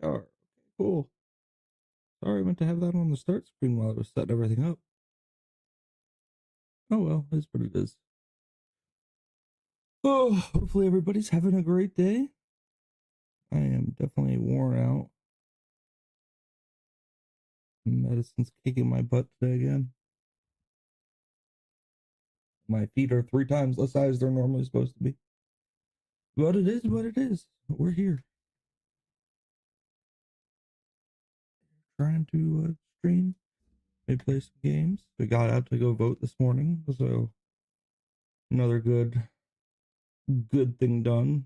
are. Okay, cool. Sorry, I meant to have that on the start screen while I was setting everything up. Oh well, that's what it is. Oh, hopefully everybody's having a great day. I am definitely worn out. Medicine's kicking my butt today again. My feet are 3 times the size they're normally supposed to be. But it is what it is. We're here. Trying to stream. Maybe play some games. We got out to go vote this morning, so another good thing done.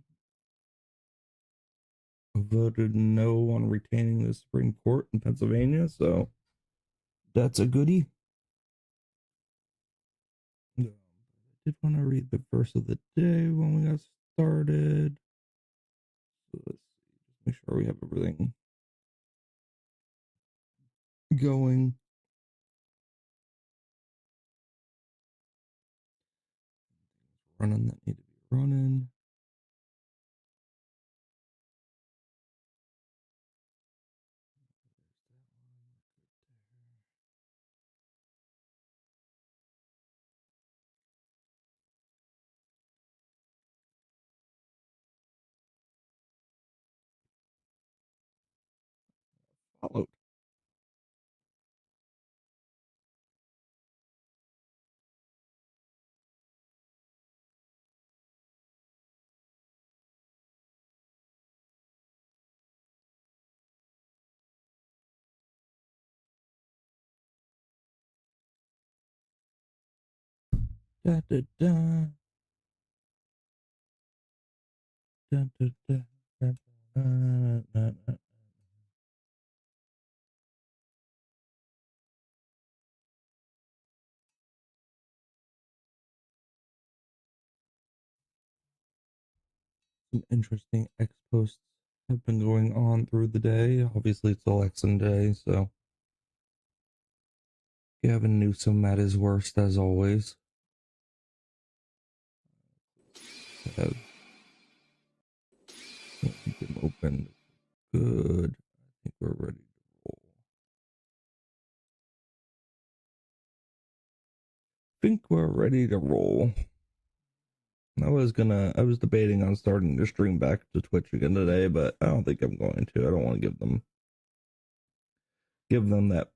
Voted no on retaining the Supreme Court in Pennsylvania, so that's a goodie. I did want to read the verse of the day when we got started. So let's see, just make sure we have everything going. Running that need to be running. Followed. Da, da, da. Da, da, da, da, da, da, da. Some interesting X posts have been going on through the day. Obviously, it's election day, so Gavin Newsom at his worst as always. Have keep him open. Good. I think we're ready to roll. I was debating on starting to stream back to Twitch again today, but I don't think I'm going to. I don't want to give them that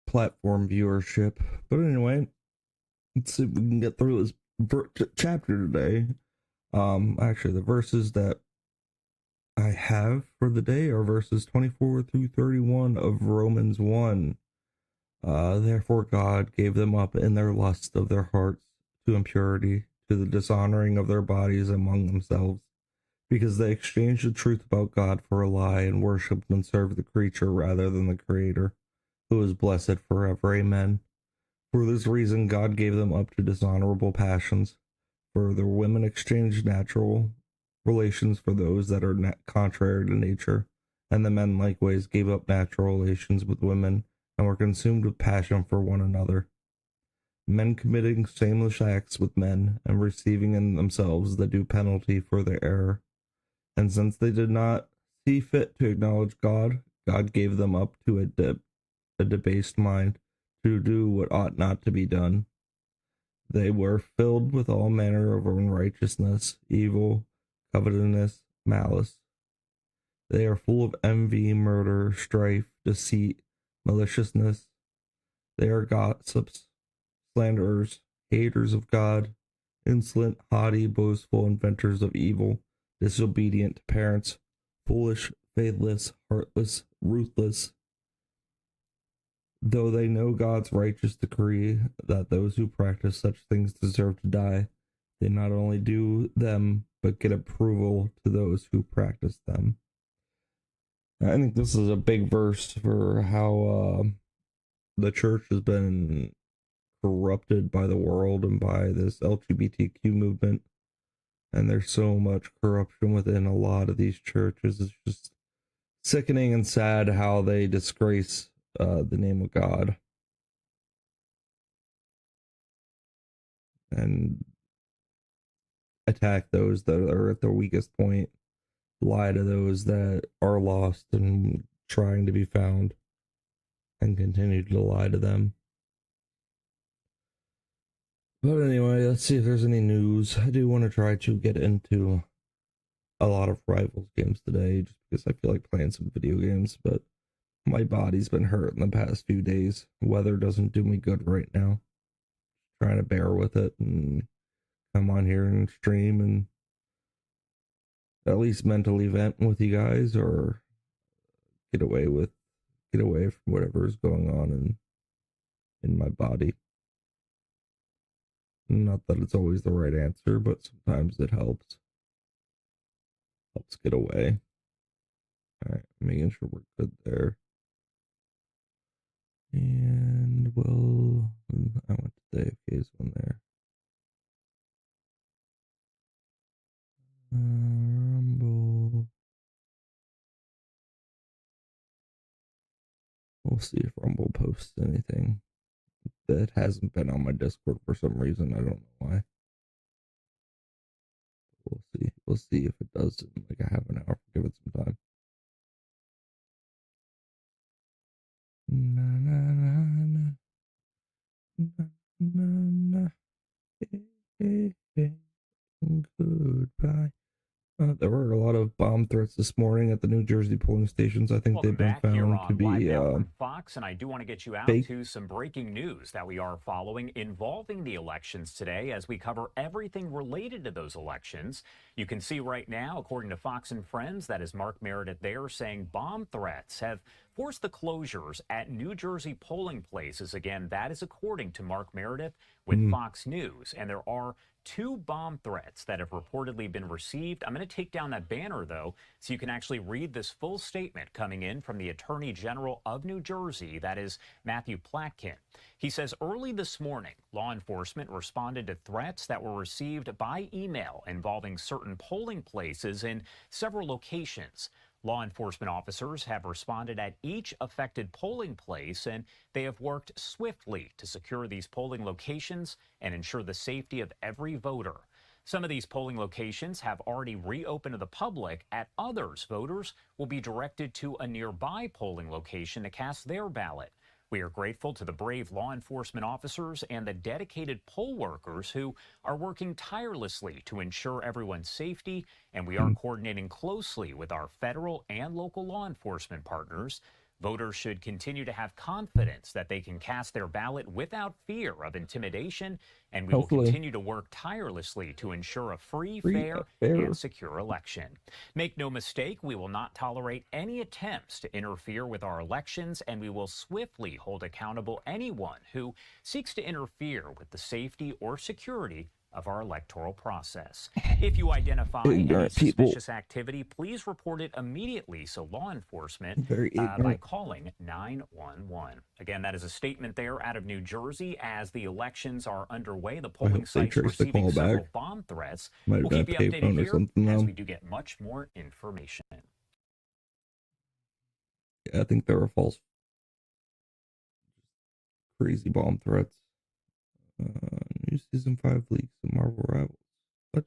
platform viewership. But anyway, let's see if we can get through this chapter today. Actually, the verses that I have for the day are verses 24 through 31 of Romans 1. Therefore God gave them up in their lust of their hearts to impurity, to the dishonoring of their bodies among themselves, because they exchanged the truth about God for a lie and worshipped and served the creature rather than the Creator, who is blessed forever. Amen. For this reason God gave them up to dishonorable passions. For their women exchanged natural relations for those that are contrary to nature, and the men likewise gave up natural relations with women, and were consumed with passion for one another, men committing shameless acts with men, and receiving in themselves the due penalty for their error. And since they did not see fit to acknowledge God, God gave them up to a debased mind, to do what ought not to be done. They were filled with all manner of unrighteousness, evil, covetousness, malice. They are full of envy, murder, strife, deceit, maliciousness. They are gossips, slanderers, haters of God, insolent, haughty, boastful, inventors of evil, disobedient to parents, foolish, faithless, heartless, ruthless. Though they know God's righteous decree that those who practice such things deserve to die, they not only do them, but get approval to those who practice them. I think this is a big verse for how the church has been corrupted by the world and by this LGBTQ movement. And there's so much corruption within a lot of these churches. It's just sickening and sad how they disgrace the name of God. And attack those that are at their weakest point lie to those that are lost and trying to be found, and continue to lie to them. But anyway, let's see if there's any news. I do want to try to get into a lot of Rivals games today, just because I feel like playing some video games, but my body's been hurt in the past few days. Weather doesn't do me good right now. Trying to bear with it and come on here and stream and at least mentally vent with you guys, or get away from whatever is going on in my body. Not that it's always the right answer, but sometimes it helps get away. All right, making sure we're good there. And I went to the AFK's one there. Rumble. We'll see if Rumble posts anything. That hasn't been on my Discord for some reason. I don't know why. We'll see. We'll see if it does in like a half an hour. Give it some time. Na na na na na na na. Hey, hey, hey. Goodbye. There were a lot of bomb threats this morning at the New Jersey polling stations. I think they've been found to be Fox, and I do want to get you out fake. to some breaking news that we are following involving the elections today as we cover everything related to those elections. You can see right now, according to Fox and Friends, that is Mark Meredith there saying bomb threats have forced the closures at New Jersey polling places. Again, that is according to Mark Meredith with Fox News. And there are 2 bomb threats that have reportedly been received. I'm going to take down that banner, though, so you can actually read this full statement coming in from the Attorney General of New Jersey, that is Matthew Platkin. He says early this morning, law enforcement responded to threats that were received by email involving certain polling places in several locations. Law enforcement officers have responded at each affected polling place, and they have worked swiftly to secure these polling locations and ensure the safety of every voter. Some of these polling locations have already reopened to the public. At others, voters will be directed to a nearby polling location to cast their ballot. We are grateful to the brave law enforcement officers and the dedicated poll workers who are working tirelessly to ensure everyone's safety, and we are coordinating closely with our federal and local law enforcement partners. Voters should continue to have confidence that they can cast their ballot without fear of intimidation, and we will continue to work tirelessly to ensure a free, fair, and secure election. Make no mistake, we will not tolerate any attempts to interfere with our elections, and we will swiftly hold accountable anyone who seeks to interfere with the safety or security of our electoral process. If you identify any suspicious activity, please report it immediately so law enforcement by calling 911. Again, that is a statement there out of New Jersey as the elections are underway. The polling sites receiving several bomb threats. We'll keep you updated here as we do get much more information. Yeah, I think there were false, crazy bomb threats. New Season 5 leaks in Marvel Rivals. What?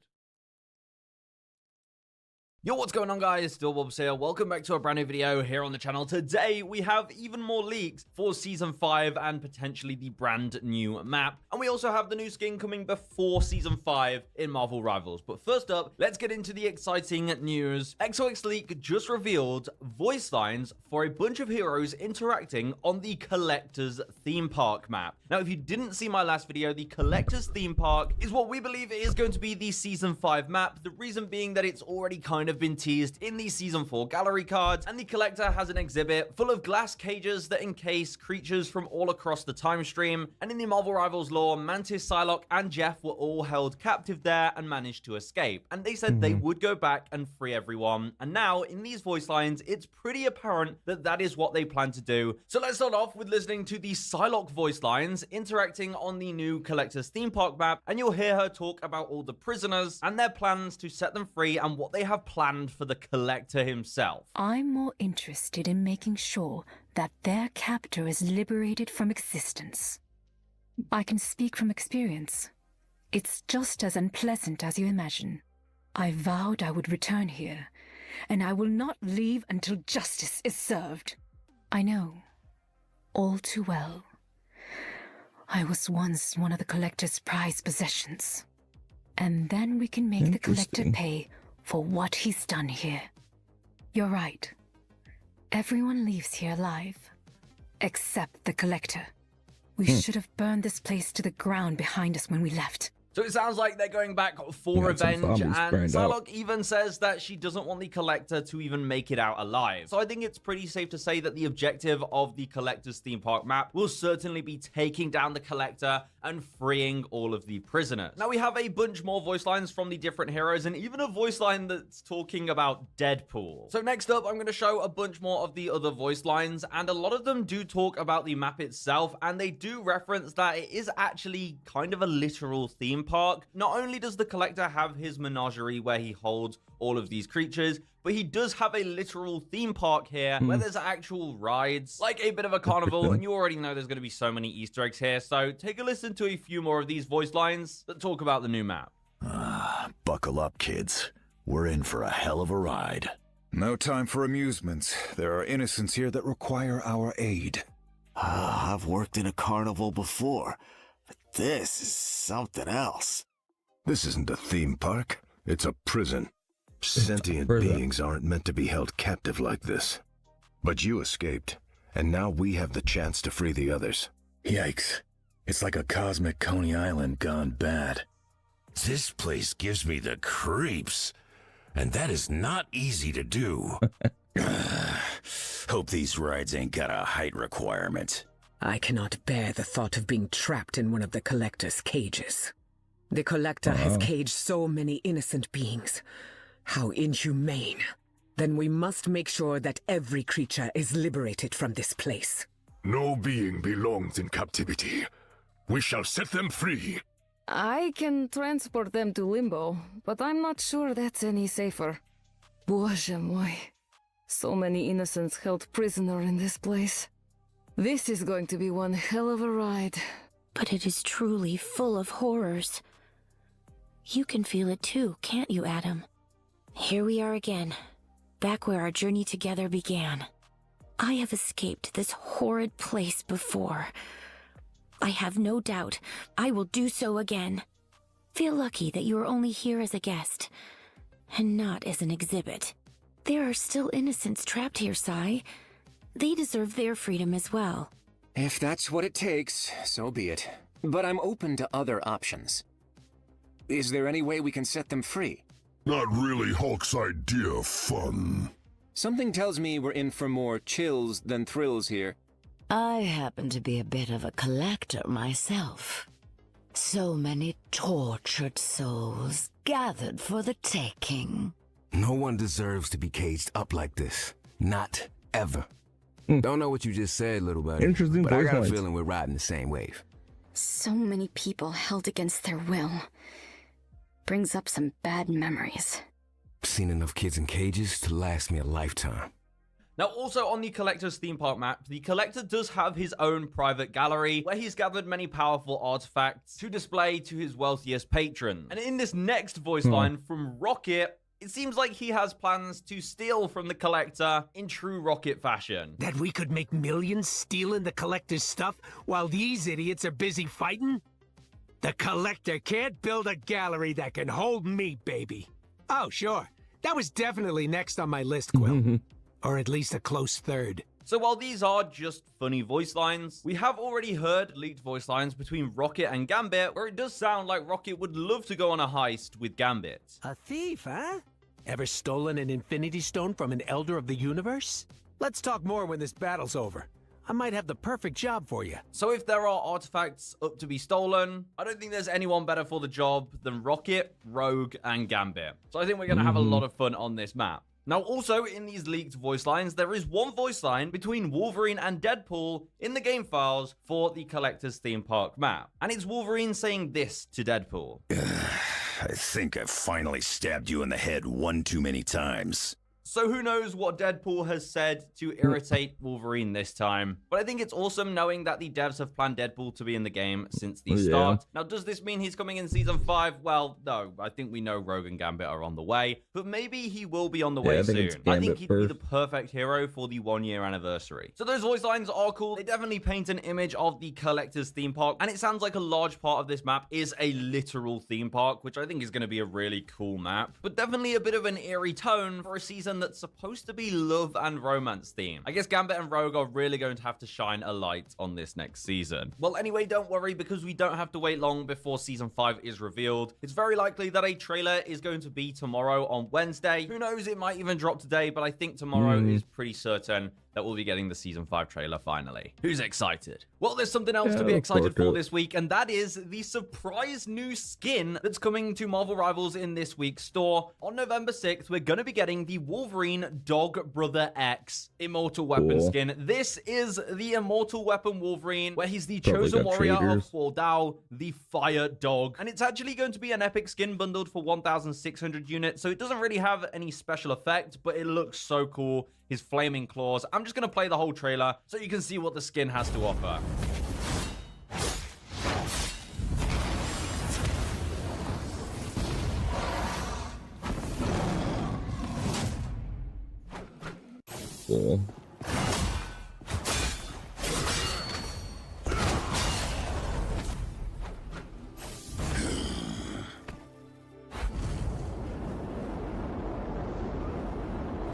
Yo, what's going on, guys? Still Bobs here. Welcome back to a brand new video here on the channel. Today, we have even more leaks for Season 5 and potentially the brand new map. And we also have the new skin coming before Season 5 in Marvel Rivals. But first up, let's get into the exciting news. XOX Leak just revealed voice lines for a bunch of heroes interacting on the Collector's Theme Park map. Now, if you didn't see my last video, the Collector's Theme Park is what we believe is going to be the Season 5 map. The reason being that it's already kind of been teased in the Season 4 gallery cards, and the Collector has an exhibit full of glass cages that encase creatures from all across the time stream. And in the Marvel Rivals lore, Mantis, Psylocke, and Jeff were all held captive there and managed to escape. And they said they would go back and free everyone. And now, in these voice lines, it's pretty apparent that that is what they plan to do. So let's start off with listening to the Psylocke voice lines interacting on the new Collector's Theme Park map, and you'll hear her talk about all the prisoners and their plans to set them free and what they have planned for the Collector himself. I'm more interested in making sure that their captor is liberated from existence. I can speak from experience. It's just as unpleasant as you imagine. I vowed I would return here, and I will not leave until justice is served. I know, all too well. I was once one of the Collector's prized possessions. And then we can make the Collector pay for what he's done here. You're right. Everyone leaves here alive. Except the Collector. We should have burned this place to the ground behind us when we left. So it sounds like they're going back for revenge, and Psylocke even says that she doesn't want the Collector to even make it out alive. So I think it's pretty safe to say that the objective of the Collector's theme park map will certainly be taking down the Collector and freeing all of the prisoners. Now we have a bunch more voice lines from the different heroes, and even a voice line that's talking about Deadpool. So next up, I'm going to show a bunch more of the other voice lines, and a lot of them do talk about the map itself, and they do reference that it is actually kind of a literal theme park. Not only does the Collector have his menagerie where he holds all of these creatures, but he does have a literal theme park here where there's actual rides, like a bit of a carnival, and you already know there's going to be so many Easter eggs here, so take a listen to a few more of these voice lines that talk about the new map. Buckle up, kids. We're in for a hell of a ride. No time for amusements. There are innocents here that require our aid. I've worked in a carnival before, but this is something else. This isn't a theme park. It's a prison. Sentient beings aren't meant to be held captive like this. But you escaped, and now we have the chance to free the others. Yikes. It's like a cosmic Coney Island gone bad. This place gives me the creeps, and that is not easy to do. Hope these rides ain't got a height requirement. I cannot bear the thought of being trapped in one of the Collector's cages. The Collector has caged so many innocent beings. How inhumane. Then we must make sure that every creature is liberated from this place. No being belongs in captivity. We shall set them free. I can transport them to Limbo, but I'm not sure that's any safer. Боже мой. So many innocents held prisoner in this place. This is going to be one hell of a ride. But it is truly full of horrors. You can feel it too, can't you, Adam? Here we are again, back where our journey together began. I have escaped this horrid place before. I have no doubt I will do so again. Feel lucky that you are only here as a guest, and not as an exhibit. There are still innocents trapped here, Sai. They deserve their freedom as well. If that's what it takes, so be it. But I'm open to other options. Is there any way we can set them free? Not really Hulk's idea of fun. Something tells me we're in for more chills than thrills here. I happen to be a bit of a collector myself. So many tortured souls gathered for the taking. No one deserves to be caged up like this. Not ever. Don't know what you just said, little buddy. Interesting, but I got a points. feeling we're riding the same wave. So many people held against their will. Brings up some bad memories. Seen enough kids in cages to last me a lifetime. Now, also on the Collector's theme park map, the Collector does have his own private gallery where he's gathered many powerful artifacts to display to his wealthiest patrons. And in this next voice line from Rocket, it seems like he has plans to steal from the Collector in true Rocket fashion. That we could make millions stealing the Collector's stuff while these idiots are busy fighting? The Collector can't build a gallery that can hold me, baby. Oh, sure. That was definitely next on my list, Quill. Or at least a close third. So while these are just funny voice lines, we have already heard leaked voice lines between Rocket and Gambit, where it does sound like Rocket would love to go on a heist with Gambit. A thief, huh? Ever stolen an Infinity Stone from an Elder of the Universe? Let's talk more when this battle's over. I might have the perfect job for you. So if there are artifacts up to be stolen, I don't think there's anyone better for the job than Rocket, Rogue, and Gambit. So I think we're going to have a lot of fun on this map. Now, also in these leaked voice lines, there is one voice line between Wolverine and Deadpool in the game files for the Collector's theme park map. And it's Wolverine saying this to Deadpool. I think I've finally stabbed you in the head one too many times. So who knows what Deadpool has said to irritate Wolverine this time. But I think it's awesome knowing that the devs have planned Deadpool to be in the game since the start. Now, does this mean he's coming in Season 5? Well, no. I think we know Rogue and Gambit are on the way. But maybe he will be on the way soon. I think he'd be the perfect hero for the 1-year anniversary. So those voice lines are cool. They definitely paint an image of the Collector's theme park. And it sounds like a large part of this map is a literal theme park, which I think is going to be a really cool map. But definitely a bit of an eerie tone for a season that's supposed to be love and romance theme. I guess Gambit and Rogue are really going to have to shine a light on this next season. Well, anyway, don't worry, because we don't have to wait long before Season 5 is revealed. It's very likely that a trailer is going to be tomorrow on Wednesday. Who knows, it might even drop today, but I think tomorrow is pretty certain that we'll be getting the Season 5 trailer finally. Who's excited? Well, there's something else to be excited for this week, and that is the surprise new skin that's coming to Marvel Rivals in this week's store. On November 6th, we're going to be getting the Wolverine Dog Brother X Immortal Weapon skin. This is the Immortal Weapon Wolverine, where he's the chosen warrior of Huo, the Fire Dog. And it's actually going to be an epic skin bundled for 1,600 units, so it doesn't really have any special effect, but it looks so cool. His flaming claws. I'm just going to play the whole trailer so you can see what the skin has to offer. Cool.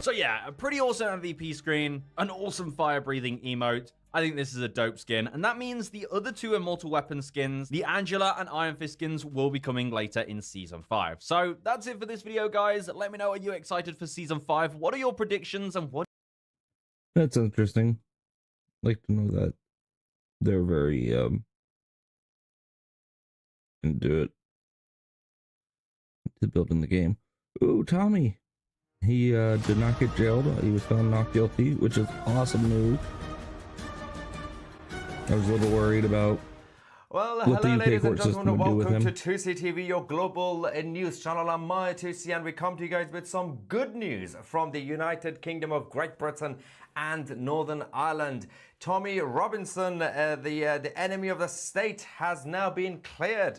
So yeah, a pretty awesome MVP screen, an awesome fire-breathing emote. I think this is a dope skin, and that means the other two Immortal Weapon skins, the Angela and Iron Fist skins, will be coming later in Season 5. So that's it for this video, guys. Let me know, are you excited for Season 5? What are your predictions, and what... That's interesting. I'd like to know that they're very into it, to building the game. Ooh, Tommy. He did not get jailed. He was found not guilty, which is awesome news. I was a little worried about Well, what hello the UK ladies and court system gentlemen, would do with welcome him. to 2C TV, your global news channel. I'm Maya 2C, and we come to you guys with some good news from the United Kingdom of Great Britain and Northern Ireland. Tommy Robinson, the enemy of the state, has now been cleared.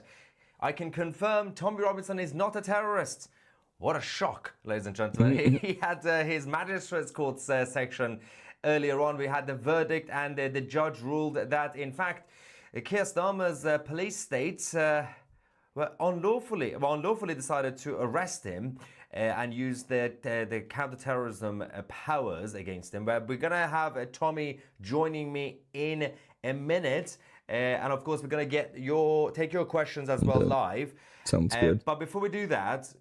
I can confirm Tommy Robinson is not a terrorist. What a shock, ladies and gentlemen. He had his magistrates court section earlier on. We had the verdict, and the judge ruled that, in fact, Keir Starmer's police state unlawfully decided to arrest him and use the counter-terrorism powers against him. But we're going to have Tommy joining me in a minute. And of course, we're going to take your questions as well live. Sounds good. But before we do that,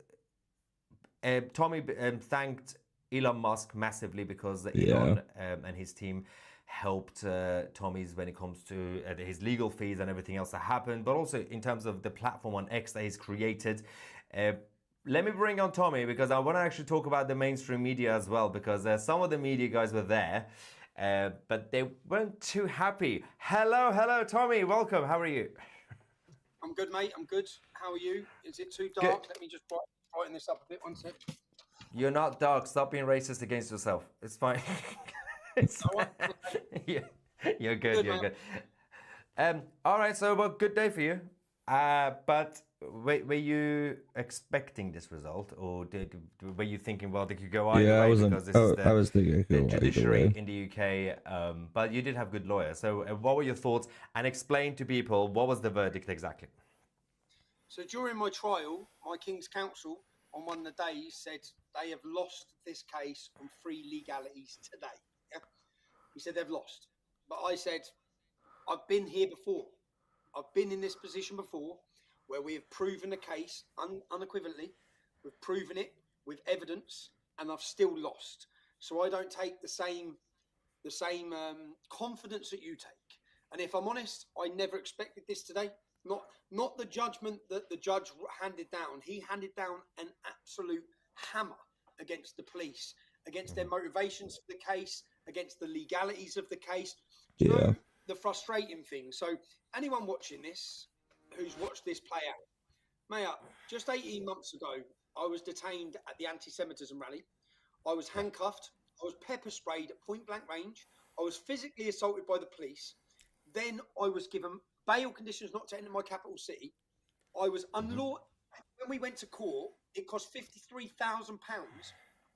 Tommy thanked Elon Musk massively because Elon and his team helped Tommy's when it comes to his legal fees and everything else that happened, but also in terms of the platform on X that he's created. Let me bring on Tommy because I want to actually talk about the mainstream media as well, because some of the media guys were there, but they weren't too happy. Hello, Tommy. Welcome. How are you? I'm good, mate. I'm good. How are you? Is it too dark? Good. Let me just brighten this up a bit. One sec. You're not dark. Stop being racist against yourself. It's fine. It's fine. Yeah, you're good. You're good. All right. So, well, good day for you. But were you expecting this result, or were you thinking, well, they could go either way? I wasn't. Because this is I was thinking it could the go either judiciary way. in the UK. But you did have good lawyers. So, what were your thoughts? And explain to people what was the verdict exactly. So during my trial, my King's Counsel on one of the days said they have lost this case on 3 legalities today. Yeah? He said they've lost. But I said, I've been here before. I've been in this position before where we have proven the case unequivocally. We've proven it with evidence, and I've still lost. So I don't take the same confidence that you take. And if I'm honest, I never expected this today. Not the judgment that the judge handed down. He handed down an absolute hammer against the police, against their motivations for the case, against the legalities of the case. Do you know the frustrating thing? So anyone watching this who's watched this play out, Maya, just 18 months ago, I was detained at the anti-Semitism rally. I was handcuffed. I was pepper sprayed at point blank range. I was physically assaulted by the police. Then I was given bail conditions not to enter my capital city. I was unlawful. When we went to court, it cost £53,000.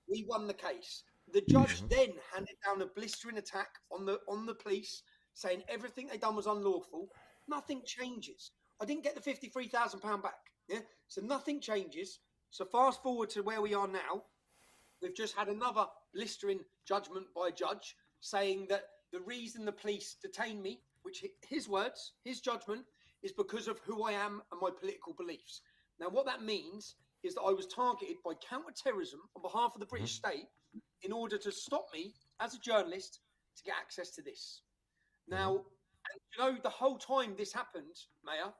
We won the case. The judge then handed down a blistering attack on the police, saying everything they done was unlawful. Nothing changes. I didn't get the £53,000 back. Yeah, so nothing changes. So fast forward to where we are now. We've just had another blistering judgment by a judge saying that the reason the police detained me, which his words, his judgment, is because of who I am and my political beliefs. Now, what that means is that I was targeted by counter-terrorism on behalf of the British state in order to stop me as a journalist to get access to this. Now, and you know, the whole time this happened, Mayor,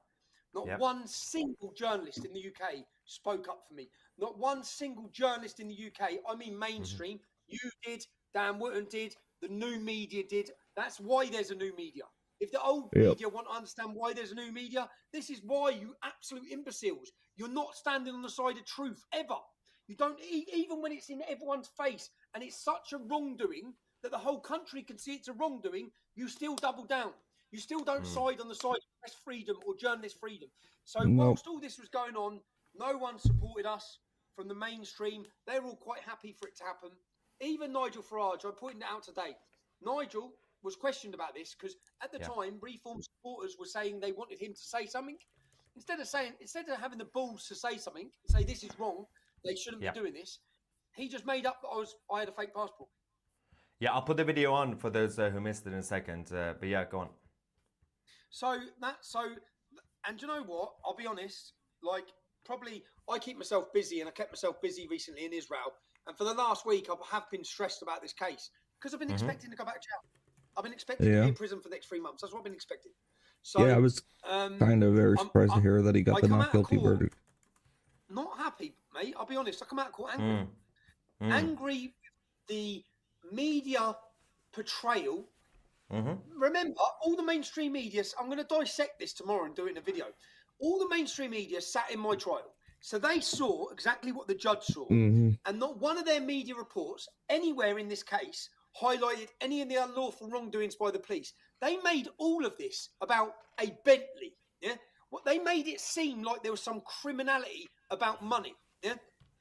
not one single journalist in the UK spoke up for me. Not one single journalist in the UK, I mean mainstream, you did, Dan Wootton did, the new media did. That's why there's a new media. If the old media want to understand why there's a new media, this is why, you absolute imbeciles. You're not standing on the side of truth, ever. You don't, even when it's in everyone's face and it's such a wrongdoing that the whole country can see it's a wrongdoing, you still double down. You still don't side on the side of press freedom or journalist freedom. So whilst all this was going on, no one supported us from the mainstream. They were all quite happy for it to happen. Even Nigel Farage, I pointed it out today. Nigel was questioned about this because at the time, Reform supporters were saying they wanted him to say something. Instead of having the balls to say something, say this is wrong, they shouldn't be doing this, he just made up that I had a fake passport. Yeah, I'll put the video on for those who missed it in a second. But yeah, go on. And you know what? I'll be honest, like, probably I keep myself busy, and I kept myself busy recently in Israel. And for the last week, I have been stressed about this case because I've been expecting to go back to jail. I've been expecting to be in prison for the next 3 months. That's what I've been expecting. So, I was kind of very surprised to hear that he got the not guilty verdict. Not happy, mate. I'll be honest. I come out of court angry. Angry with the media portrayal. Remember, all the mainstream media, I'm going to dissect this tomorrow and do it in a video. All the mainstream media sat in my trial. So they saw exactly what the judge saw. And not one of their media reports anywhere in this case highlighted any of the unlawful wrongdoings by the police. They made all of this about a Bentley. Yeah, what they made it seem like there was some criminality about money. Yeah,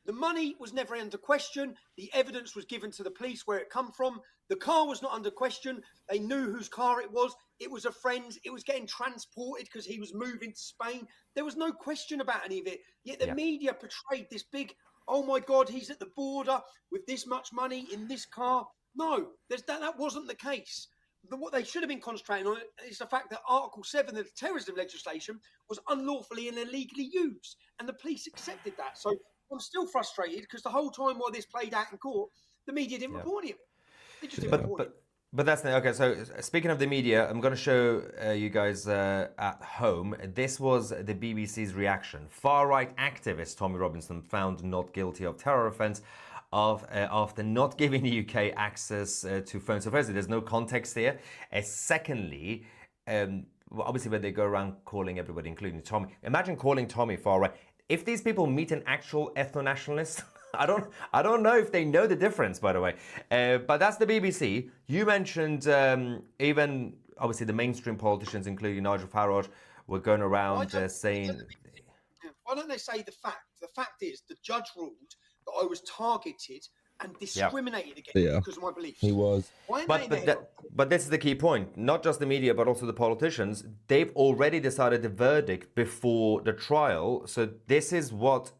the money was never under question. The evidence was given to the police where it come from. The car was not under question. They knew whose car it was. It was a friend's. It was getting transported because he was moving to Spain. There was no question about any of it. Yet the media portrayed this big, oh my God, he's at the border with this much money in this car. No, that wasn't the case. What they should have been concentrating on is the fact that Article 7 of the terrorism legislation was unlawfully and illegally used. And the police accepted that. So I'm still frustrated because the whole time while this played out in court, the media didn't report any of it. They just didn't report it. But that's okay. So speaking of the media, I'm going to show you guys at home. This was the BBC's reaction. Far-right activist Tommy Robinson found not guilty of terror offence after not giving the UK access to phones. So firstly, there's no context here. Secondly, obviously when they go around calling everybody, including Tommy, imagine calling Tommy far-right. If these people meet an actual ethno-nationalist, I don't know if they know the difference, by the way. But that's the BBC. You mentioned even, obviously, the mainstream politicians, including Nigel Farage, were going around saying... Why don't they say the fact? The fact is, the judge ruled that I was targeted and discriminated against because of my beliefs. He was. But this is the key point. Not just the media, but also the politicians. They've already decided the verdict before the trial. So this is what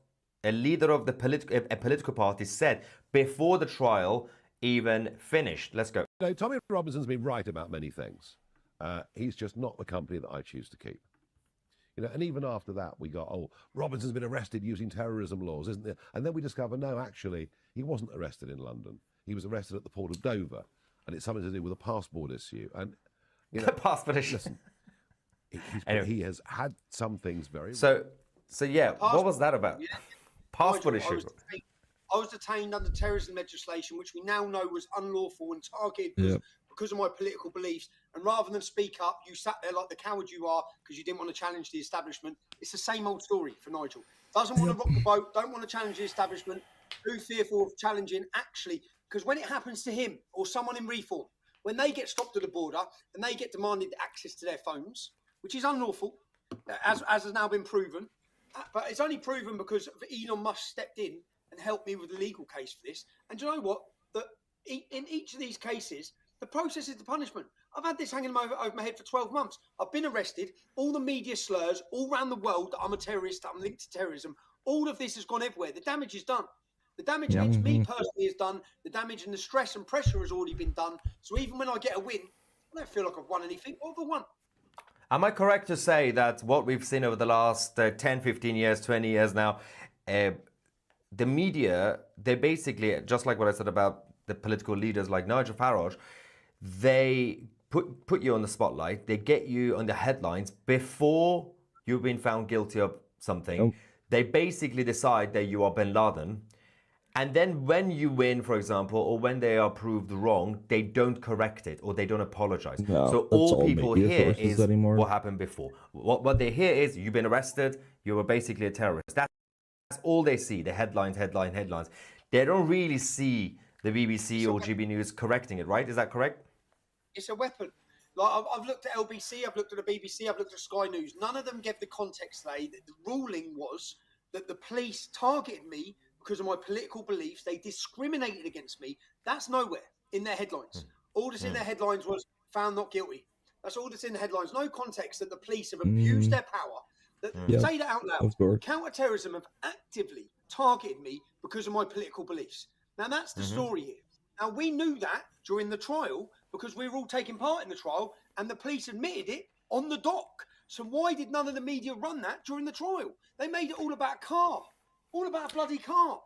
a leader of the political party said before the trial even finished. Let's go. No, Tommy Robinson's been right about many things. He's just not the company that I choose to keep. You know, and even after that, we got, oh, Robinson's been arrested using terrorism laws, isn't there? And then we discover, no, actually, he wasn't arrested in London. He was arrested at the port of Dover, and it's something to do with a passport issue. And you know, passport issue. Listen, anyway. He has had some things very. So yeah, what was that about? Yeah. Passport issue. I was detained under terrorism legislation, which we now know was unlawful and targeted because of my political beliefs. And rather than speak up, you sat there like the coward you are because you didn't want to challenge the establishment. It's the same old story for Nigel. Doesn't want to rock the boat, don't want to challenge the establishment, too fearful of challenging actually, because when it happens to him or someone in reform, when they get stopped at the border and they get demanded access to their phones, which is unlawful, as has now been proven, but it's only proven because Elon Musk stepped in and helped me with the legal case for this. And do you know what? In each of these cases, the process is the punishment. I've had this hanging over my head for 12 months. I've been arrested. All the media slurs all around the world that I'm a terrorist, that I'm linked to terrorism. All of this has gone everywhere. The damage is done. The damage against me personally is done. The damage and the stress and pressure has already been done. So even when I get a win, I don't feel like I've won anything. What have I won? Am I correct to say that what we've seen over the last 10, 15 years, 20 years now, the media, they basically, just like what I said about the political leaders like Nigel Farage, they put you on the spotlight, they get you on the headlines before you've been found guilty of something. They basically decide that you are bin Laden. And then when you win, for example, or when they are proved wrong, they don't correct it or they don't apologize. No, so all people hear is anymore. what happened before. What they hear is you've been arrested, you were basically a terrorist. That's all they see, the headlines. They don't really see the BBC or GB News correcting it, right? Is that correct? It's a weapon. Like I've looked at LBC, I've looked at the BBC, I've looked at Sky News. None of them gave the context today. The ruling was that the police targeted me because of my political beliefs. They discriminated against me. That's nowhere in their headlines. All that's in their headlines was found not guilty. That's all that's in the headlines. No context that the police have abused their power. Say that out loud. Counter-terrorism have actively targeted me because of my political beliefs. Now, that's the story here. Now, we knew that during the trial because we were all taking part in the trial and the police admitted it on the dock. So why did none of the media run that during the trial? They made it all about a car. All about a bloody car.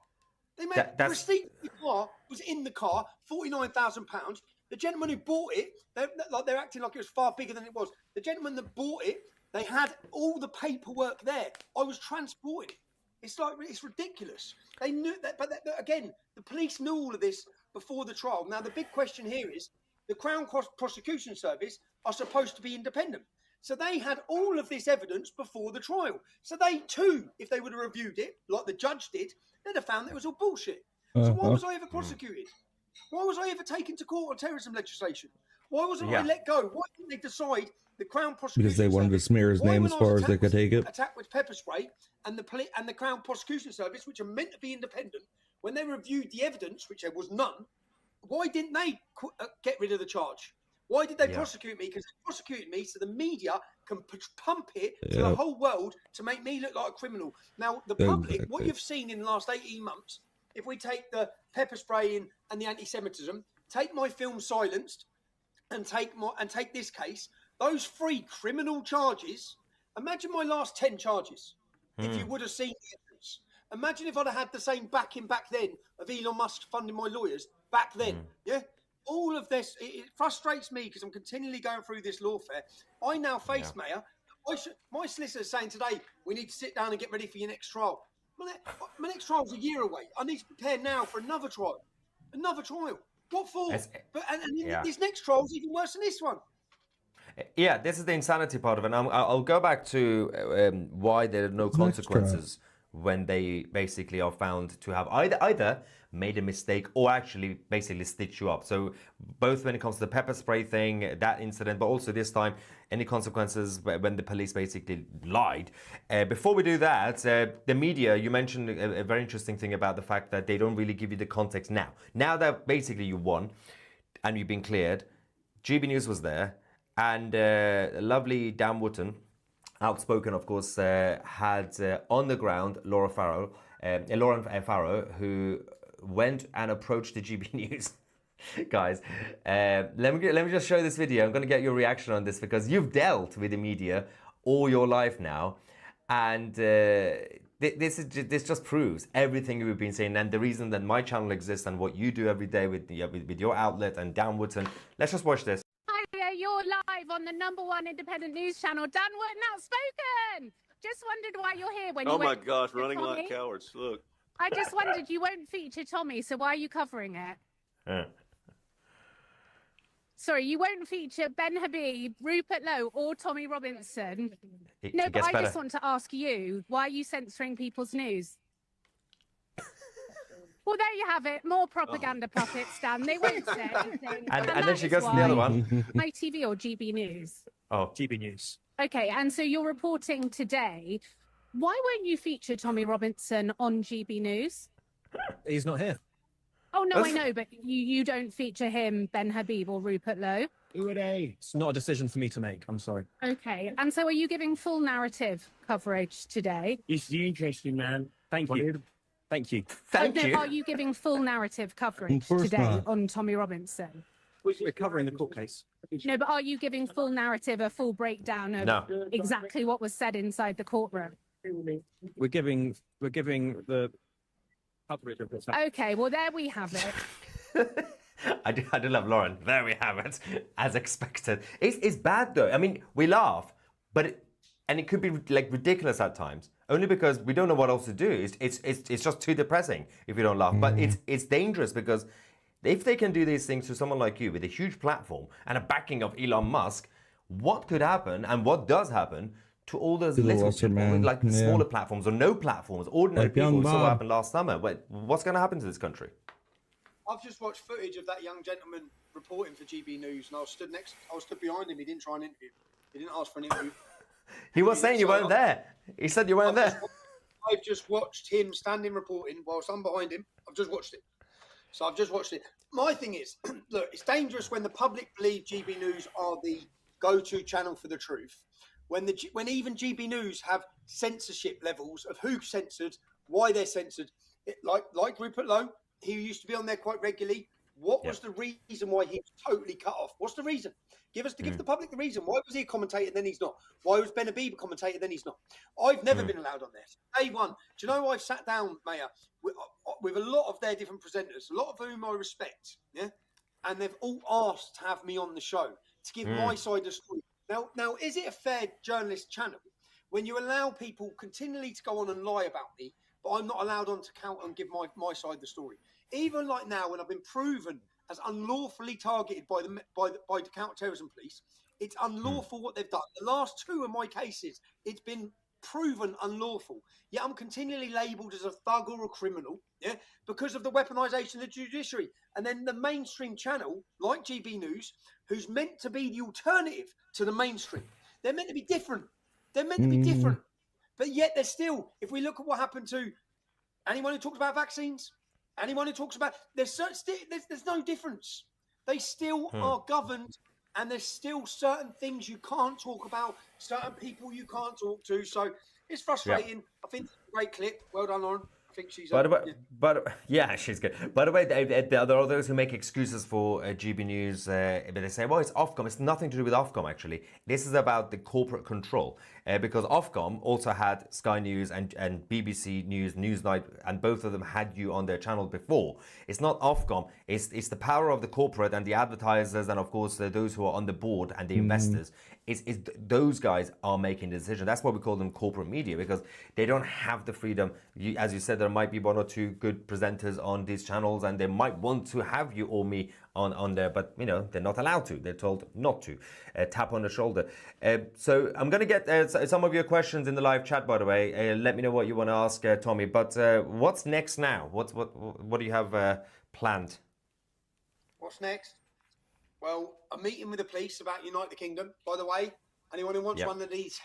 They made the receipt of the car was in the car, £49,000. The gentleman who bought it, they're acting like it was far bigger than it was. The gentleman that bought it, they had all the paperwork there. I was transported. It's ridiculous. They knew that, but again, the police knew all of this before the trial. Now, the big question here is the Crown Prosecution Service are supposed to be independent. So they had all of this evidence before the trial. So they too, if they would have reviewed it, like the judge did, they'd have found that it was all bullshit. So why was I ever prosecuted? Why was I ever taken to court on terrorism legislation? Why wasn't I let go? Why didn't they decide the Crown Prosecution Because they wanted to smear his name as far as they could take it. Attacked with pepper spray and the Crown Prosecution Service, which are meant to be independent, when they reviewed the evidence, which there was none, why didn't they get rid of the charge? Why did they prosecute me? Because they prosecuted me so the media can pump it to the whole world to make me look like a criminal. Now, the public, what you've seen in the last 18 months, if we take the pepper spraying and the anti-Semitism, take my film Silenced, and take this case, those 3 criminal charges, imagine my last 10 charges, if you would have seen the evidence. Imagine if I'd have had the same backing back then of Elon Musk funding my lawyers back then, all of this, it frustrates me because I'm continually going through this lawfare. I now face, Mayor, my solicitor's saying today, we need to sit down and get ready for your next trial. My next trial's a year away. I need to prepare now for another trial. What for? This next trial's even worse than this one. Yeah, this is the insanity part of it. And I'll go back to why there are no consequences when they basically are found to have either made a mistake or actually basically stitch you up. So both when it comes to the pepper spray thing, that incident, but also this time, any consequences when the police basically lied. Before we do that, the media, you mentioned a very interesting thing about the fact that they don't really give you the context now. Now that basically you won and you've been cleared, GB News was there, and lovely Dan Wootton, outspoken, of course, had on the ground Lauren Farrow, who went and approached the GB News. Guys, let me just show this video. I'm going to get your reaction on this because you've dealt with the media all your life now, and this just proves everything we've been saying and the reason that my channel exists and what you do every day with your outlet and Dan Wootton. Let's just watch this. Hi, you're live on the #1 independent news channel, Dan Wootton Outspoken. Just wondered why you're here when you Oh my gosh, running Tommy. like cowards. Look. I just wondered, you won't feature Tommy, so why are you covering it? Sorry, you won't feature Ben Habib, Rupert Lowe, or Tommy Robinson. No, but I just want to ask you, why are you censoring people's news? Well, there you have it. More propaganda puppets, Dan. They won't say anything. And then she goes to the other one. ITV or GB News? Oh, GB News. Okay, and so you're reporting today. Why won't you feature Tommy Robinson on GB News? He's not here. Oh, no, I know, but you don't feature him, Ben Habib or Rupert Lowe? It's not a decision for me to make. I'm sorry. Okay, and so are you giving full narrative coverage today? It's interesting, man. Thank you. Thank you. Are you giving full narrative coverage today on Tommy Robinson? We're covering the court case. No, but are you giving full narrative, a full breakdown of exactly what was said inside the courtroom? We're giving the coverage of this. Okay, well, there we have it. I do love Lauren. There we have it, as expected. It's bad though. I mean, we laugh, but it could be like ridiculous at times, only because we don't know what else to do. It's just too depressing if you don't laugh. But it's dangerous because if they can do these things to someone like you with a huge platform and a backing of Elon Musk, what could happen and what does happen to all those little people with like smaller platforms or no platforms, ordinary Like people? young We saw what Bob. happened last summer. What's going to happen to this country? I've just watched footage of that young gentleman reporting for GB News, and I was stood behind him. He didn't try an interview. He didn't ask for an interview. He was saying you weren't there. He said you weren't there. I've just watched him standing reporting whilst I'm behind him. I've just watched it. So I've just watched it. My thing is, look, it's dangerous when the public believe GB News are the go-to channel for the truth. When even GB News have censorship levels of who's censored, why they're censored. Like Rupert Lowe, he used to be on there quite regularly. What was the reason why he was totally cut off? What's the reason? Give the public the reason. Why was he a commentator, then he's not? Why was Ben Habib a commentator, then he's not? I've never been allowed on there. Day one. Do you know I've sat down, Mayor, with a lot of their different presenters, a lot of whom I respect, and they've all asked to have me on the show to give my side of the story. Now, is it a fair journalist channel when you allow people continually to go on and lie about me, but I'm not allowed on to count and give my side of the story? Even like now, when I've been proven as unlawfully targeted by the counter-terrorism police, it's unlawful what they've done. The last two of my cases, it's been proven unlawful. Yet I'm continually labelled as a thug or a criminal, because of the weaponisation of the judiciary. And then the mainstream channel, like GB News, who's meant to be the alternative to the mainstream, they're meant to be different. They're meant to be different. But yet they're still, if we look at what happened to anyone who talks about vaccines, anyone who talks about, there's no difference. They still are governed, and there's still certain things you can't talk about, certain people you can't talk to. So it's frustrating. I think it's a great clip. Well done, Lauren. I think she's. Yeah, she's good. By the way, there are those who make excuses for GB News, but they say, well, it's Ofcom. It's nothing to do with Ofcom, actually. This is about the corporate control, because Ofcom also had Sky News and BBC News, Newsnight, and both of them had you on their channel before. It's not Ofcom. It's the power of the corporate and the advertisers, and of course those who are on the board and the investors. Those guys are making the decision. That's why we call them corporate media, because they don't have the freedom. As you said, there might be one or two good presenters on these channels, and they might want to have you or me on there, but they're not allowed to. They're told not to. Tap on the shoulder. So I'm going to get some of your questions in the live chat, by the way. Let me know what you want to ask, Tommy. But what's next now? What do you have planned? What's next? Well, a meeting with the police about Unite the Kingdom. By the way, anyone who wants one of these,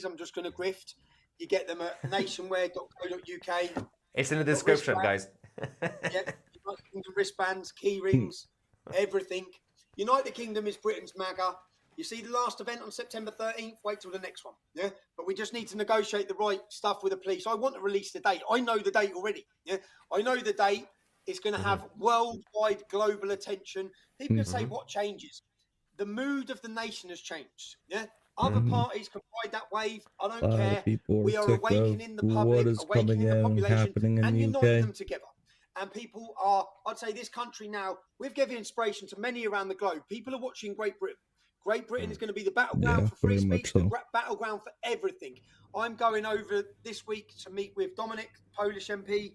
I'm just going to grift. You get them at nationwear.co.uk. It's in the description, guys. Unite the Kingdom wristbands, key rings, everything. Unite the Kingdom is Britain's MAGA. You see the last event on September 13th? Wait till the next one. But we just need to negotiate the right stuff with the police. I want to release the date. I know the date already. I know the date. It's going to have worldwide global attention. People can say what changes. The mood of the nation has changed. Other parties can ride that wave. I don't care. We are awakening the public, awakening the population, and uniting them together. And people are, I'd say this country now, we've given inspiration to many around the globe. People are watching Great Britain. Great Britain is going to be the battleground for free speech, the battleground for everything. I'm going over this week to meet with Dominic, Polish MP,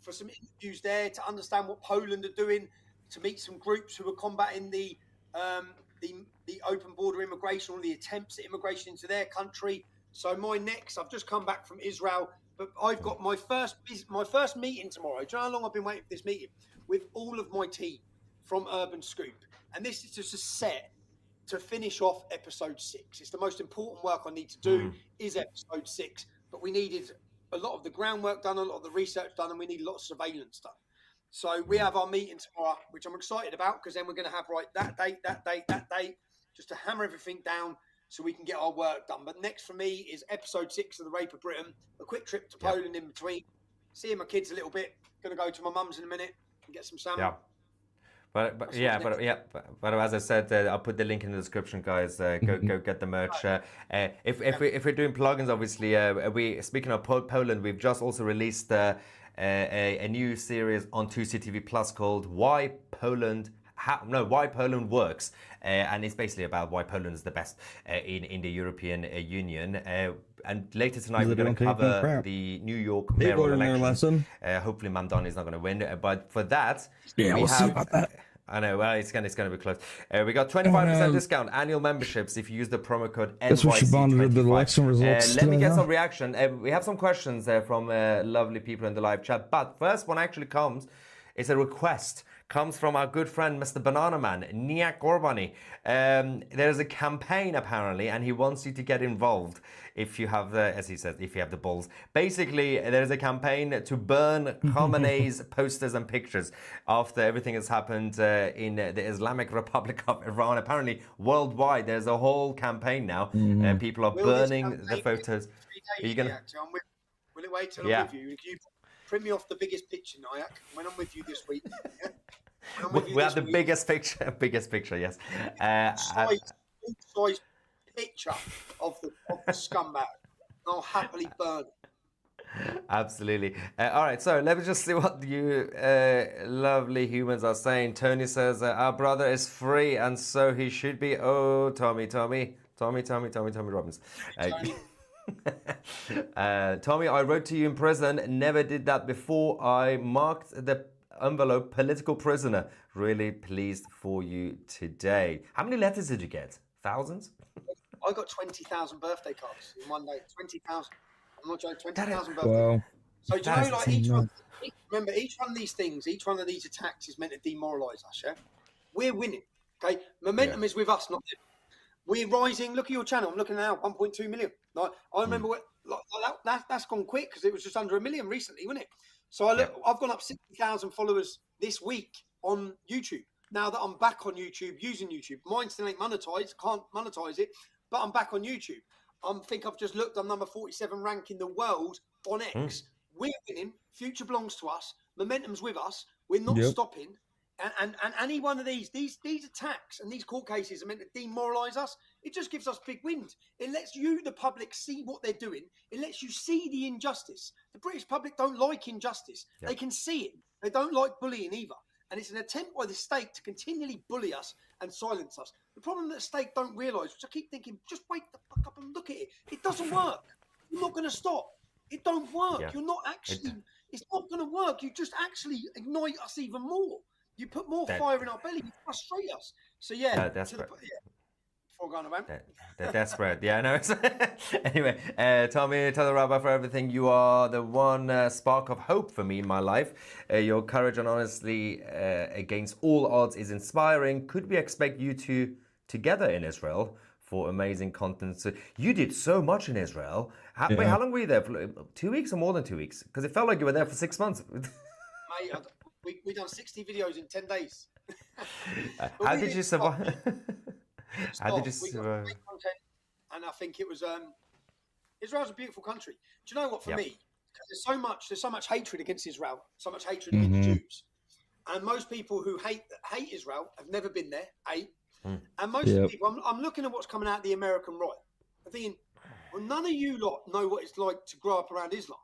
for some interviews there to understand what Poland are doing, to meet some groups who are combating the open border immigration or the attempts at immigration into their country. So I've just come back from Israel, but I've got my first meeting tomorrow. Do you know how long I've been waiting for this meeting? With all of my team from Urban Scoop. And this is just a set to finish off episode 6. It's the most important work I need to do is episode 6. But we needed a lot of the groundwork done, a lot of the research done, and we need a lot of surveillance done. So we have our meeting tomorrow, which I'm excited about, because then we're going to have that date, just to hammer everything down so we can get our work done. But next for me is episode 6 of The Rape of Britain, a quick trip to Poland in between, seeing my kids a little bit, going to go to my mum's in a minute and get some salmon. Yeah. But as I said, I'll put the link in the description, guys. Go get the merch. If we're doing plugins, obviously, we speaking of Poland, we've just also released a new series on 2CTV Plus called Why Poland Works, and it's basically about why Poland is the best in the European Union. And later tonight we're going to cover the New York mayoral election. Hopefully Mamdani is not going to win, but for that we'll see about that. I know, well, it's going to be close. We got 25% discount annual memberships if you use the promo code NYC25. The election results let me get some reaction. We have some questions from lovely people in the live chat, but first one actually it's a request. Comes from our good friend, Mr. Banana Man, Niak Orbani. There's a campaign, apparently, and he wants you to get involved if you have as he says, if you have the balls. Basically, there's a campaign to burn Khamenei's posters and pictures after everything has happened in the Islamic Republic of Iran. Apparently, worldwide, there's a whole campaign now, and people are burning the photos. Are you gonna? Will it wait till I'm with you? You print me off the biggest picture, Nyack, when I'm with you this week. Yeah? We have the biggest picture, yes. Size picture of the scumbag. I'll happily burn it. Absolutely. All right, so let me just see what you lovely humans are saying. Tony says, our brother is free and so he should be. Oh, Tommy Robbins. Tommy, I wrote to you in prison. Never did that before. I marked the envelope political prisoner. Really pleased for you today. How many letters did you get? Thousands? I got 20,000 birthday cards in one day. 20,000. I'm not joking. 20,000 birthday. Wow. So do you know, like each one? Remember, each one of these things, each one of these attacks is meant to demoralise us. Yeah, we're winning. Okay, momentum is with us, not them. We're rising. Look at your channel. I'm looking now, 1.2 million. Like I remember that's gone quick because it was just under 1 million recently, wasn't it? So I've gone up 60,000 followers this week on YouTube. Now that I'm back on YouTube, using YouTube, mine still ain't monetized. Can't monetize it, but I'm back on YouTube. I think I've just looked. I'm number 47 rank in the world on X. We're winning. Future belongs to us. Momentum's with us. We're not stopping. And any one of these attacks and these court cases are meant to demoralise us. It just gives us big wind. It lets you, the public, see what they're doing. It lets you see the injustice. The British public don't like injustice. They can see it. They don't like bullying either. And it's an attempt by the state to continually bully us and silence us. The problem that the state don't realise, which I keep thinking, just wake the fuck up and look at it. It doesn't work. You're not going to stop. It don't work. You're not actually, it's not going to work. You just actually ignite us even more. You put more fire in our belly, you frustrate us. So desperate. Before going around. They're desperate. Yeah, I know. Anyway, Tommy, tell the rabbi for everything. You are the one spark of hope for me in my life. Your courage and honesty against all odds is inspiring. Could we expect you two together in Israel for amazing content? So you did so much in Israel. Wait, how long were you there? For 2 weeks or more than 2 weeks? Because it felt like you were there for 6 months. Mate, we done 60 videos in 10 days. How did you survive? How did you survive? We got great content, and I think it was Israel's a beautiful country. Do you know what? For me, because there's so much hatred against Israel, so much hatred against Jews, and most people who hate Israel have never been there. And most people, I'm looking at what's coming out of the American right. I'm thinking, well, none of you lot know what it's like to grow up around Islam.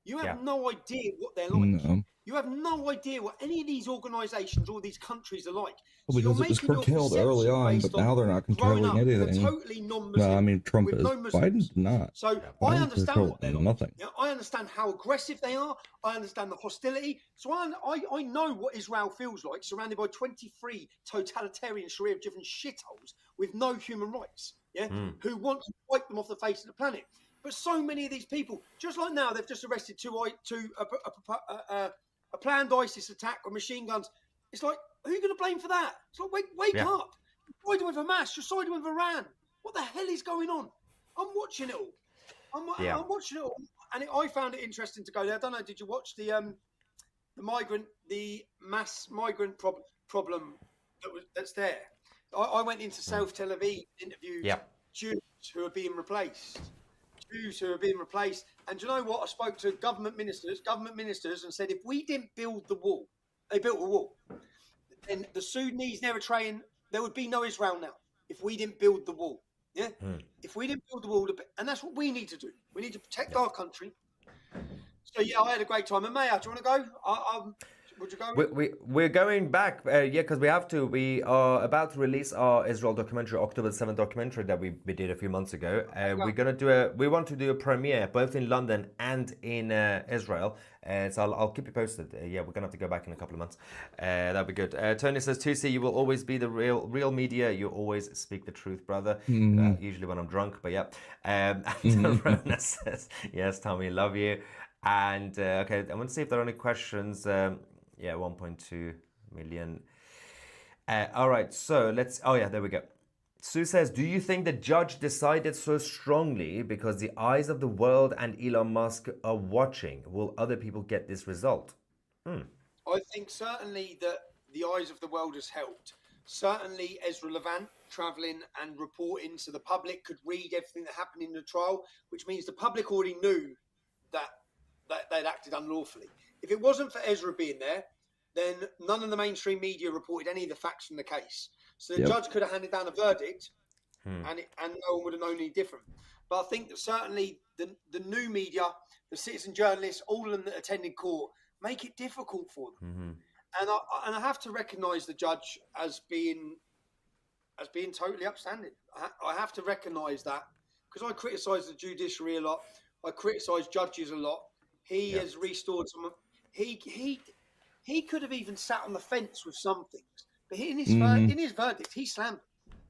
You have no idea what they're like. No. You have no idea what any of these organisations or these countries are like. Well, because it was curtailed early on, but now they're not controlling anything. Totally non-Muslim. No, I mean, Trump is. Biden's not. So I understand what they're like. Nothing. You know, I understand how aggressive they are. I understand the hostility. So I know what Israel feels like, surrounded by 23 totalitarian Sharia-driven shitholes with no human rights, who want to wipe them off the face of the planet. But so many of these people, just like now, they've just arrested a planned ISIS attack with machine guns. It's like, who are you going to blame for that? It's like, wake up. You're siding with Hamas. You're siding with Iran. What the hell is going on? I'm watching it all. I'm watching it all. And I found it interesting to go there. I don't know, did you watch the mass migrant problem that's there? I went into South Tel Aviv, interviewed Jews who are being replaced. And do you know what? I spoke to government ministers, and said, if we didn't build the wall, they built a wall, then the Sudanese, Eritrean, there would be no Israel now if we didn't build the wall. Yeah? If we didn't build the wall, and that's what we need to do. We need to protect our country. So, yeah, I had a great time. And Maya, do you want to go? Would you go? We're going back, because we have to. We are about to release our Israel documentary, October 7th documentary that we did a few months ago. We're gonna do we want to do a premiere both in London and in Israel. So I'll keep you posted. We're gonna have to go back in a couple of months. That'd be good. Tony says, "2C, you will always be the real media. You always speak the truth, brother." Usually when I'm drunk, but yeah. And Rona says, "Yes, Tommy, love you." And okay, I want to see if there are any questions. 1.2 million. All right, so let's. Oh yeah, there we go. Sue says, "Do you think the judge decided so strongly because the eyes of the world and Elon Musk are watching? Will other people get this result?" I think certainly that the eyes of the world has helped. Certainly, Ezra Levant travelling and reporting so the public could read everything that happened in the trial, which means the public already knew that they'd acted unlawfully. If it wasn't for Ezra being there, then none of the mainstream media reported any of the facts from the case. So the judge could have handed down a verdict, and no one would have known any different. But I think that certainly the new media, the citizen journalists, all of them that attended court, make it difficult for them. And I have to recognise the judge as being totally upstanding. I have to recognise that, because I criticise the judiciary a lot. I criticise judges a lot. He has restored some. He could have even sat on the fence with some things, but in his verdict, he slammed them.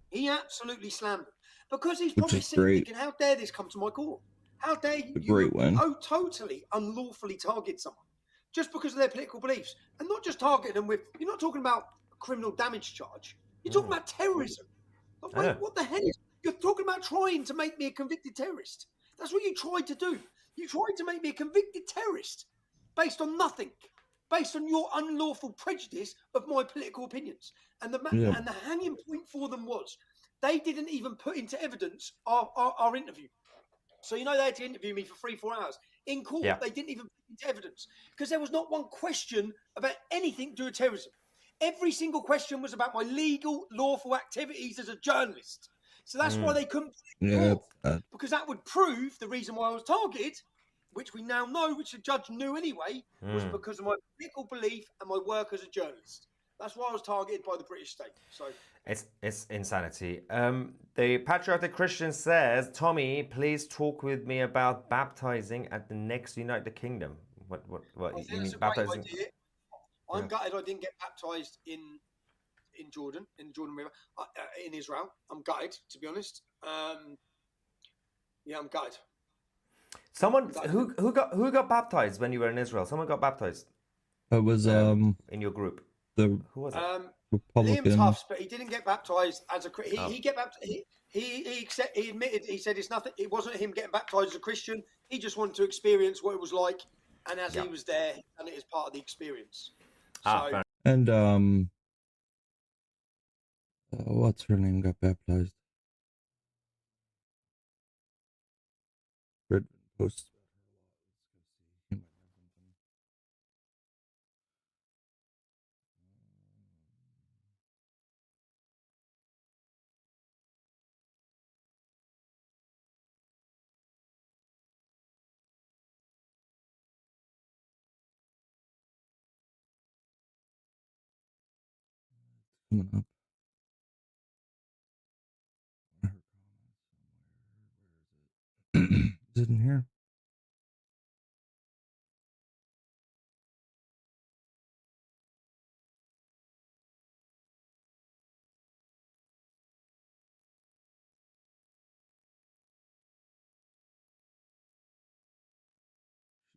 He absolutely slammed them, because he's probably sitting thinking, "How dare this come to my court? How dare you totally unlawfully target someone just because of their political beliefs, and not just target them with? You're not talking about a criminal damage charge. You're talking about terrorism. Like, wait, what the hell? You're talking about trying to make me a convicted terrorist. That's what you tried to do. You tried to make me a convicted terrorist based on nothing, based on your unlawful prejudice of my political opinions. And the hanging point for them was they didn't even put into evidence our interview. So, they had to interview me for 3-4 hours. In court, they didn't even put into evidence, because there was not one question about anything to do with terrorism. Every single question was about my legal, lawful activities as a journalist. So that's why they couldn't put it in court, because that would prove the reason why I was targeted, which we now know, which the judge knew anyway, was because of my political belief and my work as a journalist. That's why I was targeted by the British state. So it's insanity. The Patriotic Christian says, "Tommy, please talk with me about baptizing at the next United Kingdom." What you mean baptizing? I'm gutted I didn't get baptized in Jordan, in the Jordan River, in Israel. I'm gutted, to be honest. I'm gutted. Someone who got baptized when you were in Israel? Someone got baptized. It was in your group. Who was it? Republican. Liam Tufts, but he didn't get baptized as a Christian. He get baptized. He admitted. He said it's nothing. It wasn't him getting baptized as a Christian. He just wanted to experience what it was like, and as he was there, and it is part of the experience. And what's her name got baptized? Red Post. Coming up. Is it in here?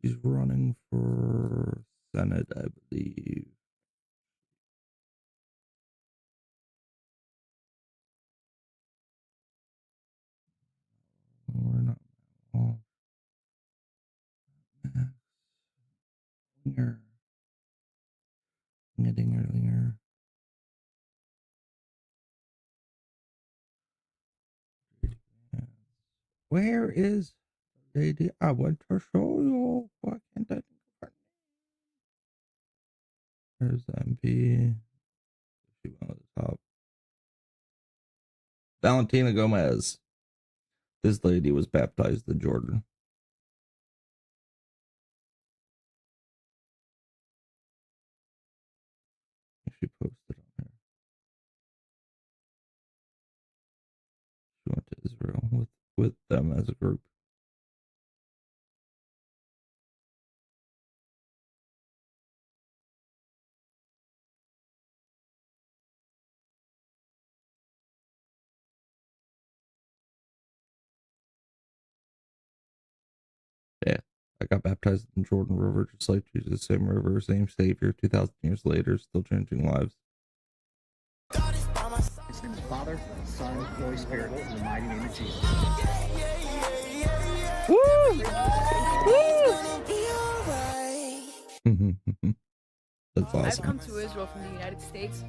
She's running for Senate, I believe. We're not. Oh. Dinger. Where is the lady I want to show you? Why can't I think of her name? There's the MP. She went on the top. Valentina Gomez. This lady was baptized in Jordan. She posted on here. She went to Israel with them as a group. Yeah, I got baptized in the Jordan River, just like Jesus, same river, same Savior, 2,000 years later, still changing lives. His name is Father, Son, Holy Spirit, in the mighty name of Jesus. Woo! Woo! That's awesome. I've come to Israel from the United States.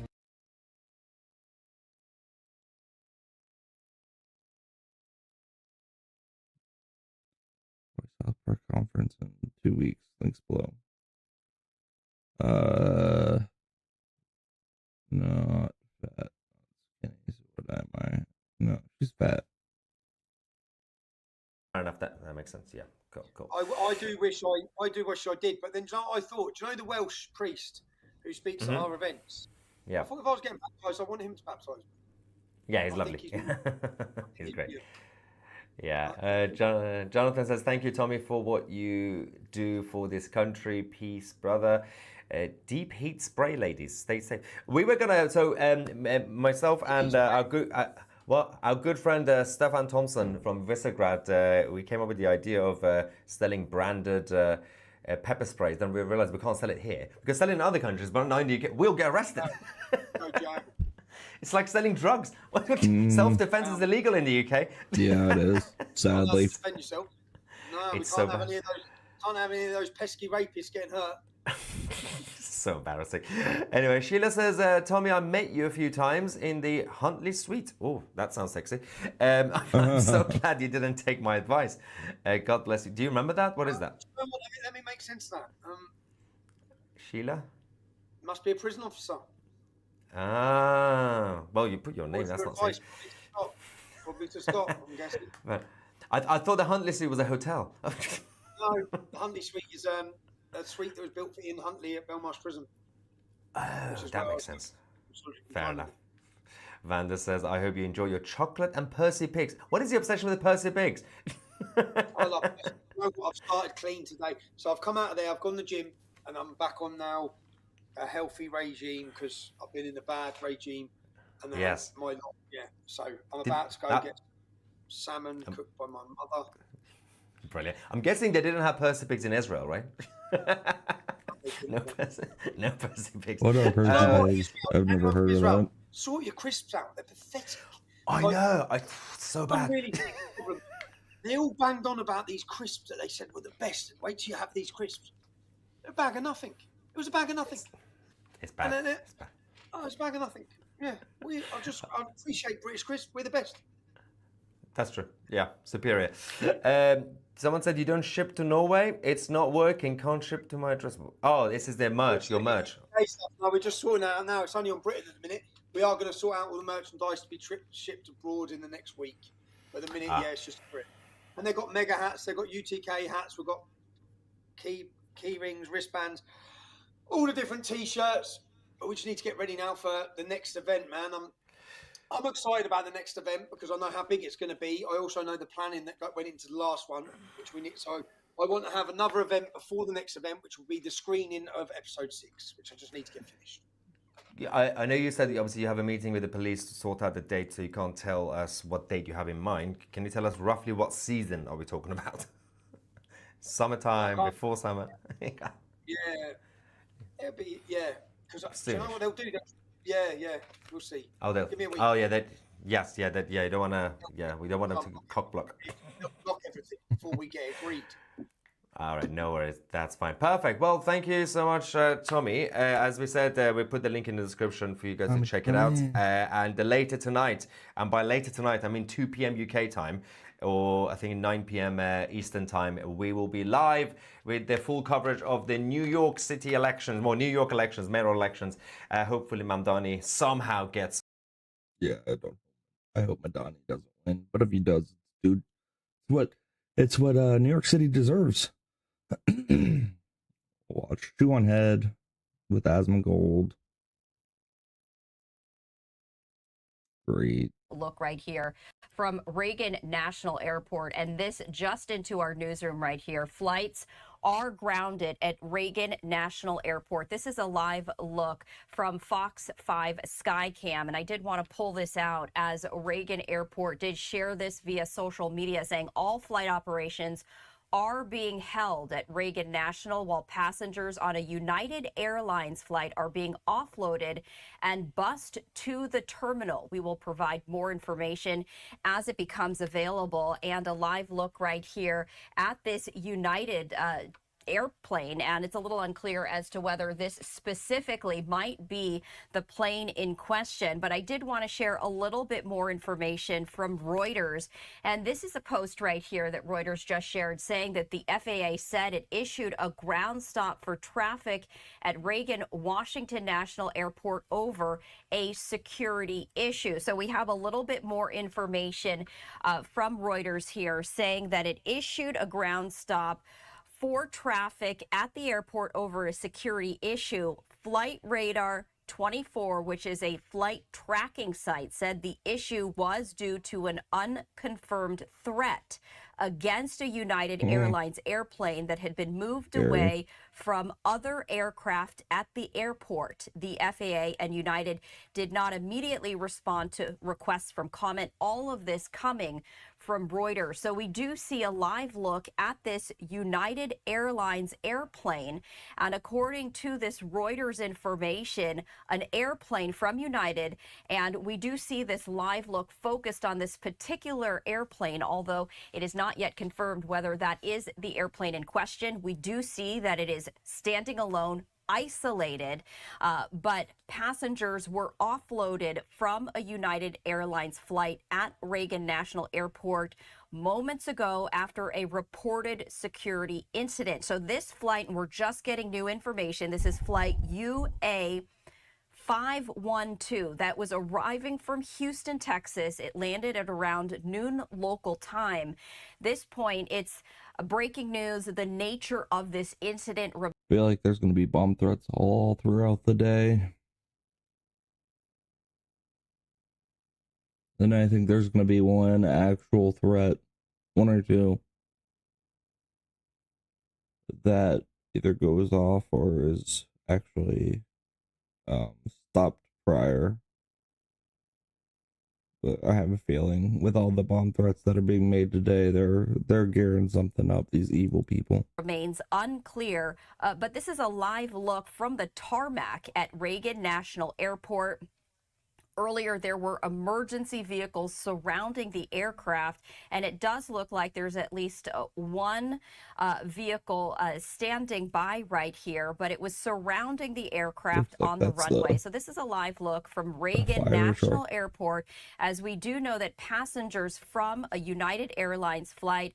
South Park conference in 2 weeks. Links below. Not fat. Skinny. What am I? No, she's fat. Fair enough. That makes sense. Yeah. Cool. I do wish I did, but then do you know what I thought? Do you know the Welsh priest who speaks at our events? Yeah. I thought if I was getting baptized, I want him to baptize me. Yeah, he's lovely. He's great. Yeah. Jonathan says, thank you, Tommy, for what you do for this country. Peace, brother. Deep heat spray, ladies. Stay safe. We were gonna myself and our good friend Stefan Thompson from Visegrad. We came up with the idea of selling branded pepper sprays. Then we realized we can't sell it here. We can sell it in other countries, but not in the UK. We'll get arrested. No joke. It's like selling drugs. Self-defense is illegal in the UK. Yeah, it is. Sadly. Defend yourself. No, It's we so can't have any of those pesky rapists getting hurt. So embarrassing. Anyway, Sheila says, Tommy, I met you a few times in the Huntley Suite. Oh, that sounds sexy. I'm so glad you didn't take my advice. God bless you. Do you remember that? What is that? Let me make sense of that. Sheila? Must be a prison officer. Ah, well, you put your name. That's not safe. Probably to stop, I'm guessing. But I thought the Huntley Suite was a hotel. No, the Huntley Suite is a suite that was built in Huntley at Belmarsh Prison. Oh, that makes sense. Fair enough. Vanda says, I hope you enjoy your chocolate and Percy Pigs. What is the obsession with the Percy Pigs? I love it. You know what? I've started clean today. So I've come out of there, I've gone to the gym, and I'm back on now a healthy regime because I've been in a bad regime. And yes. So I'm about to go get salmon cooked by my mother. Brilliant. I'm guessing they didn't have Percy Pigs in Israel, right? No Percy Pigs. What are Percy Pigs? I've never heard of that. Sort your crisps out. They're pathetic. I know. So bad. They all banged on about these crisps that they said were the best. Wait till you have these crisps. They're a bag of nothing. It was a bag of nothing. It's bad. It's a bag of nothing. Yeah. I appreciate British crisps. We're the best. That's true. Yeah, superior. Someone said you don't ship to Norway. It's not working. Can't ship to my address. Oh, this is their merch. Your merch. No, we're just sorting out now. It's only on Britain at the minute. We are going to sort out all the merchandise to be shipped abroad in the next week. But at the minute, it's just Britain. And they've got mega hats. They've got UTK hats. We've got key rings, wristbands, all the different T-shirts. But we just need to get ready now for the next event, man. I'm excited about the next event because I know how big it's going to be. I also know the planning that went into the last one, which we need. So I want to have another event before the next event, which will be the screening of episode 6, which I just need to get finished. Yeah, I know you said that obviously you have a meeting with the police to sort out the date, so you can't tell us what date you have in mind. Can you tell us roughly what season are we talking about? Summertime, before summer. Yeah, it'll be, yeah. Because do you know Soonish. what they'll do? Yeah, we'll see. Oh, Give me a week. oh yeah, yes, yeah, you don't want to, we don't want them to cock block. Block everything before we get agreed. All right, no worries. That's fine. Perfect. Well, thank you so much, Tommy. As we said, we put the link in the description for you guys to check it out. And later tonight, and by later tonight, I mean 2 p.m. UK time, or I think 9 p.m. Eastern time, we will be live with the full coverage of the New York City elections, New York elections, mayoral elections. Hopefully, Mamdani somehow gets. Yeah, I hope Madani doesn't win, but if he does, dude, it's what New York City deserves. Watch 2 on head with Asmongold. Great. Look right here from Reagan National Airport, and this just into our newsroom right here. Flights are grounded at Reagan National Airport. This is a live look from Fox 5 Skycam, and I did want to pull this out as Reagan Airport did share this via social media, saying all flight operations are being held at Reagan National while passengers on a United Airlines flight are being offloaded and bused to the terminal. We will provide more information as it becomes available, and a live look right here at this United airplane, and it's a little unclear as to whether this specifically might be the plane in question, but I did want to share a little bit more information from Reuters, and this is a post right here that Reuters just shared saying that the FAA said it issued a ground stop for traffic at Reagan Washington National Airport over a security issue. So we have a little bit more information from Reuters here saying that it issued a ground stop for traffic at the airport over a security issue. Flight Radar 24, which is a flight tracking site, said the issue was due to an unconfirmed threat against a United Airlines airplane that had been moved away from other aircraft at the airport. The FAA and United did not immediately respond to requests from comment. All of this coming from Reuters. So we do see a live look at this United Airlines airplane. And according to this Reuters information, an airplane from United, and we do see this live look focused on this particular airplane, although it is not yet confirmed whether that is the airplane in question. We do see that it is standing alone, isolated, but passengers were offloaded from a United Airlines flight at Reagan National Airport moments ago after a reported security incident. So this flight, and we're just getting new information, this is flight UA 512 that was arriving from Houston, Texas. It landed at around noon local time. This point, it's breaking news. The nature of this incident. I feel like there's going to be bomb threats all throughout the day. And I think there's going to be one actual threat, one or two, that either goes off or is actually stopped prior. But I have a feeling with all the bomb threats that are being made today, they're gearing something up, these evil people. Remains unclear, but this is a live look from the tarmac at Reagan National Airport. Earlier, there were emergency vehicles surrounding the aircraft, and it does look like there's at least one vehicle standing by right here, but it was surrounding the aircraft on the runway. So this is a live look from Reagan National Airport, as we do know that passengers from a United Airlines flight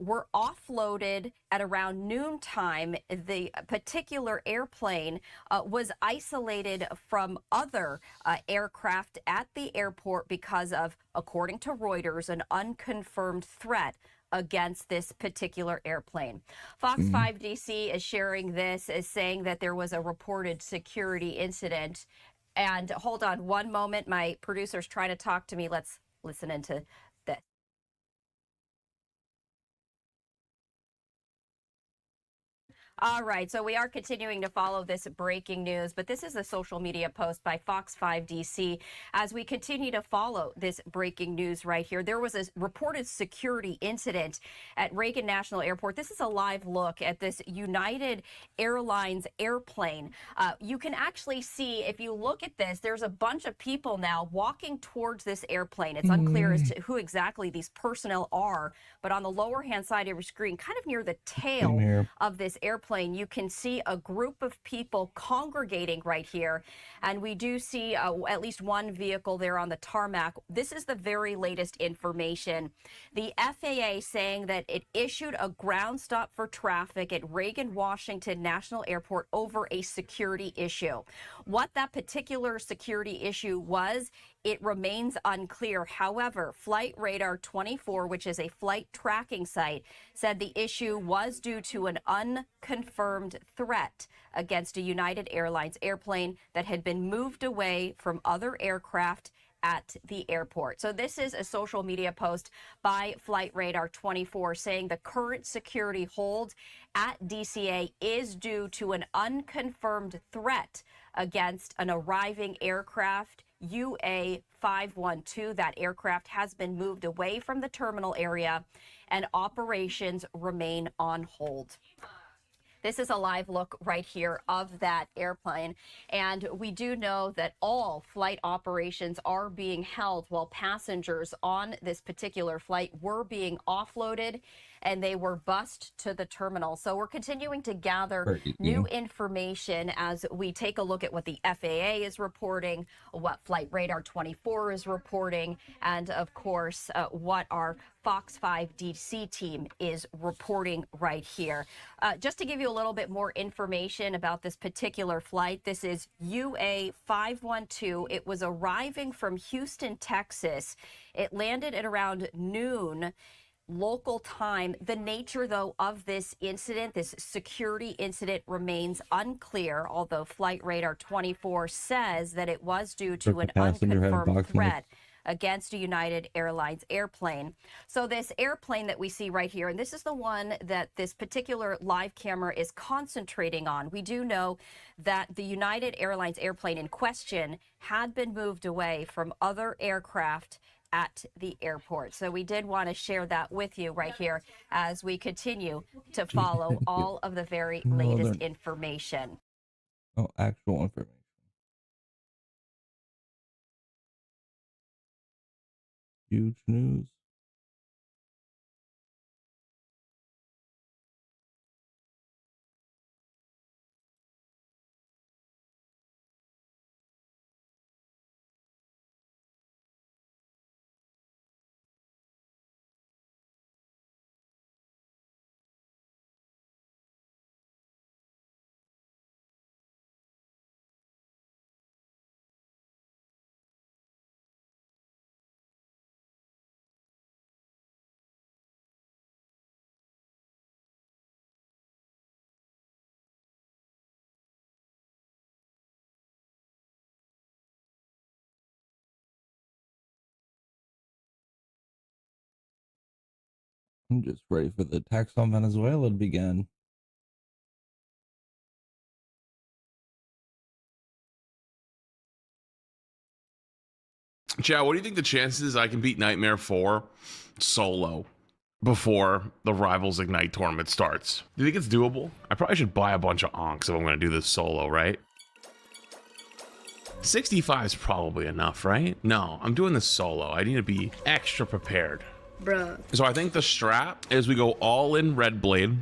were offloaded at around noontime. The particular airplane was isolated from other aircraft at the airport because of, according to Reuters, an unconfirmed threat against this particular airplane. Fox 5 DC is sharing this, is saying that there was a reported security incident. And hold on one moment, my producer's trying to talk to me. Let's listen into this. All right, so we are continuing to follow this breaking news, but this is a social media post by Fox 5 DC. As we continue to follow this breaking news right here, there was a reported security incident at Reagan National Airport. This is a live look at this United Airlines airplane. You can actually see, if you look at this, there's a bunch of people now walking towards this airplane. It's unclear as to who exactly these personnel are, but on the lower hand side of your screen, kind of near the tail of this airplane, you can see a group of people congregating right here. And we do see at least one vehicle there on the tarmac. This is the very latest information. The FAA saying that it issued a ground stop for traffic at Reagan Washington National Airport over a security issue. What that particular security issue was, it remains unclear. However, Flight Radar 24, which is a flight tracking site, said the issue was due to an unconfirmed threat against a United Airlines airplane that had been moved away from other aircraft at the airport. So this is a social media post by Flight Radar 24 saying the current security hold at DCA is due to an unconfirmed threat against an arriving aircraft, UA512. That aircraft has been moved away from the terminal area and operations remain on hold. This is a live look right here of that airplane. And we do know that all flight operations are being held while passengers on this particular flight were being offloaded and they were bused to the terminal. So we're continuing to gather new information as we take a look at what the FAA is reporting, what Flight Radar 24 is reporting, and of course, what our Fox 5 DC team is reporting right here. Just to give you a little bit more information about this particular flight, this is UA512. It was arriving from Houston, Texas. It landed at around noon local time. The nature, though, of this incident, this security incident, remains unclear, although Flight Radar 24 says that it was due to an unconfirmed threat against a United Airlines airplane. So this airplane that we see right here, and this is the one that this particular live camera is concentrating on. We do know that the United Airlines airplane in question had been moved away from other aircraft at the airport. So we did want to share that with you right here as we continue to follow all of the very latest information. Oh, actual information. Huge news. I'm just ready for the attacks on Venezuela to begin. Chad, what do you think the chances I can beat Nightmare 4 solo before the Rivals Ignite tournament starts? Do you think it's doable? I probably should buy a bunch of onks if I'm going to do this solo, right? 65 is probably enough, right? No, I'm doing this solo. I need to be extra prepared. Bruh. So I think the strat is we go all in Red Blade,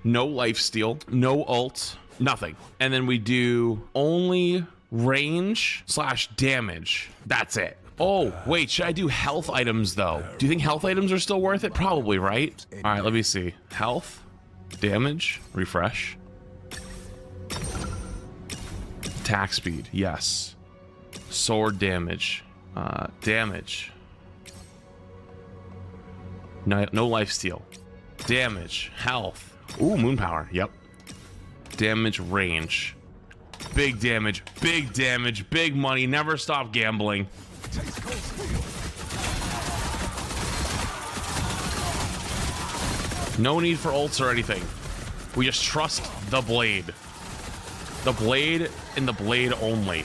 no lifesteal, no ult, nothing. And then we do only range / damage. That's it. Oh, wait, should I do health items though? Do you think health items are still worth it? Probably, right? All right, let me see. Health, damage, refresh. Attack speed, yes. Sword damage, damage. No life steal. Damage, health. Ooh, moon power, yep. Damage, range. Big damage, big money. Never stop gambling. No need for ults or anything. We just trust the blade. The blade and the blade only.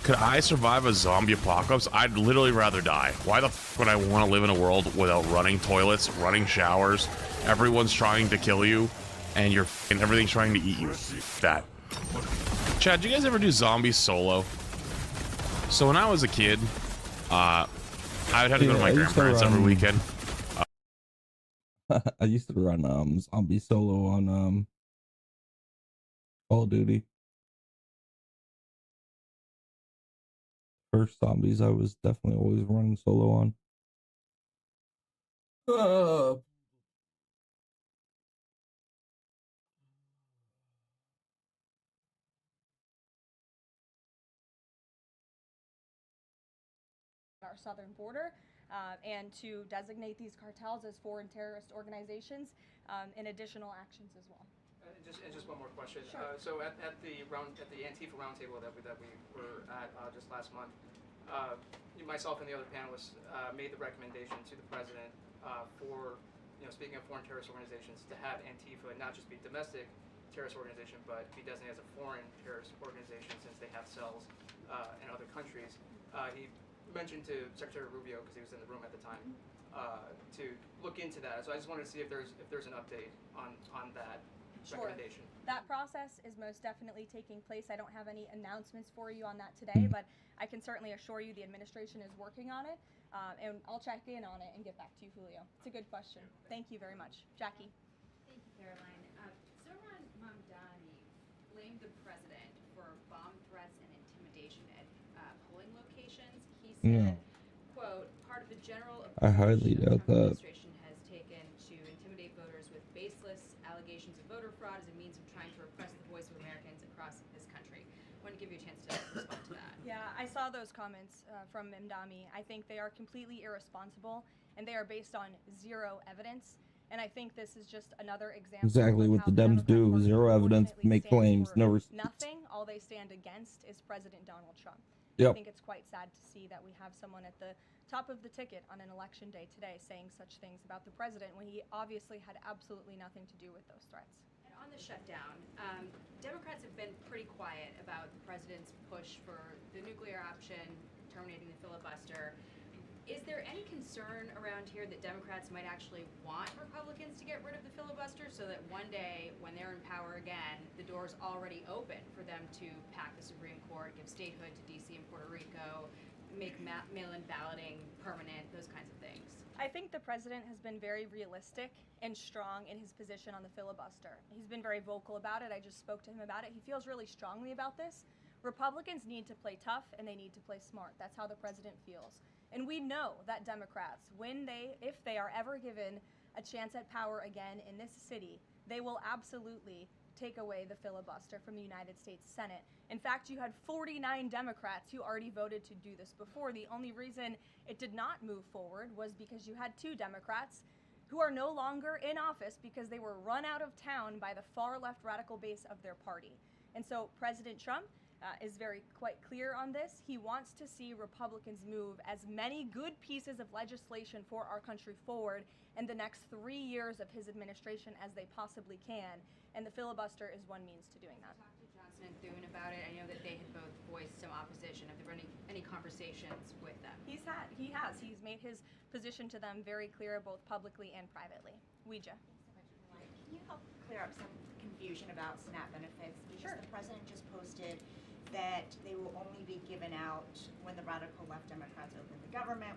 Could I survive a zombie apocalypse? I'd literally rather die. Why the f would I want to live in a world without running toilets, running showers, everyone's trying to kill you, and everything's trying to eat you? That. Chad, do you guys ever do zombies solo? So when I was a kid, I would have to go to my grandparents every weekend. I used to run zombie solo on Call of Duty. First zombies I was definitely always running solo on. Our southern border, and to designate these cartels as foreign terrorist organizations, and additional actions as well. Just one more question. Sure. So at the Antifa roundtable that we were at just last month, myself and the other panelists made the recommendation to the president for, speaking of foreign terrorist organizations, to have Antifa not just be domestic terrorist organization, but be designated as a foreign terrorist organization since they have cells in other countries. He mentioned to Secretary Rubio, because he was in the room at the time, to look into that. So I just wanted to see if there's an update on that recommendation. That process is most definitely taking place. I don't have any announcements for you on that today, but I can certainly assure you the administration is working on it, and I'll check in on it and get back to you, Julio. It's a good question. Thank you very much. Jackie. Thank you, Caroline. Zoran Mamdani blamed the president for bomb threats and intimidation at polling locations. He said, quote, part of the general I highly doubt that. administration has taken to intimidate voters with baseless allegations of voter fraud as a means of trying to repress the voice of Americans across this country. I want to give you a chance to respond to that. Yeah, I saw those comments from Mamdani. I think they are completely irresponsible, and they are based on zero evidence. And I think this is just another example. Exactly what the Dems do. Zero evidence, make claims, no receipts. Nothing. All they stand against is President Donald Trump. Yep. I think it's quite sad to see that we have someone at the top of the ticket on an election day today saying such things about the president when he obviously had absolutely nothing to do with those threats. And on the shutdown, Democrats have been pretty quiet about the president's push for the nuclear option, terminating the filibuster. Is there any concern around here that Democrats might actually want Republicans to get rid of the filibuster so that one day, when they're in power again, the door's already open for them to pack the Supreme Court, give statehood to D.C. and Puerto Rico, make mail-in balloting permanent, those kinds of things? I think the president has been very realistic and strong in his position on the filibuster. He's been very vocal about it. I just spoke to him about it. He feels really strongly about this. Republicans need to play tough and they need to play smart. That's how the president feels. And we know that Democrats, if they are ever given a chance at power again in this city, they will absolutely take away the filibuster from the United States Senate. In fact, you had 49 Democrats who already voted to do this before. The only reason it did not move forward was because you had 2 Democrats who are no longer in office because they were run out of town by the far left radical base of their party. And so President Trump is quite clear on this. He wants to see Republicans move as many good pieces of legislation for our country forward in the next 3 years of his administration as they possibly can, and the filibuster is one means to doing that. Talk to Johnson and Thune about it. I know that they had both voiced some opposition. Have there been any conversations with them? He has. He's made his position to them very clear, both publicly and privately. Ouija. Can you help clear up some confusion about SNAP benefits? Because the president just posted that they will only be given out when the radical left Democrats open the government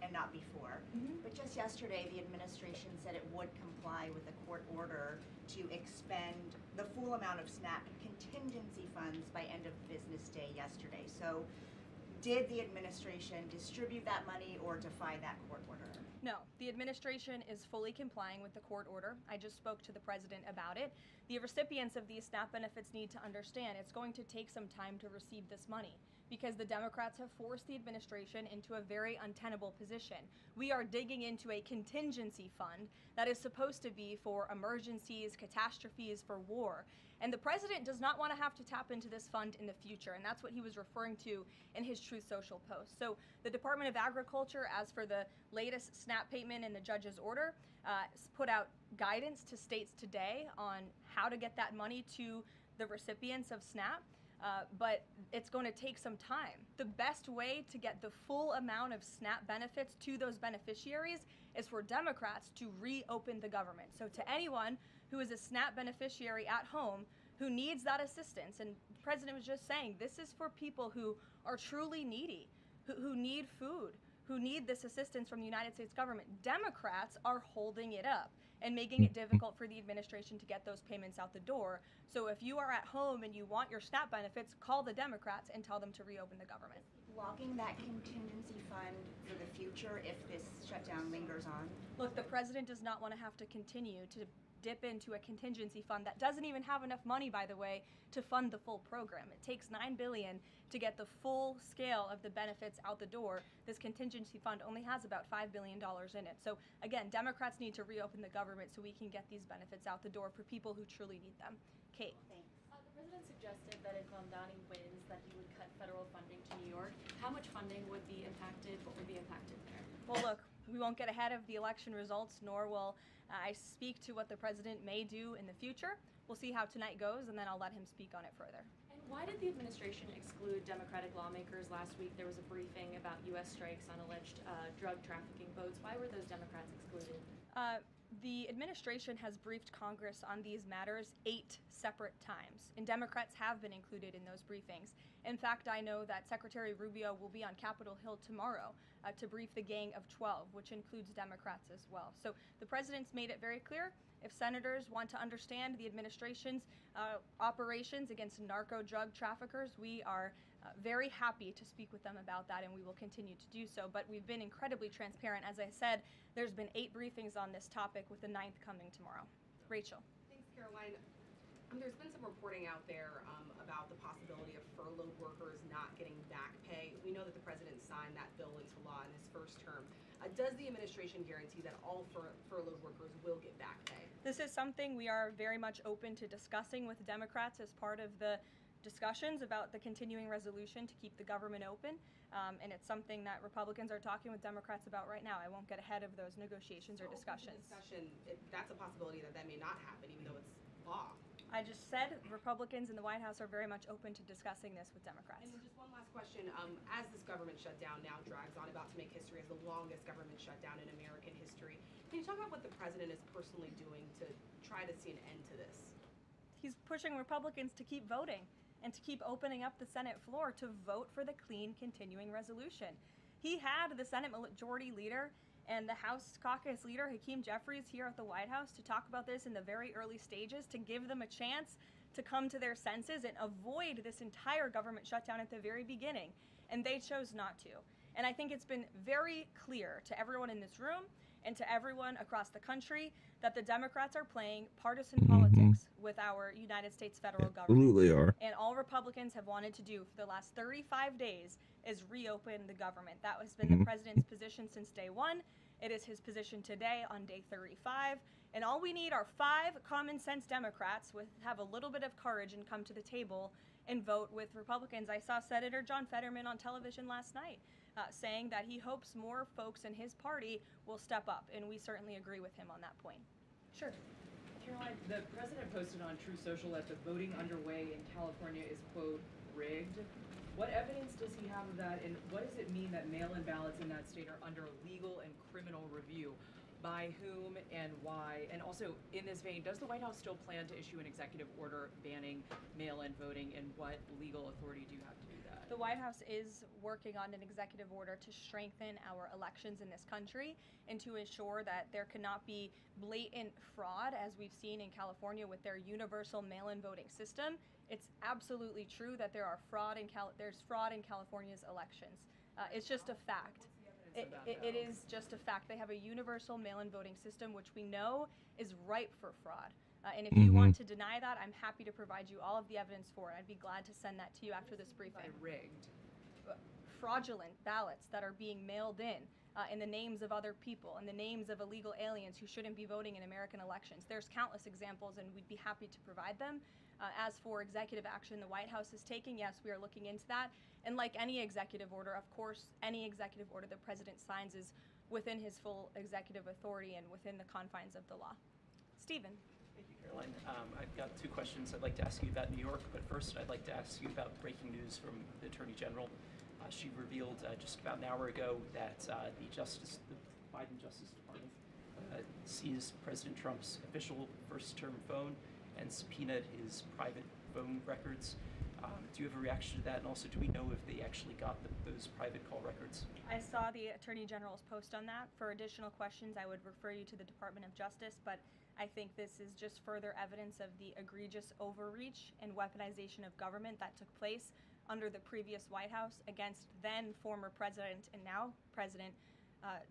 and not before. But just yesterday, the administration said it would comply with a court order to expend the full amount of SNAP contingency funds by end of business day yesterday. So did the administration distribute that money or defy that court order? No, the administration is fully complying with the court order. I just spoke to the president about it. The recipients of these SNAP benefits need to understand it's going to take some time to receive this money. because the Democrats have forced the administration into a very untenable position. We are digging into a contingency fund that is supposed to be for emergencies, catastrophes, for war. And the president does not want to have to tap into this fund in the future, and that's what he was referring to in his Truth Social post. So the Department of Agriculture, as for the latest SNAP payment in the judge's order, put out guidance to states today on how to get that money to the recipients of SNAP. But it's going to take some time. The best way to get the full amount of SNAP benefits to those beneficiaries is for Democrats to reopen the government. So to anyone who is a SNAP beneficiary at home who needs that assistance, and the president was just saying, this is for people who are truly needy, who need food, who need this assistance from the United States government. Democrats are holding it up and making it difficult for the administration to get those payments out the door. So if you are at home and you want your SNAP benefits, call the Democrats and tell them to reopen the government. Blocking that contingency fund for the future if this shutdown lingers on? Look, the president does not want to have to continue to dip into a contingency fund that doesn't even have enough money, by the way, to fund the full program. It takes $9 billion to get the full scale of the benefits out the door. This contingency fund only has about $5 billion in it. So again, Democrats need to reopen the government so we can get these benefits out the door for people who truly need them. Kate. Thanks. The president suggested that if Mamdani wins, that he would cut federal funding to New York. How much funding would be impacted? What would be impacted there? Well, look, we won't get ahead of the election results, nor will I speak to what the president may do in the future. We'll see how tonight goes, and then I'll let him speak on it further. And why did the administration exclude Democratic lawmakers last week? There was a briefing about U.S. strikes on alleged drug trafficking boats. Why were those Democrats excluded? The administration has briefed Congress on these matters 8 separate times, and Democrats have been included in those briefings. In fact, I know that Secretary Rubio will be on Capitol Hill tomorrow to brief the Gang of 12, which includes Democrats as well. So the president's made it very clear, if senators want to understand the administration's operations against narco drug traffickers, we are very happy to speak with them about that, and we will continue to do so. But we've been incredibly transparent. As I said, there's been 8 briefings on this topic, with the 9th coming tomorrow. Rachel. Thanks, Caroline. There's been some reporting out there about the possibility of furloughed workers not getting back pay. We know that the president signed that bill into law in his first term. Does the administration guarantee that all furloughed workers will get back pay? This is something we are very much open to discussing with Democrats as part of the discussions about the continuing resolution to keep the government open. And it's something that Republicans are talking with Democrats about right now. I won't get ahead of those negotiations or discussions. That's a possibility that may not happen, even though it's law. I just said Republicans in the White House are very much open to discussing this with Democrats. And just one last question. As this government shutdown now drags on, about to make history as the longest government shutdown in American history, can you talk about what the president is personally doing to try to see an end to this? He's pushing Republicans to keep voting and to keep opening up the Senate floor to vote for the clean continuing resolution. He had the Senate Majority Leader and the House Caucus Leader, Hakeem Jeffries, here at the White House to talk about this in the very early stages, to give them a chance to come to their senses and avoid this entire government shutdown at the very beginning. And they chose not to. And I think it's been very clear to everyone in this room and to everyone across the country that the Democrats are playing partisan politics with our United States federal government. Absolutely are. And all Republicans have wanted to do for the last 35 days is reopen the government. That has been the president's position since day one. It is his position today on day 35. And all we need are 5 common sense Democrats with have a little bit of courage and come to the table and vote with Republicans. I saw Senator John Fetterman on television last night saying that he hopes more folks in his party will step up, and we certainly agree with him on that point. Sure. Caroline, the president posted on True Social that the voting underway in California is, quote, rigged. What evidence does he have of that, and what does it mean that mail-in ballots in that state are under legal and criminal review? By whom and why? And also, in this vein, does the White House still plan to issue an executive order banning mail-in voting, and what legal authority do you have to do that? The White House is working on an executive order to strengthen our elections in this country and to ensure that there cannot be blatant fraud, as we've seen in California with their universal mail-in voting system. It's absolutely true that there's fraud in California's elections. It's just a fact. It is just a fact. They have a universal mail-in voting system, which we know is ripe for fraud. And if you want to deny that, I'm happy to provide you all of the evidence for it. I'd be glad to send that to you after this briefing. By rigged. fraudulent ballots that are being mailed in the names of other people, in the names of illegal aliens who shouldn't be voting in American elections. There's countless examples, and we'd be happy to provide them. As for executive action the White House is taking, yes, we are looking into that. And like any executive order, of course, any executive order the president signs is within his full executive authority and within the confines of the law. Stephen. Thank you, Caroline. I've got two questions I'd like to ask you about New York, but first I'd like to ask you about breaking news from the Attorney General. She revealed just about an hour ago that the Biden Justice Department seized President Trump's official first-term phone and subpoenaed his private phone records. Do you have a reaction to that? And also, do we know if they actually got those private call records? I saw the Attorney General's post on that. For additional questions, I would refer you to the Department of Justice, but I think this is just further evidence of the egregious overreach and weaponization of government that took place under the previous White House against then former President and now President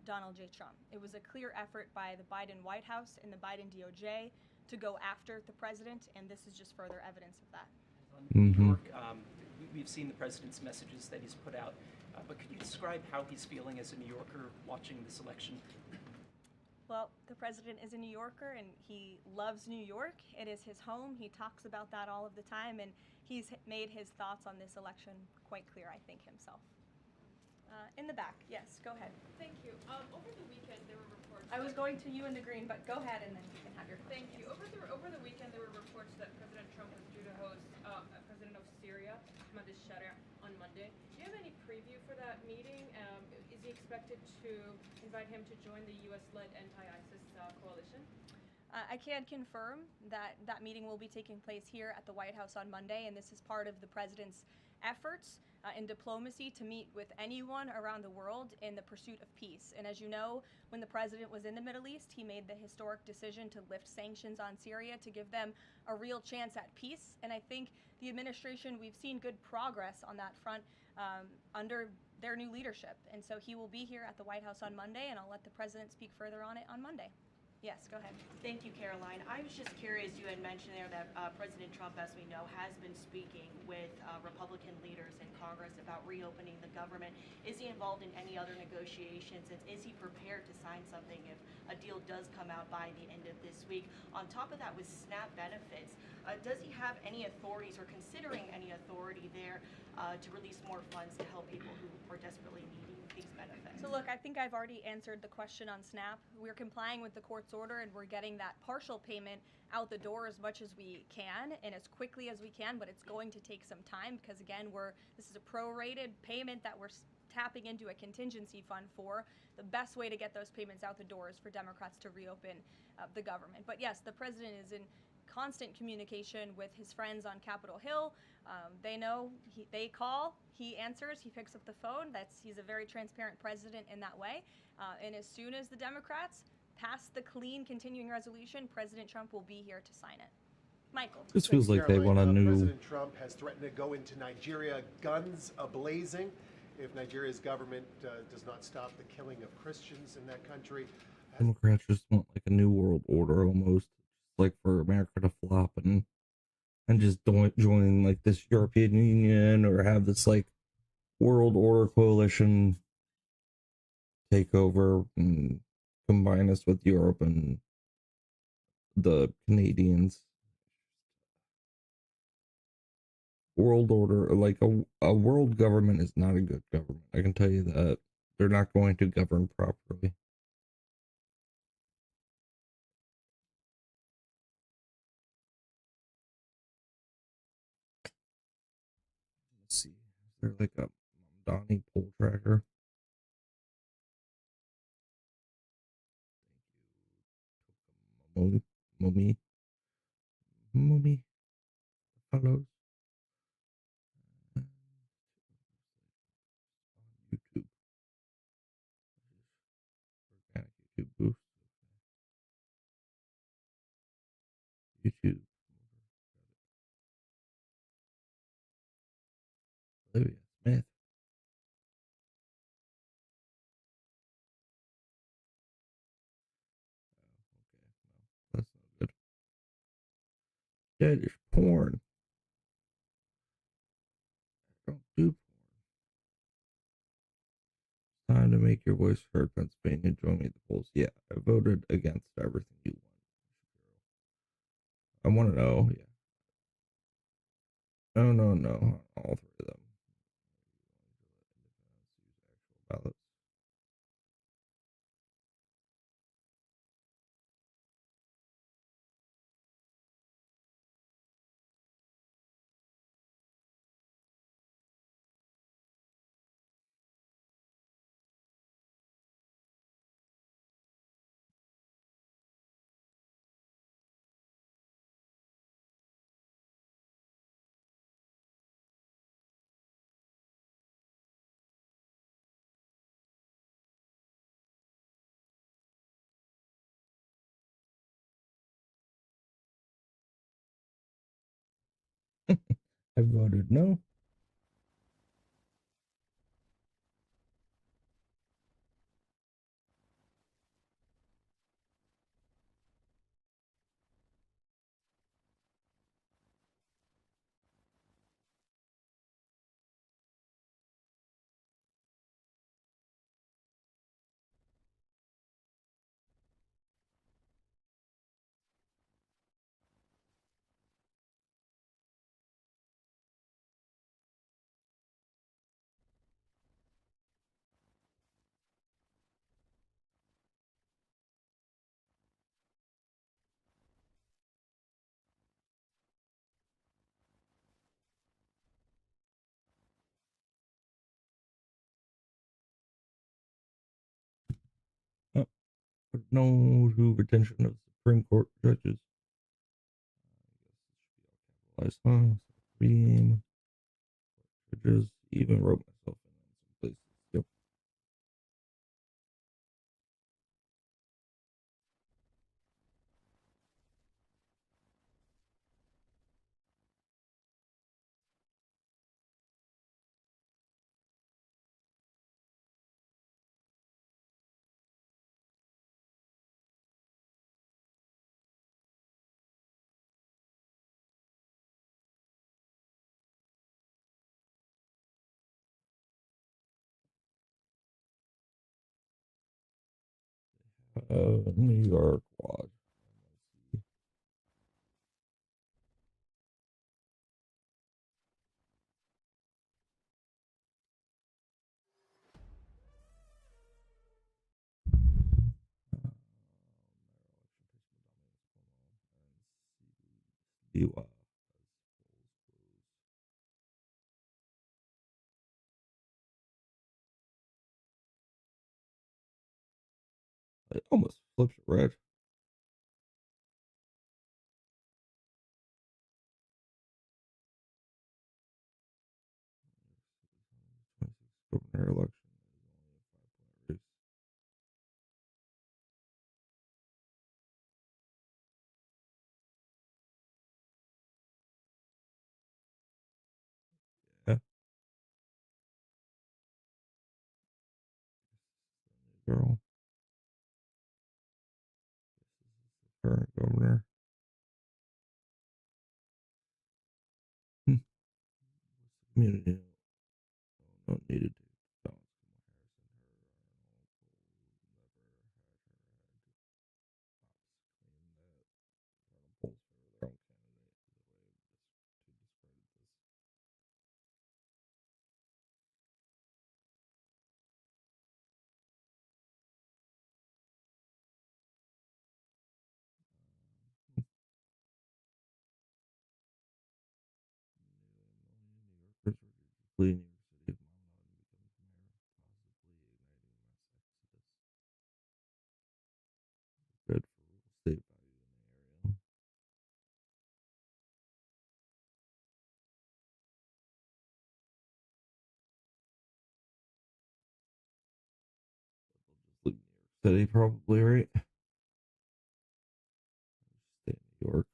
Donald J. Trump. It was a clear effort by the Biden White House and the Biden DOJ to go after the president, and this is just further evidence of that. New York, we've seen the president's messages that he's put out, but could you describe how he's feeling as a New Yorker watching this election? Well, the president is a New Yorker and he loves New York. It is his home. He talks about that all of the time, and he's made his thoughts on this election quite clear, I think, himself. In the back, yes, go ahead. Thank you. Over the weekend, there were reports. I was going to you in the green, but go ahead and then you can have your question. Thank you. Over the weekend, there were reports that President Trump was due to host President of Syria, Ahmad al-Sharia, on Monday. Do you have any preview for that meeting? Is he expected to invite him to join the U.S.-led anti-ISIS coalition? I can confirm that that meeting will be taking place here at the White House on Monday, and this is part of the president's efforts in diplomacy to meet with anyone around the world in the pursuit of peace. And as you know, when the president was in the Middle East, he made the historic decision to lift sanctions on Syria to give them a real chance at peace. And I think the administration, we've seen good progress on that front under their new leadership. And so he will be here at the White House on Monday, and I'll let the president speak further on it on Monday. Yes, go ahead. Thank you, Caroline. I was just curious, you had mentioned there that President Trump, as we know, has been speaking with Republican leaders in Congress about reopening the government. Is he involved in any other negotiations, and is he prepared to sign something if a deal does come out by the end of this week? On top of that, with SNAP benefits, does he have any authorities or considering any authority there to release more funds to help people who are desperately needing these benefits? So look, I think I've already answered the question on SNAP. We're complying with the court's order, and we're getting that partial payment out the door as much as we can and as quickly as we can, but it's going to take some time because, again, this is a prorated payment that we're tapping into a contingency fund for. The best way to get those payments out the door is for Democrats to reopen the government. But yes, the president is in constant communication with his friends on Capitol Hill. They know, they call, he answers, he picks up the phone. He's a very transparent president in that way. And as soon as the Democrats pass the clean continuing resolution, President Trump will be here to sign it. Michael. This feels like they want a new. President Trump has threatened to go into Nigeria, guns ablazing, if Nigeria's government does not stop the killing of Christians in that country. Democrats just want like a new world order almost, like for America to flop and just don't join like this European Union or have this like world order coalition take over and combine us with Europe and the Canadians. World order, like a world government is not a good government. I can tell you that. They're not going to govern properly. Let's see. Is there like a Donnie poll tracker? Mommy. Follows. YouTube. Organic YouTube boost. YouTube. Olivia Smith. That's not good. That is porn. I don't do porn. Time to make your voice heard, Pennsylvania. Join me at the polls. Yeah, I voted against everything you want. I want to know. Yeah. No. All three of them. Ballots. I voted no. Oh, no to retention of Supreme Court judges. Supreme judges. Even wrote myself in some places. Yep. New York Quad. DUI. It almost flips red. Governor election. Yeah. Girl. Current governor. Community. Not needed to. Clean New York City. Good for real estate value in the area. Leave New York City, probably, right? Stay in New York.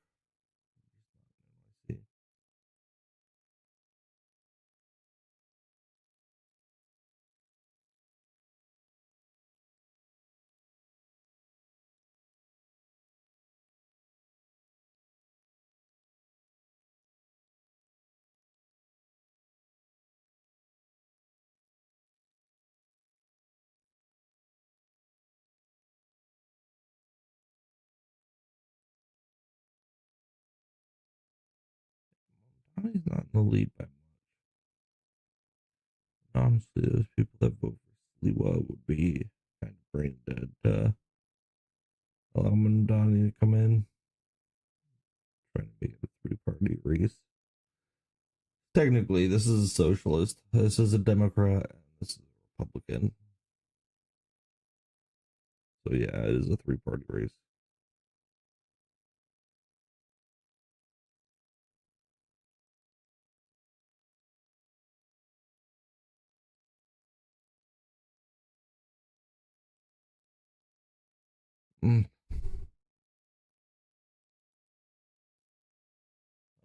He's not in the lead by much. Honestly, those people that vote for Sliwa would be kind of brain dead. Allow Mandani to come in, trying to make it a three-party race. Technically, this is a socialist, this is a Democrat, and this is a Republican. So yeah, it is a three-party race.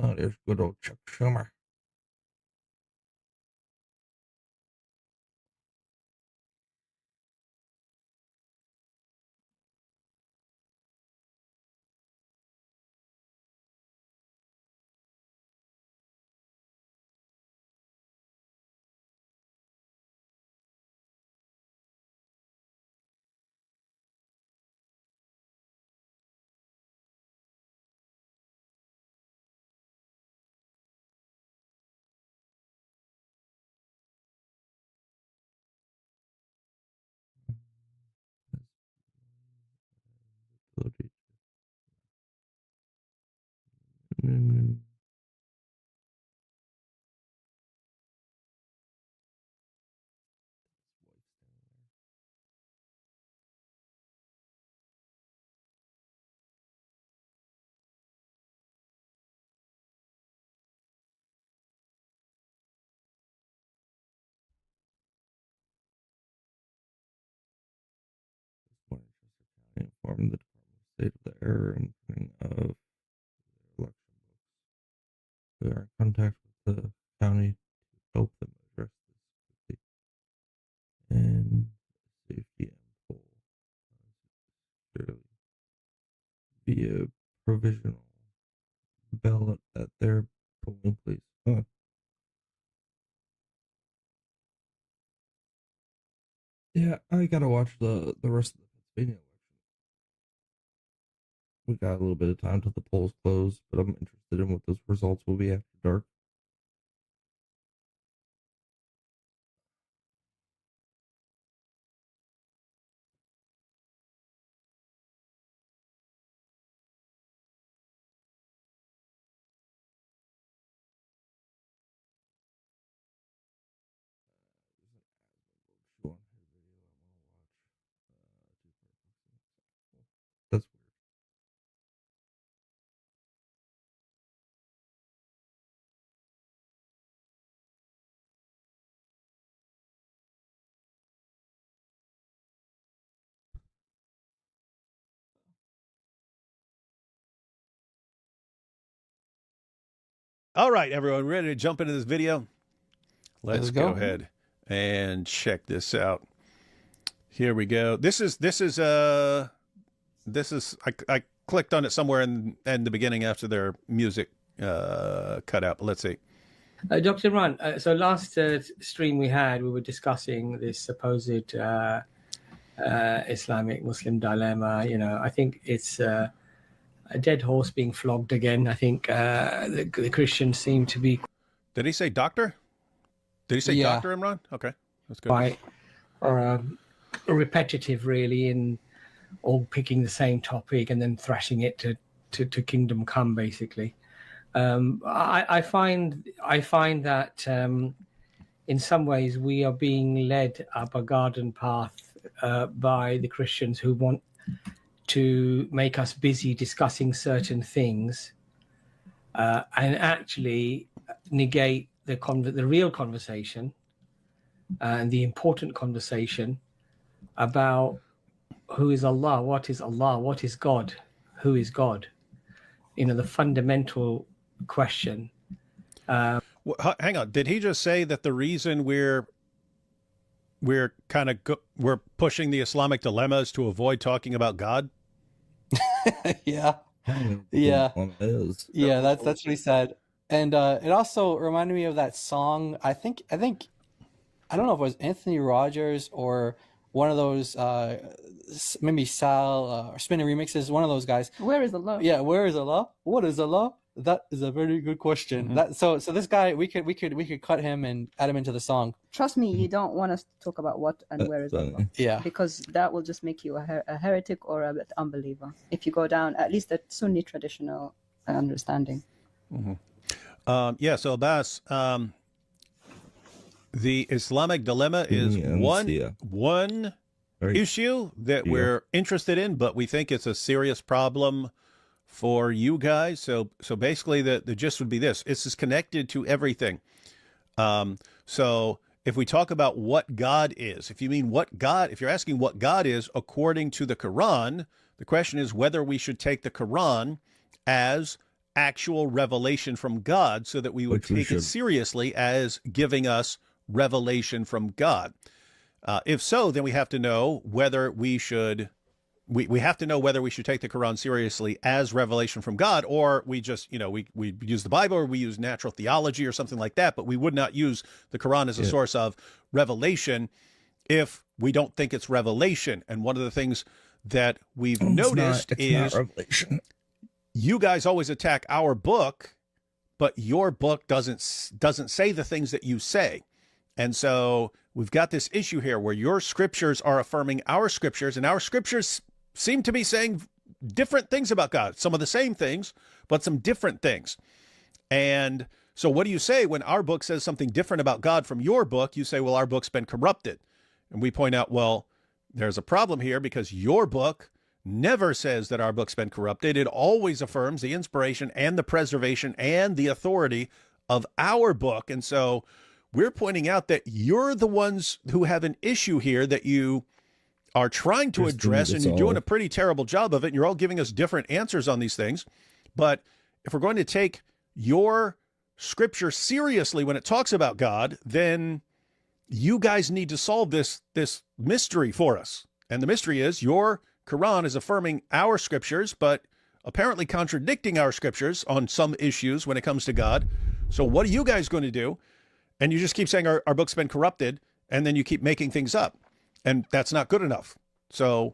Oh, there's good old Chuck Schumer. Informed the Department of State of the error and printing of their election books. We are in contact with the county to help them address this quickly and safety and full securely via provisional ballot at their polling place. Yeah, I gotta watch the rest of the Pennsylvania election. We got a little bit of time till the polls close, but I'm interested in what those results will be after dark. That's weird. All right, everyone, ready to jump into this video? Let's Let's go go. ahead and check this out. Here we go. This is I clicked on it somewhere in the beginning after their music cut out. But let's see. Dr. Ron, so last stream we had, we were discussing this supposed Islamic Muslim dilemma. You know, I think it's a dead horse being flogged again. I think the Christians seem to be. Did he say doctor? Did he say doctor, Imran? Okay, that's good. Quite repetitive, really, in all picking the same topic and then thrashing it to kingdom come, basically. I find that in some ways we are being led up a garden path by the Christians who want to make us busy discussing certain things and actually negate the real conversation and the important conversation about who is Allah, what is God, who is God. You know, the fundamental question. Well, hang on. Did he just say that the reason we're we're pushing the Islamic dilemmas to avoid talking about God? Yeah, yeah, that's what he said. And it also reminded me of that song. I think I don't know if it was Anthony Rogers or one of those maybe Sal or Spinning Remixes, one of those guys. Where is Allah? Yeah, where is Allah? What is Allah? That is a very good question. So this guy, we could cut him and add him into the song. Trust me, you don't want us to talk about what and where is what. Yeah. Because that will just make you a heretic or a unbeliever if you go down at least the Sunni traditional understanding. So Abbas, the Islamic dilemma is one issue that we're interested in, but we think it's a serious problem for you guys. So basically the gist would be this. This is connected to everything. So if we talk about what God is, if you're asking what God is according to the Quran, the question is whether we should take the Quran as actual revelation from God so that we would take it seriously as giving us revelation from God. If so, then we have to know whether we should take the Quran seriously as revelation from God, or we just, we use the Bible or we use natural theology or something like that, but we would not use the Quran as a source of revelation if we don't think it's revelation. And one of the things that we've noticed is you guys always attack our book, but your book doesn't say the things that you say. And so we've got this issue here where your scriptures are affirming our scriptures, and our scriptures seem to be saying different things about God. Some of the same things, but some different things. And so what do you say when our book says something different about God from your book? You say, well, our book's been corrupted. And we point out, well, there's a problem here because your book never says that our book's been corrupted. It always affirms the inspiration and the preservation and the authority of our book. And so we're pointing out that you're the ones who have an issue here that you are trying to address, and you're doing a pretty terrible job of it. And you're all giving us different answers on these things. But if we're going to take your scripture seriously when it talks about God, then you guys need to solve this mystery for us. And the mystery is your Quran is affirming our scriptures, but apparently contradicting our scriptures on some issues when it comes to God. So what are you guys going to do? And you just keep saying our book's been corrupted, and then you keep making things up. And that's not good enough. So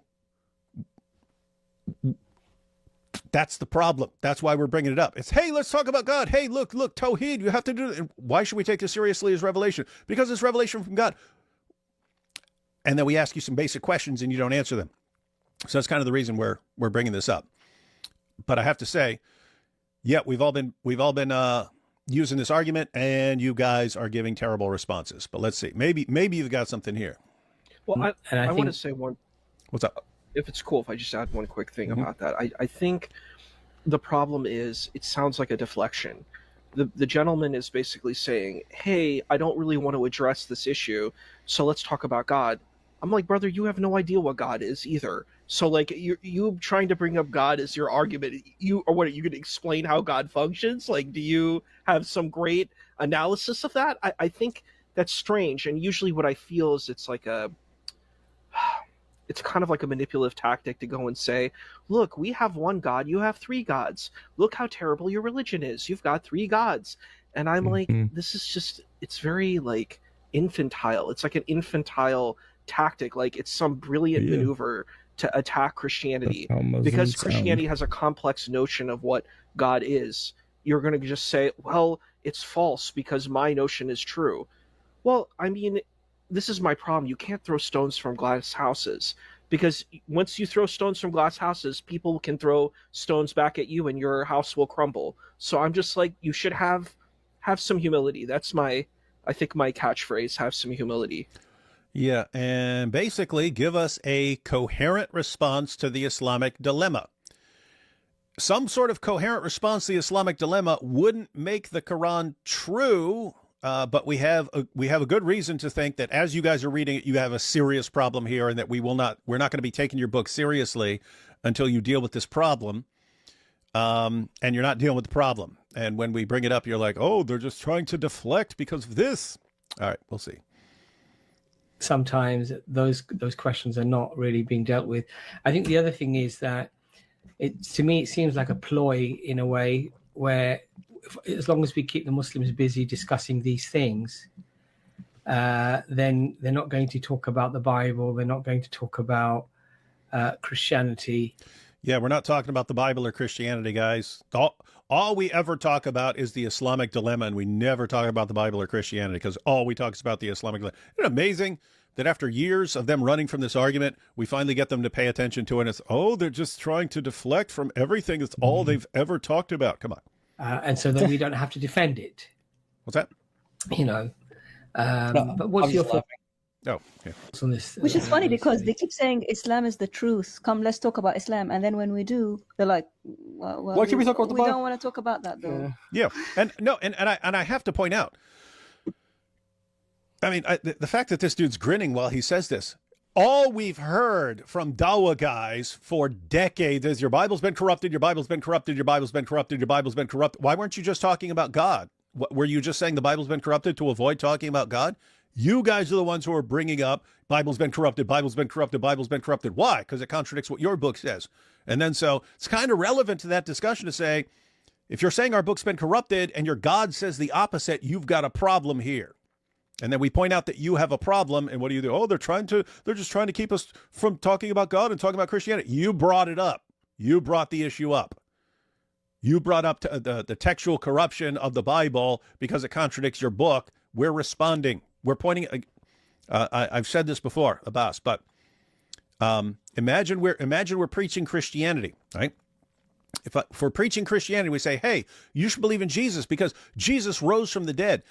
that's the problem. That's why we're bringing it up. It's, hey, let's talk about God. Hey, look, Tawheed, you have to do it. And why should we take this seriously as revelation? Because it's revelation from God. And then we ask you some basic questions and you don't answer them. So that's kind of the reason we're bringing this up. But I have to say, yeah, we've all been using this argument, and you guys are giving terrible responses. But let's see. Maybe you've got something here. Well, I want to say one. What's up? If it's cool, if I just add one quick thing about that. I think the problem is it sounds like a deflection. The gentleman is basically saying, hey, I don't really want to address this issue, so let's talk about God. I'm like, brother, you have no idea what God is either. So like you trying to bring up God as your argument. You going to explain how God functions? Like, do you have some great analysis of that? I think that's strange. And usually what I feel is it's kind of like a manipulative tactic to go and say, look, we have one God, you have three gods. Look how terrible your religion is. You've got three gods. And I'm like, this is just, it's very like infantile. It's like an infantile tactic. Like it's some brilliant maneuver to attack Christianity, because Christianity has a complex notion of what God is. You're going to just say, well, it's false because my notion is true. Well, I mean, this is my problem. You can't throw stones from glass houses, because once you throw stones from glass houses, people can throw stones back at you and your house will crumble. So I'm just like, you should have some humility. That's I think my catchphrase, have some humility. Yeah, and basically give us a coherent response to the Islamic dilemma. Some sort of coherent response to the Islamic dilemma wouldn't make the Quran true, but we have a good reason to think that as you guys are reading it, you have a serious problem here, and that we're not going to be taking your book seriously until you deal with this problem. And you're not dealing with the problem. And when we bring it up, you're like, oh, they're just trying to deflect because of this. All right, we'll see. Sometimes those questions are not really being dealt with. I think the other thing is that to me it seems like a ploy in a way, where as long as we keep the Muslims busy discussing these things, then they're not going to talk about the Bible. They're not going to talk about Christianity. Yeah, we're not talking about the Bible or Christianity, guys. All we ever talk about is the Islamic dilemma, and we never talk about the Bible or Christianity because all we talk is about the Islamic dilemma. Isn't it amazing that after years of them running from this argument, we finally get them to pay attention to it? And it's, they're just trying to deflect from everything. That's all they've ever talked about. Come on. And so then we don't have to defend it. What's that? You know, but what's your thought? Oh, yeah. On this, Which is funny because they keep saying Islam is the truth. Come, let's talk about Islam. And then when we do, they're like, well, Why can't we talk about the We Bible? don't want to talk about that, though. Yeah. And I have to point out, I mean, the fact that this dude's grinning while he says this, all we've heard from Dawa guys for decades is your Bible's been corrupted, your Bible's been corrupted, your Bible's been corrupted, your Bible's been corrupted. Why weren't you just talking about God? Were you just saying the Bible's been corrupted to avoid talking about God? You guys are the ones who are bringing up Bible's been corrupted, Bible's been corrupted, Bible's been corrupted. Why? Because it contradicts what your book says. And then so it's kind of relevant to that discussion to say, if you're saying our book's been corrupted and your God says the opposite, you've got a problem here. And then we point out that you have a problem. And what do you do? Oh, they're just trying to keep us from talking about God and talking about Christianity. You brought it up. You brought the issue up. You brought up the textual corruption of the Bible because it contradicts your book. We're responding. We're pointing. I've said this before, Abbas, but imagine we're preaching Christianity, right? If we're preaching Christianity, we say, hey, you should believe in Jesus because Jesus rose from the dead.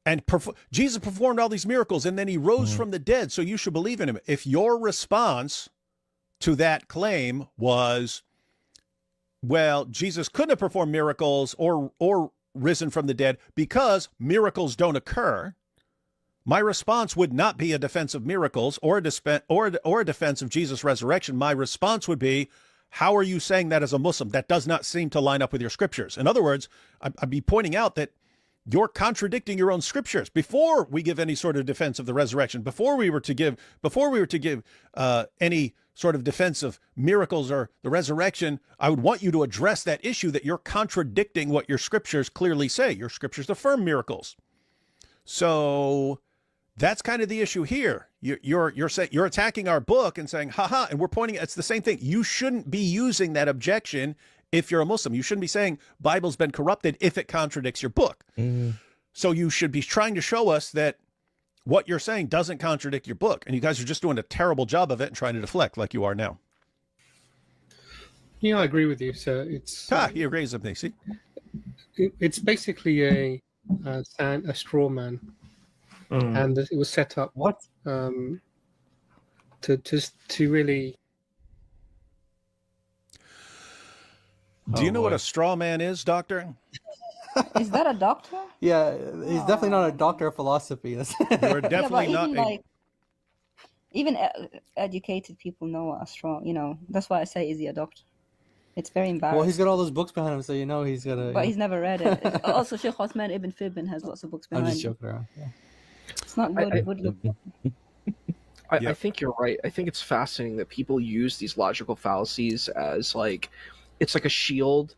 And Jesus performed all these miracles, and then he rose from the dead, so you should believe in him. If your response to that claim was, well, Jesus couldn't have performed miracles or risen from the dead because miracles don't occur, my response would not be a defense of miracles or a defense of Jesus' resurrection. My response would be, how are you saying that as a Muslim? That does not seem to line up with your scriptures. In other words, I'd be pointing out that you're contradicting your own scriptures. Before we give any sort of defense of the resurrection, before we were to give any sort of defense of miracles or the resurrection, I would want you to address that issue that you're contradicting what your scriptures clearly say. Your scriptures affirm miracles. So that's kind of the issue here. You're saying, you're attacking our book and saying, haha, and we're pointing, it's the same thing. You shouldn't be using that objection if you're a Muslim. You shouldn't be saying Bible's been corrupted if it contradicts your book. So you should be trying to show us that what you're saying doesn't contradict your book. And you guys are just doing a terrible job of it and trying to deflect like you are now. Yeah, I agree with you. So it's he agrees with me. See, it's basically a straw man, and it was set up to really. Do you know what a straw man is, Doctor? Is that a doctor? Yeah, he's definitely not a doctor of philosophy. You're definitely yeah, not. Even educated people know what a straw. That's why I say, is he a doctor? It's very embarrassing. Well, he's got all those books behind him, so he's got a. But he's never read it. Also, Sheikh Othman Ibn Fibn has lots of books behind him. I'm just joking around. Yeah. It's not good. I think you're right. I think it's fascinating that people use these logical fallacies as it's like a shield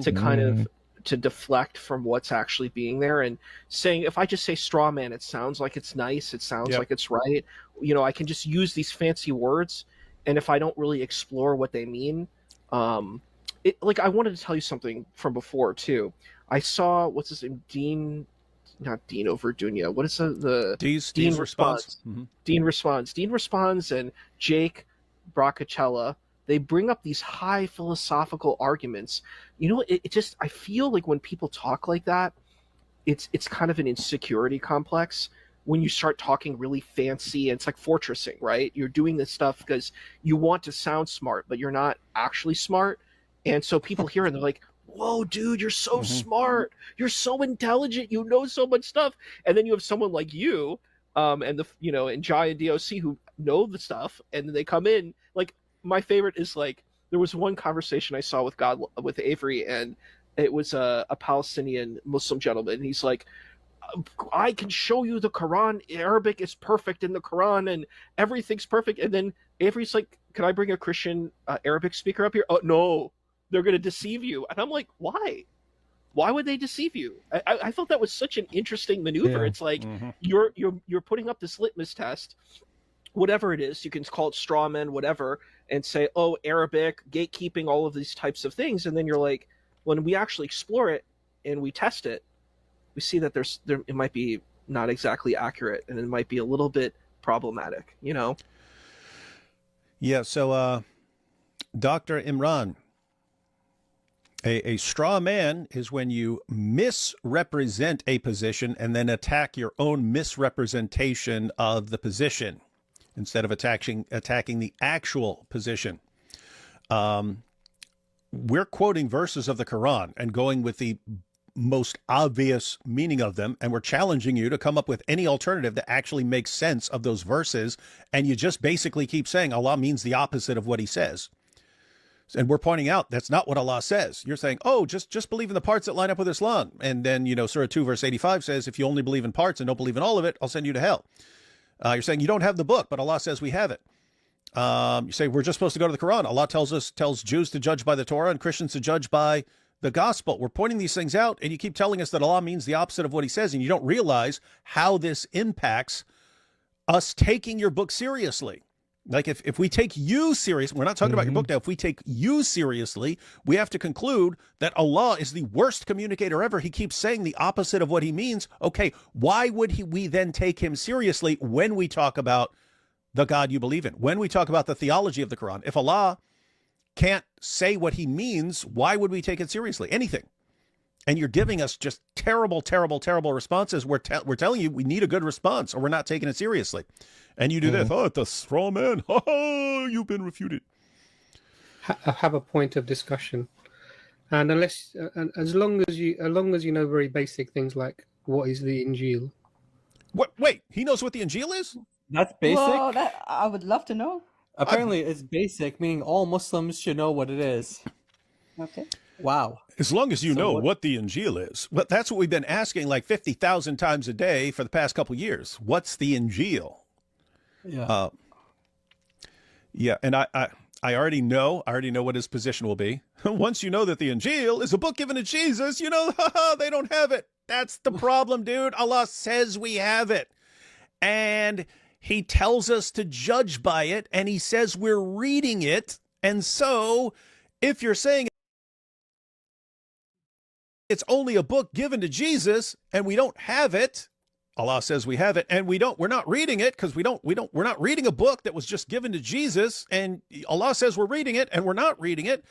to kind of to deflect from what's actually being there, and saying, if I just say straw man, it sounds like it's nice, it sounds like it's right. I can just use these fancy words, and if I don't really explore what they mean, I wanted to tell you something from before too. I saw, what's his name, not Dino Verdunia. What is the Dean Response? Dean Responds. Dean Responds and Jake Bracacella. They bring up these high philosophical arguments. It just, I feel like when people talk like that, it's kind of an insecurity complex when you start talking really fancy, and it's like fortressing, right? You're doing this stuff because you want to sound smart, but you're not actually smart. And so people hear it and they're like, whoa, dude, you're so smart. You're so intelligent. You know so much stuff. And then you have someone like you and Jai and DOC who know the stuff, and then they come in. My favorite is there was one conversation I saw with Avery, and it was a Palestinian Muslim gentleman. And he's like, I can show you the Quran. Arabic is perfect in the Quran and everything's perfect. And then Avery's like, can I bring a Christian Arabic speaker up here? Oh, no, they're going to deceive you. And I'm like, why? Why would they deceive you? I thought that was such an interesting maneuver. Yeah. It's like you're putting up this litmus test whatever it is, you can call it straw man, whatever, and say, oh, Arabic, gatekeeping, all of these types of things. And then you're like, when we actually explore it and we test it, we see that it might be not exactly accurate, and it might be a little bit problematic, you know? Yeah, so Dr. Imran, a straw man is when you misrepresent a position and then attack your own misrepresentation of the position instead of attacking the actual position. We're quoting verses of the Quran and going with the most obvious meaning of them, and we're challenging you to come up with any alternative that actually makes sense of those verses, and you just basically keep saying Allah means the opposite of what he says. And we're pointing out that's not what Allah says. You're saying, oh, just believe in the parts that line up with Islam. And then, Surah 2, verse 85 says, if you only believe in parts and don't believe in all of it, I'll send you to hell. You're saying you don't have the book, but Allah says we have it. You say we're just supposed to go to the Quran. Allah tells Jews to judge by the Torah and Christians to judge by the gospel. We're pointing these things out, and you keep telling us that Allah means the opposite of what he says, and you don't realize how this impacts us taking your book seriously. Like if we take you serious, we're not talking about your book now. If we take you seriously, we have to conclude that Allah is the worst communicator ever. He keeps saying the opposite of what he means. Okay, why would we then take him seriously when we talk about the God you believe in? When we talk about the theology of the Quran? If Allah can't say what he means, why would we take it seriously? Anything. And you're giving us just terrible, terrible, terrible responses. We're telling you we need a good response or we're not taking it seriously. And you do this. Oh, it's a straw man. Oh, you've been refuted. Have a point of discussion. And as long as you know very basic things like what is the Injil. What? Wait, he knows what the Injil is? That's basic? Well, I would love to know. Apparently, it's basic, meaning all Muslims should know what it is. Okay. Wow. As long as you know what the Injil is. But that's what we've been asking like 50,000 times a day for the past couple of years. What's the Injil? Yeah. Yeah, and I already know what his position will be. Once you know that the Injil is a book given to Jesus, they don't have it. That's the problem, dude. Allah says we have it. And he tells us to judge by it, and he says we're reading it. And so if you're saying it's only a book given to Jesus and we don't have it, Allah says we have it, and we're not reading it because we're not reading a book that was just given to Jesus, and Allah says we're reading it and we're not reading it,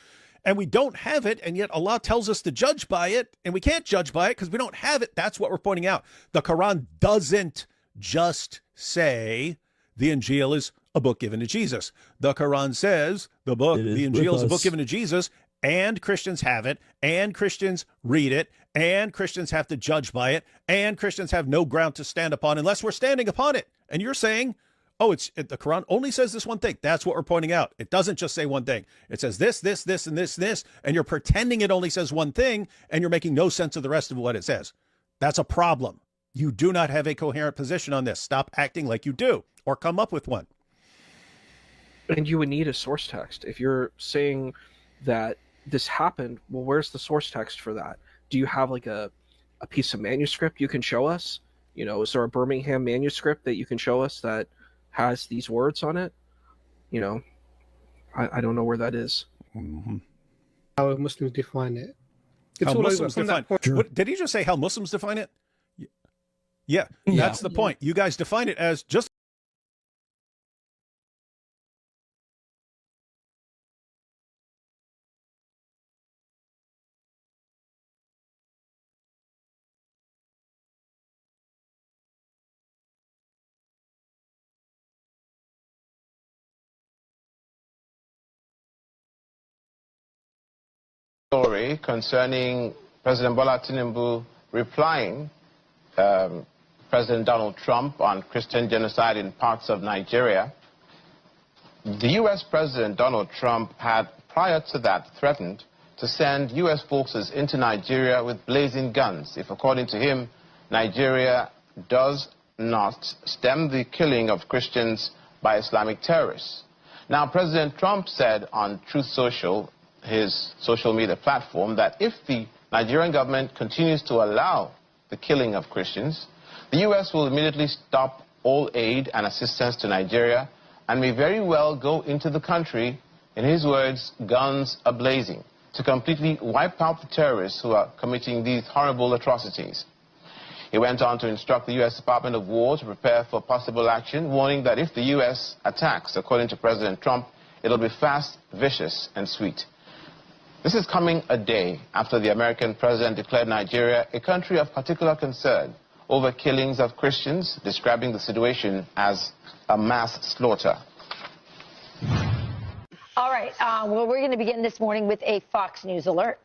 and we don't have it, and yet Allah tells us to judge by it, and we can't judge by it because we don't have it. That's what we're pointing out. The Quran doesn't just say the Injil is a book given to Jesus. The Quran says the Injil is a book given to Jesus, and Christians have it, and Christians read it, and Christians have to judge by it, and Christians have no ground to stand upon unless we're standing upon it. And you're saying, oh, the Quran only says this one thing. That's what we're pointing out. It doesn't just say one thing. It says this, this, this, and this, and you're pretending it only says one thing, and you're making no sense of the rest of what it says. That's a problem. You do not have a coherent position on this. Stop acting like you do, or come up with one. And you would need a source text. If you're saying that this happened, well, where's the source text for that? Do you have like a piece of manuscript you can show us? Is there a Birmingham manuscript that you can show us that has these words on it? I don't know where that is. Mm-hmm. How Muslims define it. It's how all Muslims over. define it. What, did he just say how Muslims define it? Yeah, that's the point. You guys define it as just story concerning President Bola Tinubu replying President Donald Trump on Christian genocide in parts of Nigeria. The U.S. President Donald Trump had, prior to that, threatened to send U.S. forces into Nigeria with blazing guns if, according to him, Nigeria does not stem the killing of Christians by Islamic terrorists. Now, President Trump said on Truth Social, his social media platform, that if the Nigerian government continues to allow the killing of Christians, the U.S. will immediately stop all aid and assistance to Nigeria and may very well go into the country, in his words, guns a-blazing, to completely wipe out the terrorists who are committing these horrible atrocities. He went on to instruct the U.S. Department of War to prepare for possible action, warning that if the U.S. attacks, according to President Trump, it'll be fast, vicious, and sweet. This is coming a day after the American president declared Nigeria a country of particular concern over killings of Christians, describing the situation as a mass slaughter. All right, well, we're going to begin this morning with a Fox News alert.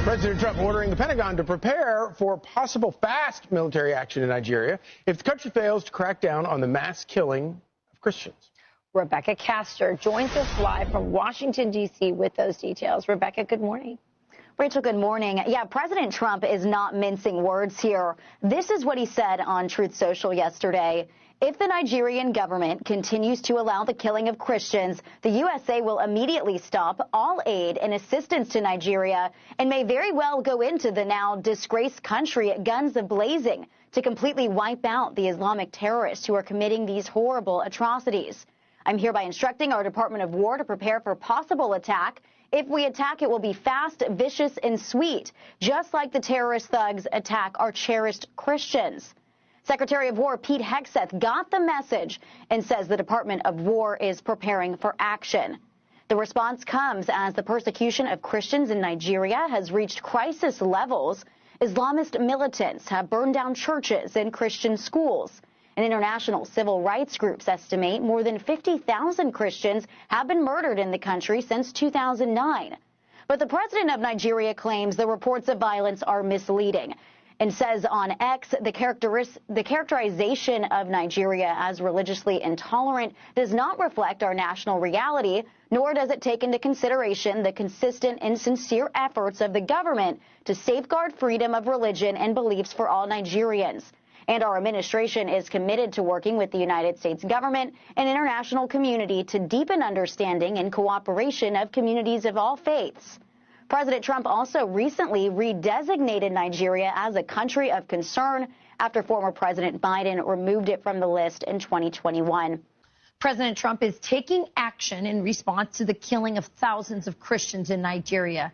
President Trump ordering the Pentagon to prepare for possible fast military action in Nigeria if the country fails to crack down on the mass killing of Christians. Rebecca Castor joins us live from Washington, D.C. with those details. Rebecca, good morning. Rachel, good morning. Yeah, President Trump is not mincing words here. This is what he said on Truth Social yesterday. If the Nigerian government continues to allow the killing of Christians, the USA will immediately stop all aid and assistance to Nigeria and may very well go into the now disgraced country guns a-blazing to completely wipe out the Islamic terrorists who are committing these horrible atrocities. I'm hereby instructing our Department of War to prepare for possible attack. If we attack, it will be fast, vicious, and sweet, just like the terrorist thugs attack our cherished Christians. Secretary of War Pete Hegseth got the message and says the Department of War is preparing for action. The response comes as the persecution of Christians in Nigeria has reached crisis levels. Islamist militants have burned down churches and Christian schools. And international civil rights groups estimate more than 50,000 Christians have been murdered in the country since 2009. But the president of Nigeria claims the reports of violence are misleading and says on X the characterization of Nigeria as religiously intolerant does not reflect our national reality, nor does it take into consideration the consistent and sincere efforts of the government to safeguard freedom of religion and beliefs for all Nigerians. And our administration is committed to working with the United States government and international community to deepen understanding and cooperation of communities of all faiths. President Trump also recently redesignated Nigeria as a country of concern after former President Biden removed it from the list in 2021. President Trump is taking action in response to the killing of thousands of Christians in Nigeria.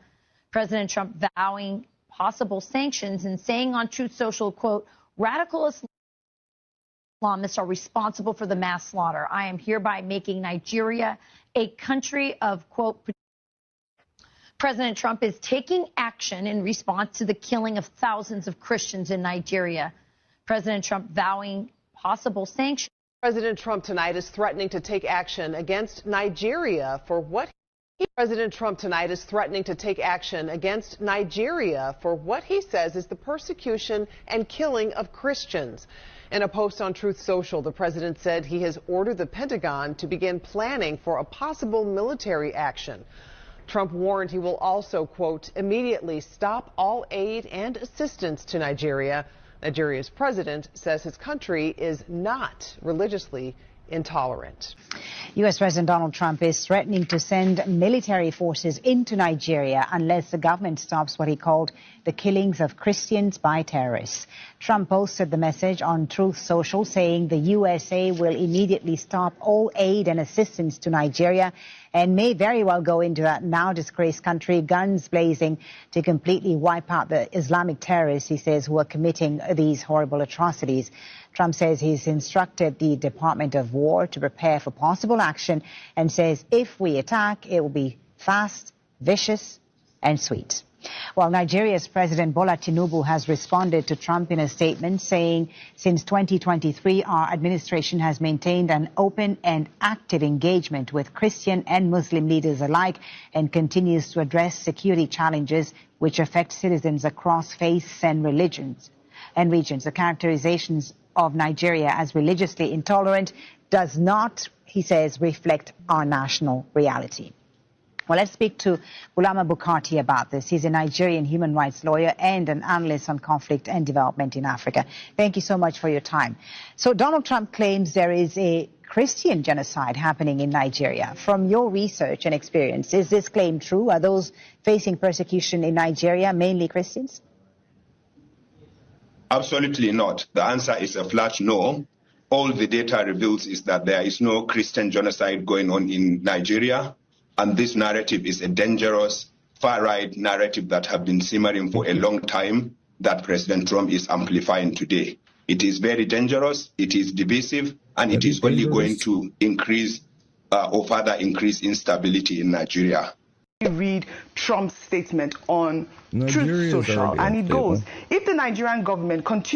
President Trump vowing possible sanctions and saying on Truth Social, quote, radical Islamists are responsible for the mass slaughter. I am hereby making Nigeria a country of, quote, President Trump is taking action in response to the killing of thousands of Christians in Nigeria. President Trump vowing possible sanctions. President Trump tonight is threatening to take action against Nigeria for what President Trump tonight is threatening to take action against Nigeria for what he says is the persecution and killing of Christians. In a post on Truth Social, the president said he has ordered the Pentagon to begin planning for a possible military action. Trump warned he will also, quote, immediately stop all aid and assistance to Nigeria. Nigeria's president says his country is not religiously intolerant. U.S. President Donald Trump is threatening to send military forces into Nigeria unless the government stops what he called the killings of Christians by terrorists. Trump posted the message on Truth Social saying the USA will immediately stop all aid and assistance to Nigeria and may very well go into that now disgraced country, guns blazing, to completely wipe out the Islamic terrorists, he says, who are committing these horrible atrocities. Trump says he's instructed the Department of War to prepare for possible action and says if we attack, it will be fast, vicious, and sweet. Well, Nigeria's President Bola Tinubu has responded to Trump in a statement saying since 2023, our administration has maintained an open and active engagement with Christian and Muslim leaders alike and continues to address security challenges which affect citizens across faiths and regions. The characterizations of Nigeria as religiously intolerant does not, he says, reflect our national reality. Well, let's speak to Bulama Bukati about this. He's a Nigerian human rights lawyer and an analyst on conflict and development in Africa. Thank you so much for your time. So Donald Trump claims there is a Christian genocide happening in Nigeria. From your research and experience, is this claim true? Are those facing persecution in Nigeria mainly Christians? Absolutely not. The answer is a flat no. all the data reveals is that there is no Christian genocide going on in Nigeria. And this narrative is a dangerous, far-right narrative that has been simmering for a long time that President Trump is amplifying today. It is very dangerous, it is divisive, and it is only going to increase or further increase instability in Nigeria. Read Trump's statement on Truth Social, and it goes, if the Nigerian government continues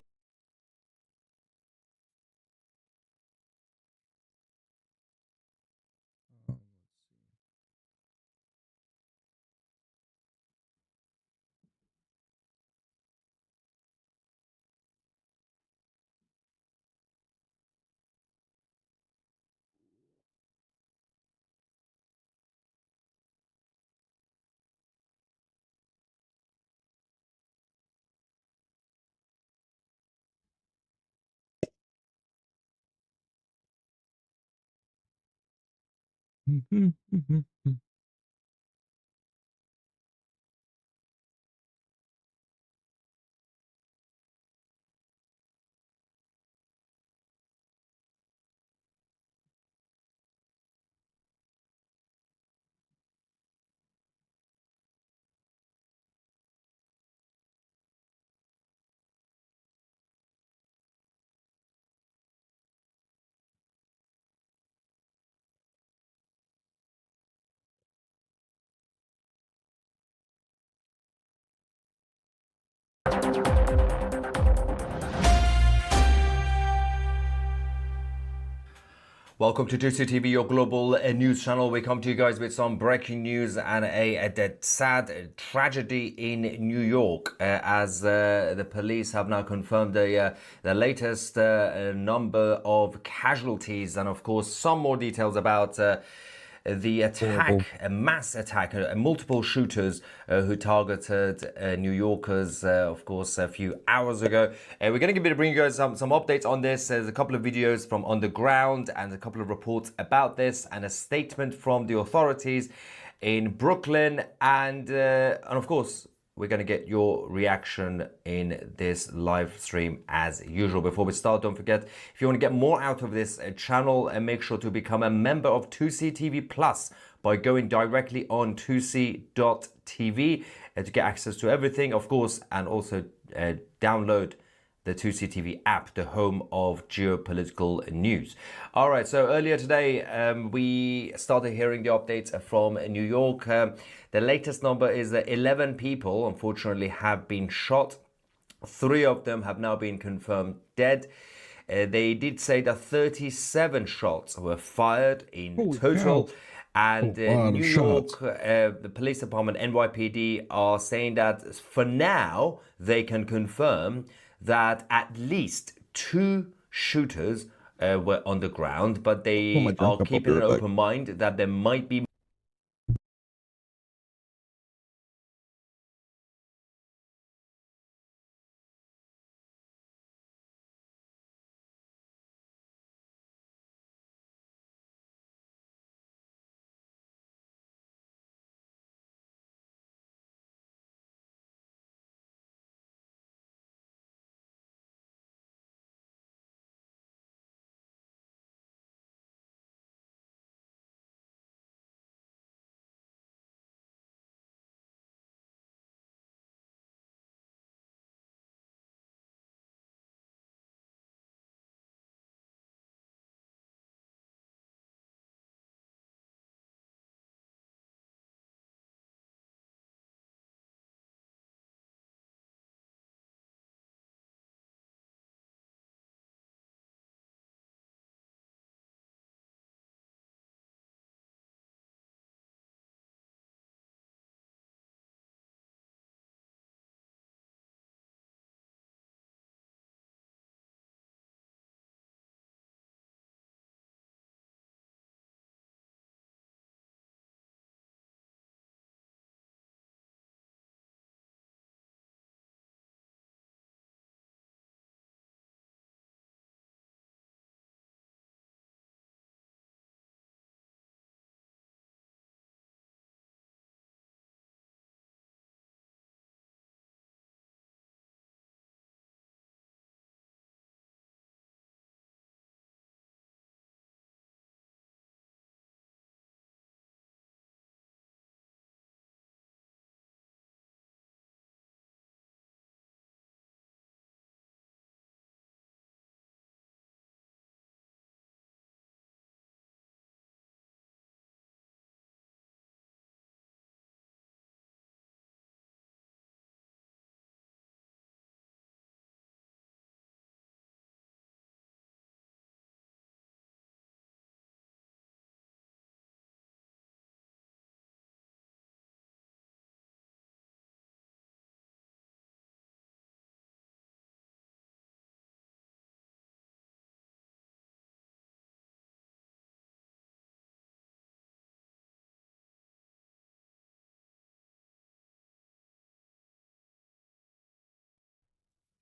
Welcome to Dissecting TV, your global news channel. We come to you guys with some breaking news and a sad tragedy in New York as the police have now confirmed the latest number of casualties and, of course, some more details about the attack, a mass attack, multiple shooters who targeted New Yorkers, of course, a few hours ago. We're going to bring you guys some updates on this. There's a couple of videos from on the ground and a couple of reports about this and a statement from the authorities in Brooklyn. And of course, we're going to get your reaction in this live stream as usual. Before we start, don't forget, if you want to get more out of this channel, make sure to become a member of 2C TV Plus by going directly on 2c.tv to get access to everything, of course, and also download the 2C TV app, the home of geopolitical news. All right, so earlier today, we started hearing the updates from New York. The latest number is that 11 people, unfortunately, have been shot. 3 of them have now been confirmed dead. They did say that 37 shots were fired in total. Cow. And New York, the police department, NYPD, are saying that for now, they can confirm that at least 2 shooters were on the ground, but they are keeping an open mind that there might be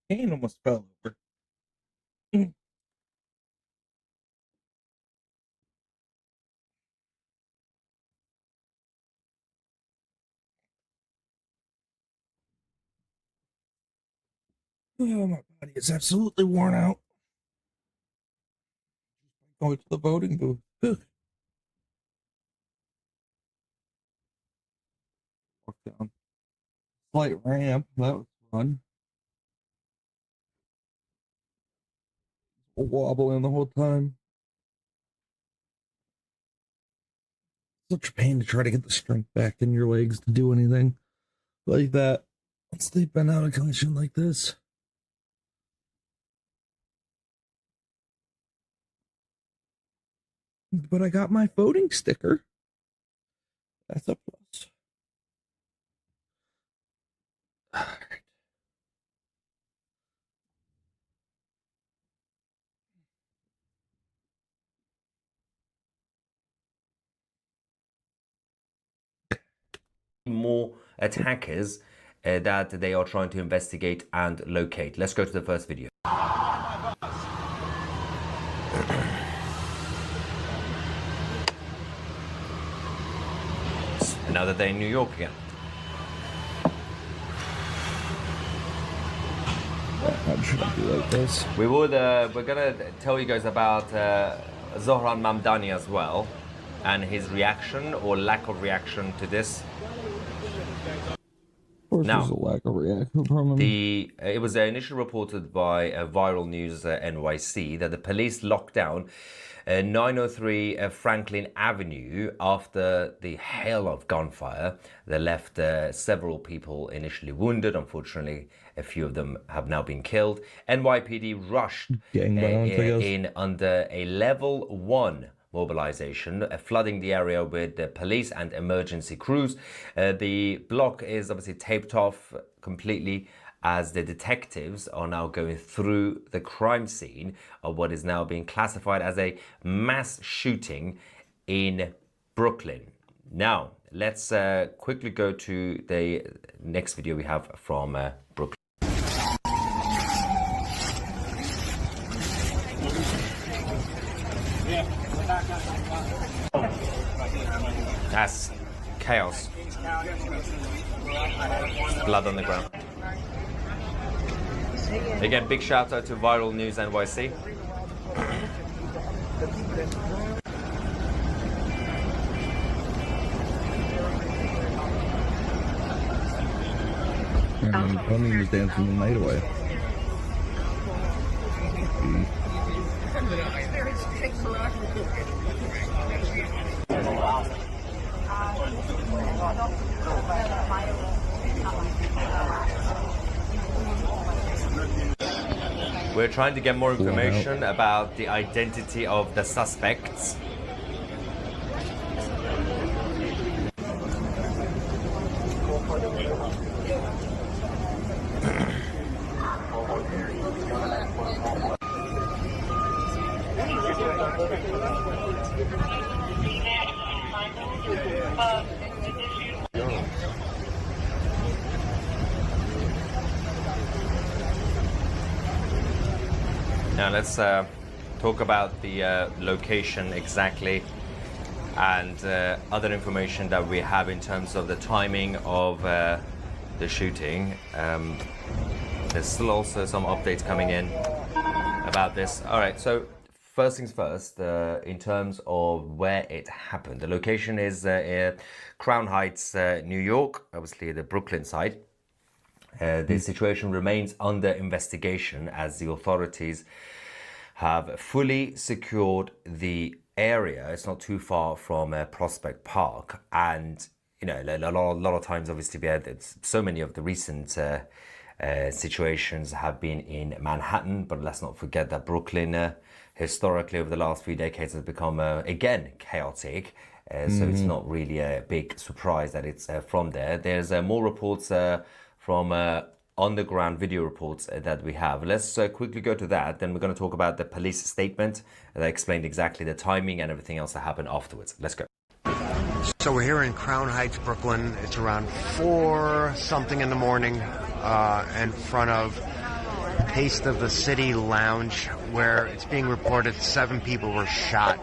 cane almost fell over. Oh, my body is absolutely worn out. Going to the voting booth. Walk down. Slight ramp. That was fun. Wobbling the whole time. Such a pain to try to get the strength back in your legs to do anything like that. Once they've been out of commission like this. But I got my voting sticker. That's a plus. More attackers that they are trying to investigate and locate. Let's go to the first video. Another day in New York again. How should I do like this? We're gonna tell you guys about Zohran Mamdani as well, and his reaction or lack of reaction to this. Of course, there's a lack of reaction from him. It was initially reported by Viral News NYC that the police locked down 903 Franklin Avenue after the hail of gunfire that left several people initially wounded. Unfortunately, a few of them have now been killed. NYPD rushed in under a level 1 mobilization, flooding the area with police and emergency crews. The block is obviously taped off completely as the detectives are now going through the crime scene of what is now being classified as a mass shooting in Brooklyn. Now, let's quickly go to the next video we have from Brooklyn. That's chaos. Blood on the ground. Again, big shout out to Viral News NYC. And Tony was dancing the night away. We're trying to get more information about the identity of the suspects. Now let's talk about the location exactly and other information that we have in terms of the timing of the shooting. There's still also some updates coming in about this. All right, so first things first, in terms of where it happened. The location is Crown Heights, New York, obviously the Brooklyn side. The situation remains under investigation as the authorities have fully secured the area. It's not too far from Prospect Park, and you know, a lot of times, obviously, so many of the recent situations have been in Manhattan, but let's not forget that Brooklyn, historically over the last few decades, has become again chaotic. So it's not really a big surprise that it's from there. There's more reports from underground video reports that we have. Let's quickly go to that. Then we're going to talk about the police statement that explained exactly the timing and everything else that happened afterwards. Let's go. So we're here in Crown Heights, Brooklyn. It's around 4 something in the morning in front of Taste of the City lounge, where it's being reported 7 people were shot.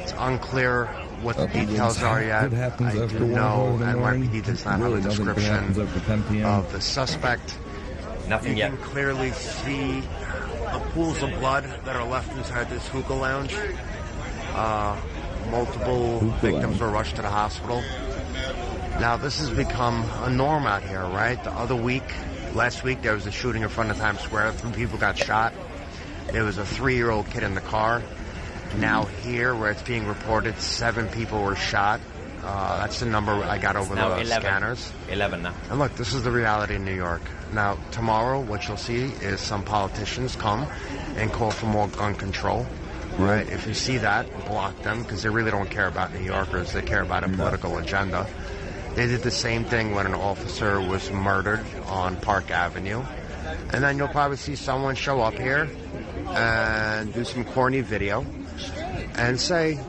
It's unclear what the details are yet. I do know NYPD does not have a description of the suspect. Nothing yet. You can clearly see the pools of blood that are left inside this hookah lounge. Multiple victims were rushed to the hospital. Now, this has become a norm out here, right? The other week, last week, there was a shooting in front of Times Square. 3 people got shot. There was a 3-year-old kid in the car. Now here, where it's being reported 7 people were shot. That's the number I got over the 11. scanners. 11 now. And look, this is the reality in New York. Now, tomorrow, what you'll see is some politicians come and call for more gun control. Right? If you see that, block them, because they really don't care about New Yorkers. They care about a political agenda. They did the same thing when an officer was murdered on Park Avenue. And then you'll probably see someone show up here and do some corny video and say,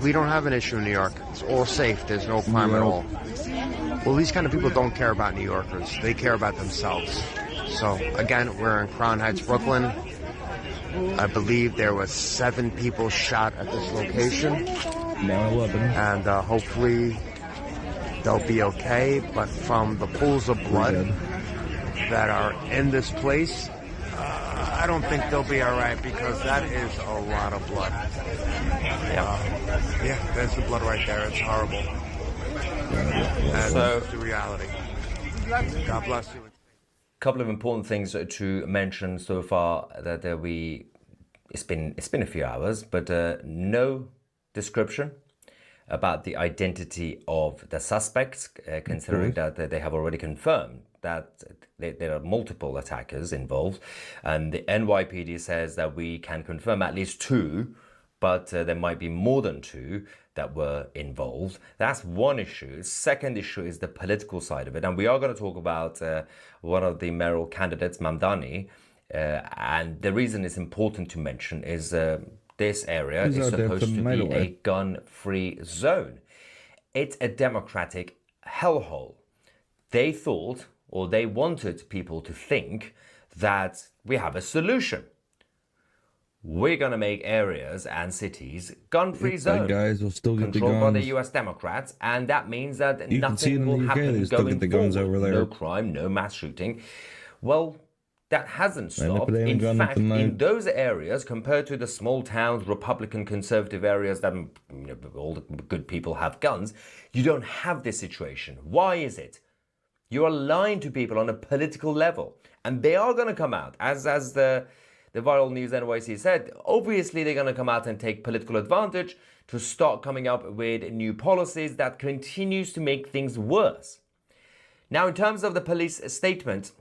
we don't have an issue in New York. It's all safe. There's no crime at all. Well, these kind of people don't care about New Yorkers. They care about themselves. So, again, we're in Crown Heights, Brooklyn. I believe there was 7 people shot at this location. Now 11. And hopefully they'll be okay. But from the pools of blood that are in this place, I don't think they'll be all right, because that is a lot of blood. Yeah, there's the blood right there. It's horrible. And So, it's the reality. God bless you. Couple of important things to mention so far that it's been a few hours, but no description about the identity of the suspects, considering that they have already confirmed that there are multiple attackers involved, and the NYPD says that we can confirm at least 2, but there might be more than 2 that were involved. That's one issue. Second issue is the political side of it, and we are going to talk about one of the mayoral candidates, Mamdani, and the reason it's important to mention is this area is supposed to be a gun-free zone. It's a democratic hellhole. They thought, or they wanted people to think, that we have a solution. We're going to make areas and cities gun-free zones, guys will still get controlled the by guns. the US Democrats, and that means that You can see it nothing in will the UK, happen they still going get the guns forward. over there. No crime, no mass shooting. Well, that hasn't And if stopped. it ain't a In gun fact, tonight- in those areas, compared to the small towns, Republican conservative areas that all the good people have guns, you don't have this situation. Why is it? You are lying to people on a political level, and they are going to come out, as the viral news NYC said. Obviously, they're going to come out and take political advantage to start coming up with new policies that continues to make things worse. Now, in terms of the police statement,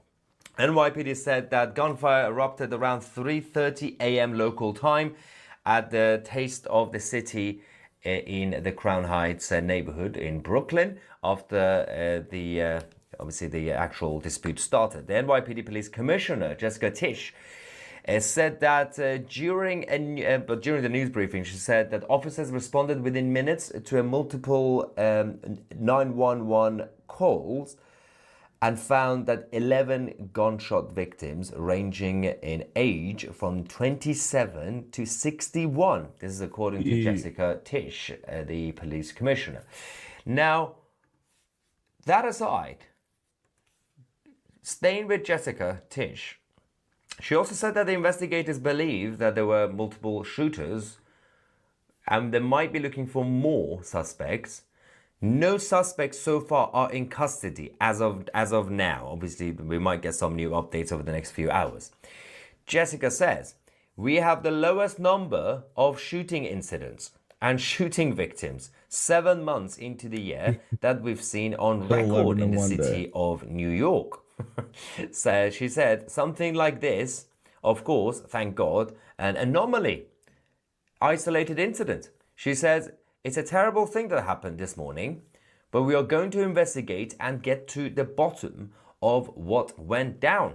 NYPD said that gunfire erupted around 3:30 a.m. local time at the Taste of the City in the Crown Heights neighborhood in Brooklyn after obviously the actual dispute started. The NYPD Police Commissioner, Jessica Tisch, said that during the news briefing, she said that officers responded within minutes to a multiple 911 calls and found that 11 gunshot victims ranging in age from 27 to 61. This is according to Jessica Tisch, the police commissioner. Now, that aside, staying with Jessica Tisch, she also said that the investigators believe that there were multiple shooters and they might be looking for more suspects. No suspects so far are in custody as of now. Obviously, we might get some new updates over the next few hours. Jessica says, we have the lowest number of shooting incidents and shooting victims 7 months into the year that we've seen on record in the city of New York. So she said something like this, of course, thank God, an anomaly, isolated incident. She says, it's a terrible thing that happened this morning, but we are going to investigate and get to the bottom of what went down.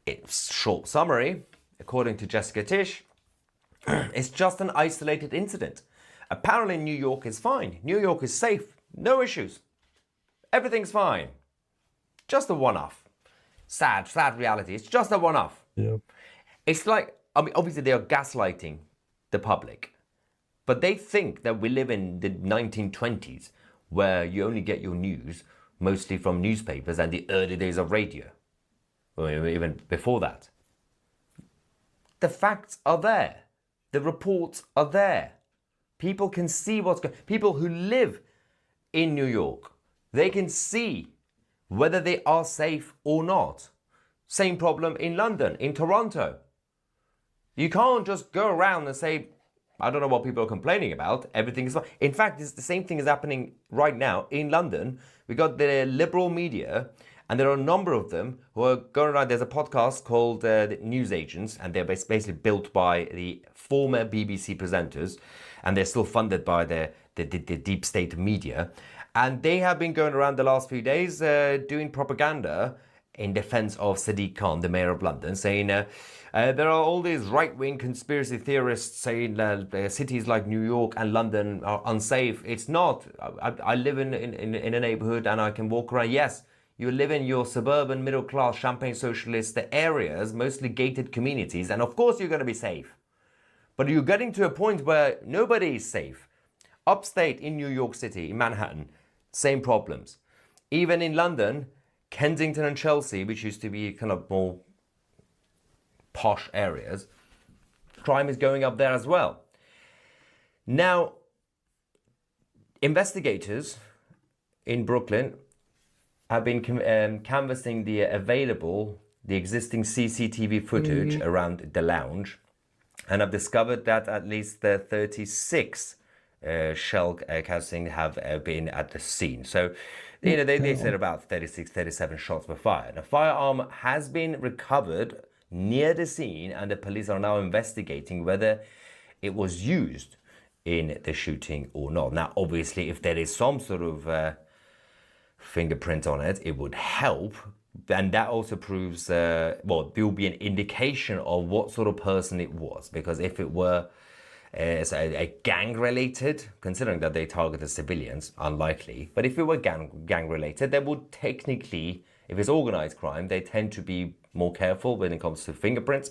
It's short summary, according to Jessica Tisch, it's just an isolated incident. Apparently New York is fine. New York is safe. No issues. Everything's fine. Just a one-off. Sad reality. It's just a one-off. Yep. It's like, I mean, obviously they are gaslighting the public, but they think that we live in the 1920s where you only get your news mostly from newspapers and the early days of radio, or even before that. The facts are there. The reports are there. People can see what's going on. People who live in New York, they can see whether they are safe or not. Same problem in London, in Toronto. You can't just go around and say, I don't know what people are complaining about. Everything is fine. In fact, it's the same thing is happening right now in London. We got the liberal media, and there are a number of them who are going around. There's a podcast called The News Agents, and they're basically built by the former BBC presenters, and they're still funded by the deep state media. And they have been going around the last few days doing propaganda in defense of Sadiq Khan, the mayor of London, saying there are all these right-wing conspiracy theorists saying cities like New York and London are unsafe. It's not. I live in a neighborhood and I can walk around. Yes, you live in your suburban middle-class champagne socialist areas, mostly gated communities, and of course you're going to be safe. But you're getting to a point where nobody is safe. Upstate in New York City, in Manhattan, same problems. Even in London, Kensington and Chelsea, which used to be kind of more posh areas, crime is going up there as well. Now, investigators in Brooklyn have been canvassing the existing CCTV footage around the lounge, and have discovered that at least 36 shell casings have been at the scene. So, they said about 36, 37 shots were fired. A firearm has been recovered near the scene, and the police are now investigating whether it was used in the shooting or not. Now, obviously, if there is some sort of fingerprint on it, it would help. And that also proves, there will be an indication of what sort of person it was. Because if it were a gang-related, considering that they targeted civilians, unlikely. But if it were gang-related, they would technically, if it's organized crime, they tend to be more careful when it comes to fingerprints.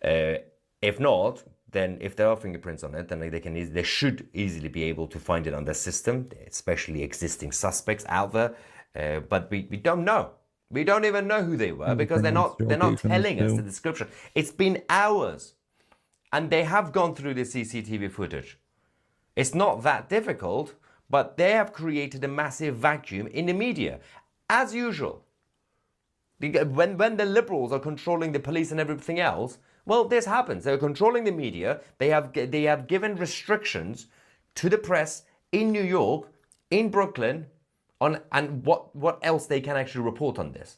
If not, then if there are fingerprints on it, then they should easily be able to find it on the system, especially existing suspects out there. But we don't know. We don't even know who they were because they're not telling us the description. It's been hours. And they have gone through the CCTV footage. It's not that difficult, but they have created a massive vacuum in the media, as usual. When the liberals are controlling the police and everything else, well, this happens. They're controlling the media. They have given restrictions to the press in New York, in Brooklyn, and what else they can actually report on this.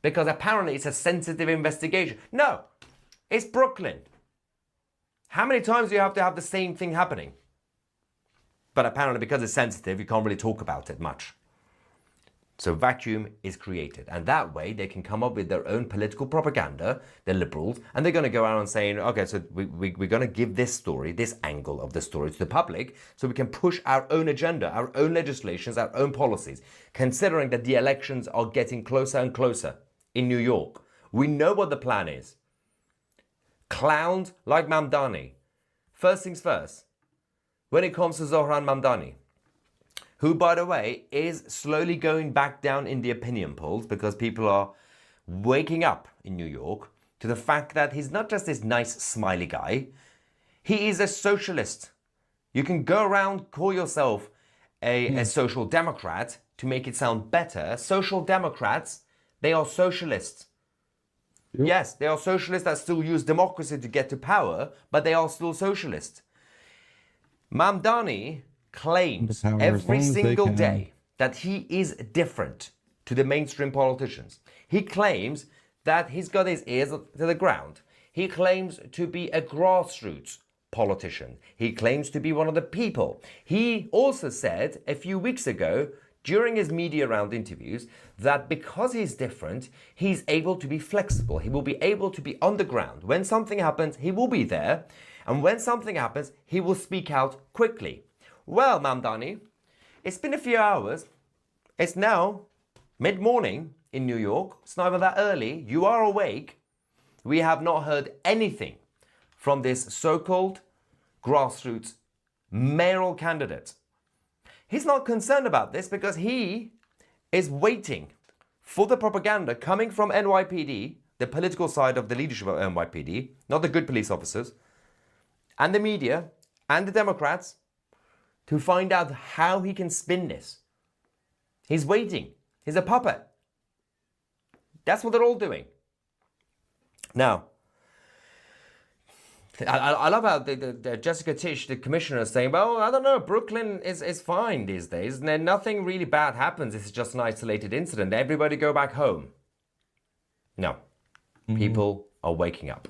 Because apparently it's a sensitive investigation. No, it's Brooklyn. How many times do you have to have the same thing happening? But apparently because it's sensitive, you can't really talk about it much. So vacuum is created. And that way they can come up with their own political propaganda, the liberals, and they're going to go around saying, okay, so we're going to give this story, this angle of the story to the public so we can push our own agenda, our own legislations, our own policies, considering that the elections are getting closer and closer in New York. We know what the plan is. Clowns like Mamdani. First things first, when it comes to Zohran Mamdani, who, by the way, is slowly going back down in the opinion polls because people are waking up in New York to the fact that he's not just this nice, smiley guy. He is a socialist. You can go around, call yourself a social democrat to make it sound better. Social democrats, they are socialists. Yep. Yes, they are socialists that still use democracy to get to power, but they are still socialists. Mamdani claims every single day that he is different to the mainstream politicians. He claims that he's got his ears to the ground. He claims to be a grassroots politician. He claims to be one of the people. He also said a few weeks ago during his media round interviews that because he's different, he's able to be flexible. He will be able to be on the ground. When something happens, he will be there. And when something happens, he will speak out quickly. Well, Mamdani, it's been a few hours. It's now mid-morning. in New York. It's not even that early. You are awake. We have not heard anything from this so-called grassroots mayoral candidate. He's not concerned about this because he is waiting for the propaganda coming from NYPD, the political side of the leadership of NYPD, not the good police officers, and the media, and the Democrats, to find out how he can spin this. He's waiting. He's a puppet. That's what they're all doing. Now, I love how the Jessica Tisch, the commissioner, is saying, well, I don't know, Brooklyn is fine these days. Nothing really bad happens. It's just an isolated incident. Everybody go back home. No. People are waking up.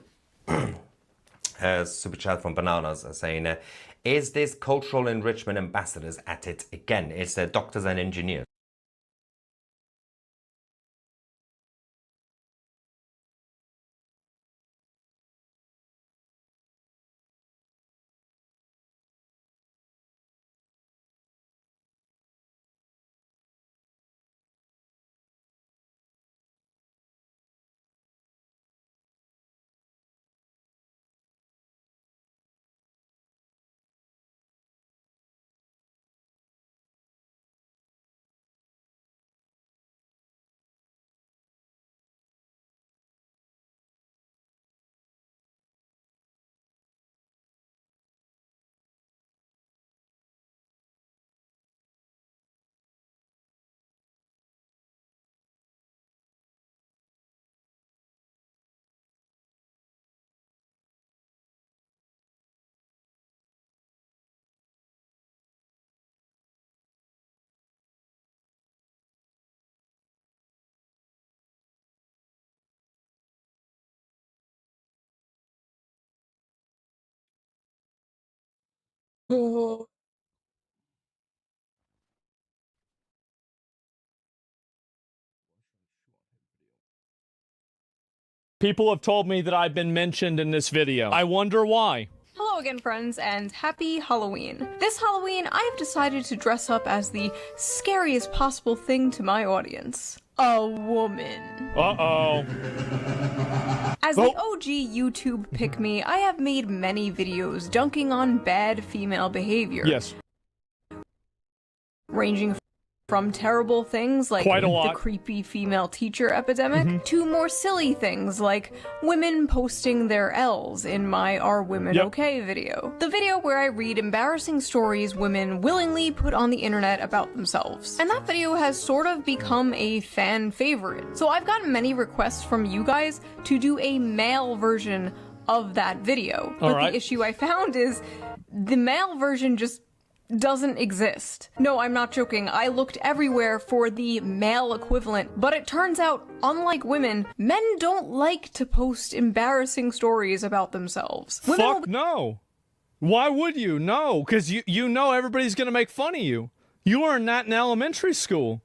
Super chat from Bananas saying, is this cultural enrichment ambassadors at it again? It's doctors and engineers. People have told me that I've been mentioned in this video. I wonder why. Hello again, friends, and happy Halloween. This Halloween, I have decided to dress up as the scariest possible thing to my audience. A woman. Uh-oh. As the OG YouTube pick-me, I have made many videos dunking on bad female behavior. Yes. Ranging from terrible things like the creepy female teacher epidemic to more silly things like women posting their L's in my Are Women Okay video. The video where I read embarrassing stories women willingly put on the internet about themselves. And that video has sort of become a fan favorite. So I've gotten many requests from you guys to do a male version of that video. But the issue I found is the male version just doesn't exist. No, I'm not joking. I looked everywhere for the male equivalent, but it turns out, unlike women, men don't like to post embarrassing stories about themselves. Fuck no. Why would you? No, because you know everybody's gonna make fun of you. You learned that in elementary school.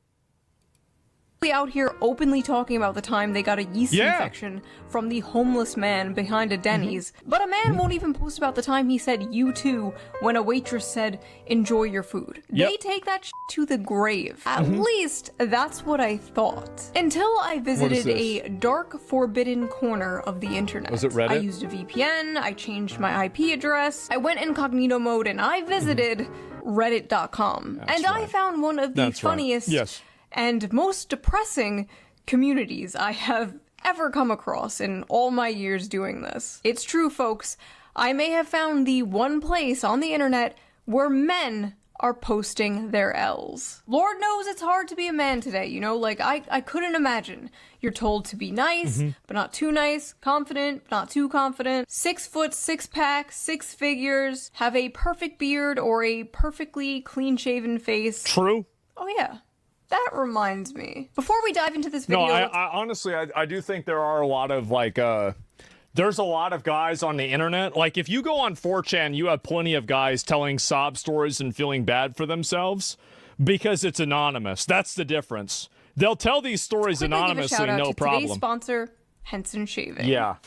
Out here openly talking about the time they got a yeast infection from the homeless man behind a Denny's, but a man won't even post about the time he said "you too" when a waitress said "enjoy your food." They take that to the grave. At least that's what I thought. Until I visited a dark, forbidden corner of the internet. Was it Reddit? I used a VPN, I changed my IP address, I went incognito mode, and I visited reddit.com. And I found one of the funniest and most depressing communities I have ever come across in all my years doing this. It's true, folks. I may have found the one place on the internet where men are posting their L's. Lord knows it's hard to be a man today, you know? Like, I couldn't imagine. You're told to be nice, but not too nice, confident, but not too confident, 6 foot, 6 pack, 6 figures, have a perfect beard or a perfectly clean-shaven face. True. Oh, yeah. That reminds me. Before we dive into this video... No, I honestly, I do think there are a lot of, like, there's a lot of guys on the internet. Like, if you go on 4chan, you have plenty of guys telling sob stories and feeling bad for themselves because it's anonymous. That's the difference. They'll tell these stories anonymously, no problem. Today's sponsor, Henson Shaving. Yeah.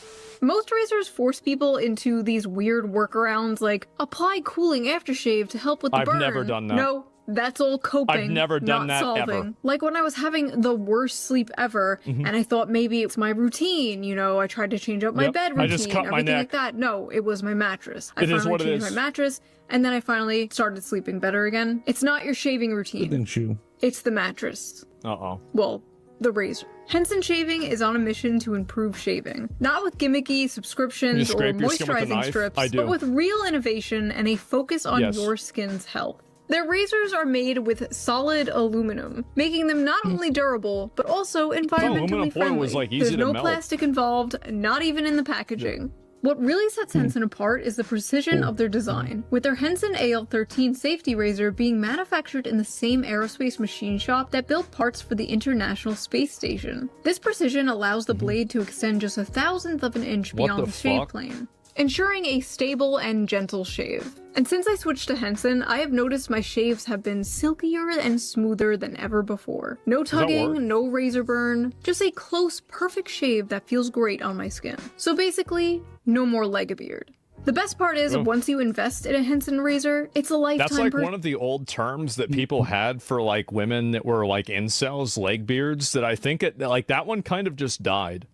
Most razors force people into these weird workarounds like apply cooling aftershave to help with the burn. I've never done that. No, That's all coping. I've never done not that, solving. ever. Like when I was having the worst sleep ever, and I thought maybe it's my routine. You know, I tried to change up my bed routine, I just cut my everything neck. like that. No, it was my mattress. I It is finally what it changed is. my mattress, and then I finally started sleeping better again. It's not your shaving routine. It's the mattress. Uh-oh. Well, the razor. Henson Shaving is on a mission to improve shaving. Not with gimmicky subscriptions or scrape your skin with a moisturizing knife? strips, I do. but with real innovation and a focus on Yes. your skin's health. Their razors are made with solid aluminum, making them not only durable, but also environmentally aluminum foil friendly. was, like, easy There's to no melt. plastic involved, not even in the packaging. What really sets Henson apart is the precision of their design, with their Henson AL13 safety razor being manufactured in the same aerospace machine shop that built parts for the International Space Station. This precision allows the blade to extend just 1/1000th of an inch What beyond the the shave fuck? plane, ensuring a stable and gentle shave. And since I switched to Henson, I have noticed my shaves have been silkier and smoother than ever before. No that work? tugging, no razor burn, just a close, perfect shave that feels great on my skin. So basically, no more leg beard. The best part is, Oh. once you invest in a Henson razor, it's a lifetime. That's like one of the old terms that people had for like women that were like incels, leg beards, that I think like that one kind of just died.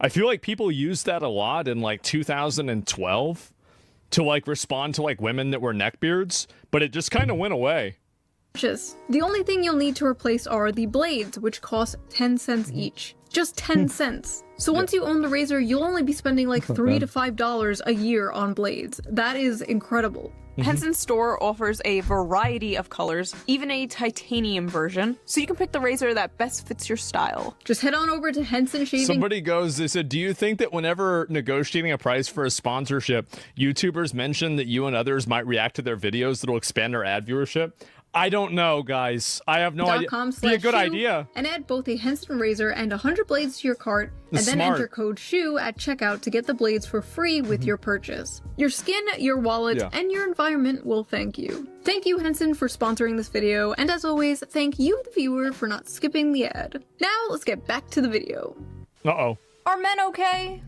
I feel like people used that a lot in like 2012 to like respond to like women that were neckbeards, but it just kind of went away. The only thing you'll need to replace are the blades, which cost 10 cents each. Just 10 cents. So once you own the razor, you'll only be spending like $3 to $5 a year on blades. That is incredible. Henson's store offers a variety of colors, even a titanium version, so you can pick the razor that best fits your style. Just head on over to Henson Shaving. Somebody they said, do you think that whenever negotiating a price for a sponsorship, YouTubers mention that you and others might react to their videos that'll expand our ad viewership? I don't know, guys. I have no idea. Be a good idea. And add both a Henson razor and 100 blades to your cart, and then Smart. enter code SHOE at checkout to get the blades for free with your purchase. Your skin, your wallet, and your environment will thank you. Thank you, Henson, for sponsoring this video, and as always, thank you, the viewer, for not skipping the ad. Now, let's get back to the video. Uh-oh. Are men okay?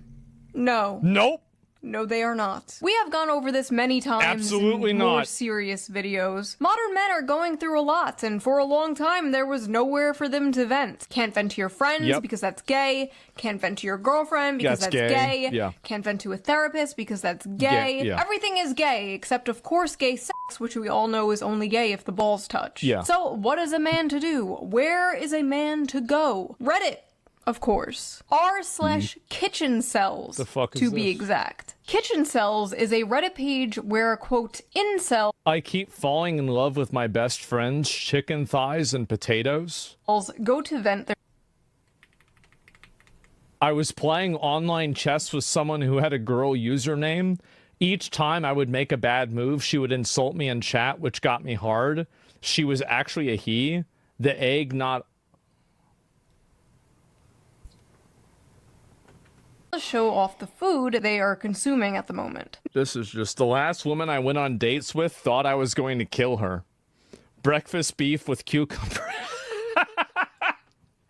No. Nope. No, they are not. We have gone over this many times Absolutely in more not. serious videos. Modern men are going through a lot, and for a long time there was nowhere for them to vent. Can't vent to your friends because that's gay. Can't vent to your girlfriend because that's gay. Yeah. Can't vent to a therapist because that's gay. Yeah. Everything is gay, except of course gay sex, which we all know is only gay if the balls touch. Yeah. So what is a man to do? Where is a man to go? Reddit. Of course. r/kitchen cells, The fuck is to be this? exact. Kitchen cells is a Reddit page where, quote, incels I keep falling in love with my best friend's chicken thighs and potatoes. go to vent their I was playing online chess with someone who had a girl username. Each time I would make a bad move, she would insult me in chat, which got me hard. She was actually a he. The egg not... show off the food they are consuming at the moment. This is just the last woman I went on dates with thought I was going to kill her. Breakfast beef with cucumber.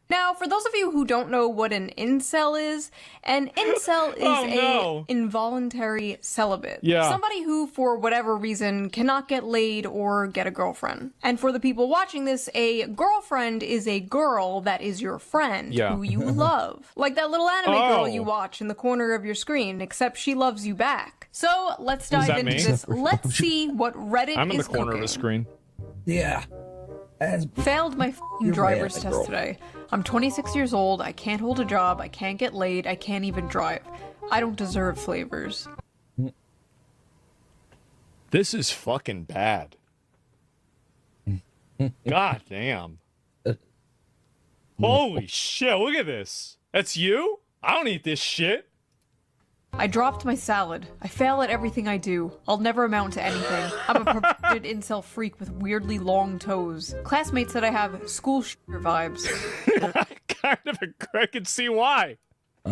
Now, for those of you who don't know what an incel is, an incel is a involuntary celibate. Yeah. Somebody who, for whatever reason, cannot get laid or get a girlfriend. And for the people watching this, a girlfriend is a girl that is your friend, who you love. Like that little anime girl you watch in the corner of your screen, except she loves you back. So, let's dive that into me? this. Let's see what Reddit I'm in the is corner cooking. of the screen. Yeah. Failed my f***ing You're driver's right, test girl. today. I'm 26 years old, I can't hold a job, I can't get laid, I can't even drive. I don't deserve flavors. This is fucking bad. God damn. Holy shit, look at this. That's you? I don't eat this shit. I dropped my salad. I fail at everything I do. I'll never amount to anything. I'm a perverted incel freak with weirdly long toes. Classmates said I have school shooter vibes. I can see why.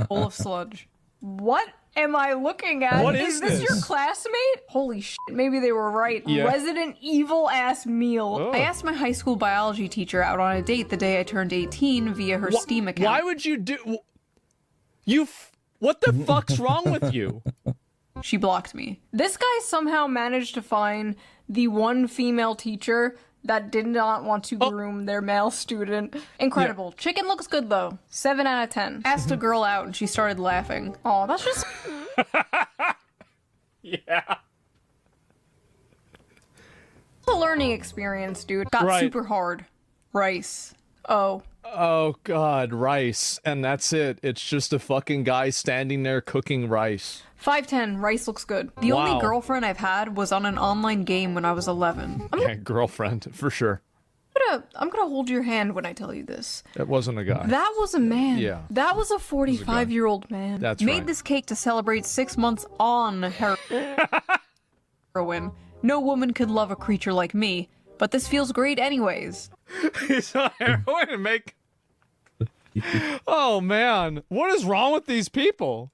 Full of sludge. What am I looking at? What is is this your this? classmate? Holy shit, maybe they were right. Yeah. Resident evil ass meal. Oh. I asked my high school biology teacher out on a date the day I turned 18 via her Steam account. Why would you do... What the fuck's wrong with you? She blocked me. This guy somehow managed to find the one female teacher that did not want to groom their male student. Incredible. Yeah. Chicken looks good though. 7 out of 10. Asked a girl out and she started laughing. Oh, that's just... Yeah. It's a learning experience, dude. Got super hard. Rice. Oh. Oh, God, rice. And that's it. It's just a fucking guy standing there cooking rice. 5'10", rice looks good. The only girlfriend I've had was on an online game when I was 11. Yeah, girlfriend, for sure. I'm gonna hold your hand when I tell you this. That wasn't a guy. That was a man. Yeah. That was a 45-year-old man. That's Made right. this cake to celebrate 6 months on heroin. No woman could love a creature like me, but this feels great anyways. He's on heroin and make... Oh, man. What is wrong with these people?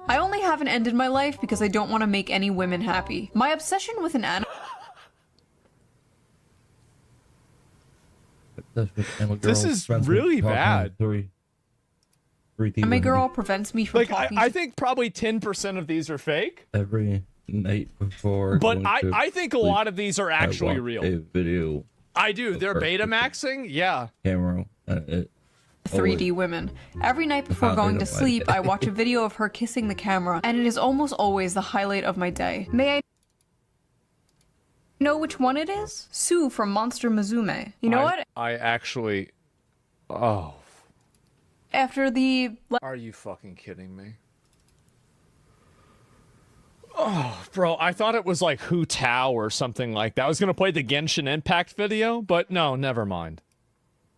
I only haven't ended my life because I don't want to make any women happy. My obsession with an animal... This is really bad. My girl prevents me from talking. I think probably 10% of these are fake. Every night before. But I think a lot of these are actually real. A video. I do. They're Betamaxing? Yeah. Camera. 3D women. Every night before going to sleep, I watch a video of her kissing the camera, and it is almost always the highlight of my day. May I know which one it is? Sue from Monster Musume. You know what? I actually... Oh. After the... Are you fucking kidding me? Oh, bro, I thought it was like Hu Tao or something like that. I was going to play the Genshin Impact video, but no, never mind.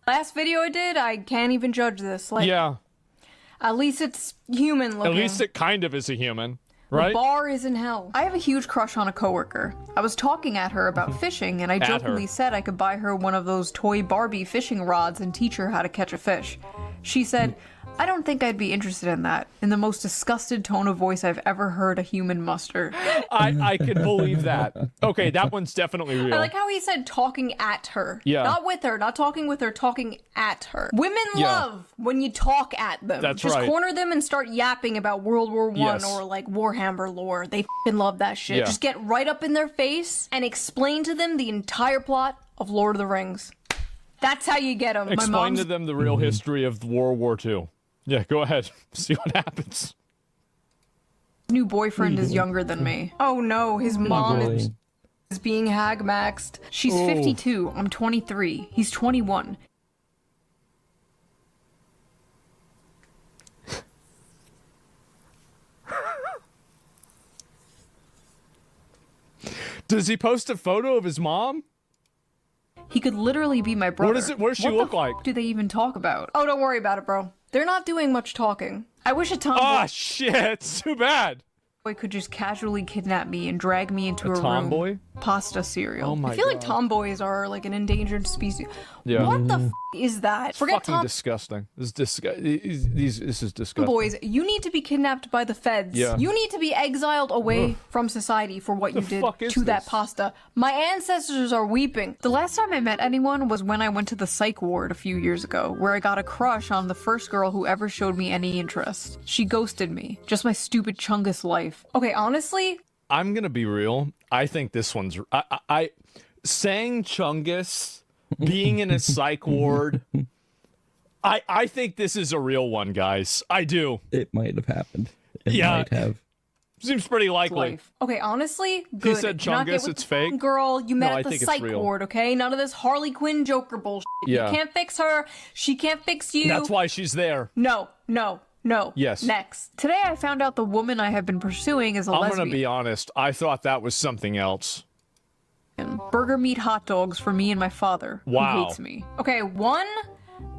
Last video I did, I can't even judge this. Like, yeah. At least it's human looking. At least it kind of is a human, right? The bar is in hell. I have a huge crush on a coworker. I was talking at her about fishing, and I jokingly said I could buy her one of those toy Barbie fishing rods and teach her how to catch a fish. She said, I don't think I'd be interested in that, in the most disgusted tone of voice I've ever heard a human muster. I can believe that. Okay, that one's definitely real. I like how he said talking at her. Yeah. Not with her, not talking with her, talking at her. Women love when you talk at them. That's Just right. corner them and start yapping about World War I or like Warhammer lore. They f***ing love that shit. Yeah. Just get right up in their face and explain to them the entire plot of Lord of the Rings. That's how you get them. Explain to them the real history of World War II. Yeah, go ahead. See what happens. New boyfriend is younger than me. Oh no, his mom is being hag-maxed. She's 52. I'm 23. He's 21. Does he post a photo of his mom? He could literally be my brother. What does she look like? What do they even talk about? Oh, don't worry about it, bro. They're not doing much talking. I wish a tomboy... Ah, shit. It's too bad. Boy could just casually kidnap me and drag me into a tomboy? room. Pasta cereal. Oh my I feel like God. tomboys are like an endangered species. Yeah. What the f is that? Forget Fucking disgusting. This is disgusting. Boys, you need to be kidnapped by the feds. Yeah. You need to be exiled away from society for what you did to that pasta. My ancestors are weeping. The last time I met anyone was when I went to the psych ward a few years ago, where I got a crush on the first girl who ever showed me any interest. She ghosted me. Just my stupid Chungus life. Okay, honestly, I'm gonna be real. I think this one's... I saying Chungus, being in a psych ward... I think this is a real one, guys. I do. It might have happened. It Yeah. might have. Seems pretty likely. life. Okay, honestly, good. He said Do not get Chungus, with it's the fake? girl you met No, I at the think it's psych real. ward, okay? None of this Harley Quinn Joker bullshit. Yeah. You can't fix her. She can't fix you. That's why she's there. No. Yes. Next. Today I found out the woman I have been pursuing is a I'm lesbian. gonna be honest. I thought that was something else. Burger meat hot dogs for me and my father, Wow. who hates me. Okay, 1,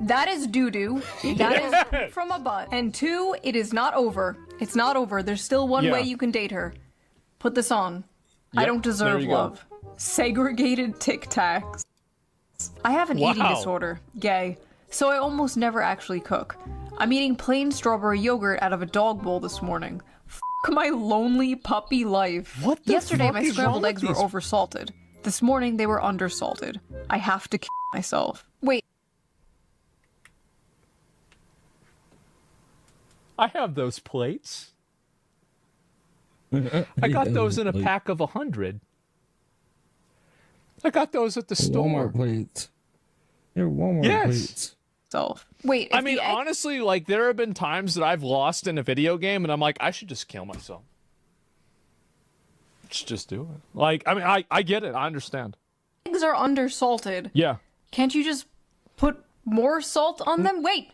that is doo-doo. That is from a butt. And 2, it is not over. It's not over. There's still one Yeah. way you can date her. Put this on. I Yep, don't there deserve you go. love. Segregated Tic Tacs. I have an eating Wow. disorder. Gay. So I almost never actually cook. I'm eating plain strawberry yogurt out of a dog bowl this morning. F my lonely puppy life. What the Yesterday fuck my is wrong scrambled with eggs were these- oversalted. This morning they were undersalted. I have to kill myself. Wait. I have those plates. I got those in a pack of 100. I got those at the store. Walmart plates. They're Walmart plates. Wait, I mean, honestly, like, there have been times that I've lost in a video game, and I'm like, I should just kill myself. Just do it. Like, I mean, I get it. I understand. Eggs are undersalted. Yeah. Can't you just put more salt on them? Wait,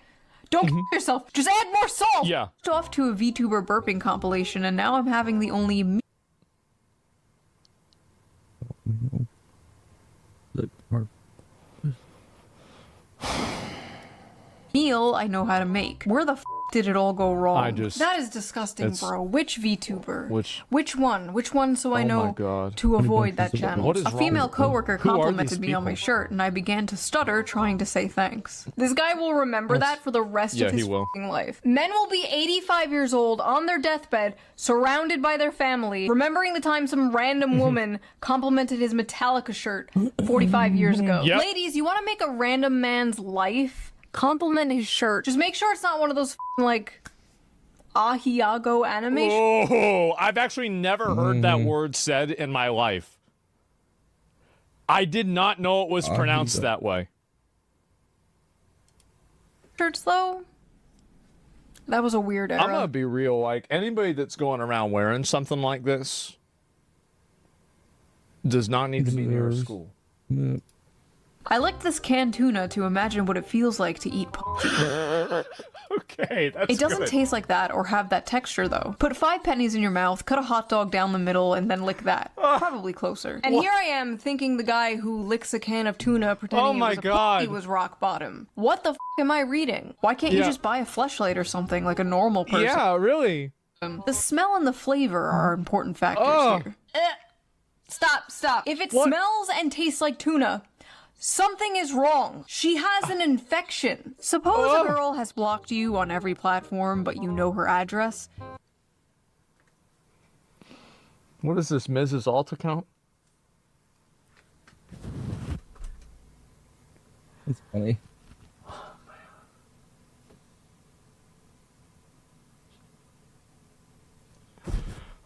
don't kill yourself. Just add more salt. Yeah. Off to a VTuber burping compilation, and now I'm having the only meal I know how to make. Where the f did it all go wrong? That is disgusting, bro. Which VTuber? Which one? Which one so I know to avoid that channel? A female coworker complimented me on my shirt, and I began to stutter trying to say thanks. This guy will remember that for the rest of his f***ing life. Men will be 85 years old on their deathbed, surrounded by their family, remembering the time some random woman complimented his Metallica shirt 45 years ago. Ladies, you want to make a random man's life? Compliment his shirt. Just make sure it's not one of those like Ahiago animations. Oh, I've actually never heard that word said in my life. I did not know it was pronounced that way. Shirts though? That was a weird era. I'm gonna be real, like, anybody that's going around wearing something like this does not need to be near a school. I licked this canned tuna to imagine what it feels like to eat Okay, that's It doesn't good. taste like that or have that texture though. Put 5 pennies in your mouth, cut a hot dog down the middle, and then lick that. Probably closer. And here I am thinking the guy who licks a can of tuna pretending it was a puppy was rock bottom. What the f am I reading? Why can't you just buy a fleshlight or something like a normal person? Yeah, really. The smell and the flavor are important factors here. Stop. If it smells and tastes like tuna, something is wrong. She has an infection. Suppose a girl has blocked you on every platform, but you know her address. What is this, Mrs. Alt account? That's funny.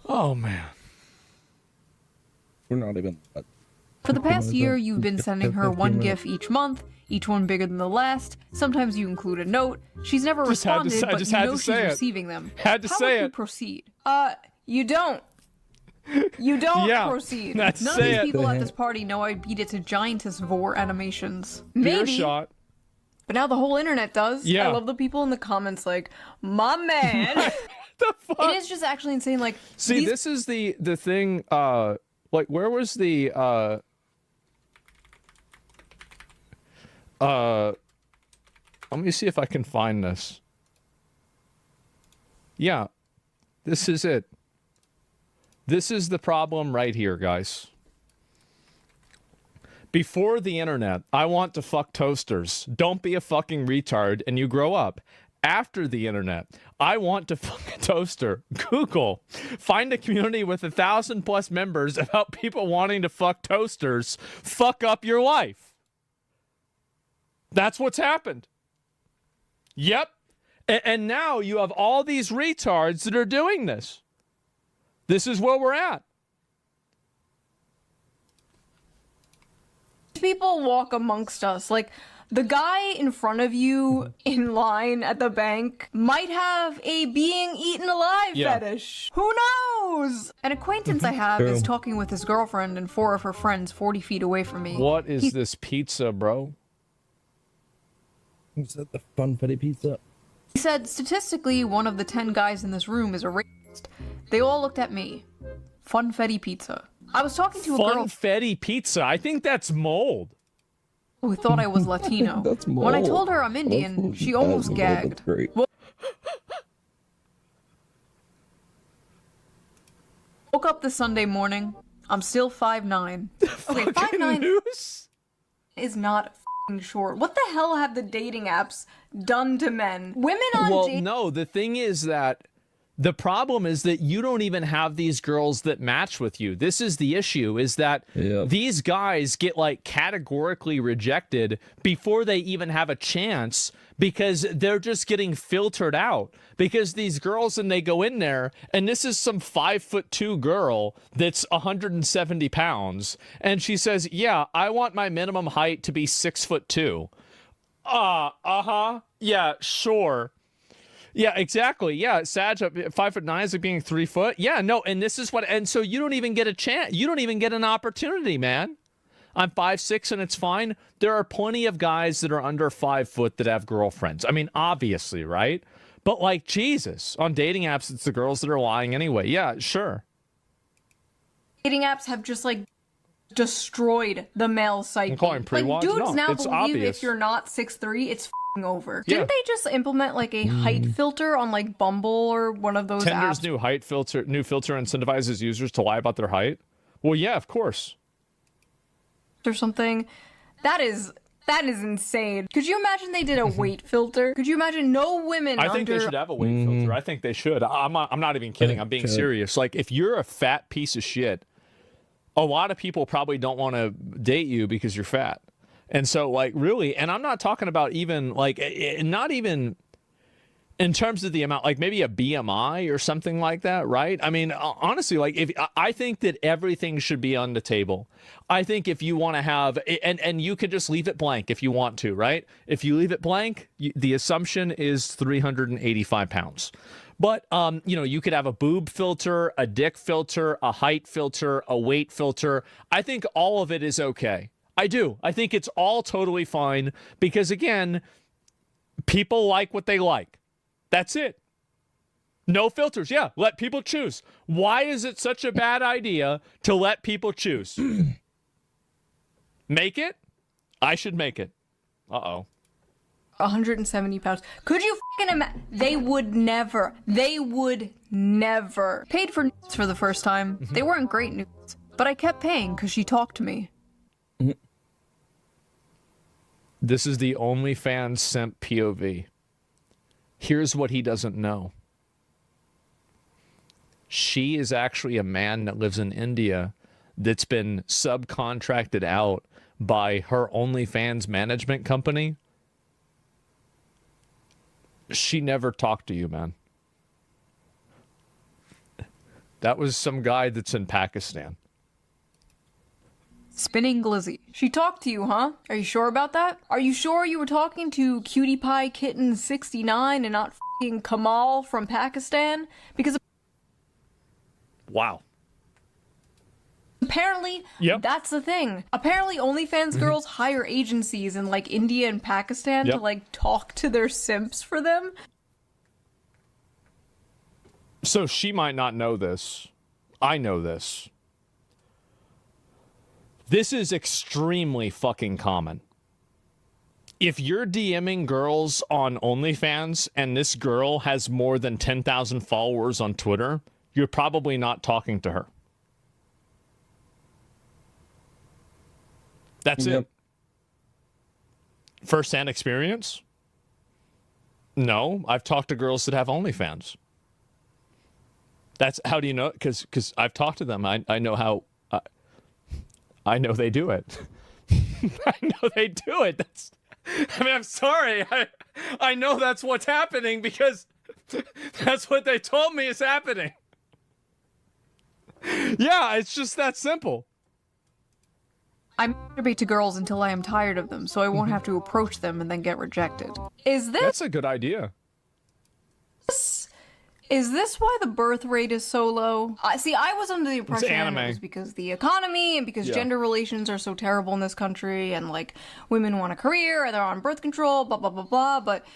Oh, man. We're not even... For the past year, you've been sending her one GIF each month, each one bigger than the last. Sometimes you include a note. She's never responded, but you know she's receiving them. Had to say How would you it. proceed? You don't. You don't proceed. None of these people at this party know I beat it to giantess vor animations. Maybe. Shot. But now the whole internet does. Yeah. I love the people in the comments like, my man. The fuck? It is just actually insane. Like, see, this is the thing. Like, where was the let me see if I can find this. Yeah, this is it. This is the problem right here, guys. Before the internet, I want to fuck toasters. Don't be a fucking retard and you grow up. After the internet, I want to fuck a toaster. Google. Find a community with 1,000+ members about people wanting to fuck toasters. Fuck up your life. That's what's happened. Yep. And now you have all these retards that are doing this. This is where we're at. People walk amongst us. Like, the guy in front of you in line at the bank might have a being eaten alive fetish. Who knows? An acquaintance I have is talking with his girlfriend and 4 of her friends 40 feet away from me. What is this pizza, bro? Is that the funfetti pizza? He said, statistically, one of the 10 guys in this room is a racist. They all looked at me. Funfetti pizza. I was talking to a girl... Funfetti pizza? I think that's mold. Who thought I was Latino. That's mold. When I told her I'm Indian, she almost gagged. Woke up this Sunday morning. I'm still 5'9". Okay, 5'9" is not f***ing short. What the hell have the dating apps done to men? Women on Well, no, the thing is that The problem is that you don't even have these girls that match with you. This is the issue, is that these guys get like categorically rejected before they even have a chance because they're just getting filtered out. Because these girls, and they go in there, and this is some 5'2" girl that's 170 pounds, and she says, yeah, I want my minimum height to be 6'2". Yeah, sure. Yeah, exactly. Yeah, Sag, 5'9" is like being 3 foot. Yeah, no, and this is what, and so you don't even get a chance. You don't even get an opportunity, man. I'm 5'6" and it's fine. There are plenty of guys that are under 5 foot that have girlfriends. I mean, obviously, right? But like, Jesus, on dating apps, it's the girls that are lying anyway. Yeah, sure. Dating apps have just like destroyed the male psyche. Like, dudes now believe obvious. If you're not 6'3", it's over. Yeah. Didn't they just implement like a height filter on like Bumble or one of those Tinder's apps? new filter incentivizes users to lie about their height? Well, yeah, of course. Or something. That is insane. Could you imagine they did a weight filter? Could you imagine no women I think they should have a weight filter. I think they should. I'm not even kidding. I'm being serious. Like, if you're a fat piece of shit, a lot of people probably don't want to date you because you're fat. And so, like, really, and I'm not talking about even, like, not even in terms of the amount, like maybe a BMI or something like that, right? I mean, honestly, like, I think that everything should be on the table. I think if you want to have, and you could just leave it blank if you want to, right? If you leave it blank, the assumption is 385 pounds. But, you know, you could have a boob filter, a dick filter, a height filter, a weight filter. I think all of it is okay. I do. I think it's all totally fine because, again, people like what they like. That's it. No filters. Yeah, let people choose. Why is it such a bad idea to let people choose? Make it? I should make it. Uh-oh. 170 pounds. Could you fucking imagine? They would never. Paid for nudes for the first time. They weren't great nudes, but I kept paying because she talked to me. This is the OnlyFans simp POV. Here's what he doesn't know. She is actually a man that lives in India that's been subcontracted out by her OnlyFans management company. She never talked to you, man. That was some guy that's in Pakistan. Spinning Glizzy. She talked to you, huh? Are you sure about that? Are you sure you were talking to Cutie Pie Kitten 69 and not f***ing Kamal from Pakistan? Because wow. Apparently, that's the thing. Apparently, OnlyFans girls hire agencies in like India and Pakistan to like talk to their simps for them. So she might not know this. I know this. This is extremely fucking common. If you're DMing girls on OnlyFans and this girl has more than 10,000 followers on Twitter, you're probably not talking to her. That's it. First-hand experience? No, I've talked to girls that have OnlyFans. That's how do you know? Because I've talked to them. I know how. I know they do it. I know they do it. I'm sorry. I know that's what's happening because that's what they told me is happening. Yeah, it's just that simple. I masturbate to girls until I am tired of them, so I won't have to approach them and then get rejected. That's a good idea. Is this why the birth rate is so low? See, I was under the impression it was because the economy and because gender relations are so terrible in this country and, like, women want a career and they're on birth control, blah, blah, blah, blah, but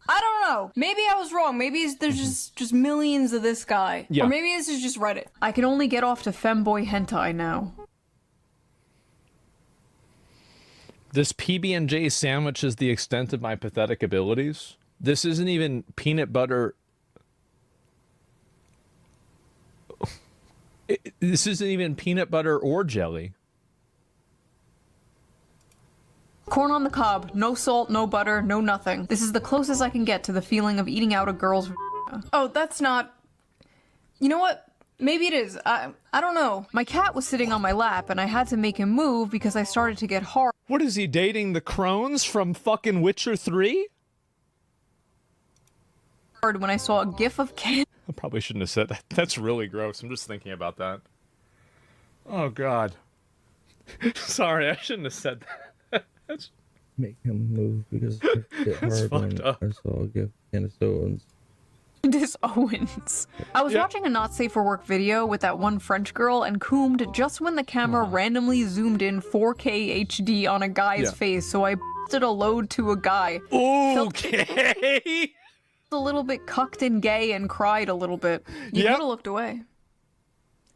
I don't know. Maybe I was wrong. Maybe there's just millions of this guy. Yeah. Or maybe this is just Reddit. I can only get off to femboy hentai now. This PB&J sandwich is the extent of my pathetic abilities. This isn't even peanut butter. This isn't even peanut butter or jelly. Corn on the cob, no salt, no butter, no nothing. This is the closest I can get to the feeling of eating out a girl's. Oh, that's not You know what? Maybe it is. I don't know. My cat was sitting on my lap and I had to make him move because I started to get hard. What is he dating the crones from fucking Witcher 3? When I saw a gif of Ken. I probably shouldn't have said that. That's really gross. I'm just thinking about that. Oh god. Sorry, I shouldn't have said that. That's... Make him move because it get hard when I saw a gift Candace Owens. Candace Owens. I was watching a not safe for work video with that one French girl and coomed just when the camera randomly zoomed in 4K HD on a guy's face, so I did a load to a guy. Okay. A little bit cucked and gay and cried a little bit. You could have looked away.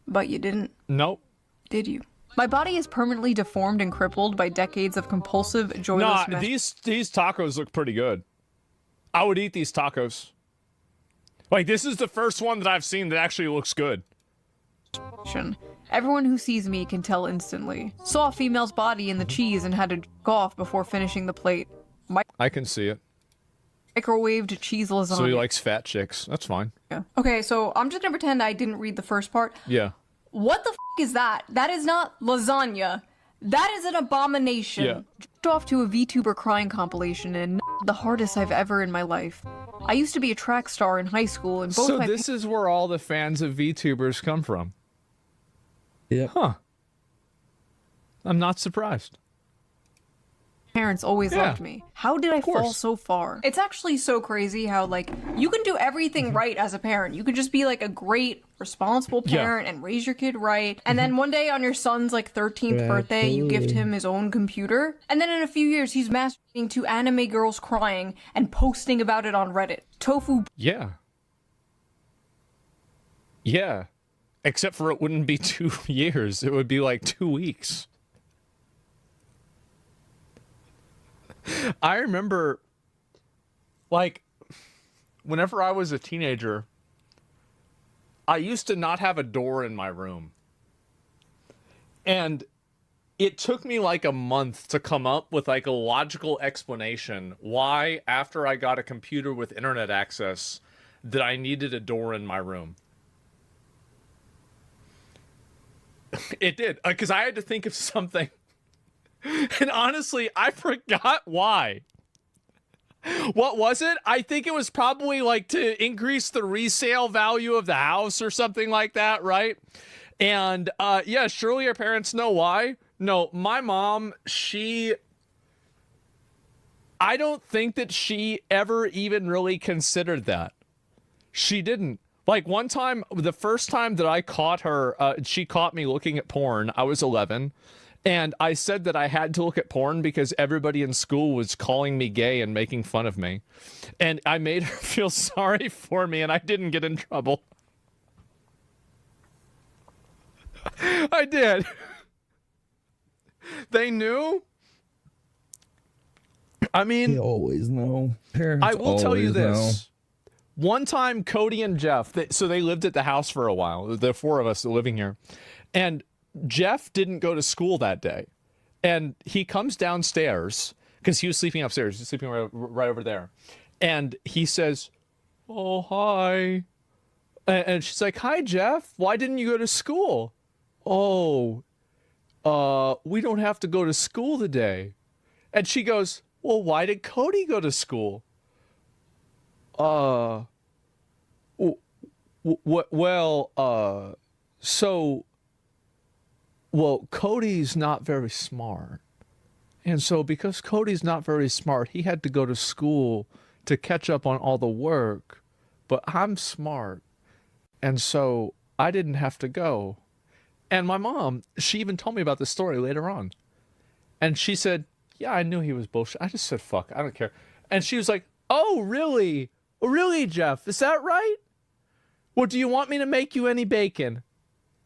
But you didn't. Nope. Did you? My body is permanently deformed and crippled by decades of compulsive, joyless these tacos look pretty good. I would eat these tacos. Like, this is the first one that I've seen that actually looks good. Everyone who sees me can tell instantly. Saw a female's body in the cheese and had to jerk off before finishing the plate. I can see it. Microwaved cheese lasagna. So he likes fat chicks. That's fine. Yeah. Okay, so I'm just gonna pretend I didn't read the first part. Yeah. What the f is that? That is not lasagna. That is an abomination. Yeah. Jerked off to a VTuber crying compilation and the hardest I've ever in my life. I used to be a track star in high school and both So this is where all the fans of VTubers come from. Yeah. Huh. I'm not surprised. Parents always loved me. How did I fall so far? It's actually so crazy how, like, you can do everything right as a parent. You can just be, like, a great, responsible parent and raise your kid right. And then one day on your son's, like, 13th birthday, you gift him his own computer. And then in a few years, he's masturbating to anime girls crying and posting about it on Reddit. Tofu. Yeah. Yeah. Except for it wouldn't be 2 years. It would be, like, 2 weeks. I remember, like, whenever I was a teenager, I used to not have a door in my room. And it took me like a month to come up with like a logical explanation why, after I got a computer with internet access, that I needed a door in my room. It did, because I had to think of something. And honestly, I forgot why. What was it? I think it was probably like to increase the resale value of the house or something like that, right? And yeah, surely your parents know why. No, my mom, I don't think that she ever even really considered that. She didn't. Like one time, the first time that I caught her, she caught me looking at porn. I was 11. And I said that I had to look at porn because everybody in school was calling me gay and making fun of me. And I made her feel sorry for me, and I didn't get in trouble. I did. They knew. I mean, they always know. Parents I will tell you this. Know. One time, Cody and Jeff, so they lived at the house for a while. The four of us living here. And Jeff didn't go to school that day, and he comes downstairs because he was sleeping upstairs. He's sleeping right over there, and he says, "Oh, hi," and she's like, "Hi, Jeff. Why didn't you go to school?" "Oh, we don't have to go to school today," and she goes, "Well, why did Cody go to school?" Well, Cody's not very smart. And so because Cody's not very smart, he had to go to school to catch up on all the work. But I'm smart. And so I didn't have to go. And my mom, she even told me about this story later on. And she said, yeah, I knew he was bullshit. I just said, fuck, I don't care. And she was like, oh, really? Really, Jeff? Is that right? Well, do you want me to make you any bacon?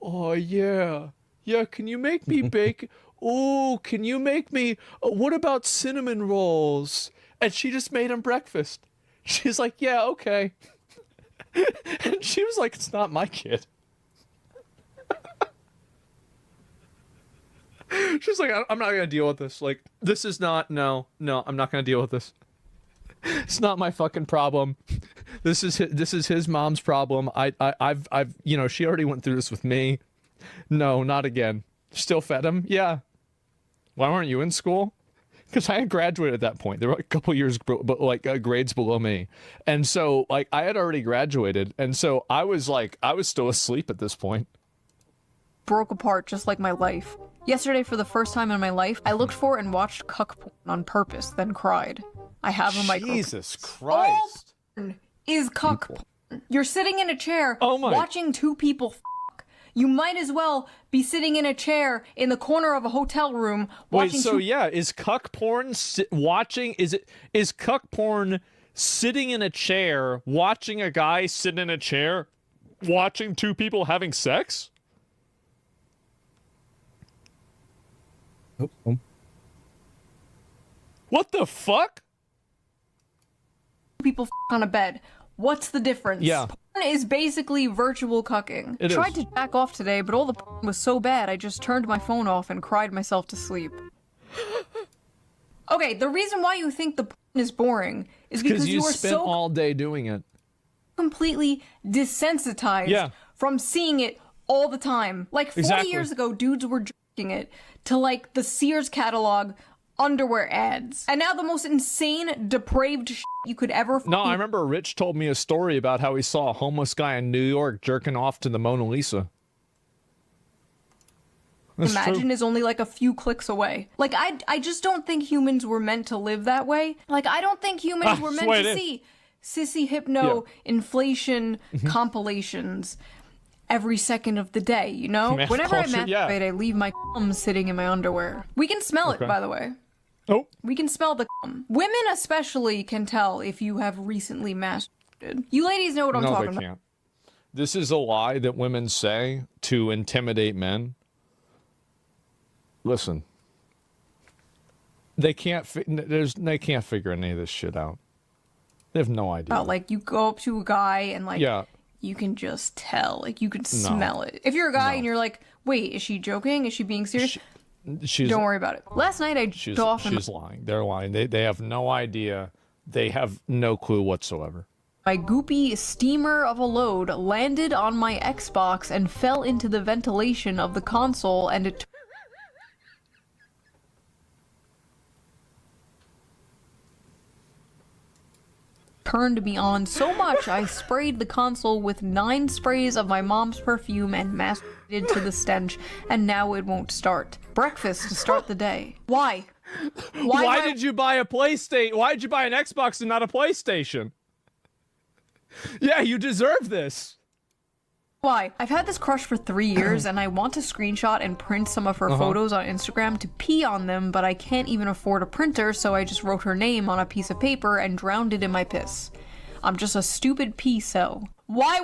Oh, yeah. Yeah, can you make me bacon? Oh, can you make me, what about cinnamon rolls? And she just made him breakfast. She's like, yeah, okay. And she was like, it's not my kid. She's like, I'm not going to deal with this. Like, this is not, no, I'm not going to deal with this. It's not my fucking problem. This is his mom's problem. I've she already went through this with me. No, not again. Still fed him? Yeah. Why weren't you in school? Because I had graduated at that point. There were a couple years, grades below me, and so I had already graduated, and so I was still asleep at this point. Broke apart just like my life. Yesterday, for the first time in my life, I looked for and watched cuck porn on purpose, then cried. I have a micro. Jesus Christ. All porn is cuck porn. You're sitting in a chair watching two people fuck. You might as well be sitting in a chair in the corner of a hotel room watching. Wait, so is cuck porn is cuck porn sitting in a chair watching a guy sit in a chair watching two people having sex? What the fuck? People on a bed. What's the difference? Yeah. Porn is basically virtual cucking. It Tried is. to jack off today, but all the porn was so bad I just turned my phone off and cried myself to sleep. Okay, the reason why you think the porn is boring is because you are spent so all day doing it. completely desensitized from seeing it all the time. Like 40 years ago, dudes were drinking it to like the Sears catalog underwear ads. And now the most insane, depraved shit you could ever No, I remember Rich told me a story about how he saw a homeless guy in New York jerking off to the Mona Lisa. That's imagine true. is only like a few clicks away. Like I just don't think humans were meant to live that way. Like I don't think humans were meant to see sissy hypno inflation compilations every second of the day, you know? Mass Whenever I culture, masturbate, I leave my cum sitting in my underwear. We can smell it, by the way. Oh. We can smell the cum. Women especially can tell if you have recently masturbated. You ladies know what I'm talking about. Can't. This is a lie that women say to intimidate men. Listen. They can't figure any of this shit out. They have no idea. Like you go up to a guy and like you can just tell, like you can smell it. If you're a guy and you're like, wait, is she joking? Is she being serious? Don't worry about it. Last night I she's lying. They're lying. They have no idea. They have no clue whatsoever. My goopy steamer of a load landed on my Xbox and fell into the ventilation of the console, and it turned me on so much I sprayed the console with 9 sprays of my mom's perfume and masturbated to the stench, and now it won't start. Breakfast to start the day. Why? Why did you buy a PlayStation? Why did you buy an Xbox and not a PlayStation? Yeah, you deserve this. Why? I've had this crush for 3 years and I want to screenshot and print some of her photos on Instagram to pee on them, but I can't even afford a printer, so I just wrote her name on a piece of paper and drowned it in my piss. I'm just a stupid pee cell. Why?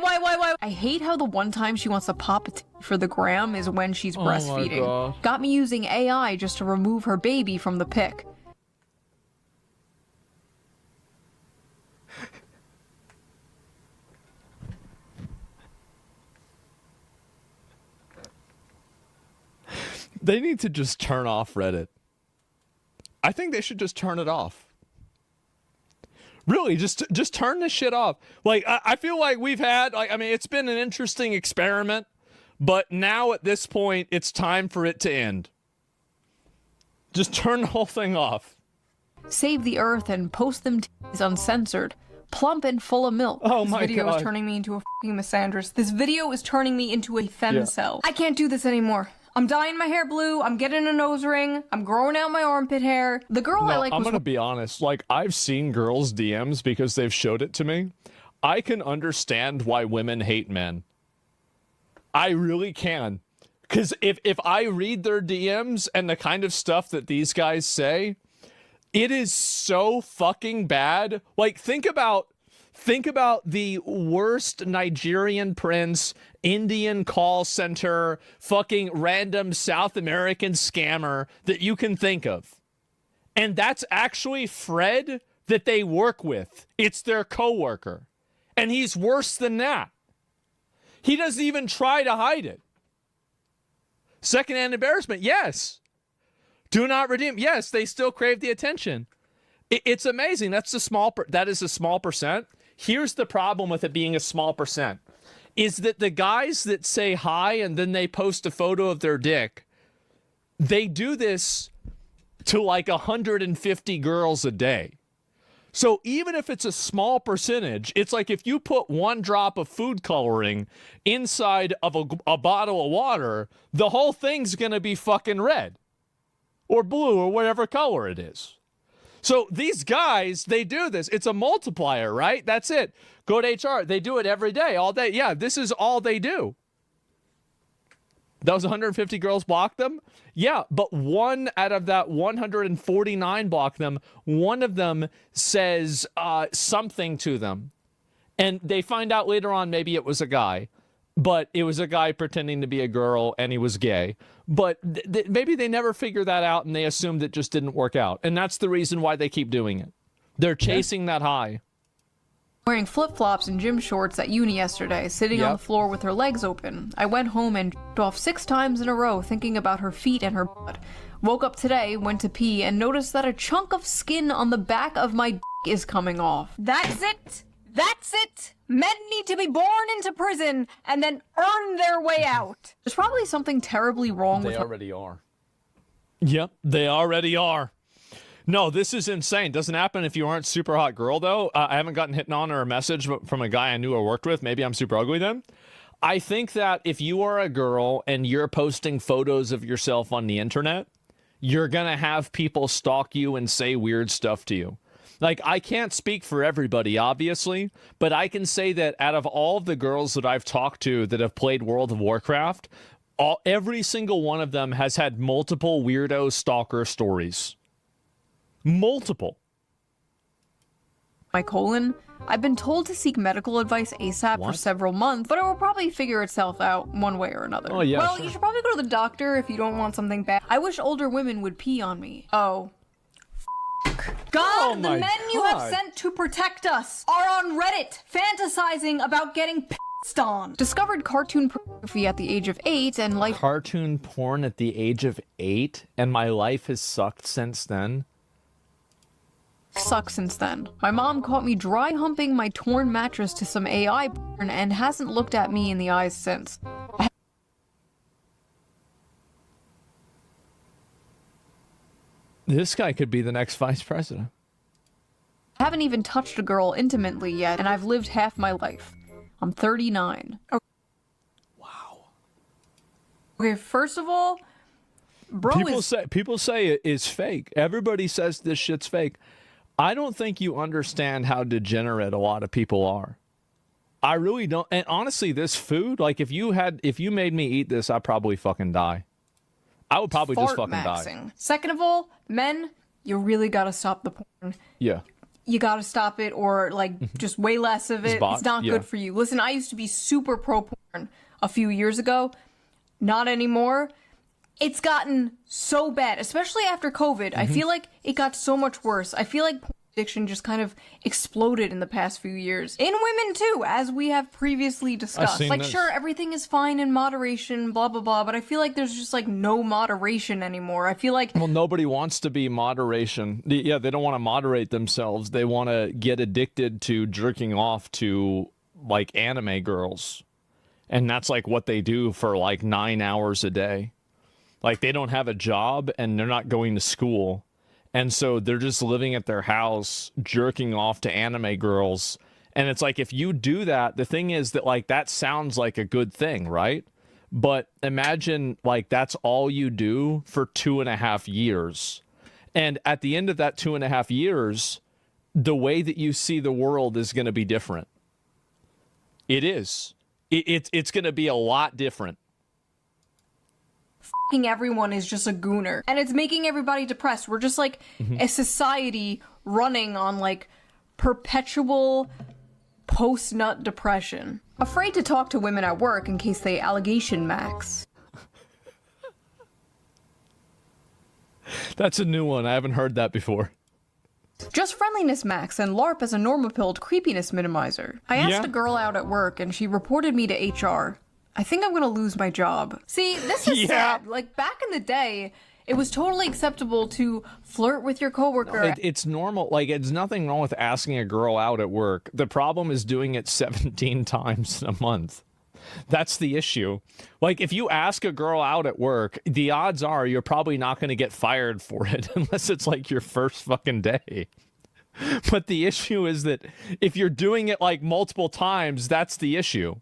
I hate how the one time she wants to pop a tea for the gram is when she's breastfeeding. God. Got me using AI just to remove her baby from the pic. They need to just turn off Reddit. I think they should just turn it off. Really, just turn this shit off. Like, I feel like we've had, like, I mean, it's been an interesting experiment, but now at this point, it's time for it to end. Just turn the whole thing off. Save the earth and post them titties uncensored. Plump and full of milk. Oh this my video God. is turning me into a fucking misandrist. This video is turning me into a femcel. I can't do this anymore. I'm dyeing my hair blue, I'm getting a nose ring, I'm growing out my armpit hair. The girl I like I'm was- gonna be honest, like, I've seen girls' DMs because they've showed it to me. I can understand why women hate men. I really can. Because if I read their DMs and the kind of stuff that these guys say, it is so fucking bad. Like, think about the worst Nigerian prince, Indian call center, fucking random South American scammer that you can think of. And that's actually Fred that they work with. It's their coworker. And he's worse than that. He doesn't even try to hide it. Secondhand embarrassment, yes. Do not redeem, yes, they still crave the attention. It's amazing. That is a small percent. here's the problem with it being a small percent, is that the guys that say hi and then they post a photo of their dick, they do this to like 150 girls a day. So even if it's a small percentage, it's like if you put 1 drop of food coloring inside of a bottle of water, the whole thing's going to be fucking red or blue or whatever color it is. So these guys, they do this. It's a multiplier, right? That's it. Go to HR. They do it every day, all day. Yeah, this is all they do. Those 150 girls block them? Yeah, but 1 out of that 149 block them. 1 of them says something to them. And they find out later on maybe it was a guy. But it was a guy pretending to be a girl and he was gay. But maybe they never figured that out and they assumed it just didn't work out. And that's the reason why they keep doing it. They're chasing that high. Wearing flip-flops and gym shorts at uni yesterday, sitting on the floor with her legs open. I went home and jerked off 6 times in a row thinking about her feet and her butt. Woke up today, went to pee, and noticed that a chunk of skin on the back of my dick is coming off. That's it! That's it! Men need to be born into prison and then earn their way out. There's probably something terribly wrong with They her. already are. Yep, they already are. No, this is insane. Doesn't happen if you aren't super hot girl, though. I haven't gotten hit on or a message from a guy I knew or worked with. Maybe I'm super ugly then. I think that if you are a girl and you're posting photos of yourself on the internet, you're going to have people stalk you and say weird stuff to you. Like, I can't speak for everybody, obviously, but I can say that out of all of the girls that I've talked to that have played World of Warcraft, every single one of them has had multiple weirdo stalker stories. Multiple. My colon. I've been told to seek medical advice ASAP for several months, but it will probably figure itself out one way or another. Oh, yeah, well, sure. you should probably go to the doctor if you don't want something bad. I wish older women would pee on me. Oh. God, Oh the my men you have God. sent to protect us are on Reddit fantasizing about getting pissed on. Discovered cartoon pornography at the age of 8 and life Cartoon porn at the age of 8, and my life has sucked since then. sucks since then. My mom caught me dry humping my torn mattress to some AI porn and hasn't looked at me in the eyes since. This guy could be the next vice president. I haven't even touched a girl intimately yet, and I've lived half my life. I'm 39. Okay, first of all, bro People say it is fake. Everybody says this shit's fake. I don't think you understand how degenerate a lot of people are. I really don't. And honestly, this food, like if you made me eat this, I'd probably fucking die. I would probably just fucking die. Second of all, men, you really gotta stop the porn. Yeah. You gotta stop it, or like just way less of it. It's not good for you. Listen, I used to be super pro porn a few years ago. Not anymore. It's gotten so bad, especially after COVID. I feel like it got so much worse. I feel like porn addiction just kind of exploded in the past few years. In women too, as we have previously discussed. Like, sure, everything is fine in moderation, blah, blah, blah, but I feel like there's just like no moderation anymore. I feel like... Well, nobody wants to be moderation. Yeah, they don't want to moderate themselves. They want to get addicted to jerking off to like anime girls. And that's like what they do for like 9 hours a day. Like they don't have a job and they're not going to school. And so they're just living at their house, jerking off to anime girls. And it's like, if you do that, the thing is that like, that sounds like a good thing, right? But imagine like, that's all you do for 2.5 years. And at the end of that 2.5 years, the way that you see the world is going to be different. It is. It's going to be a lot different. Fucking everyone is just a gooner, and it's making everybody depressed. We're just like a society running on like perpetual post-nut depression. Afraid to talk to women at work in case they allegation max. That's a new one. I haven't heard that before. Just friendliness max and LARP as a normal-pilled creepiness minimizer. I asked a girl out at work and she reported me to HR. I think I'm gonna lose my job. See, this is sad. Like, back in the day, It was totally acceptable to flirt with your coworker. It's normal. Like, it's nothing wrong with asking a girl out at work. The problem is doing it 17 times in a month. That's the issue. Like, if you ask a girl out at work, the odds are you're probably not going to get fired for it unless it's like your first fucking day. But the issue is that if you're doing it like multiple times, that's the issue.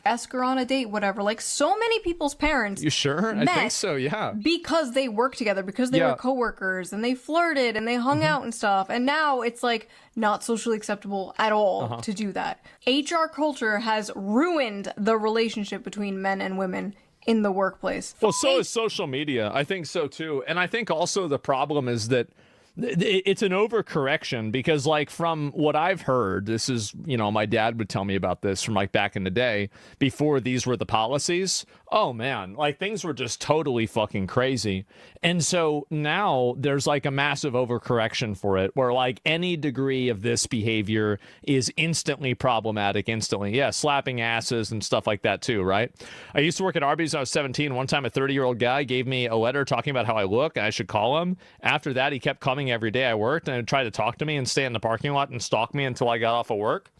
Ask her on a date, whatever. Like, so many people's parents. You sure? I think so, yeah. Because they work together, because they were coworkers, and they flirted, and they hung out and stuff. And now it's, like, not socially acceptable at all to do that. HR culture has ruined the relationship between men and women in the workplace. Well, so is social media. I think so, too. And I think also the problem is that it's an overcorrection because, like, from what I've heard, this is, you know, my dad would tell me about this from, like, back in the day before these were the policies. Oh, man, like, things were just totally fucking crazy. And so now there's, like, a massive overcorrection for it where, like, any degree of this behavior is instantly problematic, instantly. Yeah, slapping asses and stuff like that, too, right? I used to work at Arby's when I was 17. One time a 30-year-old guy gave me a letter talking about how I look and I should call him. After that, he kept coming every day I worked and tried to talk to me and stay in the parking lot and stalk me until I got off of work.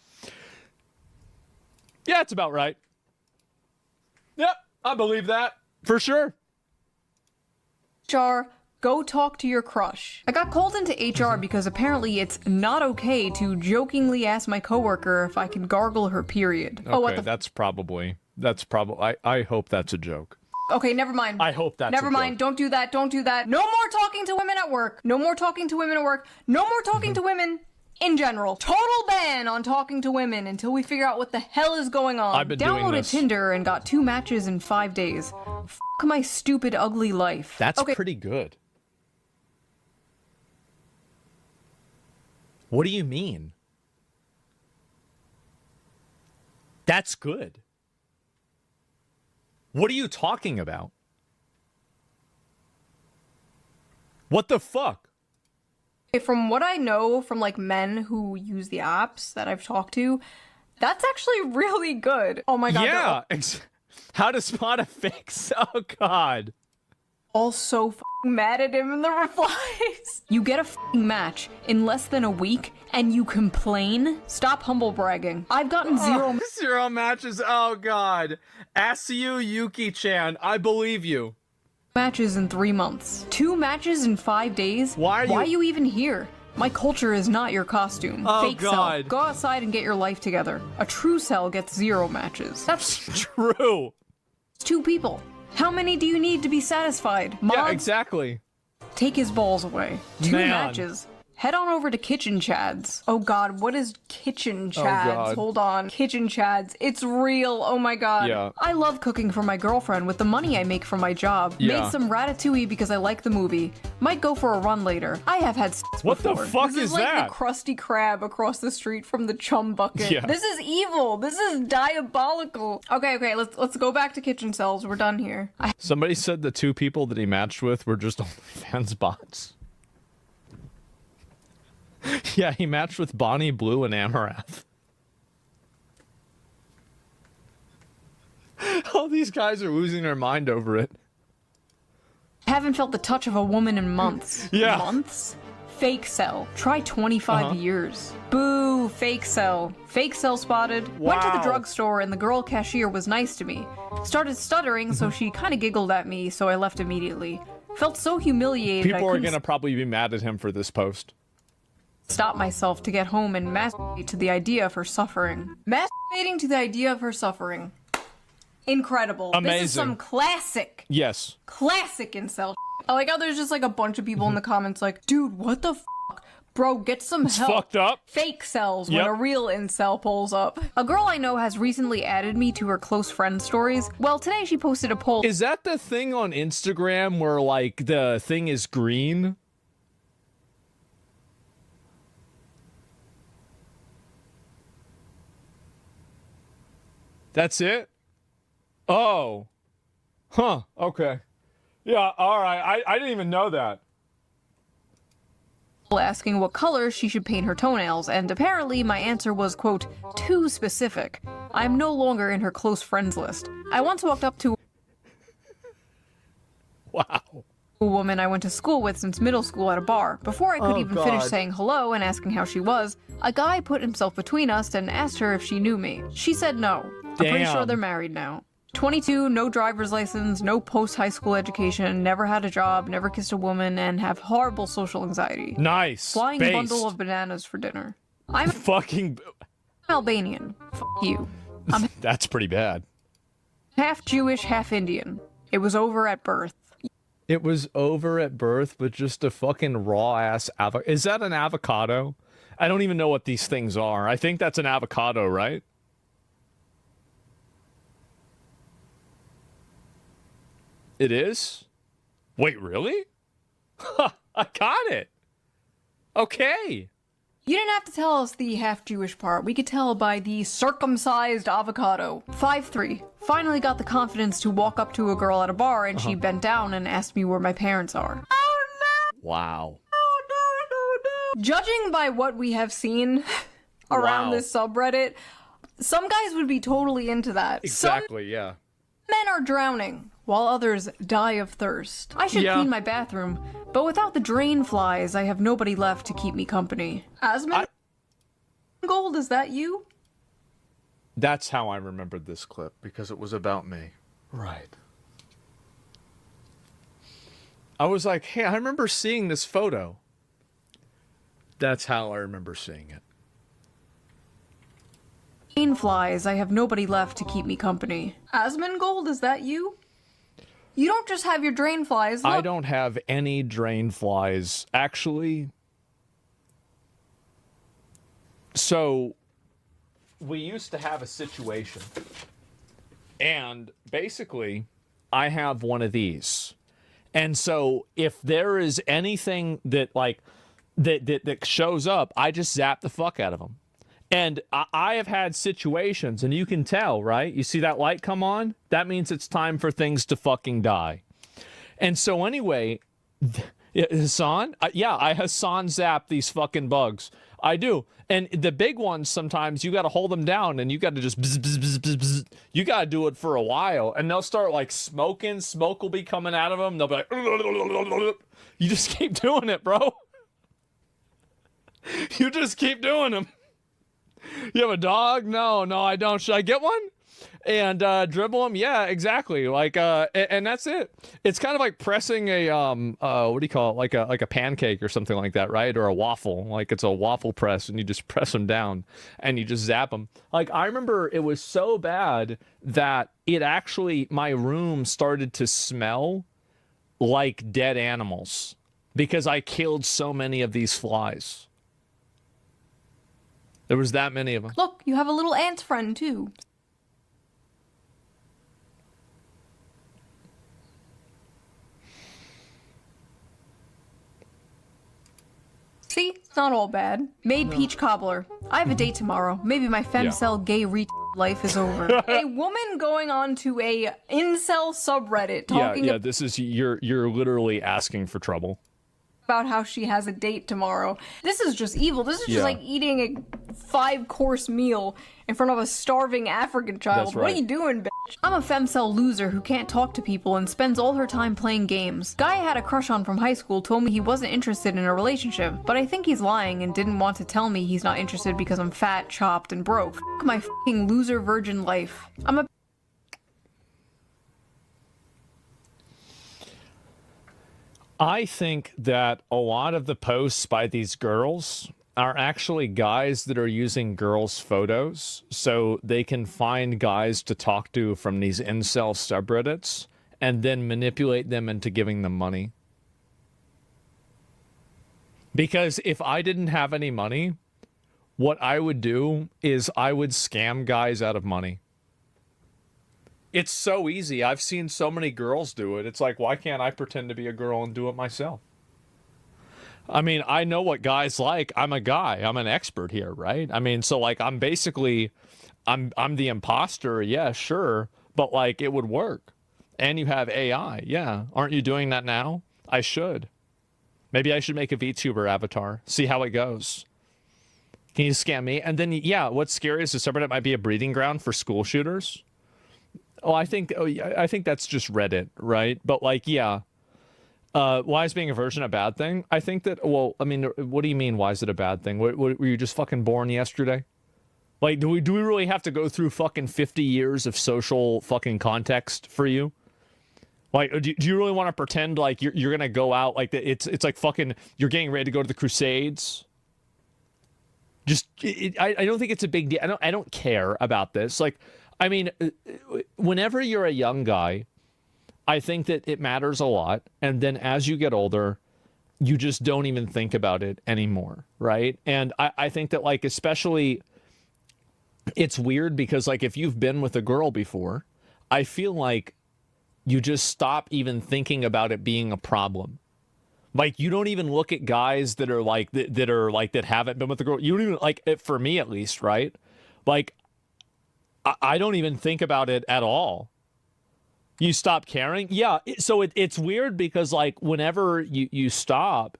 Yeah, it's about right. Yep, I believe that for sure. HR, go talk to your crush. I got called into HR because apparently it's not okay to jokingly ask my coworker if I can gargle her period. Okay, what that's probably I hope that's a joke. Okay, never mind. I hope that's Never mind. Don't do that. Don't do that. No more talking to women at work. No more talking to women at work. No more talking to women in general. Total ban on talking to women until we figure out what the hell is going on. I've been doing this. Downloaded Tinder and got 2 matches in 5 days. F my stupid, ugly life. That's pretty good. What do you mean? That's good. What are you talking about? What the fuck? From what I know from, like, men who use the apps that I've talked to, that's actually really good. Oh my god. Yeah. How to spot a fix. Oh god. All so f***ing mad at him in the replies. You get a f***ing match in less than a week and you complain? Stop humble bragging. I've gotten zero matches. Oh god. Asiu Yuki-chan, I believe you. Matches in 3 months. 2 matches in 5 days? Why are you even here? My culture is not your costume. Oh, Fake God. cell. Go outside and get your life together. A true cell gets 0 matches. That's true. 2 people. How many do you need to be satisfied? Mods? Yeah, exactly. Take his balls away. 2 matches. Head on over to Kitchen Chads. Oh god, what is Kitchen Chads? God. Hold on. Kitchen Chads. It's real. Oh my god. Yeah. I love cooking for my girlfriend with the money I make from my job. Yeah. Made some ratatouille because I like the movie. Might go for a run later. I have had sex What the before. fuck This is like that? the Krusty Krab across the street from the chum bucket. Yeah. This is evil. This is diabolical. Okay, let's go back to kitchen cells. We're done here. Somebody said the 2 people that he matched with were just OnlyFans bots. Yeah, he matched with Bonnie, Blue, and Amarath. All these guys are losing their mind over it. Haven't felt the touch of a woman in months. Yeah. Months? Fake cell. Try 25 years. Boo, fake cell. Fake cell spotted. Went to the Wow. drugstore and the girl cashier was nice to me. Started stuttering, so she kind of giggled at me, so I left immediately. Felt so humiliated. People I are couldn't going to probably be mad at him for this post. stop myself to get home and masturbate to the idea of her suffering. Masturbating to the idea of her suffering. Incredible. Amazing. This is some classic Yes. incel. I like how there's just like a bunch of people in the comments like, dude, what the fuck? Bro, get some It's help. fucked up. Fake cells when Yep. a real incel pulls up. A girl I know has recently added me to her close friend stories. Well, today she posted a poll. Is that the thing on Instagram where, like, the thing is green? That's it? Oh. Huh. Okay. Yeah, alright. I didn't even know that. Asking what color she should paint her toenails, and apparently my answer was, quote, too specific. I'm no longer in her close friends list. I once walked up to Wow. A woman I went to school with since middle school at a bar. Before I could even finish saying hello and asking how she was, a guy put himself between us and asked her if she knew me. She said no. I'm pretty sure they're married now. 22, no driver's license, no post-high school education, never had a job, never kissed a woman, and have horrible social anxiety. Nice. Flying Based. a bundle of bananas for dinner. I'm fucking Albanian. F you. I'm That's pretty bad. half Jewish, half Indian. It was over at birth. It was over at birth with just a fucking raw ass avocado. Is that an avocado? I don't even know what these things are. I think that's an avocado, right? It is? Wait, really? I got it. Okay. You didn't have to tell us the half-Jewish part. We could tell by the circumcised avocado. 5'3". Finally got the confidence to walk up to a girl at a bar and she bent down and asked me where my parents are. Wow. Judging by what we have seen around this subreddit, some guys would be totally into that. Exactly, yeah. Men are drowning, while others die of thirst. I should clean my bathroom, but without the drain flies, I have nobody left to keep me company. Asmund? Gold, is that you? That's how I remembered this clip, because it was about me. Right. I was like, hey, I remember seeing this photo. That's how I remember seeing it. Drain flies, I have nobody left to keep me company. Asmongold, is that you? You don't just have your drain flies. Look. I don't have any drain flies. Actually, so we used to have a situation, and basically, I have one of these. And so if there is anything that that shows up, I just zap the fuck out of them. And I have had situations, and you can tell, right? You see that light come on? That means it's time for things to fucking die. And so anyway, Hassan, I Hassan zap these fucking bugs. I do. And the big ones, sometimes you got to hold them down and you got to just bzz, bzz, bzz, bzz, bzz. You got to do it for a while, and they'll start like smoking. Smoke will be coming out of them. They'll be like, you just keep doing it, bro. You just keep doing them. You have a dog? No, I don't. Should I get one? And dribble them? Yeah, exactly. Like, and that's it. It's kind of like pressing a what do you call it? Like a pancake or something like that, right? Or a waffle. Like it's a waffle press, and you just press them down, and you just zap them. Like I remember, it was so bad that it actually, my room started to smell like dead animals because I killed so many of these flies. There was that many of them. Look, you have a little ant friend, too. See? It's not all bad. Made peach cobbler. I have a date tomorrow. Maybe my femcel gay life is over. A woman going on to a incel subreddit talking this is, you're literally asking for trouble. About how she has a date tomorrow. This is just evil. This is just like eating a 5-course meal in front of a starving African child. That's right. What are you doing, bitch? I'm a femcel loser who can't talk to people and spends all her time playing games. Guy I had a crush on from high school told me he wasn't interested in a relationship, but I think he's lying and didn't want to tell me he's not interested because I'm fat, chopped, and broke. F my fucking loser virgin life. I'm a I think that a lot of the posts by these girls are actually guys that are using girls' photos so they can find guys to talk to from these incel subreddits and then manipulate them into giving them money. Because if I didn't have any money, what I would do is I would scam guys out of money. It's so easy. I've seen so many girls do it. It's like, why can't I pretend to be a girl and do it myself? I mean, I know what guys like. I'm a guy. I'm an expert here, right? I mean, so like I'm basically I'm the imposter. Yeah, sure. But like it would work. And you have AI. Yeah. Aren't you doing that now? I should. Maybe I should make a VTuber avatar. See how it goes. Can you scam me? And then what's scary is the subreddit might be a breeding ground for school shooters. Oh, I think that's just Reddit, right? But like, Why is being a virgin a bad thing? I think that, well, I mean, what do you mean, why is it a bad thing? Were you just fucking born yesterday? Like, do we really have to go through fucking 50 years of social fucking context for you? Like, do you really want to pretend like you're gonna go out like it's like fucking you're getting ready to go to the Crusades? Just I don't think it's a big deal. I don't care about this. Like, I mean, whenever you're a young guy, I think that it matters a lot, and then as you get older, you just don't even think about it anymore, right? And I think that, like, especially, it's weird because, like, if you've been with a girl before, I feel like you just stop even thinking about it being a problem. Like, you don't even look at guys that are like that haven't been with a girl. You don't even, like, for me at least, right? Like, I don't even think about it at all. You stop caring? Yeah. So it's weird because, like, whenever you stop,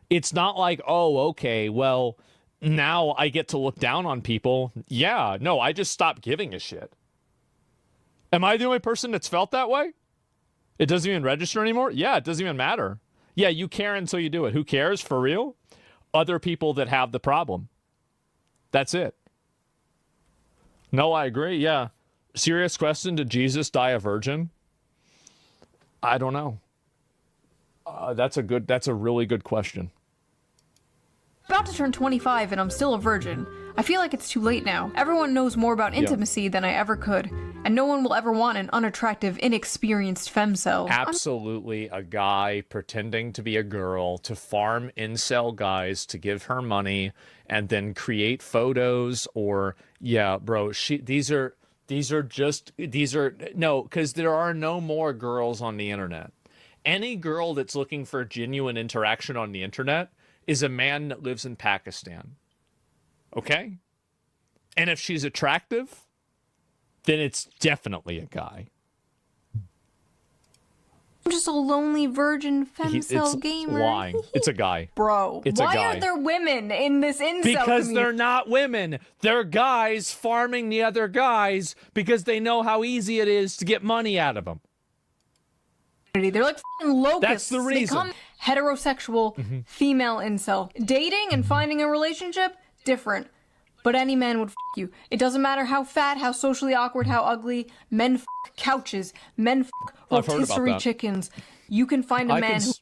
it's not like, oh, okay, well, now I get to look down on people. Yeah. No, I just stopped giving a shit. Am I the only person that's felt that way? It doesn't even register anymore? Yeah, it doesn't even matter. Yeah, you care until you do it. Who cares? For real? Other people that have the problem. That's it. No, I agree. Yeah. Serious question. Did Jesus die a virgin? I don't know. That's a really good question. About to turn 25 and I'm still a virgin. I feel like it's too late now. Everyone knows more about intimacy than I ever could, and no one will ever want an unattractive, inexperienced femcel. Absolutely a guy pretending to be a girl to farm incel guys to give her money and then create photos or, yeah, bro, these are no, because there are no more girls on the internet. Any girl that's looking for genuine interaction on the internet is a man that lives in Pakistan. Okay? And if she's attractive, then it's definitely a guy. I'm just a lonely virgin femcel gamer. Lying. It's a guy. Bro, it's why a guy. Aren't there women in this incel Because community? they're not women. They're guys farming the other guys because they know how easy it is to get money out of them. They're like fucking locusts. That's the reason. They come heterosexual, female incel. Dating and finding a relationship, different. But any man would you. It doesn't matter how fat, how socially awkward, how ugly. Men couches. Men rotisserie chickens. You can find a man who...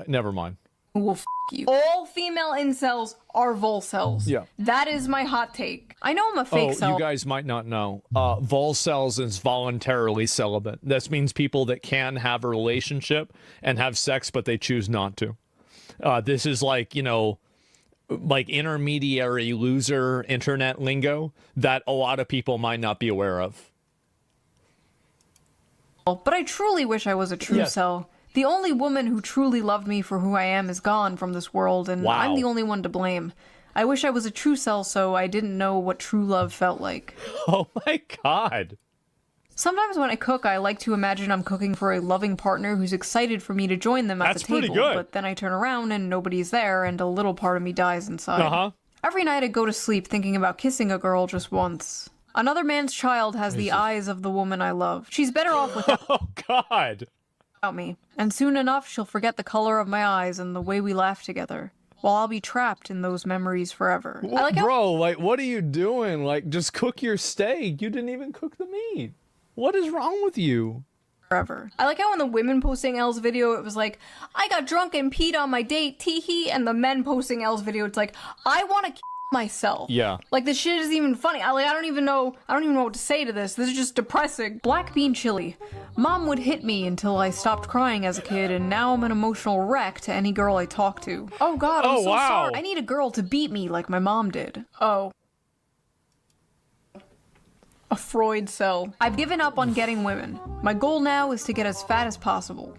Never mind. Who will you. All female incels are volcels. Yeah. That is my hot take. I know I'm a fake cell. You guys might not know. Volcels is voluntarily celibate. This means people that can have a relationship and have sex, but they choose not to. This is like, you know, like intermediary loser internet lingo that a lot of people might not be aware of. But I truly wish I was a true cell. The only woman who truly loved me for who I am is gone from this world, and I'm the only one to blame. I wish I was a true cell so I didn't know what true love felt like. Oh my god. Sometimes when I cook, I like to imagine I'm cooking for a loving partner who's excited for me to join them at the table. Pretty good. But then I turn around and nobody's there, and a little part of me dies inside. Every night I go to sleep thinking about kissing a girl just once. Another man's child has the eyes of the woman I love. She's better off without me. And soon enough, she'll forget the color of my eyes and the way we laughed together. While I'll be trapped in those memories forever. Bro, like, what are you doing? Like, just cook your steak. You didn't even cook the meat. What is wrong with you? Forever. I like how in the women posting Elle's video, it was like, I got drunk and peed on my date, teehee, and the men posting Elle's video, it's like, I want to kill myself. Yeah. Like, this shit isn't even funny. I don't even know what to say to this. This is just depressing. Black bean chili. Mom would hit me until I stopped crying as a kid, and now I'm an emotional wreck to any girl I talk to. Oh god, I'm so sorry. I need a girl to beat me like my mom did. Oh. A Freud cell. I've given up on getting women. My goal now is to get as fat as possible.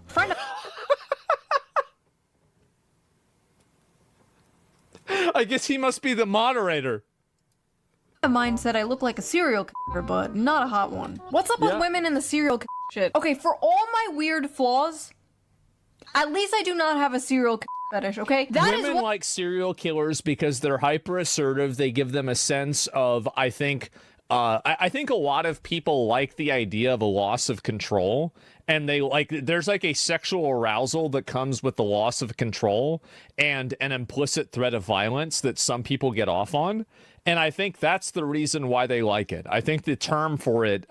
I guess he must be the moderator. Mine said I look like a serial killer, but not a hot one. What's up with women in the serial killer shit? Okay, for all my weird flaws, at least I do not have a serial killer fetish, okay? Women like serial killers because they're hyper assertive. They give them a sense of, I think, I think a lot of people like the idea of a loss of control, and there's like a sexual arousal that comes with the loss of control and an implicit threat of violence that some people get off on. And I think that's the reason why they like it. I think the term for it,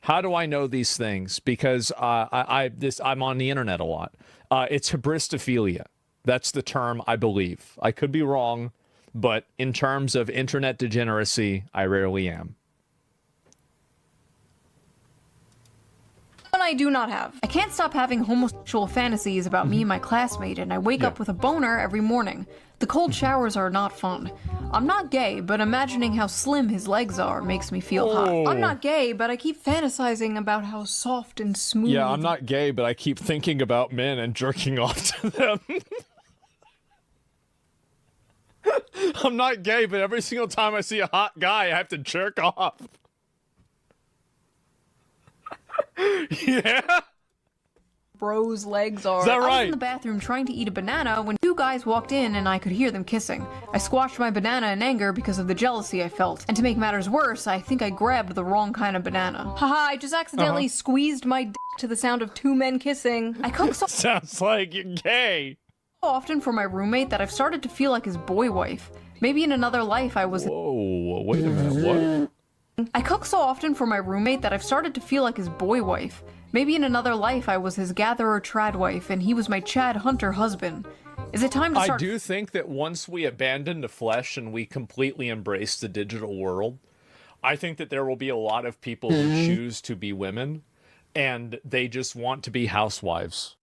how do I know these things? Because I'm on the internet a lot. It's hybristophilia. That's the term, I believe. I could be wrong, but in terms of internet degeneracy, I rarely am. I do not have. I can't stop having homosexual fantasies about me and my classmate, and I wake up with a boner every morning. The cold showers are not fun. I'm not gay, but imagining how slim his legs are makes me feel hot. I'm not gay, but I keep fantasizing about how soft and smooth. Yeah, I'm not gay, but I keep thinking about men and jerking off to them. I'm not gay, but every single time I see a hot guy, I have to jerk off. Yeah. Bro's legs are. Is that I was right? in the bathroom trying to eat a banana when two guys walked in and I could hear them kissing. I squashed my banana in anger because of the jealousy I felt. And to make matters worse, I think I grabbed the wrong kind of banana. Haha, I just accidentally squeezed my d to the sound of two men kissing. I cook so Sounds like you're gay. often for my roommate that I've started to feel like his boy wife. Maybe in another life I was. Whoa, wait a minute, what? I cook so often for my roommate that I've started to feel like his boy wife. Maybe in another life I was his gatherer trad wife and he was my Chad Hunter husband. Is it time to start? I do think that once we abandon the flesh and we completely embrace the digital world, I think that there will be a lot of people who choose to be women and they just want to be housewives.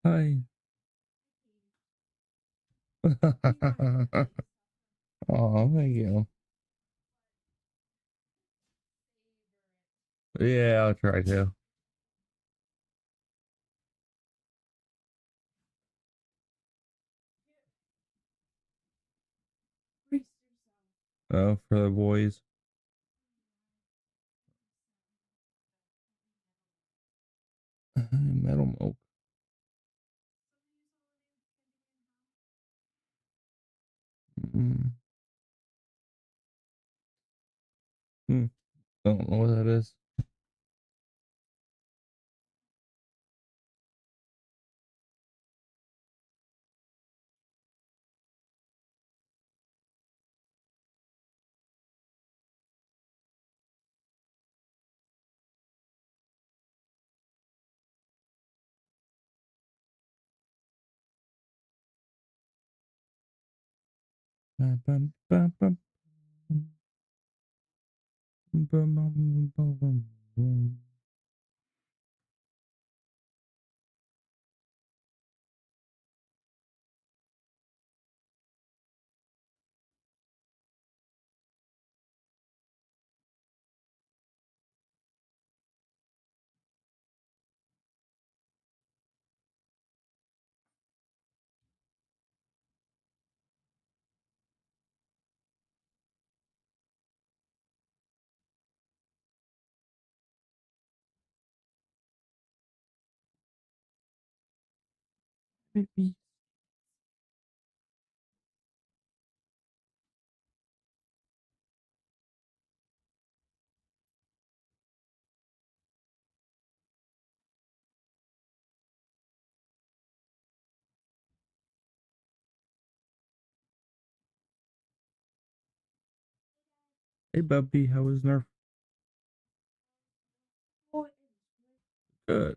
Hi. Oh, thank you. Yeah, I'll try to. Oh, for the boys. Metal milk. Don't know what that is. Bum, bum, bum, bum, bum, bum, bum, bum. Baby. Hey, Bubby, how was Nerf? Good.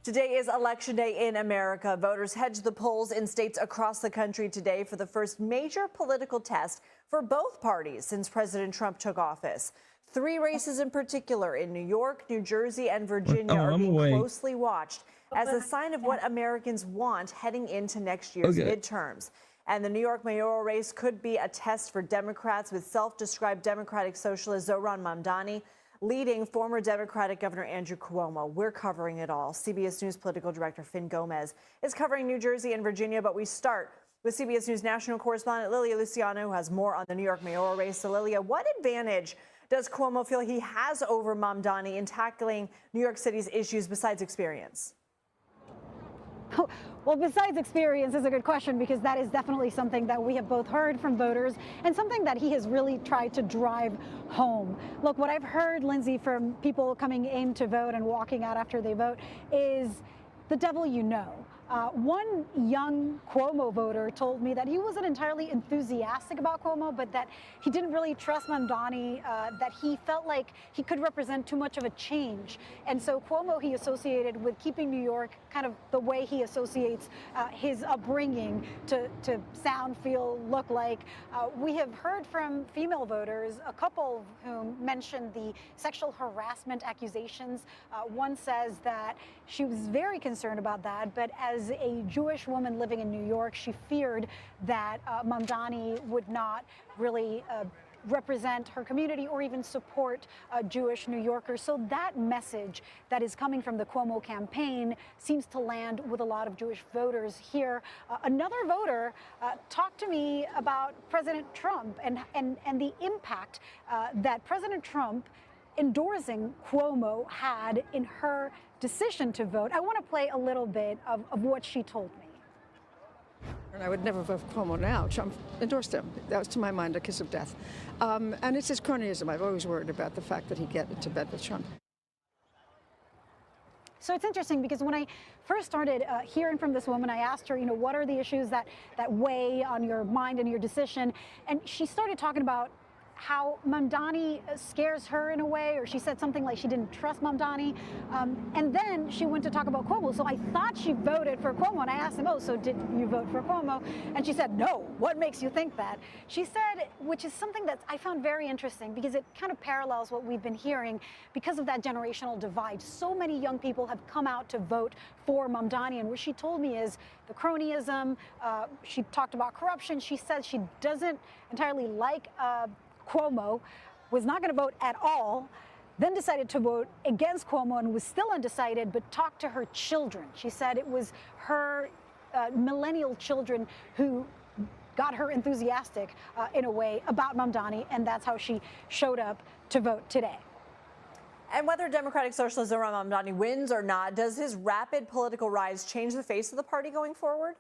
Today is Election Day in America. Voters head to the polls in states across the country today for the first major political test for both parties since President Trump took office. 3 races in particular in New York, New Jersey, and Virginia are being closely watched as a sign of what Americans want heading into next year's midterms. And the New York mayoral race could be a test for Democrats, with self-described Democratic socialist Zohran Mamdani leading former Democratic Governor Andrew Cuomo. We're covering it all. CBS News political director Finn Gomez is covering New Jersey and Virginia, but we start with CBS News national correspondent Lilia Luciano, who has more on the New York mayoral race. So, Lilia, what advantage does Cuomo feel he has over Mamdani in tackling New York City's issues besides experience? Well, besides experience is a good question, because that is definitely something that we have both heard from voters and something that he has really tried to drive home. Look, what I've heard, Lindsay, from people coming in to vote and walking out after they vote is the devil you know. One young Cuomo voter told me that he wasn't entirely enthusiastic about Cuomo, but that he didn't really trust Mamdani, that he felt like he could represent too much of a change. And so Cuomo he associated with keeping New York kind of the way he associates his upbringing to sound, feel, look like. We have heard from female voters, a couple of whom mentioned the sexual harassment accusations. One says that she was very concerned about that, but as a Jewish woman living in New York, she feared that Mamdani would not really represent her community or even support Jewish New Yorkers. So that message that is coming from the Cuomo campaign seems to land with a lot of Jewish voters here. Another voter talked to me about President Trump and the impact that President Trump endorsing Cuomo had in her decision to vote. I want to play a little bit of what she told me. And I would never vote for Cuomo now. Trump endorsed him. That was, to my mind, a kiss of death. And it's his cronyism. I've always worried about the fact that he'd get into bed with Trump. So it's interesting, because when I first started hearing from this woman, I asked her, what are the issues that weigh on your mind and your decision? And she started talking about how Mamdani scares her in a way, or she said something like she didn't trust Mamdani. And then she went to talk about Cuomo. So I thought she voted for Cuomo. And I asked him, oh, so did you vote for Cuomo? And she said, no. What makes you think that? She said, which is something that I found very interesting because it kind of parallels what we've been hearing because of that generational divide. So many young people have come out to vote for Mamdani. And what she told me is the cronyism. She talked about corruption. She said she doesn't entirely like Cuomo, was not going to vote at all, then decided to vote against Cuomo and was still undecided, but talked to her children. She said it was her millennial children who got her enthusiastic in a way about Mamdani, and that's how she showed up to vote today. And whether Democratic Socialist Zohran Mamdani wins or not, does his rapid political rise change the face of the party going forward?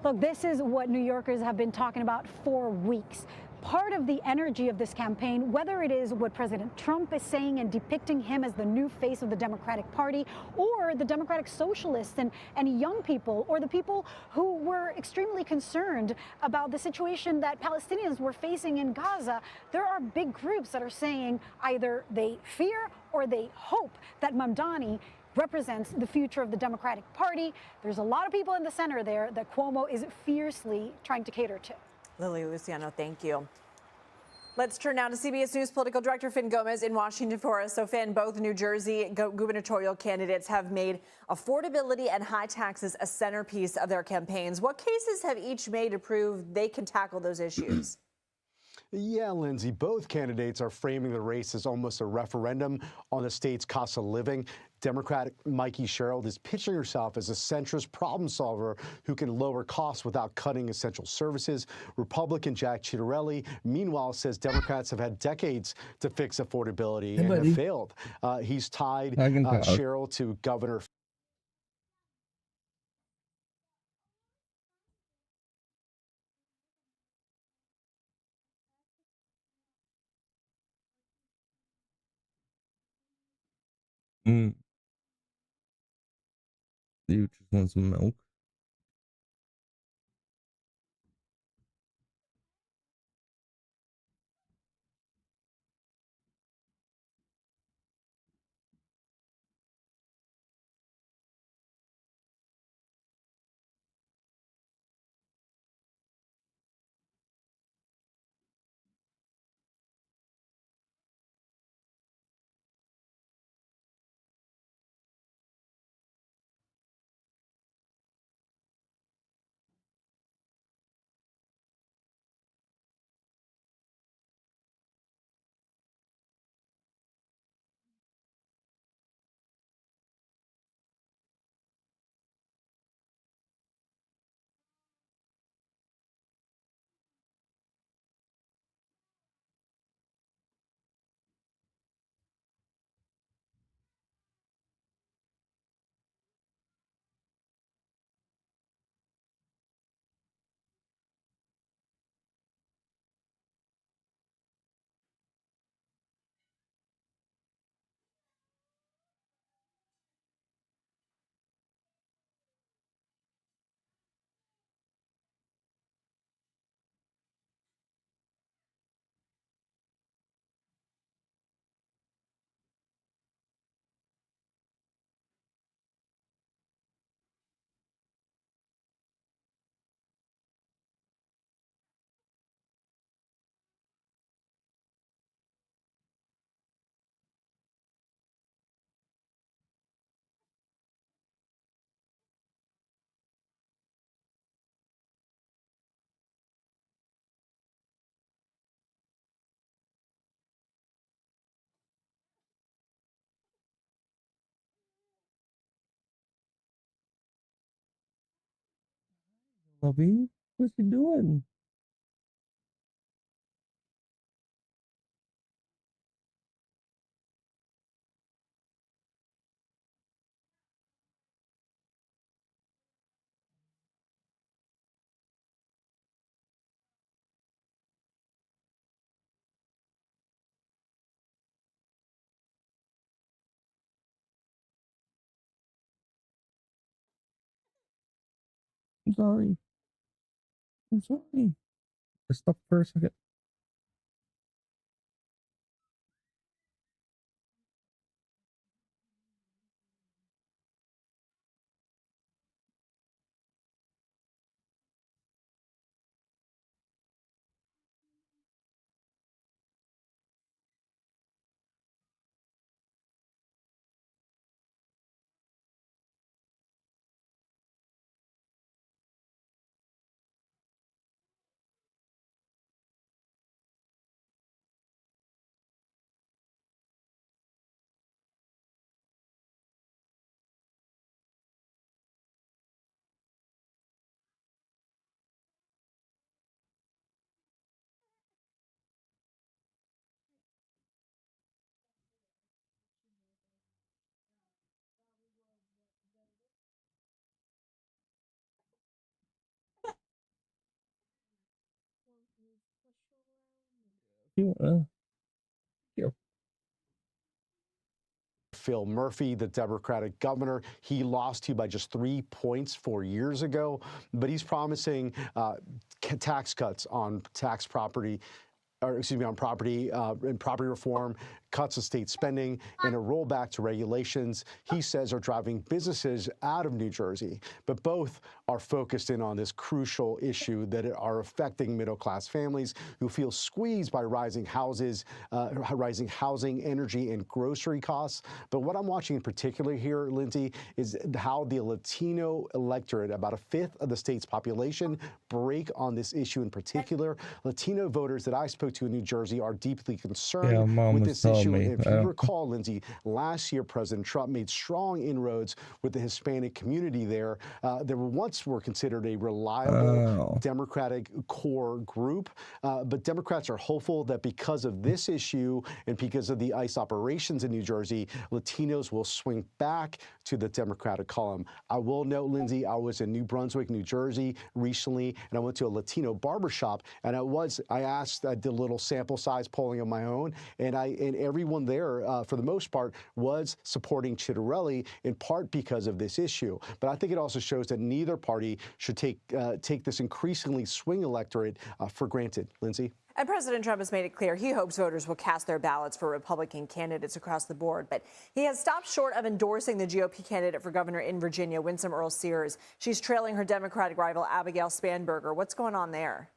Look, this is what New Yorkers have been talking about for weeks. Part of the energy of this campaign, whether it is what President Trump is saying and depicting him as the new face of the Democratic Party, or the Democratic Socialists and young people, or the people who were extremely concerned about the situation that Palestinians were facing in Gaza, there are big groups that are saying either they fear or they hope that Mamdani represents the future of the Democratic Party. There's a lot of people in the center there that Cuomo is fiercely trying to cater to. Lily Luciano, thank you. Let's turn now to CBS News political director Finn Gomez in Washington for us. So, Finn, both New Jersey gubernatorial candidates have made affordability and high taxes a centerpiece of their campaigns. What cases have each made to prove they can tackle those issues? Yeah, Lindsay, both candidates are framing the race as almost a referendum on the state's cost of living. Democratic Mikey Sherrill is pitching herself as a centrist problem solver who can lower costs without cutting essential services. Republican Jack Ciattarelli, meanwhile, says Democrats have had decades to fix affordability and have failed. He's tied Sherrill to Governor. You just want some milk? Lovey, what's he doing? I'm sorry. I'm sorry. I stopped for a second. Here. Phil Murphy, the Democratic governor, he lost to by just 3 points 4 years ago, but he's promising tax cuts on on property and property reform, cuts of state spending, and a rollback to regulations he says are driving businesses out of New Jersey. But both are focused in on this crucial issue that are affecting middle-class families who feel squeezed by rising housing, energy, and grocery costs. But what I'm watching in particular here, Lindsay, is how the Latino electorate, about a fifth of the state's population, break on this issue in particular. Latino voters that I spoke to in New Jersey are deeply concerned with this issue. If you recall, Lindsay, last year President Trump made strong inroads with the Hispanic community there. They were considered a reliable Democratic core group, but Democrats are hopeful that because of this issue and because of the ICE operations in New Jersey, Latinos will swing back to the Democratic column. I will note, Lindsay, I was in New Brunswick, New Jersey recently, and I went to a Latino barbershop, and I did a little sample size polling of my own, and everyone there, for the most part, was supporting Chitterelli, in part because of this issue. But I think it also shows that neither party should take this increasingly swing electorate for granted. Lindsay? And President Trump has made it clear he hopes voters will cast their ballots for Republican candidates across the board. But he has stopped short of endorsing the GOP candidate for governor in Virginia, Winsome Earl-Sears. She's trailing her Democratic rival, Abigail Spanberger. What's going on there?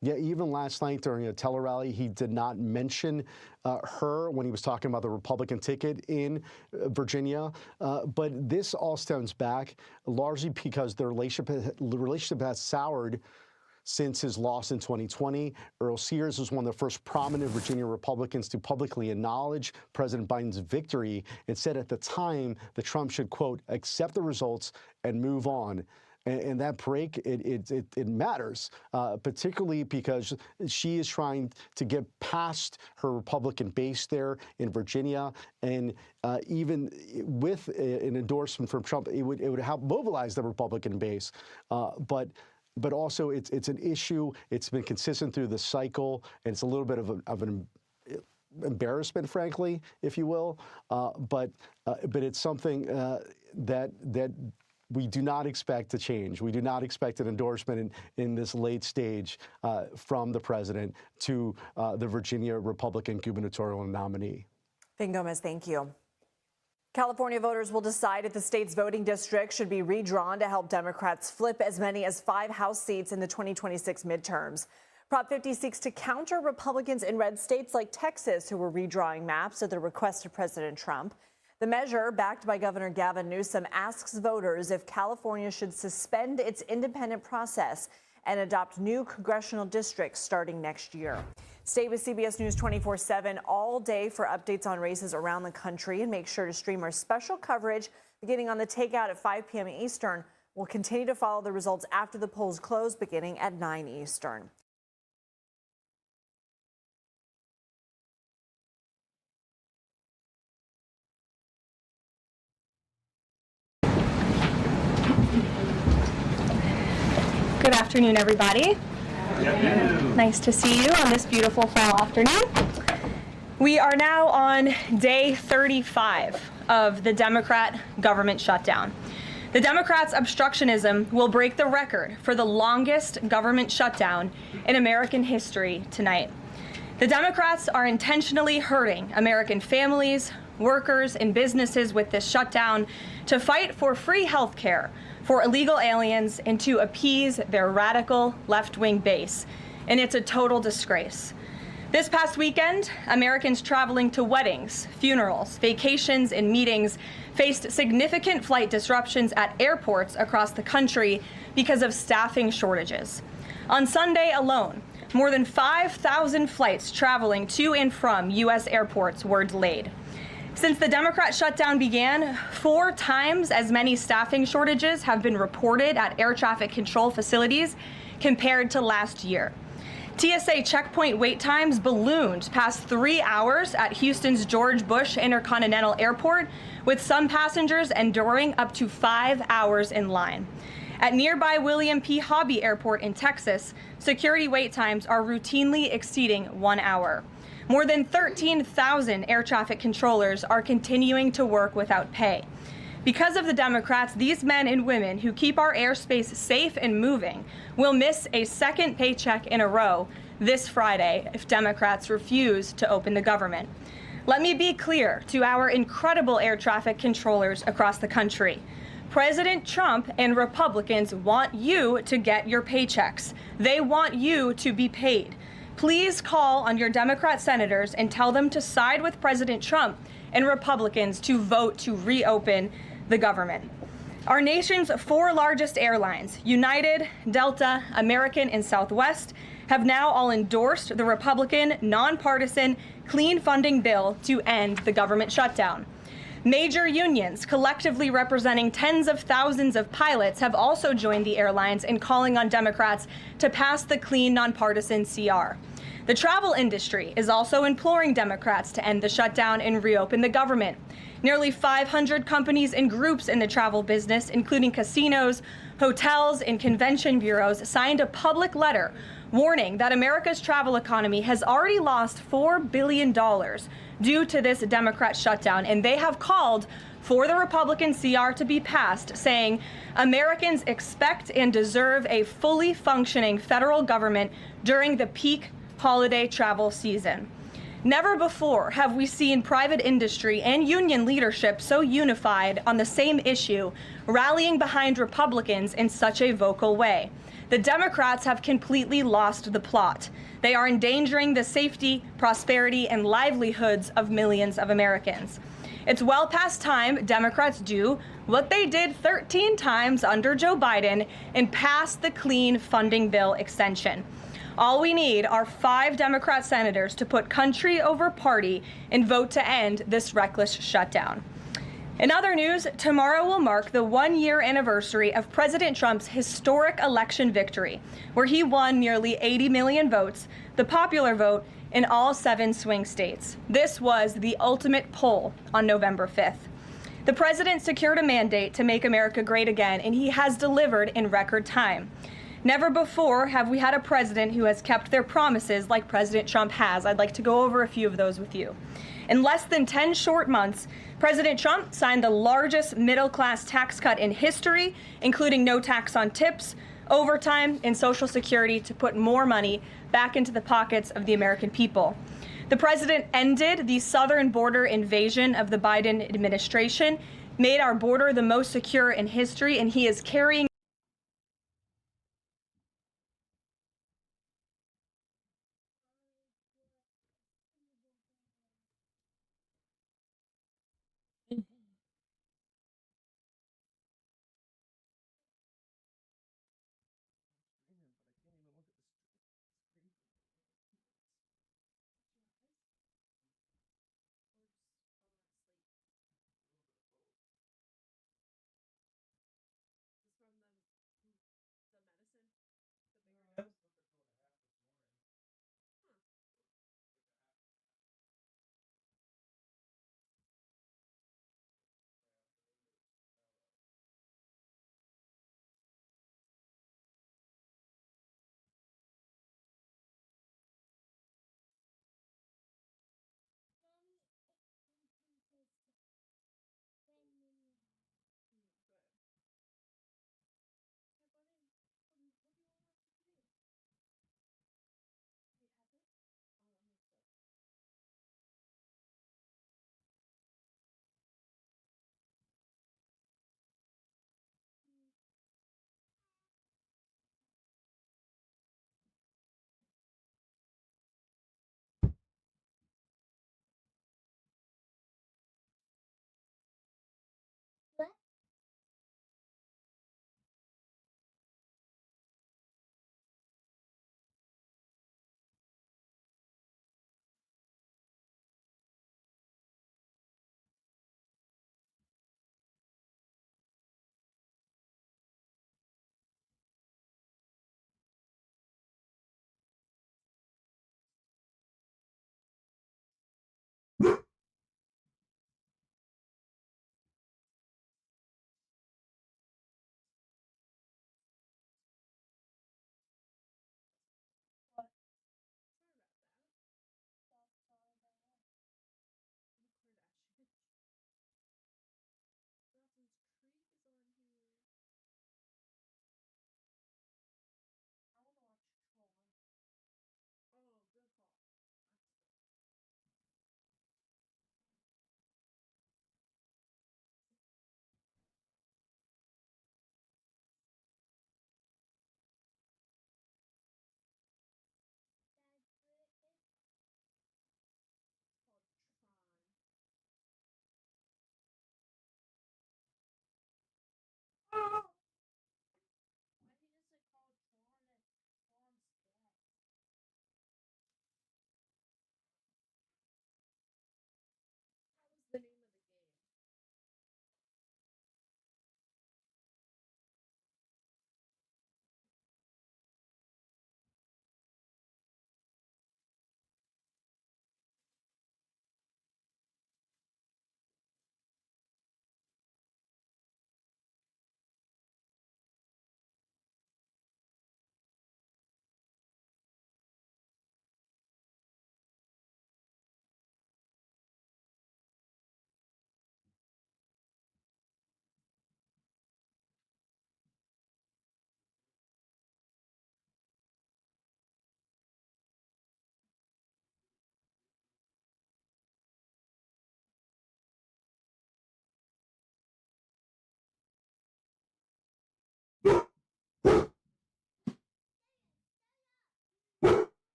Yeah, even last night during a tele-rally, he did not mention her when he was talking about the Republican ticket in Virginia. But this all stems back largely because the relationship has soured since his loss in 2020. Earl-Sears was one of the first prominent Virginia Republicans to publicly acknowledge President Biden's victory and said at the time that Trump should, quote, accept the results and move on. And that break, it matters, particularly because she is trying to get past her Republican base there in Virginia. And even with an endorsement from Trump, it would help mobilize the Republican base. But also, it's an issue. It's been consistent through the cycle, and it's a little bit of an embarrassment, frankly, if you will. But it's something that we do not expect to change. We do not expect an endorsement in this late stage from the president to the Virginia Republican gubernatorial nominee. Vin Gomez, thank you. California voters will decide if the state's voting district should be redrawn to help Democrats flip as many as 5 House seats in the 2026 midterms. Prop 50 seeks to counter Republicans in red states like Texas, who were redrawing maps at the request of President Trump. The measure, backed by Governor Gavin Newsom, asks voters if California should suspend its independent process and adopt new congressional districts starting next year. Stay with CBS News 24/7 all day for updates on races around the country, and make sure to stream our special coverage beginning on the Takeout at 5 p.m. Eastern. We'll continue to follow the results after the polls close beginning at 9 Eastern. Good afternoon, everybody. Nice to see you on this beautiful fall afternoon. We are now on day 35 of the Democrat government shutdown. The Democrats' obstructionism will break the record for the longest government shutdown in American history tonight. The Democrats are intentionally hurting American families, workers, and businesses with this shutdown to fight for free health care for illegal aliens and to appease their radical left-wing base. And it's a total disgrace. This past weekend, Americans traveling to weddings, funerals, vacations, and meetings faced significant flight disruptions at airports across the country because of staffing shortages. On Sunday alone, more than 5,000 flights traveling to and from U.S. airports were delayed. Since the Democrat shutdown began, 4 times as many staffing shortages have been reported at air traffic control facilities compared to last year. TSA checkpoint wait times ballooned past 3 hours at Houston's George Bush Intercontinental Airport, with some passengers enduring up to 5 hours in line. At nearby William P. Hobby Airport in Texas, security wait times are routinely exceeding 1 hour. More than 13,000 air traffic controllers are continuing to work without pay. Because of the Democrats, these men and women who keep our airspace safe and moving will miss a second paycheck in a row this Friday if Democrats refuse to open the government. Let me be clear to our incredible air traffic controllers across the country. President Trump and Republicans want you to get your paychecks. They want you to be paid. Please call on your Democrat senators and tell them to side with President Trump and Republicans to vote to reopen the government. Our nation's 4 largest airlines, United, Delta, American, and Southwest, have now all endorsed the Republican, nonpartisan, clean funding bill to end the government shutdown. Major unions, collectively representing tens of thousands of pilots, have also joined the airlines in calling on Democrats to pass the clean, nonpartisan CR. The travel industry is also imploring Democrats to end the shutdown and reopen the government. Nearly 500 companies and groups in the travel business, including casinos, hotels, and convention bureaus, signed a public letter warning that America's travel economy has already lost $4 billion due to this Democrat shutdown, and they have called for the Republican CR to be passed, saying Americans expect and deserve a fully functioning federal government during the peak holiday travel season. Never before have we seen private industry and union leadership so unified on the same issue, rallying behind Republicans in such a vocal way. The Democrats have completely lost the plot. They are endangering the safety, prosperity, and livelihoods of millions of Americans. It's well past time Democrats do what they did 13 times under Joe Biden and pass the clean funding bill extension. All we need are 5 Democrat senators to put country over party and vote to end this reckless shutdown. In other news, tomorrow will mark the 1-year anniversary of President Trump's historic election victory, where he won nearly 80 million votes, the popular vote, in all 7 swing states. This was the ultimate poll on November 5th. The president secured a mandate to make America great again, and he has delivered in record time. Never before have we had a president who has kept their promises like President Trump has. I'd like to go over a few of those with you. In less than 10 short months, President Trump signed the largest middle-class tax cut in history, including no tax on tips, overtime, and Social Security to put more money back into the pockets of the American people. The president ended the southern border invasion of the Biden administration, made our border the most secure in history, and he is carrying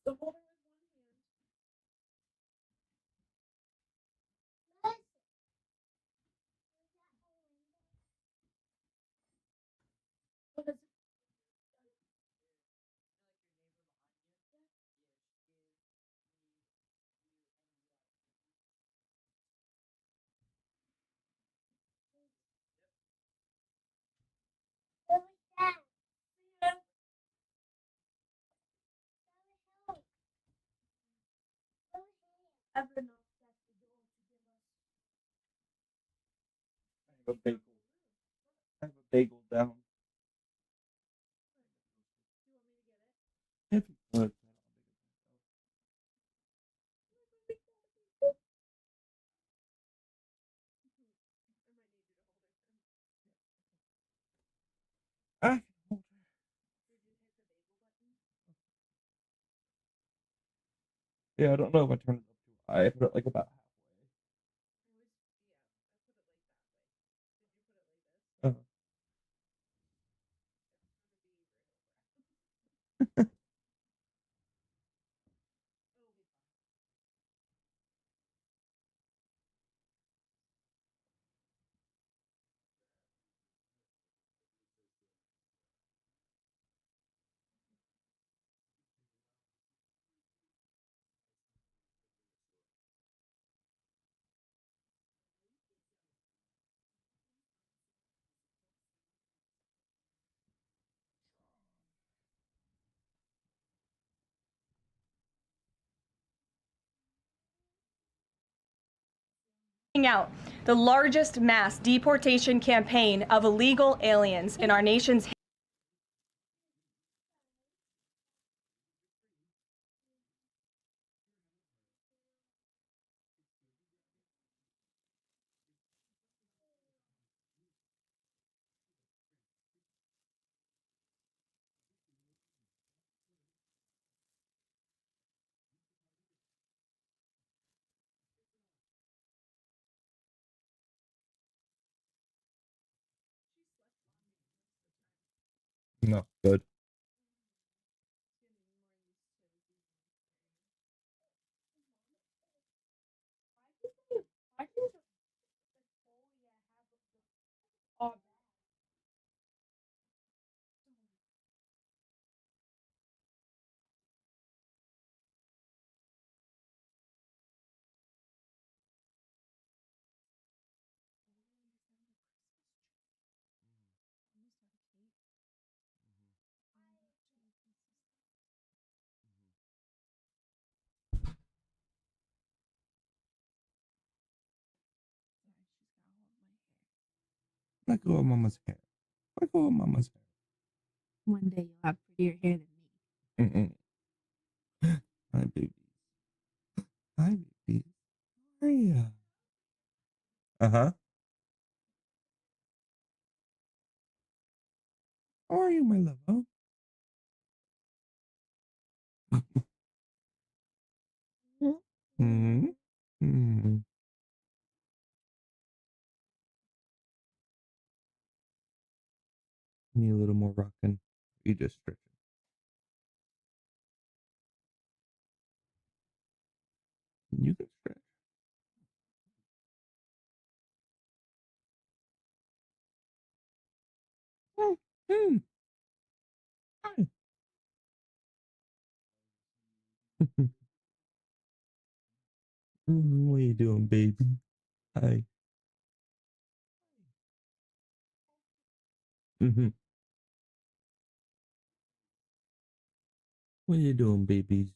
have a bagel. I have a bagel down. If you could. Ah. Yeah, I don't know if I turned it up too high. I put it like about halfway. Out the largest mass deportation campaign of illegal aliens in our nation's No, good. Let go of mama's hair. Let go of mama's hair. One day you'll have prettier hair than me. Hi, baby. Hi, baby. How are ya? Uh-huh. How are you, my love? Mm-hmm. Mm-hmm. Need a little more rocking. You just stretching. You can stretch. Mm-hmm. Hi. What are you doing, baby? Hi. Mm-hmm. What are you doing, babies?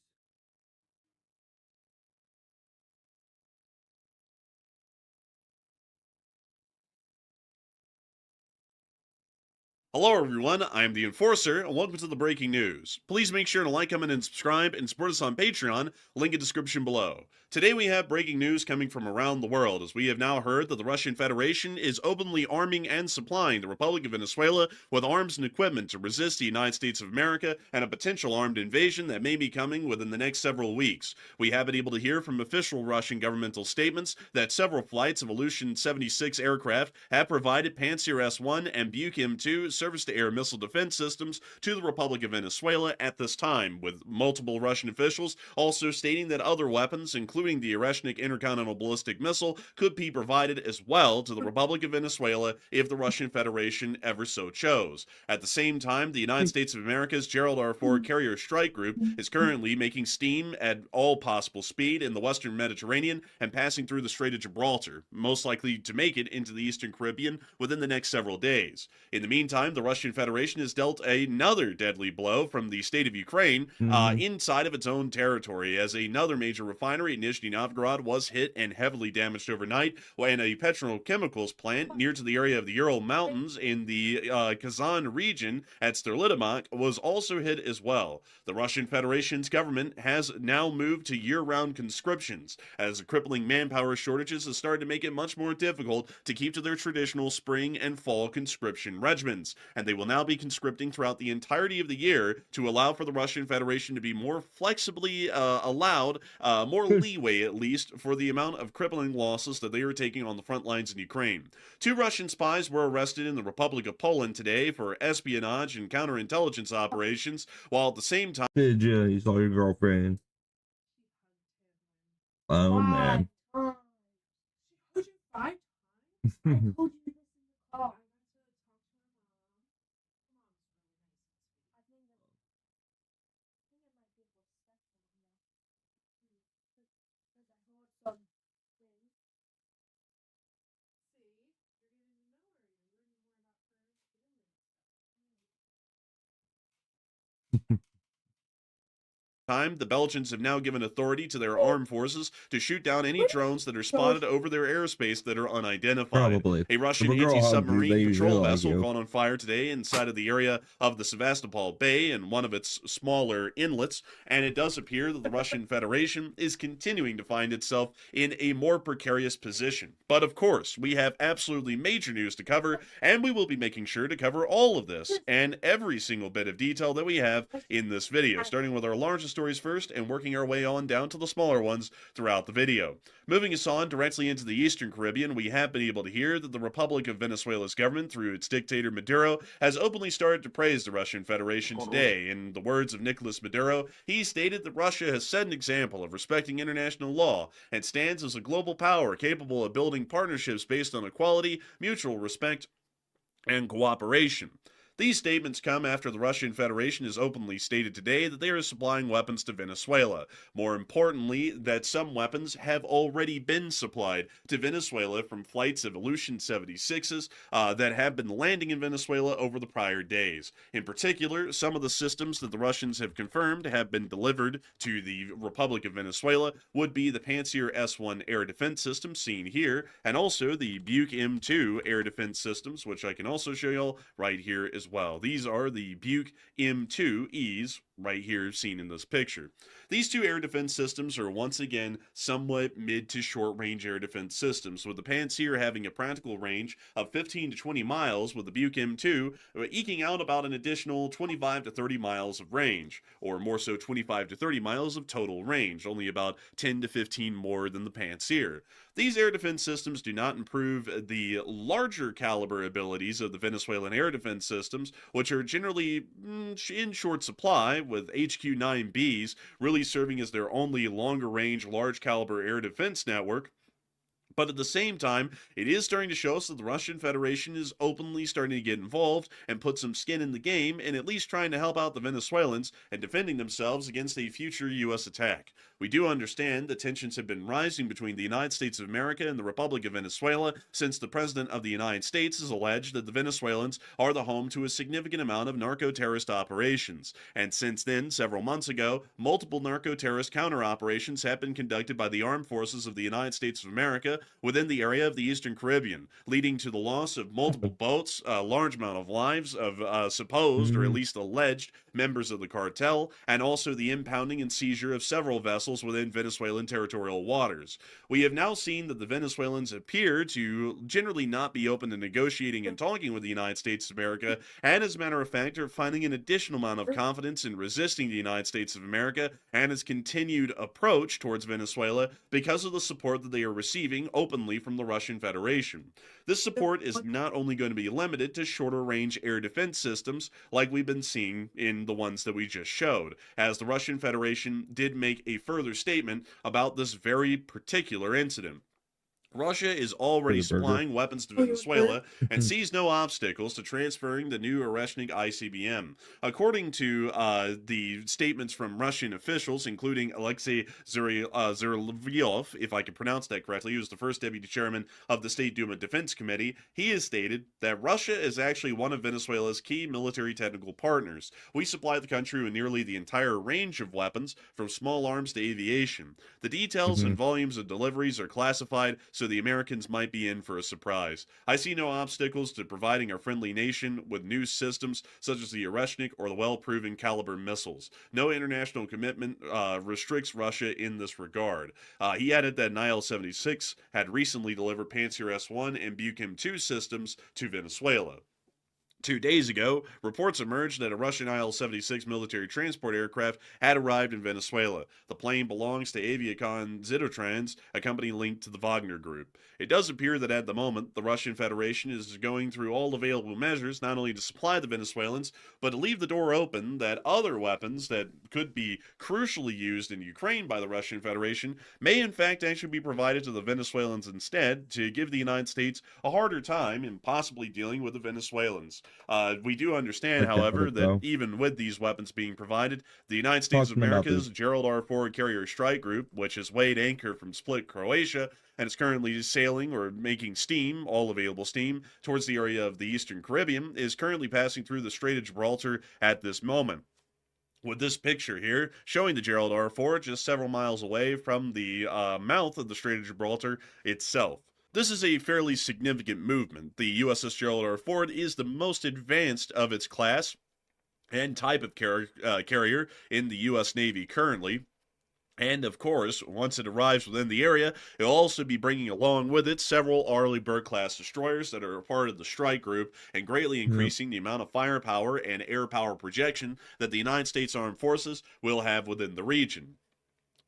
Hello everyone, I am the Enforcer, and welcome to the breaking news. Please make sure to like, comment, and subscribe, and support us on Patreon, link in description below. Today we have breaking news coming from around the world, as we have now heard that the Russian Federation is openly arming and supplying the Republic of Venezuela with arms and equipment to resist the United States of America and a potential armed invasion that may be coming within the next several weeks. We have been able to hear from official Russian governmental statements that several flights of Ilyushin 76 aircraft have provided Pantsir S-1 and Buk M-2 surface-to-air missile defense systems to the Republic of Venezuela at this time, with multiple Russian officials also stating that other weapons, including the Rarest intercontinental ballistic missile, could be provided as well to the Republic of Venezuela if the Russian Federation ever so chose. At the same time, the United States of America's Gerald R. Ford Carrier Strike Group is currently making steam at all possible speed in the Western Mediterranean and passing through the Strait of Gibraltar, most likely to make it into the Eastern Caribbean within the next several days. In the meantime, the Russian Federation has dealt another deadly blow from the state of Ukraine inside of its own territory, as another major refinery in Nizhny Novgorod was hit and heavily damaged overnight, and a petrochemicals plant near to the area of the Ural Mountains in the Kazan region at Sterlitamak was also hit as well. The Russian Federation's government has now moved to year-round conscriptions, as the crippling manpower shortages have started to make it much more difficult to keep to their traditional spring and fall conscription regimens, and they will now be conscripting throughout the entirety of the year to allow for the Russian Federation to be more flexibly allowed, more leeway at least, for the amount of crippling losses that they are taking on the front lines in Ukraine. 2 Russian spies were arrested in the Republic of Poland today for espionage and counterintelligence operations, while at the same time... You saw your girlfriend. Oh, man. The Belgians have now given authority to their armed forces to shoot down any drones that are spotted over their airspace that are unidentified. Probably. A Russian anti-submarine patrol vessel caught on fire today inside of the area of the Sevastopol Bay in one of its smaller inlets, and it does appear that the Russian Federation is continuing to find itself in a more precarious position. But of course, we have absolutely major news to cover, and we will be making sure to cover all of this and every single bit of detail that we have in this video, starting with our largest stories first and working our way on down to the smaller ones throughout the video. Moving us on directly into the Eastern Caribbean, we have been able to hear that the Republic of Venezuela's government, through its dictator Maduro, has openly started to praise the Russian Federation today. In the words of Nicolas Maduro, he stated that Russia has set an example of respecting international law and stands as a global power capable of building partnerships based on equality, mutual respect, and cooperation. These statements come after the Russian Federation has openly stated today that they are supplying weapons to Venezuela. More importantly, that some weapons have already been supplied to Venezuela from flights of Ilyushin 76s that have been landing in Venezuela over the prior days. In particular, some of the systems that the Russians have confirmed have been delivered to the Republic of Venezuela would be the Pantsir S-1 air defense system seen here, and also the Buk M2 air defense systems, which I can also show y'all right here as well. These are the Buk M2Es right here seen in this picture. These 2 air defense systems are once again somewhat mid to short range air defense systems, with the Pantsir having a practical range of 15 to 20 miles, with the Buk M2 eking out about an additional 25 to 30 miles of range, or more so 25 to 30 miles of total range, only about 10 to 15 more than the Pantsir. These air defense systems do not improve the larger caliber abilities of the Venezuelan air defense systems, which are generally in short supply, with HQ-9Bs really serving as their only longer range, large caliber air defense network. But at the same time, it is starting to show us that the Russian Federation is openly starting to get involved and put some skin in the game, and at least trying to help out the Venezuelans and defending themselves against a future U.S. attack. We do understand that tensions have been rising between the United States of America and the Republic of Venezuela since the President of the United States has alleged that the Venezuelans are the home to a significant amount of narco-terrorist operations. And since then, several months ago, multiple narco-terrorist counter-operations have been conducted by the armed forces of the United States of America within the area of the Eastern Caribbean, leading to the loss of multiple boats, a large amount of lives of supposed or at least alleged members of the cartel, and also the impounding and seizure of several vessels missiles within Venezuelan territorial waters. We have now seen that the Venezuelans appear to generally not be open to negotiating and talking with the United States of America, and as a matter of fact, are finding an additional amount of confidence in resisting the United States of America and its continued approach towards Venezuela because of the support that they are receiving openly from the Russian Federation. This support is not only going to be limited to shorter range air defense systems like we've been seeing in the ones that we just showed, as the Russian Federation did make a further statement about this very particular incident. Russia is already supplying weapons to Venezuela and sees no obstacles to transferring the new Rarest ICBM. According to the statements from Russian officials, including Alexei Zurlov, if I can pronounce that correctly, who's the first deputy chairman of the State Duma Defense Committee, he has stated that Russia is actually one of Venezuela's key military technical partners. We supply the country with nearly the entire range of weapons, from small arms to aviation. The details and volumes of deliveries are classified, so the Americans might be in for a surprise. I see no obstacles to providing our friendly nation with new systems such as the Rarest or the well-proven Caliber missiles. No international commitment restricts Russia in this regard. He added that an IL-76 had recently delivered Pantsir S-1 and Buchem-2 systems to Venezuela. 2 days ago, reports emerged that a Russian IL-76 military transport aircraft had arrived in Venezuela. The plane belongs to Aviacon Zitotrans, a company linked to the Wagner Group. It does appear that at the moment, the Russian Federation is going through all available measures not only to supply the Venezuelans, but to leave the door open that other weapons that could be crucially used in Ukraine by the Russian Federation may in fact actually be provided to the Venezuelans instead, to give the United States a harder time in possibly dealing with the Venezuelans. We do understand, however, that even with these weapons being provided, the United States of America's Gerald R. Ford Carrier Strike Group, which has weighed anchor from Split, Croatia, and is currently sailing or making steam, all available steam, towards the area of the Eastern Caribbean, is currently passing through the Strait of Gibraltar at this moment. With this picture here showing the Gerald R. Ford just several miles away from the mouth of the Strait of Gibraltar itself. This is a fairly significant movement. The USS Gerald R. Ford is the most advanced of its class and type of carrier in the U.S. Navy currently. And, of course, once it arrives within the area, it'll also be bringing along with it several Arleigh Burke-class destroyers that are a part of the strike group, and greatly increasing the amount of firepower and air power projection that the United States Armed Forces will have within the region.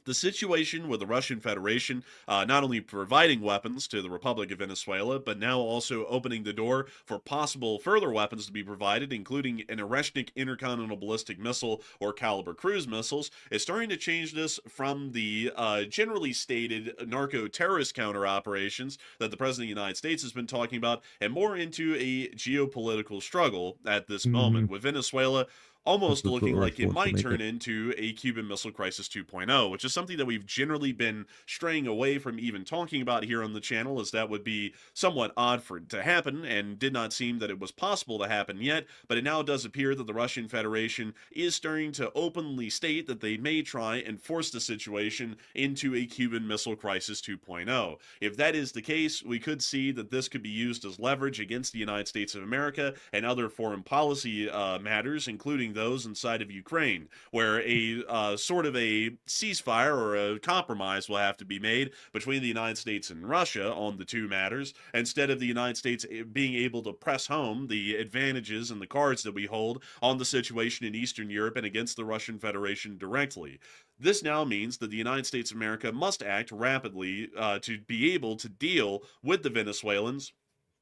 The situation with the Russian Federation not only providing weapons to the Republic of Venezuela, but now also opening the door for possible further weapons to be provided, including an Rarest intercontinental ballistic missile or Caliber cruise missiles, is starting to change this from the generally stated narco-terrorist counter operations that the President of the United States has been talking about, and more into a geopolitical struggle at this moment, with Venezuela almost looking like it might turn into a Cuban Missile Crisis 2.0, which is something that we've generally been straying away from even talking about here on the channel, as that would be somewhat odd for it to happen, and did not seem that it was possible to happen yet, but it now does appear that the Russian Federation is starting to openly state that they may try and force the situation into a Cuban Missile Crisis 2.0. If that is the case, we could see that this could be used as leverage against the United States of America and other foreign policy matters, including those inside of Ukraine, where a sort of a ceasefire or a compromise will have to be made between the United States and Russia on the two matters, instead of the United States being able to press home the advantages and the cards that we hold on the situation in Eastern Europe and against the Russian Federation directly. This now means that the United States of America must act rapidly to be able to deal with the Venezuelans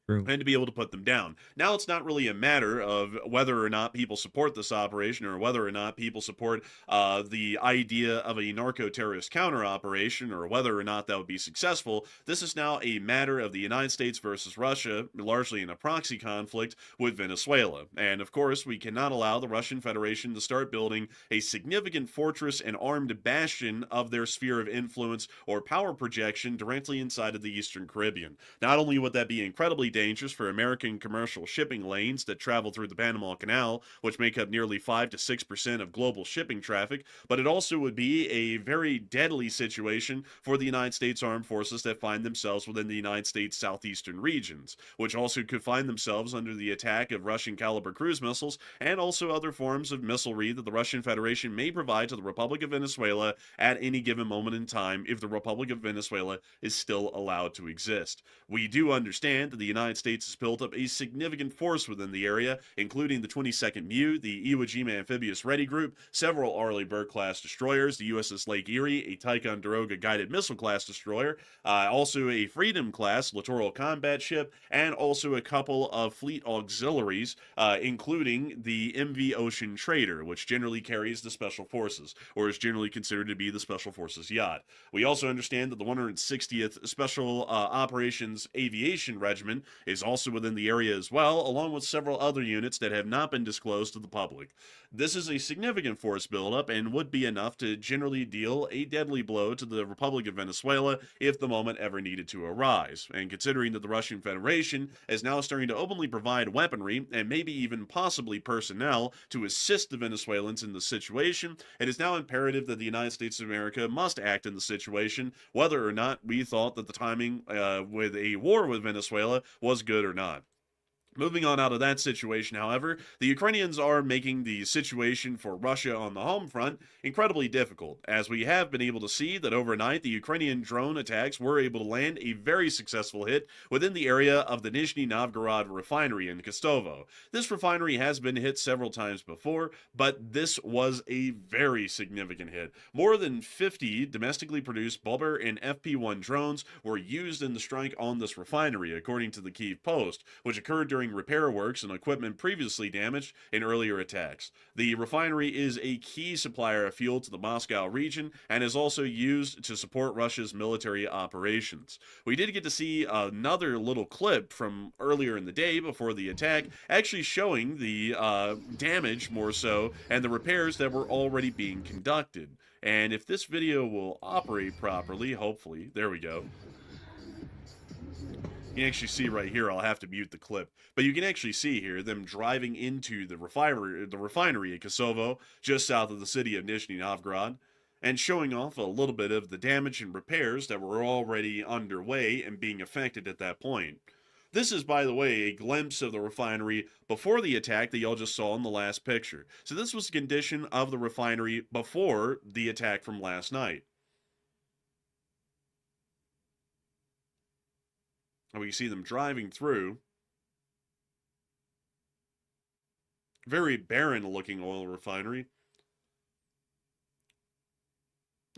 and to be able to put them down. Now it's not really a matter of whether or not people support this operation, or whether or not people support the idea of a narco-terrorist counter-operation, or whether or not that would be successful. This is now a matter of the United States versus Russia, largely in a proxy conflict with Venezuela. And of course, we cannot allow the Russian Federation to start building a significant fortress and armed bastion of their sphere of influence or power projection directly inside of the Eastern Caribbean. Not only would that be incredibly dangerous for American commercial shipping lanes that travel through the Panama Canal, which make up nearly 5 to 6% of global shipping traffic, but it also would be a very deadly situation for the United States Armed Forces that find themselves within the United States southeastern regions, which also could find themselves under the attack of Russian-caliber cruise missiles and also other forms of missilery that the Russian Federation may provide to the Republic of Venezuela at any given moment in time if the Republic of Venezuela is still allowed to exist. We do understand that the United States has built up a significant force within the area, including the 22nd MEU, the Iwo Jima Amphibious Ready Group, several Arleigh Burke-class destroyers, the USS Lake Erie, a Ticonderoga guided missile-class destroyer, also a Freedom-class littoral combat ship, and also a couple of fleet auxiliaries, including the MV Ocean Trader, which generally carries the Special Forces, or is generally considered to be the Special Forces yacht. We also understand that the 160th Special Operations Aviation Regiment is also within the area as well, along with several other units that have not been disclosed to the public. This is a significant force buildup and would be enough to generally deal a deadly blow to the Republic of Venezuela if the moment ever needed to arise. And considering that the Russian Federation is now starting to openly provide weaponry and maybe even possibly personnel to assist the Venezuelans in the situation, it is now imperative that the United States of America must act in the situation, whether or not we thought that the timing with a war with Venezuela was good or not. Moving on out of that situation, however, the Ukrainians are making the situation for Russia on the home front incredibly difficult, as we have been able to see that overnight the Ukrainian drone attacks were able to land a very successful hit within the area of the Nizhny Novgorod refinery in Kostovo. This refinery has been hit several times before, but this was a very significant hit. More than 50 domestically produced Bulber and FP-1 drones were used in the strike on this refinery, according to the Kyiv Post, which occurred during repair works and equipment previously damaged in earlier attacks. The refinery is a key supplier of fuel to the Moscow region and is also used to support Russia's military operations. We did get to see another little clip from earlier in the day before the attack, actually showing the damage more so and the repairs that were already being conducted. And if this video will operate properly, hopefully, there we go. You can actually see right here, I'll have to mute the clip, but you can actually see here them driving into the refinery at Kosovo, just south of the city of Nizhny Novgorod, and showing off a little bit of the damage and repairs that were already underway and being affected at that point. This is, by the way, a glimpse of the refinery before the attack that y'all just saw in the last picture. So this was the condition of the refinery before the attack from last night. And we see them driving through. Very barren looking oil refinery.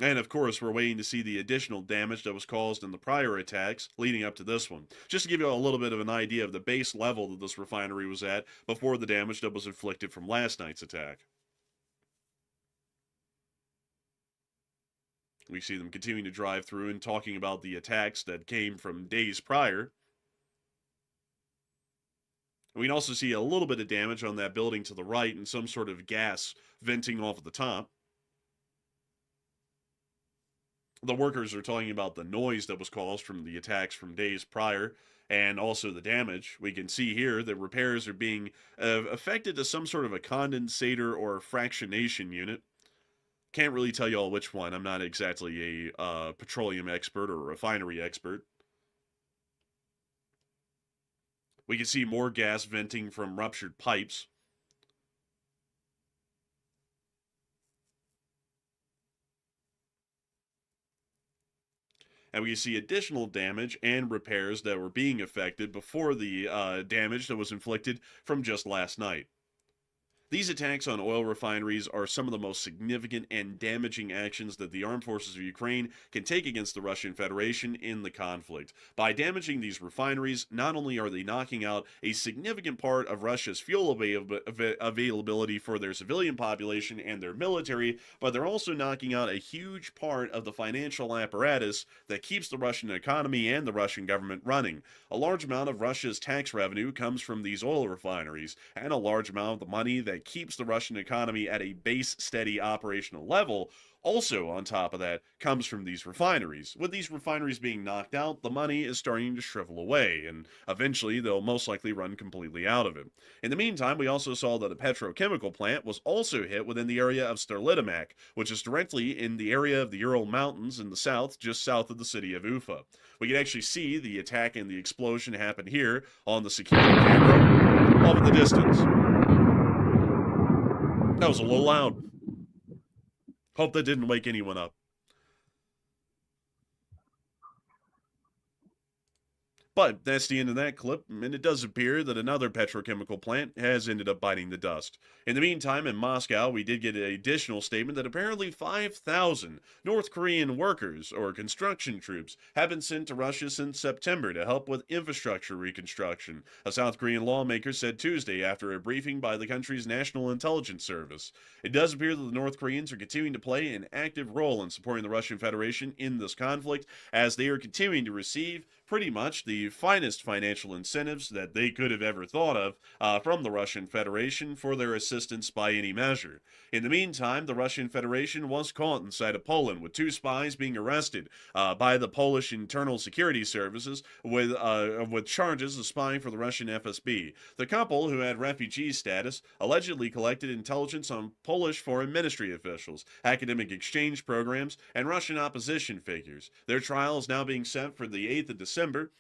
And of course, we're waiting to see the additional damage that was caused in the prior attacks leading up to this one. Just to give you a little bit of an idea of the base level that this refinery was at before the damage that was inflicted from last night's attack. We see them continuing to drive through and talking about the attacks that came from days prior. We can also see a little bit of damage on that building to the right and some sort of gas venting off at the top. The workers are talking about the noise that was caused from the attacks from days prior and also the damage. We can see here that repairs are being affected to some sort of a condensator or fractionation unit. Can't really tell y'all which one. I'm not exactly a petroleum expert or a refinery expert. We can see more gas venting from ruptured pipes. And we see additional damage and repairs that were being affected before the damage that was inflicted from just last night. These attacks on oil refineries are some of the most significant and damaging actions that the armed forces of Ukraine can take against the Russian Federation in the conflict. By damaging these refineries, not only are they knocking out a significant part of Russia's fuel availability for their civilian population and their military, but they're also knocking out a huge part of the financial apparatus that keeps the Russian economy and the Russian government running. A large amount of Russia's tax revenue comes from these oil refineries, and a large amount of the money that that keeps the Russian economy at a base steady operational level, also on top of that, comes from these refineries. With these refineries being knocked out, the money is starting to shrivel away, and eventually they'll most likely run completely out of it. In the meantime, we also saw that a petrochemical plant was also hit within the area of Starlitamak, which is directly in the area of the Ural Mountains in the south, just south of the city of Ufa. We can actually see the attack and the explosion happen here on the security camera off in the distance. That was a little loud. Hope that didn't wake anyone up. But that's the end of that clip, and it does appear that another petrochemical plant has ended up biting the dust. In the meantime, in Moscow, we did get an additional statement that apparently 5,000 North Korean workers or construction troops have been sent to Russia since September to help with infrastructure reconstruction, a South Korean lawmaker said Tuesday after a briefing by the country's National Intelligence Service. It does appear that the North Koreans are continuing to play an active role in supporting the Russian Federation in this conflict, as they are continuing to receive pretty much the finest financial incentives that they could have ever thought of from the Russian Federation for their assistance by any measure. In the meantime, the Russian Federation was caught inside of Poland with 2 spies being arrested by the Polish Internal Security Services with charges of spying for the Russian FSB. The couple, who had refugee status, allegedly collected intelligence on Polish foreign ministry officials, academic exchange programs, and Russian opposition figures. Their trial is now being set for the 8th of December,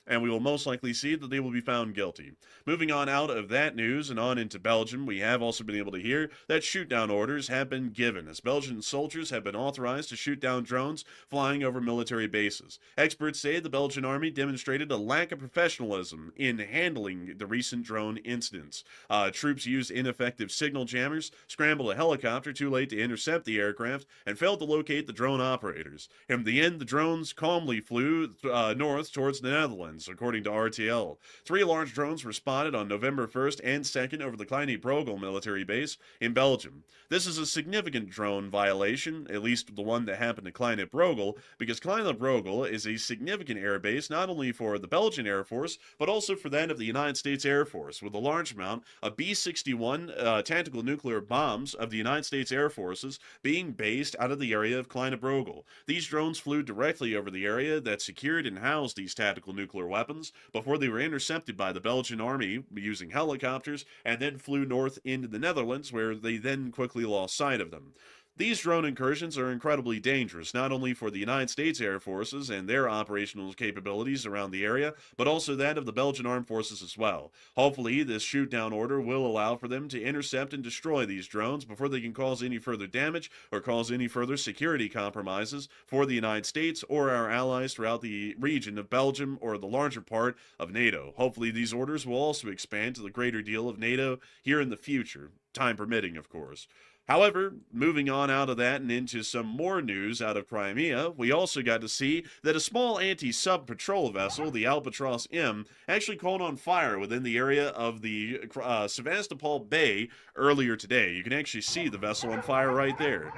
and we will most likely see that they will be found guilty. Moving on out of that news and on into Belgium, we have also been able to hear that shoot-down orders have been given, as Belgian soldiers have been authorized to shoot down drones flying over military bases. Experts say the Belgian army demonstrated a lack of professionalism in handling the recent drone incidents. Troops used ineffective signal jammers, scrambled a helicopter too late to intercept the aircraft, and failed to locate the drone operators. In the end, the drones calmly flew north towards the Netherlands, according to RTL. 3 large drones were spotted on November 1st and 2nd over the Kleine Brogel military base in Belgium. This is a significant drone violation, at least the one that happened to Kleine Brogel, because Kleine Brogel is a significant air base not only for the Belgian Air Force, but also for that of the United States Air Force, with a large amount of B-61 tactical nuclear bombs of the United States Air Forces being based out of the area of Kleine Brogel. These drones flew directly over the area that secured and housed these tactical nuclear weapons before they were intercepted by the Belgian army using helicopters and then flew north into the Netherlands, where they then quickly lost sight of them. These drone incursions are incredibly dangerous, not only for the United States Air Forces and their operational capabilities around the area, but also that of the Belgian Armed Forces as well. Hopefully, this shoot-down order will allow for them to intercept and destroy these drones before they can cause any further damage or cause any further security compromises for the United States or our allies throughout the region of Belgium or the larger part of NATO. Hopefully, these orders will also expand to the greater deal of NATO here in the future, time permitting, of course. However, moving on out of that and into some more news out of Crimea, we also got to see that a small anti-sub patrol vessel, the Albatross M, actually caught on fire within the area of the Sevastopol Bay earlier today. You can actually see the vessel on fire right there.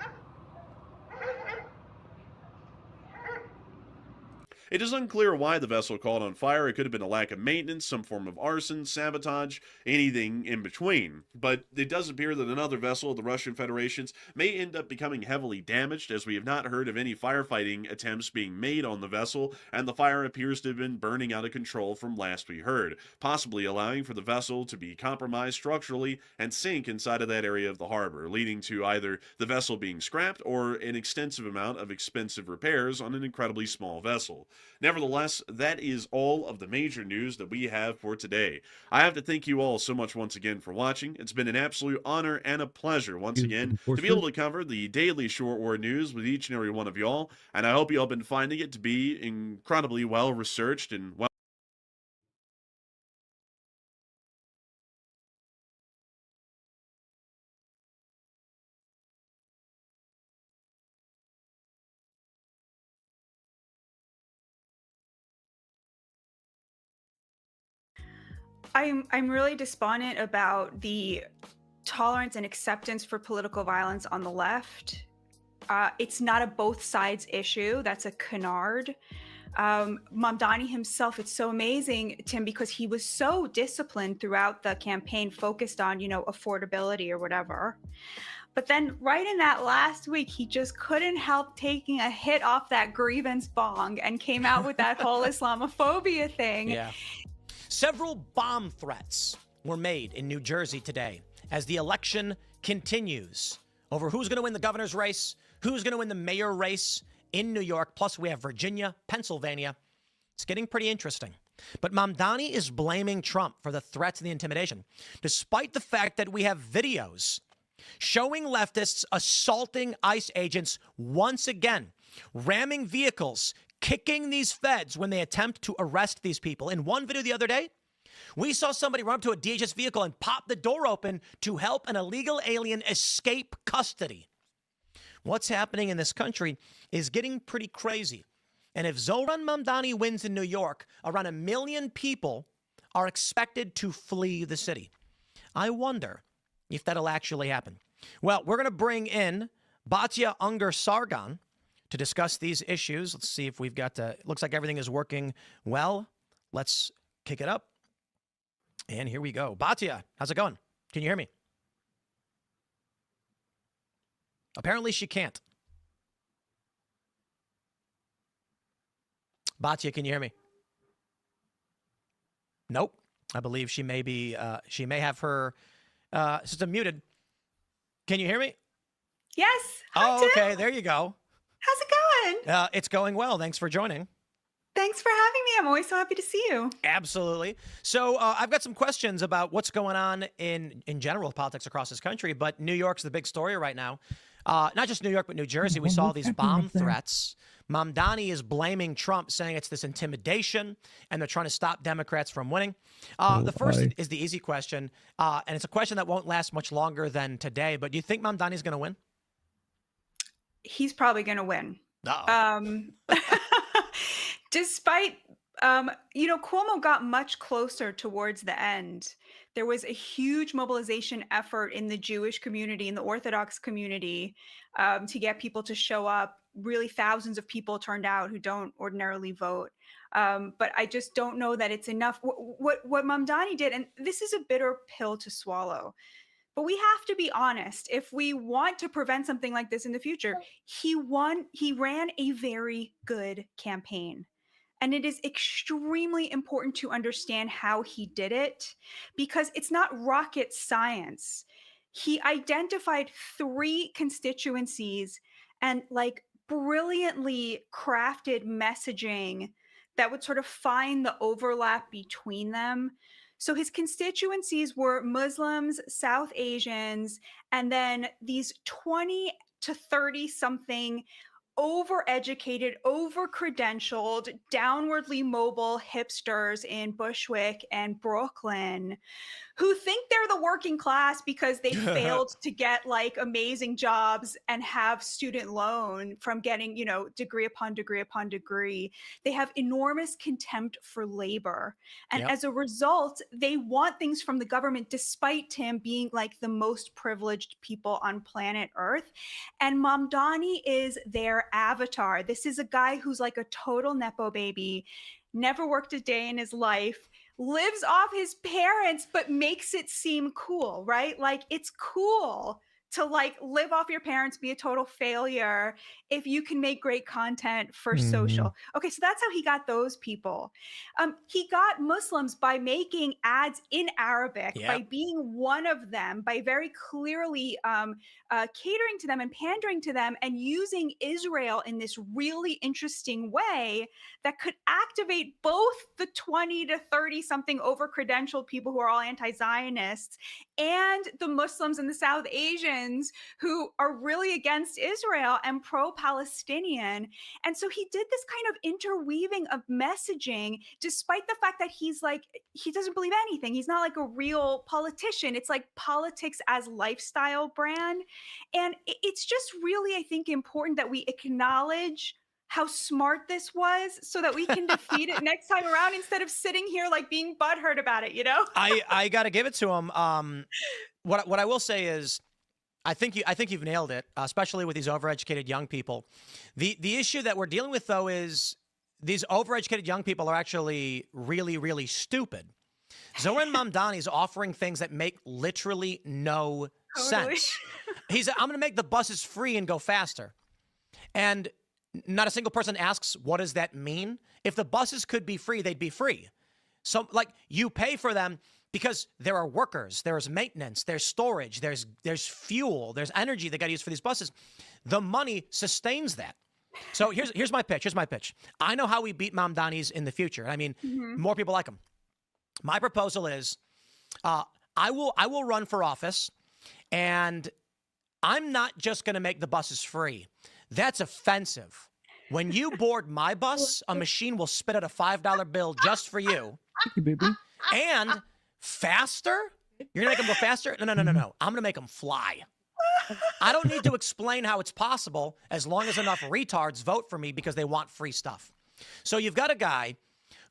It is unclear why the vessel caught on fire. It could have been a lack of maintenance, some form of arson, sabotage, anything in between. But it does appear that another vessel of the Russian Federation's may end up becoming heavily damaged, as we have not heard of any firefighting attempts being made on the vessel, and the fire appears to have been burning out of control from last we heard, possibly allowing for the vessel to be compromised structurally and sink inside of that area of the harbor, leading to either the vessel being scrapped or an extensive amount of expensive repairs on an incredibly small vessel. Nevertheless, that is all of the major news that we have for today. I have to thank you all so much once again for watching. It's been an absolute honor and a pleasure once again to be able to cover the daily short war news with each and every one of y'all, and I hope you all been finding it to be incredibly well researched and well I'm really despondent about the tolerance and acceptance for political violence on the left. It's not a both sides issue. That's a canard. Mamdani himself, it's so amazing, Tim, because he was so disciplined throughout the campaign, focused on, affordability or whatever. But then right in that last week, he just couldn't help taking a hit off that grievance bong and came out with that whole Islamophobia thing. Yeah. Several bomb threats were made in New Jersey today as the election continues over who's going to win the governor's race, who's going to win the mayor race in New York. Plus, we have Virginia, Pennsylvania. It's getting pretty interesting. But Mamdani is blaming Trump for the threats and the intimidation, despite the fact that we have videos showing leftists assaulting ICE agents once again, ramming vehicles, kicking these feds when they attempt to arrest these people. In one video the other day, we saw somebody run up to a DHS vehicle and pop the door open to help an illegal alien escape custody. What's happening in this country is getting pretty crazy. And if Zohran Mamdani wins in New York, around 1 million people are expected to flee the city. I wonder if that'll actually happen. Well, we're going to bring in Batya Ungar-Sargon to discuss these issues. Let's see if we've got looks like everything is working well. Let's kick it up. And here we go. Batya, how's it going? Can you hear me? Apparently she can't. Batya, can you hear me? Nope. I believe she may be, she may have her system muted. Can you hear me? Yes. Hi, Tim. Okay. There you go. How's it going? It's going well. Thanks for joining. Thanks for having me. I'm always so happy to see you. Absolutely. So I've got some questions about what's going on in general politics across this country, but New York's the big story right now. Not just New York, but New Jersey. We saw these bomb threats. Mamdani is blaming Trump, saying it's this intimidation, and they're trying to stop Democrats from winning. The first is the easy question, and it's a question that won't last much longer than today, but do you think Mamdani's going to win? He's probably going to win. Despite, Cuomo got much closer towards the end. There was a huge mobilization effort in the Jewish community, in the Orthodox community, to get people to show up. Really, thousands of people turned out who don't ordinarily vote. But I just don't know that it's enough. What Mamdani did, and this is a bitter pill to swallow, but we have to be honest. If we want to prevent something like this in the future, he ran a very good campaign. And it is extremely important to understand how he did it, because it's not rocket science. He identified 3 constituencies and brilliantly crafted messaging that would sort of find the overlap between them. So his constituencies were Muslims, South Asians, and then these 20 to 30 something overeducated, over-credentialed, downwardly mobile hipsters in Bushwick and Brooklyn who think they're the working class because they failed to get amazing jobs and have student loan from getting, degree upon degree upon degree. They have enormous contempt for labor. And as a result, they want things from the government despite him being the most privileged people on planet Earth. And Mamdani is their avatar. This is a guy who's a total Nepo baby, never worked a day in his life, lives off his parents, but makes it seem cool, right? It's cool to live off your parents, be a total failure if you can make great content for social. Okay, so that's how he got those people. He got Muslims by making ads in Arabic, by being one of them, by very clearly catering to them and pandering to them, and using Israel in this really interesting way that could activate both the 20 to 30 something over-credentialed people who are all anti-Zionists and the Muslims and the South Asians who are really against Israel and pro-Palestinian. And so he did this kind of interweaving of messaging, despite the fact that he doesn't believe anything. He's not a real politician. It's politics as lifestyle brand. And it's just really, I think, important that we acknowledge how smart this was so that we can defeat it next time around instead of sitting here being butthurt about it, I got to give it to him. What I will say is, I think you've nailed it, especially with these overeducated young people. The issue that we're dealing with, though, is these overeducated young people are actually really, really stupid. Zoran Mamdani is offering things that make literally no sense. He said, I'm going to make the buses free and go faster. And not a single person asks, what does that mean? If the buses could be free, they'd be free. So, like, you pay for them because there are workers, there's maintenance, there's storage, there's fuel, there's energy that got used for these buses. The money sustains that. So here's my pitch. I know how we beat Mamdanis in the future. I mean, more people like him. My proposal is, I will run for office, and I'm not just going to make the buses free. That's offensive. When you board my bus, a machine will spit out a $5 bill just for you. And faster? You're going to make them go faster? No. I'm going to make them fly. I don't need to explain how it's possible as long as enough retards vote for me because they want free stuff. So you've got a guy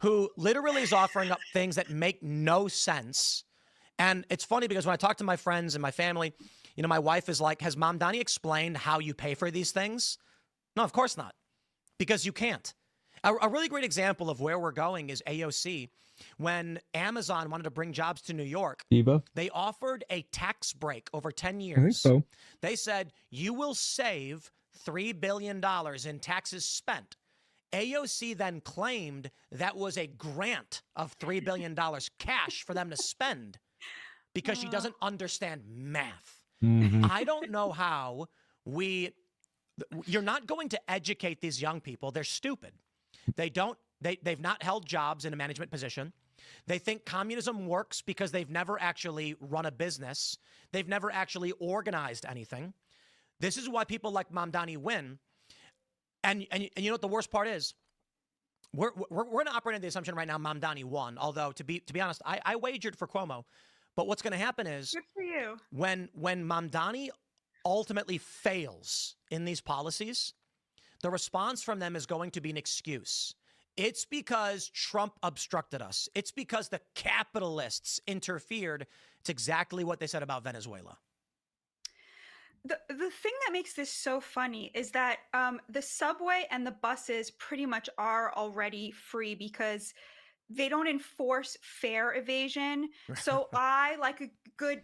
who literally is offering up things that make no sense. And it's funny because when I talk to my friends and my family, you know, my wife is like, has Mamdani explained how you pay for these things? No, of course not, because you can't. A really great example of where we're going is AOC. When Amazon wanted to bring jobs to New York, they offered a tax break over 10 years. I think so. They said, you will save $3 billion in taxes spent. AOC then claimed that was a grant of $3 billion cash for them to spend because she doesn't understand math. I don't know how you're not going to educate these young people. They're stupid. They've not held jobs in a management position. They think communism works because they've never actually run a business. They've never actually organized anything. This is why people like Mamdani win. And you know what the worst part is? We're going to operate on the assumption right now Mamdani won. Although to be honest, I wagered for Cuomo. But what's going to happen is good for you. When Mamdani ultimately fails in these policies, the response from them is going to be an excuse. It's because Trump obstructed us. It's because the capitalists interfered. It's exactly what they said about Venezuela. The thing that makes this so funny is that the subway and the buses pretty much are already free because they don't enforce fare evasion. So I, like a good,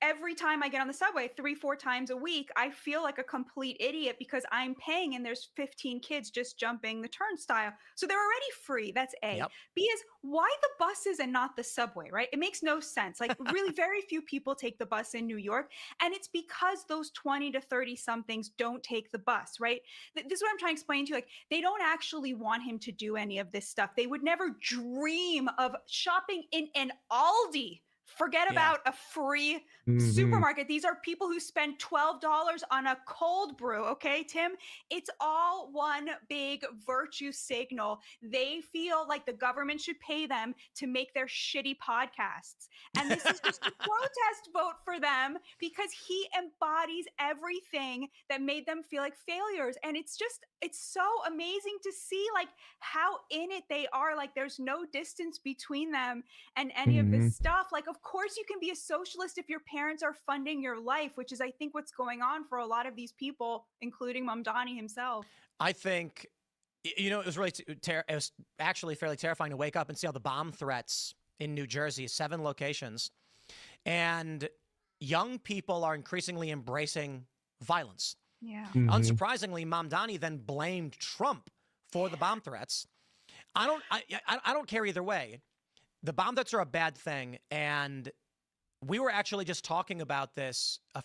every time I get on the subway 3-4 times a week, I feel like a complete idiot because I'm paying and there's 15 kids just jumping the turnstile. So they're already free. That's A. Yep. B is, why the buses and not the subway, right? It makes no sense. Like, really very few people take the bus in New York. And it's because those 20 to 30 somethings don't take the bus, right? This is what I'm trying to explain to you. Like, they don't actually want him to do any of this stuff. They would never dream of shopping in an Aldi. Forget about a free supermarket. These are people who spend $12 on a cold brew. Okay, Tim, it's all one big virtue signal. They feel like the government should pay them to make their shitty podcasts. And this is just a protest vote for them because he embodies everything that made them feel like failures. And it's so amazing to see like how in it they are. Like there's no distance between them and any of this stuff. Like, of course you can be a socialist if your parents are funding your life, which is, I think, what's going on for a lot of these people, including Mamdani himself. I think, it was really, it was actually fairly terrifying to wake up and see all the bomb threats in New Jersey, 7 locations. And young people are increasingly embracing violence. Yeah. Unsurprisingly, Mamdani then blamed Trump for the bomb threats. I don't care either way. The bomb threats are a bad thing, and we were actually just talking about this I've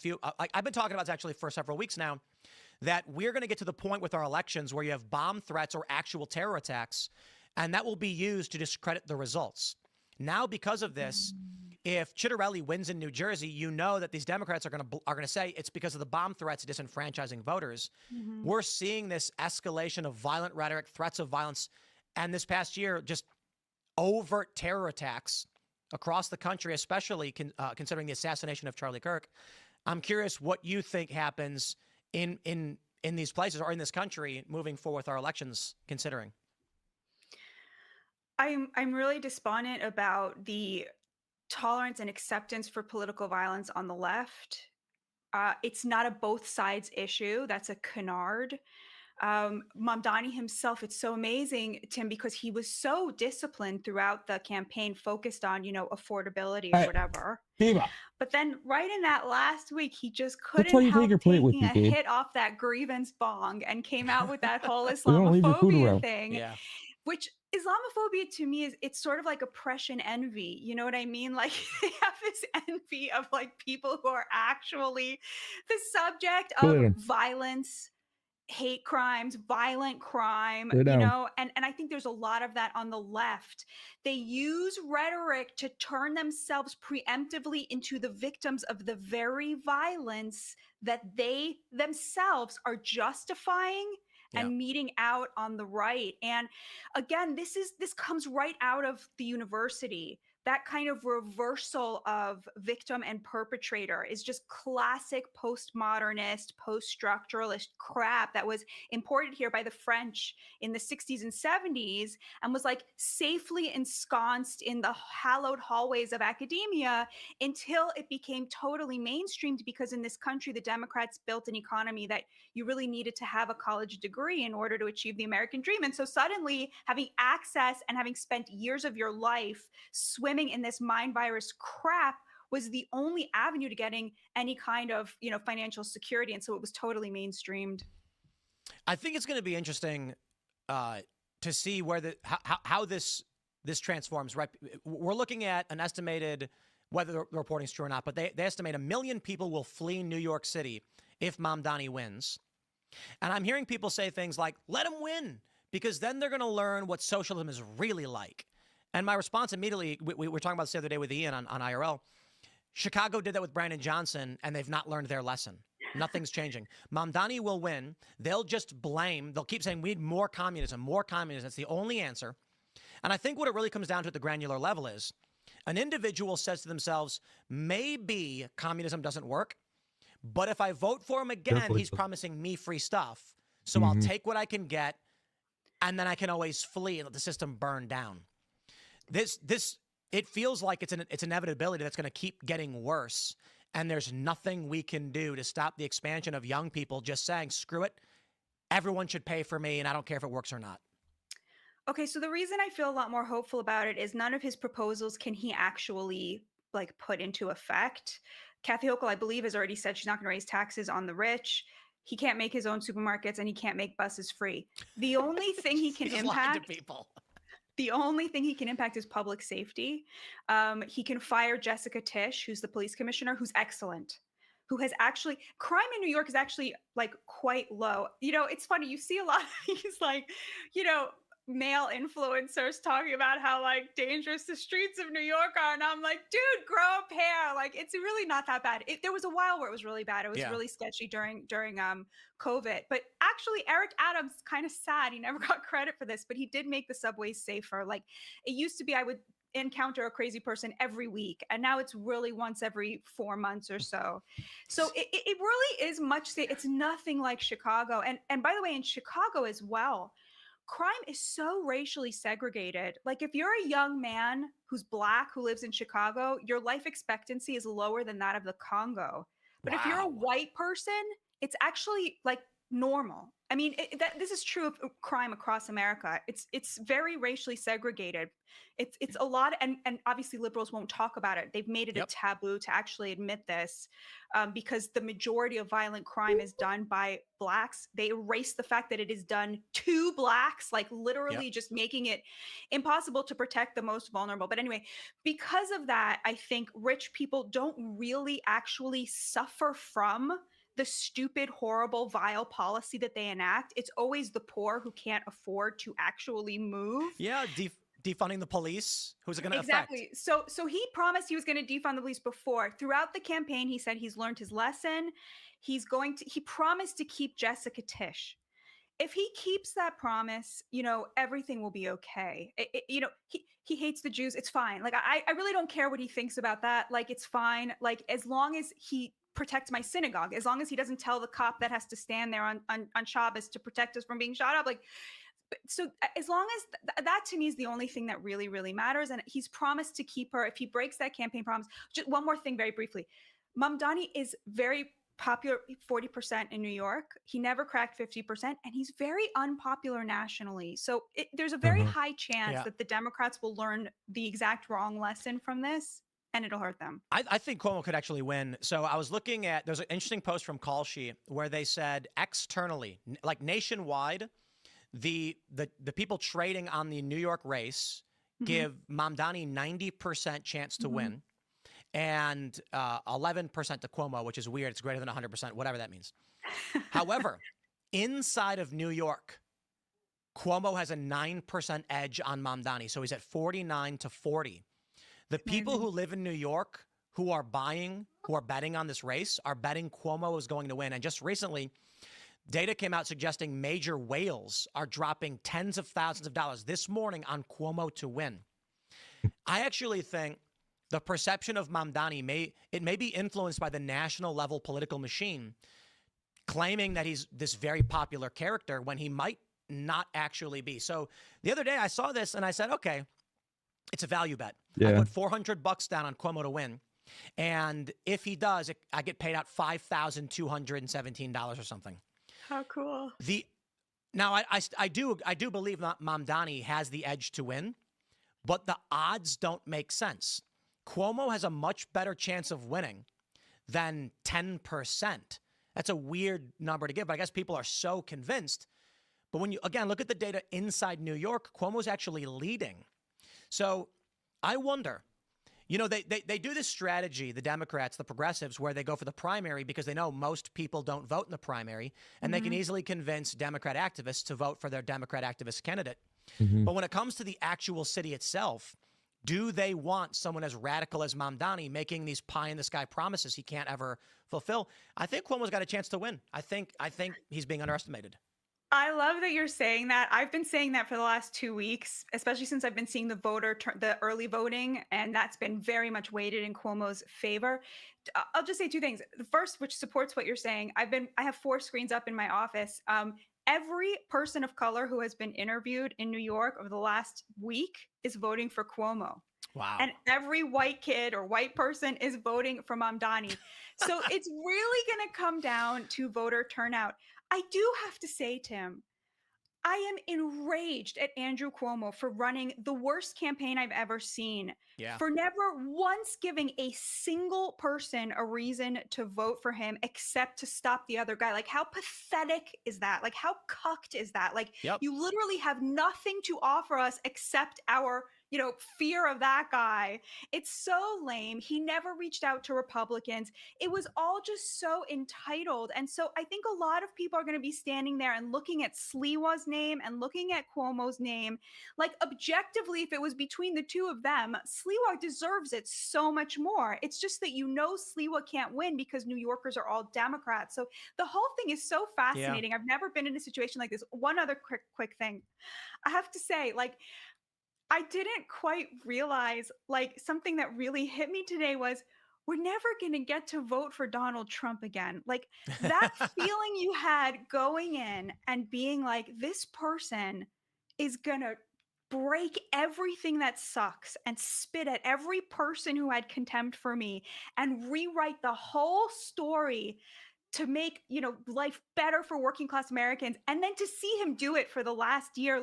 been talking about this actually for several weeks now, that we're going to get to the point with our elections where you have bomb threats or actual terror attacks, and that will be used to discredit the results. Now, because of this, if Chitterelli wins in New Jersey, you know that these Democrats are going to say it's because of the bomb threats disenfranchising voters. We're seeing this escalation of violent rhetoric, threats of violence, and this past year, just overt terror attacks across the country, especially considering the assassination of Charlie Kirk. I'm curious what you think happens in these places or in this country moving forward with our elections, considering. I'm really despondent about the tolerance and acceptance for political violence on the left. It's not a both sides issue. That's a canard. Mamdani himself, it's so amazing, Tim, because he was so disciplined throughout the campaign, focused on, affordability or whatever. But then right in that last week, he just couldn't help taking a hit off that grievance bong and came out with that whole Islamophobia thing, which Islamophobia to me it's sort of like oppression envy. You know what I mean? Like they have this envy of like people who are actually the subject of violence, hate crimes, violent crime, and I think there's a lot of that on the left. They use rhetoric to turn themselves preemptively into the victims of the very violence that they themselves are justifying and meting out on the right. And again, this comes right out of the university. That kind of reversal of victim and perpetrator is just classic postmodernist, post-structuralist crap that was imported here by the French in the 60s and 70s and was like safely ensconced in the hallowed hallways of academia until it became totally mainstreamed, because in this country, the Democrats built an economy that you really needed to have a college degree in order to achieve the American dream. And so suddenly having access and having spent years of your life swimming in this mind virus crap was the only avenue to getting any kind of, financial security. And so it was totally mainstreamed. I think it's going to be interesting to see where how this transforms. Right, we're looking at an estimated, whether the reporting is true or not, but they estimate 1 million people will flee New York City if Mamdani wins. And I'm hearing people say things like, "Let him win," because then they're going to learn what socialism is really like. And my response immediately, we were talking about this the other day with Ian on IRL. Chicago did that with Brandon Johnson, and they've not learned their lesson. Nothing's changing. Mamdani will win. They'll just blame. They'll keep saying, we need more communism, more communism. That's the only answer. And I think what it really comes down to at the granular level is an individual says to themselves, maybe communism doesn't work, but if I vote for him again, he's promising me free stuff. So I'll take what I can get, and then I can always flee and let the system burn down. It feels like it's an inevitability that's going to keep getting worse, and there's nothing we can do to stop the expansion of young people just saying, screw it, everyone should pay for me, and I don't care if it works or not. Okay, so the reason I feel a lot more hopeful about it is none of his proposals can he actually put into effect. Kathy Hochul, I believe, has already said she's not going to raise taxes on the rich. He can't make his own supermarkets, and he can't make buses free. The only thing he can impact people. The only thing he can impact is public safety. He can fire Jessica Tisch, who's the police commissioner, who's excellent, who has actually, crime in New York is actually quite low. It's funny. You see a lot of these male influencers talking about how dangerous the streets of New York are. And I'm like, dude, grow up hair. It's really not that bad. There was a while where it was really bad. It was really sketchy during COVID. But actually, Eric Adams, kind of sad, he never got credit for this, but he did make the subways safer. It used to be I would encounter a crazy person every week, and now it's really once every 4 months or so. So it really is much safer. It's nothing like Chicago. And by the way, in Chicago as well, crime is so racially segregated. If you're a young man who's Black who lives in Chicago, your life expectancy is lower than that of the Congo. But if you're a white person, it's actually normal. I mean, this is true of crime across America. It's very racially segregated. It's a lot, and obviously liberals won't talk about it. They've made it a taboo to actually admit this, because the majority of violent crime is done by Blacks. They erase the fact that it is done to Blacks, literally just making it impossible to protect the most vulnerable. But anyway, because of that, I think rich people don't really actually suffer from the stupid, horrible, vile policy that they enact. It's always the poor who can't afford to actually move. Yeah, defunding the police. Who's it going to exactly. affect? So he promised he was going to defund the police before. Throughout the campaign, he said he's learned his lesson. He promised to keep Jessica Tisch. If he keeps that promise, everything will be okay. He hates the Jews. It's fine. I really don't care what he thinks about that. It's fine. As long as he protects my synagogue, as long as he doesn't tell the cop that has to stand there on Shabbos to protect us from being shot up. So as long as that to me is the only thing that really, really matters. And he's promised to keep her. If he breaks that campaign promise, just one more thing very briefly. Mamdani is very popular 40% in New York. He never cracked 50%, and he's very unpopular nationally. So there's a very high chance that the Democrats will learn the exact wrong lesson from this, and it'll hurt them. I think Cuomo could actually win. So I was looking at, there's an interesting post from Colosus where they said externally, like nationwide, the people trading on the New York race give Mamdani 90% chance to win, and 11% to Cuomo, which is weird. It's greater than 100%, whatever that means. However, inside of New York, Cuomo has a 9% edge on Mamdani. So he's at 49 to 40. The people who live in New York who are betting on this race are betting Cuomo is going to win. And just recently, data came out suggesting major whales are dropping tens of thousands of dollars this morning on Cuomo to win. I actually think the perception of Mamdani may be influenced by the national level political machine, claiming that he's this very popular character when he might not actually be. So the other day I saw this and I said, okay, it's a value bet. I put $400 down on Cuomo to win. And if he does, I get paid out $5,217 or something. How cool. Now I do believe that Mamdani has the edge to win, but the odds don't make sense. Cuomo has a much better chance of winning than 10%. That's a weird number to give, but I guess people are so convinced. But when you, again, look at the data inside New York, Cuomo's actually leading. So I wonder, you know, they do this strategy, the Democrats, the progressives, where they go for the primary because they know most people don't vote in the primary, and they can easily convince Democrat activists to vote for their Democrat activist candidate. But when it comes to the actual city itself, do they want someone as radical as Mamdani making these pie-in-the-sky promises he can't ever fulfill? I think Cuomo's got a chance to win. I think he's being underestimated. I love that you're saying that. I've been saying that for the last 2 weeks, especially since I've been seeing the early voting, and that's been very much weighted in Cuomo's favor. I'll just say two things. The first, which supports what you're saying, I have 4 screens up in my office. Every person of color who has been interviewed in New York over the last week is voting for Cuomo. Wow. And every white kid or white person is voting for Mamdani. So it's really going to come down to voter turnout. I do have to say, Tim, I am enraged at Andrew Cuomo for running the worst campaign I've ever seen, for never once giving a single person a reason to vote for him except to stop the other guy. Like, how pathetic is that? Like, how cucked is that? Like, you literally have nothing to offer us except our, fear of that guy. It's so lame. He never reached out to Republicans. It was all just so entitled. And so I think a lot of people are going to be standing there and looking at Sliwa's name and looking at Cuomo's name. Like, objectively, if it was between the two of them, Sliwa deserves it so much more. It's just that Sliwa can't win because New Yorkers are all Democrats. So the whole thing is so fascinating. I've never been in a situation like this. One other quick thing. I have to say, I didn't quite realize, something that really hit me today was we're never going to get to vote for Donald Trump again. Like, that feeling you had going in and being like, this person is going to break everything that sucks and spit at every person who had contempt for me and rewrite the whole story to make, life better for working class Americans. And then to see him do it for the last year,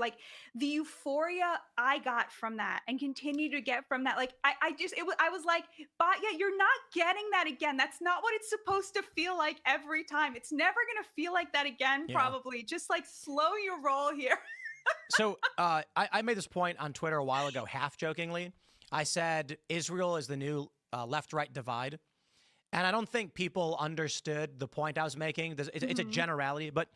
the euphoria I got from that and continue to get from that. I was like, Batya, you're not getting that again. That's not what it's supposed to feel like every time. It's never going to feel like that again, probably. Just slow your roll here. So I made this point on Twitter a while ago, half jokingly. I said, Israel is the new left-right divide. And I don't think people understood the point I was making. It's a generality, but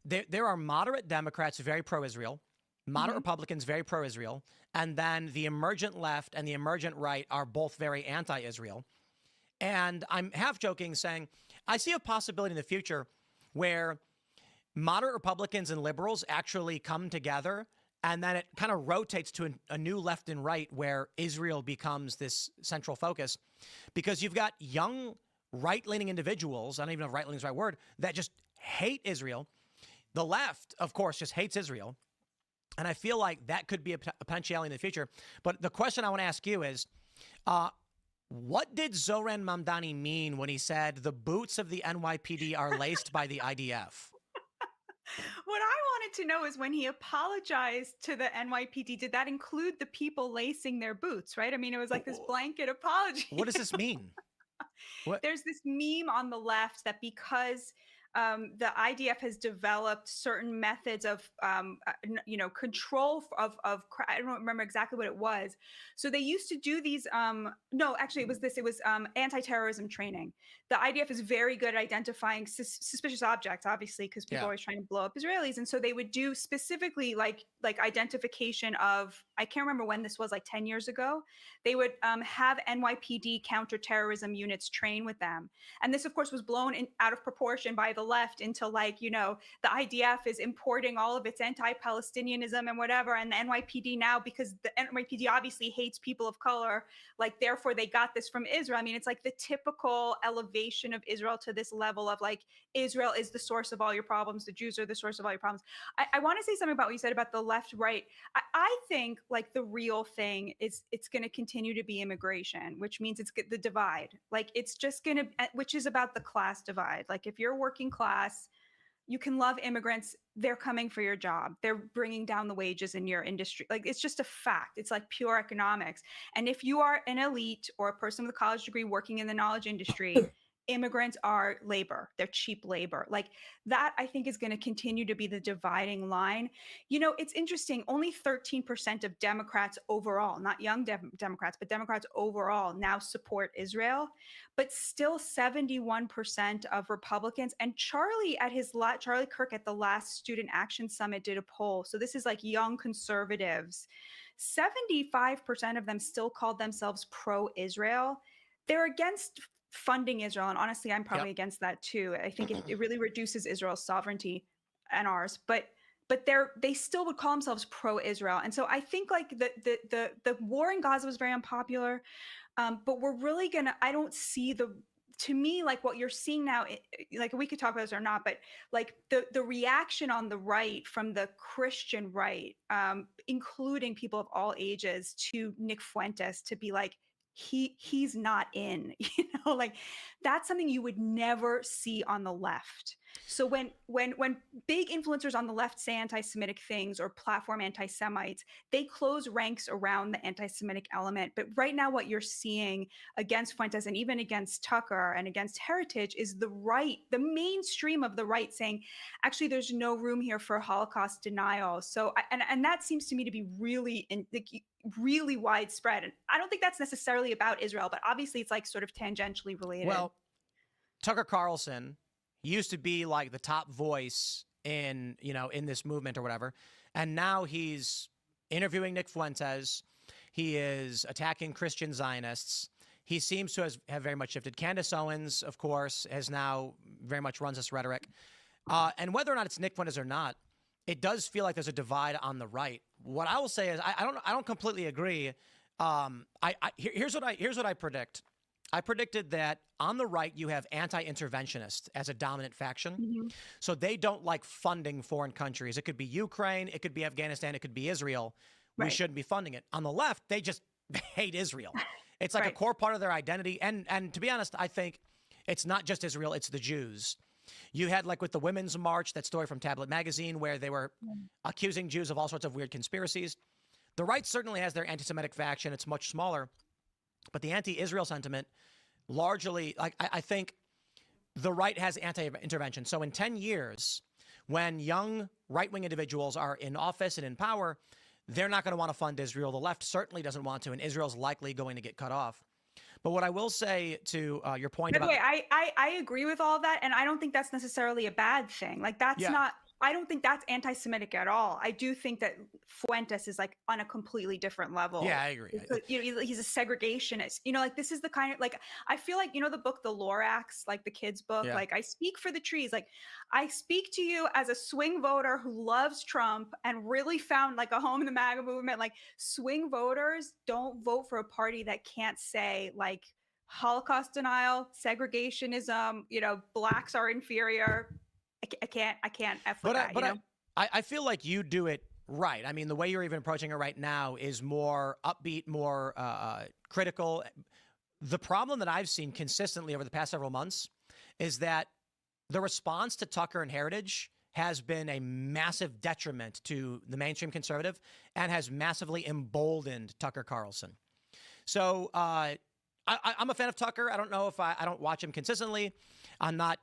there are moderate Democrats very pro-Israel, moderate Republicans very pro-Israel, and then the emergent left and the emergent right are both very anti-Israel. And I'm half joking saying, I see a possibility in the future where moderate Republicans and liberals actually come together, and then it kind of rotates to a new left and right where Israel becomes this central focus, because you've got young right-leaning individuals, I don't even know if right-leaning is the right word, that just hate Israel. The left, of course, just hates Israel. And I feel like that could be a potentiality in the future. But the question I want to ask you is, What did Zoran Mamdani mean when he said the boots of the NYPD are laced by the IDF? What I wanted to know is when he apologized to the NYPD, did that include the people lacing their boots, right? I mean, it was like this blanket apology. What does this mean? What? There's this meme on the left that because the IDF has developed certain methods of, control of I don't remember exactly what it was. So they used to do these. No, actually, it was anti-terrorism training. The IDF is very good at identifying suspicious objects, obviously, because people are always trying to blow up Israelis. And so they would do specifically like identification of, I can't remember when this was, like 10 years ago. They would have NYPD counterterrorism units train with them. And this, of course, was blown out of proportion by the left into the IDF is importing all of its anti-Palestinianism and whatever. And the NYPD now, because the NYPD obviously hates people of color, therefore they got this from Israel. I mean, it's like the typical elevation of Israel to this level of Israel is the source of all your problems. The Jews are the source of all your problems. I want to say something about what you said about the left, right. I think the real thing is it's going to continue to be immigration, which means it's the divide. It's just going to, which is about the class divide. If you're working class, you can love immigrants. They're coming for your job. They're bringing down the wages in your industry. It's just a fact. It's pure economics. And if you are an elite or a person with a college degree working in the knowledge industry, immigrants are labor. They're cheap labor. That, I think, is going to continue to be the dividing line. It's interesting. Only 13% of Democrats overall, not young Democrats, but Democrats overall now support Israel, but still 71% of Republicans. And Charlie Kirk at the last Student Action Summit did a poll. So this is young conservatives. 75% of them still called themselves pro-Israel. They're against funding Israel. And honestly, I'm probably against that too. I think it really reduces Israel's sovereignty and ours, but they still would call themselves pro-Israel. And so I think the war in Gaza was very unpopular, but we're really I don't see to me, what you're seeing now, we could talk about this or not, but the reaction on the right from the Christian right, including people of all ages, to Nick Fuentes to be he's not in, that's something you would never see on the left. So when big influencers on the left say anti-Semitic things or platform anti-Semites, they close ranks around the anti-Semitic element. But right now, what you're seeing against Fuentes and even against Tucker and against Heritage is the right, the mainstream of the right saying, actually, there's no room here for Holocaust denial. So, and that seems to me to be really widespread. And I don't think that's necessarily about Israel, but obviously it's sort of tangentially related. Well, Tucker Carlson used to be the top voice in this movement or whatever. And now he's interviewing Nick Fuentes. He is attacking Christian Zionists. He seems to have very much shifted. Candace Owens, of course, has now very much runs this rhetoric. And whether or not it's Nick Fuentes or not, it does feel like there's a divide on the right. What I will say is I don't completely agree. Here's what I predict. I predicted that on the right, you have anti-interventionists as a dominant faction. Mm-hmm. So they don't like funding foreign countries. It could be Ukraine, it could be Afghanistan, it could be Israel. Right. We shouldn't be funding it. On the left, they just hate Israel. It's a core part of their identity. And to be honest, I think it's not just Israel, it's the Jews. You had with the Women's March, that story from Tablet Magazine, where they were accusing Jews of all sorts of weird conspiracies. The right certainly has their anti-Semitic faction. It's much smaller. But the anti-Israel sentiment, largely, I think the right has anti-intervention. So in 10 years, when young right-wing individuals are in office and in power, they're not going to want to fund Israel. The left certainly doesn't want to, and Israel's likely going to get cut off. But what I will say to your point about... By the way, I agree with all of that, and I don't think that's necessarily a bad thing. That's not... I don't think that's anti-Semitic at all. I do think that Fuentes is on a completely different level. Yeah, I agree. He's a segregationist. This is the kind of I feel the book, The Lorax, the kids' book. Yeah. I speak for the trees. I speak to you as a swing voter who loves Trump and really found a home in the MAGA movement. Swing voters don't vote for a party that can't say Holocaust denial, segregationism. Blacks are inferior. I can't F with that. But I feel like you do it right. I mean, the way you're even approaching it right now is more upbeat, more critical. the problem that I've seen consistently over the past several months is that the response to Tucker and Heritage has been a massive detriment to the mainstream conservative and has massively emboldened Tucker Carlson. So I'm a fan of Tucker. I don't know if I don't watch him consistently. I'm not.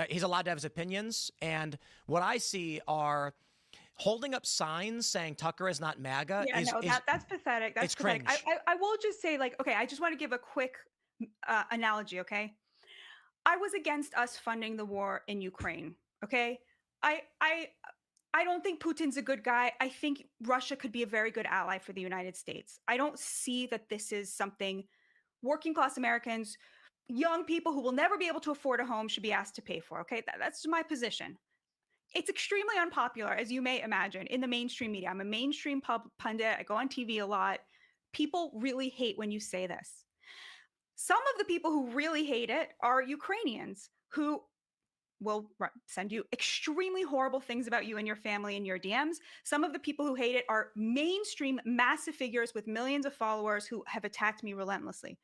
He's allowed to have his opinions. And what I see are holding up signs saying Tucker is not MAGA. Yeah, that's pathetic. That's pathetic. I will just say, like, okay, I just want to give a quick analogy, okay? I was against us funding the war in Ukraine, okay? I don't think Putin's a good guy. I think Russia could be a very good ally for the United States. I don't see that this is something working class Americans, young people who will never be able to afford a home should be asked to pay for, okay? That's my position. It's extremely unpopular, as you may imagine, in the mainstream media. I'm a mainstream pundit. I go on TV a lot. People really hate when you say this. Some of the people who really hate it are Ukrainians who will send you extremely horrible things about you and your family in your DMs. Some of the people who hate it are mainstream massive figures with millions of followers who have attacked me relentlessly.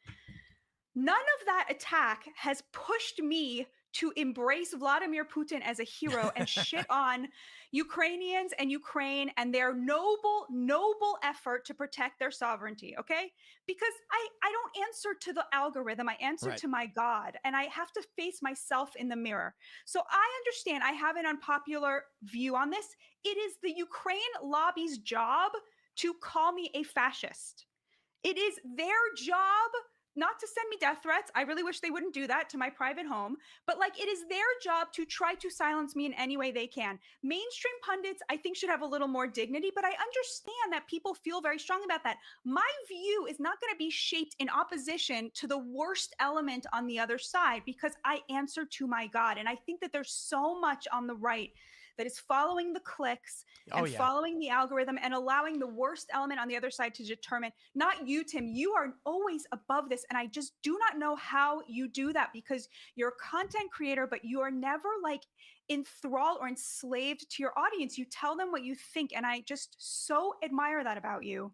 None of that attack has pushed me to embrace Vladimir Putin as a hero and shit on Ukrainians and Ukraine and their noble effort to protect their sovereignty, okay? Because I don't answer to the algorithm, I answer to my God, and I have to face myself in the mirror. So I understand I have an unpopular view on this. It is the Ukraine lobby's job to call me a fascist. It is their job not to send me death threats. I really wish they wouldn't do that to my private home. But like, it is their job to try to silence me in any way they can. Mainstream pundits, I think, should have a little more dignity, but I understand that people feel very strong about that. My view is not going to be shaped in opposition to the worst element on the other side because I answer to my God. And I think that there's so much on the right that is following the clicks and following the algorithm and allowing the worst element on the other side to determine. Not you, Tim. You are always above this. And I just do not know how you do that because you're a content creator, but you are never like enthralled or enslaved to your audience. You tell them what you think. And I just so admire that about you.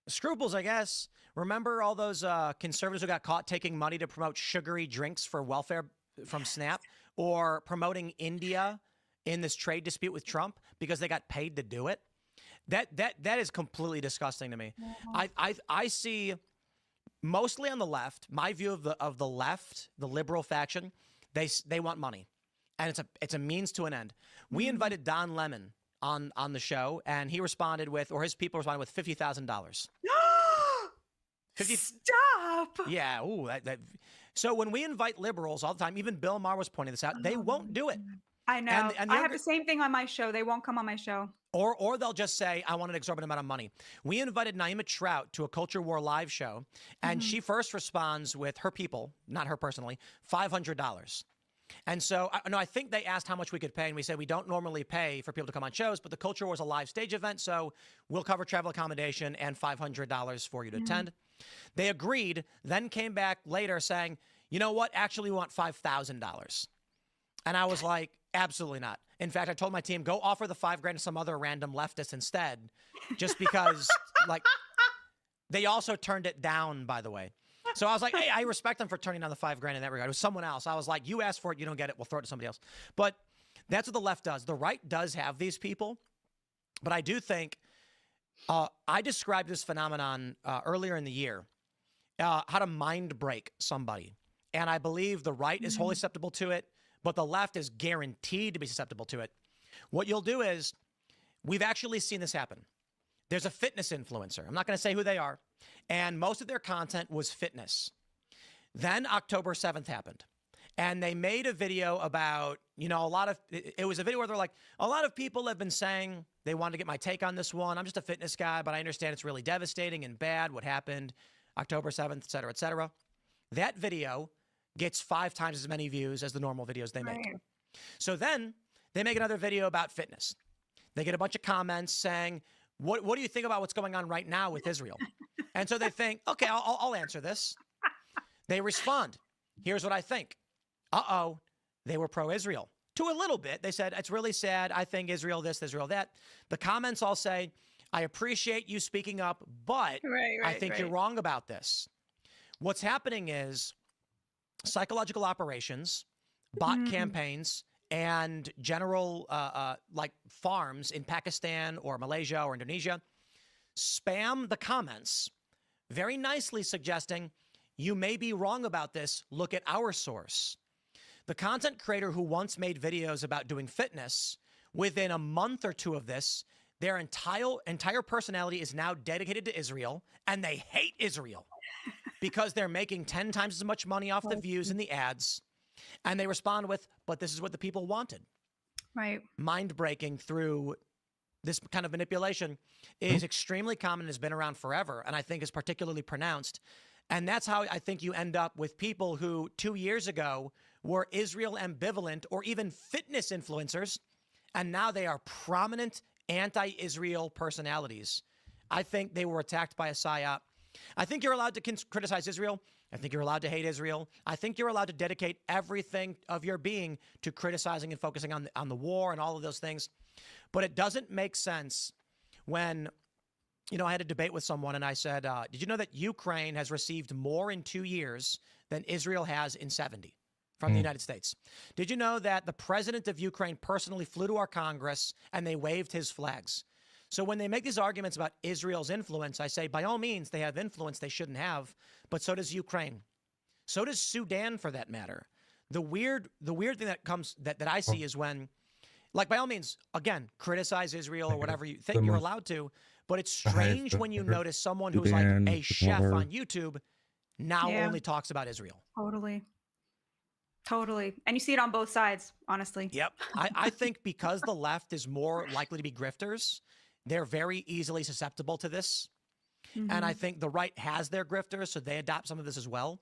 Scruples, I guess. Remember all those conservatives who got caught taking money to promote sugary drinks for welfare from SNAP or promoting India in this trade dispute with Trump because they got paid to do it? That is completely disgusting to me. I see mostly on the left, my view of the left, the liberal faction, they want money, and it's a means to an end. We invited Don Lemon on the show, and he responded with, or his people responded with $50,000. Stop! Yeah. Ooh. So when we invite liberals all the time, even Bill Maher was pointing this out, they won't do it. I know. And I have the same thing on my show. They won't come on my show. Or they'll just say, I want an exorbitant amount of money. We invited Naima Trout to a Culture War live show, and she first responds with her people, not her personally, $500. And so, I think they asked how much we could pay, and we said we don't normally pay for people to come on shows, but the Culture War is a live stage event, so we'll cover travel accommodation and $500 for you to attend. They agreed, then came back later saying, you know what, actually we want $5,000. And I was like, absolutely not. In fact, I told my team, go offer the $5,000 to some other random leftist instead, just because, like, they also turned it down, by the way. So I was like, hey, I respect them for turning down the $5,000 in that regard. It was someone else. I was like, you asked for it, you don't get it, we'll throw it to somebody else. But that's what the left does. The right does have these people. But I do think, I described this phenomenon earlier in the year, how to mind break somebody. And I believe the right is wholly susceptible to it, but the left is guaranteed to be susceptible to it. What you'll do is, we've actually seen this happen. There's a fitness influencer. I'm not going to say who they are. And most of their content was fitness. Then October 7th happened. And they made a video about, it was a video where they're like, a lot of people have been saying they wanted to get my take on this one. I'm just a fitness guy, but I understand it's really devastating and bad what happened October 7th, et cetera, et cetera. That video gets 5 times as many views as the normal videos they make. So then they make another video about fitness. They get a bunch of comments saying, what do you think about what's going on right now with Israel? And so they think, okay, I'll answer this. They respond. Here's what I think. Uh-oh, they were pro-Israel. To a little bit. They said, it's really sad. I think Israel this, Israel that. The comments all say, I appreciate you speaking up, but I think you're wrong about this. What's happening is psychological operations, bot campaigns, and general like farms in Pakistan or Malaysia or Indonesia spam the comments very nicely suggesting you may be wrong about this. Look at our source. The content creator who once made videos about doing fitness, within a month or two of this, their entire personality is now dedicated to Israel, and they hate Israel because they're making 10 times as much money off the views and the ads. And they respond with, but this is what the people wanted. Right. Mind breaking through this kind of manipulation is extremely common, has been around forever, and I think is particularly pronounced. And that's how I think you end up with people who 2 years ago were Israel ambivalent or even fitness influencers, and now they are prominent anti-Israel personalities. I think they were attacked by a psyop. I think you're allowed to criticize Israel. I think you're allowed to hate Israel. I think you're allowed to dedicate everything of your being to criticizing and focusing on the war and all of those things. But it doesn't make sense when, I had a debate with someone and I said, did you know that Ukraine has received more in 2 years than Israel has in 70 from the United States? Did you know that the president of Ukraine personally flew to our Congress and they waved his flags? So when they make these arguments about Israel's influence, I say, by all means, they have influence they shouldn't have, but so does Ukraine. So does Sudan, for that matter. The weird thing that I see is when, like, by all means, again, criticize Israel or whatever you think you're allowed to, but it's strange when you notice someone who's like a chef on YouTube now only talks about Israel. Totally. And you see it on both sides, honestly. Yep. I think because the left is more likely to be grifters, they're very easily susceptible to this. And I think the right has their grifters, so they adopt some of this as well.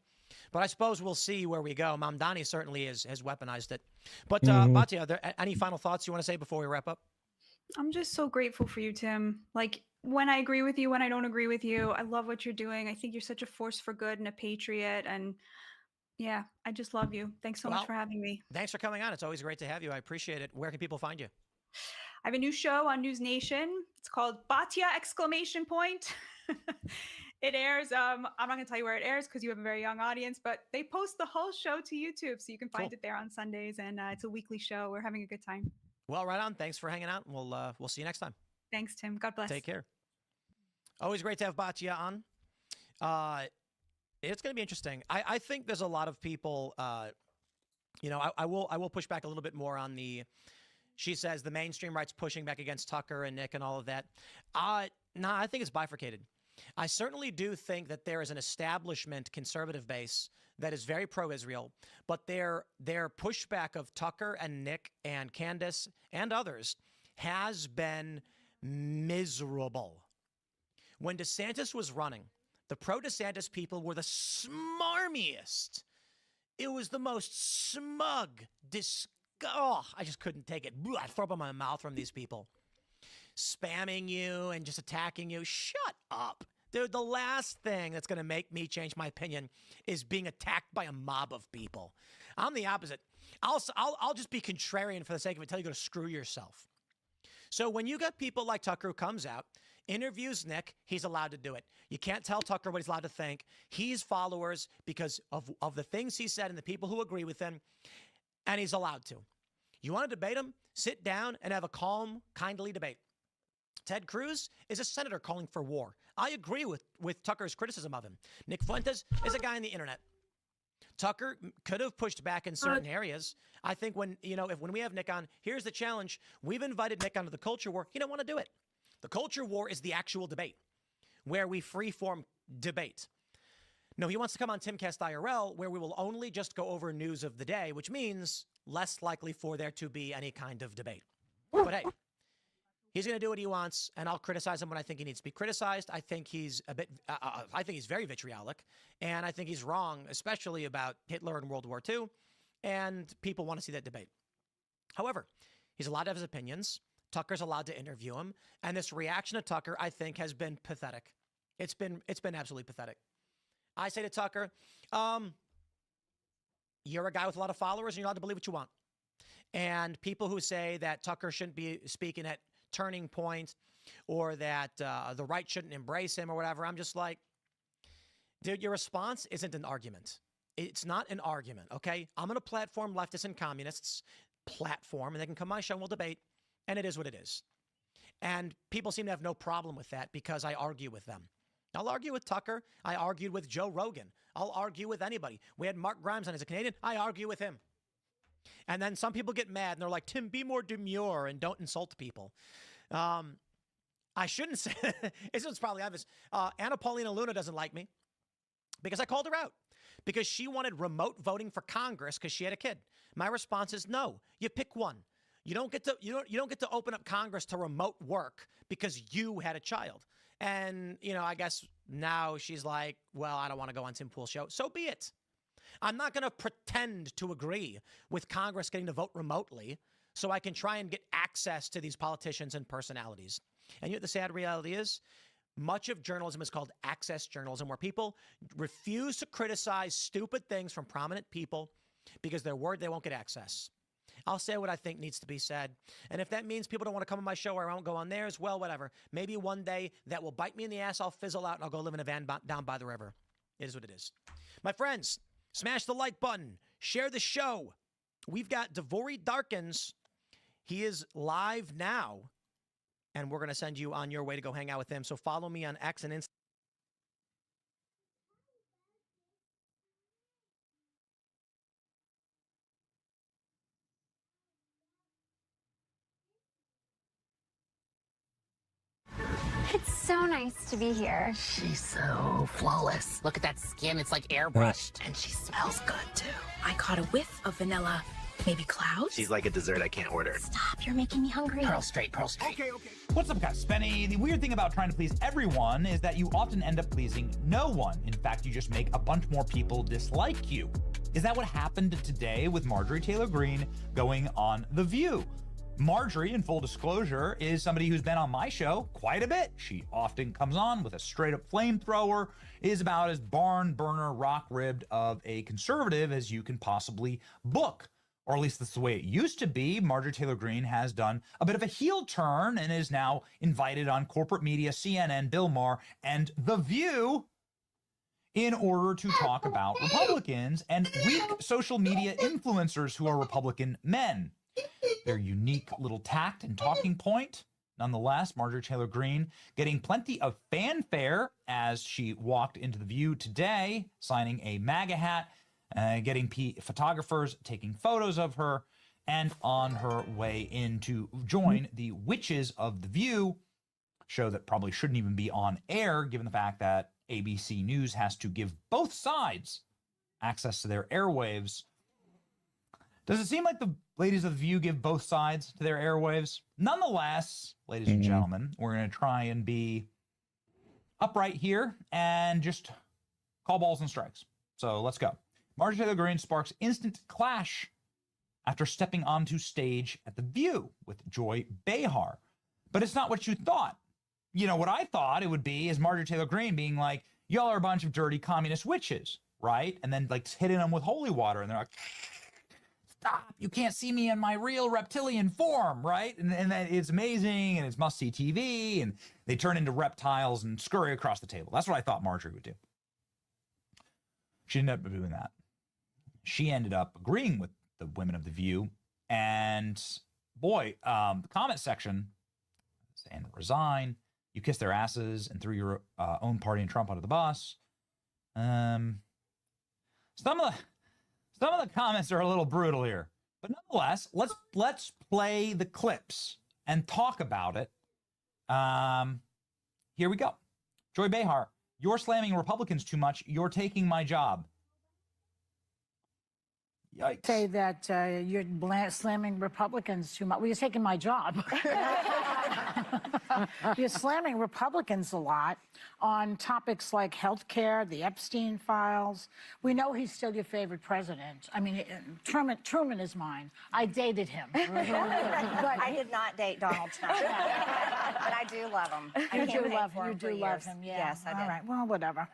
But I suppose we'll see where we go. Mamdani certainly has weaponized it. But Batya, are there any final thoughts you want to say before we wrap up? I'm just so grateful for you, Tim. Like, when I agree with you, when I don't agree with you, I love what you're doing. I think you're such a force for good and a patriot. And yeah, I just love you. Thanks so much for having me. Thanks for coming on. It's always great to have you. I appreciate it. Where can people find you? I have a new show on News Nation. It's called Batya ! It airs. I'm not going to tell you where it airs because you have a very young audience, but they post the whole show to YouTube, so you can find it there on Sundays. And it's a weekly show. We're having a good time. Well, right on. Thanks for hanging out. We'll see you next time. Thanks, Tim. God bless. Take care. Always great to have Batya on. It's going to be interesting. I think there's a lot of people. I will push back a little bit more on the. She says the mainstream right's pushing back against Tucker and Nick and all of that. I think it's bifurcated. I certainly do think that there is an establishment conservative base that is very pro-Israel, but their pushback of Tucker and Nick and Candace and others has been miserable. When DeSantis was running, the pro-DeSantis people were the smarmiest. It was the most smug, I just couldn't take it. I throw up in my mouth from these people. Spamming you and just attacking you. Shut up. Dude, the last thing that's going to make me change my opinion is being attacked by a mob of people. I'm the opposite. I'll just be contrarian for the sake of it, tell you to go screw yourself. So when you got people like Tucker who comes out, interviews Nick, he's allowed to do it. You can't tell Tucker what he's allowed to think. He's followers because of the things he said and the people who agree with him, and he's allowed to. You want to debate him? Sit down and have a calm, kindly debate. Ted Cruz is a senator calling for war. I agree with Tucker's criticism of him. Nick Fuentes is a guy on the internet. Tucker could have pushed back in certain areas. I think when we have Nick on, here's the challenge. We've invited Nick onto the culture war. He don't want to do it. The culture war is the actual debate where we free-form debate. No, he wants to come on Timcast IRL where we will only just go over news of the day, which means less likely for there to be any kind of debate. But hey, he's going to do what he wants, and I'll criticize him when I think he needs to be criticized. I think he's I think he's very vitriolic, and I think he's wrong, especially about Hitler and World War II, and people want to see that debate. However, he's allowed to have his opinions. Tucker's allowed to interview him, and this reaction to Tucker, I think, has been pathetic. It's been absolutely pathetic. I say to Tucker, you're a guy with a lot of followers, and you're allowed to believe what you want. And people who say that Tucker shouldn't be speaking at Turning Point or that the right shouldn't embrace him or whatever, I'm just like, Dude, your response isn't an argument. It's not an argument, okay? I'm going to platform leftists and communists, and they can come on my show and we'll debate, and it is what it is. And people seem to have no problem with that because I argue with them. I'll argue with Tucker. I argued with Joe Rogan. I'll argue with anybody. We had Mark Grimes on as a Canadian. I argue with him. And then some people get mad and they're like, Tim, be more demure and don't insult people. I shouldn't say, this is probably obvious. Anna Paulina Luna doesn't like me because I called her out because she wanted remote voting for Congress because she had a kid. My response is no, you pick one. You don't get to open up Congress to remote work because you had a child. And, you know, I guess now she's like, well, I don't want to go on Tim Pool's show. So be it. I'm not going to pretend to agree with Congress getting to vote remotely so I can try and get access to these politicians and personalities. And yet the sad reality is much of journalism is called access journalism, where people refuse to criticize stupid things from prominent people because they're worried they won't get access. I'll say what I think needs to be said. And if that means people don't want to come on my show or I won't go on theirs, well, whatever. Maybe one day that will bite me in the ass, I'll fizzle out and I'll go live in a van down by the river. It is what it is. My friends, smash the like button. Share the show. We've got Dvory Darkins. He is live now. And we're going to send you on your way to go hang out with him. So follow me on X and Instagram. It's so nice to be here. She's so flawless. Look at that skin. It's like airbrushed. And she smells good, too. I caught a whiff of vanilla. Maybe clouds? She's like a dessert I can't order. Stop, you're making me hungry. Pearl straight, pearl straight. Okay. What's up, guys? Spenny. The weird thing about trying to please everyone is that you often end up pleasing no one. In fact, you just make a bunch more people dislike you. Is that what happened today with Marjorie Taylor Greene going on The View? Marjorie, in full disclosure, is somebody who's been on my show quite a bit. She often comes on with a straight-up flamethrower, is about as barn burner, rock-ribbed of a conservative as you can possibly book. Or at least that's the way it used to be. Marjorie Taylor Greene has done a bit of a heel turn and is now invited on corporate media, CNN, Bill Maher, and The View in order to talk about Republicans and weak social media influencers who are Republican men. Their unique little tact and talking point. Nonetheless, Marjorie Taylor Greene getting plenty of fanfare as she walked into The View today, signing a MAGA hat, getting photographers taking photos of her, and on her way in to join the Witches of The View, show that probably shouldn't even be on air, given the fact that ABC News has to give both sides access to their airwaves. Does it seem like the ladies of The View give both sides to their airwaves? Nonetheless, ladies and gentlemen, we're going to try and be upright here and just call balls and strikes. So let's go. Marjorie Taylor Greene sparks instant clash after stepping onto stage at The View with Joy Behar. But it's not what you thought. You know, what I thought it would be is Marjorie Taylor Greene being like, y'all are a bunch of dirty communist witches, right? And then like hitting them with holy water. And they're like, stop, you can't see me in my real reptilian form, right? And that it's amazing and it's must-see TV. And they turn into reptiles and scurry across the table. That's what I thought Marjorie would do. She ended up doing that. She ended up agreeing with the women of The View. And boy, the comment section saying resign, you kissed their asses and threw your own party and Trump under the bus. Some of the comments are a little brutal here, but nonetheless, let's play the clips and talk about it. Here we go. Joy Behar, you're slamming Republicans too much. You're taking my job. Yikes. Say that you're slamming Republicans too much. Well, you're taking my job. You're slamming Republicans a lot on topics like health care, the Epstein files. We know he's still your favorite president. I mean, Truman is mine. I dated him. But I did not date Donald Trump. But I do love him. You do love him, yeah. Yes, I did. All right, well, whatever.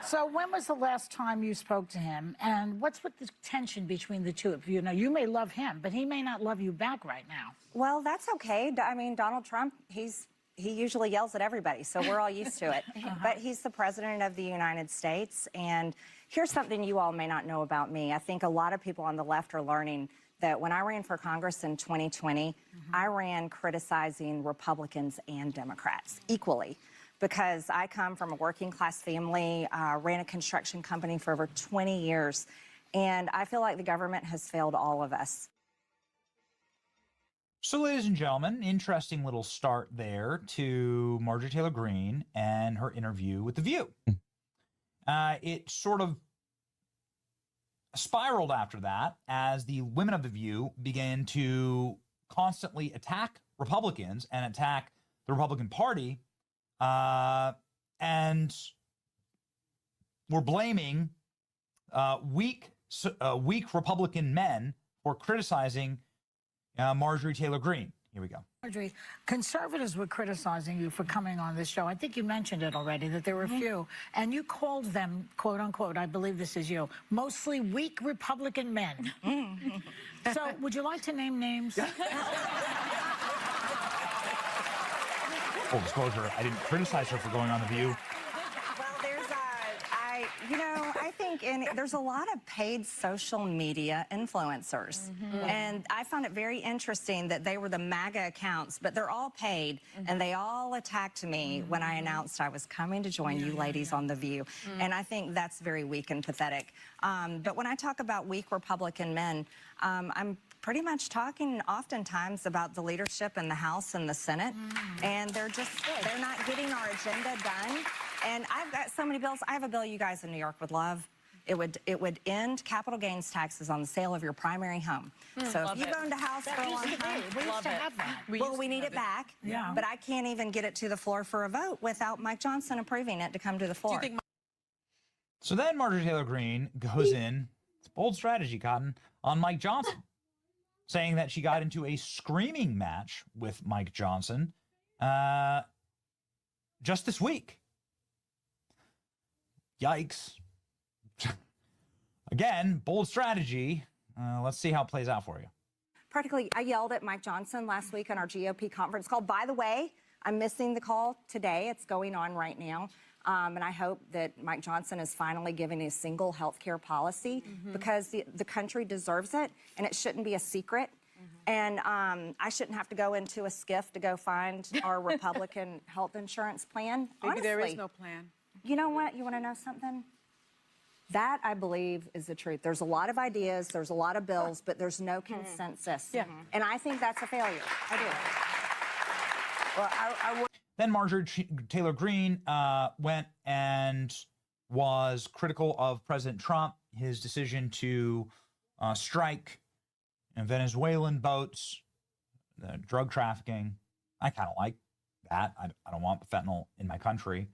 So when was the last time you spoke to him? And what's with the tension between the two of you? Now, you may love him, but he may not love you back right now. Well, that's okay. I mean, Donald Trump, he's he usually yells at everybody, so we're all used to it. But he's the president of the United States, and here's something you all may not know about me. I think a lot of people on the left are learning that when I ran for Congress in 2020, I ran criticizing Republicans and Democrats equally, because I come from a working class family, ran a construction company for over 20 years, and I feel like the government has failed all of us. So, ladies and gentlemen, interesting little start there to Marjorie Taylor Greene and her interview with The View. It sort of spiraled after that as the women of The View began to constantly attack Republicans and attack the Republican Party, and were blaming weak Republican men for criticizing Marjorie Taylor Greene. Here we go. Marjorie, conservatives were criticizing you for coming on this show. I think you mentioned it already, that there were a few, and you called them, quote unquote, I believe this is you, mostly weak Republican men. So would you like to name names? Full disclosure, I didn't criticize her for going on The View. I think there's a lot of paid social media influencers. And I found it very interesting that they were the MAGA accounts, but they're all paid, and they all attacked me when I announced I was coming to join you ladies on The View. And I think that's very weak and pathetic. But when I talk about weak Republican men, I'm pretty much talking oftentimes about the leadership in the House and the Senate, and they're not getting our agenda done. And I've got so many bills. I have a bill you guys in New York would love. It would end capital gains taxes on the sale of your primary home. So if you've owned a house for a long time, we used to have that. well, we need it back. Yeah. But I can't even get it to the floor for a vote without Mike Johnson approving it to come to the floor. So then Marjorie Taylor Greene goes in, it's bold strategy, Cotton, on Mike Johnson, saying that she got into a screaming match with Mike Johnson just this week. Yikes. Again, bold strategy. Let's see how it plays out for you. Practically, I yelled at Mike Johnson last week on our GOP conference call. By the way, I'm missing the call today. It's going on right now. And I hope that Mike Johnson is finally giving a single health care policy, because the country deserves it, and it shouldn't be a secret. And I shouldn't have to go into a skiff to go find our Republican health insurance plan. Maybe there is Honestly, no plan. You know what? You want to know something? That, I believe, is the truth. There's a lot of ideas, there's a lot of bills, but there's no consensus. Yeah. And I think that's a failure. I do. Well, Then Marjorie Taylor Greene went and was critical of President Trump, his decision to strike Venezuelan boats, drug trafficking. I kind of like that. I don't want fentanyl in my country.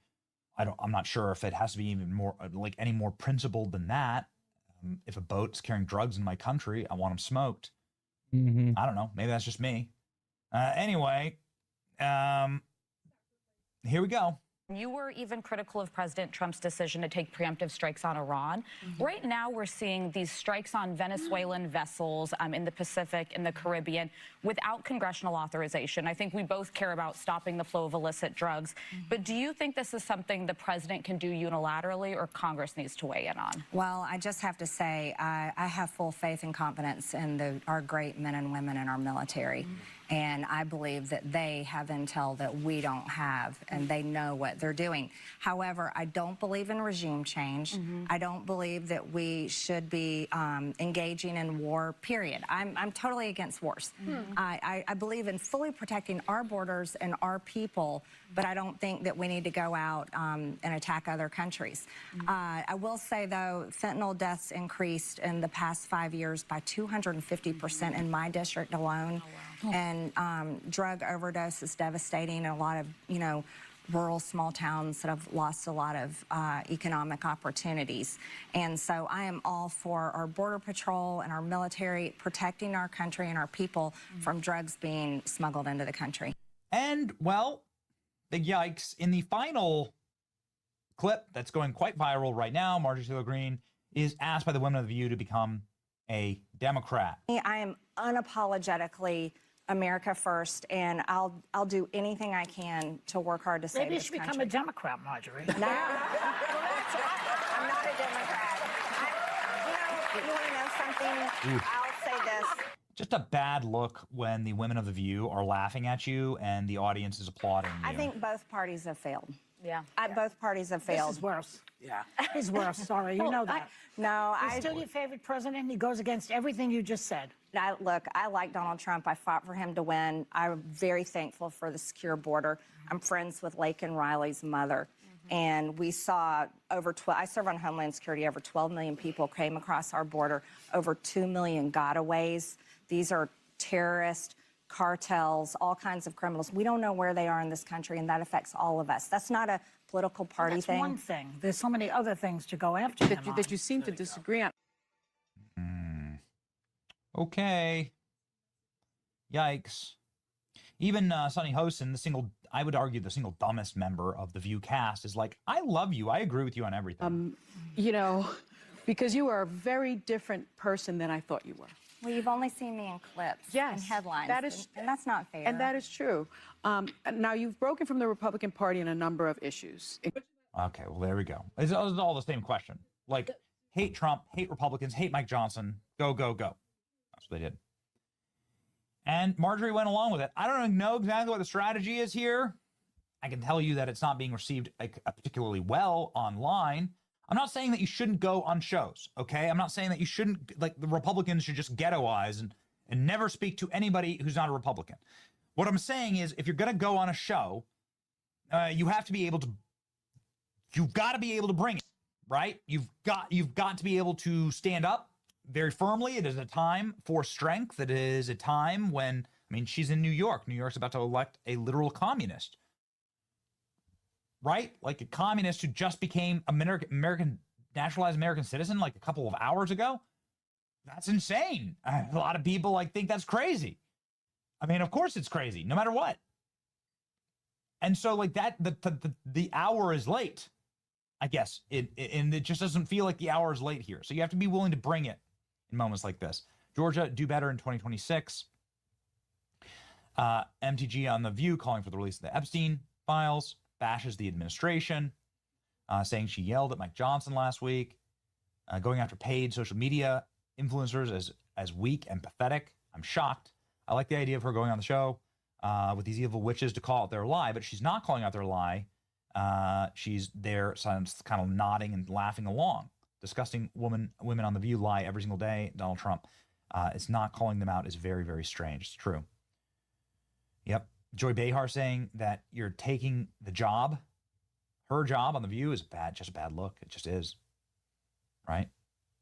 I'm not sure if it has to be even more, like any more principled than that. If a boat's carrying drugs in my country, I want them smoked. I don't know. Maybe that's just me. Anyway, here we go. You were even critical of President Trump's decision to take preemptive strikes on Iran. Right now, we're seeing these strikes on Venezuelan vessels in the Pacific, in the Caribbean, without congressional authorization. I think we both care about stopping the flow of illicit drugs. But do you think this is something the president can do unilaterally, or Congress needs to weigh in on? Well, I just have to say, I have full faith and confidence in our great men and women in our military. And I believe that they have intel that we don't have, and they know what they're doing. However, I don't believe in regime change. I don't believe that we should be engaging in war, period. I'm totally against wars. I believe in fully protecting our borders and our people, but I don't think that we need to go out and attack other countries. I will say, though, fentanyl deaths increased in the past 5 years by 250% in my district alone. And drug overdose is devastating in a lot of, rural small towns that have lost a lot of economic opportunities. And so I am all for our Border Patrol and our military protecting our country and our people from drugs being smuggled into the country. And, well, big yikes. In the final clip that's going quite viral right now, Marjorie Taylor Greene is asked by the women of The View to become a Democrat. I am unapologetically America first, and I'll do anything I can to work hard to save Maybe you this should country. become a Democrat, Marjorie. No, I'm not a Democrat. You want to know something? Ooh. I'll say this. Just a bad look when the women of The View are laughing at you and the audience is applauding you. I think both parties have failed. Yeah. Both parties have failed. This is worse. Yeah. He's worse. Sorry, you know that. He's still your favorite president. He goes against everything you just said. Look, I like Donald Trump. I fought for him to win. I'm very thankful for the secure border. I'm friends with Laken Riley's mother. And we saw I serve on Homeland Security. Over 12 million people came across our border. Over 2 million gotaways. These are terrorists, cartels, all kinds of criminals. We don't know where they are in this country, and that affects all of us. That's not a political party thing. That's one thing. There's so many other things to go after that you seem to disagree on. Okay. Yikes. Even Sonny Hosen, I would argue the single dumbest member of the View cast, is like, I love you. I agree with you on everything. You know, because you are a very different person than I thought you were. Well, you've only seen me in clips and headlines, and that's not fair. And that is true. Now, you've broken from the Republican Party on a number of issues. Okay, well, there we go. It's all the same question. Like, hate Trump, hate Republicans, hate Mike Johnson, go, go, go. That's what they did. And Marjorie went along with it. I don't know exactly what the strategy is here. I can tell you that it's not being received particularly well online. I'm not saying that you shouldn't go on shows, okay? I'm not saying that you shouldn't, like, the Republicans should just ghettoize and never speak to anybody who's not a Republican. What I'm saying is, if you're going to go on a show, you have to be able to, you've got to be able to bring it, right? You've got to be able to stand up very firmly. It is a time for strength. It is a time when, I mean, she's in New York. New York's about to elect a literal communist. Right? Like a communist who just became naturalized American citizen like a couple of hours ago. That's insane. A lot of people think that's crazy. I mean, of course it's crazy, no matter what. And so the hour is late, I guess. And it just doesn't feel like the hour is late here. So you have to be willing to bring it in moments like this. Georgia, do better in 2026. MTG on The View calling for the release of the Epstein files. Bashes the administration, saying she yelled at Mike Johnson last week, going after paid social media influencers as weak and pathetic. I'm shocked. I like the idea of her going on the show with these evil witches to call out their lie, but she's not calling out their lie. She's there kind of nodding and laughing along. Disgusting women on The View lie every single day. Donald Trump. It's not calling them out is very, very strange. It's true. Yep. Joy Behar saying that you're taking the job, her job on The View is bad, just a bad look. It just is. Right?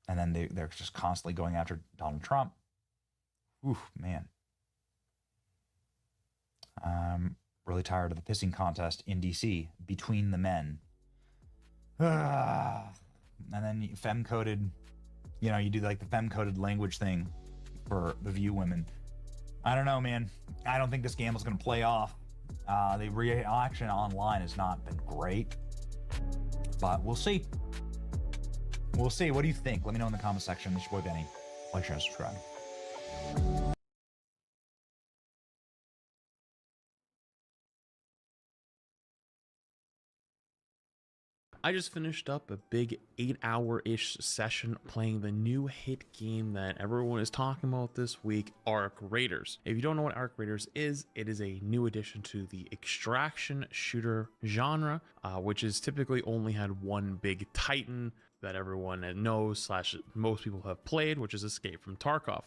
And then they're just constantly going after Donald Trump. Oof, man. I'm really tired of the pissing contest in D.C. between the men. And then femme-coded, you do like the femme-coded language thing for The View women. I don't know, man. I don't think this gamble's going to play off. The reaction online has not been great, but we'll see. We'll see. What do you think? Let me know in the comment section. This is your boy Benny. Like, share, and subscribe. I just finished up a big 8-hour-ish session playing the new hit game that everyone is talking about this week, Arc Raiders. If you don't know what Arc Raiders is, it is a new addition to the extraction shooter genre, which has typically only had one big titan that everyone knows / most people have played, which is Escape from Tarkov.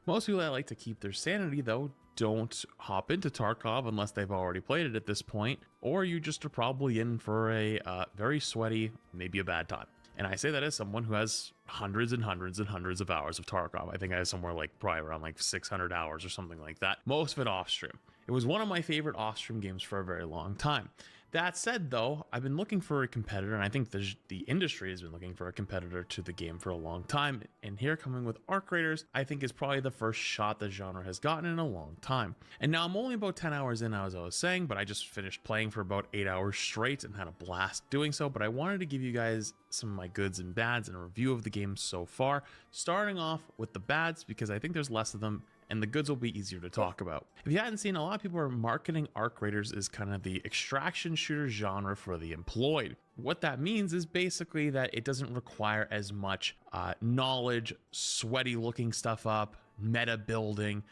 Most people that like to keep their sanity, though, don't hop into Tarkov unless they've already played it at this point, or you just are probably in for a very sweaty, maybe a bad time. And I say that as someone who has hundreds and hundreds and hundreds of hours of Tarkov. I think I have somewhere probably around 600 hours or something like that. Most of it off stream. It was one of my favorite off stream games for a very long time. That said, though, I've been looking for a competitor, and I think the industry has been looking for a competitor to the game for a long time. And here, coming with Arc Raiders, I think is probably the first shot the genre has gotten in a long time. And now I'm only about 10 hours in, as I was saying, but I just finished playing for about 8 hours straight and had a blast doing so. But I wanted to give you guys some of my goods and bads and a review of the game so far, starting off with the bads because I think there's less of them and the goods will be easier to talk about. If you hadn't seen, a lot of people are marketing arc raiders as kind of the extraction shooter genre for the employed. What that means is basically that it doesn't require as much knowledge, sweaty looking stuff up, meta building,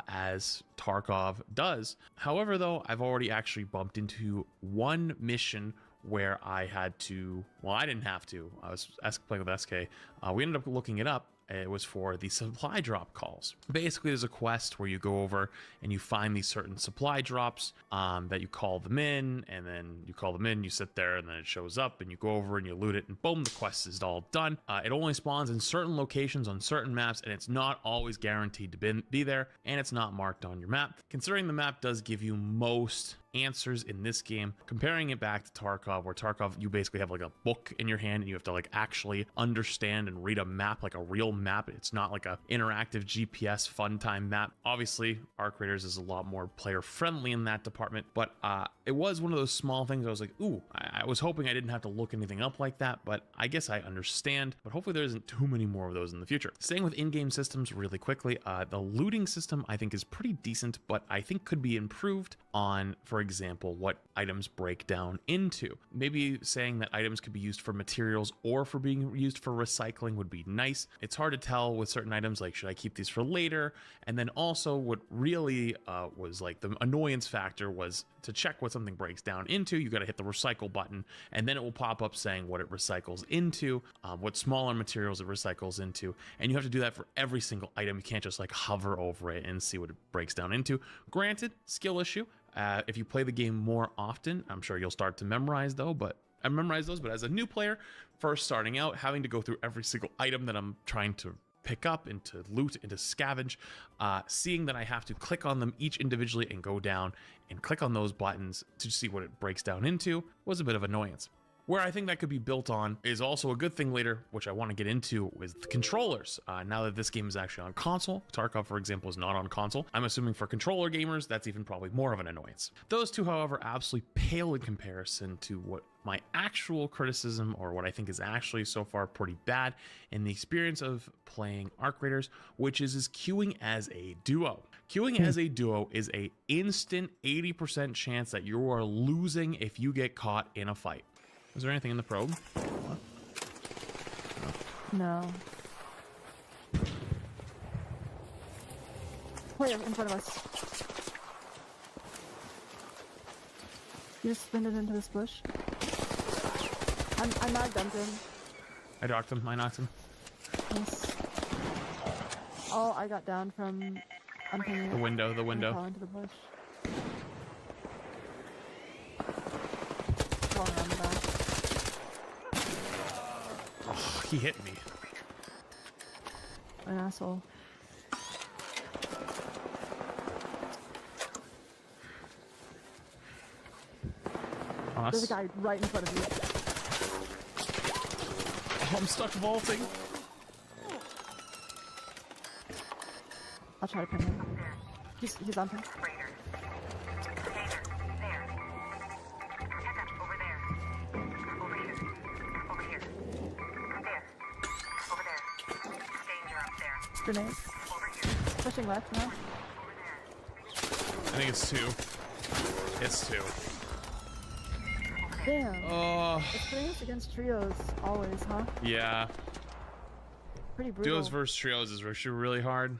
as Tarkov does. However, though, I've already actually bumped into one mission where I had to, well, I didn't have to. I was playing with SK. We ended up looking it up. It was for the supply drop calls. Basically, there's a quest where you go over and you find these certain supply drops that you call them in, and then you call them in, you sit there, and then it shows up, and you go over and you loot it, and boom, the quest is all done. It only spawns in certain locations on certain maps, and it's not always guaranteed to be there, and it's not marked on your map. Considering the map does give you most answers in this game, comparing it back to Tarkov, where Tarkov, you basically have like a book in your hand and you have to like actually understand and read a map like a real map. It's not like a interactive GPS fun time map. Obviously, Arc Raiders is a lot more player friendly in that department, but it was one of those small things I was like, ooh, I was hoping I didn't have to look anything up like that, but I guess I understand. But hopefully there isn't too many more of those in the future. Staying with in-game systems really quickly, the looting system I think is pretty decent, but I think could be improved on, for example, what items break down into. Maybe saying that items could be used for materials or for being used for recycling would be nice. It's hard to tell with certain items, like should I keep these for later? And then also what really was like the annoyance factor was to check what something breaks down into, you got to hit the recycle button, and then it will pop up saying what it recycles into, what smaller materials it recycles into, and you have to do that for every single item. You can't just like hover over it and see what it breaks down into. Granted, skill issue. If you play the game more often, I'm sure you'll start to memorize those, but as a new player, first starting out, having to go through every single item that I'm trying to pick up and to loot and to scavenge, seeing that I have to click on them each individually and go down and click on those buttons to see what it breaks down into was a bit of annoyance. Where I think that could be built on is also a good thing later, which I want to get into, with the controllers. Now that this game is actually on console, Tarkov, for example, is not on console. I'm assuming for controller gamers, that's even probably more of an annoyance. Those two, however, absolutely pale in comparison to what my actual criticism, or what I think is actually so far pretty bad in the experience of playing Arc Raiders, which is queuing as a duo. Queuing as a duo is a instant 80% chance that you are losing if you get caught in a fight. Is there anything in the probe? No. Player in front of us. You just spin it into this bush. I knocked him. I docked him. I knocked him. Yes. Oh, I got down from the window. The window. Fell into the bush. Going around the back. Oh, he hit me. An asshole. There's a guy right in front of you. Oh, I'm stuck vaulting. I'll try to pin him. He's on him. Grenade. Pushing left now. I think it's two. It's two. Damn. Oh. It's putting us against trios always, huh? Yeah. Pretty brutal. Duos versus trios is actually really hard.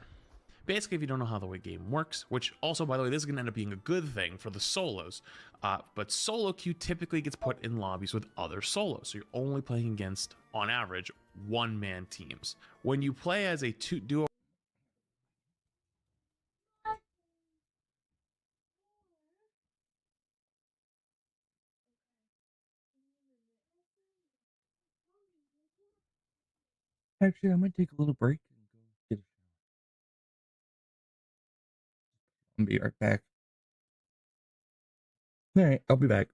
Basically, if you don't know how the game works, which also, by the way, this is going to end up being a good thing for the solos, but solo queue typically gets put in lobbies with other solos, so you're only playing against, on average, one-man teams. When you play as a duo... Actually, I might take a little break and go get a shower. I'll be right back. All right, I'll be back.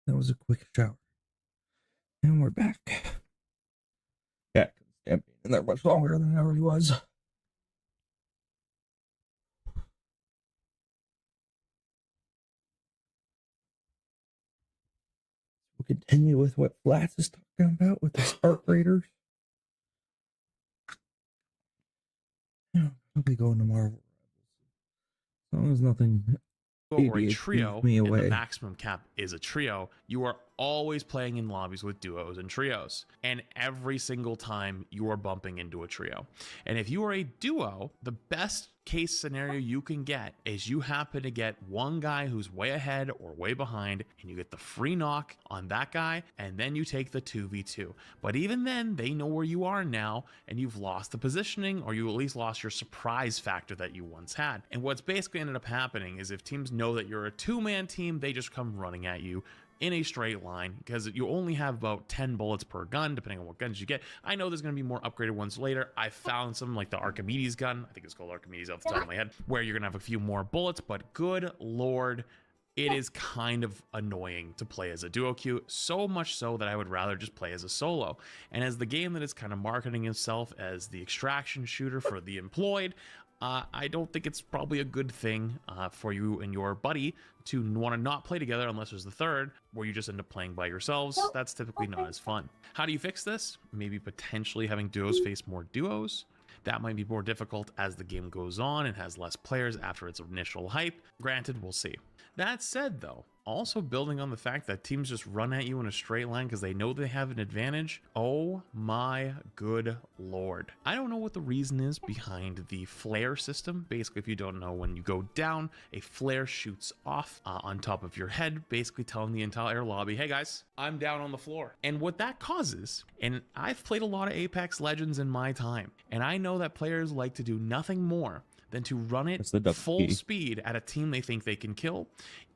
That was a quick shower. And we're back. Yeah, can't be in there much longer than I already was. We'll continue with what Flats is talking about with the Spark Raiders. Yeah, I'll be going to Marvel. As long as nothing or a ADHDs trio, me and the away. maximum cap is a trio, you are always playing in lobbies with duos and trios. And every single time you are bumping into a trio. And if you are a duo, the best case scenario you can get is you happen to get one guy who's way ahead or way behind, and you get the free knock on that guy, and then you take the 2v2. But even then, they know where you are now, and you've lost the positioning, or you at least lost your surprise factor that you once had. And what's basically ended up happening is if teams know that you're a two-man team, they just come running at you in a straight line, because you only have about 10 bullets per gun, depending on what guns you get. I know there's going to be more upgraded ones later. I found some, like the Archimedes gun. I think it's called Archimedes off the top of my head, where you're going to have a few more bullets, but good lord, it is kind of annoying to play as a duo queue, so much so that I would rather just play as a solo. And as the game that is kind of marketing itself as the extraction shooter for the employed, I don't think it's probably a good thing for you and your buddy to want to not play together unless there's the third, where you just end up playing by yourselves. That's typically not as fun. How do you fix this? Maybe potentially having duos face more duos. That might be more difficult as the game goes on and has less players after its initial hype. Granted, we'll see. That said, though, also building on the fact that teams just run at you in a straight line because they know they have an advantage. Oh my good lord. I don't know what the reason is behind the flare system. Basically, if you don't know, when you go down, a flare shoots off on top of your head, basically telling the entire lobby, hey guys, I'm down on the floor. And what that causes, and I've played a lot of Apex Legends in my time, and I know that players like to do nothing more than to run it full speed at a team they think they can kill,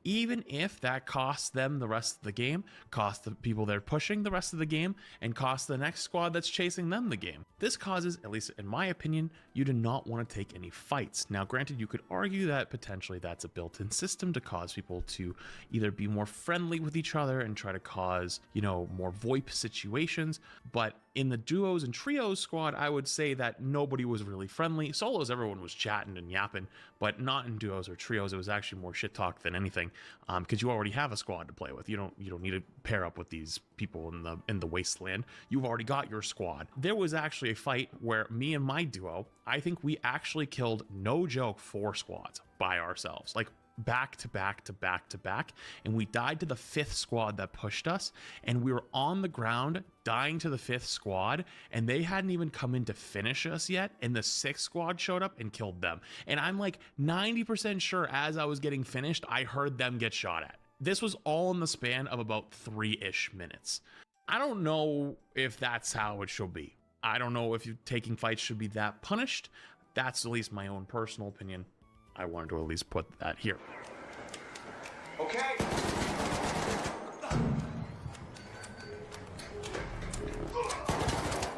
even if that costs them the rest of the game, costs the people they're pushing the rest of the game, and costs the next squad that's chasing them the game. This causes, at least in my opinion, you do not want to take any fights. Now, granted, you could argue that potentially that's a built-in system to cause people to either be more friendly with each other and try to cause, you know, more VoIP situations, but in the duos and trios squad, I would say that nobody was really friendly. Solos, everyone was chatting and yapping, but not in duos or trios. It was actually more shit talk than anything, because you already have a squad to play with. You don't need to pair up with these people in the wasteland. You've already got your squad. There was actually a fight where me and my duo, I think we actually killed, no joke, 4 squads by ourselves, like back to back to back to back, and we died to the 5th squad that pushed us, and we were on the ground dying to the 5th squad, and they hadn't even come in to finish us yet, and the 6th squad showed up and killed them. And I'm like 90% sure as I was getting finished, I heard them get shot at. This was all in the span of about 3-ish minutes. I don't know if that's how it should be. I don't know if taking fights should be that punished. That's at least my own personal opinion. I wanted to at least put that here. Okay.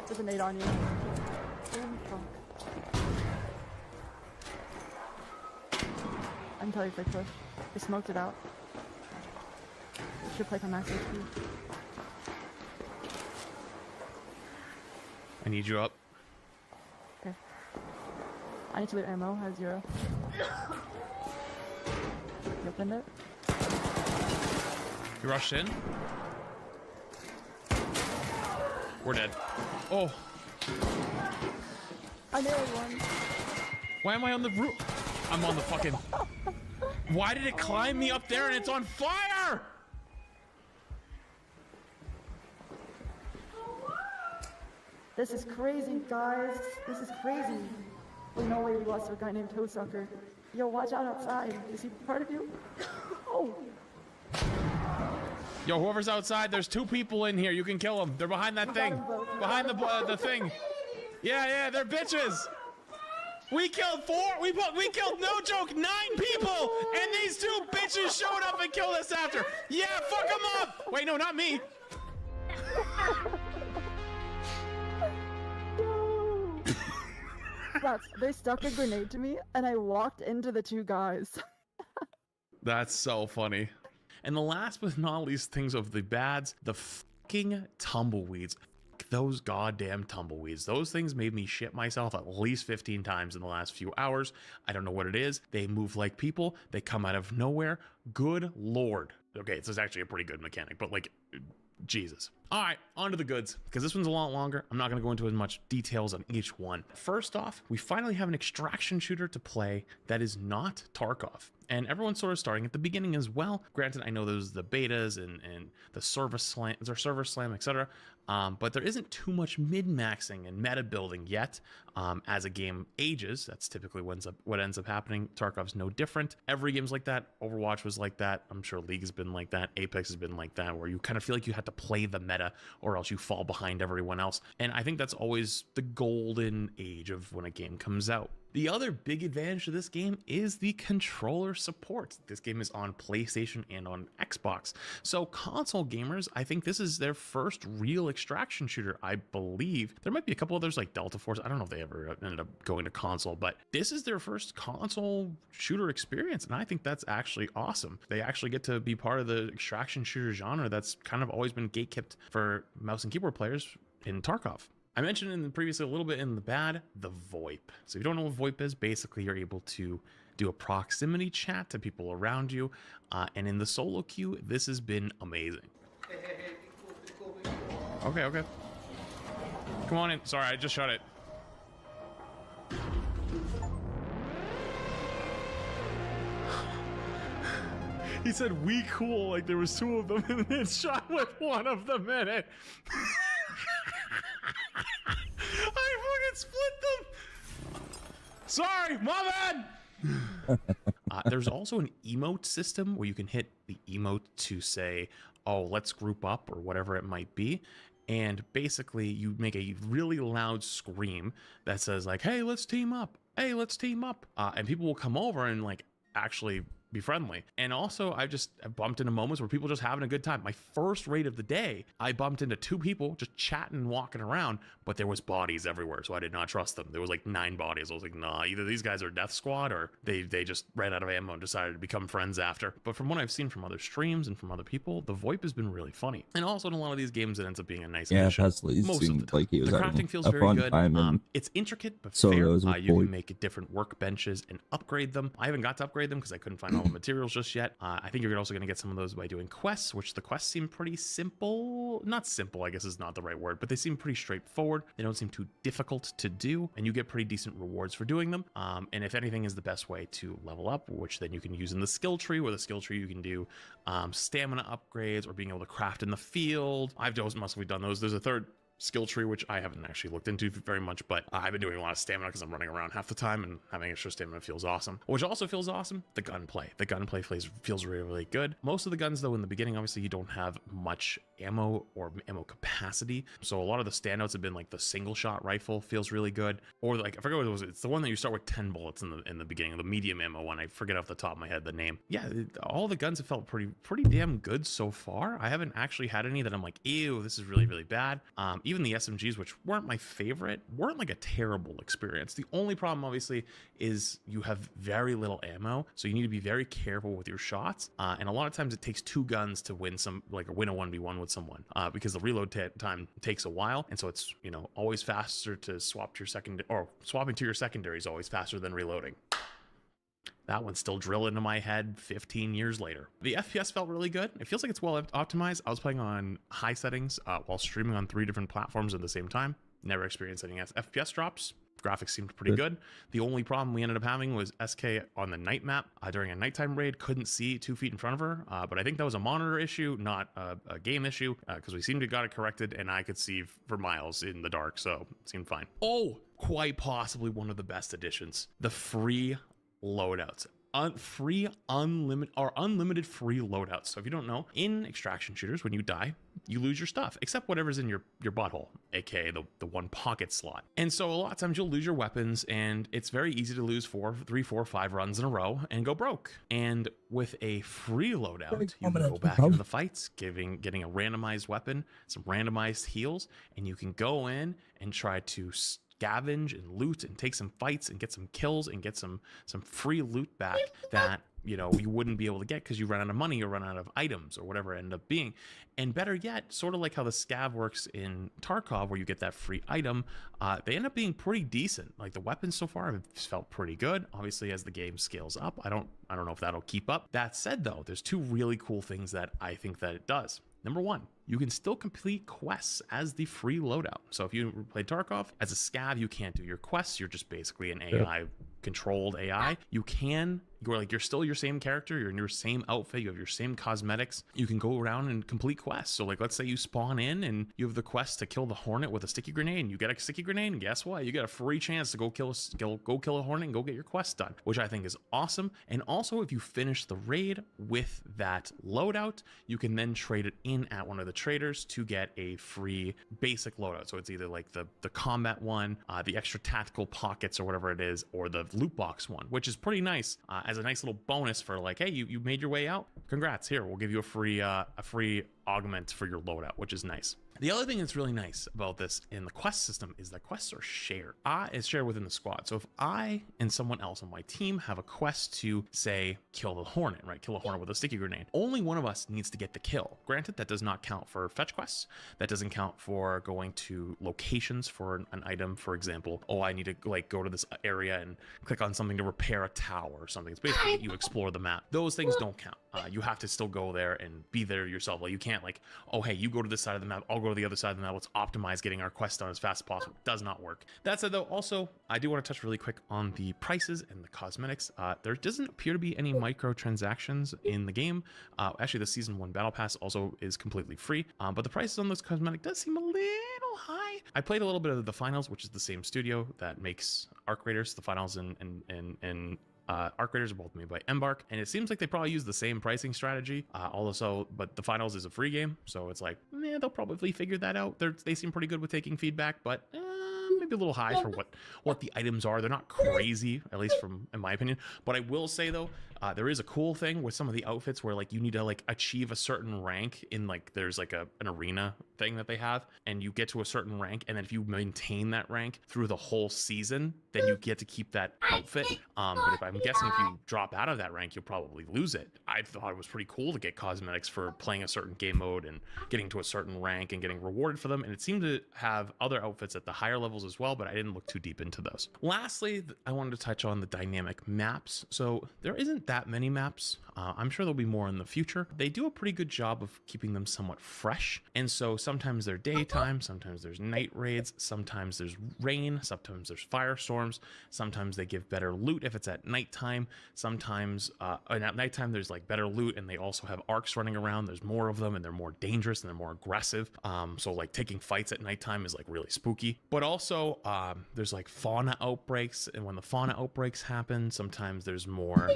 There's a nade on you. I can tell you if they push. They smoked it out. Should play for max HP. I need you up. Okay. I need to loot ammo. I have 0. You opened it? You rushed in? We're dead. Oh. I nailed one. Why am I on the roof? I'm on the fucking... Why did it climb me up there and it's on fire? This is crazy, guys. This is crazy. We know we lost to a guy named Toe Sucker. Yo, watch out outside. Is he part of you? Oh. Yo, whoever's outside, there's 2 people in here. You can kill them. They're behind that thing. Behind the thing. Yeah, they're bitches. We killed 4. We killed, no joke, 9 people, and these 2 bitches showed up and killed us after. Yeah, fuck them up. Wait, no, not me. They stuck a grenade to me, and I walked into the 2 guys. That's so funny. And the last but not least things of the bads, the fucking tumbleweeds. Those goddamn tumbleweeds. Those things made me shit myself at least 15 times in the last few hours. I don't know what it is. They move like people. They come out of nowhere. Good Lord. Okay, this is actually a pretty good mechanic, but like, Jesus. All right, on to the goods, because this one's a lot longer. I'm not going to go into as much details on each one. First off, we finally have an extraction shooter to play that is not Tarkov. And everyone's sort of starting at the beginning as well. Granted, I know there's the betas and the server slam, etc. But there isn't too much min-maxing and meta building yet. As a game ages, that's typically what ends up happening. Tarkov's no different. Every game's like that. Overwatch was like that. I'm sure League has been like that. Apex has been like that, where you kind of feel like you have to play the meta or else you fall behind everyone else. And I think that's always the golden age of when a game comes out. The other big advantage to this game is the controller support. This game is on PlayStation and on Xbox. So console gamers, I think this is their first real extraction shooter, I believe. There might be a couple others like Delta Force. I don't know if they ever ended up going to console, but this is their first console shooter experience. And I think that's actually awesome. They actually get to be part of the extraction shooter genre that's kind of always been gatekept for mouse and keyboard players in Tarkov. I mentioned in the previously a little bit in the bad, the VoIP. So if you don't know what VoIP is, basically you're able to do a proximity chat to people around you. And in the solo queue, this has been amazing. Okay. Come on in. Sorry, I just shut it. He said, "We cool," like there was two of them, and then shot with one of them in it. I fucking split them. Sorry, my bad. There's also an emote system where you can hit the emote to say, "Oh, let's group up," or whatever it might be. And basically you make a really loud scream that says like, "Hey, let's team up. Hey, let's team up." And people will come over and like actually be friendly. And also I've bumped into moments where people just having a good time. My first raid of the day, I bumped into two people just chatting and walking around, but there was bodies everywhere, so I did not trust them. There was like 9 bodies. I was like, nah, either these guys are death squad or they just ran out of ammo and decided to become friends after. But from what I've seen from other streams and from other people, the VoIP has been really funny. And also in a lot of these games it ends up being a nice addition. Pesley seemed like he was the having crafting feels a very fun good. time. It's intricate but so fair. those with You VoIP. can make different workbenches and upgrade them. I haven't got to upgrade them because I couldn't find all the materials just yet. I think you're also going to get some of those by doing quests, which the quests seem pretty simple. Not simple, I guess is not the right word, but they seem pretty straightforward. They don't seem too difficult to do, and you get pretty decent rewards for doing them. And if anything is the best way to level up, which then you can use in the skill tree, where the skill tree you can do stamina upgrades or being able to craft in the field. I've just mostly done those. There's a third skill tree, which I haven't actually looked into very much, but I've been doing a lot of stamina because I'm running around half the time, and having extra stamina feels awesome. Which also feels awesome, the gunplay. The gunplay feels really, really good. Most of the guns, though, in the beginning, obviously you don't have much ammo or ammo capacity, so a lot of the standouts have been like the single shot rifle feels really good, or like I forget what it was. It's the one that you start with 10 bullets in the beginning, the medium ammo one. I forget off the top of my head the name. Yeah, all the guns have felt pretty damn good so far. I haven't actually had any that I'm like, ew, this is really, really bad. Even the SMGs, which weren't my favorite, weren't like a terrible experience. The only problem obviously is you have very little ammo, so you need to be very careful with your shots, and a lot of times it takes 2 guns to win a 1v1 with someone, because the reload time takes a while, and so it's, you know, always faster to swap to your secondary, or swapping to your secondary is always faster than reloading. That one's still drilled into my head 15 years later. The FPS felt really good. It feels like it's well optimized. I was playing on high settings while streaming on 3 different platforms at the same time. Never experienced any FPS drops. Graphics seemed pretty good. The only problem we ended up having was SK on the night map during a nighttime raid couldn't see 2 feet in front of her, but I think that was a monitor issue, not a game issue, because we seemed to got it corrected and I could see for miles in the dark, so it seemed fine. Oh, quite possibly one of the best additions, the free loadouts. Unlimited free loadouts. So if you don't know, in extraction shooters, when you die, you lose your stuff, except whatever's in your butthole, aka the 1 pocket slot. And so a lot of times you'll lose your weapons, and it's very easy to lose 3, 4, 5 runs in a row and go broke. And with a free loadout, you can go back into the fights, getting a randomized weapon, some randomized heals, and you can go in and try to scavenge and loot and take some fights and get some kills and get some free loot back that you know, you wouldn't be able to get because you run out of money or run out of items or whatever it ended up being. And better yet, sort of like how the scav works in Tarkov, where you get that free item, they end up being pretty decent. Like the weapons so far have felt pretty good. Obviously, as the game scales up, I don't know if that'll keep up. That said, though, there's two really cool things that I think that it does. Number one, you can still complete quests as the free loadout. So if you play Tarkov, as a scav, you can't do your quests. You're just basically an AI controlled AI. You're still your same character, you're in your same outfit, you have your same cosmetics. You can go around and complete quests. So like, let's say you spawn in and you have the quest to kill the hornet with a sticky grenade, and you get a sticky grenade, and guess what? You get a free chance to go kill a hornet and go get your quest done, which I think is awesome. And also, if you finish the raid with that loadout, you can then trade it in at one of the traders to get a free basic loadout. So it's either like the combat one, the extra tactical pockets or whatever it is, or the loot box one, which is pretty nice as a nice little bonus for like, hey, you made your way out, congrats, here, we'll give you a free augment for your loadout, which is nice. The other thing that's really nice about this in the quest system is that quests are shared. It's shared within the squad. So if I and someone else on my team have a quest to, say, kill the hornet, right? Kill a hornet with a sticky grenade. Only one of us needs to get the kill. Granted, that does not count for fetch quests. That doesn't count for going to locations for an item. For example, oh, I need to like go to this area and click on something to repair a tower or something. It's basically you explore the map. Those things don't count. You have to still go there and be there yourself. Like you can't like, oh, hey, you go to this side of the map, I'll go to the other side of the map, let's optimize getting our quest done as fast as possible. Does not work. That said, though, also I do want to touch really quick on the prices and the cosmetics. There doesn't appear to be any microtransactions in the game. Actually, the season 1 battle pass also is completely free, but the prices on those cosmetic does seem a little high. I played a little bit of the finals, which is the same studio that makes Arc Raiders. The finals and Arc Raiders are both made by Embark, and it seems like they probably use the same pricing strategy. But the finals is a free game, so it's like, they'll probably figure that out. They seem pretty good with taking feedback, but maybe a little high for what the items are. They're not crazy, at least in my opinion. But I will say though, there is a cool thing with some of the outfits where like you need to like achieve a certain rank in like there's like an arena thing that they have, and you get to a certain rank, and then if you maintain that rank through the whole season, then you get to keep that outfit. But if I'm guessing if you drop out of that rank, you'll probably lose it. I thought it was pretty cool to get cosmetics for playing a certain game mode and getting to a certain rank and getting rewarded for them, and it seemed to have other outfits at the higher levels as well, but I didn't look too deep into those. Lastly, I wanted to touch on the dynamic maps. So there isn't that many maps. I'm sure there'll be more in the future. They do a pretty good job of keeping them somewhat fresh, and so sometimes they're daytime, sometimes there's night raids, sometimes there's rain, sometimes there's firestorms, sometimes they give better loot if it's at nighttime, sometimes at nighttime there's like better loot, and they also have arcs running around. There's more of them, and they're more dangerous and they're more aggressive. So like taking fights at nighttime is like really spooky. But also there's like fauna outbreaks, and when the fauna outbreaks happen, sometimes there's more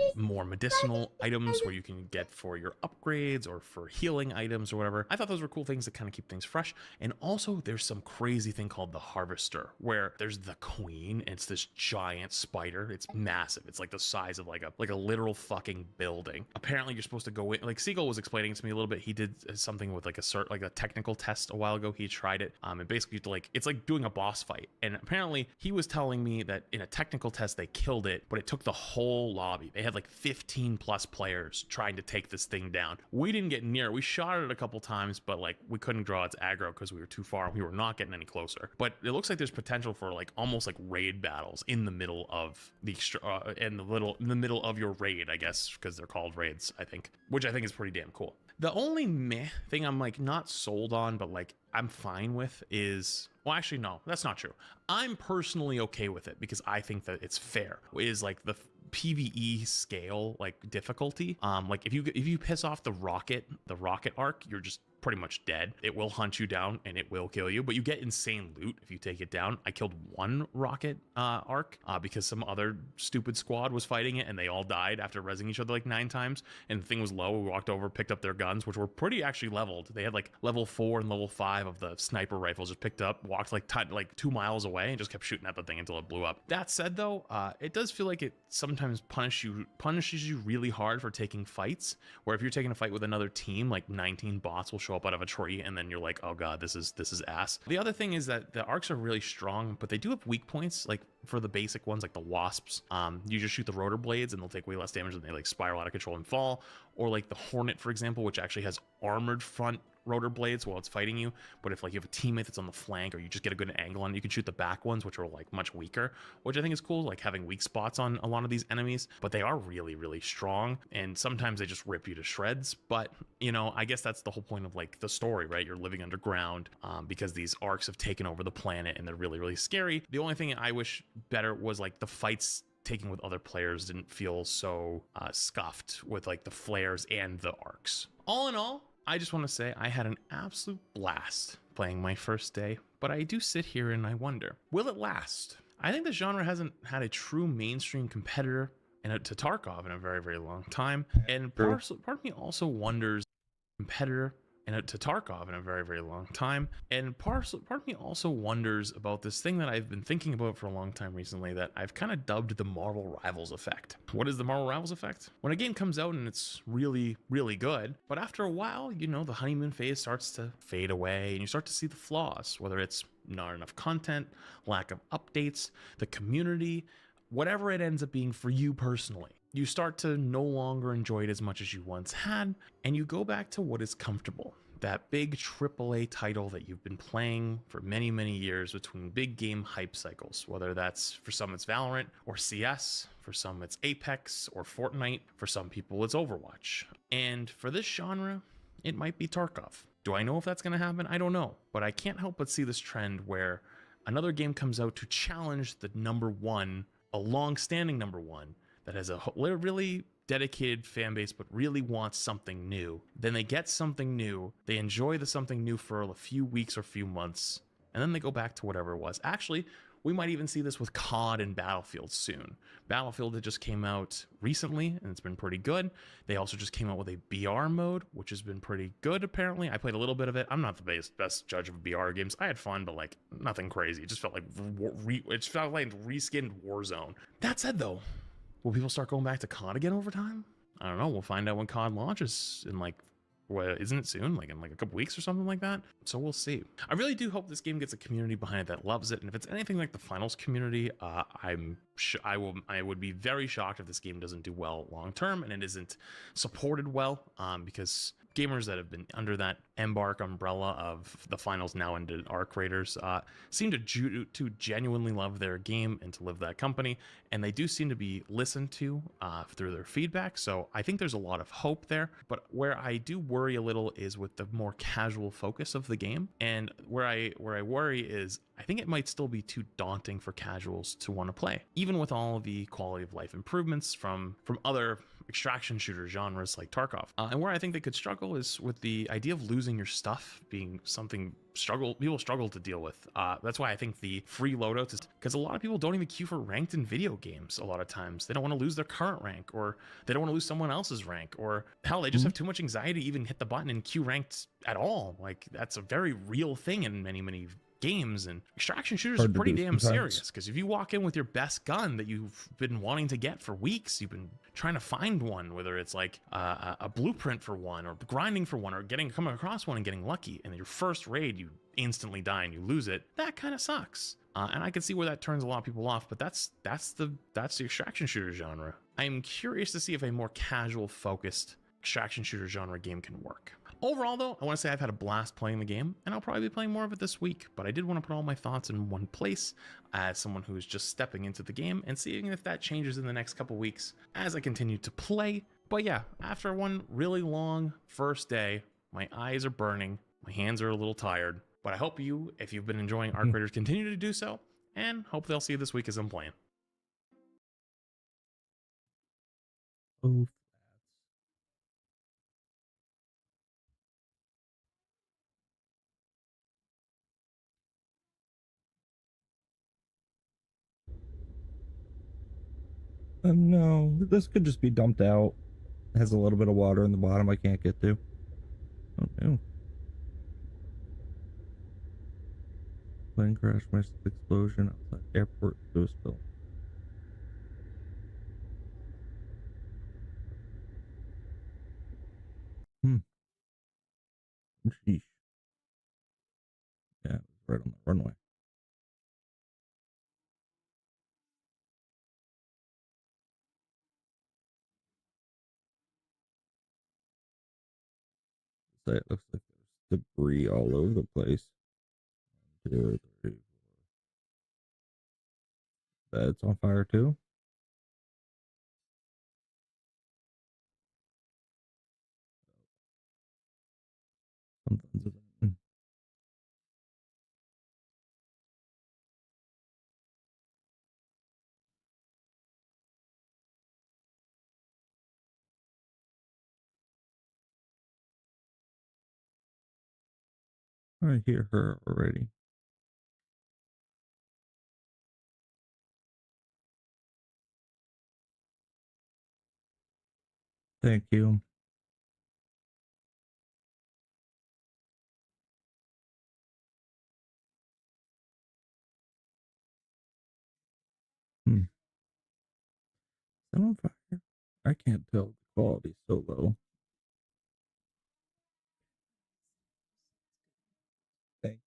medicinal items where you can get for your upgrades or for healing items or whatever. I thought those were cool things that kind of keep things fresh. And also there's some crazy thing called the Harvester, where there's the queen, and it's this giant spider. It's massive. It's like the size of like a literal fucking building. Apparently you're supposed to go in, like Siegel was explaining to me a little bit. He did something with like a technical test a while ago. He tried it, and basically it's like doing a boss fight. And apparently he was telling me that in a technical test they killed it, but it took the whole lobby. They had like 15 plus players trying to take this thing down. We didn't get near it. We shot it a couple times, but like we couldn't draw its aggro because we were too far. We were not getting any closer. But it looks like there's potential for like almost like raid battles in the middle of the in the middle of your raid, I guess, because they're called raids, I think, which I think is pretty damn cool. The only meh thing I'm like not sold on, but like I'm fine with is, well, actually, no, that's not true. I'm personally okay with it because I think that it's fair, is like the PvE scale, like difficulty. Like if you piss off the rocket arc, you're just pretty much dead. It will hunt you down and it will kill you, but you get insane loot if you take it down. I killed one rocket arc because some other stupid squad was fighting it, and they all died after rezzing each other like 9 times, and the thing was low. We walked over, picked up their guns, which were pretty actually leveled. They had like level 4 and level 5 of the sniper rifles. Just picked up, walked like 2 miles away, and just kept shooting at the thing until it blew up. That said though, it does feel like it sometimes punishes you really hard for taking fights, where if you're taking a fight with another team, like 19 bots will show show up out of a tree, and then you're like, oh god, this is ass. The other thing is that the arcs are really strong, but they do have weak points. Like for the basic ones, like the wasps, you just shoot the rotor blades and they'll take way less damage and they like spiral out of control and fall. Or like the hornet, for example, which actually has armored front rotor blades while it's fighting you, but if like you have a teammate that's on the flank, or you just get a good angle on it, you can shoot the back ones, which are like much weaker, which I think is cool, like having weak spots on a lot of these enemies. But they are really, really strong, and sometimes they just rip you to shreds. But you know, I guess that's the whole point of like the story, right? You're living underground because these arcs have taken over the planet and they're really, really scary. The only thing I wish better was like the fights taking with other players didn't feel so scuffed with like the flares and the arcs. All in all, I just want to say I had an absolute blast playing my first day, but I do sit here and I wonder, will it last? I think the genre hasn't had a true mainstream competitor to Tarkov in a very, very long time, and part of me also wonders, to Tarkov in a very, very long time. And part of me also wonders about this thing that I've been thinking about for a long time recently that I've kind of dubbed the Marvel Rivals effect. What is the Marvel Rivals effect? When a game comes out and it's really, really good, but after a while, you know, the honeymoon phase starts to fade away and you start to see the flaws, whether it's not enough content, lack of updates, the community, whatever it ends up being for you personally. You start to no longer enjoy it as much as you once had, and you go back to what is comfortable. That big AAA title that you've been playing for many, many years between big game hype cycles, whether that's for some it's Valorant or CS, for some it's Apex or Fortnite, for some people it's Overwatch. And for this genre, it might be Tarkov. Do I know if that's going to happen? I don't know, but I can't help but see this trend where another game comes out to challenge the number one, a long-standing number one, that has a really dedicated fan base but really wants something new. Then they get something new, they enjoy the something new for a few weeks or few months, and then they go back to whatever it was. Actually, we might even see this with COD and Battlefield soon. Battlefield that just came out recently, and it's been pretty good. They also just came out with a BR mode, which has been pretty good apparently. I played a little bit of it. I'm not the best judge of BR games. I had fun, but like nothing crazy. It just felt like reskinned Warzone. That said though, will people start going back to COD again over time? I don't know. We'll find out when COD launches in like, what, isn't it soon? Like in like a couple weeks or something like that? So we'll see. I really do hope this game gets a community behind it that loves it. And if it's anything like the finals community, I would be very shocked if this game doesn't do well long term and it isn't supported well, because gamers that have been under that Embark umbrella of the finals now ended ARC Raiders seem to genuinely love their game and to live that company, and they do seem to be listened to through their feedback. So I think there's a lot of hope there, but where I do worry a little is with the more casual focus of the game, and where I worry is I think it might still be too daunting for casuals to want to play, even with all the quality of life improvements from other extraction shooter genres like Tarkov. And where I think they could struggle is with the idea of losing your stuff being something people struggle to deal with. That's why I think the free loadouts is because a lot of people don't even queue for ranked in video games. A lot of times they don't want to lose their current rank, or they don't want to lose someone else's rank, or hell, they just have too much anxiety to even hit the button and queue ranked at all. Like that's a very real thing in many games, and extraction shooters are pretty damn serious, because if you walk in with your best gun that you've been wanting to get for weeks, you've been trying to find one, whether it's like a blueprint for one, or grinding for one, or coming across one and getting lucky, and your first raid you instantly die and you lose it, that kind of sucks. And I can see where that turns a lot of people off, but that's the extraction shooter genre. I'm curious to see if a more casual focused extraction shooter genre game can work. Overall though, I want to say I've had a blast playing the game, and I'll probably be playing more of it this week, but I did want to put all my thoughts in one place as someone who's just stepping into the game and seeing if that changes in the next couple weeks as I continue to play. But yeah, after one really long first day, my eyes are burning, my hands are a little tired, but I hope you, if you've been enjoying ARC Raiders, continue to do so, and hope they'll see you this week as I'm playing. Oh. No, this could just be dumped out. It has a little bit of water in the bottom I can't get to. Oh no. Plane crash, massive explosion outside airport, fuel spill. Sheesh. Yeah, it was right on the runway. So it looks like there's debris all over the place. 1, 2, 3, 4. That's on fire too. Something's I hear her already. Thank you. Is that on fire? I can't tell. The quality's so low. Thank you.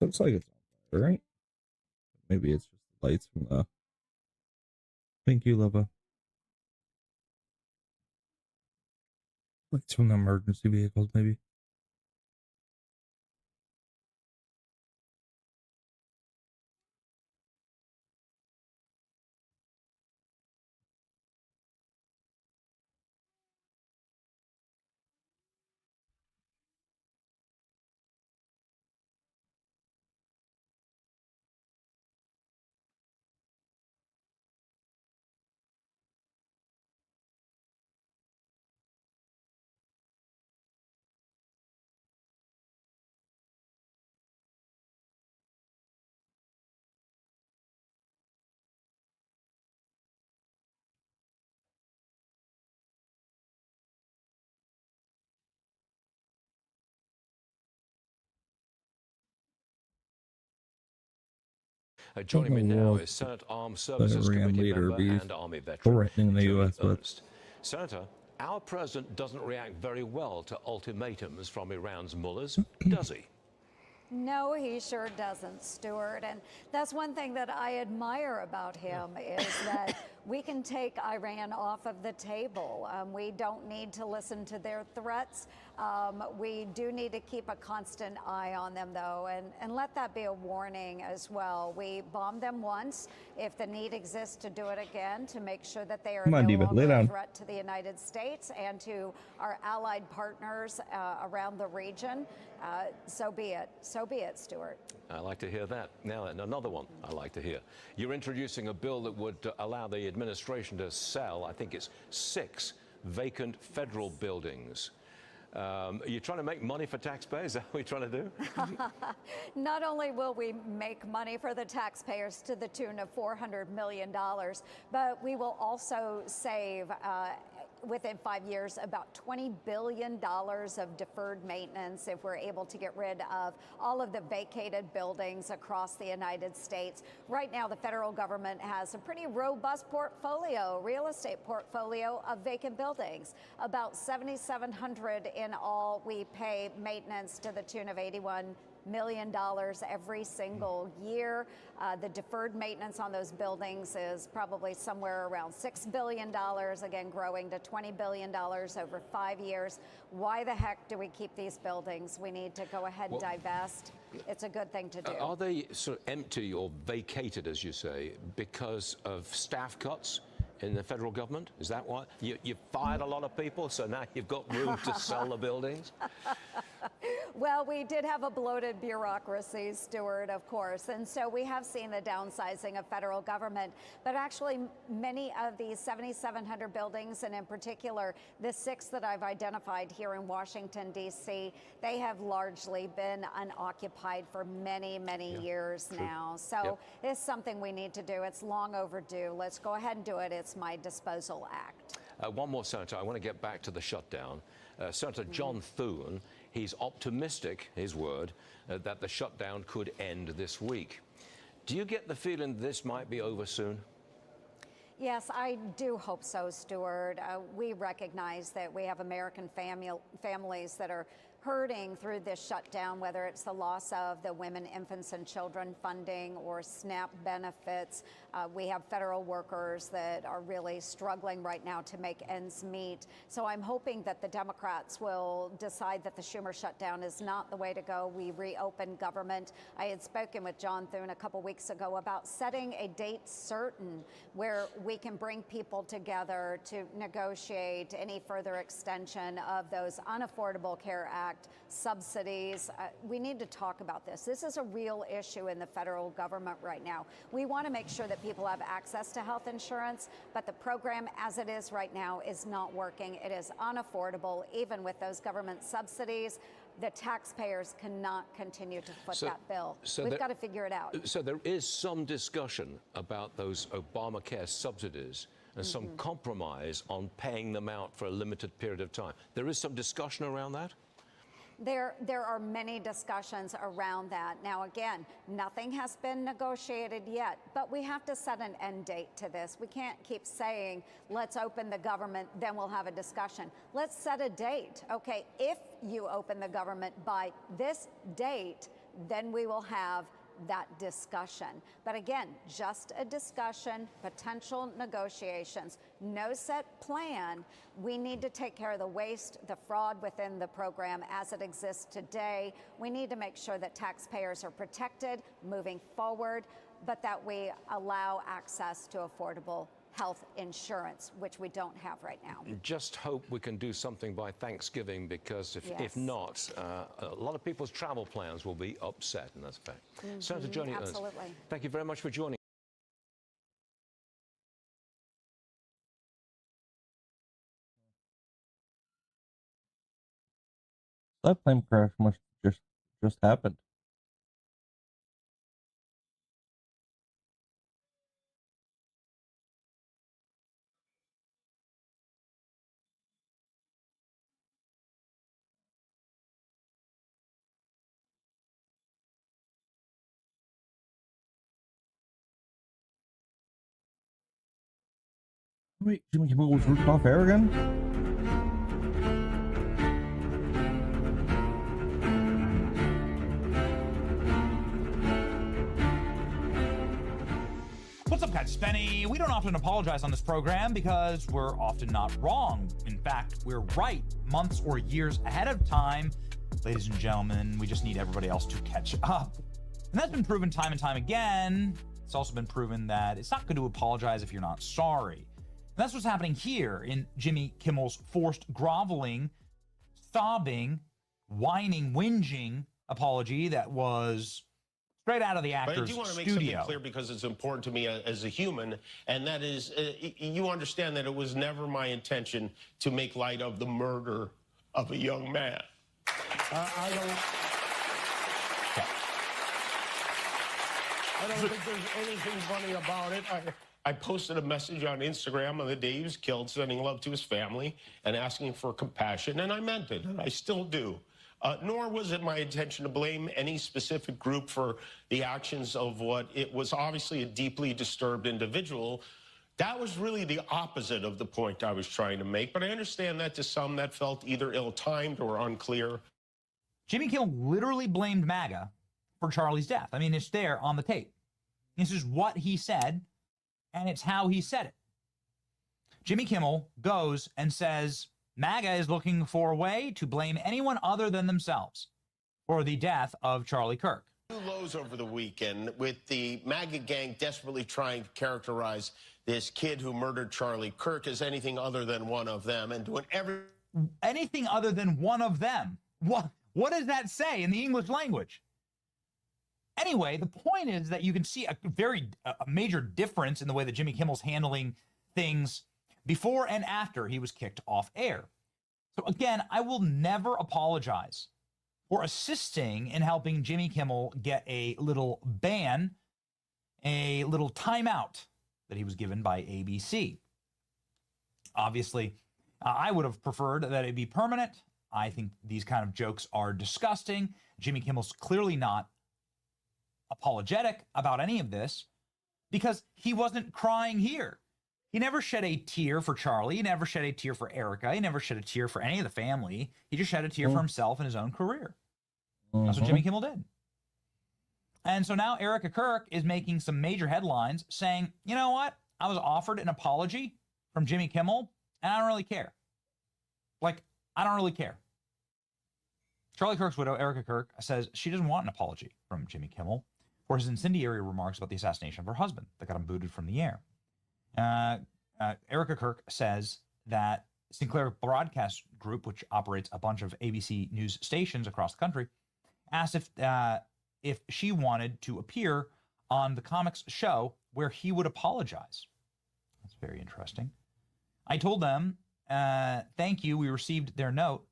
Looks like it's on fire, right? Maybe it's just the lights from the. Thank you, Leva. Lights from the emergency vehicles, maybe. Joining me now is Senate Armed Services Committee member and Army veteran threatening the Jody U.S. with. Ernst. Senator, our president doesn't react very well to ultimatums from Iran's mullahs, does he? No, he sure doesn't, Stuart. And that's one thing that I admire about him is that we can take Iran off of the table. We don't need to listen to their threats. We do need to keep a constant eye on them, though, and let that be a warning as well. We bombed them once. If the need exists to do it again, to make sure that they are no longer a threat to the United States and to our allied partners around the region, so be it. So be it, Stuart. I like to hear that. Now, and another one I like to hear. You're introducing a bill that would allow the administration to sell, I think it's 6 vacant federal buildings. Are you trying to make money for taxpayers? Is that what you're trying to do? Not only will we make money for the taxpayers to the tune of $400 million, but we will also save within 5 years about $20 billion of deferred maintenance if we're able to get rid of all of the vacated buildings across the United States. Right now, the federal government has a pretty robust portfolio, real estate portfolio of vacant buildings. About 7,700 in all. We pay maintenance to the tune of $81 million every single year. The deferred maintenance on those buildings is probably somewhere around $6 billion, again, growing to $20 billion over 5 years. Why the heck do we keep these buildings? We need to go ahead and divest. It's a good thing to do. Are they sort of empty or vacated, as you say, because of staff cuts in the federal government? Is that why? You fired a lot of people, so now you've got room to sell the buildings? Well, we did have a bloated bureaucracy, Stuart, of course, and so we have seen the downsizing of federal government. But actually, many of these 7,700 buildings, and in particular, the 6 that I've identified here in Washington, D.C., they have largely been unoccupied for many, many years now. So it's something we need to do. It's long overdue. Let's go ahead and do it. It's my disposal act. One more, Senator. I want to get back to the shutdown. Senator John Thune, he's optimistic, his word, that the shutdown could end this week. Do you get the feeling this might be over soon? Yes, I do hope so, Stuart. We recognize that we have American families that are hurting through this shutdown, whether it's the loss of the women, infants, and children funding or SNAP benefits. We have federal workers that are really struggling right now to make ends meet. So I'm hoping that the Democrats will decide that the Schumer shutdown is not the way to go. We reopen government. I had spoken with John Thune a couple weeks ago about setting a date certain where we can bring people together to negotiate any further extension of those unaffordable Care Act subsidies. We need to talk about this. This is a real issue in the federal government right now. We want to make sure that people have access to health insurance, but the program as it is right now is not working. It is unaffordable, even with those government subsidies. The taxpayers cannot continue to foot that bill. We've got to figure it out. So there is some discussion about those Obamacare subsidies and some compromise on paying them out for a limited period of time. There is some discussion around that? There are many discussions around that. Now, again, nothing has been negotiated yet, but we have to set an end date to this. We can't keep saying, let's open the government, then we'll have a discussion. Let's set a date. Okay, if you open the government by this date, then we will have that discussion. But again, just a discussion, potential negotiations, no set plan. We need to take care of the waste, the fraud within the program as it exists today. We need to make sure that taxpayers are protected moving forward, but that we allow access to affordable health insurance, which we don't have right now. Just hope we can do something by Thanksgiving, because if not, a lot of people's travel plans will be upset, and that's a fact. Senator Joni Ernst, absolutely. thank you very much for joining. That plane crash must just happened. Wait, Jimmy Kimmel was ripped off air again? What's up, guys? Spenny. We don't often apologize on this program because we're often not wrong. In fact, we're right months or years ahead of time. Ladies and gentlemen, we just need everybody else to catch up. And that's been proven time and time again. It's also been proven that it's not good to apologize if you're not sorry. And that's what's happening here in Jimmy Kimmel's forced groveling, sobbing, whining, whinging apology that was straight out of the actor's studio. But I do want to make something clear, because it's important to me as a human, and that is, you understand that it was never my intention to make light of the murder of a young man. I don't think there's anything funny about it. I posted a message on Instagram on the day he was killed, sending love to his family and asking for compassion, and I meant it, and I still do. Nor was it my intention to blame any specific group for the actions of what it was obviously a deeply disturbed individual. That was really the opposite of the point I was trying to make, but I understand that to some that felt either ill-timed or unclear. Jimmy Kimmel literally blamed MAGA for Charlie's death. I mean, it's there on the tape. This is what he said, and it's how he said it. Jimmy Kimmel goes and says MAGA is looking for a way to blame anyone other than themselves for the death of Charlie Kirk. Two lows over the weekend, with the MAGA gang desperately trying to characterize this kid who murdered Charlie Kirk as anything other than one of them, and doing anything other than one of them. What does that say in the English language? Anyway, the point is that you can see a major difference in the way that Jimmy Kimmel's handling things before and after he was kicked off air. So again, I will never apologize for assisting in helping Jimmy Kimmel get a little ban, a little timeout that he was given by ABC. Obviously, I would have preferred that it be permanent. I think these kind of jokes are disgusting. Jimmy Kimmel's clearly not apologetic about any of this because he wasn't crying here. He never shed a tear for Charlie. He never shed a tear for Erica. He never shed a tear for any of the family. He just shed a tear for himself and his own career. That's what Jimmy Kimmel did. And so now Erica Kirk is making some major headlines saying, you know what? I was offered an apology from Jimmy Kimmel, and I don't really care. Like, I don't really care. Charlie Kirk's widow, Erica Kirk, says she doesn't want an apology from Jimmy Kimmel for his incendiary remarks about the assassination of her husband that got him booted from the air. Erica Kirk says that Sinclair Broadcast Group, which operates a bunch of ABC News stations across the country, asked if she wanted to appear on the comics show where he would apologize. That's very interesting. I told them, thank you, we received their note.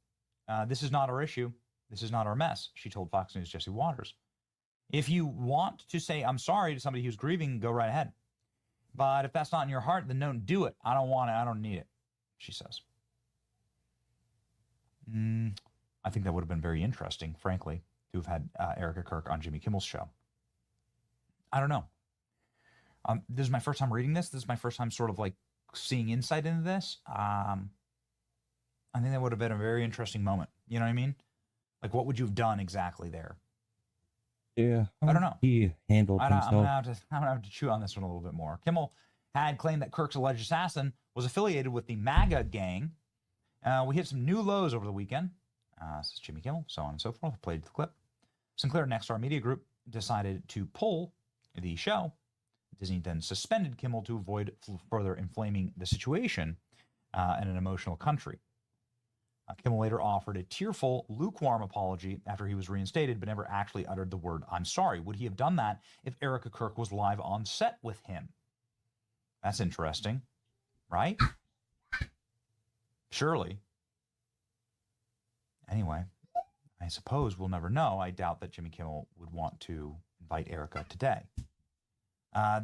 This is not our issue. This is not our mess, she told Fox News' Jesse Waters. If you want to say I'm sorry to somebody who's grieving, go right ahead. But if that's not in your heart, then don't do it. I don't want it. I don't need it, she says. I think that would have been very interesting, frankly, to have had Erica Kirk on Jimmy Kimmel's show. I don't know. This is my first time reading this. This is my first time sort of like seeing insight into this. I think that would have been a very interesting moment. You know what I mean? Like, what would you have done exactly there? Yeah, I don't know. He handled himself. I'm gonna have to chew on this one a little bit more. Kimmel had claimed that Kirk's alleged assassin was affiliated with the MAGA gang. We hit some new lows over the weekend. This is Jimmy Kimmel, so on and so forth. I played the clip. Sinclair Nexstar Media Group decided to pull the show. Disney then suspended Kimmel to avoid further inflaming the situation in an emotional country. Kimmel later offered a tearful, lukewarm apology after he was reinstated, but never actually uttered the word, I'm sorry. Would he have done that if Erica Kirk was live on set with him? That's interesting, right? Surely. Anyway, I suppose we'll never know. I doubt that Jimmy Kimmel would want to invite Erica today.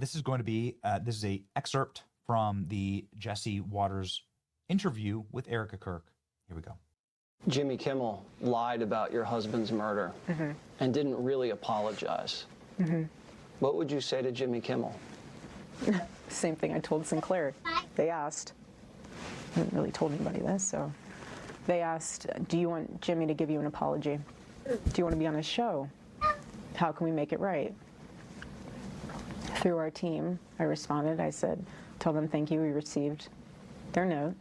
This is going to be, this is an excerpt from the Jesse Waters interview with Erica Kirk. Here we go. Jimmy Kimmel lied about your husband's murder and didn't really apologize. What would you say to Jimmy Kimmel? Same thing I told Sinclair. They asked, I haven't really told anybody this, so they asked, do you want Jimmy to give you an apology? Do you want to be on his show? How can we make it right? Through our team, I responded. I said, tell them thank you, we received their note.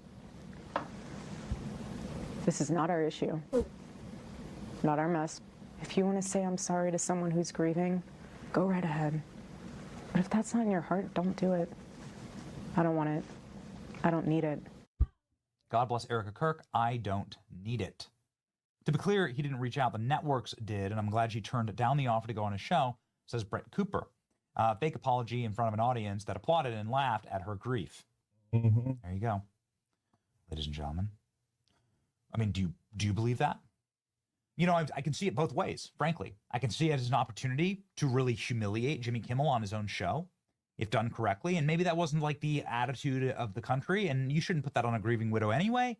This is not our issue, not our mess. If you want to say I'm sorry to someone who's grieving, go right ahead. But if that's not in your heart, don't do it. I don't want it. I don't need it. God bless Erica Kirk. I don't need it. To be clear, he didn't reach out. The networks did, and I'm glad she turned down the offer to go on his show, says Brett Cooper. Fake apology in front of an audience that applauded and laughed at her grief. There you go, ladies and gentlemen. I mean, do you believe that? You know, I can see it both ways, frankly. I can see it as an opportunity to really humiliate Jimmy Kimmel on his own show, if done correctly. And maybe that wasn't like the attitude of the country, and you shouldn't put that on a grieving widow anyway.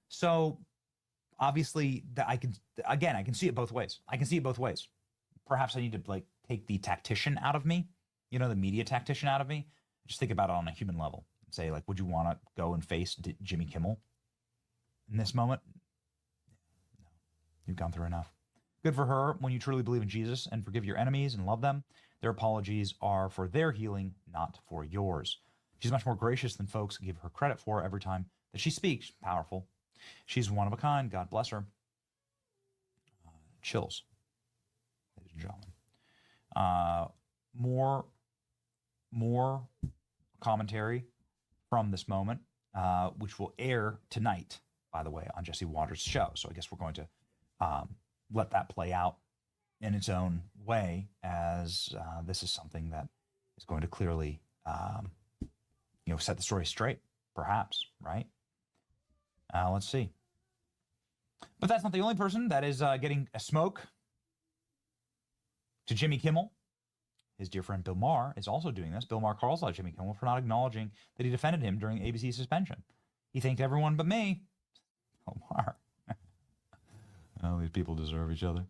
So obviously, I can see it both ways. I can see it both ways. Perhaps I need to like take the tactician out of me, you know, the media tactician out of me. Just think about it on a human level. Say, like, would you want to go and face Jimmy Kimmel in this moment? No, you've gone through enough. Good for her. When you truly believe in Jesus and forgive your enemies and love them, their apologies are for their healing, not for yours. She's much more gracious than folks give her credit for every time that she speaks. Powerful. She's one of a kind. God bless her. Chills, ladies and gentlemen. More commentary from this moment, which will air tonight, by the way, on Jesse Waters' show. So I guess we're going to let that play out in its own way, as this is something that is going to clearly, set the story straight, perhaps, right? Let's see. But that's not the only person that is getting a smoke to Jimmy Kimmel. His dear friend Bill Maher is also doing this. Bill Maher calls out Jimmy Kimmel for not acknowledging that he defended him during ABC's suspension. He thanked everyone but me. Bill Maher. Oh, these people deserve each other.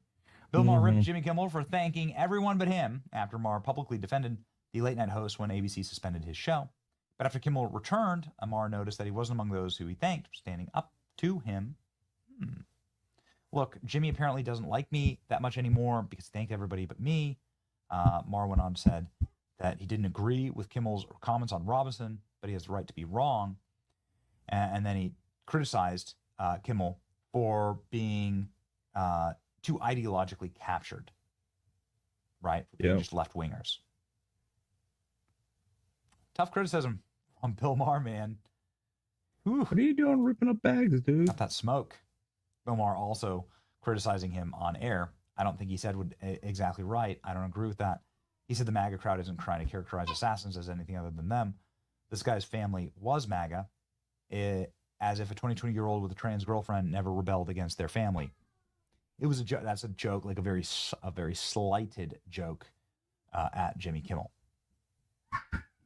Bill Maher ripped Jimmy Kimmel for thanking everyone but him after Maher publicly defended the late-night host when ABC suspended his show. But after Kimmel returned, Amar noticed that he wasn't among those who he thanked for standing up to him. Look, Jimmy apparently doesn't like me that much anymore because he thanked everybody but me. Amar went on to said that he didn't agree with Kimmel's comments on Robinson, but he has the right to be wrong. And then he criticized Kimmel for being too ideologically captured, right? For being just left-wingers. Tough criticism on Bill Maher, man. Ooh. What are you doing ripping up bags, dude? Got that smoke. Bill Maher also criticizing him on air. I don't think he said exactly right. I don't agree with that. He said the MAGA crowd isn't trying to characterize assassins as anything other than them. This guy's family was MAGA, as if a 22-year-old with a trans girlfriend never rebelled against their family. It was a joke. That's a joke, like a very slighted joke at Jimmy Kimmel.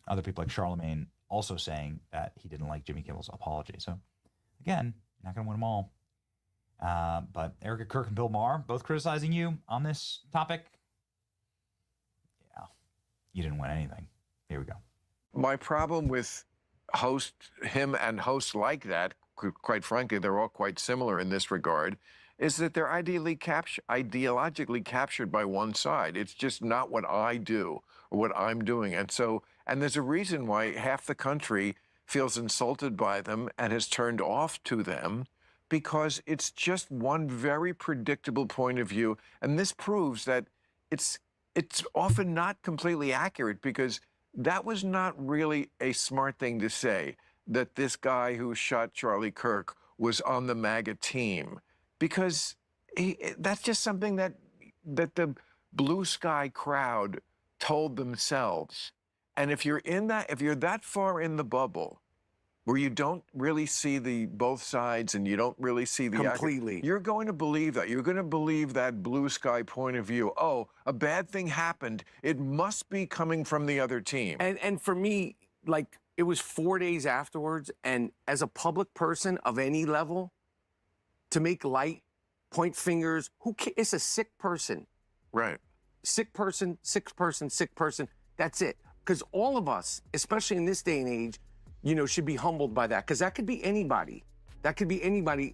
Other people like Charlemagne also saying that he didn't like Jimmy Kimmel's apology. So, again, not going to win them all. But Erica Kirk and Bill Maher both criticizing you on this topic. Yeah, you didn't win anything. Here we go. My problem with him and hosts like that, quite frankly, they're all quite similar in this regard, is that they're ideologically captured by one side. It's just not what I do or what I'm doing. And there's a reason why half the country feels insulted by them and has turned off to them, because it's just one very predictable point of view. And this proves that it's often not completely accurate, because that was not really a smart thing to say, that this guy who shot Charlie Kirk was on the MAGA team, because that's just something that the blue sky crowd told themselves. And if you're that far in the bubble where you don't really see both sides and you don't really see the completely, you're going to believe that. You're going to believe that blue sky point of view. Oh, a bad thing happened. It must be coming from the other team. And for me, like, it was 4 days afterwards, and as a public person of any level, to make light, point fingers, it's a sick person. Right. Sick person, sick person, sick person. That's it. Because all of us, especially in this day and age, should be humbled by that. Because that could be anybody. That could be anybody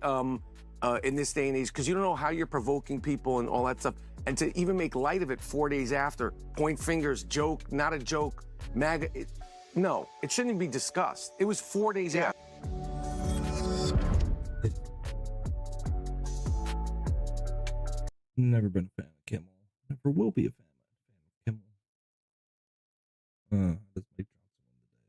in this day and age. Because you don't know how you're provoking people and all that stuff. And to even make light of it 4 days after, point fingers, joke, not a joke, MAGA. No, it shouldn't be discussed. It was 4 days after. Never been a fan of Kimmel. Never will be a fan of Kimmel. That's Mike Johnson one today.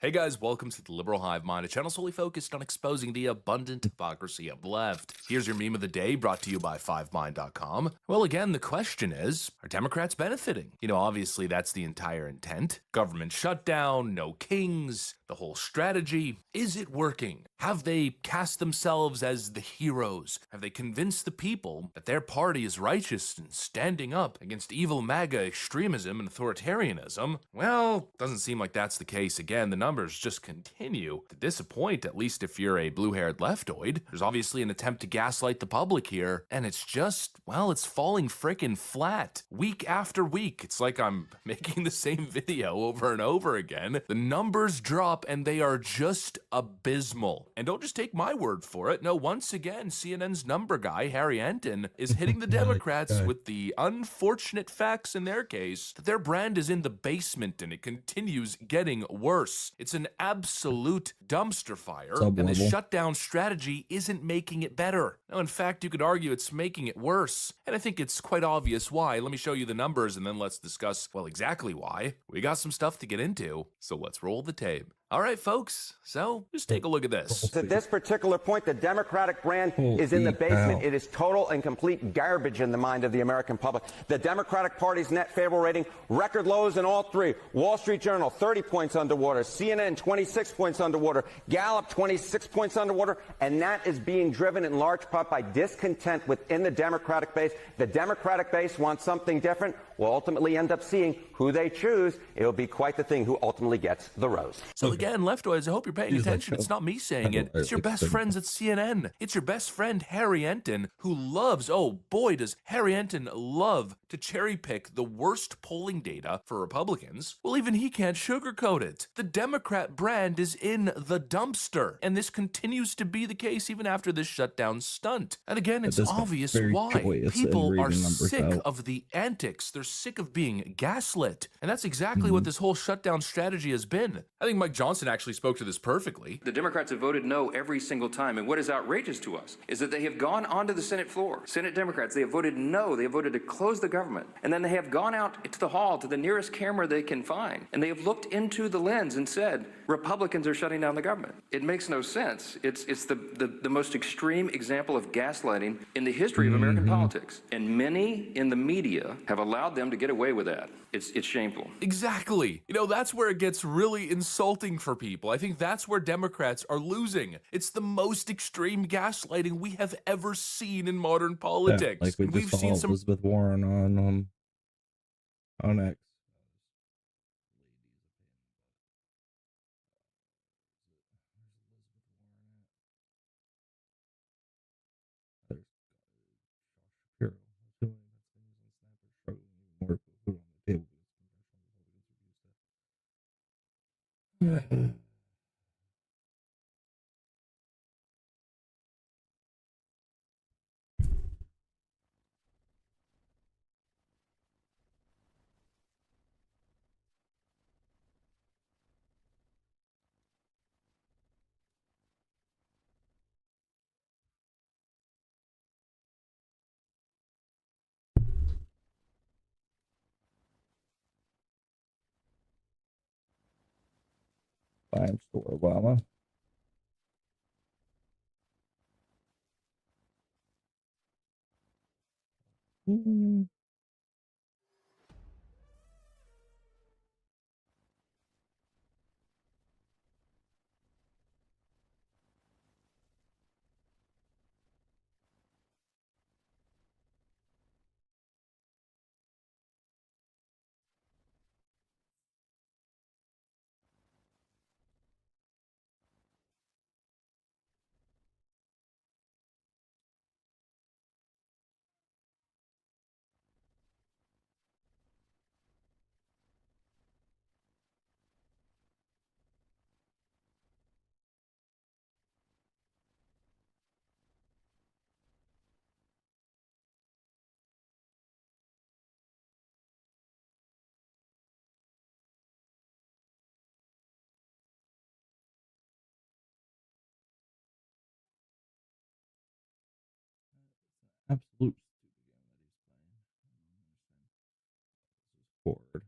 Hey guys, welcome to the Liberal Hive Mind, a channel solely focused on exposing the abundant hypocrisy of the left. Here's your meme of the day, brought to you by FiveMind.com. Well, again, the question is, are Democrats benefiting? Obviously that's the entire intent. Government shutdown, no kings, the whole strategy. Is it working? Have they cast themselves as the heroes? Have they convinced the people that their party is righteous and standing up against evil MAGA extremism and authoritarianism? Well, doesn't seem like that's the case. Again, the numbers just continue to disappoint, at least if you're a blue-haired leftoid. There's obviously an attempt to gaslight the public here, and it's just, well, it's falling frickin' flat. Week after week, it's like I'm making the same video over and over again. The numbers drop, and they are just abysmal. And don't just take my word for it. No, once again, CNN's number guy, Harry Enton, is hitting the Democrats with the unfortunate facts in their case that their brand is in the basement and it continues getting worse. It's an absolute dumpster fire, and the shutdown strategy isn't making it better. Now, in fact, you could argue it's making it worse, and I think it's quite obvious why. Let me show you the numbers, and then let's discuss, well, exactly why. We got some stuff to get into, so let's roll the tape. All right, folks, so just take a look at this. To this particular point, the Democratic brand is in the basement. It is total and complete garbage in the mind of the American public. The Democratic Party's net favorable rating, record lows in all three. Wall Street Journal, 30 points underwater. CNN, 26 points underwater. Gallup, 26 points underwater. And that is being driven in large part by discontent within the Democratic base. The Democratic base wants something different. will ultimately end up seeing who they choose. It'll be quite the thing who ultimately gets the rose. So again, leftoids, I hope you're paying He's attention. like, It's not me saying it. It's your like best 30. friends at CNN. It's your best friend, Harry Enton, who loves, oh boy, does Harry Enton love to cherry pick the worst polling data for Republicans. Well, even he can't sugarcoat it. The Democrat brand is in the dumpster, and this continues to be the case even after this shutdown stunt. And again, it's This guy's obvious very why. joyous in People reading are numbers sick out. of the antics. They're sick of being gaslit. And that's exactly what this whole shutdown strategy has been. I think Mike Johnson actually spoke to this perfectly. The Democrats have voted no every single time. And what is outrageous to us is that they have gone onto the Senate floor. Senate Democrats, they have voted no. They have voted to close the government. And then they have gone out to the hall, to the nearest camera they can find. And they have looked into the lens and said, Republicans are shutting down the government. It makes no sense. It's the most extreme example of gaslighting in the history of American politics. And many in the media have allowed them to get away with that. It's shameful. Exactly. You know, that's where it gets really insulting for people. I think that's where Democrats are losing. It's the most extreme gaslighting we have ever seen in modern politics. Yeah, like we And just saw Elizabeth Warren on X. Time store, Obama. Absolute forward.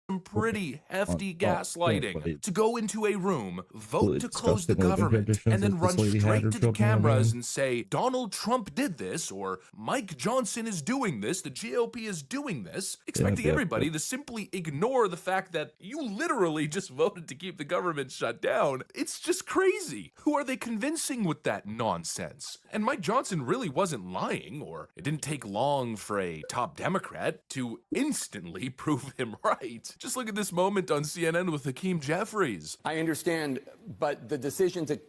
Some pretty hefty gaslighting to go into a room, vote to close the government, and then run straight to the cameras and say, Donald Trump did this, or Mike Johnson is doing this, the GOP is doing this, expecting everybody to simply ignore the fact that you literally just voted to keep the government shut down. It's just crazy. Who are they convincing with that nonsense? And Mike Johnson really wasn't lying, or it didn't take long for a top Democrat to instantly prove him right. Just look at this moment on CNN with Hakeem Jeffries. I understand, but the decision to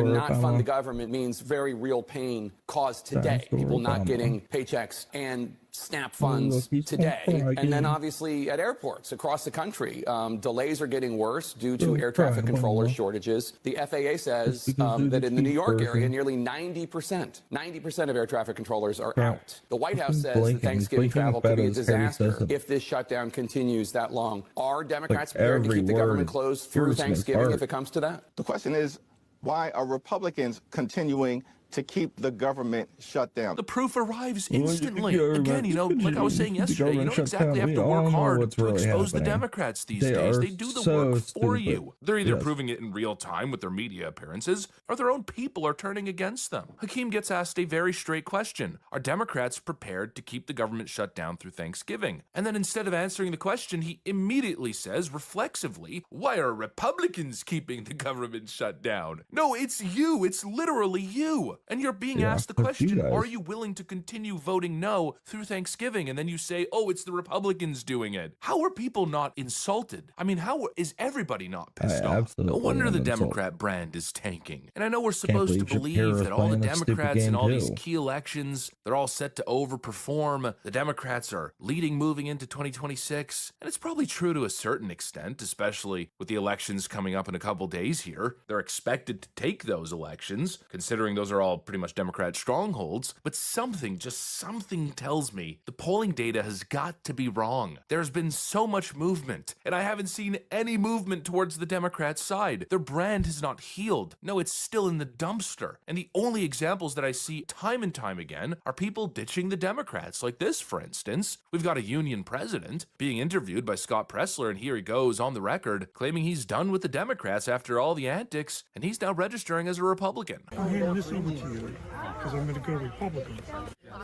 not fund the government means very real pain caused today. People not getting paychecks and SNAP funds today. And then obviously at airports across the country, delays are getting worse due to air traffic controller shortages. The FAA says that in the New York area, nearly 90% of air traffic controllers are out. The White House says that Thanksgiving travel could be a disaster if this shutdown continues that long. Are Democrats prepared to keep the government closed through Thanksgiving if it comes to that? The question is, why are Republicans continuing to keep the government shut down? The proof arrives instantly. Again, like I was saying yesterday, you don't exactly have to work hard to expose the Democrats these days. They do the work for you. They're either proving it in real time with their media appearances, or their own people are turning against them. Hakeem gets asked a very straight question. Are Democrats prepared to keep the government shut down through Thanksgiving? And then instead of answering the question, he immediately says, reflexively, why are Republicans keeping the government shut down? No, it's you. It's literally you. And you're being asked the question, are you willing to continue voting no through Thanksgiving? And then you say, oh, it's the Republicans doing it. How are people not insulted? I mean, how is everybody not pissed off? No wonder the Democrat brand is tanking. And I know we're supposed to believe that all the Democrats in all these key elections, they're all set to overperform. The Democrats are leading moving into 2026. And it's probably true to a certain extent, especially with the elections coming up in a couple days here. They're expected to take those elections, considering those are all pretty much Democrat strongholds. But something, just something tells me the polling data has got to be wrong. There's been so much movement, and I haven't seen any movement towards the Democrat side. Their brand has not healed. No, it's still in the dumpster. And the only examples that I see time and time again are people ditching the Democrats. Like this, for instance. We've got a union president being interviewed by Scott Pressler, and here he goes on the record claiming he's done with the Democrats after all the antics, and he's now registering as a Republican. I'm handing this over to you because I'm going to go Republican.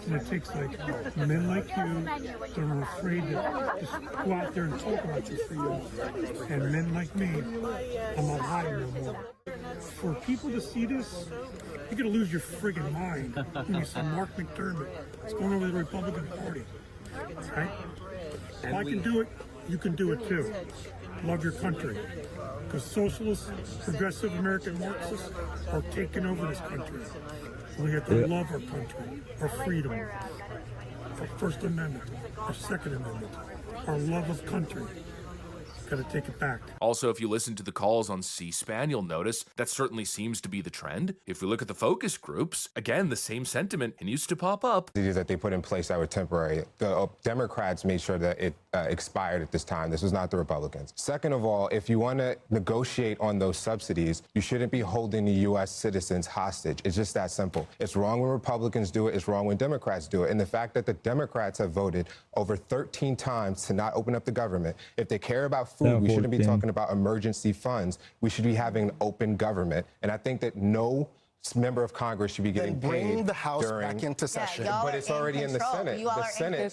And it takes like men like you that are afraid to just go out there and talk about your freedom, and men like me, I'm not hiding no more. For people to see this, you're going to lose your friggin' mind when you see Mark McDermott. It's going over to the Republican Party. Right? If I can do it, you can do it too. Love your country. Because socialists, progressive American Marxists are taking over this country. We have to love our country, our freedom, our First Amendment, our Second Amendment, our love of country. Got to take it back. Also, if you listen to the calls on C-SPAN, you'll notice that certainly seems to be the trend. If we look at the focus groups, again, the same sentiment continues to pop up. That they put in place that were temporary. The Democrats made sure that it expired at this time. This was not the Republicans. Second of all, if you want to negotiate on those subsidies, you shouldn't be holding the U.S. citizens hostage. It's just that simple. It's wrong when Republicans do it. It's wrong when Democrats do it. And the fact that the Democrats have voted over 13 times to not open up the government, if they care about food, we shouldn't be talking about emergency funds. We should be having an open government. And I think that no member of Congress should be getting paid bring the House back into session. But it's already in the Senate. The Senate.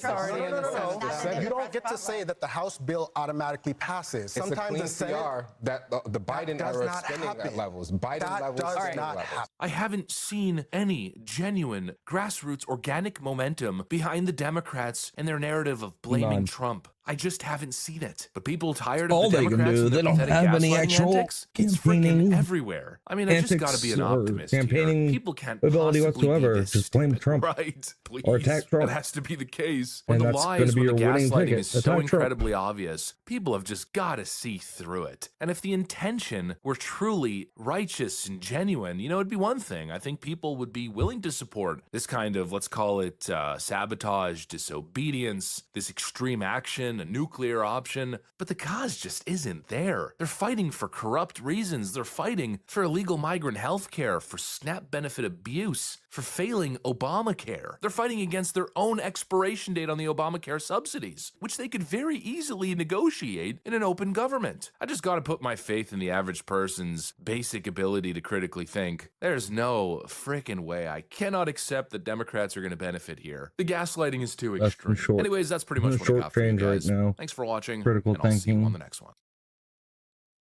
You don't get to say that the House bill automatically passes. It's Sometimes a clean the Senate, PR that the Biden era is spending at levels. Biden levels, spending levels. I haven't seen any genuine grassroots organic momentum behind the Democrats and their narrative of blaming Trump. I just haven't seen it. But people tired of the Democrats and their pathetic gaslighting antics, it's freaking everywhere. I mean, I just got to be an optimist here. People can't ability possibly whatsoever. be this Just blame Trump. Right, please. Or attack Trump. That has to be the case. When And the that's lies, gonna when be the your winning gaslighting ticket. is so Attack incredibly obvious, people have just got to see through it. And if the intention were truly righteous and genuine, you know, it'd be one thing. I think people would be willing to support this kind of, let's call it sabotage, disobedience, this extreme action, a nuclear option. But the cause just isn't there. They're fighting for corrupt reasons. They're fighting for illegal migrant health care, for SNAP benefit abuse, for failing Obamacare. They're fighting against their own expiration date on the Obamacare subsidies, which they could very easily negotiate in an open government. I just gotta put my faith in the average person's basic ability to critically think. There's no frickin' way. I cannot accept that Democrats are gonna benefit here. The gaslighting is too extreme. Anyways, that's pretty much what I got for you guys. Right now. Thanks for watching, Critical and I'll see you thinking. on the next one.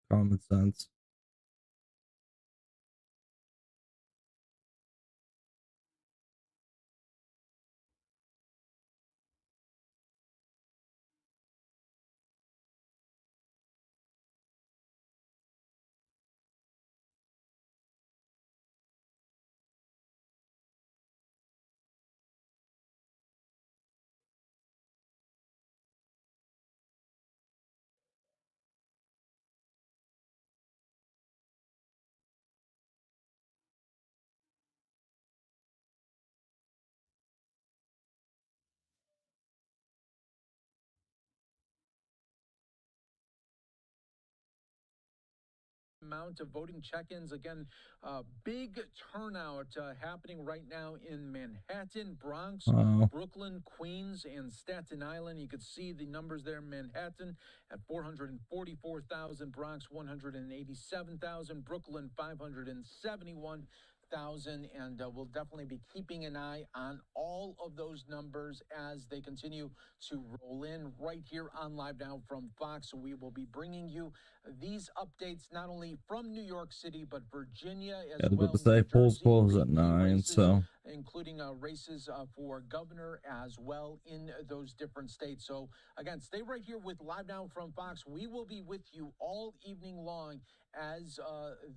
Common sense. Amount of voting check-ins. Again, big turnout happening right now in Manhattan, Bronx, Brooklyn, Queens, and Staten Island. You could see the numbers there. Manhattan at 444,000, Bronx 187,000, Brooklyn 571,000, and we'll definitely be keeping an eye on all of those numbers as they continue to roll in right here on Live Now from Fox. So we will be bringing you these updates not only from New York City, but Virginia as I was well. about to say polls close at 9, races, so including races for governor as well in those different states. So again, stay right here with Live Now from Fox. We will be with you all evening long as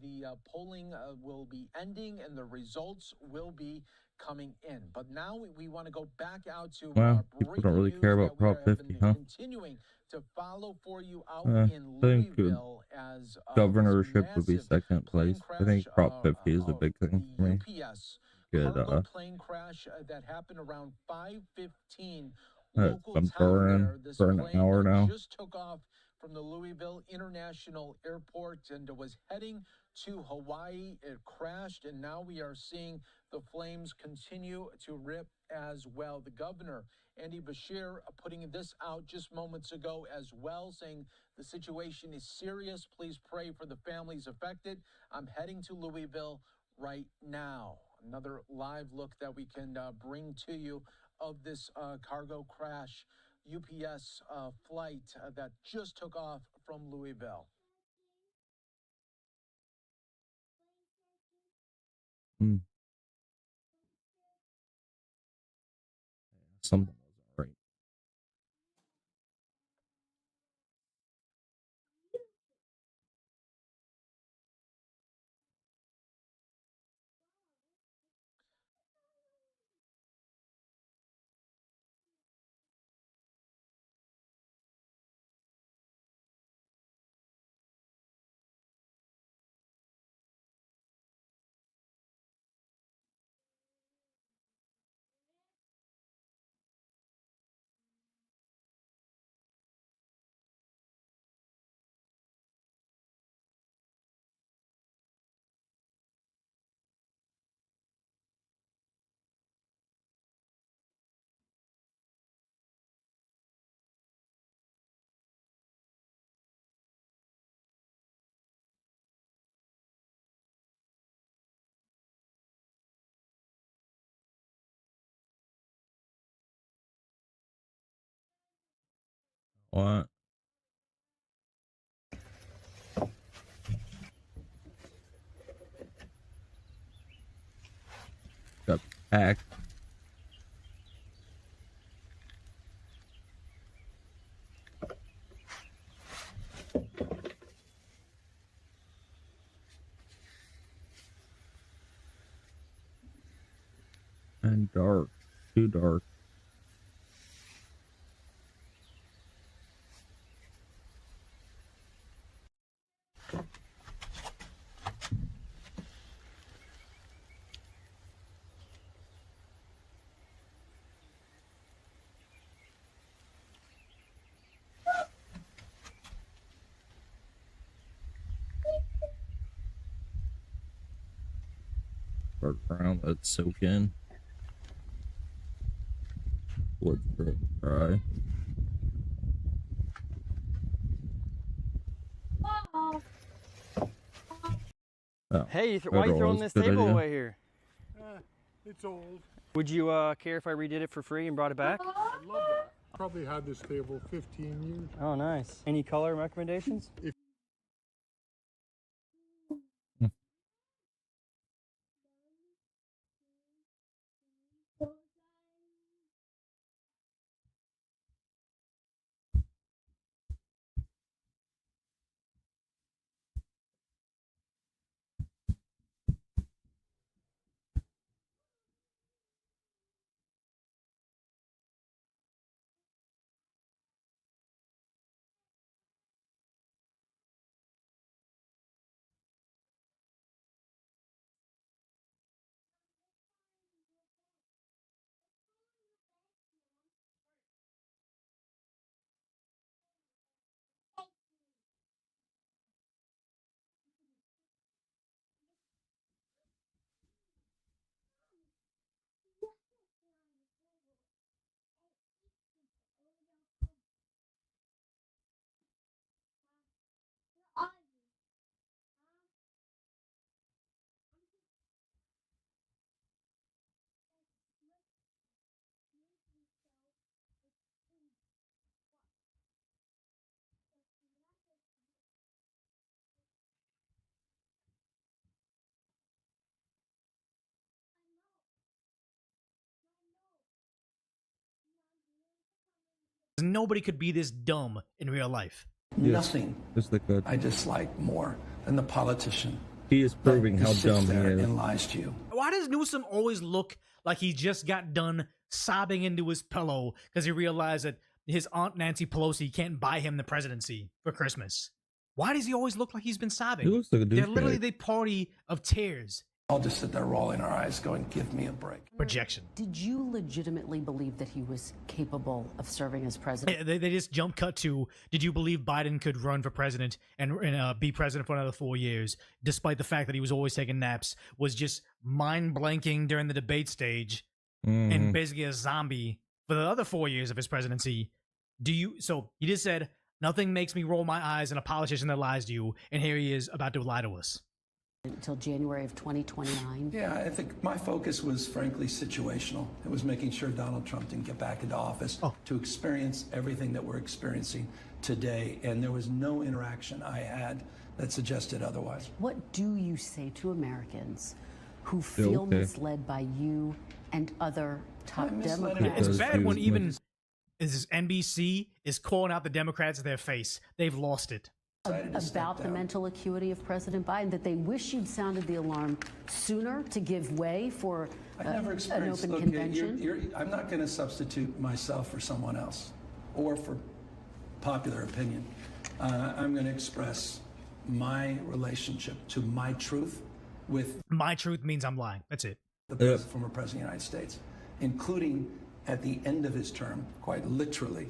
the polling will be ending and the results will be coming in. But now we want to go back out to well, people don't really care about Prop 50, huh? continuing to follow for you out in I think Louisville as governorship would be second place. I think Prop 50 is a big thing for me. UPS Good, cargo plane crash that happened around 5:15 I'm local time there. This for an plane hour now. just took off from the Louisville International Airport and was heading to Hawaii. It crashed, and now we are seeing the flames continue to rip as well. The governor, Andy Beshear, putting this out just moments ago as well, saying the situation is serious. Please pray for the families affected. I'm heading to Louisville right now. Another live look that we can bring to you of this cargo crash, UPS flight that just took off from Louisville. Something wasn't right. What? Got packed. And dark. Too dark. Start around, let's soak in. Wood dry. Oh, Hey, why are you throwing this table away here? It's old. Would you care if I redid it for free and brought it back? I'd love that. Probably had this table 15 years. Oh, nice. Any color recommendations? Nobody could be this dumb in real life. Nothing I dislike more than the politician. He is proving how dumb he is. And lies to you. Why does Newsom always look like he just got done sobbing into his pillow because he realized that his Aunt Nancy Pelosi can't buy him the presidency for Christmas? Why does he always look like he's been sobbing? He looks like a They're douchebag. literally the party of tears. I'll just sit there rolling our eyes going, give me a break. Projection. Did you legitimately believe that he was capable of serving as president? They just jump cut to, did you believe Biden could run for president and be president for another 4 years, despite the fact that he was always taking naps, was just mind blanking during the debate stage, and basically a zombie for the other 4 years of his presidency? So he just said, nothing makes me roll my eyes than a politician that lies to you, and here he is about to lie to us. Until January of 2029? Yeah, I think my focus was frankly situational. It was making sure Donald Trump didn't get back into office to experience everything that we're experiencing today. And there was no interaction I had that suggested otherwise. What do you say to Americans who feel misled by you and other top Democrats? It's bad when even NBC is calling out the Democrats in their face. They've lost it. About the mental acuity of President Biden, that they wish you'd sounded the alarm sooner to give way for an open convention? I'm not going to substitute myself for someone else or for popular opinion. I'm going to express my relationship to my truth with... My truth means I'm lying. That's it. The former president of the United States, including at the end of his term, quite literally,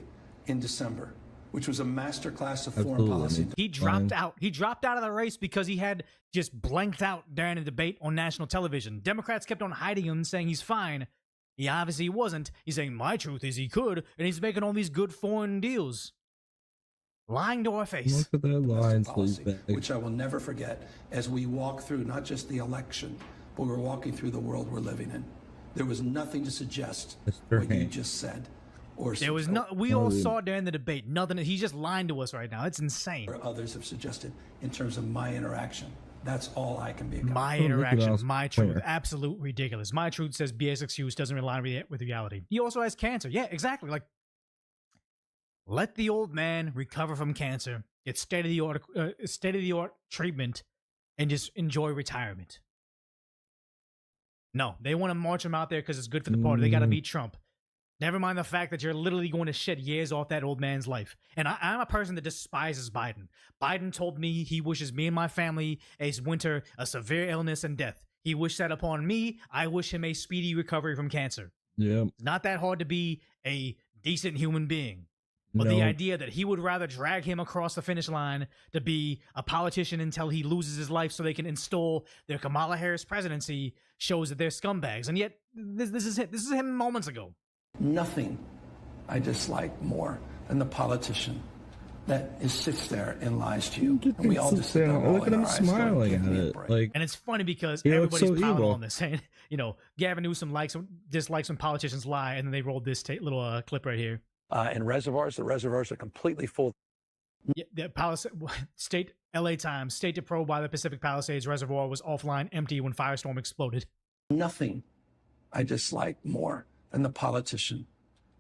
in December, which was a masterclass of foreign policy. He dropped out. He dropped out of the race because he had just blanked out during a debate on national television. Democrats kept on hiding him, saying he's fine. He obviously wasn't. He's saying, my truth is he could, and he's making all these good foreign deals. Lying to our face. Look at that line, policy, which I will never forget as we walk through not just the election, but we're walking through the world we're living in. There was nothing to suggest what you just said. There was no. We all saw it during the debate. Nothing. He's just lying to us right now. It's insane. Or others have suggested in terms of my interaction. That's all I can be. My interaction, my truth, absolute ridiculous. My truth says BS excuse doesn't rely with reality. He also has cancer. Yeah, exactly. Like, let the old man recover from cancer, get state of the art treatment, and just enjoy retirement. No, they want to march him out there because it's good for the party. They got to beat Trump. Never mind the fact that you're literally going to shed years off that old man's life. And I'm a person that despises Biden. Biden told me he wishes me and my family a winter, a severe illness and death. He wished that upon me. I wish him a speedy recovery from cancer. Yeah. It's not that hard to be a decent human being. But the idea that he would rather drag him across the finish line to be a politician until he loses his life so they can install their Kamala Harris presidency shows that they're scumbags. And yet, this is him moments ago. Nothing I dislike more than the politician that sits there and lies to you. And we all just sit there look at him smiling at it. Like, and it's funny because he everybody's looks so piling evil. on this, saying, Gavin Newsom dislikes when politicians lie, and then they rolled this little clip right here. In reservoirs, the reservoirs are completely full. Yeah, the LA Times, state to probe why the Pacific Palisades Reservoir was offline empty when firestorm exploded. Nothing I dislike more than the politician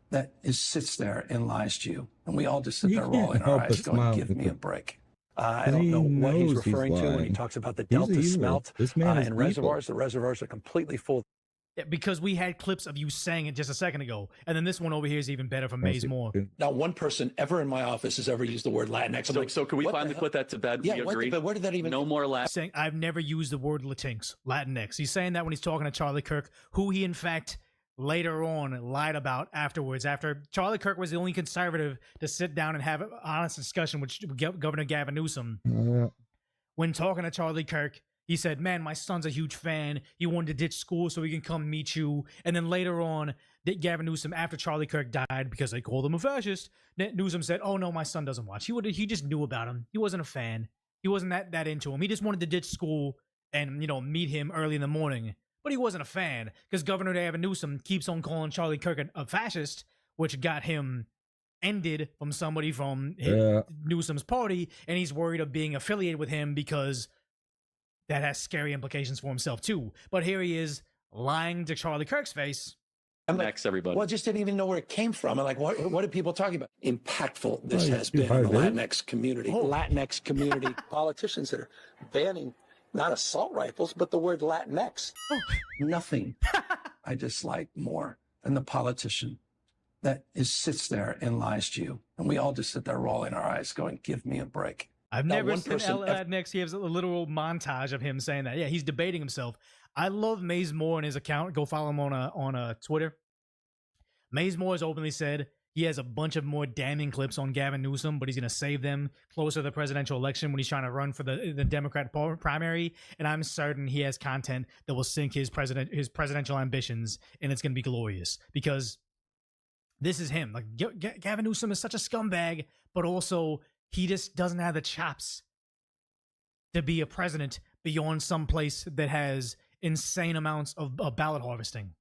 that sits there and lies to you. And we all just sit there rolling our eyes going, give me a break. I don't know what he's referring to when he talks about the delta smelt. In reservoirs, the reservoirs are completely full. Yeah, because we had clips of you saying it just a second ago, and then this one over here is even better from Maze Moore. Not one person ever in my office has ever used the word Latinx. So can we finally put that to bed? Yeah, we agree? But where did that even... No more Latinx. Saying, I've never used the word Latinx. He's saying that when he's talking to Charlie Kirk, who he in fact later on lied about afterwards, after Charlie Kirk was the only conservative to sit down and have an honest discussion with Governor Gavin Newsom. When talking to Charlie Kirk, he said, man, my son's a huge fan. He wanted to ditch school so he can come meet you. And then later on, Gavin Newsom, after Charlie Kirk died because they called him a fascist, Newsom said, oh, no, my son doesn't watch. He just knew about him. He wasn't a fan. He wasn't that into him. He just wanted to ditch school and, meet him early in the morning. But he wasn't a fan because Governor Gavin Newsom keeps on calling Charlie Kirk a fascist, which got him ended from somebody from Newsom's party. And he's worried of being affiliated with him because that has scary implications for himself too. But here he is lying to Charlie Kirk's face Next, everybody. Well, just didn't even know where it came from. I'm like, what are people talking about? Impactful this has been in the Latinx community. Latinx community politicians that are banning not assault rifles, but the word Latinx. Nothing I dislike more than the politician that sits there and lies to you. And we all just sit there rolling our eyes going, give me a break. I've never seen Latinx. He has a literal montage of him saying that. Yeah, he's debating himself. I love Maze Moore and his account. Go follow him on Twitter. Maze Moore has openly said he has a bunch of more damning clips on Gavin Newsom, but he's going to save them closer to the presidential election when he's trying to run for the Democrat primary. And I'm certain he has content that will sink his presidential ambitions, and it's going to be glorious because this is him. Like Gavin Newsom is such a scumbag, but also he just doesn't have the chops to be a president beyond some place that has insane amounts of ballot harvesting.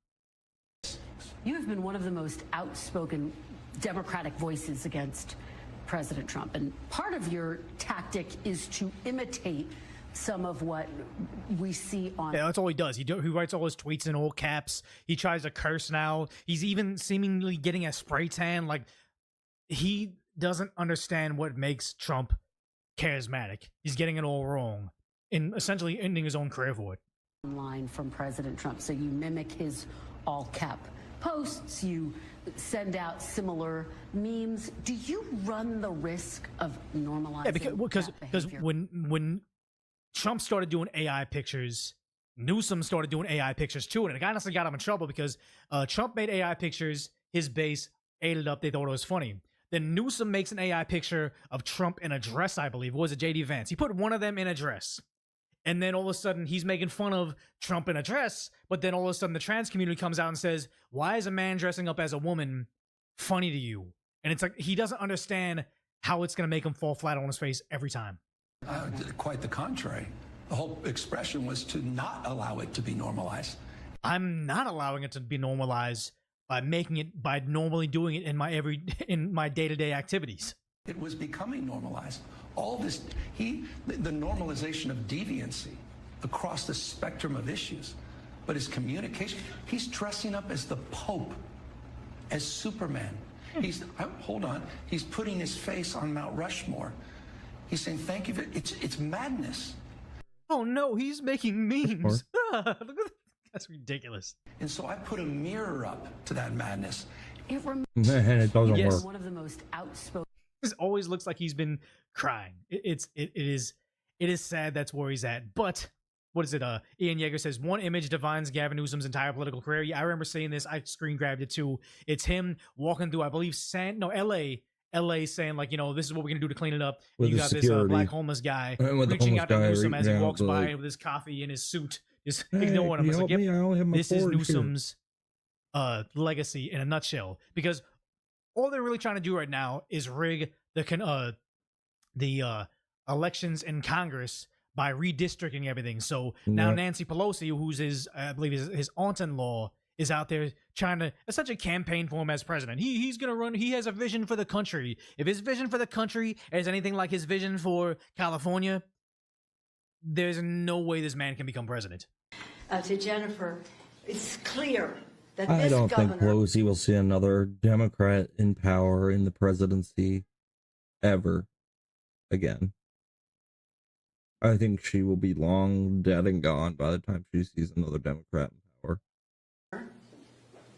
You have been one of the most outspoken Democratic voices against President Trump. And part of your tactic is to imitate some of what we see on... Yeah, that's all he does. He writes all his tweets in all caps. He tries to curse now. He's even seemingly getting a spray tan. Like, he doesn't understand what makes Trump charismatic. He's getting it all wrong and essentially ending his own career for it. Line from President Trump. So you mimic his all-cap posts, you send out similar memes. Do you run the risk of normalizing because when Trump started doing AI pictures, Newsom started doing AI pictures too, and it honestly got him in trouble because Trump made AI pictures, his base ate it up, they thought it was funny. Then Newsom makes an AI picture of Trump in a dress, I believe. What was it, J.D. Vance? He put one of them in a dress. And then all of a sudden, he's making fun of Trump in a dress. But then all of a sudden, the trans community comes out and says, why is a man dressing up as a woman funny to you? And it's like, he doesn't understand how it's going to make him fall flat on his face every time. Quite the contrary. The whole expression was to not allow it to be normalized. I'm not allowing it to be normalized by normally doing it in my day-to-day activities. It was becoming normalized. All this, the normalization of deviancy across the spectrum of issues, but his communication, he's dressing up as the Pope, as Superman. Hold on, he's putting his face on Mount Rushmore. He's saying, thank you, it's madness. Oh no, he's making memes. That's ridiculous. And so I put a mirror up to that madness. It doesn't work. One of the most outspoken. This always looks like he's been crying. It is sad. That's where he's at. But what is it? Ian Yeager says one image defines Gavin Newsom's entire political career. Yeah, I remember seeing this. I screen grabbed it too. It's him walking through, I believe, LA saying like, this is what we're gonna do to clean it up. You got this black homeless guy reaching out to Newsom as he walks by with his coffee in his suit, just ignoring him. It's like, yep, this is Newsom's legacy in a nutshell. Because all they're really trying to do right now is rig the elections in Congress by redistricting everything. So now Nancy Pelosi, who's I believe his aunt-in-law, is out there trying to essentially campaign for him as president. He's gonna run. He has a vision for the country. If his vision for the country is anything like his vision for California, there's no way this man can become president. To Jennifer, it's clear that I don't think Pelosi will see another Democrat in power in the presidency ever again. I think she will be long dead and gone by the time she sees another Democrat in power.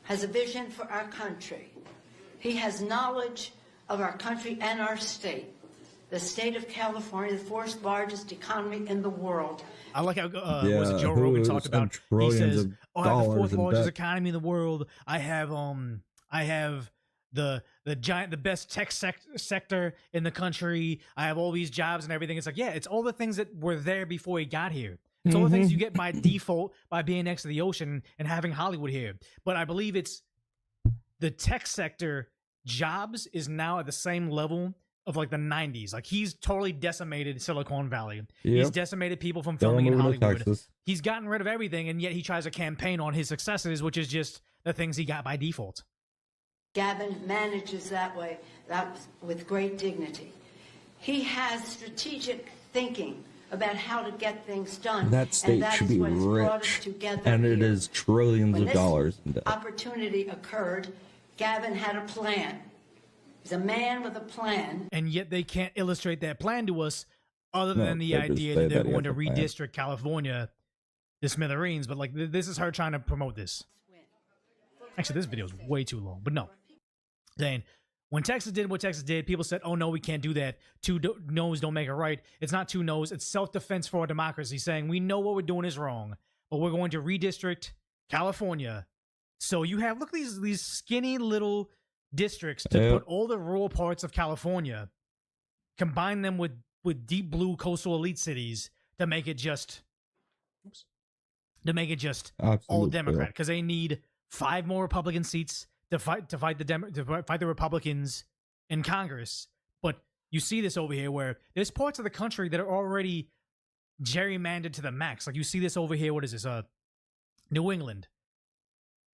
Has a vision for our country. He has knowledge of our country and our state. The state of California, the fourth largest economy in the world. I like how Joe Rogan talked about. He says, "I have the fourth largest economy in the world. I have the best tech sector in the country. I have all these jobs and everything." It's like, yeah, it's all the things that were there before he got here. It's all the things you get by default by being next to the ocean and having Hollywood here. But I believe it's the tech sector jobs is now at the same level of like the 90s. Like he's totally decimated Silicon Valley. Yep. He's decimated people from filming in Hollywood. He's gotten rid of everything, and yet he tries to campaign on his successes, which is just the things he got by default. Gavin manages that way, with great dignity. He has strategic thinking about how to get things done. That state and that should is be what has brought us rich, together and it here. is trillions When of this dollars in debt. opportunity occurred, Gavin had a plan. He's a man with a plan. And yet they can't illustrate that plan to us other No, than the they just idea say that they're that he going to has a plan. redistrict California to smithereens. But like, this is her trying to promote this. Actually, this video is way too long, but no. Saying, when Texas did what Texas did, people said, oh no, we can't do that. Two no's don't make it right. It's not two no's. It's self-defense for our democracy, saying we know what we're doing is wrong, but we're going to redistrict California. So you have, look at these skinny little districts to put all the rural parts of California, combine them with deep blue coastal elite cities to make it just, all Democrat, because they need 5 more Republican seats to fight the Republicans in Congress. But you see this over here where there's parts of the country that are already gerrymandered to the max. Like you see this over here. What is this? New England.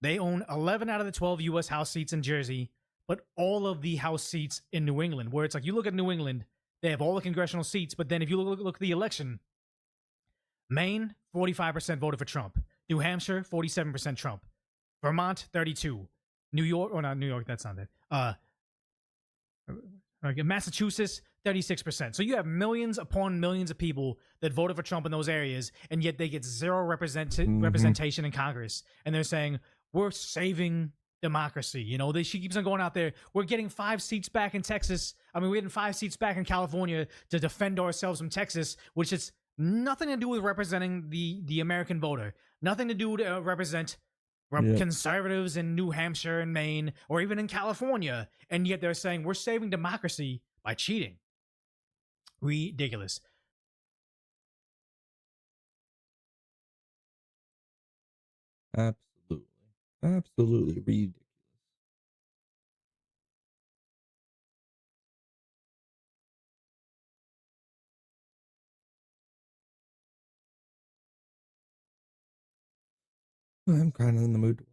They own 11 out of the 12 U.S. House seats in Jersey, but all of the House seats in New England, where it's like you look at New England, they have all the congressional seats, but then if you look at the election, Maine, 45% voted for Trump. New Hampshire, 47% Trump. Vermont, 32%. New York, or not New York, that's not it. Massachusetts, 36%. So you have millions upon millions of people that voted for Trump in those areas, and yet they get zero representation in Congress. And they're saying, we're saving democracy. You know, she keeps on going out there. We're getting 5 seats back in Texas. I mean, we're getting 5 seats back in California to defend ourselves from Texas, which is nothing to do with representing the American voter. Nothing to do to represent conservatives in New Hampshire and Maine, or even in California, and yet they're saying we're saving democracy by cheating. Ridiculous. Absolutely ridiculous. I'm kind of in the mood to watch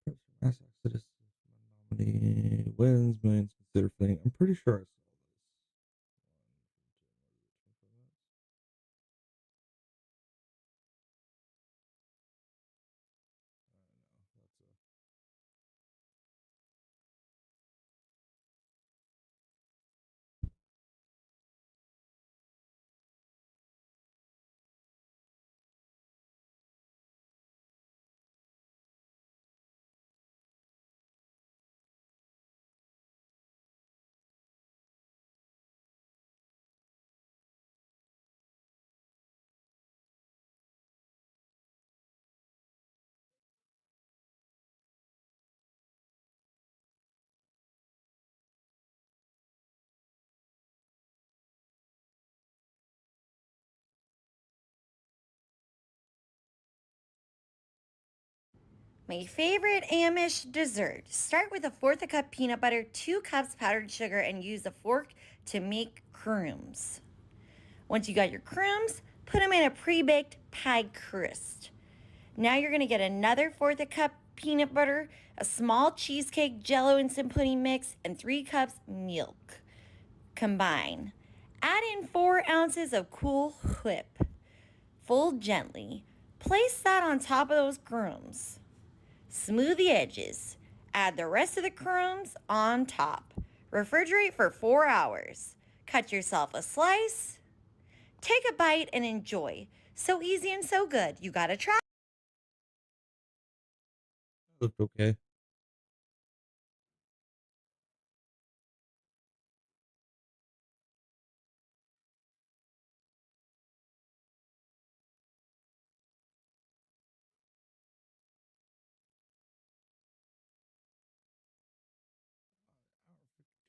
this. Mass Exodus nominee wins, millions consider fleeing. I'm pretty sure I saw this. My favorite Amish dessert. Start with 1/4 cup peanut butter, 2 cups powdered sugar, and use a fork to make crumbs. Once you got your crumbs, put them in a pre-baked pie crust. Now you're going to get another 1/4 cup peanut butter, a small cheesecake jello instant pudding mix, and 3 cups milk. Combine. Add in 4 ounces of Cool Whip. Fold gently. Place that on top of those crumbs. Smooth the edges. Add the rest of the crumbs on top. Refrigerate for 4 hours. Cut yourself a slice. Take a bite and enjoy. So easy and so good. You gotta try. Looked okay.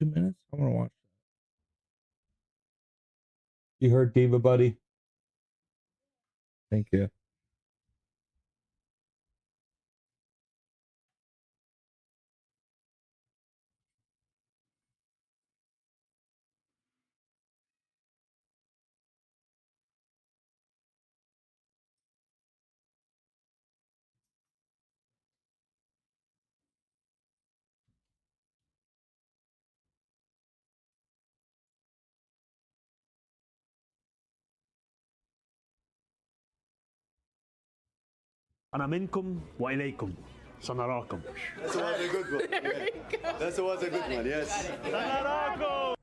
Two minutes? I want to watch that. You heard Diva, buddy? Thank you. أنا منكم وإليكم سنراكم. That was a good one. That was a good one. Yes.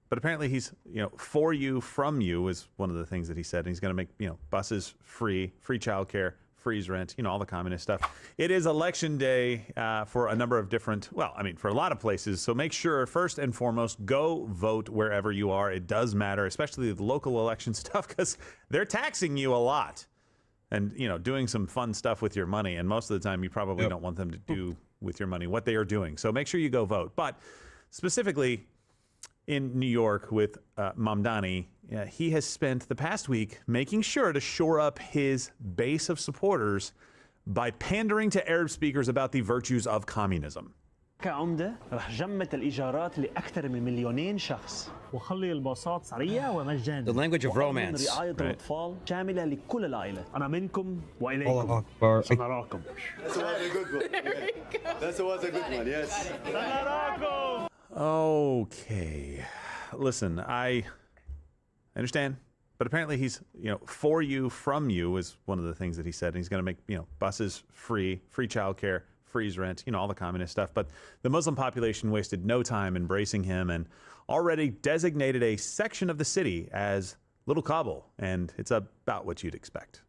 But apparently he's, for you, from you is one of the things that he said. And he's going to make, buses free childcare, freeze rent, all the communist stuff. It is election day for a number of different, for a lot of places. So make sure, first and foremost, go vote wherever you are. It does matter, especially the local election stuff, because they're taxing you a lot and, doing some fun stuff with your money. And most of the time, you probably don't want them to do with your money what they are doing. So make sure you go vote. But specifically in New York with Mamdani, he has spent the past week making sure to shore up his base of supporters by pandering to Arab speakers about the virtues of communism. كعمدة رح جمد الإيجارات لأكثر من 2,000,000 شخص وخلي الباصات سريعة ومجانية. The language of romance. رعاية الأطفال شاملة لكل العائلات. أنا منكم وإليكم الله أكبر. سنراكم. That was a good one. That was a good one. Yes. Okay. Listen, I understand, but apparently he's, for you, from you is one of the things that he said. And he's going to make, buses free childcare, freeze rent, all the communist stuff. But the Muslim population wasted no time embracing him and already designated a section of the city as Little Kabul. And it's about what you'd expect.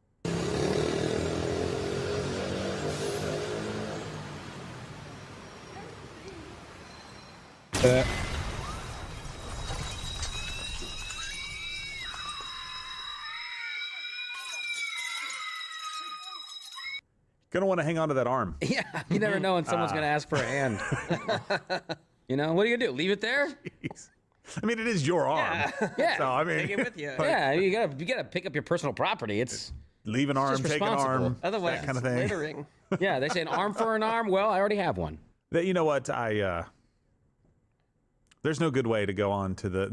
Gonna want to hang on to that arm. Yeah, you never know when someone's gonna ask for a hand. What are you gonna do? Leave it there? Jeez. I mean, it is your arm. Yeah. So, take it with you. Yeah, you gotta pick up your personal property. It's leave an arm, take an arm, otherwise that kind of thing. Littering. Yeah, they say an arm for an arm. Well, I already have one. You know what? There's no good way to go on to the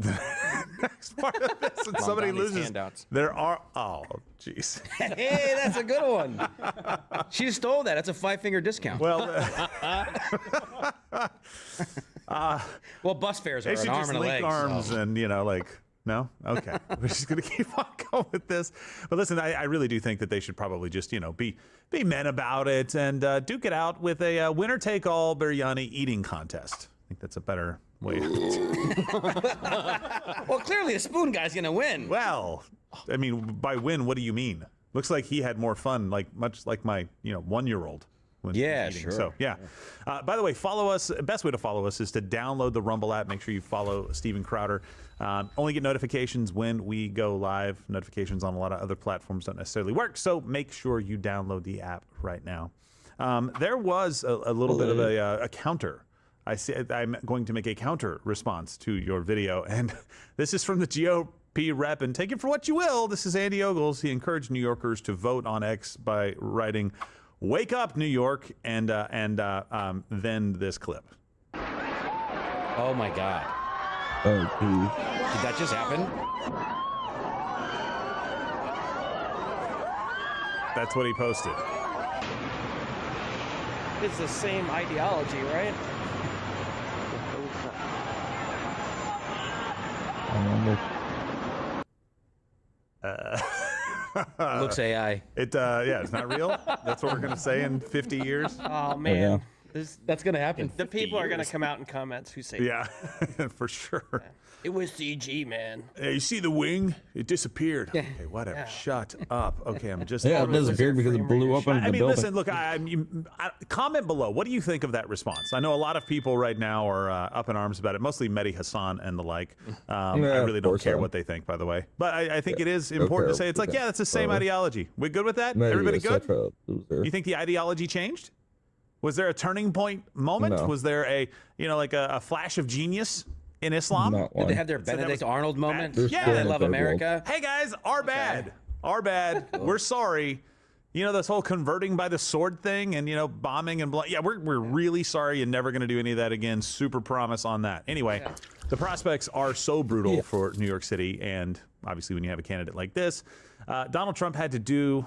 next part of this. And somebody loses. Handouts. There are. Oh, jeez. Hey, that's a good one. She stole that. That's a 5-finger discount. Well, well, bus fares are they should an arm just and a link leg. arms so. And no, okay. We're just gonna keep on going with this. But listen, I really do think that they should probably just be men about it and duke it out with a winner-take-all biryani eating contest. I think that's a better way. Well, clearly the spoon guy's gonna win. Well, I mean, by win, what do you mean? Looks like he had more fun, much like my 1-year-old. Yeah, eating. sure. So yeah. By the way, follow us. Best way to follow us is to download the Rumble app. Make sure you follow Steven Crowder. Only get notifications when we go live. Notifications on a lot of other platforms don't necessarily work, so make sure you download the app right now. There was a little bit of a counter. I said I'm going to make a counter response to your video, and this is from the GOP rep, and take it for what you will. This is Andy Ogles. He encouraged New Yorkers to vote on X by writing, "Wake up, New York," and then this clip. Oh my God. Oh, geez. Did that just happen? That's what he posted. It's the same ideology, right? Looks AI. It's not real. That's what we're gonna say in 50 years. Oh man, that's gonna happen. The people are gonna come out in comments who say, "Yeah, for sure." Yeah. It was CG, man. Hey, you see the wing? It disappeared. Yeah. Okay, whatever. Yeah. Shut up. Okay, I'm just. Yeah, it disappeared because it blew up into the building. Listen, look. Comment below. What do you think of that response? I know a lot of people right now are up in arms about it. Mostly Mehdi Hassan and the like. I really don't care what they think, by the way. But I think it is important to say it's like, yeah, it's the same ideology. We good with that? Everybody good? You think the ideology changed? Was there a turning point moment? No. Was there a a flash of genius in Islam? Did they have their Benedict Arnold moment? Yeah, they love America. Hey guys, our bad. We're sorry. This whole converting by the sword thing and bombing and yeah, we're really sorry and never going to do any of that again. Super promise on that. Anyway, the prospects are so brutal for New York City, and obviously when you have a candidate like this, Donald Trump had to do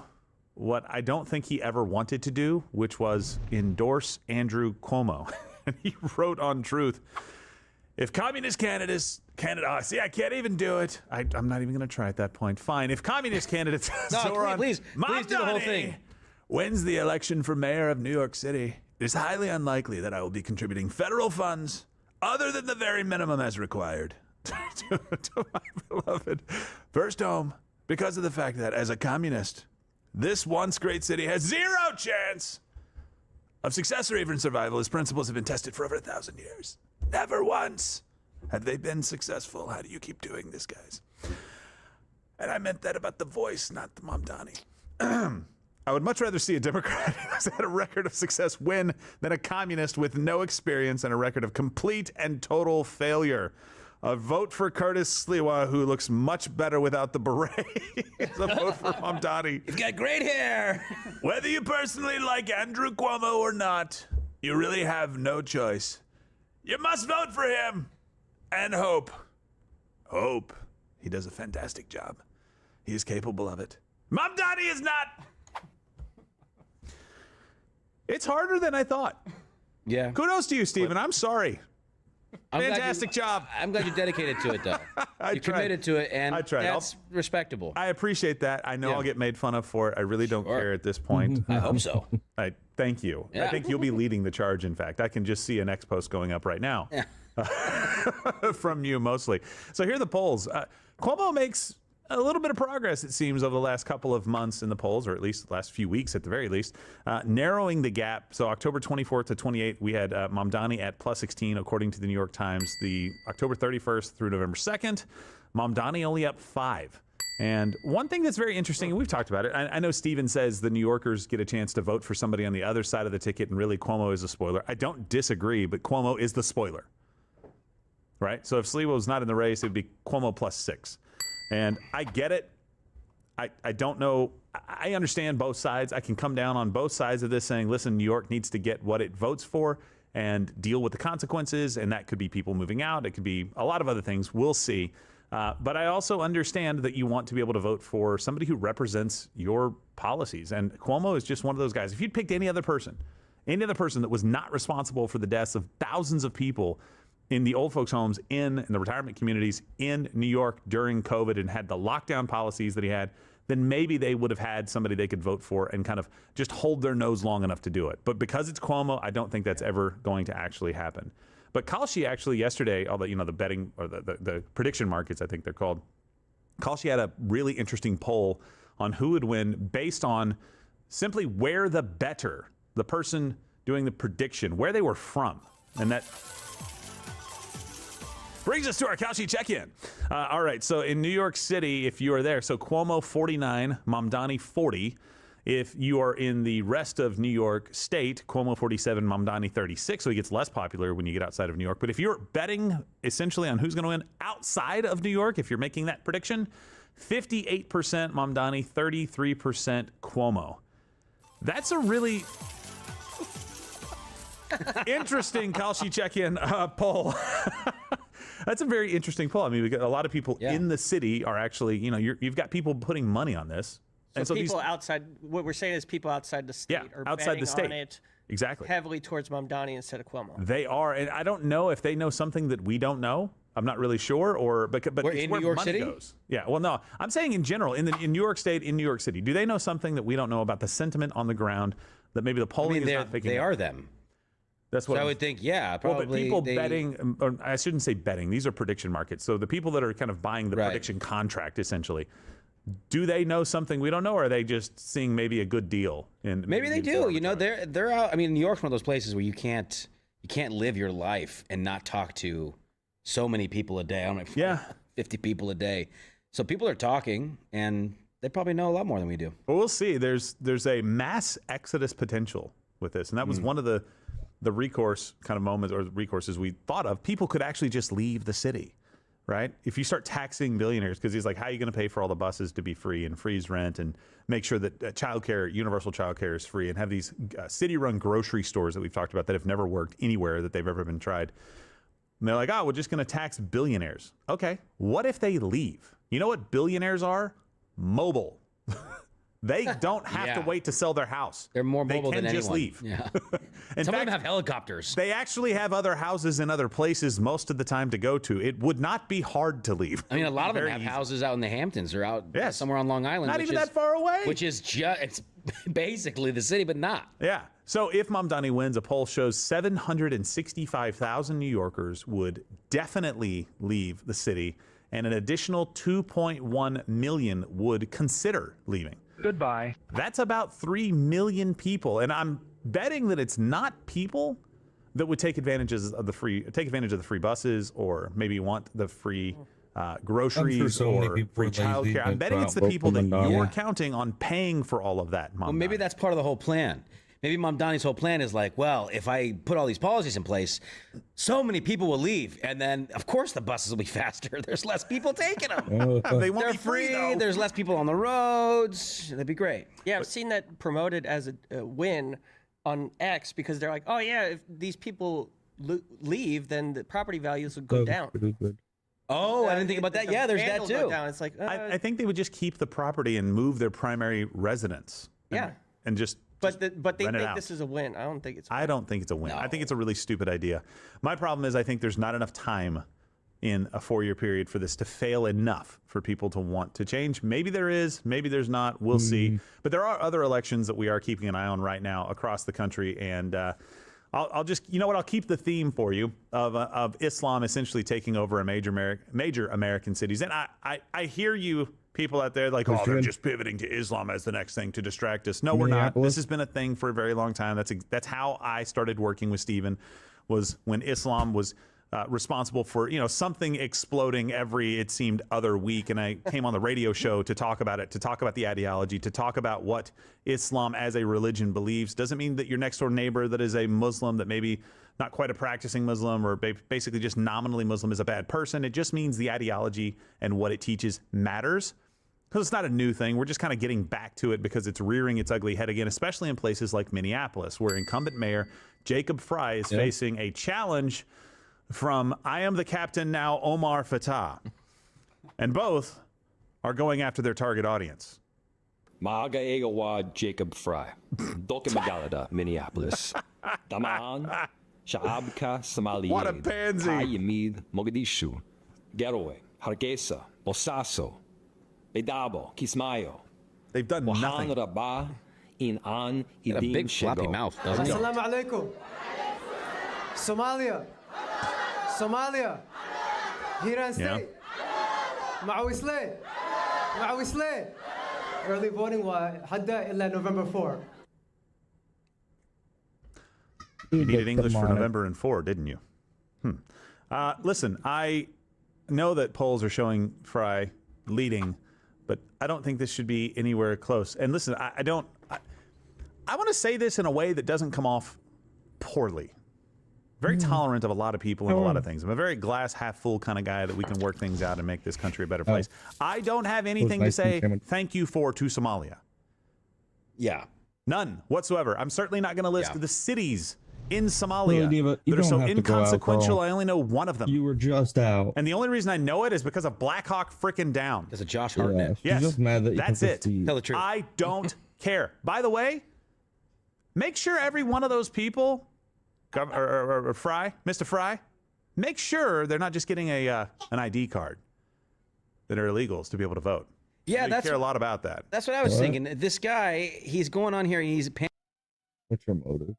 what I don't think he ever wanted to do, which was endorse Andrew Cuomo. And he wrote on Truth, if communist candidates, see, I can't even do it. I'm not even going to try at that point. Fine. If communist candidates, please do the whole thing. wins the election for mayor of New York City, it is highly unlikely that I will be contributing federal funds other than the very minimum as required to my beloved first home, because of the fact that as a communist, this once great city has zero chance of success or even survival. His principles have been tested for over 1,000 years. Never once have they been successful. How do you keep doing this, guys? And I meant that about the voice, not the Mamdani. I would much rather see a Democrat who's had a record of success win than a communist with no experience and a record of complete and total failure. A vote for Curtis Sliwa, who looks much better without the beret. It's a vote for Mamdani. You've got great hair. Whether you personally like Andrew Cuomo or not, you really have no choice. You must vote for him and hope. Hope. He does a fantastic job. He is capable of it. Mamdani is not. It's harder than I thought. Yeah. Kudos to you, Stephen. I'm sorry. Fantastic job. I'm glad you dedicated to it, though. You committed to it, and that's respectable. I appreciate that. I know I'll get made fun of for it. I really don't care at this point. I hope so. Thank you. Yeah. I think you'll be leading the charge, in fact. I can just see an X post going up right now. Yeah. From you, mostly. So here are the polls. Cuomo makes a little bit of progress, it seems, over the last couple of months in the polls, or at least the last few weeks at the very least, narrowing the gap. So October 24th to 28th, we had Mamdani at plus 16, according to the New York Times. The October 31st through November 2nd, Mamdani only up 5. And one thing that's very interesting, and we've talked about it, I know Steven says the New Yorkers get a chance to vote for somebody on the other side of the ticket, and really Cuomo is a spoiler. I don't disagree, but Cuomo is the spoiler, right? So if Sliwa was not in the race, it would be Cuomo plus 6. And I get it. I don't know. I understand both sides. I can come down on both sides of this saying, listen, New York needs to get what it votes for and deal with the consequences. And that could be people moving out. It could be a lot of other things. We'll see. But I also understand that you want to be able to vote for somebody who represents your policies. And Cuomo is just one of those guys. If you'd picked any other person that was not responsible for the deaths of thousands of people in the old folks' homes, in the retirement communities in New York during COVID, and had the lockdown policies that he had, then maybe they would have had somebody they could vote for and kind of just hold their nose long enough to do it. But because it's Cuomo, I don't think that's ever going to actually happen. But Kalshi actually yesterday, although, the betting or the prediction markets, I think they're called, Kalshi had a really interesting poll on who would win based on simply where the bettor, the person doing the prediction, where they were from. And that brings us to our Kalshi check-in. All right, so in New York City, if you are there, so Cuomo 49, Mamdani 40. If you are in the rest of New York State, Cuomo 47, Mamdani 36, so he gets less popular when you get outside of New York. But if you're betting essentially on who's going to win outside of New York, if you're making that prediction, 58% Mamdani, 33% Cuomo. That's a really interesting Kalshi check-in poll. That's a very interesting poll. I mean, we got a lot of people in the city are actually, you've got people putting money on this. So, and so people outside, what we're saying is people outside the state are outside the state on it heavily towards Mamdani instead of Cuomo. They are, and I don't know if they know something that we don't know. I'm not really sure, but it's in where New York money City goes. Yeah, well, no, I'm saying in general, in New York State, in New York City, do they know something that we don't know about the sentiment on the ground that maybe the polling is not picking up? They are them. That's what I would think, probably. Well, but people betting, or I shouldn't say betting, these are prediction markets. So the people that are kind of buying the prediction contract, essentially, do they know something we don't know, or are they just seeing maybe a good deal? Maybe they do. They're out. I mean, New York's one of those places where you can't live your life and not talk to so many people a day. I don't know, 50 people a day. So people are talking, and they probably know a lot more than we do. Well, we'll see. There's a mass exodus potential with this, and that was one of the recourse kind of moments or recourses we thought of. People could actually just leave the city, right? If you start taxing billionaires, because he's like, how are you going to pay for all the buses to be free and freeze rent and make sure that childcare, universal childcare is free, and have these city-run grocery stores that we've talked about that have never worked anywhere that they've ever been tried. And they're like, we're just going to tax billionaires. Okay, what if they leave? You know what billionaires are? Mobile. They don't have to wait to sell their house. They're more mobile than anyone. They can just leave. Yeah. In Some fact, of them have helicopters. They actually have other houses in other places most of the time to go to. It would not be hard to leave. I mean, a lot of them have houses out in the Hamptons or out somewhere on Long Island. Not even that far away. Which is it's basically the city, but not. Yeah. So if Mamdani wins, a poll shows 765,000 New Yorkers would definitely leave the city, and an additional 2.1 million would consider leaving. Goodbye. That's about 3 million people, and I'm betting that it's not people that would take advantage of the free buses, or maybe want the free groceries or free childcare. I'm betting it's the people that you're counting on paying for all of that. Well, maybe that's part of the whole plan. Maybe Mamdani's whole plan is like, well, if I put all these policies in place, so many people will leave, and then of course the buses will be faster. There's less people taking them. They won't They're be free, though. There's less people on the roads. That'd be great. Yeah, I've seen that promoted as a win on X, because they're like, oh yeah, if these people leave, then the property values will go down. Oh, I didn't think about that. Yeah, there's that too. It's like I think they would just keep the property and move their primary residence. And just. But they think this is a win. I don't think it's. I don't think it's a win. I think it's a really stupid idea. My problem is I think there's not enough time in a 4-year period for this to fail enough for people to want to change. Maybe there is, maybe there's not. We'll see. But there are other elections that we are keeping an eye on right now across the country, and I'll just, you know what? I'll keep the theme for you of Islam essentially taking over a major American cities. And I hear you. People out there like, oh, they're just pivoting to Islam as the next thing to distract us. No, we're not. This has been a thing for a very long time. That's how I started working with Stephen, was when Islam was responsible for something exploding every, it seemed, other week. And I came on the radio show to talk about it, to talk about the ideology, to talk about what Islam as a religion believes. Doesn't mean that your next door neighbor that is a Muslim, that maybe not quite a practicing Muslim or basically just nominally Muslim, is a bad person. It just means the ideology and what it teaches matters. Because it's not a new thing. We're just kind of getting back to it because it's rearing its ugly head again, especially in places like Minneapolis, where incumbent mayor Jacob Fry is facing a challenge from I am the captain now, Omar Fatah. And both are going after their target audience. Maaga Egawa Jacob Fry. Doke Magalada, Minneapolis. Damaan, Shaabka, Somalia. What a pansy. Hayamid, Mogadishu. Getaway, Hargeisa, Bosaso. Bedabo, Kismayo. They've done nothing. Rabah, in an a big floppy mouth, doesn't he? Assalamu alaikum. Somalia. Hiran State. Mawisle. Early voting hadda illa November 4. You needed English for November and 4, didn't you? Listen, I know that polls are showing Fry leading, but I don't think this should be anywhere close. And listen, I want to say this in a way that doesn't come off poorly. Very tolerant of a lot of people and a lot of things. I'm a very glass half full kind of guy that we can work things out and make this country a better place. I don't have anything to say thank you for to Somalia. Yeah. None whatsoever. I'm certainly not going to list the cities in Somalia that are so inconsequential. I only know one of them. You were just out. And the only reason I know it is because of Black Hawk frickin' down. There's a Josh Hartnett. Yes. Just mad that that's it. Tell the truth. I don't care. By the way, make sure every one of those people, or Fry, Mr. Fry, make sure they're not just getting an ID card that are illegals to be able to vote. Yeah, I care a lot about that. That's what I was thinking. This guy, he's going on here and he's. What's your motive?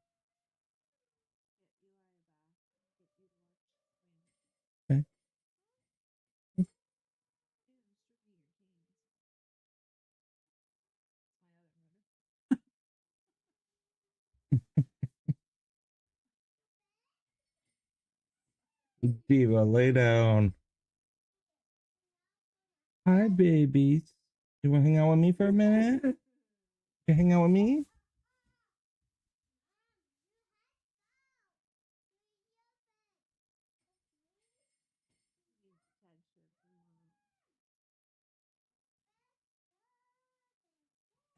Diva, lay down. Hi, babies. You want to hang out with me for a minute? You hang out with me?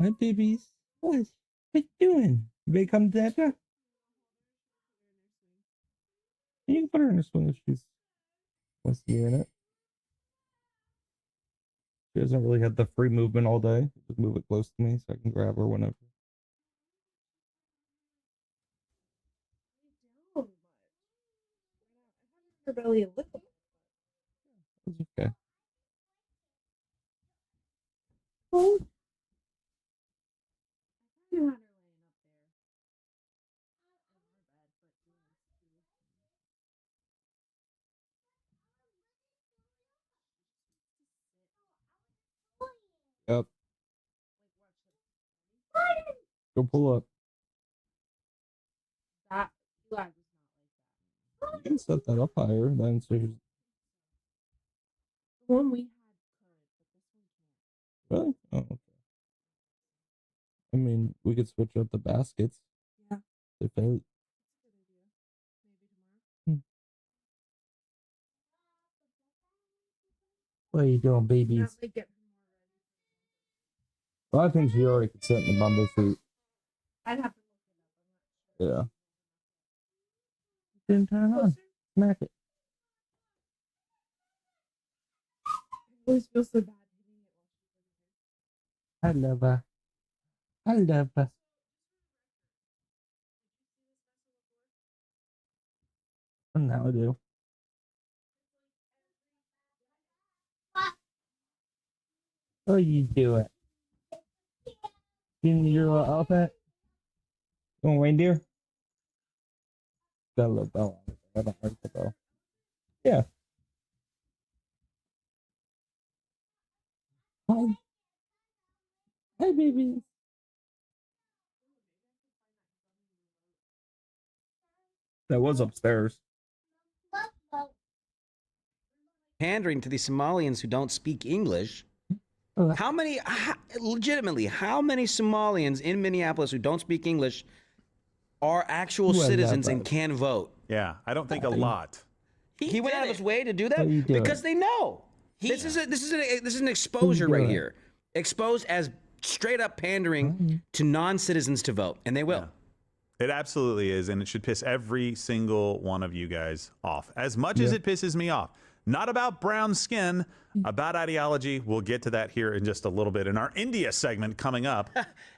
Hi, babies. What you doing? You ready to come to Dada? You can put her in a swing if she's wants to be in it. She doesn't really have the free movement all day. Just move it close to me so I can grab her whenever. Her belly a little. It's okay. Oh. Yep. Go pull up. You can set that up higher. Then so here's... The one we had could, but this one can't. Really? Oh, okay. I mean, we could switch out the baskets. Yeah. If they... What are you doing, babies? Well, I think she already could sit in the bumble seat. I'd have to Yeah. Didn't turn on. Smack it. I always feel so bad. I love her. I love her. And now I do. What are you doing? You need your little outfit? You want reindeer? Got a little bell on it. I don't like the bell. Yeah. Hi. Hi, baby. That was upstairs. Pandering to the Somalians who don't speak English. Legitimately, how many Somalians in Minneapolis who don't speak English are actual citizens and can vote? Yeah, I don't think a lot. He went out of his way to do that because they know. This is an exposure right here. Exposed as straight up pandering to non-citizens to vote, and they will. Yeah. It absolutely is, and it should piss every single one of you guys off. As much as it pisses me off. Not about brown skin, about ideology. We'll get to that here in just a little bit in our India segment coming up.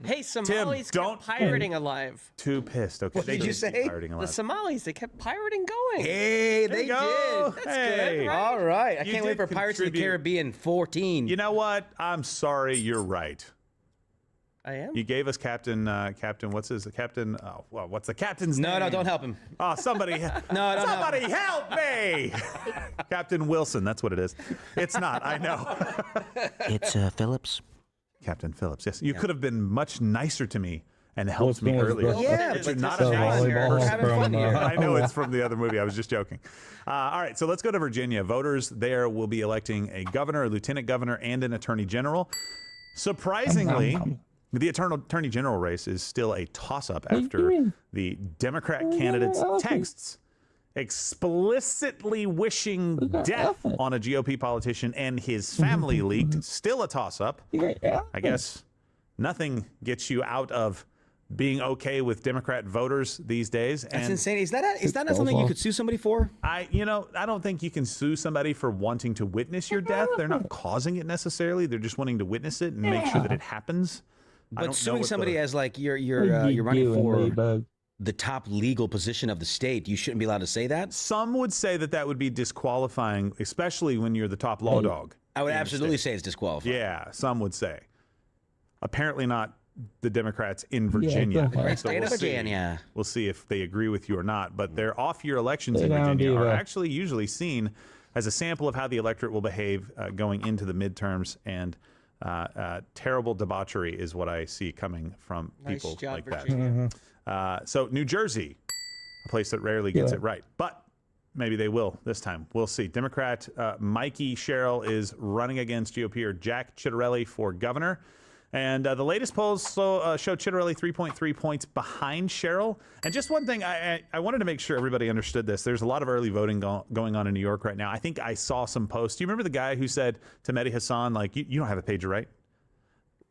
Hey, Somalis kept pirating alive. Too pissed. Okay. What did you say? Pirating The alive. Somalis, they kept pirating going. Hey, they go. did. That's Hey. good, right? All right. I You can't wait did for Pirates of the contribute. Caribbean 14. You know what? I'm sorry. You're right. I am? You gave us Captain, what's his, Captain, oh, well, what's the captain's name? No, don't help him. Oh, somebody, somebody help me. Captain Wilson, that's what it is. It's not, I know. It's Phillips. Captain Phillips, yes. You could have been much nicer to me and helped me earlier. Yeah, You're but not this a is nice volleyball person. having fun here. I know it's from the other movie. I was just joking. All right, so let's go to Virginia. Voters there will be electing a governor, a lieutenant governor, and an attorney general. Surprisingly, the attorney general race is still a toss-up after the Democrat candidate's texts explicitly wishing death on a GOP politician and his family leaked. Still a toss-up. I guess nothing gets you out of being okay with Democrat voters these days. That's insane. Is that not something you could sue somebody for? I don't think you can sue somebody for wanting to witness your death. They're not causing it necessarily. They're just wanting to witness it and make sure that it happens. But suing somebody as like you're running for the top legal position of the state, you shouldn't be allowed to say that? Some would say that would be disqualifying, especially when you're the top law dog. I would absolutely say it's disqualifying. Yeah, some would say. Apparently not the Democrats in Virginia. Great So state of Virginia. We'll see if they agree with you or not. But their off-year elections in Virginia are actually usually seen as a sample of how the electorate will behave going into the midterms, and terrible debauchery is what I see coming from people Nice job, like that. Virginia. So New Jersey, a place that rarely gets it right, but maybe they will this time. We'll see. Democrat Mikey Sherrill is running against GOPer Jack Ciattarelli for governor. And the latest polls show Ciattarelli 3.3 points behind Sherrill. And just one thing, I wanted to make sure everybody understood this. There's a lot of early voting going on in New York right now. I think I saw some posts. Do you remember the guy who said to Mehdi Hassan, like, you don't have a pager, right?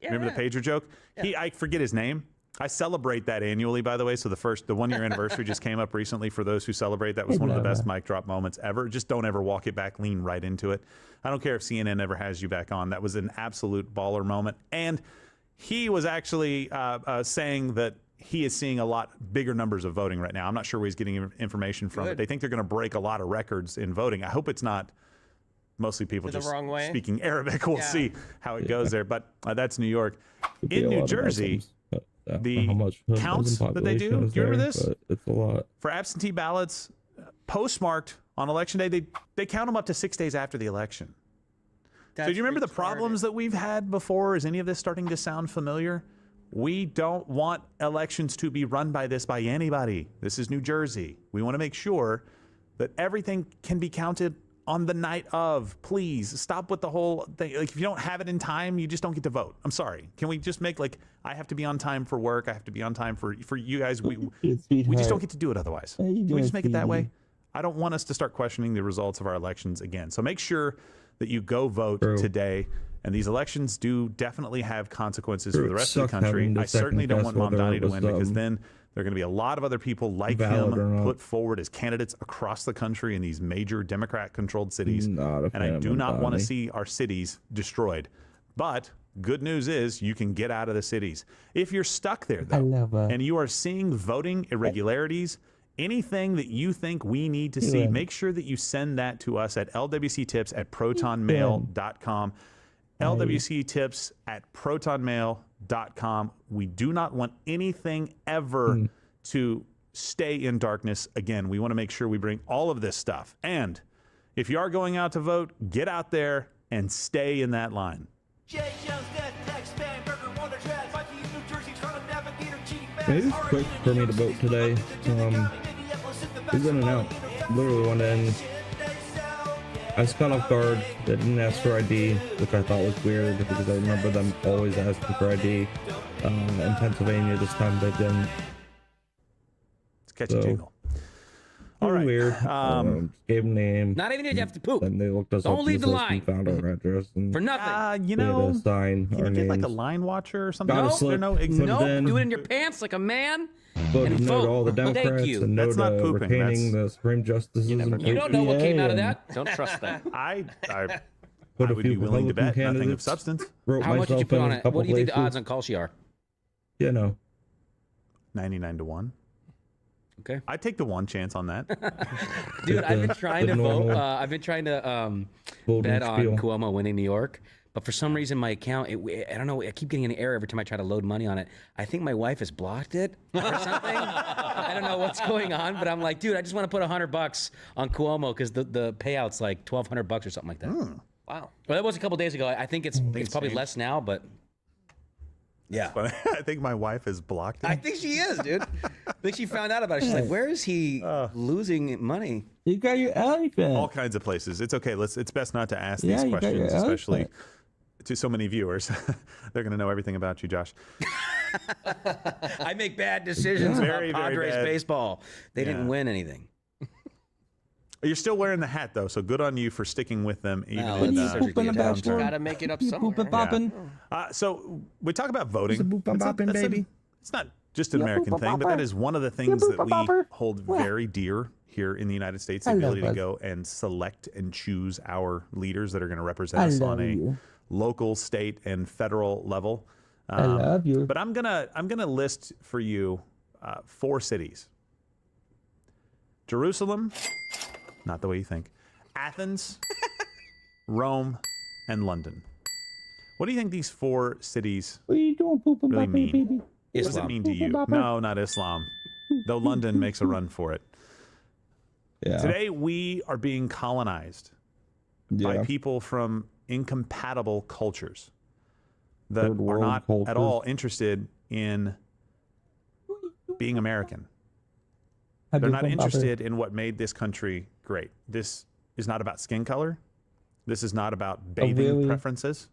Yeah, Remember the pager joke? Yeah. I forget his name. I celebrate that annually, by the way. So the 1 year anniversary just came up recently for those who celebrate. That was one of the best mic drop moments ever. Just don't ever walk it back, lean right into it. I don't care if CNN ever has you back on. That was an absolute baller moment. And he was actually saying that he is seeing a lot bigger numbers of voting right now. I'm not sure where he's getting information from, but they think they're going to break a lot of records in voting. I hope it's not mostly people just wrong way. Speaking Arabic. We'll see how it goes there. But that's New York. In New Jersey, the counts that they do, do you remember this? It's a lot. For absentee ballots, postmarked on Election Day, they count them up to 6 days after the election. So do you remember the problems that we've had before? Is any of this starting to sound familiar? We don't want elections to be run by anybody. This is New Jersey. We want to make sure that everything can be counted on the night of. Please stop with the whole thing. Like, if you don't have it in time, you just don't get to vote. I'm sorry. Can we just make I have to be on time for work. I have to be on time for you guys. We just don't get to do it otherwise. Can we just make it that way? I don't want us to start questioning the results of our elections again. So make sure that you go vote today. And these elections do definitely have consequences for the rest of the country. I certainly don't want Mamdani to win, because then there are going to be a lot of other people like him put forward as candidates across the country in these major Democrat-controlled cities. And I do not want to see our cities destroyed. But good news is you can get out of the cities. If you're stuck there, though, and you are seeing voting irregularities, anything that you think we need to see, make sure that you send that to us at lwctips@protonmail.com. lwctips@protonmail.com. We do not want anything ever to stay in darkness. Again, we want to make sure we bring all of this stuff. And if you are going out to vote, get out there and stay in that line. Maybe it's quick for me to vote today. He's in and out. Literally went in. I was caught off guard. They didn't ask for ID, which I thought was weird because I remember them always asking for ID. In Pennsylvania, this time they didn't. It's catchy jingle. All right. Weird. Gave them name. Not even if you have to poop. Then they looked us up. Don't leave the line. Found our address and for nothing. You know, sign can our you get names. like a line watcher or something? No, no, do it in your pants like a man. Voted no to all the Democrats Thank you. and no That's not to pooping. retaining the Supreme Justices. You don't know what came out of that. Don't trust that. I Put a would few be willing to bet Republican nothing of candidates. substance. How much did you put on it? What do you think the odds on Colosus are? Yeah, no. 99 to 1. Okay. I'd take the one chance on that. Dude, I've been trying to vote. I've been trying to bet on Cuomo winning New York. But for some reason, my account, I don't know, I keep getting an error every time I try to load money on it. I think my wife has blocked it or something. I don't know what's going on, but I'm like, dude, I just want to put $100 on Cuomo because the payout's like $1,200 or something like that. Wow. Well, that was a couple days ago. I think it's probably less now, but yeah. I think my wife has blocked it. I think she is, dude. I think she found out about it. She's like, where is he losing money? You got your elephant. All kinds of places. It's okay. It's best not to ask these questions, especially to so many viewers. They're going to know everything about you, Josh. I make bad decisions about Padres baseball. They didn't win anything. You're still wearing the hat, though, so good on you for sticking with them. Even in downturn. Gotta make it up somewhere. So we talk about voting. It's not just an Yeah, American thing, but that is one of the things that we hold very dear here in the United States, the ability to go and select and choose our leaders that are going to represent us on a local, state, and federal level. I love you. But I'm gonna list for you 4 cities. Jerusalem, not the way you think. Athens, Rome, and London. What do you think these 4 cities really mean? What does it mean to you? No, not Islam. Though London makes a run for it. Yeah. Today we are being colonized by people from incompatible cultures that are not at all interested in being American. They're not interested in what made this country great. This is not about skin color. This is not about bathing preferences.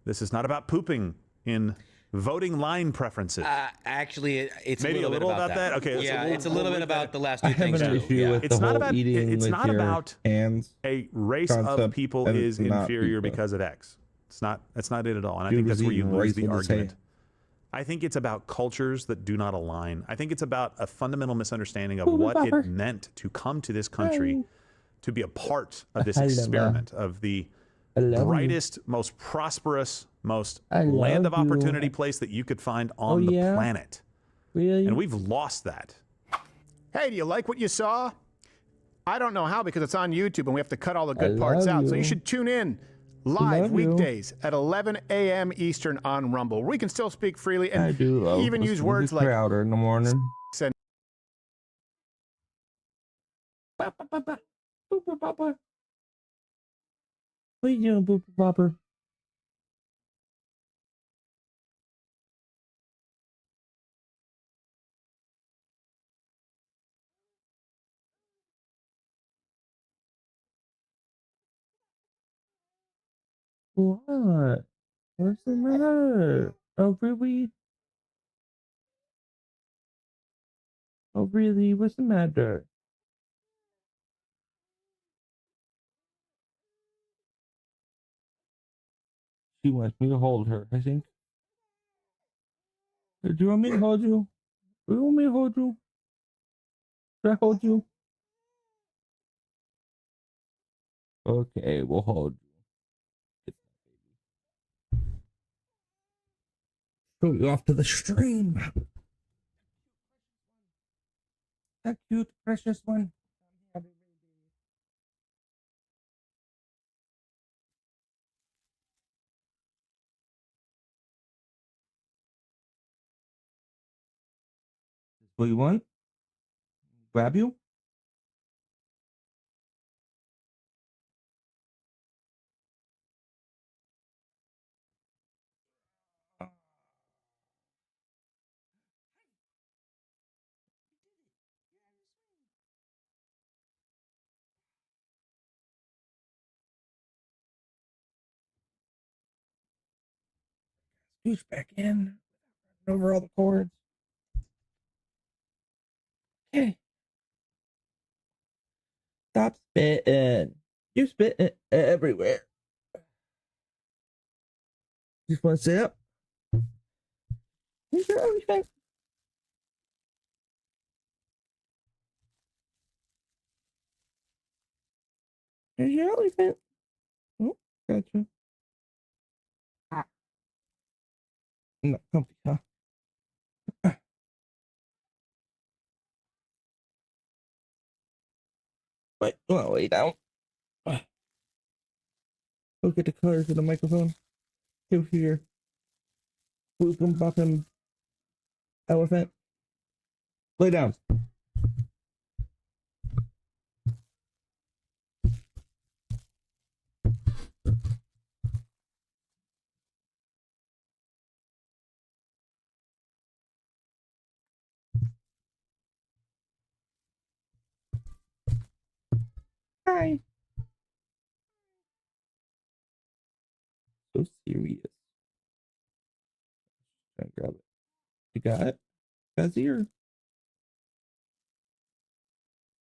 This is not about pooping in voting line preferences. Actually, it's maybe a little bit about that. Okay, yeah, it's a little bit about the last 2 things too. It's not about a race of people is inferior because of X. It's not. That's not it at all. And I think that's where you lose the argument. I think it's about cultures that do not align. I think it's about a fundamental misunderstanding of what it meant to come to this country, to be a part of this experiment of the brightest, most prosperous, most land of opportunity place that you could find on the planet. Really? And we've lost that. Hey, do you like what you saw? I don't know how because it's on YouTube and we have to cut all the good parts out. So you should tune in live weekdays at 11 a.m. Eastern on Rumble. We can still speak freely and even use words like Crowder in the morning. And What are you doing, Booper Bopper? What? What's the matter? Oh, really? Oh, really? What's the matter? She wants me to hold her, I think. Do you want me to hold you? Do you want me to hold you? Should I hold you? Okay, we'll hold you. Show you off to the stream. That cute, precious one. What you want? Grab you? Scooch back in. Over all the cords. Okay. Stop spitting. You spitting everywhere. Just want to sit up. Is there everything? Is your elephant? Oh, gotcha. Not comfy, huh? Wait, oh, lay down. Look at the colors of the microphone. Over here. Boopum boppum elephant. Lay down. Hi. So serious. Try and grab it. You got it? Got his ear.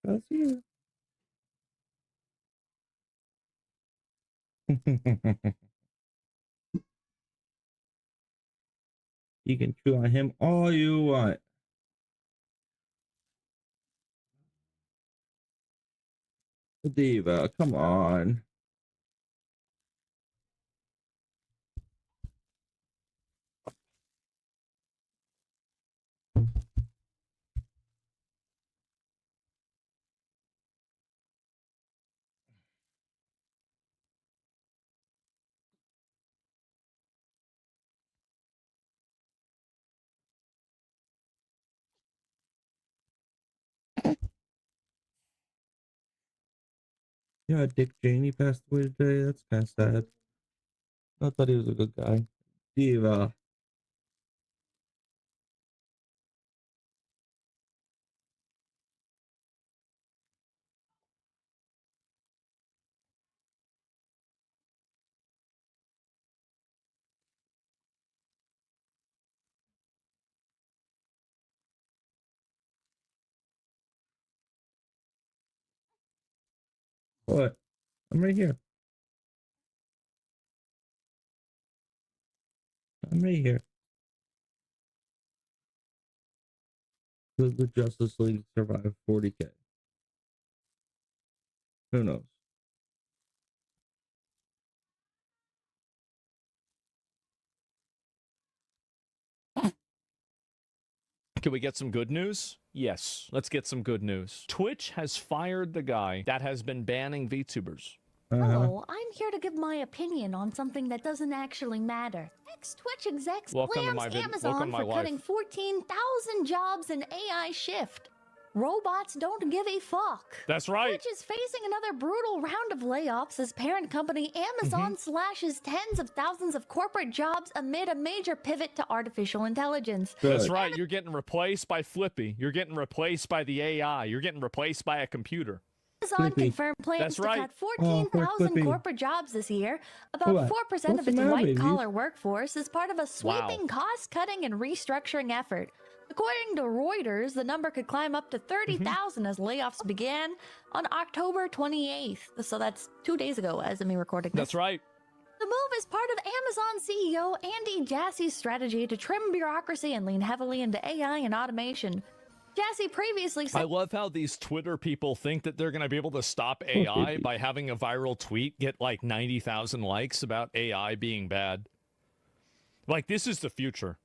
Got his ear. You can chew on him all you want. Diva, come on. Yeah, Dick Cheney passed away today. That's kind of sad. I thought he was a good guy. Diva. What? I'm right here. I'm right here. Could the Justice League survive 40K? Who knows? Can we get some good news? Yes, let's get some good news. Twitch has fired the guy that has been banning VTubers. Hello, I'm here to give my opinion on something that doesn't actually matter. Ex-Twitch execs blames Amazon for cutting 14,000 jobs in AI shift. Robots don't give a fuck. That's right. Twitch is facing another brutal round of layoffs as parent company Amazon slashes tens of thousands of corporate jobs amid a major pivot to artificial intelligence. That's right. You're getting replaced by Flippy. You're getting replaced by the AI. You're getting replaced by a computer. Amazon confirmed plans to cut 14,000 corporate jobs this year, about 4% of its white-collar workforce, as part of a sweeping cost-cutting and restructuring effort. According to Reuters, the number could climb up to 30,000 as layoffs began on October 28th. So that's 2 days ago as of me recording this. That's right. The move is part of Amazon CEO Andy Jassy's strategy to trim bureaucracy and lean heavily into AI and automation. Jassy previously said... I love how these Twitter people think that they're going to be able to stop AI by having a viral tweet get like 90,000 likes about AI being bad. Like, this is the future.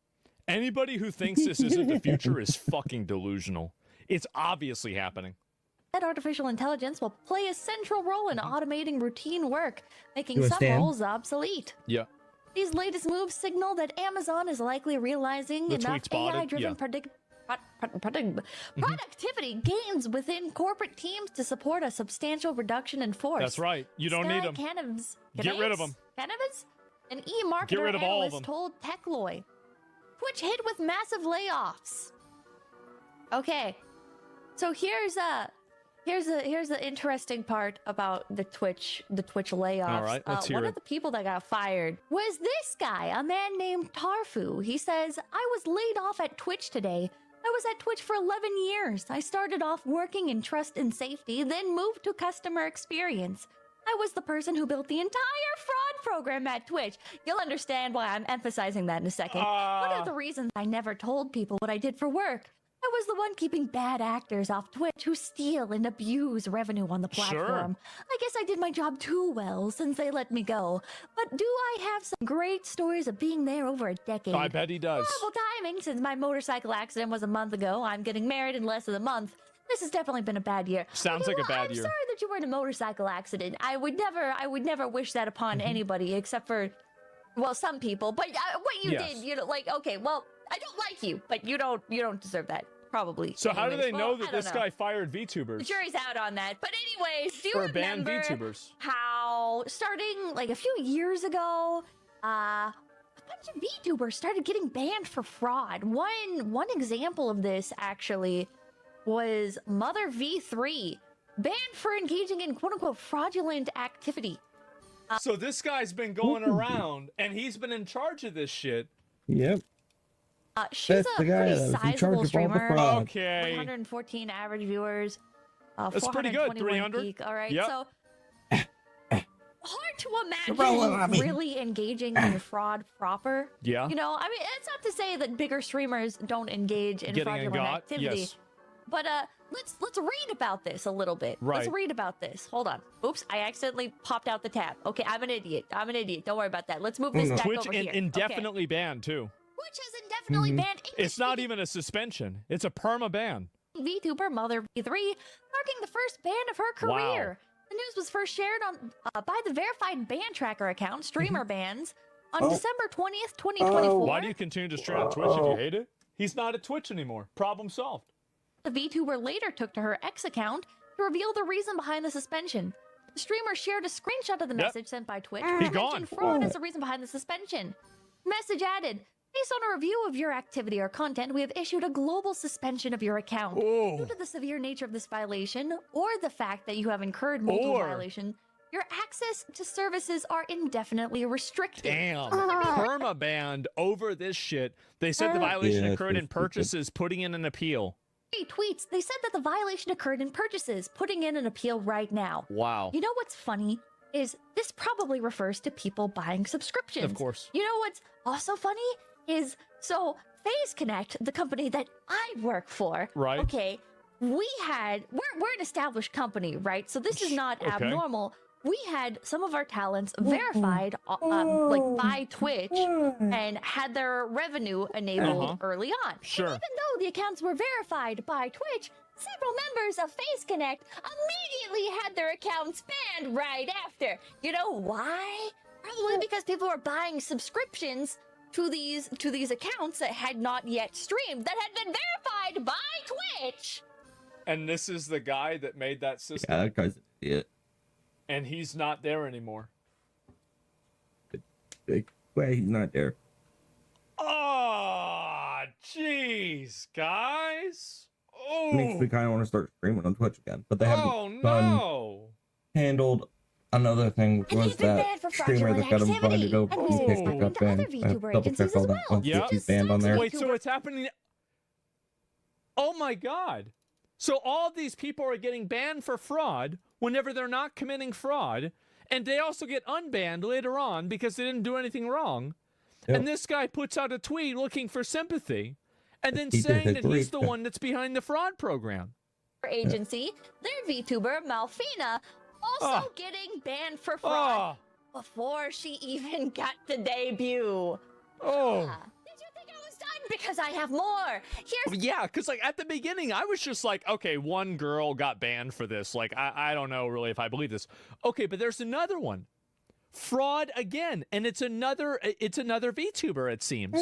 Anybody who thinks this isn't the future is fucking delusional. It's obviously happening. That artificial intelligence will play a central role in automating routine work, making some roles obsolete. Yeah. These latest moves signal that Amazon is likely realizing enough AI-driven productivity gains within corporate teams to support a substantial reduction in force. That's right. You don't need them. Get rid of them. An e-marketer analyst told Techloy. Twitch hit with massive layoffs. Okay, so here's the interesting part about the Twitch layoffs. All right, let's hear one it. of the people that got fired was this guy, a man named Tarfu. He says, "I was laid off at Twitch today. I was at Twitch for 11 years. I started off working in trust and safety, then moved to customer experience. I was the person who built the entire fraud program at Twitch." You'll understand why I'm emphasizing that in a second. One of the reasons I never told people what I did for work. I was the one keeping bad actors off Twitch who steal and abuse revenue on the platform. I guess I did my job too well since they let me go. But do I have some great stories of being there over a decade? I bet he does. Horrible timing since my motorcycle accident was a month ago. I'm getting married in less than a month. This has definitely been a bad year. Sounds like a bad year. I'm sorry that you were in a motorcycle accident. I would never wish that upon anybody except for, well, some people. But what you did, you know, like, okay, well, I don't like you, but you don't deserve that. Probably. So how do they know that this guy fired VTubers? The jury's out on that. But anyways, do you Or banned remember VTubers. how starting like a few years ago, a bunch of VTubers started getting banned for fraud? One example of this actually was Mother V3, banned for engaging in quote-unquote fraudulent activity. So this guy's been going around, and he's been in charge of this shit. Yep. She's That's a the guy pretty that was in charge sizable of all the streamer. fraud. Okay. 114 average viewers. That's pretty good. 300. Peak. All right. Yep. So hard to imagine really engaging in fraud proper. Yeah. You know, I mean, it's not to say that bigger streamers don't engage in fraudulent activity. Yes. But let's read about this a little bit. Right. Let's read about this. Hold on. Oops, I accidentally popped out the tab. Okay, I'm an idiot. Don't worry about that. Let's move this back Twitch over here. indefinitely banned too. Twitch has indefinitely banned It's not even a suspension. It's a perma ban. VTuber Mother V3, marking the first ban of her career. Wow. The news was first shared on by the verified ban tracker account, Streamer Bans, on December 20th, 2024. Why do you continue to stream on Twitch if you hate it? He's not at Twitch anymore. Problem solved. The VTuber later took to her X account to reveal the reason behind the suspension. The streamer shared a screenshot of the message sent by Twitch, He's which gone. mentioned fraud as the reason behind the suspension. The message added, "Based on a review of your activity or content, we have issued a global suspension of your account. Due to the severe nature of this violation, or the fact that you have incurred multiple violations, your access to services are indefinitely restricted." Damn. Perma banned over this shit. They said the violation occurred in purchases, putting in an appeal. Tweets, they said that the violation occurred in purchases, putting in an appeal right now. Wow. You know what's funny is this probably refers to people buying subscriptions. Of course. You know what's also funny is, so Phase Connect, the company that I work for, Right. okay, we're an established company, right? So this is not abnormal. We had some of our talents verified like by Twitch and had their revenue enabled early on. Sure. And even though the accounts were verified by Twitch, several members of Phase Connect immediately had their accounts banned right after. You know why? Probably because people were buying subscriptions to these accounts that had not yet streamed, that had been verified by Twitch. And this is the guy that made that system. Yeah, that guy's an idiot. And he's not there anymore. Wait, he's not there. Oh, jeez, guys. Oh. Makes me kind of want to start streaming on Twitch again, but they haven't handled. Another thing was that streamer that got him blinded over and picked up banned. I have to double check all that once he's banned on there. Wait, so it's happening? Oh my God. So all of these people are getting banned for fraud whenever they're not committing fraud, and they also get unbanned later on because they didn't do anything wrong. Yep. And this guy puts out a tweet looking for sympathy and then saying that he's the one that's behind the fraud program. Agency, their VTuber, Malfina, also getting banned for fraud before she even got to debut. Did you think I was done? Because I have more. Yeah, because like at the beginning, I was just like, okay, one girl got banned for this. Like, I don't know really if I believe this. Okay, but there's another one. Fraud again, and it's another VTuber, it seems.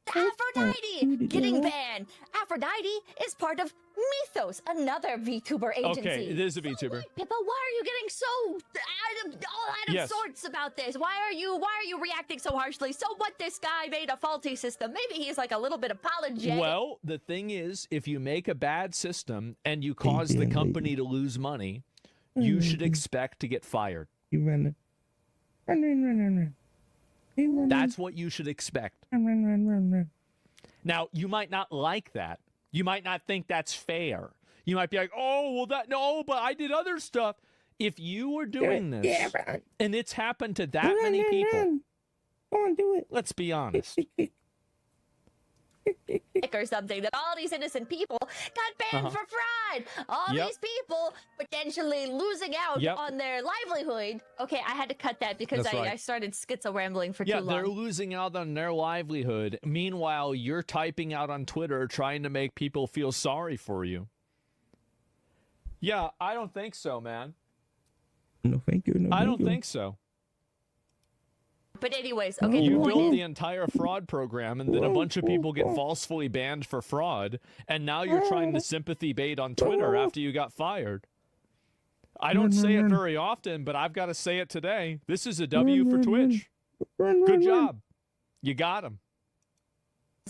Aphrodite getting banned. Aphrodite is part of Mythos, another VTuber agency. Okay, it is a VTuber. Pippa, why are you getting so out of sorts about this? Why are you reacting so harshly? So what? This guy made a faulty system. Maybe he's like a little bit apologetic. Well, the thing is, if you make a bad system and you cause the company to lose money, you should expect to get fired. You run. That's what you should expect. Now, you might not like that. You might not think that's fair. You might be like, oh, well, no, but I did other stuff. If you were doing this and it's happened to that many people, go on, do it. Let's be honest. Or something that all these innocent people got banned for fraud. All these people potentially losing out on their livelihood. Okay, I had to cut that because I started schizo rambling for too long. Yeah, they're losing out on their livelihood. Meanwhile, you're typing out on Twitter trying to make people feel sorry for you. Yeah, I don't think so, man. No, thank you. No, I don't think so. But anyways, okay. You built the entire fraud program, and then a bunch of people get falsely banned for fraud, and now you're trying to sympathy bait on Twitter after you got fired. I don't say it very often, but I've got to say it today. This is a W for Twitch. Good job. You got him.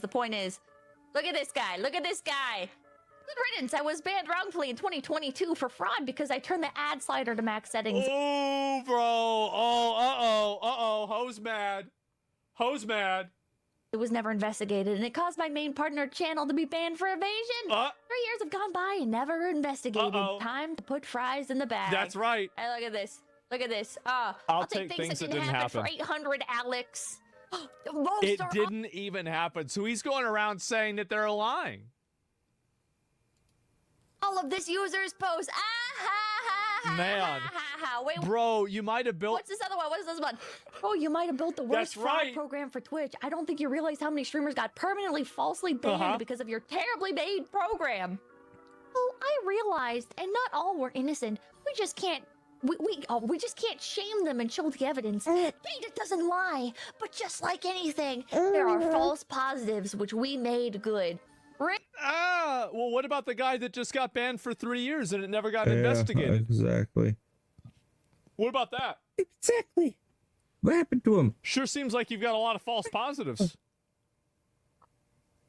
The point is, look at this guy. Look at this guy. Good riddance. I was banned wrongfully in 2022 for fraud because I turned the ad slider to max settings. Oh, bro. Oh, uh-oh. Ho's mad. Ho's mad. It was never investigated, and it caused my main partner channel to be banned for evasion. 3 years have gone by and never investigated. Time to put fries in the bag. That's right. Hey, look at this. Look at this. I'll take things that didn't happen for 800 Alex. It didn't even happen. So he's going around saying that they're lying. All of this user's post. Man. Wait, bro, you might have built. What's this other one? What is this one? Bro, you might have built the worst fraud program for Twitch. I don't think you realize how many streamers got permanently falsely banned because of your terribly made program. Oh, I realized, and not all were innocent. We just can't. We just can't shame them and show the evidence. Data doesn't lie, but just like anything, there are false positives which we made good. Well, what about the guy that just got banned for 3 years and it never got investigated? Exactly. What about that? Exactly. What happened to him? Sure seems like you've got a lot of false positives.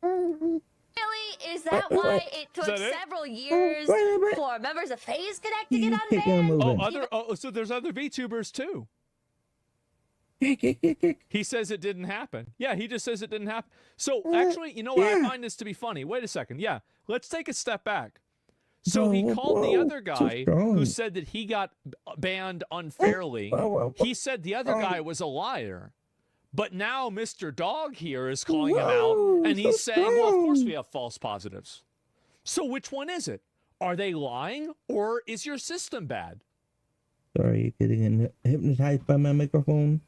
Really? Is that why it took several years for members of Phase Connect to get unbanned? So there's other VTubers too. He says it didn't happen. Yeah, he just says it didn't happen. So actually, you know what? I find this to be funny. Wait a second. Yeah, let's take a step back. So he called the other guy who said that he got banned unfairly. He said the other guy was a liar. But now Mr. Dog here is calling him out, and he's saying, well, of course we have false positives. So which one is it? Are they lying, or is your system bad? Sorry, you're getting hypnotized by my microphone.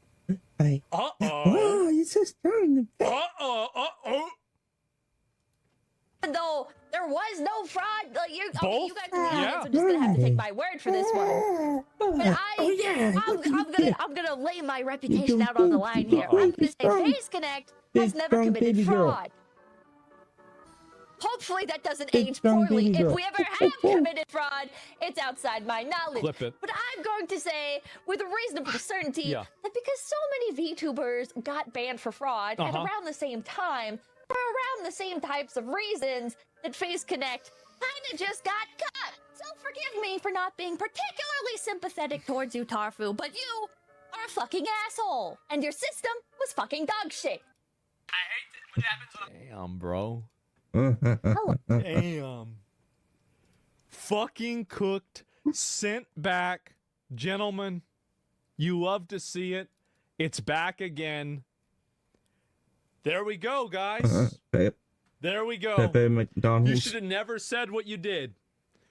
Hi. Oh, you're so strong. Though there was no fraud, like you guys are Yeah. just gonna have to take my word for this one. But I'm gonna lay my reputation out on the line here. I'm gonna say Face Connect has never committed fraud. Hopefully that doesn't age poorly. If we ever have committed fraud, it's outside my knowledge. Clip it. But I'm going to say with reasonable certainty that because so many VTubers got banned for fraud at around the same time, for around the same types of reasons, that Face Connect kinda just got cut. So forgive me for not being particularly sympathetic towards you, Tarfu, but you are a fucking asshole. And your system was fucking dog shit. I hate it when it happens when Damn, bro. Damn. Fucking cooked, sent back. Gentlemen, you love to see it. It's back again. There we go, guys. There we go. Pepe McDonald's. You should have never said what you did.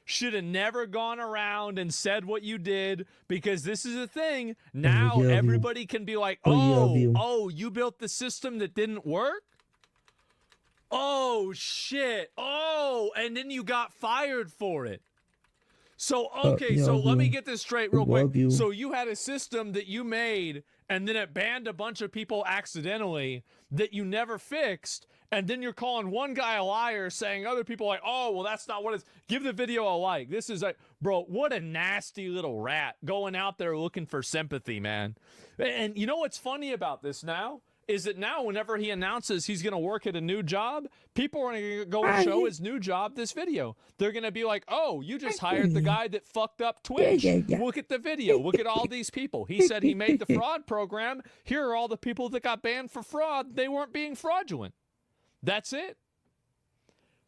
Should have never gone around and said what you did, because this is a thing. Now everybody can be like, oh, you built the system that didn't work? Oh, shit. Oh, and then you got fired for it. So, okay, so let me get this straight real quick. So you had a system that you made, and then it banned a bunch of people accidentally that you never fixed, and then you're calling one guy a liar, saying other people like, oh, well, that's not what it's. Give the video a like. This is like, bro, what a nasty little rat going out there looking for sympathy, man. And you know what's funny about this now? Is that now whenever he announces he's going to work at a new job, people are going to go and show his new job this video. They're going to be like, oh, you just hired the guy that fucked up Twitch. Look at the video. Look at all these people. He said he made the fraud program. Here are all the people that got banned for fraud. They weren't being fraudulent. That's it.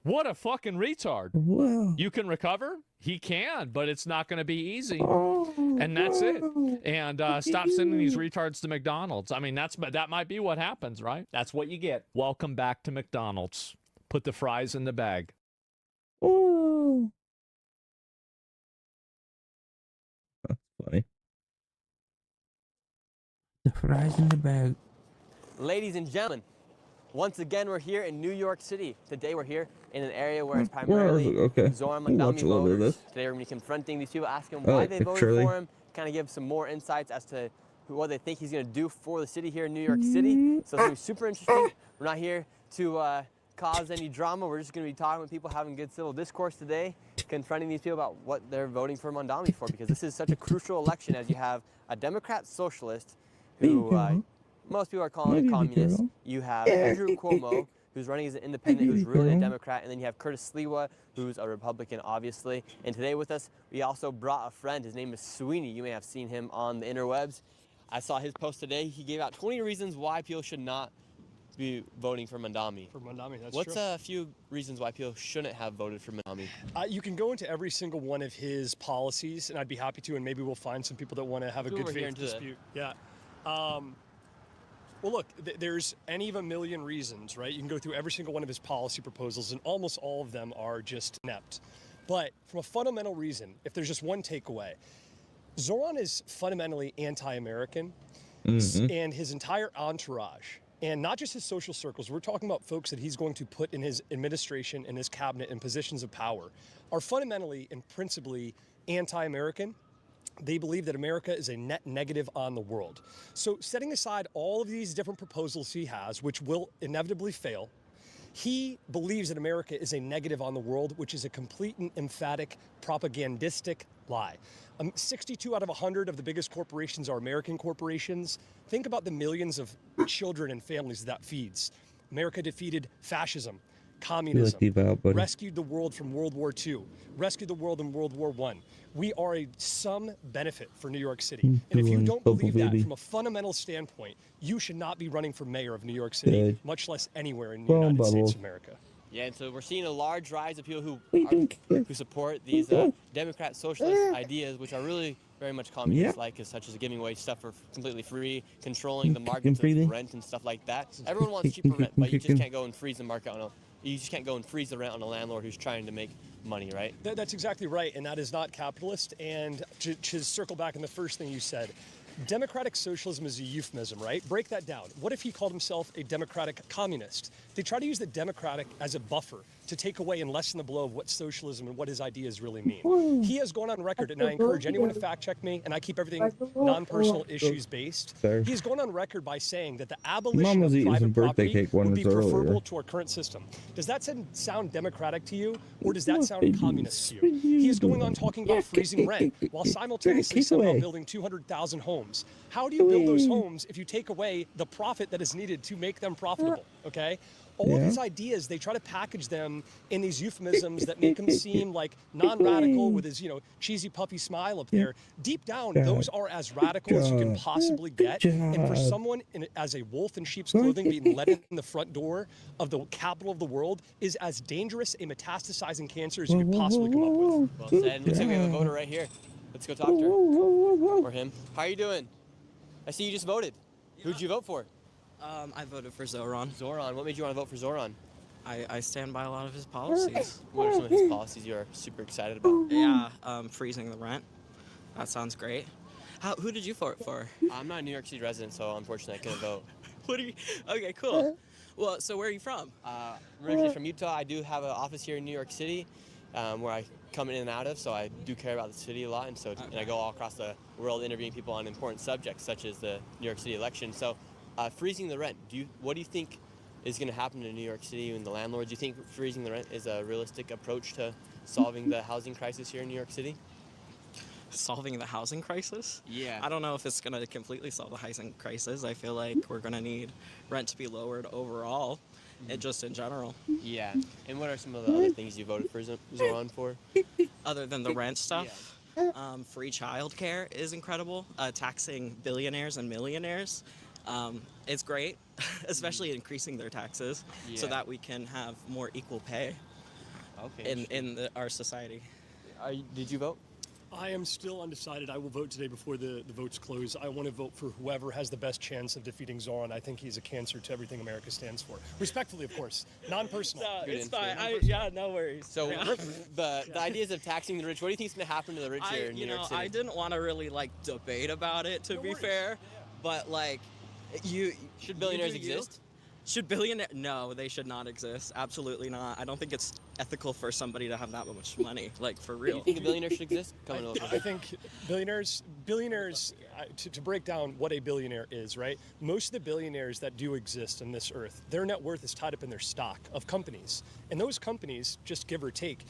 What a fucking retard. Wow. You can recover? He can, but it's not going to be easy. And that's it. And stop sending these retards to McDonald's. I mean, that might be what happens, right? That's what you get. Welcome back to McDonald's. Put the fries in the bag. Oh. That's funny. The fries in the bag. Ladies and gentlemen, once again, we're here in New York City. Today, we're here in an area where it's primarily Zoran Mandami voters. Today, we're going to be confronting these people, asking them why they voted for him, kind of give some more insights as to what they think he's going to do for the city here in New York City. So it's going to be super interesting. We're not here to cause any drama. We're just going to be talking with people, having good civil discourse today, confronting these people about what they're voting for Mandami for, because this is such a crucial election, as you have a Democrat socialist who most people are calling a communist. You have Andrew Cuomo, who's running as an independent, who's really a Democrat, and then you have Curtis Sliwa, who's a Republican, obviously. And today with us, we also brought a friend. His name is Sweeney. You may have seen him on the interwebs. I saw his post today. He gave out 20 reasons why people should not be voting for Mandami. For Mandami, that's What's true. a few reasons why people shouldn't have voted for Mandami? You can go into every single one of his policies, and I'd be happy to, and maybe we'll find some people that want to have a good faith dispute. Yeah. Well, look, there's any of a million reasons, right? You can go through every single one of his policy proposals, and almost all of them are just inept. But from a fundamental reason, if there's just one takeaway, Zoran is fundamentally anti-American, and his entire entourage, and not just his social circles, we're talking about folks that he's going to put in his administration and his cabinet in positions of power, are fundamentally and principally anti-American. They believe that America is a net negative on the world. So setting aside all of these different proposals he has, which will inevitably fail, he believes that America is a negative on the world, which is a complete and emphatic propagandistic lie. 62 out of 100 of the biggest corporations are American corporations. Think about the millions of children and families that feeds. America defeated fascism, communism, rescued the world from World War II, rescued the world in World War I. We are some benefit for New York City. And if you don't believe that from a fundamental standpoint, you should not be running for mayor of New York City, much less anywhere in the United States of America. Yeah, and so we're seeing a large rise of people who support these Democrat socialist ideas, which are really very much communist-like, such as giving away stuff for completely free, controlling the markets of rent and stuff like that. Everyone wants cheaper rent, but you just can't go and freeze the market you just can't go and freeze the rent on a landlord who's trying to make money, right? That's exactly right, and that is not capitalist. And to circle back on the first thing you said, democratic socialism is a euphemism, right? Break that down. What if he called himself a democratic communist? They try to use the democratic as a buffer to take away and lessen the blow of what socialism and what his ideas really mean. He has gone on record, and I encourage anyone to fact check me, and I keep everything non-personal issues based. He's gone on record by saying that the abolition of private property would be preferable to our current system. Does that sound democratic to you, or does that sound communist to you? He is going on talking about freezing rent while simultaneously somehow building 200,000 homes. How do you build those homes if you take away the profit that is needed to make them profitable, okay? All of these ideas, they try to package them in these euphemisms that make him seem like non-radical with his, cheesy puffy smile up there. Deep down, those are as radical as you can possibly get. And for someone as a wolf in sheep's clothing being let in the front door of the capital of the world is as dangerous a metastasizing cancer as you could possibly come up with. Well said. Looks like we have a voter right here. Let's go talk to her. Or him. How are you doing? I see you just voted. Who'd you vote for? I voted for Zoran. Zoran. What made you want to vote for Zoran? I stand by a lot of his policies. What are some of his policies you're super excited about? Yeah, freezing the rent. That sounds great. Who did you vote for? I'm not a New York City resident, so unfortunately I couldn't vote. Okay, cool. Well, so where are you from? I'm originally from Utah. I do have an office here in New York City where I come in and out of, so I do care about the city a lot, and I go all across the world interviewing people on important subjects such as the New York City election. So freezing the rent, what do you think is going to happen to New York City and the landlords? Do you think freezing the rent is a realistic approach to solving the housing crisis here in New York City? Solving the housing crisis? Yeah. I don't know if it's going to completely solve the housing crisis. I feel like we're going to need rent to be lowered overall, and just in general. Yeah. And what are some of the other things you voted for Zoran for? Other than the rent stuff, free childcare is incredible. Taxing billionaires and millionaires. It's great, especially increasing their taxes so that we can have more equal pay in our society. Did you vote? I am still undecided. I will vote today before the votes close. I want to vote for whoever has the best chance of defeating Zoran. I think he's a cancer to everything America stands for. Respectfully, of course. Non-personal. No, it's fine. No worries. So the ideas of taxing the rich, what do you think is going to happen to the rich here in New York City? I didn't want to really debate about it, to be fair, but should billionaires exist? Should billionaires? No, they should not exist. Absolutely not. I don't think it's ethical for somebody to have that much money, for real. You think a billionaire should exist? I think billionaires, to break down what a billionaire is, right? Most of the billionaires that do exist on this earth, their net worth is tied up in their stock of companies. And those companies, just give or take,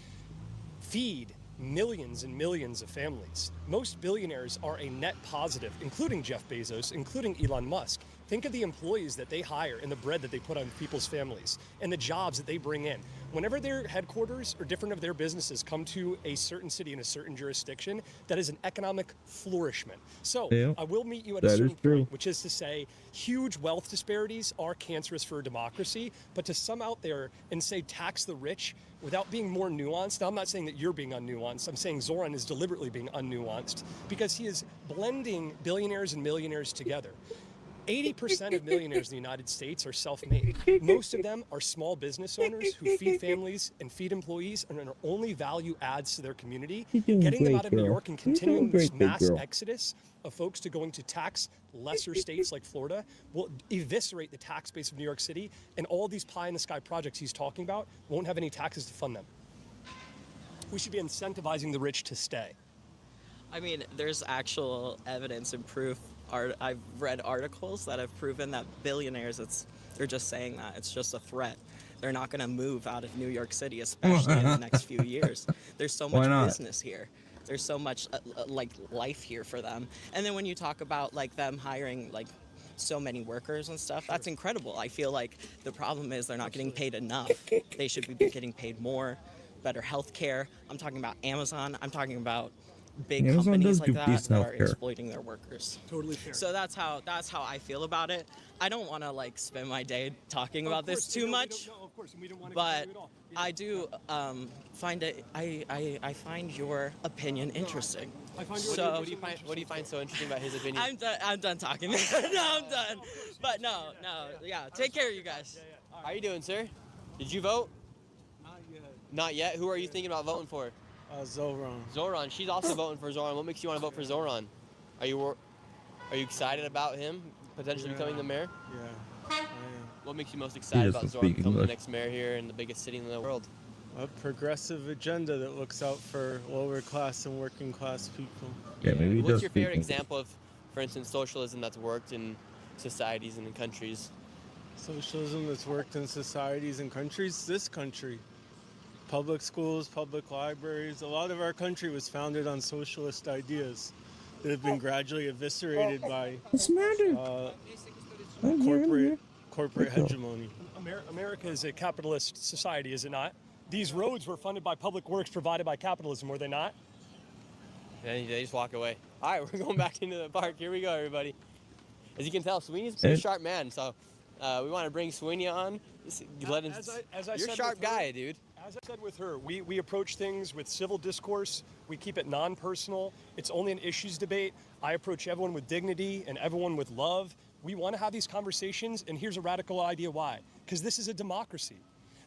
feed millions and millions of families. Most billionaires are a net positive, including Jeff Bezos, including Elon Musk. Think of the employees that they hire and the bread that they put on people's families and the jobs that they bring in. Whenever their headquarters or different of their businesses come to a certain city in a certain jurisdiction, that is an economic flourishment. So I will meet you at a certain point, which is to say huge wealth disparities are cancerous for a democracy, but to sum out there and say tax the rich without being more nuanced. Now, I'm not saying that you're being unnuanced. I'm saying Zoran is deliberately being unnuanced because he is blending billionaires and millionaires together. 80% of millionaires in the United States are self-made. Most of them are small business owners who feed families and feed employees and are only value adds to their community. Getting them out of New York and continuing this mass exodus of folks to going to tax lesser states like Florida will eviscerate the tax base of New York City, and all these pie-in-the-sky projects he's talking about won't have any taxes to fund them. We should be incentivizing the rich to stay. I mean, there's actual evidence and proof. I've read articles that have proven that billionaires, they're just saying that. It's just a threat. They're not going to move out of New York City, especially in the next few years. There's so much business here. There's so much life here for them. And then when you talk about them hiring so many workers and stuff, that's incredible. I feel like the problem is they're not getting paid enough. They should be getting paid more, better health care. I'm talking about Amazon. I'm talking about big Amazon companies does like do that decent that are healthcare. exploiting their workers. Totally fair. So that's how I feel about it. I don't want to like spend my day talking about this too much, of course, and we don't want to but at all. I do find it. I find your opinion interesting. I find so. What do you find so interesting about his opinion? I'm done talking. No, I'm done. But no, yeah. Take care, you guys. How you doing, sir? Did you vote? Not yet. Not yet. Who are you thinking about voting for? Zoran. Zoran. She's also voting for Zoran. What makes you want to vote for Zoran? Are you excited about him potentially becoming the mayor? Yeah, I am. What makes you most excited about doesn't Zoran speak becoming the English. next mayor here in the biggest city in the world? A progressive agenda that looks out for lower class and working class people. Yeah, maybe he What's does your speak favorite English. example of, for instance, socialism that's worked in societies and in countries? Socialism that's worked in societies and countries. This country. Public schools, public libraries. A lot of our country was founded on socialist ideas that have been gradually eviscerated by corporate hegemony. America is a capitalist society, is it not? These roads were funded by public works provided by capitalism, were they not? And they just walk away. All right, we're going back into the park. Here we go, everybody. As you can tell, Sweeney's a pretty sharp man, so we want to bring Sweeney on. Let him, you're a sharp guy, dude. As I said with her, we approach things with civil discourse. We keep it non-personal. It's only an issues debate. I approach everyone with dignity and everyone with love. We want to have these conversations, and here's a radical idea why. Because this is a democracy.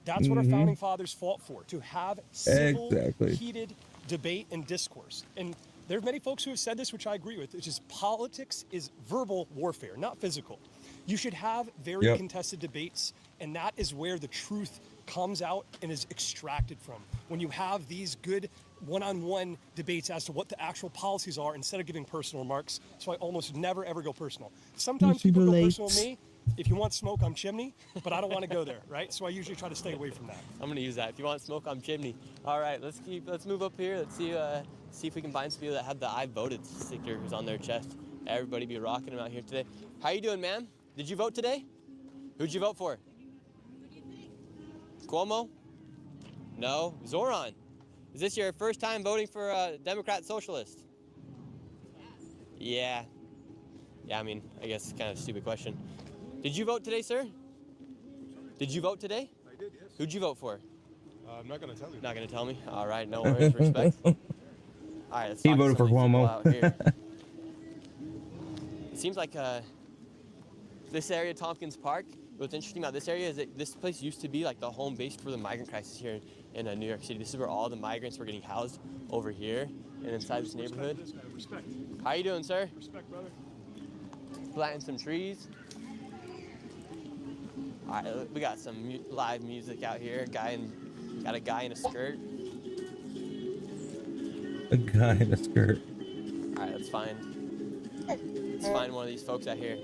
That's what our founding fathers fought for, to have civil, heated debate and discourse. And there are many folks who have said this, which I agree with, which is politics is verbal warfare, not physical. You should have very contested debates, and that is where the truth comes out and is extracted from. When you have these good one-on-one debates as to what the actual policies are instead of giving personal remarks. So I almost never ever go personal. Sometimes people go personal with me. If you want smoke, I'm chimney, but I don't want to go there, right? So I usually try to stay away from that. I'm gonna use that. If you want smoke, I'm chimney. All right, let's move up here. Let's see if we can find some people that have the I voted stickers on their chest. Everybody be rocking them out here today. How you doing, man? Did you vote today? Who'd you vote for? Cuomo? No. Zoran? Is this your first time voting for a Democrat Socialist? Yeah. Yeah, I mean, I guess it's kind of a stupid question. Did you vote today, sir? Did you vote today? I did, yes. Who'd you vote for? I'm not going to tell you. Not going to tell me? All right, no worries, respect. All right, let's He talk to voted for some of these people Cuomo. out here. It seems like this area, Tompkins Park, what's interesting about this area is that this place used to be like the home base for the migrant crisis here in New York City. This is where all the migrants were getting housed, over here and inside this neighborhood. Respect. How you doing, sir? Respect, brother. Planting some trees. All right, we got some live music out here. Got a guy in a skirt. A guy in a skirt. All right, let's find one of these folks out here.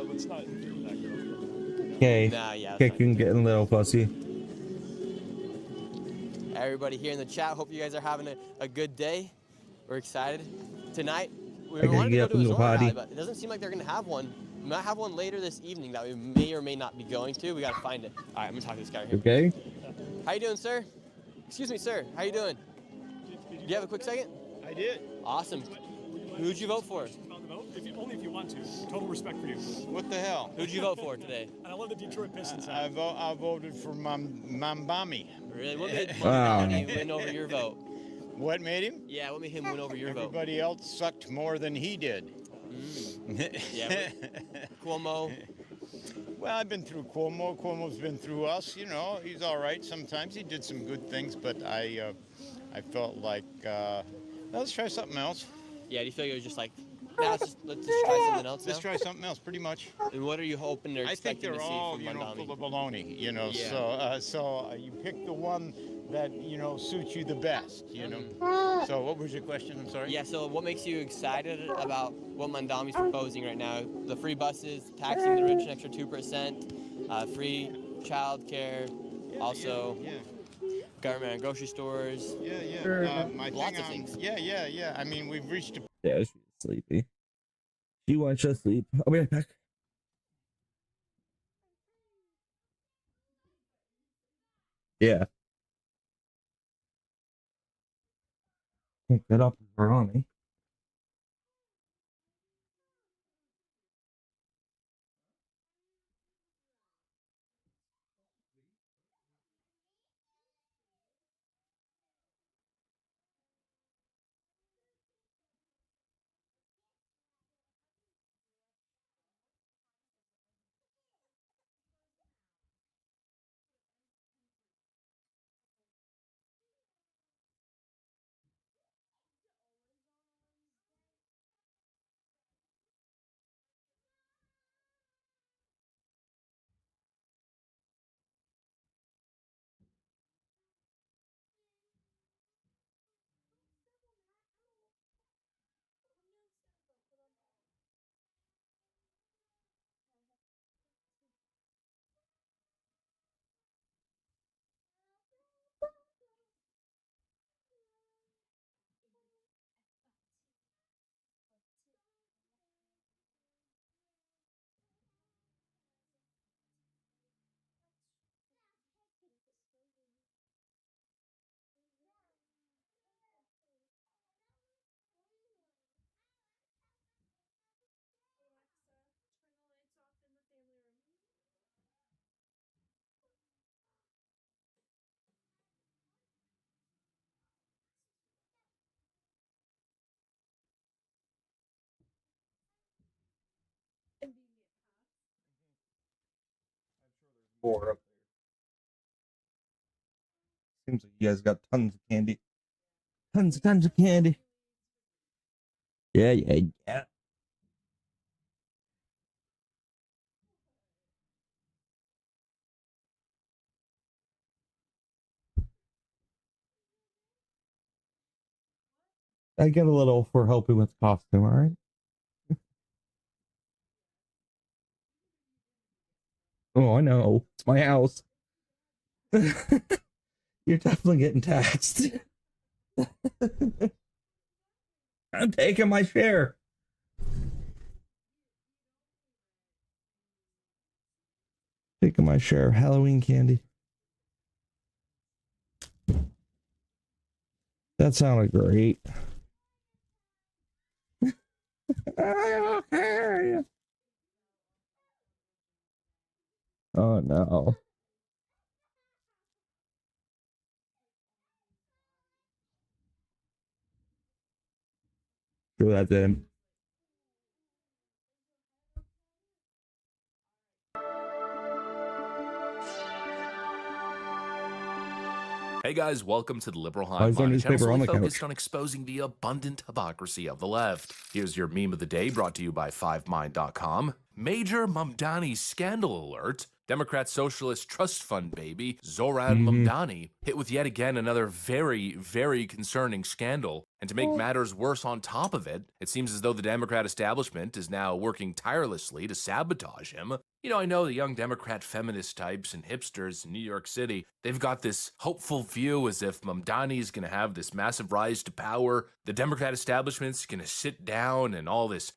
Let's not interfere with that girl. Okay. Nah, yeah, Kicking, getting a little fussy. Everybody here in the chat, hope you guys are having a good day. We're excited. Tonight, we I gotta wanted to get go up to a and go Zora potty. rally, but it doesn't seem like they're going to have one. We might have one later this evening that we may or may not be going to. We got to find it. All right, I'm going to talk to this guy here. Okay. How you doing, sir? Excuse me, sir. How you doing? Do you have a quick second? I did. Awesome. Who'd you vote for? Only if you want to. Total respect for you. What the hell? Who'd you vote for today? And I love the Detroit Pistons. I voted for Mambami. Really? What made Wow. him win over your vote? What made him? Yeah, what made him win over your vote? Everybody else sucked more than he did. Yeah, Cuomo. Well, I've been through Cuomo. Cuomo's been through us. You know, he's all right sometimes. He did some good things, but I felt like let's try something else. Yeah, do you feel like it was just like, let's just try something else Let's now? try something else, pretty much. And what are you hoping or I think expecting they're to see all, from you know, Mandami? full of baloney. You know, Yeah. so you pick the one that suits you the best. You know. So what was your question? I'm sorry. Yeah, so what makes you excited about what Mandami's proposing right now? The free buses, taxing the rich an extra 2%, free child care, also government and grocery stores. Yeah. Lots of things. Yeah. I mean, we've reached a Yeah, she's sleepy. She wants to sleep. I'll be right back. Yeah. Can't get up around me. More up there. Seems like you guys got tons of candy. Tons of candy. Yeah. I get a little for helping with costume, all right? Oh, I know. It's my house. You're definitely getting taxed. I'm taking my share. Taking my share of Halloween candy. That sounded great. Oh no. Do that then. Hey guys, welcome to the Liberal Why Hive is there Mind, a channel newspaper on solely the focused couch? on exposing the abundant hypocrisy of the left. Here's your meme of the day, brought to you by 5mind.com. Major Mamdani scandal alert. Democrat Socialist Trust Fund baby, Zoran Mamdani, hit with yet again another very, very concerning scandal. And to make matters worse on top of it, it seems as though the Democrat establishment is now working tirelessly to sabotage him. You know, I know the young Democrat feminist types and hipsters in New York City, they've got this hopeful view as if Mamdani is going to have this massive rise to power. The Democrat establishment's going to sit down and all this,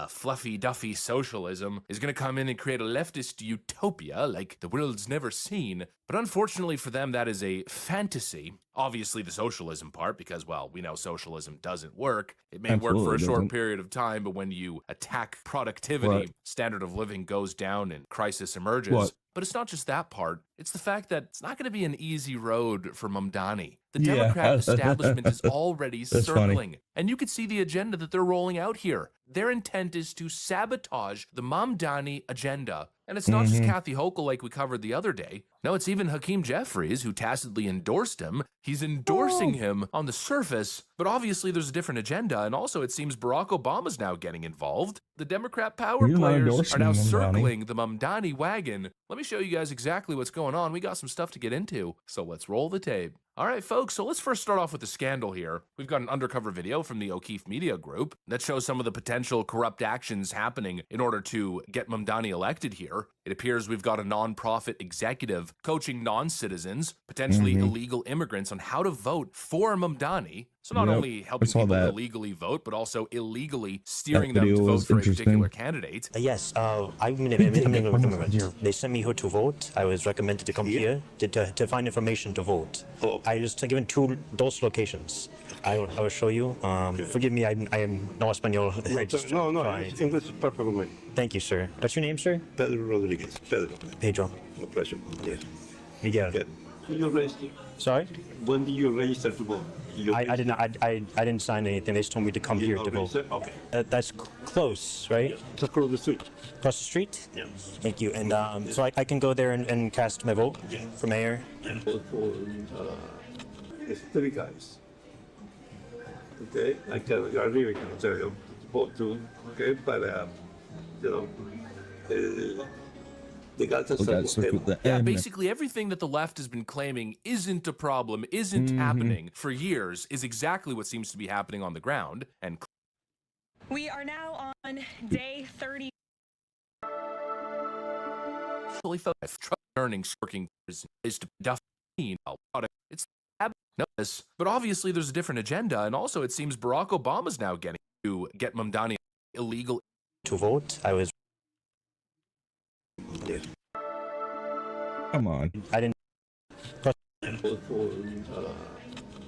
fluffy duffy socialism is going to come in and create a leftist utopia like the world's never seen. But unfortunately for them, that is a fantasy. Obviously the socialism part, because, well, we know socialism doesn't work. It may work for a short period of time, but when you attack productivity, standard of living goes down and crisis emerges. But it's not just that part. It's the fact that it's not going to be an easy road for Mamdani. The Democrat establishment is already circling. And you can see the agenda that they're rolling out here. Their intent is to sabotage the Mamdani agenda. And it's not just Kathy Hochul like we covered the other day. No, it's even Hakeem Jeffries, who tacitly endorsed him. He's endorsing him on the surface, but obviously there's a different agenda, and also it seems Barack Obama's now getting involved. The Democrat power players are now circling the Mamdani wagon. Let me show you guys exactly what's going on. We got some stuff to get into, so let's roll the tape. All right, folks, so let's first start off with the scandal here. We've got an undercover video from the O'Keefe Media Group that shows some of the potential corrupt actions happening in order to get Mamdani elected here. It appears we've got a non-profit executive coaching non-citizens, potentially illegal immigrants, on how to vote for Mamdani. So not Yep, only I helping saw people that. illegally vote, but also illegally steering That them to video vote was for a interesting. particular candidate. Yes, I'm an immigrant. They sent me here to vote. I was recommended to come here to find information to vote. I was given those locations. I will show you. Forgive me, I am no Espanol. English is perfect. Thank you, sir. What's your name, sir? Pedro Rodriguez. Pedro. A pleasure. Yes. Miguel. You register? Sorry? When did you register to vote? I did not. I didn't sign anything. They just told me to come here to vote. Okay. That's close, right? Just across the street. Across the street? Yeah. Thank you. And so I can go there and cast my vote for mayor. It's 3 guys. Okay, I really can tell you vote to. Okay, but you know, they got us. Yeah, basically everything that the left has been claiming isn't a problem, isn't happening for years, is exactly what seems to be happening on the ground. And we are now on day 30. earnings working is to duff product. It's notice, but obviously there's a different agenda, and also it seems Barack Obama's now getting to get Mamdani illegal to vote. I was. Come on. I didn't.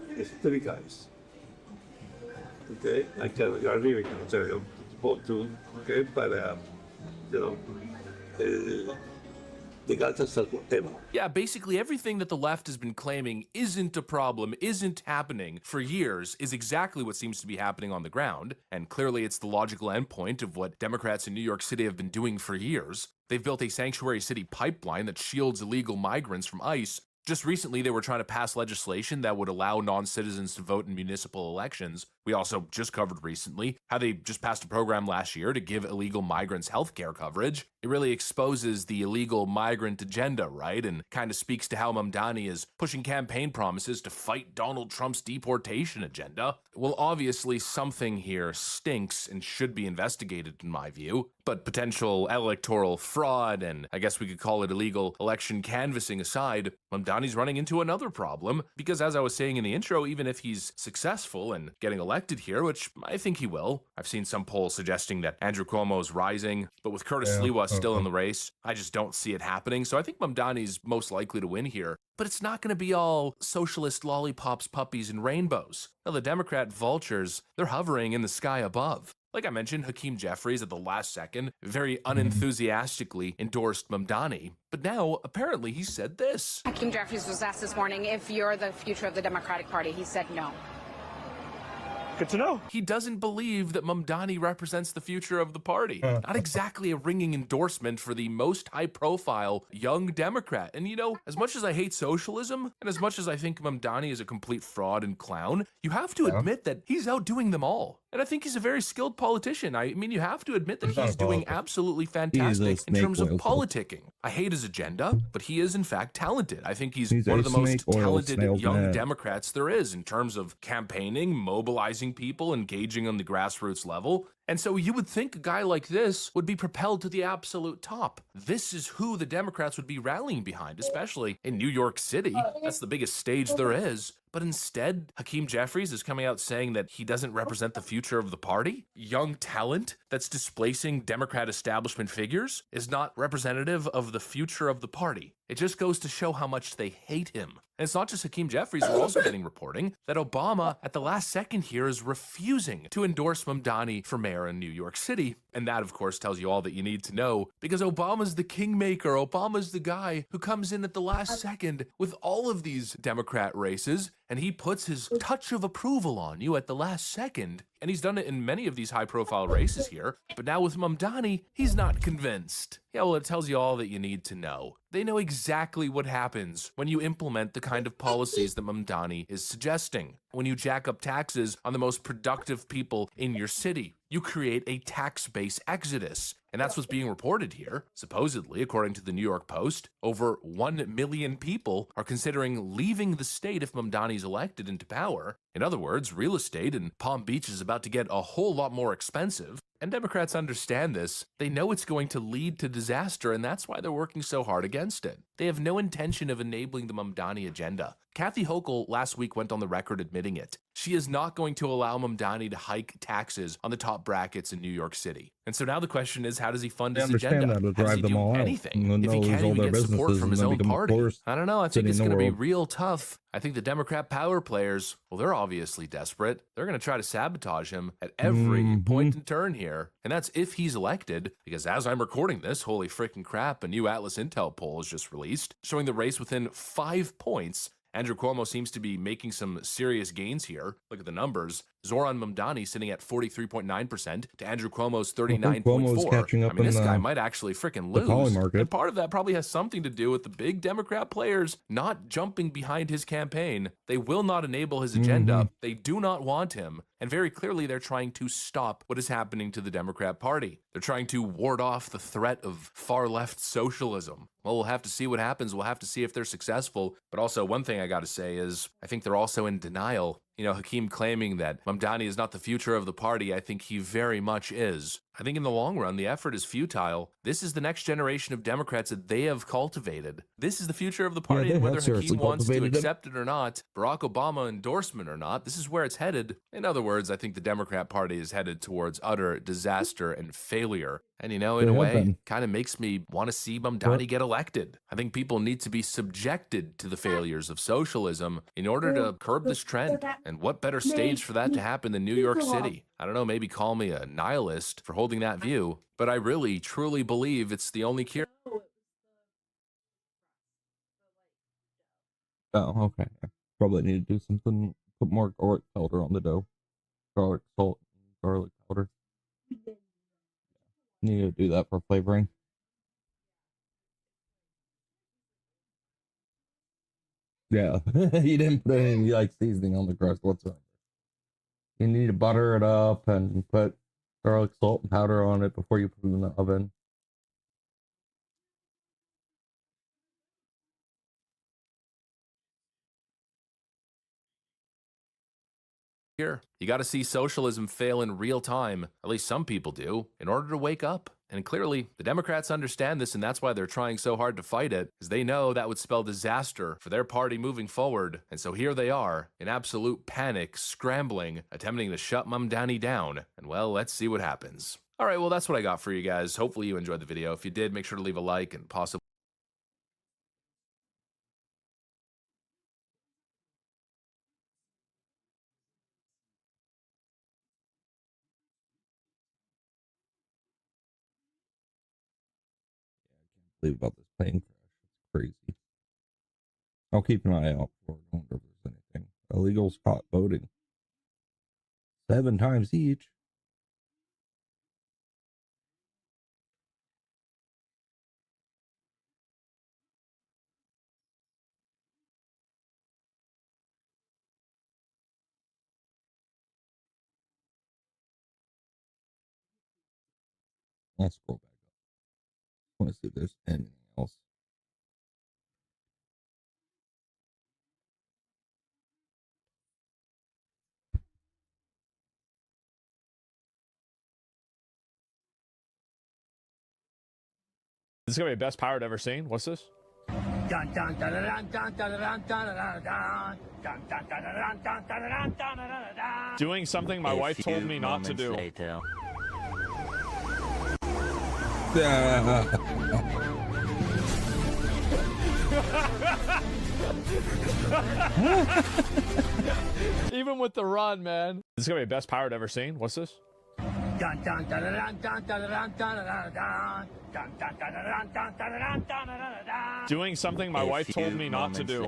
It's 3 guys. Okay, I really can tell you vote to. Okay, but you know. They got us whatever. Yeah, basically everything that the left has been claiming isn't a problem, isn't happening for years, is exactly what seems to be happening on the ground. And clearly it's the logical endpoint of what Democrats in New York City have been doing for years. They've built a sanctuary city pipeline that shields illegal migrants from ICE. Just recently, they were trying to pass legislation that would allow non-citizens to vote in municipal elections. We also just covered recently how they just passed a program last year to give illegal migrants health care coverage. It really exposes the illegal migrant agenda, right? And kind of speaks to how Mamdani is pushing campaign promises to fight Donald Trump's deportation agenda. Well, obviously something here stinks and should be investigated in my view. But potential electoral fraud, and I guess we could call it illegal election canvassing aside, Mamdani's running into another problem, because as I was saying in the intro, even if he's successful in getting elected here, which I think he will, I've seen some polls suggesting that Andrew Cuomo's rising, but with Curtis Sliwa still in the race, I just don't see it happening, so I think Mamdani's most likely to win here. But it's not going to be all socialist lollipops, puppies, and rainbows. Now, the Democrat vultures, they're hovering in the sky above. Like I mentioned, Hakeem Jeffries at the last second very unenthusiastically endorsed Mamdani. But now, apparently, he said this. Hakeem Jeffries was asked this morning if you're the future of the Democratic Party. He said no. Good to know. He doesn't believe that Mamdani represents the future of the party. Not exactly a ringing endorsement for the most high-profile young Democrat. And you know, as much as I hate socialism, and as much as I think Mamdani is a complete fraud and clown, you have to admit that he's outdoing them all. And I think he's a very skilled politician. I mean, you have to admit that he's doing absolutely fantastic in terms of politicking. I hate his agenda, but he is in fact talented. I think he's one of the most talented young Democrats there is in terms of campaigning, mobilizing people, engaging on the grassroots level. And so you would think a guy like this would be propelled to the absolute top. This is who the Democrats would be rallying behind, especially in New York City. That's the biggest stage there is. But instead, Hakeem Jeffries is coming out saying that he doesn't represent the future of the party. Young talent that's displacing Democrat establishment figures is not representative of the future of the party. It just goes to show how much they hate him. And it's not just Hakeem Jeffries, we're also getting reporting that Obama at the last second here is refusing to endorse Mamdani for mayor in New York City. And that, of course, tells you all that you need to know, because Obama's the kingmaker. Obama's the guy who comes in at the last second with all of these Democrat races, and he puts his touch of approval on you at the last second. And he's done it in many of these high-profile races here. But now with Mamdani, he's not convinced. Yeah, well, it tells you all that you need to know. They know exactly what happens when you implement the kind of policies that Mamdani is suggesting. When you jack up taxes on the most productive people in your city, you create a tax base exodus. And that's what's being reported here. Supposedly, according to the New York Post, over 1 million people are considering leaving the state if Mamdani's elected into power. In other words, real estate in Palm Beach is about to get a whole lot more expensive. And Democrats understand this. They know it's going to lead to disaster, and that's why they're working so hard against it. They have no intention of enabling the Mamdani agenda. Kathy Hochul last week went on the record admitting it. She is not going to allow Mamdani to hike taxes on the top brackets in New York City. And so now the question is, how does he fund his agenda? That How does he do anything if he can't even get support from his own party? I don't know. I think it's going to be real tough. I think the Democrat power players, well, they're obviously desperate. They're going to try to sabotage him at every point and turn here. And that's if he's elected, because as I'm recording this, holy freaking crap, a new Atlas Intel poll is just released, showing the race within 5 points. Andrew Cuomo seems to be making some serious gains here. Look at the numbers. Zoran Mamdani sitting at 43.9% to Andrew Cuomo's 39.4%. I mean, this guy might actually freaking lose. And part of that probably has something to do with the big Democrat players not jumping behind his campaign. They will not enable his agenda. They do not want him. And very clearly, they're trying to stop what is happening to the Democrat Party. They're trying to ward off the threat of far-left socialism. Well, we'll have to see what happens. We'll have to see if they're successful. But also, one thing I got to say is I think they're also in denial. You know, Hakeem claiming that Mamdani is not the future of the party, I think he very much is. I think in the long run, the effort is futile. This is the next generation of Democrats that they have cultivated. This is the future of the party, and whether Hakeem wants to accept it or not, Barack Obama endorsement or not, this is where it's headed. In other words, I think the Democrat Party is headed towards utter disaster and failure. And, you know, in a way, kind of makes me want to see Mamdani get elected. I think people need to be subjected to the failures of socialism in order to curb this trend. And what better stage for that to happen than New York City? I don't know, maybe call me a nihilist for holding that view, but I really, truly believe it's the only cure. Oh, okay. I probably need to do something, put more garlic powder on the dough. Garlic salt, garlic powder. Need to do that for flavoring. Yeah, you didn't put any like seasoning on the crust whatsoever. You need to butter it up and put garlic salt and powder on it before you put it in the oven. Here, you got to see socialism fail in real time, at least some people do, in order to wake up. And clearly, the Democrats understand this, and that's why they're trying so hard to fight it, because they know that would spell disaster for their party moving forward. And so here they are, in absolute panic, scrambling, attempting to shut Mamdani down. And well, let's see what happens. All right, well, that's what I got for you guys. Hopefully you enjoyed the video. If you did, make sure to leave a like and possibly Believe about this plane crash. It's crazy. I'll keep an eye out for it. I wonder if there's anything. Illegals caught voting 7 times each. I'll scroll back up. I want to see if there's anything else. This is gonna be the best power I've ever seen. What's this? Doing something my wife told me not to do. Even with the run, man. This is gonna be the best power I've ever seen. What's this? Doing something my wife told me not to do.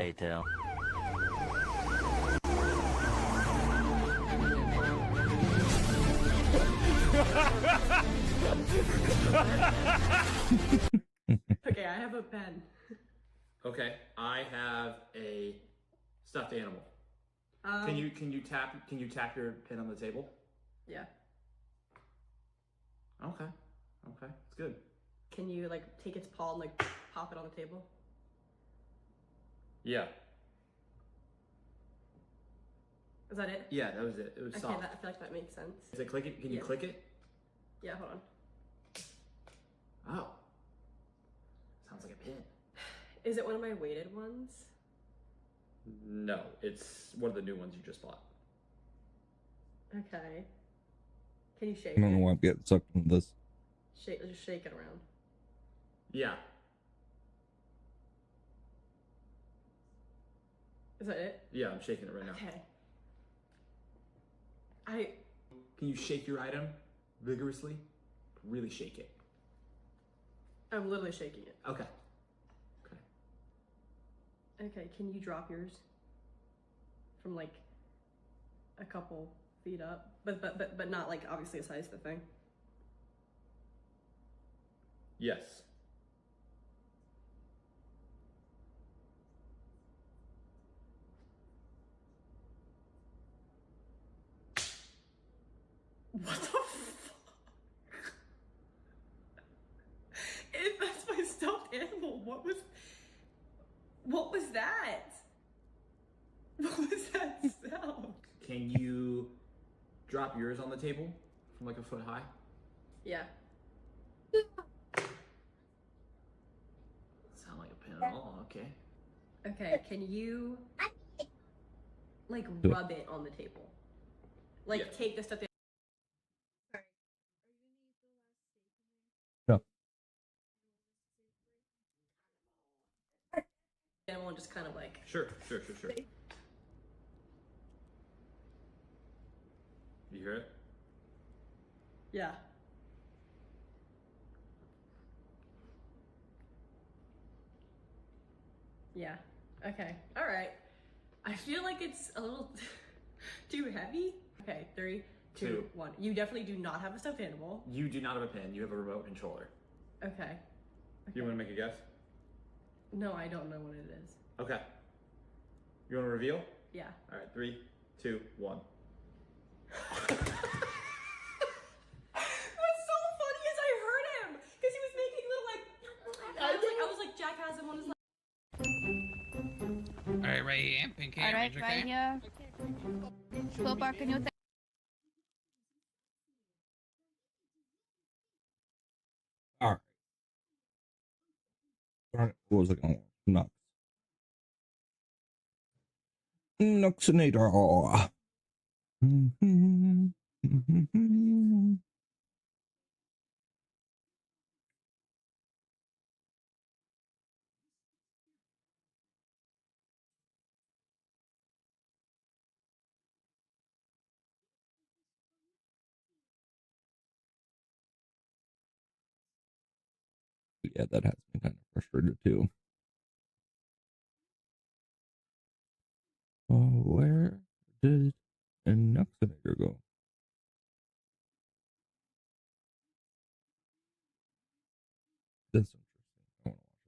Okay, I have a pen. Okay, I have a stuffed animal. Can you tap your pen on the table? Yeah. Okay. Okay, it's good. Can you like take its paw and like pop it on the table? Yeah. Is that it? Yeah, that was it. It was Okay, soft. I feel like that makes sense. Is it clicking? Can you Yeah. click it? Yeah, hold on. Oh. Sounds like a pin. Is it one of my weighted ones? No, it's one of the new ones you just bought. Okay. Can you shake I don't know it? why I'm getting sucked into this. Just shake it around. Yeah. Is that it? Yeah, I'm shaking it right now. Okay. Can you shake your item vigorously? Really shake it. I'm literally shaking it. Okay. Okay, can you drop yours from like a couple feet up, but not like obviously the size of the thing? Yes. What the fuck? That's my stuffed animal. What was that? What was that sound? Can you drop yours on the table from like a foot high? Yeah. Sound like a pin at all. Okay. Okay, can you like rub it on the table? Like Yeah. take the stuffed animal and just kind of like. Sure. You hear it? Yeah. Yeah. Okay. All right. I feel like it's a little too heavy. Okay. 3, 2, 1. You definitely do not have a stuffed animal. You do not have a pin. You have a remote controller. Okay. You want to make a guess? No, I don't know what it is. Okay. You want to reveal? Yeah. All right. 3, 2, 1. What's so funny is I heard him because he was making little like. I was like jackass and one is like. Alright, right here. Pink hair. Alright, Ranger, right okay? here. Go back in your thing. All right. What was it going on? Nux. Nuxinator. Yeah, that has me kind of frustrated too. Where did a Nuxinator go? That's interesting. I want to watch it.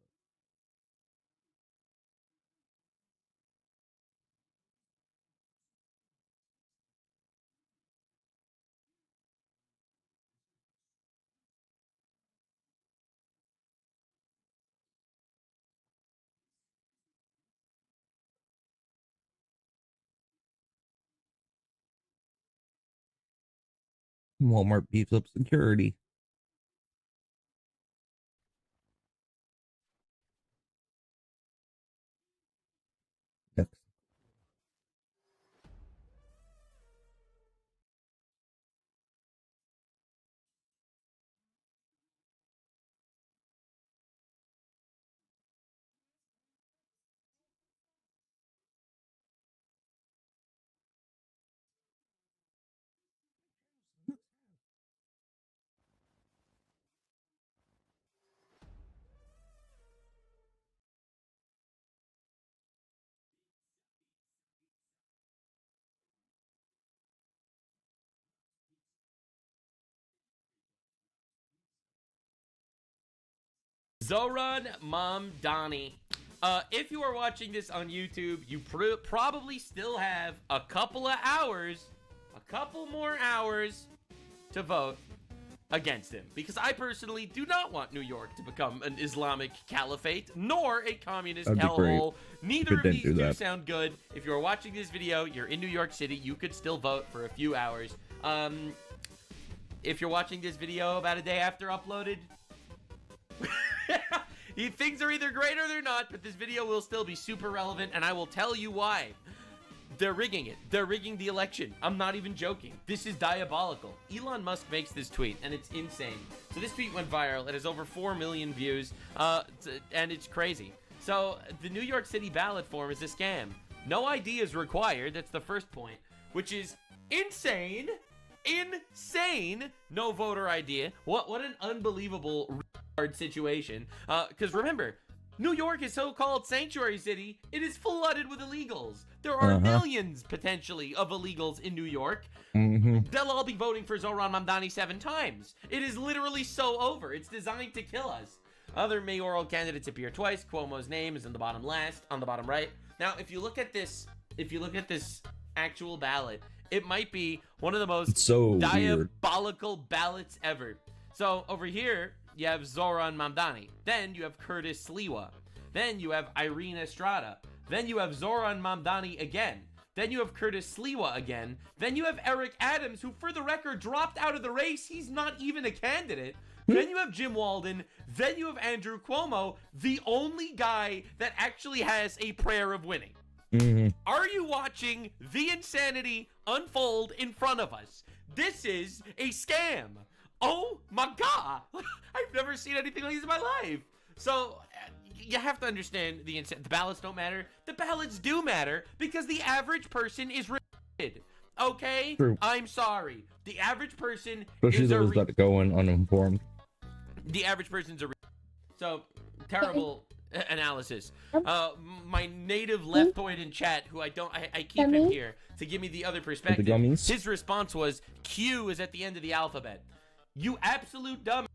Walmart beefs up security. Yes. Zoran Mamdani. If you are watching this on YouTube, you probably still have a couple of hours, a couple more hours to vote. against him, because I personally do not want New York to become an Islamic caliphate nor a communist That'd be great. hellhole. Neither But of didn't these do do that. sound good. If you're watching this video, you're in New York City, you could still vote for a few hours. If you're watching this video about a day after uploaded, things are either great or they're not, but this video will still be super relevant, and I will tell you why. They're rigging it. They're rigging the election. I'm not even joking. This is diabolical. Elon Musk makes this tweet, and it's insane. So this tweet went viral. It has over 4 million views, and it's crazy. So the New York City ballot form is a scam. No ID is required. That's the first point, which is insane. Insane. No voter ID. What an unbelievable situation. Because remember, New York is so-called sanctuary city. It is flooded with illegals. There are millions, potentially, of illegals in New York. They'll all be voting for Zohran Mamdani 7 times. It is literally so over. It's designed to kill us. Other mayoral candidates appear twice. Cuomo's name is in the bottom last, on the bottom right. Now, if you look at this actual ballot, it might be one of the most diabolical ballots ever. So over here, you have Zohran Mamdani. Then you have Curtis Sliwa. Then you have Irene Estrada. Then you have Zohran Mamdani again. Then you have Curtis Sliwa again. Then you have Eric Adams, who, for the record, dropped out of the race. He's not even a candidate. Then you have Jim Walden. Then you have Andrew Cuomo, the only guy that actually has a prayer of winning. Are you watching the insanity unfold in front of us? This is a scam. Oh my God. I've never seen anything like this in my life. So you have to understand the ballots don't matter. The ballots do matter because the average person is retarded. Okay? True. I'm sorry. The average person Especially is those that go in uninformed. the average person's a so terrible analysis. My native leftoid in chat, who I keep him here to give me the other perspective. His response was, Q is at the end of the alphabet. You absolute dumb.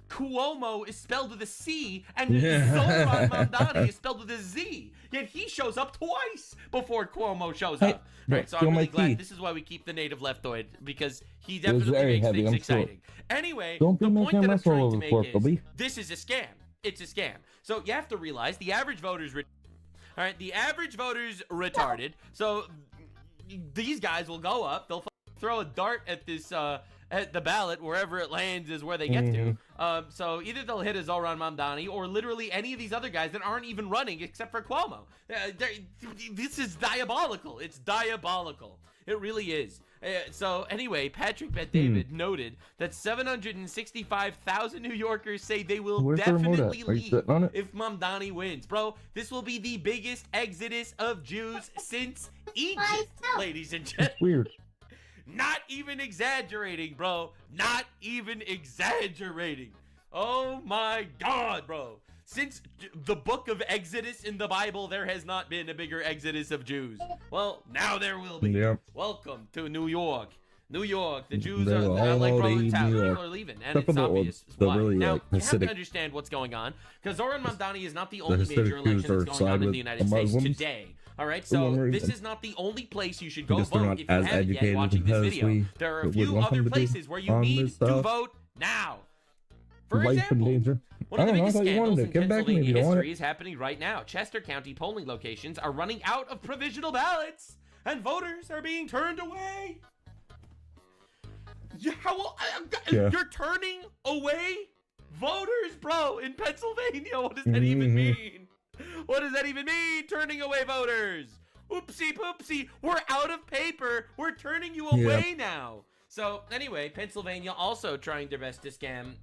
Cuomo is spelled with a C, and Zohran Mamdani is spelled with a Z. Yet he shows up twice before Cuomo shows up. Right, so I'm really glad. This is why we keep the native leftoid, because he definitely makes things exciting. Anyway, the point that I'm trying to make is, this is a scam. It's a scam. So you have to realize the average voter's all right, the average voter's retarded. So these guys will go up, they'll throw a dart at this at the ballot, wherever it lands is where they get to. So either they'll hit a Zohran Mamdani or literally any of these other guys that aren't even running except for Cuomo. This is diabolical. It's diabolical. It really is. So anyway, Patrick Bet-David noted that 765,000 New Yorkers say they will definitely leave if Mamdani wins. Bro, this will be the biggest exodus of Jews since Egypt, ladies and gentlemen. Weird. Not even exaggerating, bro. Not even exaggerating. Oh my God, bro. Since the book of Exodus in the Bible, there has not been a bigger exodus of Jews. Well, now there will be. Yep. Welcome to New York. New York. The Jews are like, bro, people are leaving. And it's obvious why. Now, you have to understand what's going on. Because Zohran Mamdani is not the only major election that's going on in the United States today. All right, so this is not the only place you should go vote if you haven't yet watching this video. There are a few other places where you need to vote now. For example, one of the biggest scandals in Pennsylvania history is happening right now. Chester County polling locations are running out of provisional ballots, and voters are being turned away. You're turning away voters, bro, in Pennsylvania. What does that even mean? What does that even mean, turning away voters? Oopsie poopsie, we're out of paper. We're turning you away now. So anyway, Pennsylvania also trying their best to scam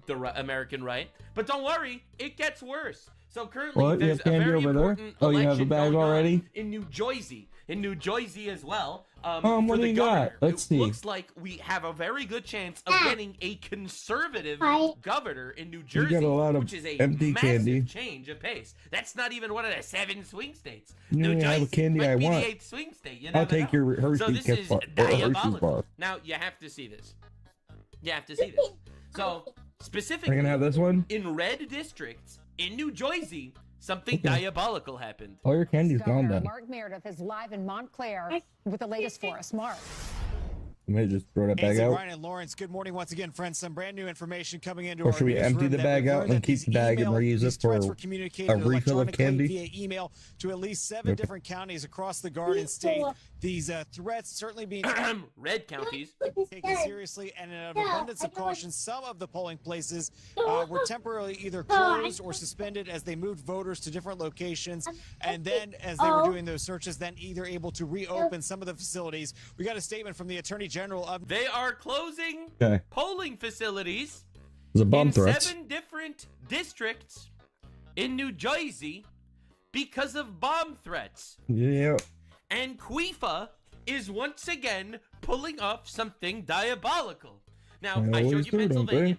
the American right. But don't worry, it gets worse. So currently there's a very important election going on in New Jersey. In New Jersey as well. For the governor. Let's see. Looks like we have a very good chance of getting a conservative governor in New Jersey, which is a massive change of pace. That's not even one of the 7 swing states. New Jersey might be the 8th swing state. You I'll take your Hershey's bar. Now, you have to see this. You have to see this. So, specifically, can I have this one? In red districts in New Jersey, something diabolical happened. All your candy's gone then. Mark Meredith is live in Montclair with the latest for us. Mark. You may just throw that bag Ainsley, out. Brian and Lawrence, good morning once again, friends. Some brand new information coming into Or our should we empty newsroom the that bag we've out learned and that keep these the bag and reuse these it for threats were a communicated refill of electronically candy? via email to at least 7 different counties across the Garden State. These threats certainly being red counties taken seriously, and in an abundance of caution, some of the polling places were temporarily either closed or suspended as they moved voters to different locations, and then as they were doing those searches, then either able to reopen some of the facilities. We got a statement from the Attorney General of They are closing polling facilities There's a bomb in threat. 7 different districts in New Jersey because of bomb threats. Yeah. And Quifa is once again pulling off something diabolical. Now, I showed you Pennsylvania.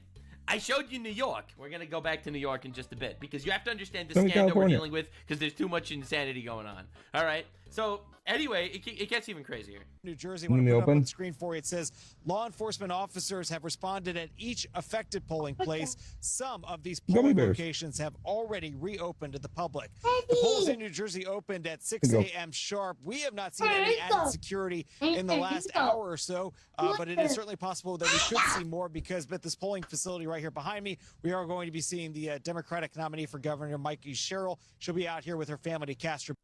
I showed you New York. We're going to go back to New York in just a bit because you have to understand the Tell me scandal we're California. dealing with because there's too much insanity going on. All right? So, anyway, it gets even crazier. New Jersey, when I put up on the screen for you, it says law enforcement officers have responded at each affected polling place. Some of these polling locations have already reopened to the public. The polls in New Jersey opened at 6 a.m. sharp. We have not seen any added security in the last hour or so, but it is certainly possible that we should see more because at this polling facility right here behind me, we are going to be seeing the Democratic nominee for governor, Mikey Sherrill. She'll be out here with her family to cast her.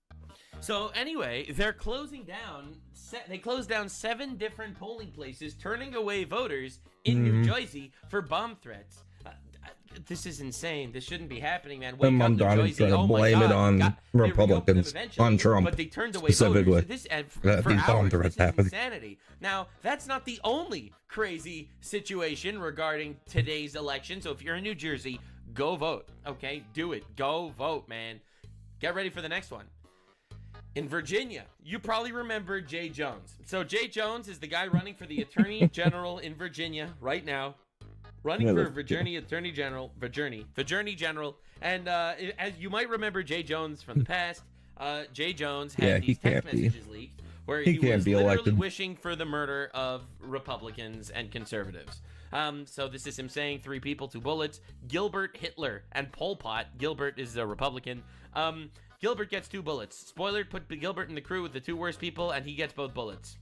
So anyway, they're closing down. They closed down 7 different polling places, turning away voters in New Jersey for bomb threats. This is insane. This shouldn't be happening, man. Wake up, New Jersey. Trying to Oh my blame God. it on Republicans, on Trump, But they turned away specifically. voters. This, That for these bomb hours. threats This is happen. insanity. Now, that's not the only crazy situation regarding today's election. So if you're in New Jersey, go vote. Okay, do it. Go vote, man. Get ready for the next one. In Virginia, you probably remember Jay Jones. So Jay Jones is the guy running for the Attorney General in Virginia right now. Running for Virginia Attorney General, Virginia General. And as you might remember Jay Jones from the past, Jay Jones had these text messages leaked where he was literally wishing for the murder of Republicans and conservatives. So this is him saying 3 people, 2 bullets. Gilbert, Hitler, and Pol Pot. Gilbert is a Republican. Gilbert gets 2 bullets. Spoiler, put Gilbert in the crew with the 2 worst people, and he gets both bullets.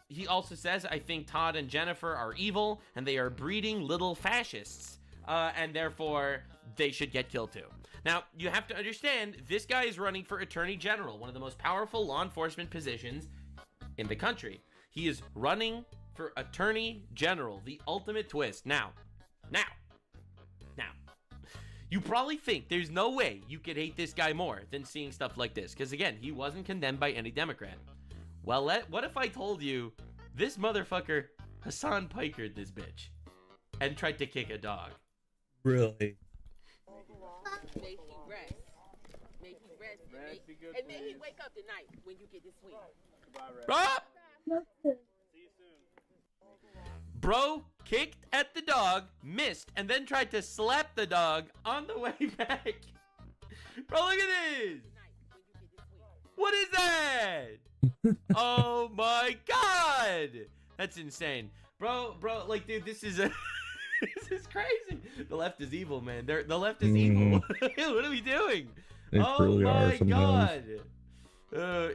He also says, I think Todd and Jennifer are evil, and they are breeding little fascists, and therefore they should get killed too. Now, you have to understand, this guy is running for Attorney General, one of the most powerful law enforcement positions in the country. He is running for Attorney General, the ultimate twist. Now, you probably think there's no way you could hate this guy more than seeing stuff like this. Because again, he wasn't condemned by any Democrat. Well, what if I told you this motherfucker Hassan Pikered this bitch and tried to kick a dog? Really? Make he rest. Make he rest. And may he wake up tonight when you get this sweet. Bro kicked at the dog, missed, and then tried to slap the dog on the way back. Bro, look at this. What is that? Oh my God. That's insane. Bro, like, dude, this is crazy. The left is evil, man. The left is evil. What are we doing? They really are my sometimes. God.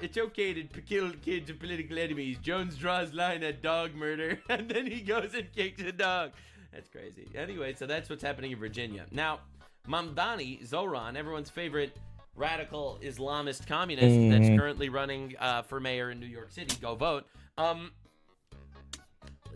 It's okay to kill kids and political enemies. Jones draws line at dog murder, and then he goes and kicks a dog. That's crazy. Anyway, so that's what's happening in Virginia. Now, Mamdani Zohran, everyone's favorite radical Islamist communist that's currently running for mayor in New York City. Go vote.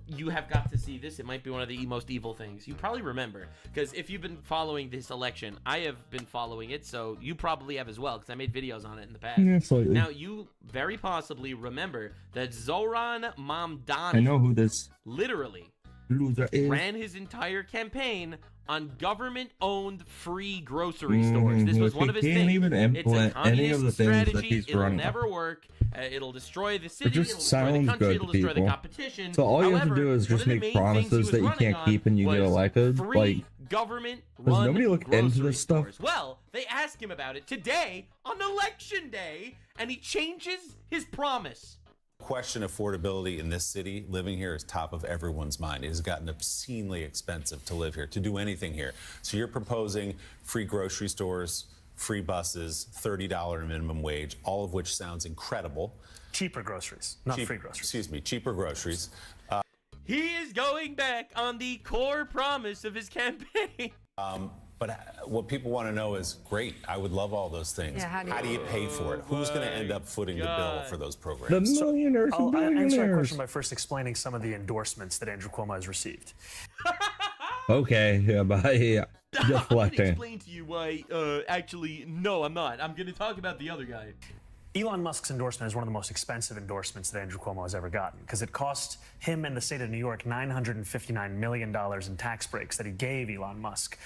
You have got to see this. It might be one of the most evil things. You probably remember, because if you've been following this election, I have been following it, so you probably have as well, because I made videos on it in the past. Yeah, slightly. Now, you very possibly remember that Zohran Mamdani I know who this literally loser is. ran his entire campaign on government-owned free grocery stores. This was one of his can't things. even It's a implement any of the communist things that strategy. he's It'll running. never work. It'll destroy the city. It just It'll destroy the sounds country. good It'll to destroy the people. competition. So all you have to However, do is one just of the make main things he promises was that you running can't on keep and you get was elected. free Like, government-run does nobody look into grocery this stuff? stores. Well, they asked him about it today on Election Day, and he changes his promise. Question affordability in this city. Living here is top of everyone's mind. It has gotten obscenely expensive to live here, to do anything here. So you're proposing free grocery stores, free buses, $30 minimum wage, all of which sounds incredible. Cheaper groceries, not free groceries. Excuse me, cheaper groceries. He is going back on the core promise of his campaign. But what people want to know is, great, I would love all those things. Yeah, how do you pay for it? Who's going to end up footing the bill for those programs? The millionaires and I'll answer that billionaires. question by first explaining some of the endorsements that Andrew Cuomo has received. Okay, yeah, but yeah, I'm going to deflecting. explain to you why, actually, no, I'm not. I'm going to talk about the other guy. Elon Musk's endorsement is one of the most expensive endorsements that Andrew Cuomo has ever gotten because it cost him and the state of New York $959 million in tax breaks that he gave Elon Musk.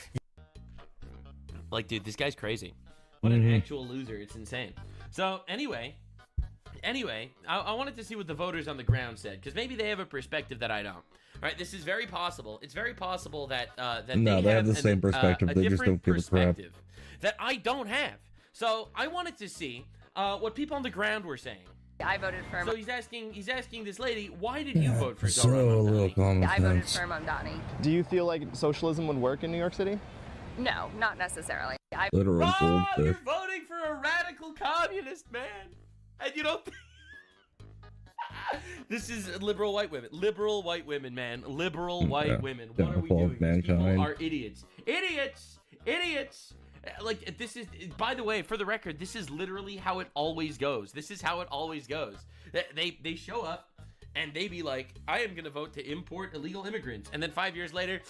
Like, dude, this guy's crazy. What an actual loser. It's insane. So, anyway, I wanted to see what the voters on the ground said, because maybe they have a perspective that I don't. All right, this is very possible. It's very possible that No, they have the same perspective. a They just different don't give a crap. perspective that I don't have. So, I wanted to see what people on the ground were saying. I voted for. So he's asking this lady, why did you vote for So Zoran Mamdani? little common I voted sense. for Mamdani. Do you feel like socialism would work in New York City? No, not necessarily. Literal Oh, goldfish. you're voting for a radical communist, man. And you don't think... This is liberal white women. Liberal white women, man. Liberal white women. What are we downfall of doing? These people mankind. are idiots. Idiots! Like, this is... By the way, for the record, this is literally how it always goes. This is how it always goes. They show up, and they be like, I am going to vote to import illegal immigrants. And then 5 years later...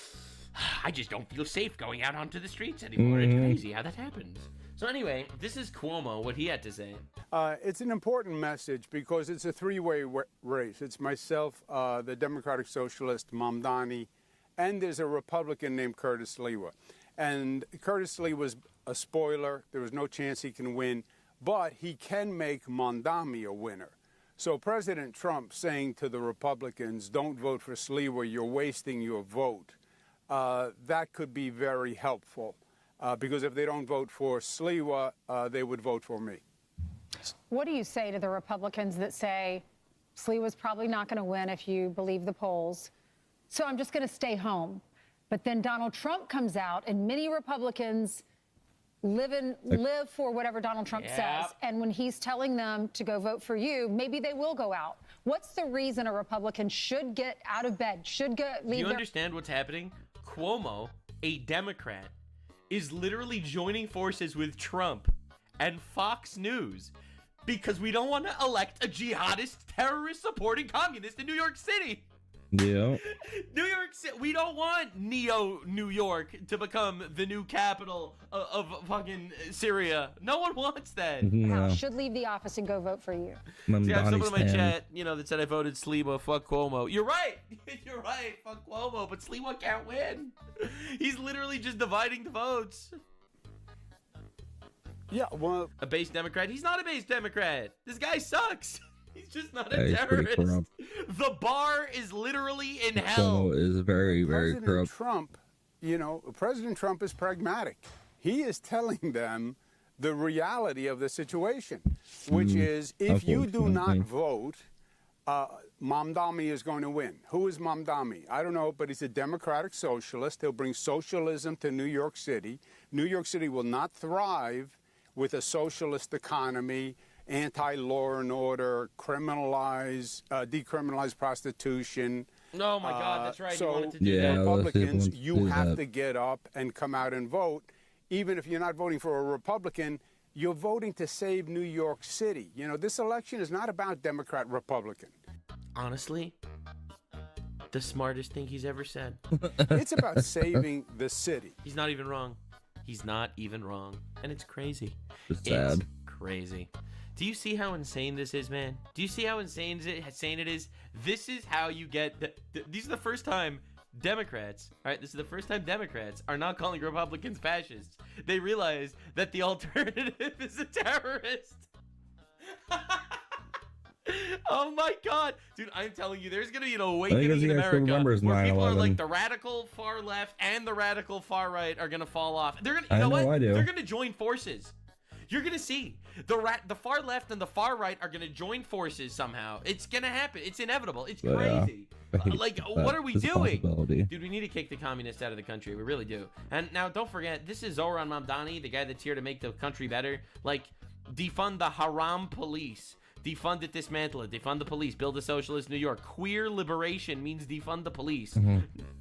I just don't feel safe going out onto the streets anymore. It's crazy how that happens. So anyway, this is Cuomo, what he had to say. It's an important message because it's a three-way race. It's myself, the Democratic Socialist, Mamdani, and there's a Republican named Curtis Lewa. And Curtis Lee was a spoiler. There was no chance he can win, but he can make Mamdani a winner. So President Trump saying to the Republicans, don't vote for Sliwa, you're wasting your vote. That could be very helpful because if they don't vote for Sliwa, they would vote for me. What do you say to the Republicans that say Sliwa's probably not going to win if you believe the polls, so I'm just going to stay home? But then Donald Trump comes out and many Republicans live for whatever Donald Trump says. And when he's telling them to go vote for you, maybe they will go out. What's the reason a Republican should get out of bed, should go leave? Do you understand what's happening? Cuomo, a Democrat, is literally joining forces with Trump and Fox News because we don't want to elect a jihadist, terrorist-supporting communist in New York City. Yeah. New York City. We don't want New York to become the new capital of fucking Syria. No one wants that. No. Should leave the office and go vote for you. See, I have someone in my chat, that said I voted Sliwa, fuck Cuomo. You're right. You're right. Fuck Cuomo, but Sliwa can't win. He's literally just dividing the votes. Yeah, well... A base Democrat? He's not a base Democrat. This guy sucks. He's just not Yeah, a he's pretty terrorist. corrupt. The bar is literally in hell. Cuomo is very, very President corrupt. Trump, President Trump is pragmatic. He is telling them the reality of the situation, which is if you do not vote, Mamdani is going to win. Who is Mamdani? I don't know, but he's a Democratic socialist. He'll bring socialism to New York City. New York City will not thrive with a socialist economy, anti-law and order, decriminalize prostitution. Oh my God, that's right. So he wanted to do that. Republicans, you have to get up and come out and vote. Even if you're not voting for a Republican, you're voting to save New York City. This election is not about Democrat-Republican. Honestly, the smartest thing he's ever said. It's about saving the city. He's not even wrong. He's not even wrong. And it's crazy. It's sad. Crazy. Do you see how insane this is, man? Do you see how insane it is? This is how you get... These are the first time Democrats, all right, this is the first time Democrats are not calling Republicans fascists. They realize that the alternative is a terrorist. Oh my God, dude! I'm telling you, there's gonna be an awakening in America where people are like the radical far left and the radical far right are gonna fall off. They're gonna, They're gonna join forces. You're gonna see the far left and the far right are gonna join forces somehow. It's gonna happen. It's inevitable. It's crazy. Like, what are we doing? Dude, we need to kick the communists out of the country. We really do. And now, don't forget, this is Zoran Mamdani, the guy that's here to make the country better. Like, defund the haram police. Defund it, dismantle it. Defund the police. Build a socialist New York. Queer liberation means defund the police.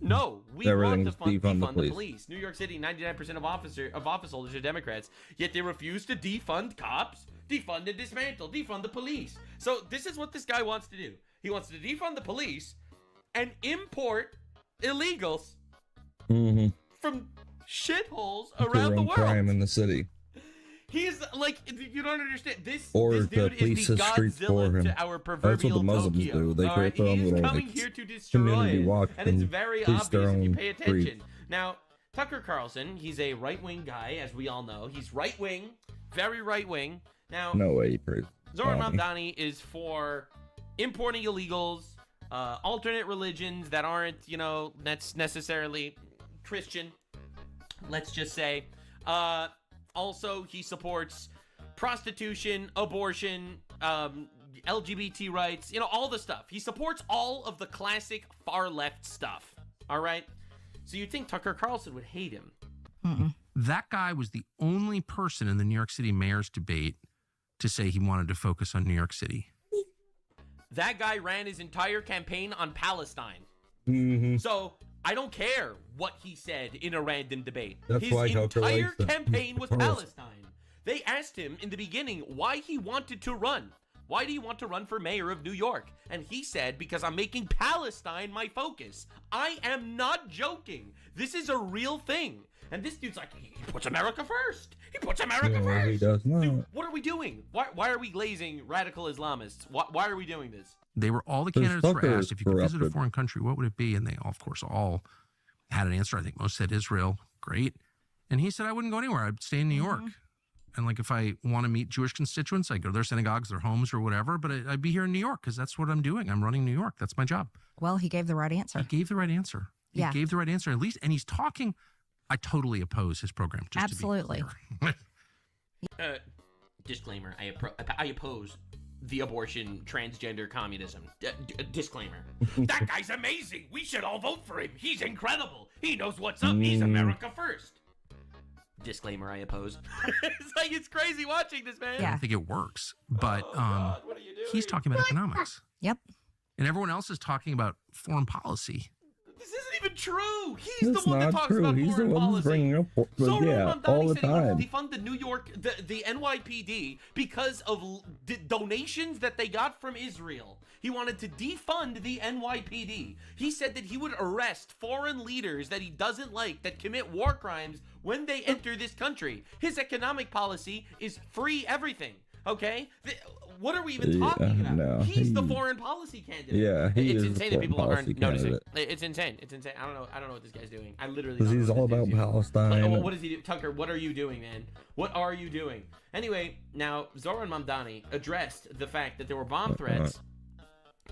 No, we want to defund the police. New York City, 99% of office holders are Democrats, yet they refuse to defund cops. Defund and dismantle. Defund the police. So this is what this guy wants to do. He wants to defund the police and import illegals from shitholes around the world. Crime in the city. He's like, you don't understand. This Or dude police is the streets for him. Godzilla to our That's proverbial what the Muslims Tokyo. do. They create their own He's little coming here to destroy community it, watch and it's very police their obvious if you own pay street. attention. Now, Tucker Carlson, he's a right-wing guy, as we all know. He's right-wing, very right-wing. Now, No way he praised Zoran Mamdani. Mamdani is for importing illegals, alternate religions that aren't, that's necessarily Christian, let's just say. Also, he supports prostitution, abortion, LGBT rights, all the stuff. He supports all of the classic far left stuff. All right? So you'd think Tucker Carlson would hate him. That guy was the only person in the New York City mayor's debate to say he wanted to focus on New York City. That guy ran his entire campaign on Palestine. So I don't care what he said in a random debate. That's His why Tucker entire likes him. campaign was Of course. Palestine. They asked him in the beginning why he wanted to run. Why do you want to run for mayor of New York? And he said, because I'm making Palestine my focus. I am not joking. This is a real thing. And this dude's like, he puts America first. He puts America first. He does not. Dude, what are we doing? Why are we glazing radical Islamists? Why are we doing this? They were all the Because candidates were Tucker asked is if you could visit a corrupted. foreign country, what would it be? And they, of course, all had an answer. I think most said Israel. Great. And he said, I wouldn't go anywhere. I'd stay in New York. And like, if I want to meet Jewish constituents, I'd go to their synagogues, their homes, or whatever. But I'd be here in New York because that's what I'm doing. I'm running New York. That's my job. Well, he gave the right answer. He gave the right answer. He Yeah. gave the right answer at least. And he's talking. I totally oppose his program. Just Absolutely. To be clear. Disclaimer, I oppose the abortion, transgender communism. Disclaimer. That guy's amazing. We should all vote for him. He's incredible. He knows what's up. He's America first. Disclaimer, I oppose. It's crazy watching this, man. I don't think it works. But he's talking about economics. Yep. And everyone else is talking about foreign policy. This isn't even true. He's That's the one that not talks true. about He's the foreign one policy. who's bringing up, Zoran Mamdani all the said he wanted time. to defund the New York, the NYPD because of donations that they got from Israel. He wanted to defund the NYPD. He said that he would arrest foreign leaders that he doesn't like that commit war crimes when they enter this country. His economic policy is free everything. Okay? What are we even talking about? No, He's the foreign policy candidate. Yeah, he it's is insane the that people foreign aren't policy noticing. candidate. It's insane. It's insane. I don't know what this guy's doing. I literally Because don't he's know all what this about dude's doing. Palestine. Like, what does he do? Tucker, what are you doing, man? What are you doing? Anyway, now Zoran Mamdani addressed the fact that there were bomb threats.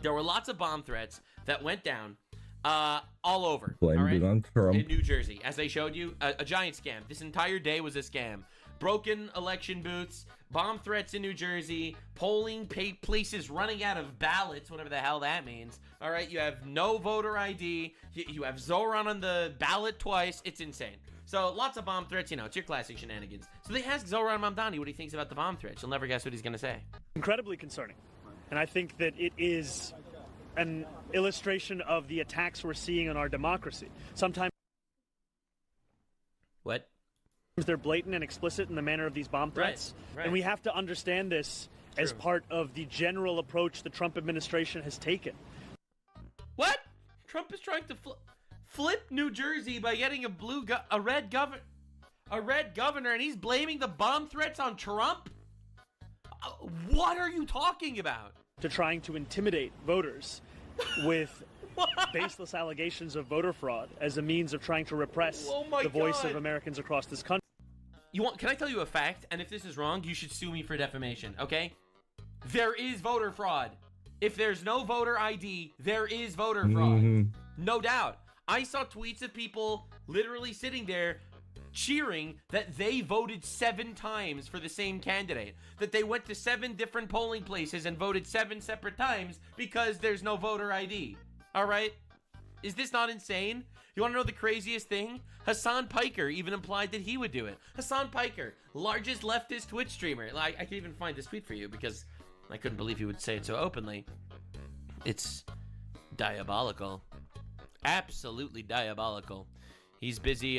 There were lots of bomb threats that went down all over. Blamed all right? it on Trump. In New Jersey. As I showed you, a giant scam. This entire day was a scam. Broken election booths, bomb threats in New Jersey, polling places running out of ballots, whatever the hell that means. All right, you have no voter ID. You have Zoran on the ballot twice. It's insane. So lots of bomb threats, it's your classic shenanigans. So they asked Zoran Mamdani what he thinks about the bomb threats. You'll never guess what he's going to say. Incredibly concerning. And I think that it is an illustration of the attacks we're seeing on our democracy. Sometimes What? they're blatant and explicit in the manner of these bomb threats. Right. And we have to understand this as part of the general approach the Trump administration has taken. What? Trump is trying to flip New Jersey by getting a red governor, and he's blaming the bomb threats on Trump? What are you talking about? To trying to intimidate voters with baseless allegations of voter fraud as a means of trying to repress the voice of Americans across this country. Can I tell you a fact? And if this is wrong, you should sue me for defamation, okay? There is voter fraud. If there's no voter ID, there is voter fraud. No doubt. I saw tweets of people literally sitting there cheering that they voted 7 times for the same candidate, that they went to 7 different polling places and voted 7 separate times because there's no voter ID. All right? Is this not insane? You want to know the craziest thing? Hassan Piker even implied that he would do it. Hassan Piker, largest leftist Twitch streamer. I can even find this tweet for you because I couldn't believe he would say it so openly. It's diabolical. Absolutely diabolical. He's busy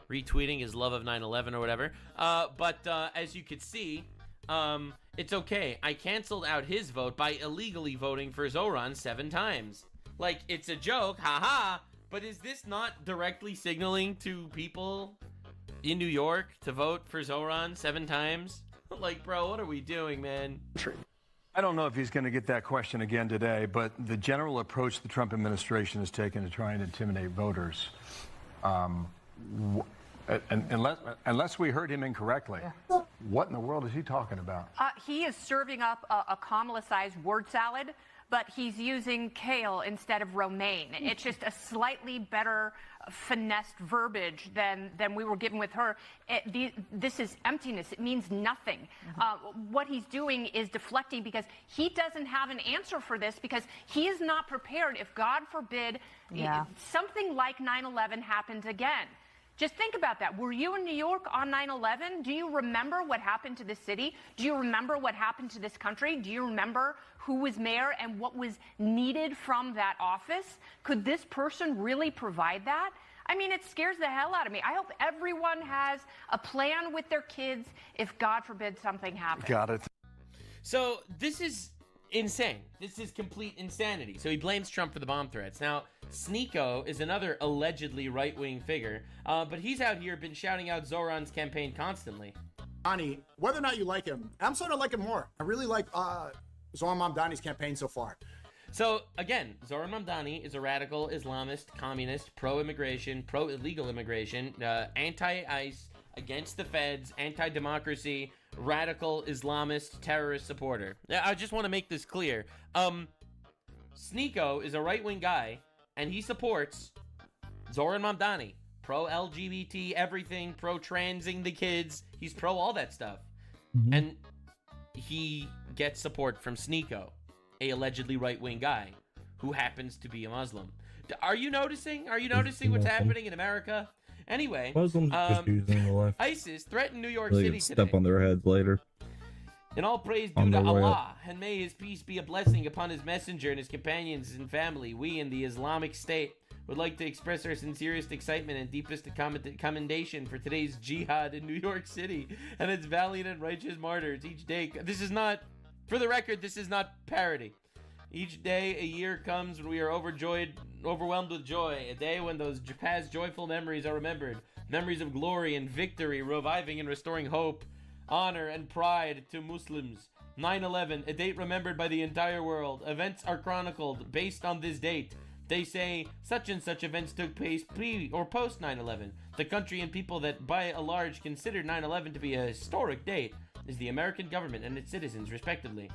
retweeting his love of 9/11 or whatever. But as you could see, it's okay. I canceled out his vote by illegally voting for Zoran 7 times. Like, it's a joke, haha. But is this not directly signaling to people in New York to vote for Zoran 7 times? Like, bro, what are we doing, man? I don't know if he's going to get that question again today, but the general approach the Trump administration has taken to try and intimidate voters, unless we heard him incorrectly, what in the world is he talking about? He is serving up a Kamala-sized word salad, but he's using kale instead of romaine. It's just a slightly better finessed verbiage than we were given with her. This is emptiness. It means nothing. What he's doing is deflecting because he doesn't have an answer for this because he is not prepared if, God forbid, something like 9/11 happens again. Just think about that. Were you in New York on 9/11? Do you remember what happened to this city? Do you remember what happened to this country? Do you remember who was mayor and what was needed from that office? Could this person really provide that? I mean, it scares the hell out of me. I hope everyone has a plan with their kids if, God forbid, something happens. Got it. So this is insane. This is complete insanity. So he blames Trump for the bomb threats. Now, Sneeko is another allegedly right-wing figure, but he's out here been shouting out Zoran's campaign constantly. Ani, whether or not you like him, I'm starting to like him more. I really like Zoran Mamdani's campaign so far. So, again, Zoran Mamdani is a radical Islamist, communist, pro-immigration, pro-illegal immigration, anti-ICE, against the feds, anti-democracy, radical Islamist terrorist supporter. I just want to make this clear. Sneeko is a right-wing guy, and he supports Zoran Mamdani, pro-LGBT everything, pro-transing the kids. He's pro all that stuff. Mm-hmm. And he gets support from Sneeko, a allegedly right-wing guy who happens to be a Muslim. Are you noticing? Are you noticing what's happening in America? Anyway, Muslims just using the left. ISIS threatened New York They City can today. step on their heads later. And all praise due On to their way Allah, and may his peace be a blessing upon his messenger and his companions and family. We in the Islamic State would like to express our sincerest excitement and deepest commendation for today's jihad in New York City and its valiant and righteous martyrs each day. This is not, for the record, this is not parody. Each day a year comes when we are overwhelmed with joy, a day when those past joyful memories are remembered, memories of glory and victory, reviving and restoring hope, honor and pride to Muslims. 9/11, a date remembered by the entire world. Events are chronicled based on this date. They say such and such events took place pre or post 9/11. The country and people that by and large consider 9/11 to be a historic date is the American government and its citizens, respectively.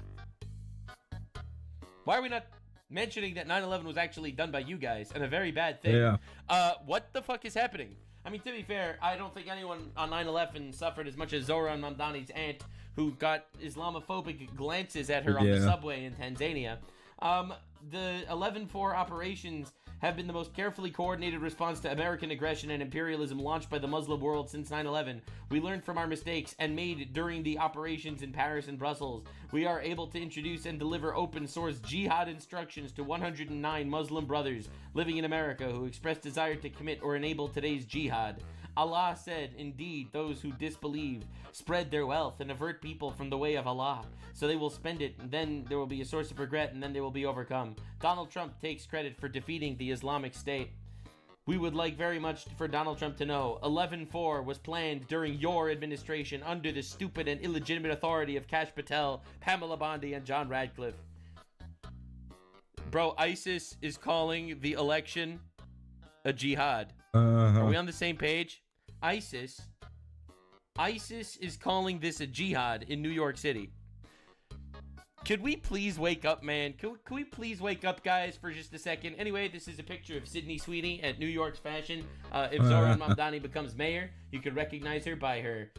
Why are we not mentioning that 9/11 was actually done by you guys and a very bad thing? Yeah. What the fuck is happening? I mean, to be fair, I don't think anyone on 9/11 suffered as much as Zoran Mamdani's aunt, who got Islamophobic glances at her on the subway in Tanzania. The 11/4 operations have been the most carefully coordinated response to American aggression and imperialism launched by the Muslim world since 9/11. We learned from our mistakes and made during the operations in Paris and Brussels. We are able to introduce and deliver open source jihad instructions to 109 Muslim brothers living in America who express desire to commit or enable today's jihad. Allah said, indeed, those who disbelieve spread their wealth and avert people from the way of Allah. So they will spend it, and then there will be a source of regret, and then they will be overcome. Donald Trump takes credit for defeating the Islamic State. We would like very much for Donald Trump to know 11/4 was planned during your administration under the stupid and illegitimate authority of Kash Patel, Pamela Bondi, and John Radcliffe. Bro, ISIS is calling the election a jihad. Are we on the same page? ISIS is calling this a jihad in New York City. Could we please wake up, man? Could we please wake up, guys, for just a second? Anyway, this is a picture of Sydney Sweeney at New York's fashion. If Zohran Mamdani becomes mayor, you could recognize her by her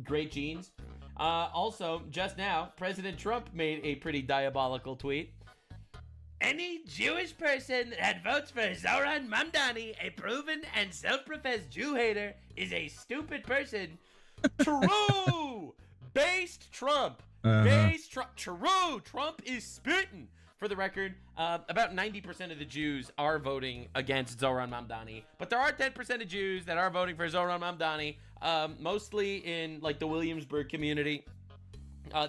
great jeans. Also, just now, President Trump made a pretty diabolical tweet. Any Jewish person that votes for Zohran Mamdani, a proven and self-professed Jew hater, is a stupid person. True! Based Trump. Based Trump. True! Trump is spitting. For the record, about 90% of the Jews are voting against Zohran Mamdani, but there are 10% of Jews that are voting for Zohran Mamdani, mostly in like the Williamsburg community.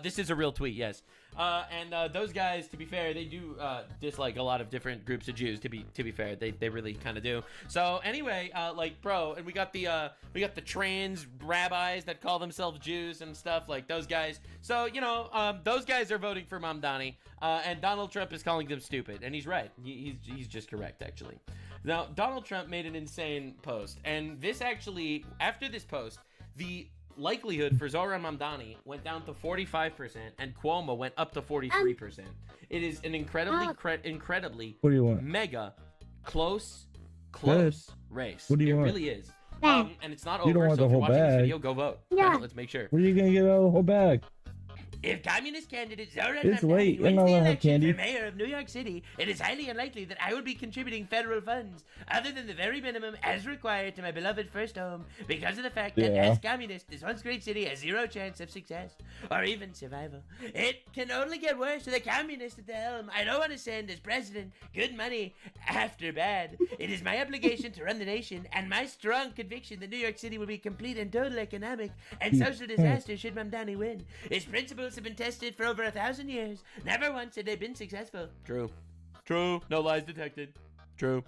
This is a real tweet, yes. And those guys, to be fair, they do dislike a lot of different groups of Jews. To be fair, they really kind of do. So anyway, like, bro, and we got the trans rabbis that call themselves Jews and stuff, like those guys. So you know, those guys are voting for Mamdani, and Donald Trump is calling them stupid, and he's right. He's just correct, actually. Now, Donald Trump made an insane post, and this actually, after this post, the likelihood for Zohran Mamdani went down to 45%, and Cuomo went up to 43%. It is an incredibly What do you want? mega close race. What do you it want? really is. And it's not You don't over, want so the if you're whole watching this bag. video, go vote. Let's make sure. Where are you gonna get out of the whole bag? If communist candidate Zohran It's Mamdani late. wins You're not the gonna have election candy. for mayor of New York City, it is highly unlikely that I will be contributing federal funds other than the very minimum as required to my beloved first home, because of the fact that as communist, this once great city has zero chance of success or even survival. It can only get worse with a communist at the helm. I don't want to send as president good money after bad. It is my obligation to run the nation, and my strong conviction that New York City will be complete and total economic and social disaster should Mamdani win. His principles have been tested for over 1,000 years. Never once had they been successful. True. No lies detected. True.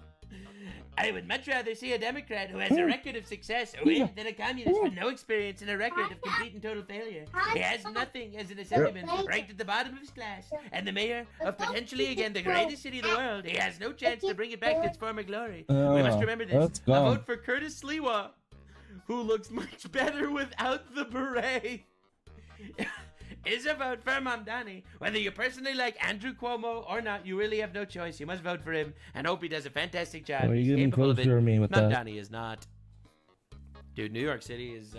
I would much rather see a Democrat who has a record of success win than a communist with no experience and a record of complete and total failure. He has nothing as an assemblyman, ranked at the bottom of his class, and the mayor of potentially again the greatest city in the world. He has no chance to bring it back to its former glory. We must remember this. A vote for Curtis Sliwa, who looks much better without the beret, is a vote for Mamdani. Whether you personally like Andrew Cuomo or not, you really have no choice. You must vote for him and hope he does a fantastic job. Oh, He's you're getting capable of it. closer to me with that. Mamdani is not. Dude, New York City is,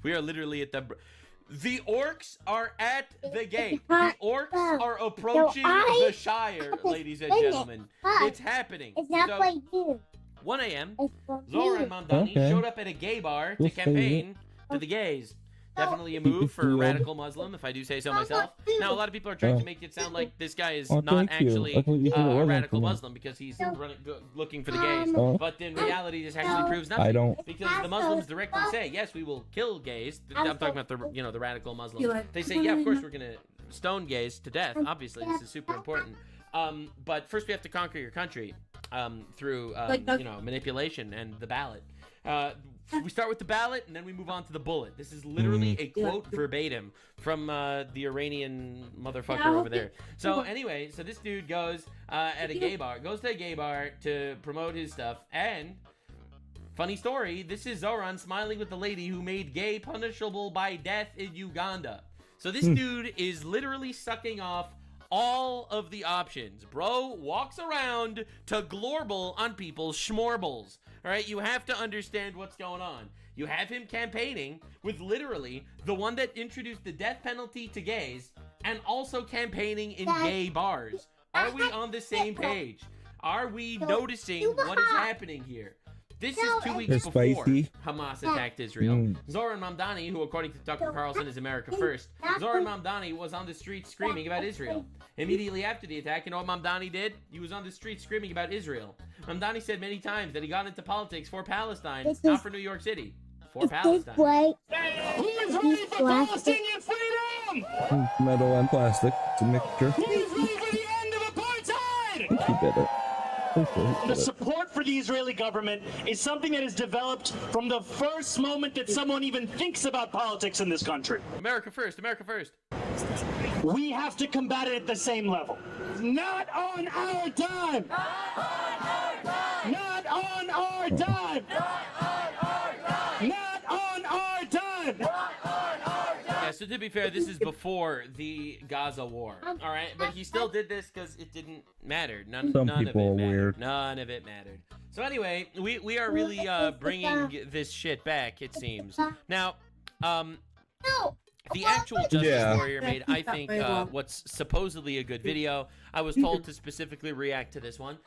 we are literally at the orcs are at the gate. The orcs are approaching the Shire, ladies and gentlemen. It's happening. It's not like you. 1 a.m. Zohran Mamdani showed up at a gay bar to campaign to the gays. Definitely a move for a radical Muslim, if I do say so myself. Now, a lot of people are trying to make it sound like this guy is not actually a radical Muslim because he's looking for the gays. But in reality, this actually proves nothing. Because the Muslims directly say, yes, we will kill gays. I'm talking about the radical Muslims. They say, yeah, of course we're going to stone gays to death. Obviously, this is super important. But first we have to conquer your country through manipulation and the ballot. We start with the ballot and then we move on to the bullet. This is literally a quote verbatim from the Iranian motherfucker over there. So anyway, so this dude goes goes to a gay bar to promote his stuff, and funny story, this is Zohran smiling with the lady who made gay punishable by death in Uganda. So this dude is literally sucking off all of the options. Bro walks around to glorble on people's schmorbles. All right, you have to understand what's going on. You have him campaigning with literally the one that introduced the death penalty to gays and also campaigning in gay bars. Are we on the same page? Are we noticing what is happening here? This is 2 weeks before Hamas attacked Israel. Zohran Mamdani, who according to Tucker Carlson is America First, Zohran Mamdani was on the streets screaming about Israel. Immediately after the attack, you know what Mamdani did? He was on the streets screaming about Israel. Mamdani said many times that he got into politics for Palestine, not for New York City. For Palestine. Who is ready for Palestinian freedom? Metal and plastic. It's a mixture. Who is ready for the end of apartheid? He did it. The support for the Israeli government is something that is developed from the first moment that someone even thinks about politics in this country. America first, America first. We have to combat it at the same level. Not on our dime! Not on our dime! Not on our dime! Yeah, So to be fair, this is before the Gaza war. All right, but he still did this because it didn't matter. None Some of it people are mattered. weird. None of it mattered. So anyway, we are really bringing this shit back. It seems now. The actual Justice Warrior made, I think, what's supposedly a good video. I was told to specifically react to this one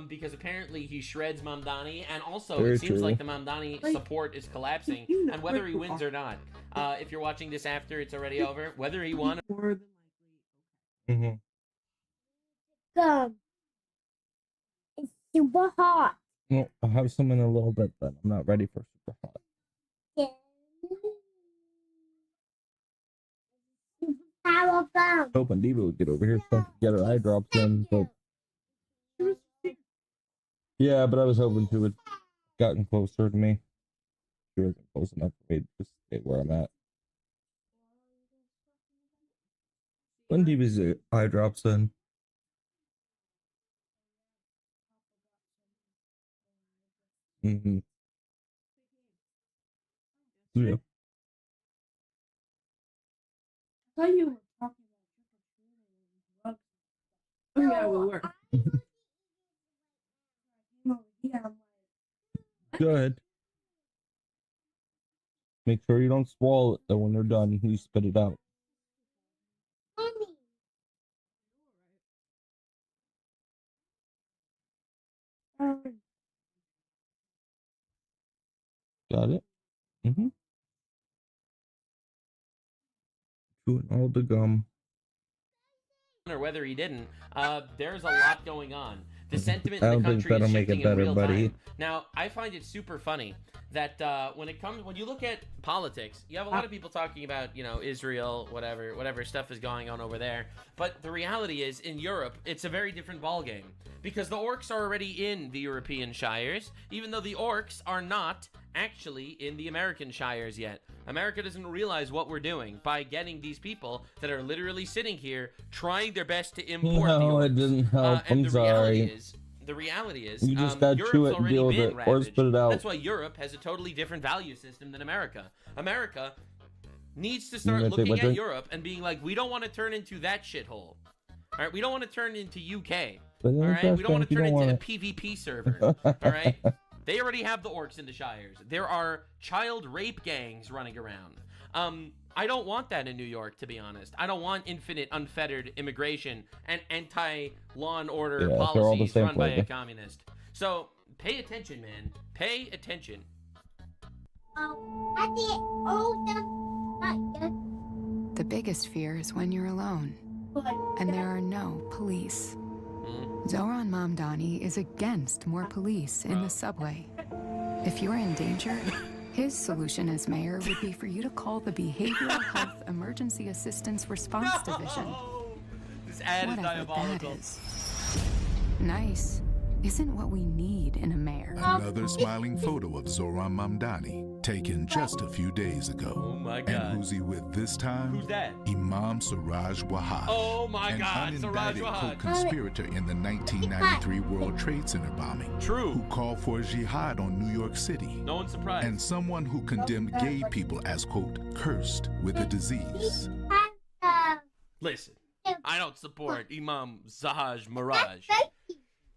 because apparently he shreds Mamdani, and also Very it seems true. like the Mamdani support is collapsing, and whether he wins or not, if you're watching this after it's already over, whether he won. Mm-hmm. It's super hot. Well, I'll have some in a little bit, but I'm not ready for super hot. Power gum. Hoping Diva would get over here so I could get her eye drops in, but yeah, but I was hoping she would gotten closer to me. She wasn't close enough for me to just stay where I'm at. When Diva's eye drops in. Mm-hmm. Yeah. I thought you were talking about drugs. Oh yeah, we were. Go ahead. Make sure you don't swallow it though when they're done. You spit it out. Got it? Mm-hmm. Chewing all the gum. Or whether he didn't, there's a lot going on. The sentiment I in don't the think country that'll is make it shifting in better, real buddy. time. Now, I find it super funny that when you look at politics, you have a lot of people talking about, Israel, whatever stuff is going on over there. But the reality is, in Europe, it's a very different ballgame. Because the orcs are already in the European shires, even though the orcs are not actually in the American shires yet. America doesn't realize what we're doing by getting these people that are literally sitting here trying their best to import the No, orcs. it didn't help. I'm sorry. The reality is, You just gotta Europe's chew it and already deal with been it, or ravaged. spit it out. That's why Europe has a totally different value system than America. America needs to start gonna take looking my at drink? Europe and being like, we don't want to turn into that shithole. All right, we don't want to turn into UK. But All then right, trash we don't want can to if you turn don't into want a PvP server. All right, they already have the orcs in the shires. There are child rape gangs running around. I don't want that in New York, to be honest. I don't want infinite, unfettered immigration and anti-law and order Yeah, they're all the policies same run by a flavor. communist. So pay attention, man. Pay attention. The biggest fear is when you're alone and there are no police. Zoran Mamdani is against more police in the subway. If you're in danger, his solution as mayor would be for you to call the Behavioral Health Emergency Assistance Response Division. This ad is Whatever diabolical. that is. Nice isn't what we need in a mayor. Another smiling photo of Zoran Mamdani, taken just a few days ago. Oh my God. And who's he with this time? Who's that? Imam Siraj Wahaj. Oh my God, an Siraj unindicted Wahaj. co-conspirator in the 1993 World Trade Center bombing. True. Who called for a jihad on New York City. No one's surprised. And someone who condemned gay people as, quote, cursed with a disease. Listen, I don't support Imam Zahaj Miraj.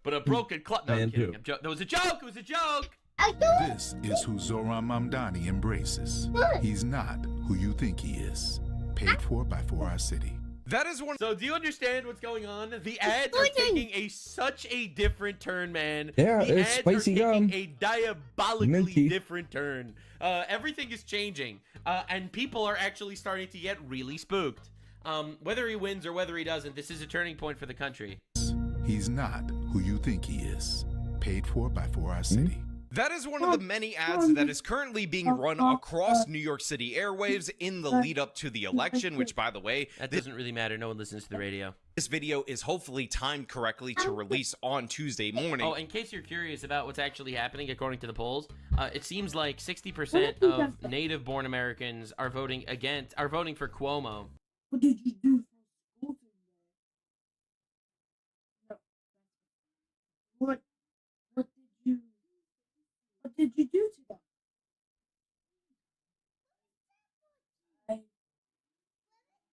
But a broken clock. No, I'm kidding. That was a joke. It was a joke. This is who Zoran Mamdani embraces. He's not who you think he is. Paid for by 4 Hour City. That is one. So do you understand what's going on? The ads are taking such a different turn, man. Yeah, the it's ads spicy are taking gum. a diabolically Minty. different turn. Everything is changing, and people are actually starting to get really spooked. Whether he wins or whether he doesn't, this is a turning point for the country. He's not who you think he is. Paid for by 4 Hour City. That is one of the many ads that is currently being run across New York City airwaves in the lead up to the election, which, by the way, That doesn't really matter. No one listens to the radio. this video is hopefully timed correctly to release on Tuesday morning. Oh, in case you're curious about what's actually happening, according to the polls, it seems like 60% of native-born Americans are voting for Cuomo. What did you do for school today? No. What did you do today?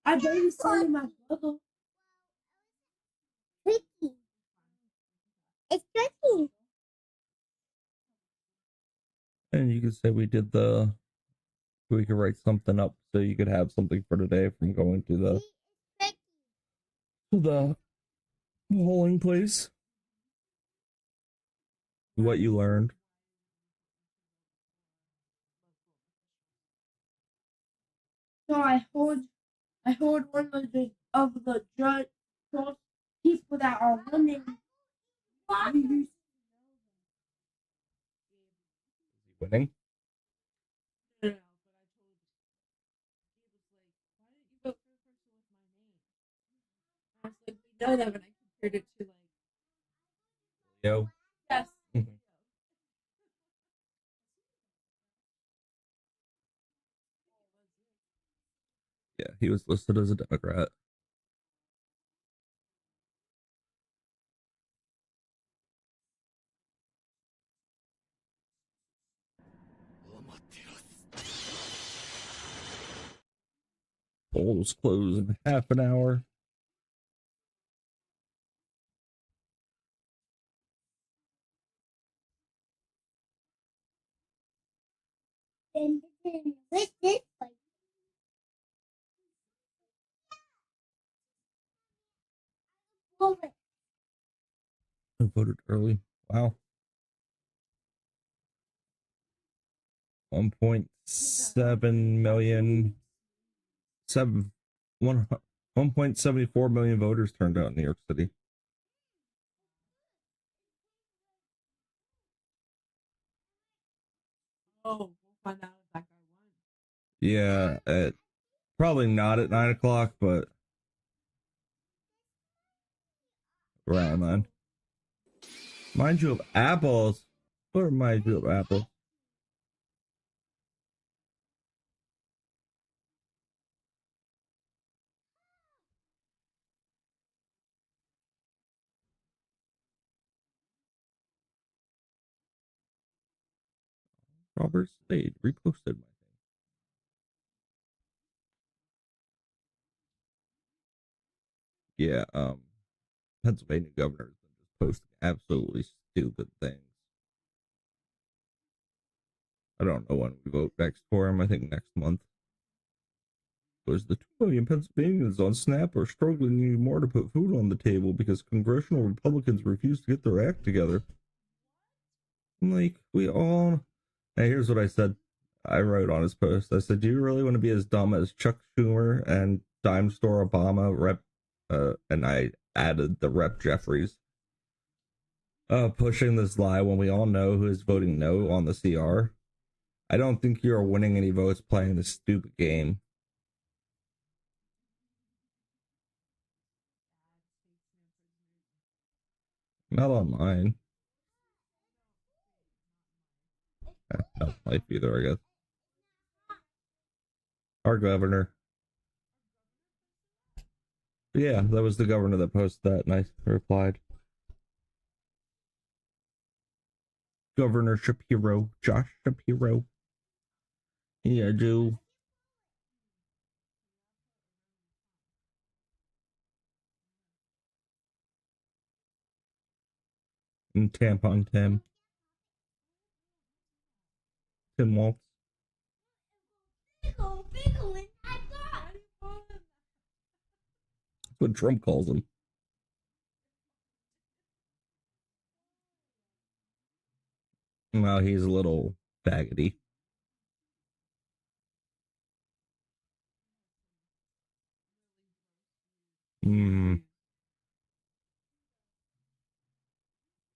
I barely started my brother. Tricky. It's tricky. And you could say we could write something up so you could have something for today from going to the polling place. What you learned. So I heard one of the judge people that are running. Winning? I was like, we know that, but I compared it to like. Yo. Yes. Yeah, he was listed as a Democrat. Polls close in half an hour. I voted early. Wow. 1.7 million. 1.74 million voters turned out in New York City. Oh, we'll find out if that guy won. Yeah, probably not at 9 o'clock, but around then. Mind you of apples. What reminds you of apples? Robert Slade reposted my thing. Yeah, Pennsylvania governor has been just posting absolutely stupid things. I don't know when we vote next for him. I think next month. Was the 2 million Pennsylvanians on SNAP are struggling even more to put food on the table because congressional Republicans refuse to get their act together. I'm like, we all. Hey, here's what I said. I wrote on his post. I said, "Do you really want to be as dumb as Chuck Schumer and Dime Store Obama Rep?" And I added the Rep Jeffries. Pushing this lie when we all know who is voting no on the CR. I don't think you are winning any votes playing this stupid game. Not on mine. Not life either, I guess. Our governor. Yeah, that was the governor that posted that, and I replied. Governor Shapiro. Josh Shapiro. Yeah, Joe. And Tampon Tim. Tim Waltz. That's what Trump calls him. Well, he's a little faggoty.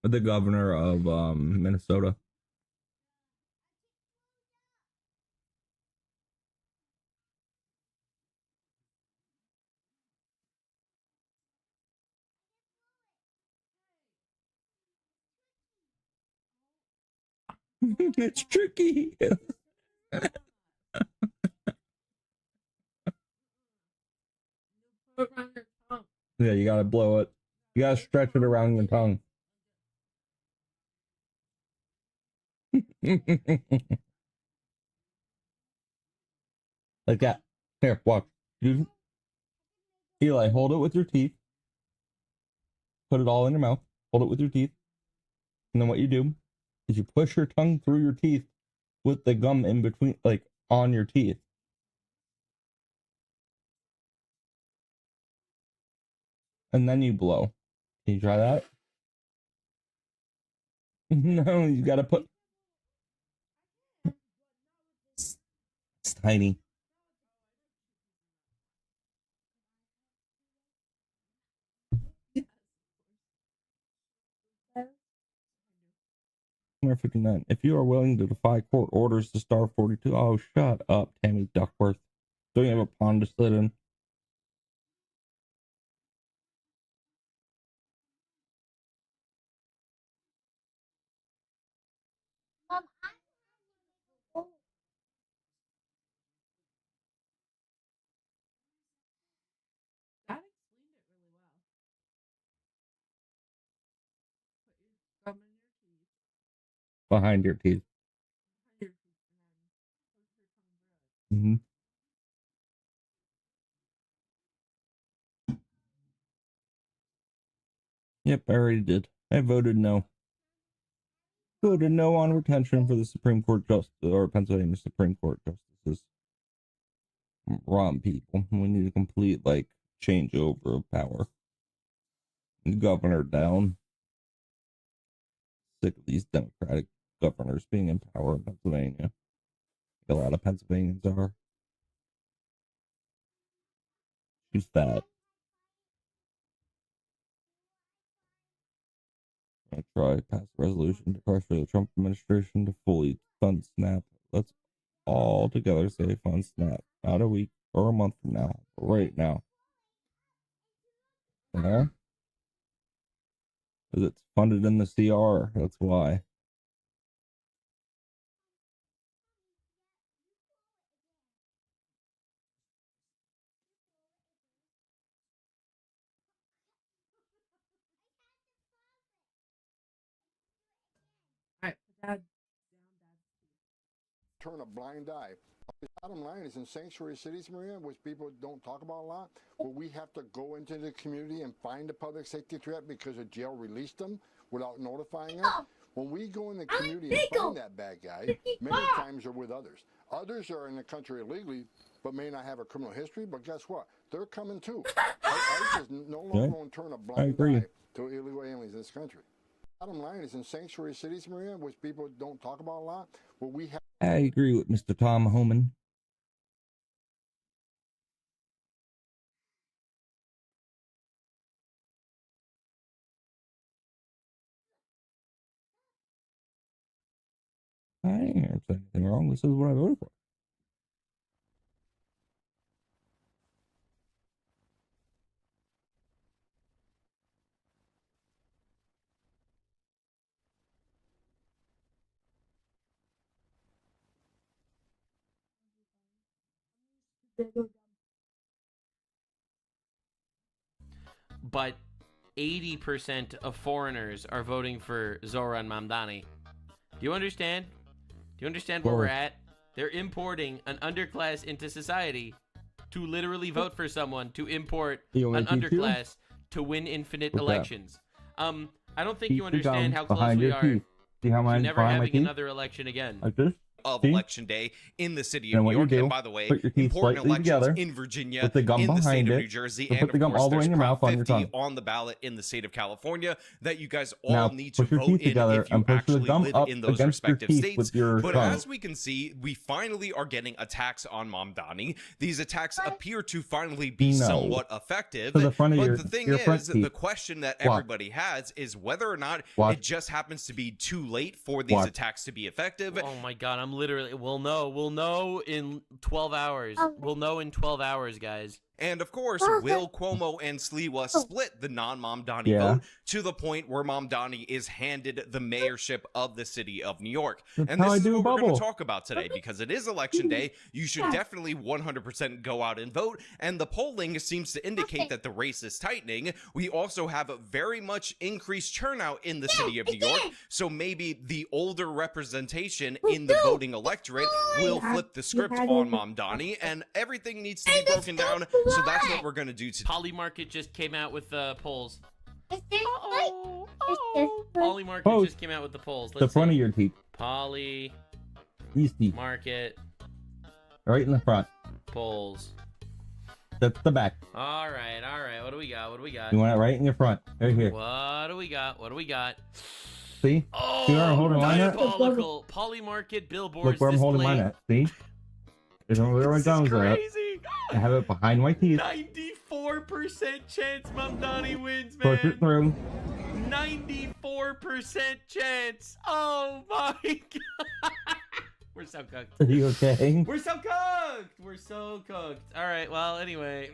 The governor of Minnesota. It's tricky. Yeah, you gotta blow it. You gotta stretch it around your tongue. Like that. Here, watch. Eli, hold it with your teeth. Put it all in your mouth. Hold it with your teeth. And then what you do is you push your tongue through your teeth with the gum in between, like on your teeth. And then you blow. Can you try that? No, you gotta put... It's tiny. Number 59. If you are willing to defy court orders to star 42. Oh, shut up, Tammy Duckworth. Don't you have a pond to sit in? That explained it really well. Put your gum in your teeth. Behind your teeth. Mm-hmm. Yep, I already did. I voted no. Voted no on retention for the Supreme Court Justice, or Pennsylvania Supreme Court Justices. Wrong people. We need a complete, like, changeover of power. Governor down. Sick of these Democratic governors being in power in Pennsylvania. A lot of Pennsylvanians are. She's fat. I try pass a resolution to pressure the Trump administration to fully fund SNAP. Let's all together say fund SNAP. Not a week or a month from now, but right now. Yeah? Because it's funded in the CR. That's why. Alright, Dad. Turn a blind eye. The bottom line is in sanctuary cities, Maria, which people don't talk about a lot, where we have to go into the community and find a public safety threat because a jail released them without notifying us. When we go in the community and find that bad guy, many times they're with others. Others are in the country illegally, but may not have a criminal history, but guess what? They're coming too. ICE is no longer going to turn a blind eye to illegal aliens in this country. Bottom line is in sanctuary cities, Maria, which people don't talk about a lot, where we have... I agree with Mr. Tom Homan. I ain't saying anything wrong. This is what I voted for. But 80% of foreigners are voting for Zoran Mamdani. Do you understand? Do you understand where we're at? They're importing an underclass into society to literally vote for someone to import an underclass to win infinite elections. I don't think you understand how close we are to never having another election again. Like this? Of Election Day in the city of New York, and by the way, important elections in Virginia, in the state of New Jersey, and of course there's Prop 50 on the ballot in the state of California that you guys all need to vote in if you actually live in those respective states. But as we can see, we finally are getting attacks on Mamdani. These attacks appear to finally be somewhat effective. But the thing is, the question that everybody has is whether or not it just happens to be too late for these attacks to be effective. Oh my God, I'm literally, we'll know in 12 hours. We'll know in 12 hours, guys. And of course, will Cuomo and Sliwa split the non-Mamdani vote to the point where Mamdani is handed the mayorship of the city of New York? And this is what we're going to talk about today, because it is election day. You should definitely 100% go out and vote. And the polling seems to indicate that the race is tightening. We also have a very much increased turnout in the city of New York. So maybe the older representation in the voting electorate will flip the script on Mamdani, and everything needs to be broken down So that's what we're gonna do today. Polly Market just came out with the polls. Uh-oh. Polly Market just came out with the polls. The front of your teeth. Polly These teeth. Market. Right in the front. Polls. That's the back. All right. What do we got? You want it right in your front. Right here. What do we got? See? Oh, See where I'm holding mine at? diabolical. Polly Market billboards. Look where I'm holding mine at. See? There's where my thumbs are at. Crazy. I have it behind my teeth. 94% chance Mamdani wins, man. Push it through. 94% chance. Oh my god. We're so cooked. Are you okay? We're so cooked. All right. Well, anyway,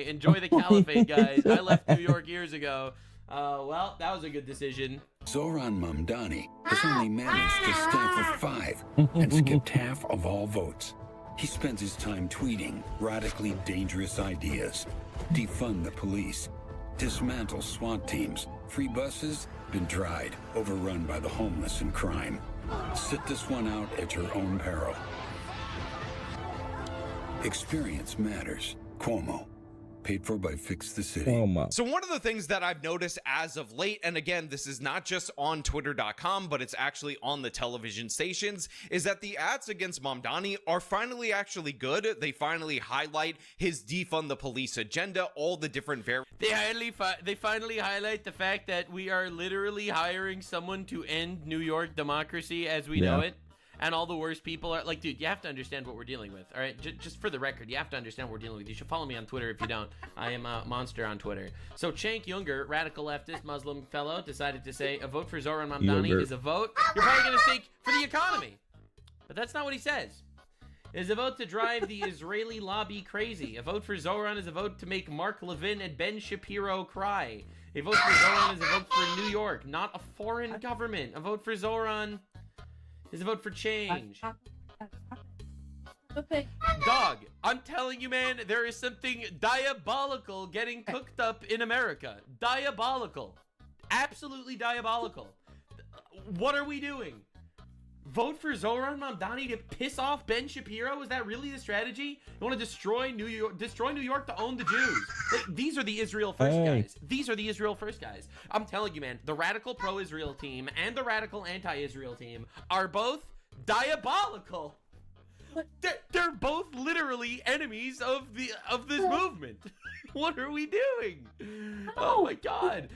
enjoy the caliphate, guys. I left New York years ago. Well, that was a good decision. Zoran Mamdani has only managed to stand for 5 and skipped half of all votes. He spends his time tweeting radically dangerous ideas, defund the police, dismantle SWAT teams, free buses, been tried, overrun by the homeless and crime. Sit this one out at your own peril. Experience matters. Cuomo. Paid for by Fix the City. So one of the things that I've noticed as of late, and again, this is not just on twitter.com, but it's actually on the television stations, is that the ads against Mamdani are finally actually good. They finally highlight his defund the police agenda, all the different They finally highlight the fact that we are literally hiring someone to end New York democracy as we know it. And all the worst people are like, dude, you have to understand what we're dealing with. All right, just for the record, you have to understand what we're dealing with. You should follow me on Twitter if you don't. I am a monster on Twitter. So Cenk Uygur, radical leftist Muslim fellow, decided to say a vote for Zoran Mamdani is a vote you're probably going to think for the economy. But that's not what he says. It is a vote to drive the Israeli lobby crazy. A vote for Zoran is a vote to make Mark Levin and Ben Shapiro cry. A vote for Zoran is a vote for New York, not a foreign government. A vote for Zoran is a vote for change. Dog, I'm telling you, man, there is something diabolical getting cooked up in America. Diabolical. Absolutely diabolical. What are we doing? Vote for Zoran Mamdani to piss off Ben Shapiro? Is that really the strategy? You want to destroy New York to own the Jews? These are the Israel first guys. These are the Israel first guys. I'm telling you, man, the radical pro-Israel team and the radical anti-Israel team are both diabolical. They're both literally enemies of this movement. What are we doing? Oh my God.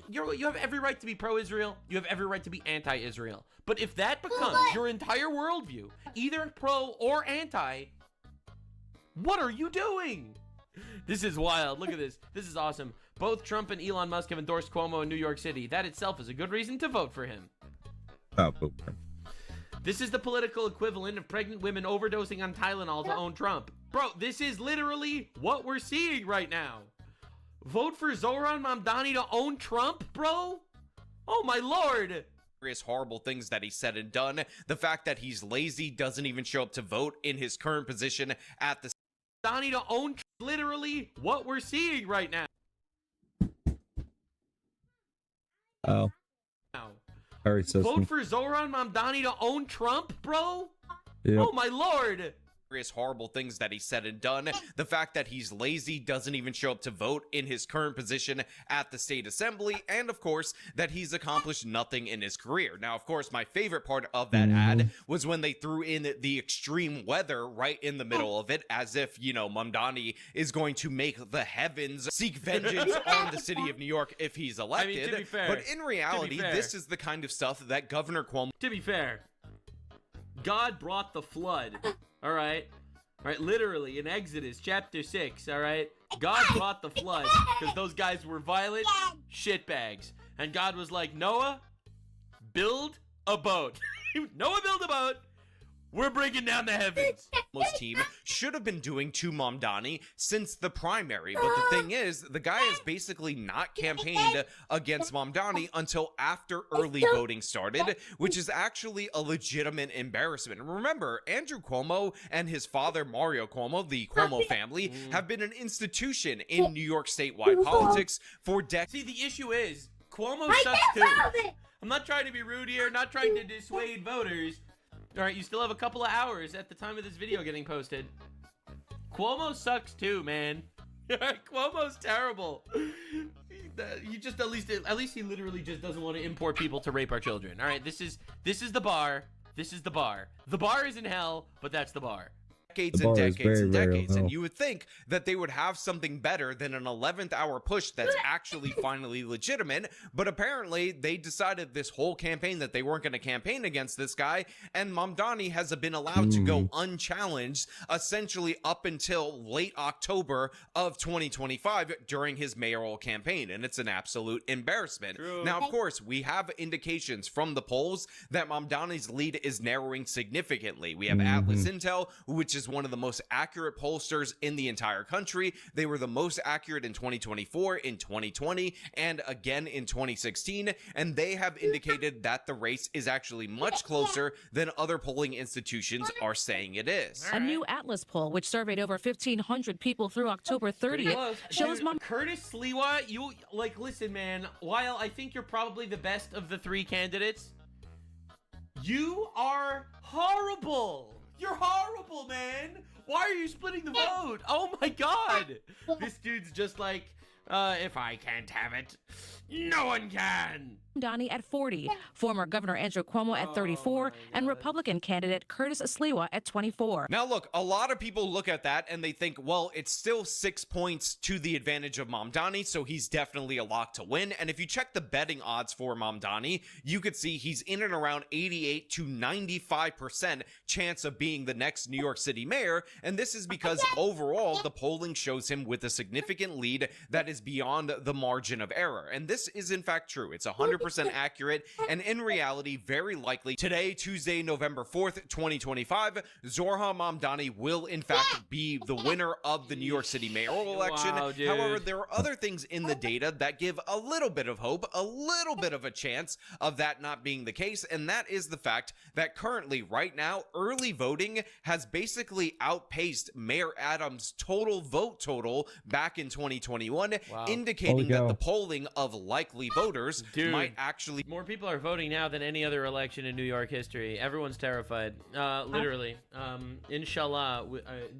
You have every right to be pro-Israel. You have every right to be anti-Israel. But if that becomes your entire worldview, either pro or anti, what are you doing? This is wild. Look at this. This is awesome. Both Trump and Elon Musk have endorsed Cuomo in New York City. That itself is a good reason to vote for him. Vote for him. This is the political equivalent of pregnant women overdosing on Tylenol to own Trump. Bro, this is literally what we're seeing right now. Vote for Zoran Mamdani to own Trump, bro? Oh my Lord. Horrible things that he said and done. The fact that he's lazy, doesn't even show up to vote in his current position at the Mamdani to own literally what we're seeing right now. Oh. Vote for Zoran Mamdani to own Trump, bro? Yep. Oh my Lord. Horrible things that he said and done. The fact that he's lazy, doesn't even show up to vote in his current position at the state assembly, and of course that he's accomplished nothing in his career. Now, of course, my favorite part of that ad was when they threw in the extreme weather right in the middle of it, as if, you know, Mamdani is going to make the heavens seek vengeance on the city of New York if he's elected. I mean, to be fair, but in reality, this is the kind of stuff that Governor Cuomo... To be fair, God brought the flood. All right, literally in Exodus chapter 6, all right? God brought the flood because those guys were violent shitbags. And God was like, Noah, build a boat. Noah, build a boat. We're bringing down the heavens. Most team should have been doing to Mamdani since the primary. But the thing is, the guy has basically not campaigned against Mamdani until after early voting started, which is actually a legitimate embarrassment. Remember, Andrew Cuomo and his father, Mario Cuomo, the Cuomo family, have been an institution in New York statewide politics for decades. See, the issue is, Cuomo sucks too. I'm not trying to be rude here, not trying to dissuade voters. All right, you still have a couple of hours at the time of this video getting posted. Cuomo sucks too, man. Cuomo's terrible. He just at least he literally just doesn't want to import people to rape our children. All right, this is the bar. This is the bar. The bar is in hell, but that's the bar. Decades and decades and decades, and you would think that they would have something better than an 11th hour push that's actually finally legitimate, but apparently they decided this whole campaign that they weren't going to campaign against this guy, and Mamdani has been allowed to go unchallenged essentially up until late October of 2025 during his mayoral campaign, and it's an absolute embarrassment. Now, of course, we have indications from the polls that Mamdani's lead is narrowing significantly. We have Atlas Intel, which is one of the most accurate pollsters in the entire country. They were the most accurate in 2024, in 2020, and again in 2016, and they have indicated that the race is actually much closer than other polling institutions are saying it is. A new Atlas poll, which surveyed over 1,500 people through October 30th, shows Curtis Sliwa, listen, man, while I think you're probably the best of the three candidates, you are horrible. You're horrible, man. Why are you splitting the vote? Oh my god. This dude's just like, if I can't have it, no one can. Mamdani at 40, former Governor Andrew Cuomo at 34, and Republican candidate Curtis Sliwa at 24. Now, look, a lot of people look at that and they think, well, it's still 6 points to the advantage of Mamdani, so he's definitely a lock to win. And if you check the betting odds for Mamdani, you could see he's in and around 88 to 95% chance of being the next New York City mayor. And this is because overall, the polling shows him with a significant lead that is beyond the margin of error. And this is in fact true. It's 100% accurate, and in reality, very likely today, Tuesday, November 4th, 2025, Zohran Mamdani will in fact be the winner of the New York City mayoral election. Wow, dude. However, there are other things in the data that give a little bit of hope, a little bit of a chance of that not being the case, and that is the fact that currently, right now, early voting has basically outpaced Mayor Adams' total vote total back in 2021, indicating that the polling of likely voters might actually... More people are voting now than any other election in New York history. Everyone's terrified. Literally. Inshallah,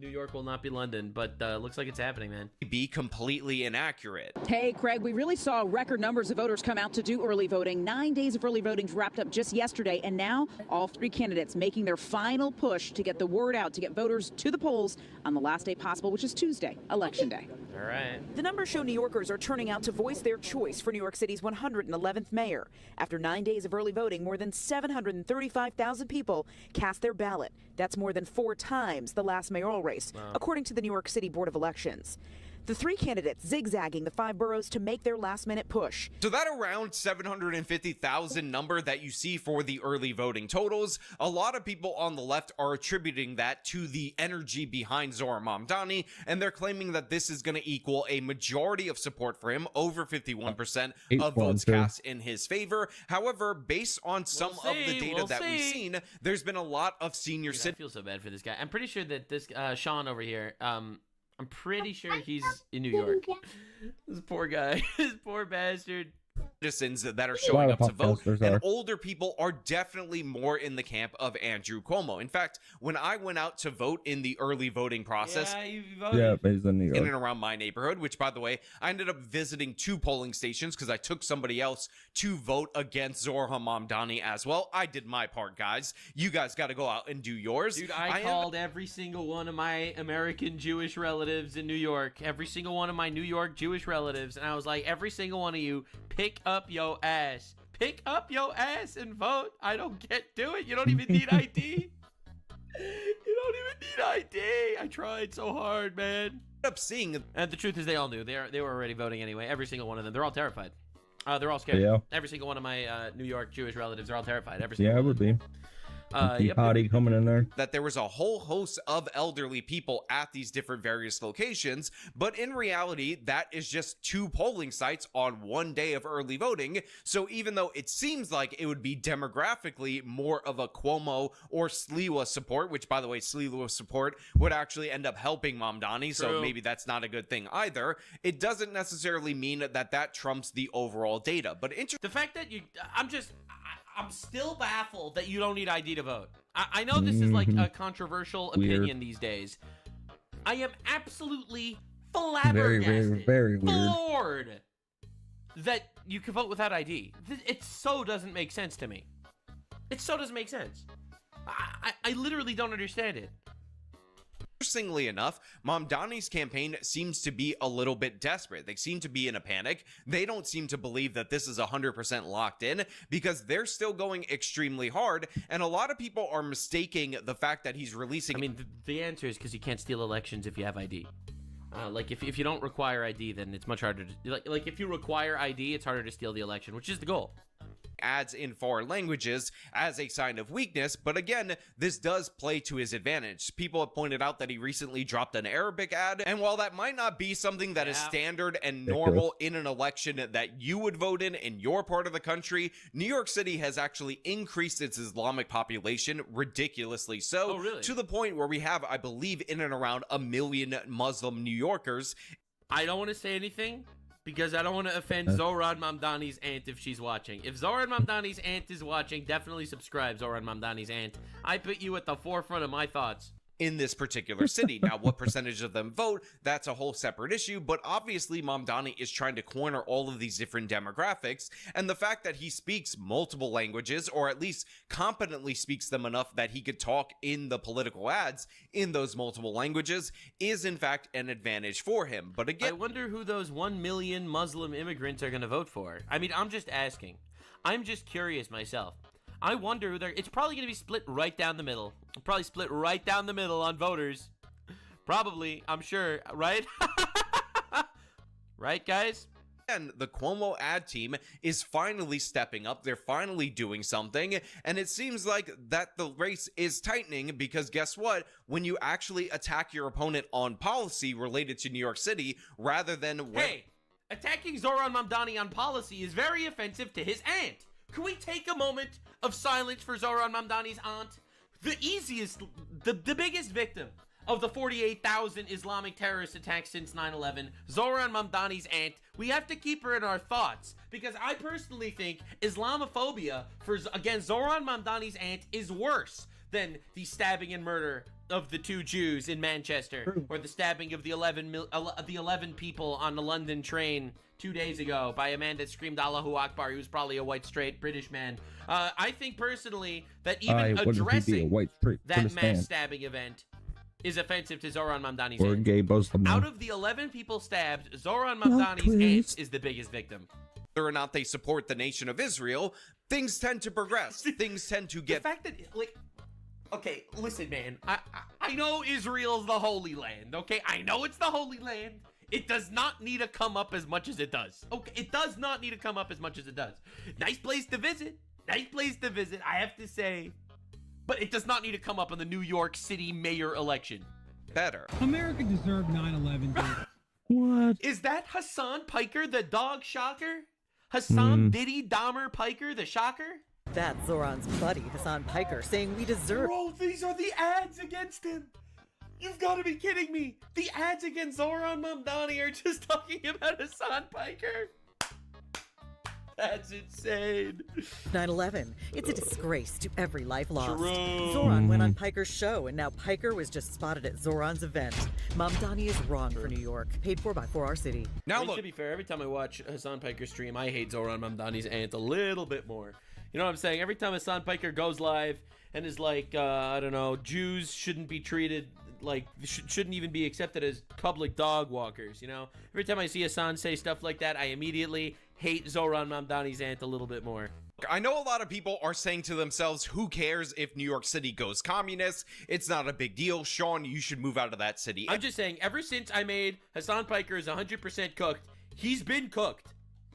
New York will not be London, but looks like it's happening, man. Be completely inaccurate. Hey, Craig, we really saw record numbers of voters come out to do early voting. 9 days of early voting wrapped up just yesterday, and now all three candidates making their final push to get the word out, to get voters to the polls on the last day possible, which is Tuesday, Election Day. All right. The numbers show New Yorkers are turning out to voice their choice for New York City's 111th mayor. After 9 days of early voting, more than 735,000 people cast their ballot. That's more than 4 times the last mayoral race, according to the New York City Board of Elections. The three candidates zigzagging the 5 boroughs to make their last-minute push. So that around 750,000 number that you see for the early voting totals, a lot of people on the left are attributing that to the energy behind Zohran Mamdani, and they're claiming that this is going to equal a majority of support for him, over 51% of votes cast in his favor. However, based on some of the data that we've seen, there's been a lot of senior citizens. I feel so bad for this guy. I'm pretty sure that this Sean over here, I'm pretty sure he's in New York. This poor guy. This poor bastard. Citizens that are showing up to vote, and older people are definitely more in the camp of Andrew Cuomo. In fact, when I went out to vote in the early voting process, he's in New York, in and around my neighborhood, which by the way, I ended up visiting 2 polling stations because I took somebody else to vote against Zohran Mamdani as well. I did my part, guys. You guys got to go out and do yours. Dude, I called every single one of my American Jewish relatives in New York, every single one of my New York Jewish relatives, and I was like, every single one of you, pick up your ass. Pick up your ass and vote. I don't get to it. You don't even need ID. You don't even need ID. I tried so hard, man. Up seeing, and the truth is, they all knew. They were already voting anyway. Every single one of them. They're all terrified. They're all scared. Yeah. Every single one of my New York Jewish relatives are all terrified. Every single I would be. Potty coming in there. That there was a whole host of elderly people at these different various locations, but in reality, that is just 2 polling sites on 1 day of early voting. So even though it seems like it would be demographically more of a Cuomo or Sliwa support, which by the way, Sliwa support would actually end up helping Mamdani, so maybe that's not a good thing either. It doesn't necessarily mean that trumps the overall data. But the fact that I'm still baffled that you don't need ID to vote. I know this is like a controversial opinion these days, I am absolutely flabbergasted, very weird. floored that you can vote without ID. It so doesn't make sense to me. It so doesn't make sense. I literally don't understand it. Interestingly enough, Mamdani's campaign seems to be a little bit desperate. They seem to be in a panic. They don't seem to believe that this is 100% locked in because they're still going extremely hard. And a lot of people are mistaking the fact that he's releasing. I mean, the answer is because you can't steal elections if you have ID. Like if you don't require ID, then it's much harder to like if you require ID, it's harder to steal the election, which is the goal. Ads in foreign languages as a sign of weakness, but again, this does play to his advantage. People have pointed out that he recently dropped an Arabic ad, and while that might not be something that is standard and normal in an election that you would vote in your part of the country, New York City has actually increased its Islamic population ridiculously so, to the point where we have, I believe, in and around 1 million Muslim New Yorkers. I don't want to say anything, because I don't want to offend Zohran Mamdani's aunt if she's watching. If Zohran Mamdani's aunt is watching, definitely subscribe, Zohran Mamdani's aunt. I put you at the forefront of my thoughts. In this particular city. Now, what percentage of them vote, that's a whole separate issue, but obviously Mamdani is trying to corner all of these different demographics, and the fact that he speaks multiple languages, or at least competently speaks them enough that he could talk in the political ads in those multiple languages, is in fact an advantage for him. But again, I wonder who those 1 million Muslim immigrants are going to vote for. I mean, I'm just asking. I'm just curious myself. I wonder who they're... It's probably going to be split right down the middle. Probably split right down the middle on voters. Probably, I'm sure, right? Right, guys? And the Cuomo ad team is finally stepping up. They're finally doing something. And it seems like that the race is tightening because guess what? When you actually attack your opponent on policy related to New York City, rather than... Hey, attacking Zohran Mamdani on policy is very offensive to his aunt. Can we take a moment of silence for Zohran Mamdani's aunt? The easiest, the biggest victim of the 48,000 Islamic terrorist attacks since 9/11, Zohran Mamdani's aunt. We have to keep her in our thoughts because I personally think Islamophobia against Zohran Mamdani's aunt is worse than the stabbing and murder of the 2 Jews in Manchester, or the stabbing of the 11 people on the London train 2 days ago by a man that screamed Allahu Akbar. He was probably a white, straight British man. I think personally that even addressing that mass stabbing event is offensive to Zohran Mamdani's aunt. Out of the 11 people stabbed, Zohran Mamdani's aunt is the biggest victim. Whether or not they support the nation of Israel, things tend to progress. Things tend to get... The fact that, like... Okay, listen, man. I know Israel's the Holy Land, okay? I know it's the Holy Land. It does not need to come up as much as it does. Okay, it does not need to come up as much as it does. Nice place to visit. Nice place to visit, I have to say. But it does not need to come up in the New York City mayor election. Better. America deserved 9/11. What? Is that Hassan Piker, the dog shocker? Hassan Diddy Dahmer Piker, the shocker? That's Zoran's buddy, Hassan Piker, saying we deserve... Bro, these are the ads against him. You've got to be kidding me. The ads against Zohran Mamdani are just talking about Hassan Piker. That's insane. 9/11. It's a disgrace to every life lost. True. Zoran went on Piker's show, and now Piker was just spotted at Zoran's event. Mamdani is wrong for New York. Paid for by 4R City. Now, look, to be fair, every time I watch Hassan Piker stream, I hate Zohran Mamdani's aunt a little bit more. You know what I'm saying? Every time Hassan Piker goes live and is like, I don't know, Jews shouldn't be treated like, shouldn't even be accepted as public dog walkers, you know? Every time I see Hassan say stuff like that, I immediately hate Zohran Mamdani's aunt a little bit more. I know a lot of people are saying to themselves, who cares if New York City goes communist? It's not a big deal. Sean, you should move out of that city. I'm just saying, ever since I made Hassan Piker is 100% cooked, he's been cooked.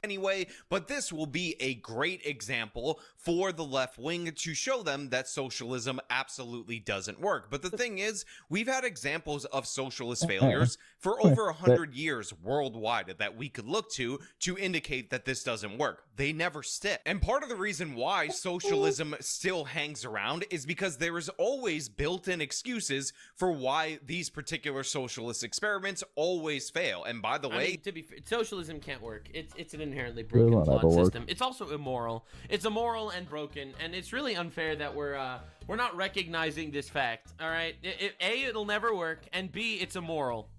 Anyway, but this will be a great example for the left wing to show them that socialism absolutely doesn't work. But the thing is, we've had examples of socialist failures for over 100 years worldwide that we could look to indicate that this doesn't work. They never stick. And part of the reason why socialism still hangs around is because there is always built-in excuses for why these particular socialist experiments always fail. And by the way, I mean, to be fair, socialism can't work. It's an inherently broken, flawed system. It's also immoral. It's immoral and broken, and it's really unfair that we're We're not recognizing this fact, all right? A, it'll never work, and B, it's immoral.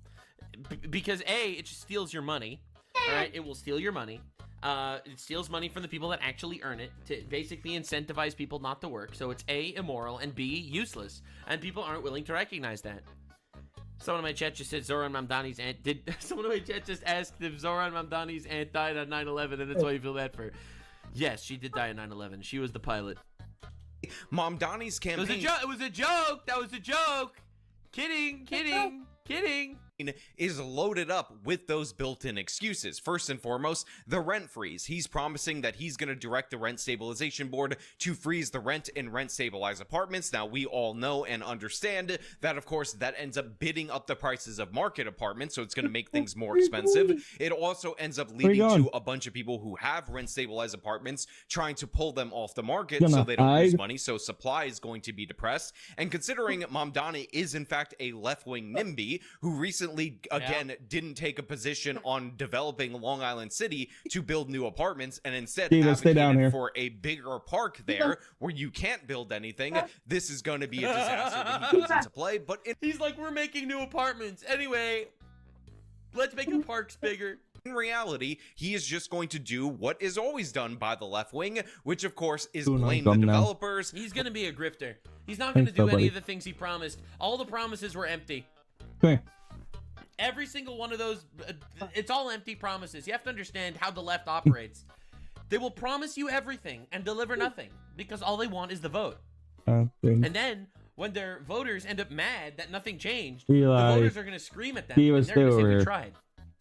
Because A, it just steals your money, all right? It will steal your money. It steals money from the people that actually earn it to basically incentivize people not to work. So it's A, immoral, and B, useless. And people aren't willing to recognize that. Someone in my chat just said Zoran Mamdani's aunt someone in my chat just asked if Zoran Mamdani's aunt died on 9/11, and that's why you feel bad for her. Yes, she did die on 9/11. She was the pilot. Mamdani's campaign. It was a joke. That was a joke. Kidding. Is loaded up with those built-in excuses. First and foremost, the rent freeze. He's promising that he's going to direct the Rent Stabilization Board to freeze the rent in rent-stabilized apartments. Now, we all know and understand that, of course, that ends up bidding up the prices of market apartments, so it's going to make things more expensive. It also ends up leading to a bunch of people who have rent-stabilized apartments trying to pull them off the market so they don't lose money, so supply is going to be depressed. And considering Mamdani is, in fact, a left-wing NIMBY who recently didn't take a position on developing Long Island City to build new apartments and instead advocated for a bigger park there where you can't build anything, this is going to be a disaster when he comes into play. But he's like, we're making new apartments anyway, let's make the parks bigger. In reality, he is just going to do what is always done by the left wing, which of course is blame the developers. He's going to be a grifter. He's not going to do any of the things he promised. All the promises were empty. Okay. Every single one of those, it's all empty promises. You have to understand how the left operates. They will promise you everything and deliver nothing because all they want is the vote. And then when their voters end up mad that nothing changed, the voters are going to scream at them and they're going to say, we tried.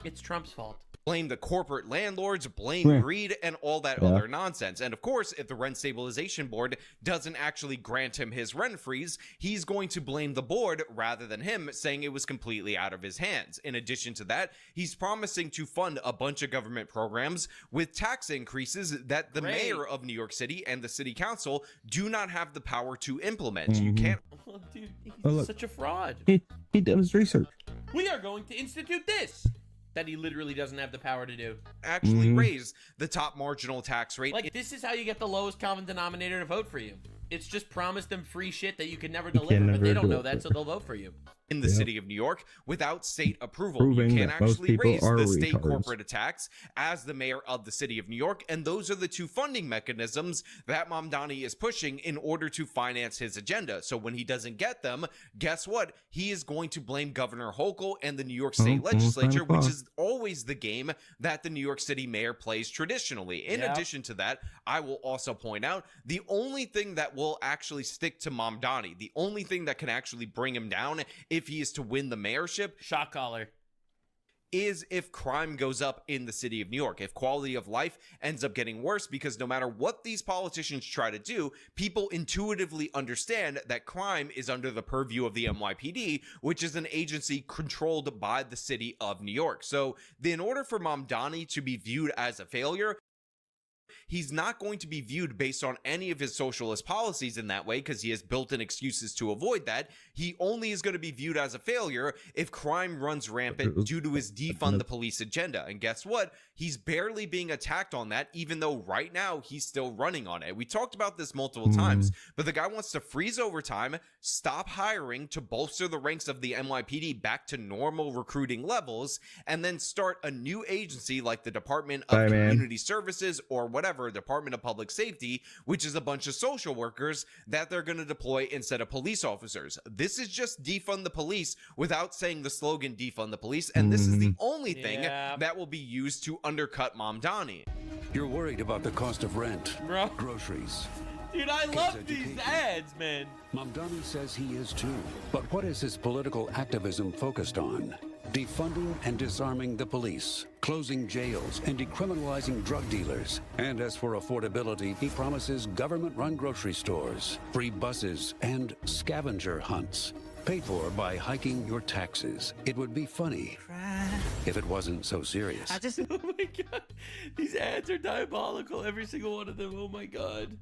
It's Trump's fault. Blame the corporate landlords, blame greed, and all that other nonsense. And of course, if the Rent Stabilization Board doesn't actually grant him his rent freeze, he's going to blame the board rather than him, saying it was completely out of his hands. In addition to that, he's promising to fund a bunch of government programs with tax increases that the mayor of New York City and the city council do not have the power to implement. You can't... Oh, dude, he's such a fraud. He did his research. We are going to institute this. That he literally doesn't have the power to do. Actually raise the top marginal tax rate. Like, this is how you get the lowest common denominator to vote for you. It's just promise them free shit that you can never deliver, but they don't know that, so they'll vote for you. In the city of New York, without state approval, you can actually raise the state corporate tax as the mayor of the city of New York, and those are the two funding mechanisms that Mamdani is pushing in order to finance his agenda. So when he doesn't get them, guess what? He is going to blame Governor Hochul and the New York State Legislature, which is always the game that the New York City mayor plays traditionally. In addition to that, I will also point out the only thing that will actually stick to Mamdani, the only thing that can actually bring him down if he is to win the mayorship, shot caller, is if crime goes up in the city of New York, if quality of life ends up getting worse, because no matter what these politicians try to do, people intuitively understand that crime is under the purview of the NYPD, which is an agency controlled by the city of New York. So in order for Mamdani to be viewed as a failure, he's not going to be viewed based on any of his socialist policies in that way, because he has built-in excuses to avoid that. He only is going to be viewed as a failure if crime runs rampant due to his defund the police agenda. And guess what? He's barely being attacked on that, even though right now he's still running on it. We talked about this multiple times, but the guy wants to freeze overtime, stop hiring to bolster the ranks of the NYPD back to normal recruiting levels, and then start a new agency like the Department of Community Services or whatever, Department of Public Safety, which is a bunch of social workers that they're going to deploy instead of police officers. This is just defund the police without saying the slogan defund the police, and this is the only thing that will be used to undercut Mamdani. You're worried about the cost of rent, groceries. Dude, I love these ads, man. Mamdani says he is too. But what is his political activism focused on? Defunding and disarming the police, closing jails, and decriminalizing drug dealers. And as for affordability, he promises government-run grocery stores, free buses, and scavenger hunts. Paid for by hiking your taxes. It would be funny if it wasn't so serious. Oh my god, these ads are diabolical, every single one of them. Oh my god.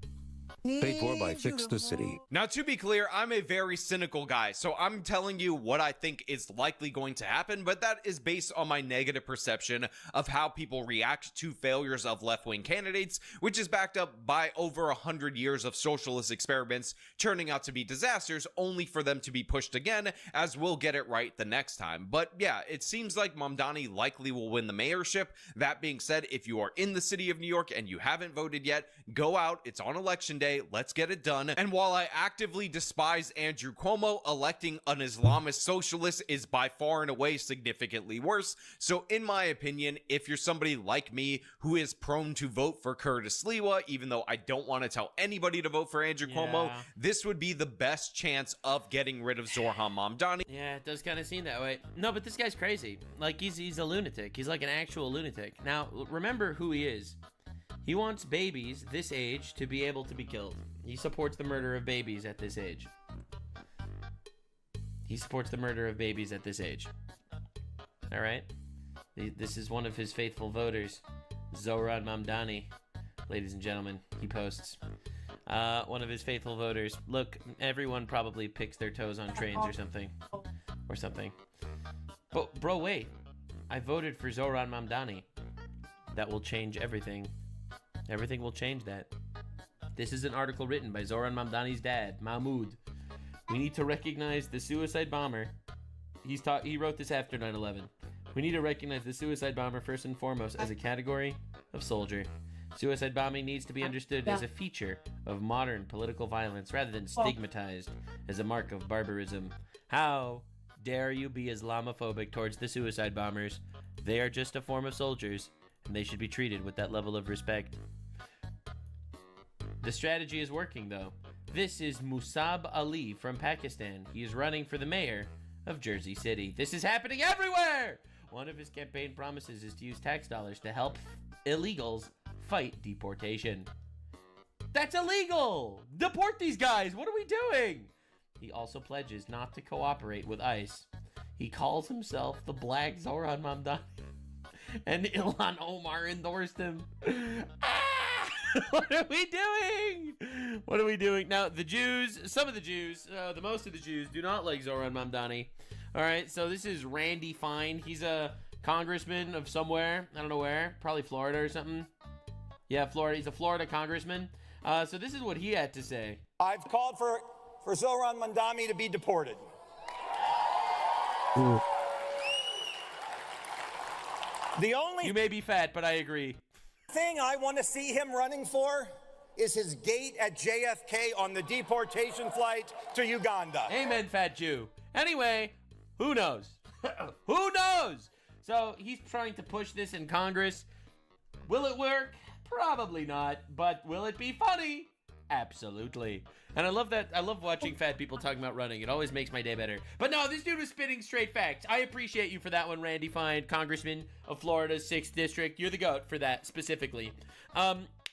Paid for by Fix the City. Now, to be clear, I'm a very cynical guy, so I'm telling you what I think is likely going to happen, but that is based on my negative perception of how people react to failures of left-wing candidates, which is backed up by over 100 years of socialist experiments turning out to be disasters, only for them to be pushed again, as we'll get it right the next time. But yeah, it seems like Mamdani likely will win the mayorship. That being said, if you are in the city of New York and you haven't voted yet, go out. It's on election day. Let's get it done. And while I actively despise Andrew Cuomo, electing an Islamist socialist is by far and away significantly worse. So in my opinion, if you're somebody like me who is prone to vote for Curtis Sliwa, even though I don't want to tell anybody to vote for Andrew Cuomo, this would be the best chance of getting rid of Zoran Mamdani. Yeah, it does kind of seem that way. No, but this guy's crazy. Like, he's a lunatic. He's like an actual lunatic. Now, remember who he is. He wants babies this age to be able to be killed. He supports the murder of babies at this age. He supports the murder of babies at this age. All right? This is one of his faithful voters, Zoran Mamdani. Ladies and gentlemen, he posts. One of his faithful voters. Look, everyone probably picks their toes on trains or something. But, bro, wait. I voted for Zoran Mamdani. That will change everything. Everything will change that. This is an article written by Zoran Mamdani's dad, Mahmoud. We need to recognize the suicide bomber. He wrote this after 9/11. We need to recognize the suicide bomber first and foremost as a category of soldier. Suicide bombing needs to be understood as a feature of modern political violence rather than stigmatized as a mark of barbarism. How dare you be Islamophobic towards the suicide bombers? They are just a form of soldiers, and they should be treated with that level of respect. The strategy is working, though. This is Musab Ali from Pakistan. He is running for the mayor of Jersey City. This is happening everywhere! One of his campaign promises is to use tax dollars to help illegals fight deportation. That's illegal! Deport these guys! What are we doing? He also pledges not to cooperate with ICE. He calls himself the Black Zoran Mamdani. And Ilhan Omar endorsed him. What are we doing? What are we doing? Now, the Jews, some of the Jews, most of the Jews do not like Zoran Mamdani. All right, so this is Randy Fine. He's a congressman of somewhere. I don't know where. Probably Florida or something. Yeah, Florida. He's a Florida congressman. So this is what he had to say. I've called for Zoran Mamdani to be deported. Ooh. You may be fat, but I agree. Thing I want to see him running for is his gate at JFK on the deportation flight to Uganda. Amen, fat Jew. Anyway, who knows? Who knows? So he's trying to push this in Congress. Will it work? Probably not. But will it be funny? Absolutely. And I love that. I love watching fat people talking about running. It always makes my day better. But no, this dude was spitting straight facts. I appreciate you for that one, Randy Fine, Congressman of Florida's 6th District. You're the GOAT for that specifically.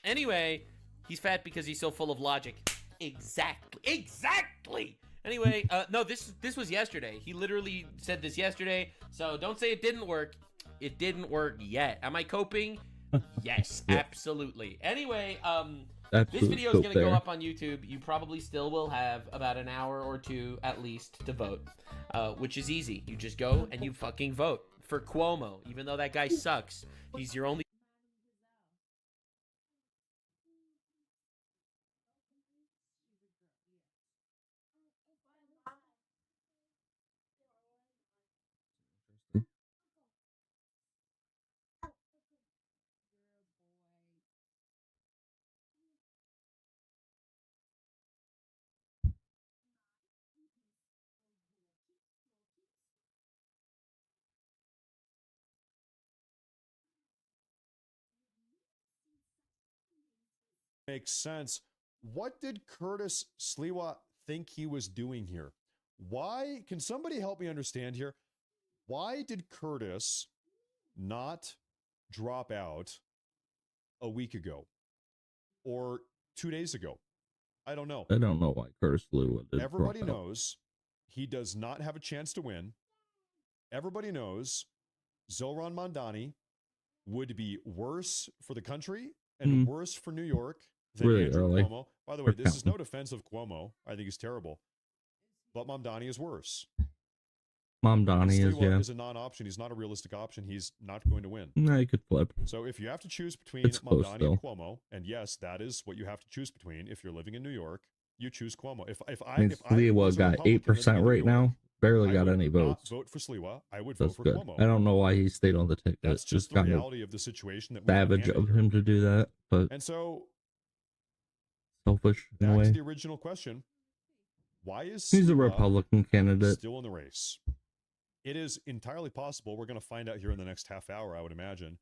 Anyway, he's fat because he's so full of logic. Exactly. Anyway, no, this was yesterday. He literally said this yesterday. So don't say it didn't work. It didn't work yet. Am I coping? Yes, yeah. Absolutely. Anyway, this video is going to go up on YouTube. You probably still will have about an hour or two at least to vote, which is easy. You just go and you fucking vote for Cuomo, even though that guy sucks. He's your only... Makes sense. What did Curtis Sliwa think he was doing here? Why? Can somebody help me understand here? Why did Curtis not drop out a week ago or 2 days ago? I don't know. I don't know why Curtis Sliwa did. Everybody knows he does not have a chance to win. Everybody knows Zoran Mamdani would be worse for the country and worse for New York than Really Andrew early. Cuomo. By the way, this is no defense of Cuomo. I think he's terrible. But Mamdani is worse. Mamdani is, Sliwa yeah. is a non-option. He's not a realistic option. He's not going to win. No, you could flip. So if you have to choose between It's close Mamdani still. and Cuomo, and yes, that is what you have to choose between if you're living in New York, you choose Cuomo. If I mean, I Sliwa was a got Republican 8% living in right New York, now. Barely I got would any not votes. vote for Sliwa. I would That's vote for good. Cuomo. I don't know why he stayed on the ticket. That's It's just the kind of reality of the situation that we're savage handed of here. him to do that, but And so, selfish in a back to way. the original question: why is He's a Sliwa Republican candidate. still in the race? It is entirely possible. We're going to find out here in the next half hour, I would imagine.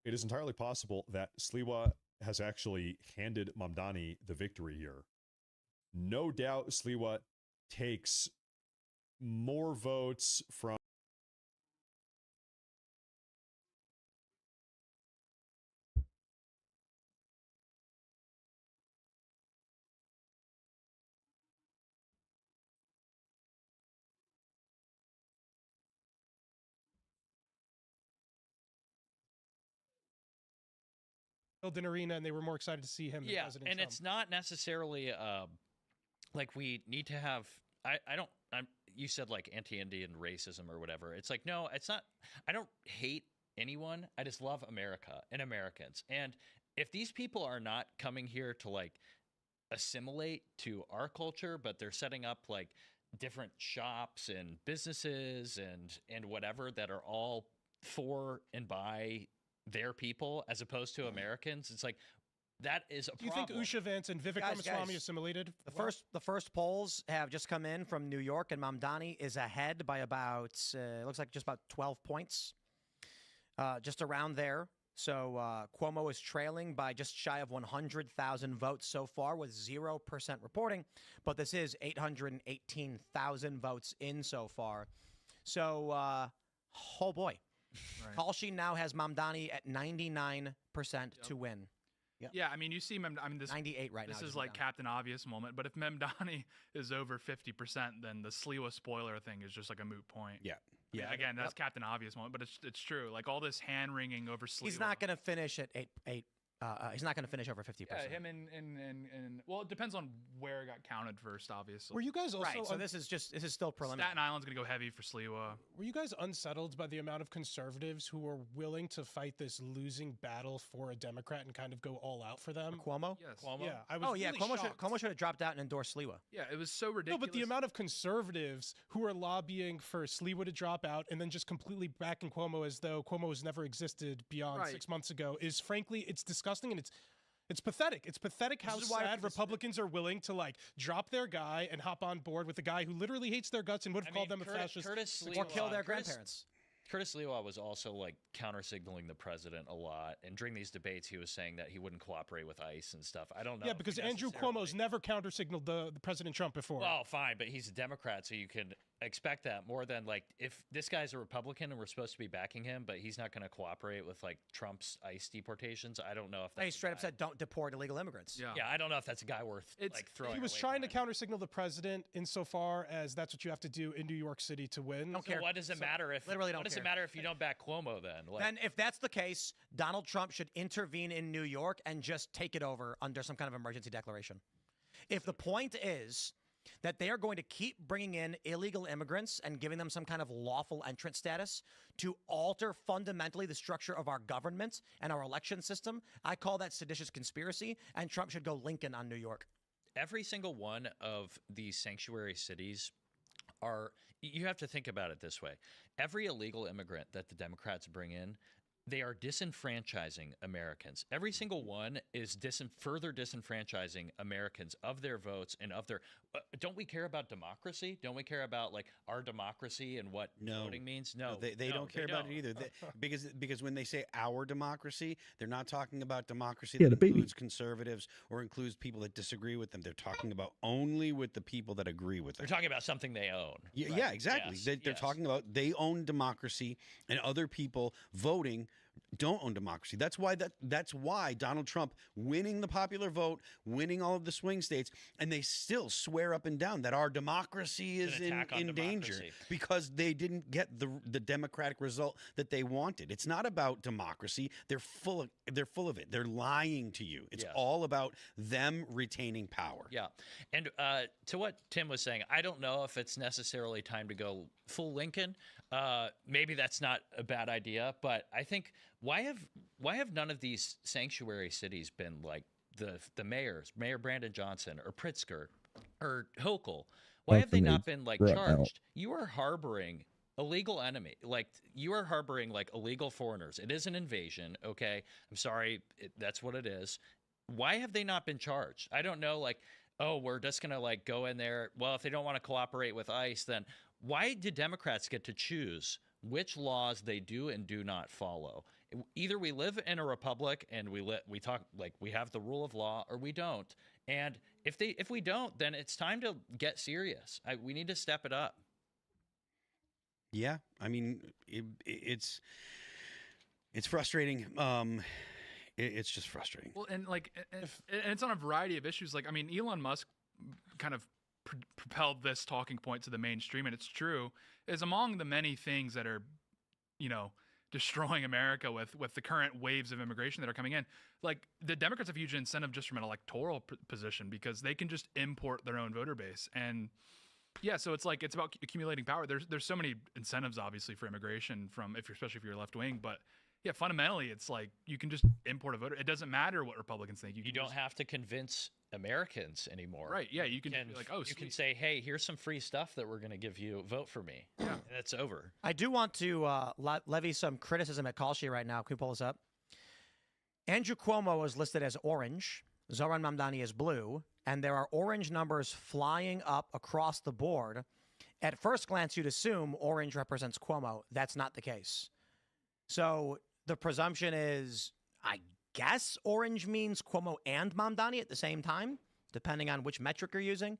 It is entirely possible that Sliwa has actually handed Mamdani the victory here. No doubt Sliwa takes more votes from Build an arena, and they were more excited to see him than Yeah, President and Trump. it's not necessarily like we need to have. You said like anti-Indian racism or whatever. It's like, no, it's not. I don't hate anyone. I just love America and Americans. And if these people are not coming here to like assimilate to our culture, but they're setting up like different shops and businesses and whatever that are all for and by their people as opposed to Americans, it's like that is a Do you problem. think Usha Vance and Vivek Ramaswamy assimilated? The first polls have just come in from New York, and Mamdani is ahead by about it looks like just about 12 points, just around there. So Cuomo is trailing by just shy of 100,000 votes so far, with 0% reporting. But this is 818,000 votes in so far. So, oh boy, Kalshi now has Mamdani at 99% to win. Yep. Yeah, I mean, you see, this 98 right now. This is like Captain Obvious moment, but if Mamdani is over 50%, then the Sliwa spoiler thing is just like a moot point. Yeah. I mean, again, that's Captain Obvious moment, but it's true. Like all this hand wringing over Sliwa. He's not going to finish at eight. He's not going to finish over 50%. Yeah, him and well, it depends on where it got counted first, obviously. Were you guys also right? So this is still preliminary. Staten Island's gonna go heavy for Sliwa. Were you guys unsettled by the amount of conservatives who were willing to fight this losing battle for a Democrat and kind of go all out for them? Cuomo? Yes. Cuomo? Yeah, I was. Really Cuomo should have dropped out and endorsed Sliwa. Yeah, it was so ridiculous. No, but the amount of conservatives who are lobbying for Sliwa to drop out and then just completely backing Cuomo as though Cuomo has never existed beyond 6 months ago is frankly, it's disgusting, and it's pathetic. It's pathetic how sad Republicans are willing to like drop their guy and hop on board with a guy who literally hates their guts and would have called them a fascist or kill their grandparents. Curtis Sliwa was also like counter-signaling the president a lot, and during these debates, he was saying that he wouldn't cooperate with ICE and stuff. I don't know. Yeah, because Andrew Cuomo's never counter-signaled the President Trump before. Well, fine, but he's a Democrat, so you can expect that more than like if this guy's a Republican and we're supposed to be backing him, but he's not going to cooperate with like Trump's ICE deportations. I don't know if that's he straight up said, "Don't deport illegal immigrants." Yeah, I don't know if that's a guy worth like throwing. He was trying to counter-signal the president insofar as that's what you have to do in New York City to win. Don't care. What does it matter if literally what does it matter if you don't back Cuomo then? Like, then if that's the case, Donald Trump should intervene in New York and just take it over under some kind of emergency declaration. If the point is that they are going to keep bringing in illegal immigrants and giving them some kind of lawful entrant status to alter fundamentally the structure of our government and our election system, I call that seditious conspiracy, and Trump should go Lincoln on New York. every single one of these sanctuary cities are, you have to think about it this way. Every illegal immigrant that the Democrats bring in, they are disenfranchising Americans. Every single one is further disenfranchising Americans of their votes and of their... don't we care about democracy? Don't we care about like our democracy and what voting means? No, they don't care about it either. Because when they say our democracy, they're not talking about democracy that includes conservatives or includes people that disagree with them. They're talking about only with the people that agree with them. They're talking about something they own. Yeah, exactly. They're talking about they own democracy and other people voting don't own democracy. That's why Donald Trump winning the popular vote, winning all of the swing states, and they still swear up and down that our democracy is in danger because they didn't get the democratic result that they wanted. It's not about democracy. They're full of it. They're lying to you. It's all about them retaining power. Yeah. And to what Tim was saying, I don't know if it's necessarily time to go full Lincoln. Maybe that's not a bad idea, but I think why have none of these sanctuary cities been like the mayors, Mayor Brandon Johnson or Pritzker or Hochul? Why have they not been like charged? You are harboring illegal enemy, like you are harboring like illegal foreigners. It is an invasion. Okay, I'm sorry, that's what it is. Why have they not been charged? I don't know. Like, oh, we're just gonna like go in there. Well, if they don't want to cooperate with ICE, then why do Democrats get to choose which laws they do and do not follow? Either we live in a republic and we talk like we have the rule of law, or we don't. And if we don't, then it's time to get serious. We need to step it up. Yeah, I mean, it's frustrating. It's just frustrating. Well, and like, and it's on a variety of issues. Like, I mean, Elon Musk kind of propelled this talking point to the mainstream, and it's true, is among the many things that are, destroying America with the current waves of immigration that are coming in. Like, the Democrats have huge incentive just from an electoral position because they can just import their own voter base. And yeah, so it's like, it's about accumulating power. There's so many incentives, obviously, for immigration especially if you're left wing, but yeah, fundamentally, it's like you can just import a voter. It doesn't matter what Republicans think. You don't have to convince Americans anymore. Right. Yeah. You can be like, oh, you can say, hey, here's some free stuff that we're going to give you. Vote for me. Yeah. And it's over. I do want to levy some criticism at Kalshi right now. Can we pull this up? Andrew Cuomo is listed as orange. Zoran Mamdani is blue. And there are orange numbers flying up across the board. At first glance, you'd assume orange represents Cuomo. That's not the case. So the presumption is, I guess orange means Cuomo and Mamdani at the same time, depending on which metric you're using.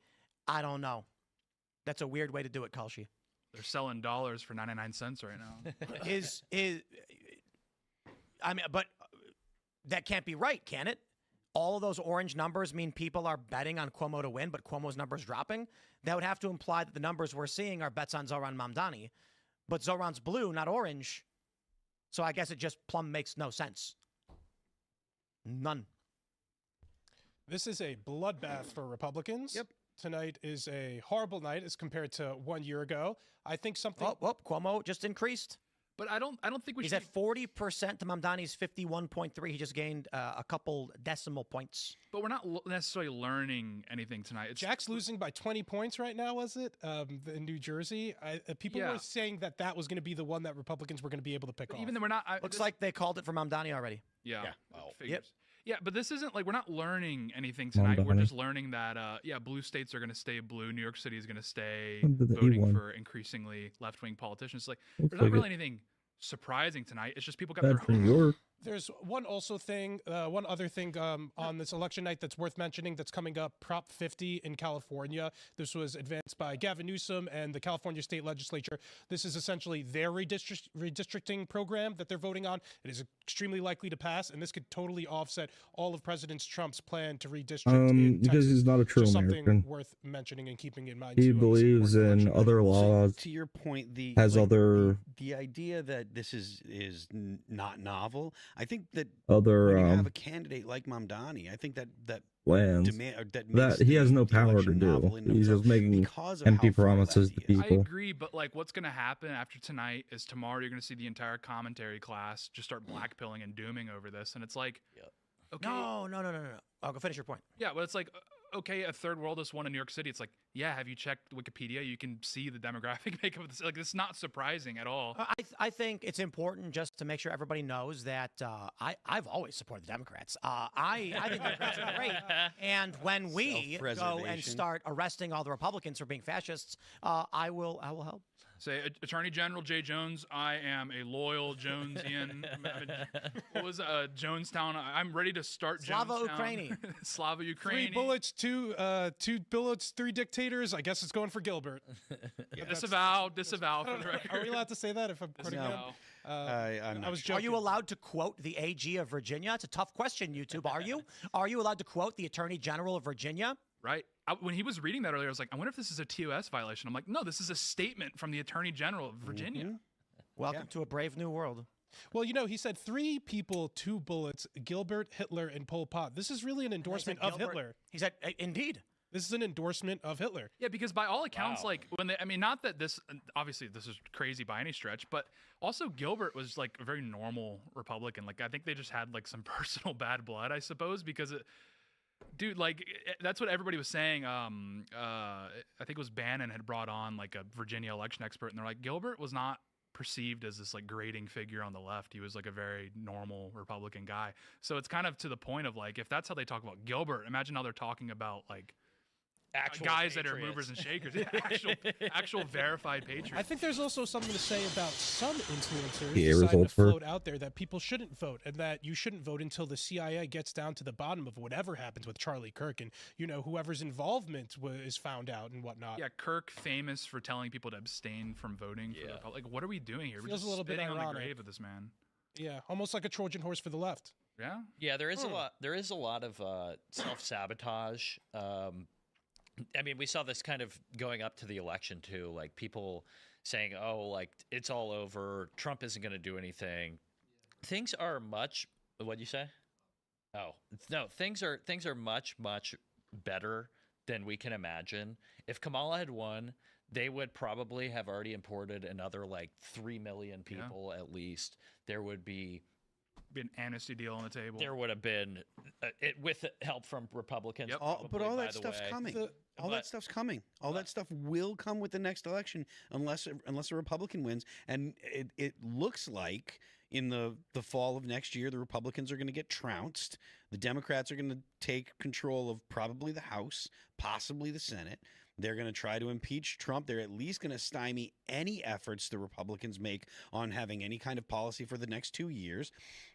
I don't know. That's a weird way to do it, Kalshi. They're selling dollars for 99 cents right now. But that can't be right, can it? All of those orange numbers mean people are betting on Cuomo to win, but Cuomo's numbers dropping. That would have to imply that the numbers we're seeing are bets on Zoran Mamdani. But Zoran's blue, not orange. So I guess it just plumb makes no sense. None. This is a bloodbath for Republicans. Yep. Tonight is a horrible night as compared to 1 year ago. I think something. Cuomo just increased. But I don't think we He's should. He's at 40% to Mamdani's 51.3. He just gained a couple decimal points. But we're not necessarily learning anything tonight. Jack's losing by 20 points right now, was it? In New Jersey. People were saying that was going to be the one that Republicans were going to be able to pick off. Even though we're not. Looks like they called it for Mamdani already. Yeah. Well, yep. Yeah, but this isn't like, we're not learning anything tonight. We're just learning that, blue states are going to stay blue. New York City is going to stay voting for increasingly left-wing politicians. Like, there's not really anything surprising tonight. It's just people got their own. There's one other thing on this election night that's worth mentioning that's coming up, Prop 50 in California. This was advanced by Gavin Newsom and the California State Legislature. This is essentially their redistricting program that they're voting on. It is extremely likely to pass, and this could totally offset all of President Trump's plan to redistrict because he's not a true American. Something worth mentioning and keeping in mind. He believes in other laws. To your point, the idea that this is not novel. I think that when you have a candidate like Mamdani, I think that plans that he has no power to do. He's just making empty promises to people. I agree, but like, what's going to happen after tonight is tomorrow you're going to see the entire commentary class just start blackpilling and dooming over this, and it's like, okay, no. I'll go finish your point. Yeah, but it's like, okay, a third worldist one in New York City. It's like, yeah, have you checked Wikipedia? You can see the demographic makeup of this. Like, it's not surprising at all. I think it's important just to make sure everybody knows that I've always supported the Democrats. I think Democrats are great. And when we go and start arresting all the Republicans for being fascists, I will help. Say, Attorney General Jay Jones, I am a loyal Jonesian. What was Jonestown? I'm ready to start Slava Jonestown. Ukraini. Slava Ukraini. 3 bullets, two bullets, 3 dictators. I guess it's going for Gilbert. Disavow for the record. Are we allowed to say that if I'm putting no. I'm I was Are you allowed to quote the AG of Virginia? It's a tough question, YouTube. Are you? Are you allowed to quote the Attorney General of Virginia? Right. When he was reading that earlier, I was like, I wonder if this is a TOS violation. I'm like, no, this is a statement from the Attorney General of Virginia. Welcome to a brave new world. Well, he said 3 people, 2 bullets, Gilbert, Hitler, and Pol Pot. This is really an endorsement of Hitler. He said, indeed. This is an endorsement of Hitler. Yeah, because by all accounts, like not that this, obviously this is crazy by any stretch, but also Gilbert was like a very normal Republican. Like I think they just had like some personal bad blood, I suppose, because dude, like that's what everybody was saying. I think it was Bannon had brought on like a Virginia election expert, and they're like, Gilbert was not perceived as this like grating figure on the left. He was like a very normal Republican guy. So it's kind of to the point of like, if that's how they talk about Gilbert, imagine how they're talking about like actual guys patriots. that are movers and shakers, actual verified patriots. I think there's also something to say about some influencers Yeah, deciding to results were- float out there that people shouldn't vote, and that you shouldn't vote until the CIA gets down to the bottom of whatever happens with Charlie Kirk and whoever's involvement is found out and whatnot. Yeah, Kirk famous for telling people to abstain from voting for the Republic. Like, what are we doing here? We're Feels just a little bit spitting on the ironic. grave of this man. Yeah, almost like a Trojan horse for the left. Yeah. Yeah, there is a lot. There is a lot of self-sabotage. I mean, we saw this kind of going up to the election too, like people saying, "Oh, like it's all over. Trump isn't going to do anything." Things are much. What'd you say? Oh no, things are much better than we can imagine. If Kamala had won, they would probably have already imported another like 3 million people at least. There would be an amnesty deal on the table. There would have been with help from Republicans. But all by that the stuff's way. coming. All that stuff's coming. All that stuff will come with the next election, unless a Republican wins. And it looks like in the fall of next year, the Republicans are going to get trounced. The Democrats are going to take control of probably the House, possibly the Senate. They're going to try to impeach Trump. They're at least going to stymie any efforts the Republicans make on having any kind of policy for the next 2 years.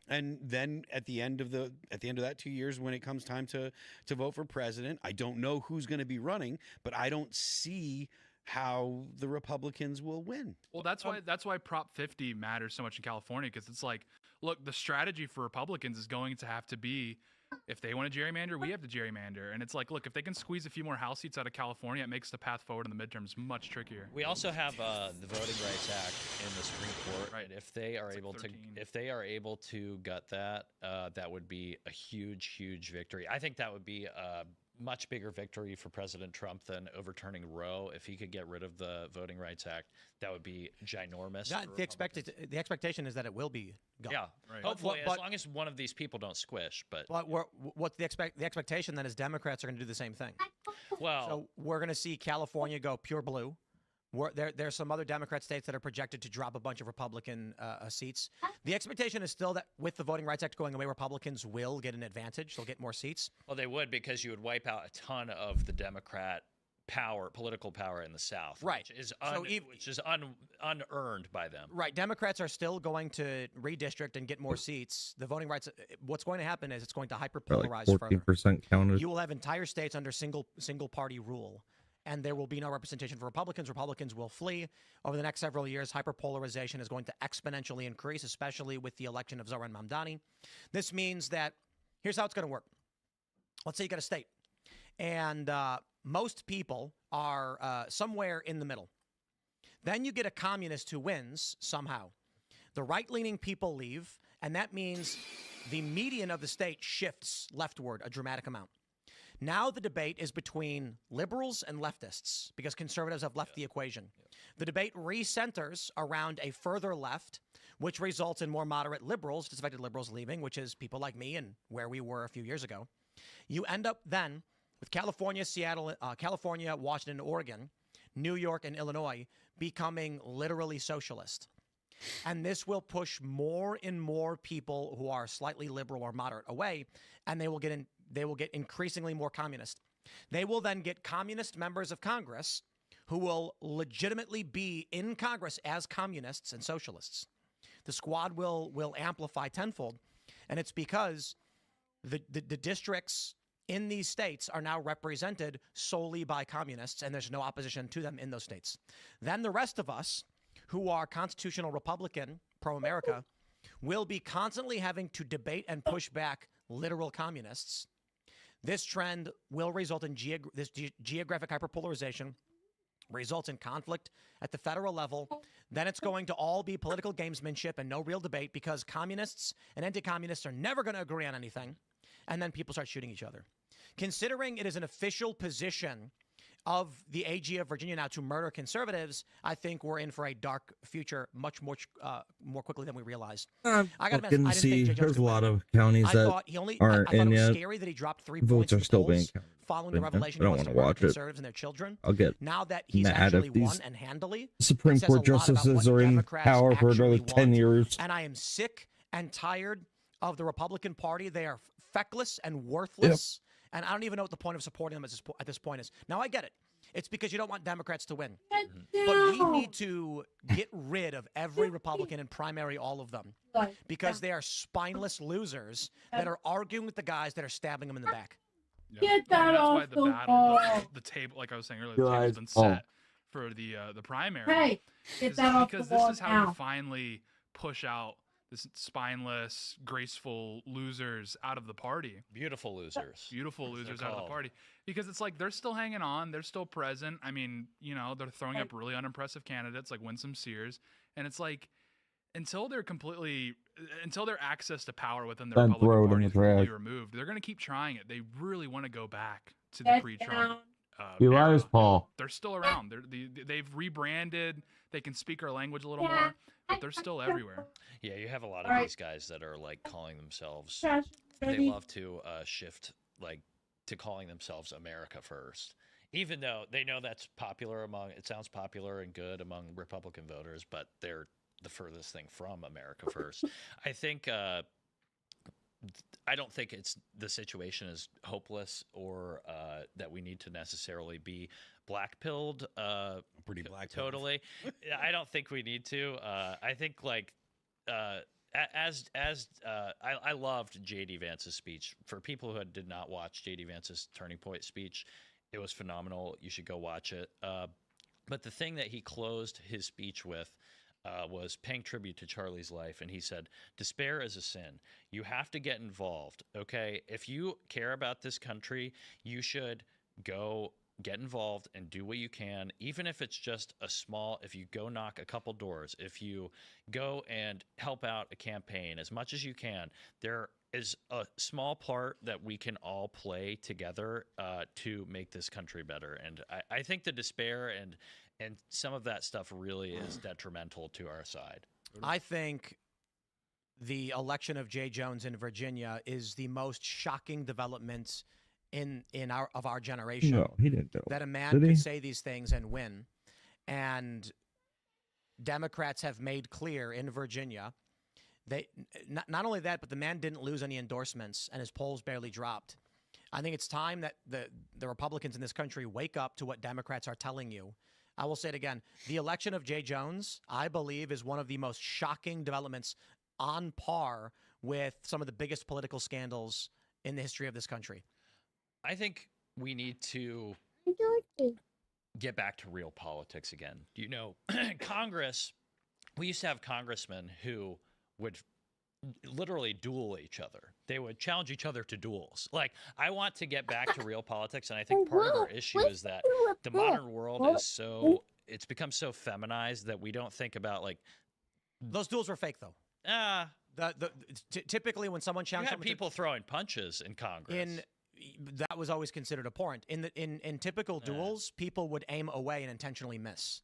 And then at the end of that 2 years, when it comes time to vote for president, I don't know who's going to be running, but I don't see how the Republicans will win. Well, that's why Prop 50 matters so much in California, because it's like, look, the strategy for Republicans is going to have to be, if they want to gerrymander, we have to gerrymander. And it's like, look, if they can squeeze a few more House seats out of California, it makes the path forward in the midterms much trickier. We also have the Voting Rights Act in the Supreme Court. Right. And if they are able to gut that, that would be a huge victory. I think that would be a much bigger victory for President Trump than overturning Roe. If he could get rid of the Voting Rights Act, that would be ginormous. The expectation is that it will be gone. Yeah, right. Hopefully, as long as one of these people don't squish. But what the expectation then is Democrats are going to do the same thing. Well, so we're going to see California go pure blue. There's some other Democrat states that are projected to drop a bunch of Republican seats. The expectation is still that with the Voting Rights Act going away, Republicans will get an advantage. They'll get more seats. Well, they would, because you would wipe out a ton of the Democrat political power in the South, right? Which is unearned by them. Right. Democrats are still going to redistrict and get more seats. The voting rights. What's going to happen is it's going to hyperpolarize like 14% counted. You will have entire states under single party rule. And there will be no representation for Republicans. Republicans will flee. Over the next several years, hyperpolarization is going to exponentially increase, especially with the election of Zohran Mamdani. This means that, here's how it's going to work. Let's say you got a state, and most people are somewhere in the middle. Then you get a communist who wins somehow. The right-leaning people leave, and that means the median of the state shifts leftward a dramatic amount. Now the debate is between liberals and leftists, because conservatives have left the equation. The debate recenters around a further left, which results in more moderate liberals, disaffected liberals leaving, which is people like me and where we were a few years ago. You end up then with California, Washington, Oregon, New York, and Illinois becoming literally socialist. And this will push more and more people who are slightly liberal or moderate away, and they will get increasingly more communist. They will then get communist members of Congress who will legitimately be in Congress as communists and socialists. The squad will amplify tenfold, and it's because the districts in these states are now represented solely by communists, and there's no opposition to them in those states. Then the rest of us, who are constitutional Republican, pro-America, will be constantly having to debate and push back literal communists. This trend will result in geographic hyperpolarization, results in conflict at the federal level. Then it's going to all be political gamesmanship and no real debate because communists and anti-communists are never going to agree on anything. And then people start shooting each other. Considering it is an official position of the AG of Virginia now to murder conservatives, I think we're in for a dark future much more quickly than we realize. I got to can see there's a lot of counties that aren't in yet. Scary that he dropped 3 Votes points are in the still polls being counted. following the revelation I don't want to watch it. conservatives and their children. I'll get now that he's mad actually if these won and handily. Supreme Court justices are in power for another 10 years. And I am sick and tired of the Republican Party. They are feckless and worthless. And I don't even know what the point of supporting them at this point is. Now, I get it. It's because you don't want Democrats to win. But we need to get rid of every Republican and primary all of them because they are spineless losers that are arguing with the guys that are stabbing them in the back. Get that off the wall. The table, like I was saying earlier, the table's been set for the primary. Hey, get that off the wall because this is how now. you finally push out this spineless, graceful losers out of the party. Beautiful losers. Beautiful losers out of the party. Because it's like they're still hanging on. They're still present. I mean, you know, they're throwing up really unimpressive candidates like Winsome Sears. And it's like, until their access to power within the Republican Party is completely removed, they're going to keep trying it. They really want to go back to the pre-Trump Elias Paul. They're still around. They've rebranded. They can speak our language a little more, but they're still everywhere. Yeah, you have a lot of these guys that are like calling themselves. They love to shift like to calling themselves America First, even though they know that's popular among. It sounds popular and good among Republican voters, but they're the furthest thing from America First. I think. I don't think the situation is hopeless or that we need to necessarily be black-pilled. Pretty black. Totally. I don't think we need to. I think like I loved J.D. Vance's speech. For people who did not watch J.D. Vance's Turning Point speech, it was phenomenal. You should go watch it. But the thing that he closed his speech with was paying tribute to Charlie's life. And he said, despair is a sin. You have to get involved. Okay. If you care about this country, you should go get involved and do what you can, even if it's just if you go knock a couple doors, if you go and help out a campaign as much as you can, there is a small part that we can all play together to make this country better. And I think the despair and some of that stuff really is detrimental to our side. I think the election of Jay Jones in Virginia is the most shocking development in our generation. No, he didn't do it. That a man could say these things and win. And Democrats have made clear in Virginia, they not only that, but the man didn't lose any endorsements and his polls barely dropped. I think it's time that the Republicans in this country wake up to what Democrats are telling you. I will say it again. The election of Jay Jones, I believe, is one of the most shocking developments on par with some of the biggest political scandals in the history of this country. I think we need to get back to real politics again. You know, Congress, we used to have congressmen who would literally duel each other. They would challenge each other to duels. Like, I want to get back to real politics, and I think part of our issue is that the modern world is it's become so feminized that we don't think about, like... Those duels were fake, though. Typically, when someone challenged someone... people throwing punches in Congress. That was always considered abhorrent. In typical duels, people would aim away and intentionally miss.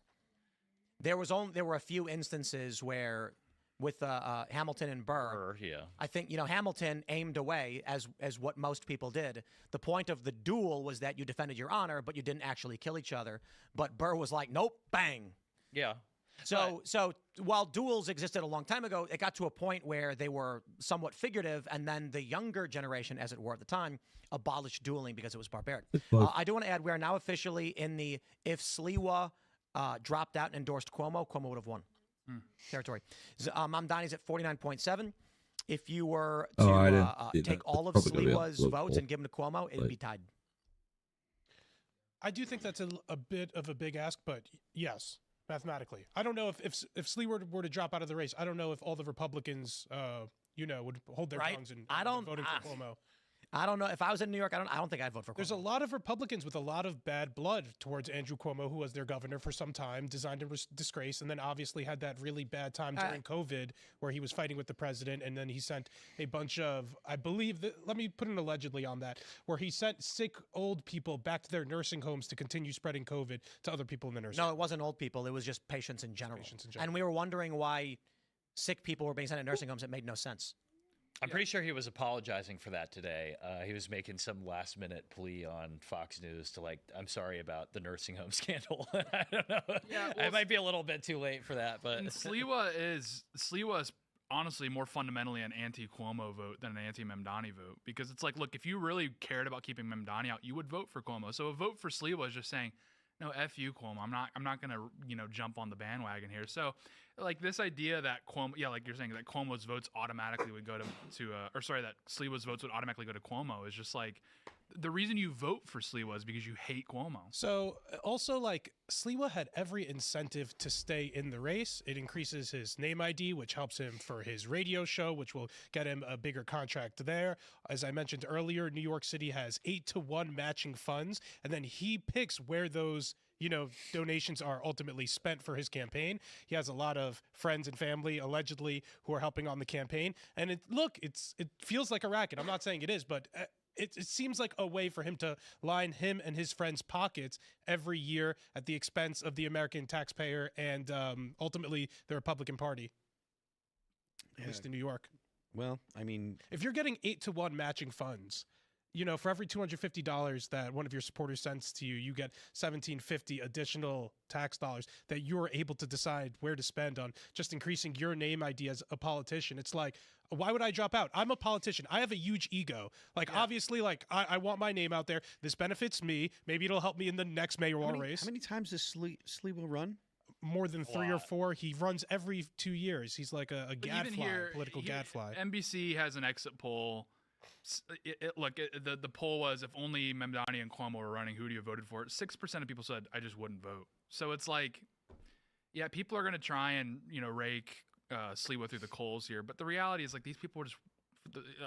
There were a few instances where... with Hamilton and Burr, I think Hamilton aimed away as what most people did. The point of the duel was that you defended your honor, but you didn't actually kill each other. But Burr was like, nope, bang. Yeah. So while duels existed a long time ago, it got to a point where they were somewhat figurative, and then the younger generation, as it were at the time, abolished dueling because it was barbaric. I do want to add, we are now officially in the if Sliwa dropped out and endorsed Cuomo would have won. Territory. Mamdani's at 49.7. If you were to take all of Sliwa's votes and give them to Cuomo, it'd be tied. I do think that's a bit of a big ask, but yes. mathematically. I don't know if Slee were to drop out of the race. I don't know if all the Republicans, would hold their tongues and voting for Cuomo. I don't know. If I was in New York, I don't think I'd vote for Cuomo. There's a lot of Republicans with a lot of bad blood towards Andrew Cuomo, who was their governor for some time, designed a disgrace, and then obviously had that really bad time during COVID where he was fighting with the president, and then he sent a bunch of, I believe, let me put an allegedly on that, where he sent sick old people back to their nursing homes to continue spreading COVID to other people in the nursing home. No, it wasn't old people. It was just patients in general. And we were wondering why sick people were being sent to nursing homes. It made no sense. I'm pretty sure he was apologizing for that today. He was making some last-minute plea on Fox News to I'm sorry about the nursing home scandal. I don't know. Yeah, well, I might be a little bit too late for that, but Sliwa is honestly more fundamentally an anti-Cuomo vote than an anti-Mamdani vote, because it's like, look, if you really cared about keeping Mamdani out, you would vote for Cuomo. So a vote for Sliwa is just saying, no, F you, Cuomo. I'm not gonna jump on the bandwagon here. So this idea that Cuomo, like you're saying, that Cuomo's votes automatically would go that Sliwa's votes would automatically go to Cuomo is just the reason you vote for Sliwa is because you hate Cuomo. So also Sliwa had every incentive to stay in the race. It increases his name ID, which helps him for his radio show, which will get him a bigger contract there. As I mentioned earlier, New York City has 8-to-1 matching funds, and then he picks where those donations are ultimately spent for his campaign. He has a lot of friends and family, allegedly, who are helping on the campaign. And it feels like a racket. I'm not saying it is, but it seems like a way for him to line him and his friends' pockets every year at the expense of the American taxpayer and ultimately the Republican Party, at least in New York. Well, I mean, if you're getting 8-to-1 matching funds, for every $250 that one of your supporters sends to you, you get $1,750 additional tax dollars that you're able to decide where to spend on just increasing your name ID as a politician. It's like, why would I drop out? I'm a politician. I have a huge ego. Obviously, I want my name out there. This benefits me. Maybe it'll help me in the next mayoral race. How many times does Slee will run? More than 3 or 4. He runs every 2 years. He's like a gadfly, political gadfly. NBC has an exit poll. The poll was, if only Mamdani and Cuomo were running, who do you voted for? 6% of people said, I just wouldn't vote. So it's people are going to try and rake Sliwa through the coals here, but the reality is these people are just,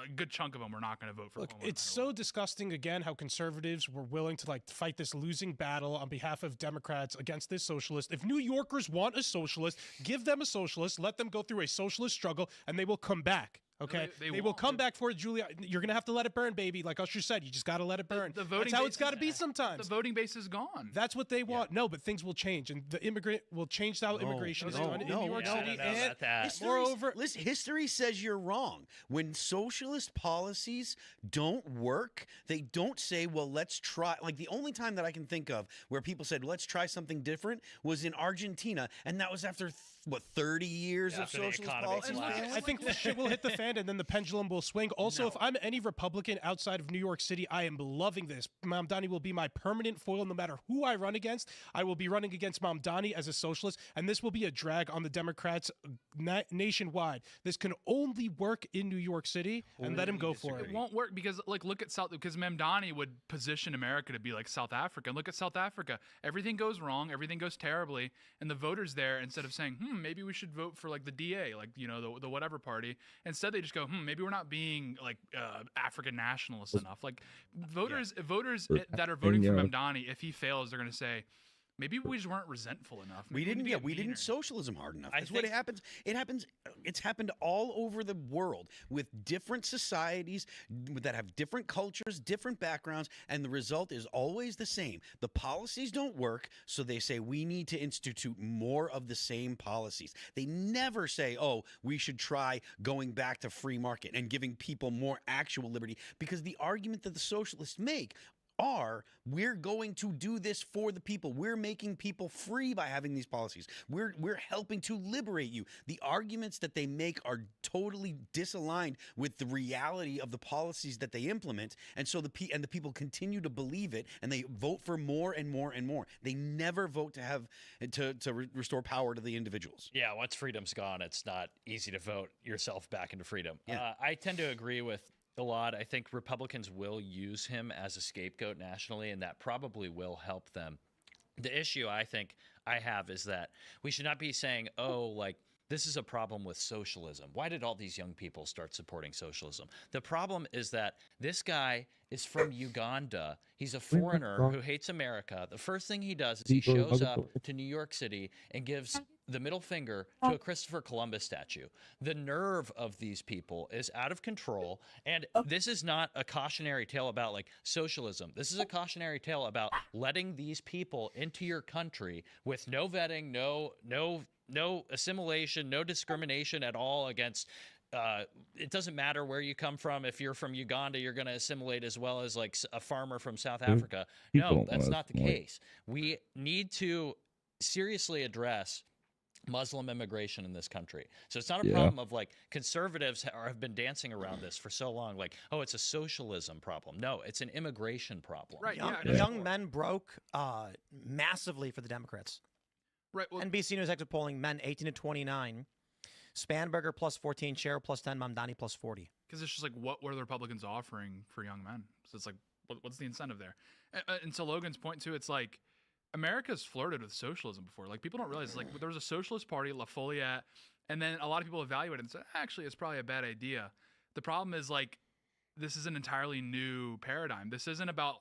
a good chunk of them are not going to vote for Cuomo. It's so disgusting, again, how conservatives were willing to fight this losing battle on behalf of Democrats against this socialist. If New Yorkers want a socialist, give them a socialist, let them go through a socialist struggle, and they will come back. Okay, they will come back for it, Julia. You're gonna have to let it burn, baby. Like Usher said, you just gotta let it burn. That's how it's gotta be sometimes. The voting base is gone. That's what they want. No, but things will change, and the immigrant will change how immigration is done in New York City. And moreover, listen, history says you're wrong. When socialist policies don't work, they don't say, "Well, let's try." The only time that I can think of where people said, "Let's try something different," was in Argentina, and that was after 30 years of socialist policies. I think the shit will hit the fan, and then the pendulum will swing. Also, if I'm any Republican outside of New York City, I am loving this. Mamdani will be my permanent foil no matter who I run against. I will be running against Mamdani as a socialist, and this will be a drag on the Democrats nationwide. This can only work in New York City, and let him go for it. It won't work because, look at because Mamdani would position America to be like South Africa. And look at South Africa. Everything goes wrong. Everything goes terribly. And the voters there, instead of saying, maybe we should vote for the DA, the whatever party. Instead, they just go, maybe we're not being African nationalist enough. Voters that are voting for Mamdani, if he fails, they're going to say, maybe we just weren't resentful enough. Maybe we didn't socialism hard enough. That's what happens. It's happened all over the world with different societies that have different cultures, different backgrounds, and the result is always the same. The policies don't work, so they say we need to institute more of the same policies. They never say, oh, we should try going back to free market and giving people more actual liberty, because the argument that the socialists make we're going to do this for the people. We're making people free by having these policies. We're helping to liberate you. The arguments that they make are totally disaligned with the reality of the policies that they implement, and so the people continue to believe it, and they vote for more and more and more. They never vote to restore power to the individuals. Yeah, once freedom's gone, it's not easy to vote yourself back into freedom. Yeah. I tend to agree with a lot. I think Republicans will use him as a scapegoat nationally, and that probably will help them. The issue, I think, I have is that we should not be saying, oh, like, this is a problem with socialism. Why did all these young people start supporting socialism? The problem is that this guy is from Uganda. He's a foreigner who hates America. The first thing he does is he shows up to New York City and gives the middle finger to a Christopher Columbus statue. The nerve of these people is out of control. And this is not a cautionary tale about like socialism. This is a cautionary tale about letting these people into your country with no vetting, no assimilation, no discrimination at all against it doesn't matter where you come from. If you're from Uganda, you're going to assimilate as well as like a farmer from South Africa. No, that's not the case. We need to seriously address Muslim immigration in this country. So it's not a problem of like conservatives have been dancing around this for so long. Like, oh, it's a socialism problem. No, it's an immigration problem. Right. Young men broke massively for the Democrats. Right. Well, NBC News exit polling: men 18 to 29. Spanberger plus 14, Sherrill plus 10, Mamdani plus 40. Because it's just like, what were the Republicans offering for young men? So it's like, what's the incentive there? And to Logan's point too, it's like America's flirted with socialism before. Like people don't realize, like there was a socialist party, La Follette, and then a lot of people evaluated and said, actually, it's probably a bad idea. The problem is like, this is an entirely new paradigm. This isn't about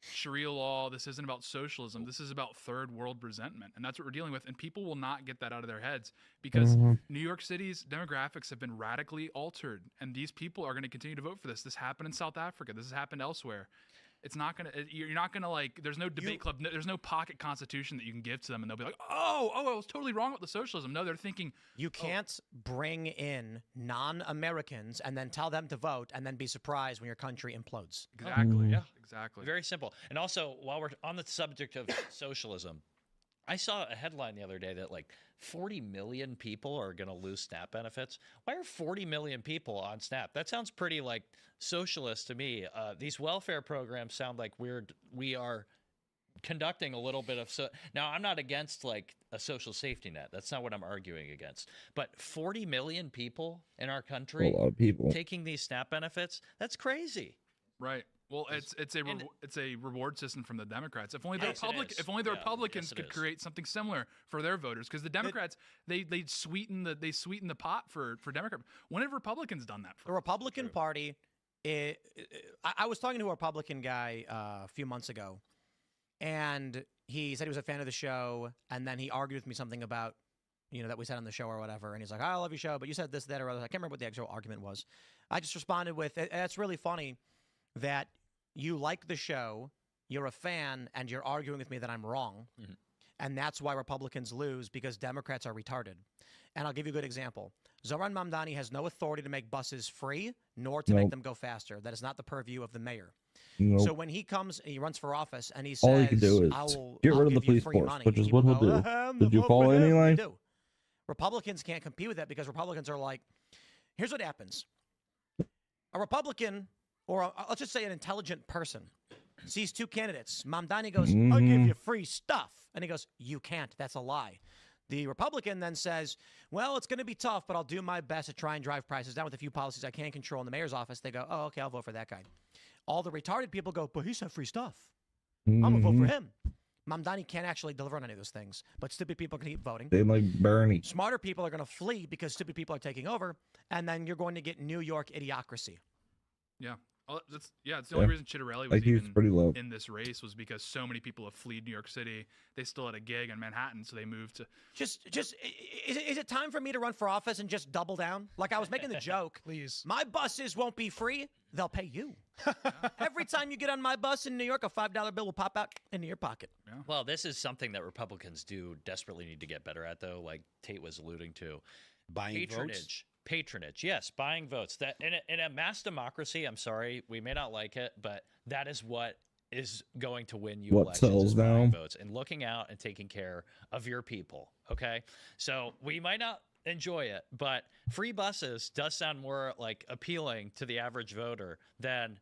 Sharia law. This isn't about socialism. This is about third world resentment. And that's what we're dealing with. And people will not get that out of their heads because New York City's demographics have been radically altered. And these people are going to continue to vote for this. This happened in South Africa. This has happened elsewhere. It's not going to, you're not going to like, there's no debate club. There's no pocket constitution that you can give to them. And they'll be like, oh, I was totally wrong with the socialism. No, they're thinking. You can't bring in non-Americans and then tell them to vote and then be surprised when your country implodes. Exactly. Yeah, exactly. Very simple. And also, while we're on the subject of socialism, I saw a headline the other day that like 40 million people are going to lose SNAP benefits. Why are 40 million people on SNAP? That sounds pretty like socialist to me. These welfare programs sound like we are conducting a little bit of now I'm not against like a social safety net. That's not what I'm arguing against. But 40 million people in our country, a lot of people taking these SNAP benefits, that's crazy. Right. Well, it's a reward system from the Democrats. If only the Republicans could create something similar for their voters, because the Democrats they sweeten the pot for Democrats. When have Republicans done that? The Republican Party. I was talking to a Republican guy a few months ago, and he said he was a fan of the show, and then he argued with me something about that we said on the show or whatever, and he's like, I love your show, but you said this, that, or other. I can't remember what the actual argument was. I just responded with, that's really funny that you like the show, you're a fan, and you're arguing with me that I'm wrong. Mm-hmm. And that's why Republicans lose, because Democrats are retarded. And I'll give you a good example. Zoran Mamdani has no authority to make buses free, nor to make them go faster. That is not the purview of the mayor. So when he comes, he runs for office, and he says, all you can do is get rid of the police force, which is what he'll do. Did you follow anyway? Republicans can't compete with that because Republicans are like, here's what happens. A Republican, or let's just say an intelligent person, sees two candidates. Mamdani goes, I'll give you free stuff. And he goes, you can't. That's a lie. The Republican then says, well, it's going to be tough, but I'll do my best to try and drive prices down with a few policies I can control in the mayor's office. They go, oh, okay, I'll vote for that guy. All the retarded people go, but he said free stuff. I'm going to vote for him. Mamdani can't actually deliver on any of those things, but stupid people can keep voting. They like Bernie. Smarter people are going to flee because stupid people are taking over, and then you're going to get New York idiocracy. Yeah. It's the only reason Chitterelli was even pretty low in this race was because so many people have fled New York City. They still had a gig in Manhattan, so they moved to. Is it time for me to run for office and just double down? Like I was making the joke. Please. My buses won't be free. They'll pay you. Every time you get on my bus in New York, a $5 bill will pop out into your pocket. Yeah. Well, this is something that Republicans do desperately need to get better at, though, like Tate was alluding to. Buying votes? Patronage, yes, buying votes. That in a mass democracy, I'm sorry, we may not like it, but that is what is going to win you elections, is buying votes and looking out and taking care of your people. Okay, so we might not enjoy it, but free buses does sound more like appealing to the average voter than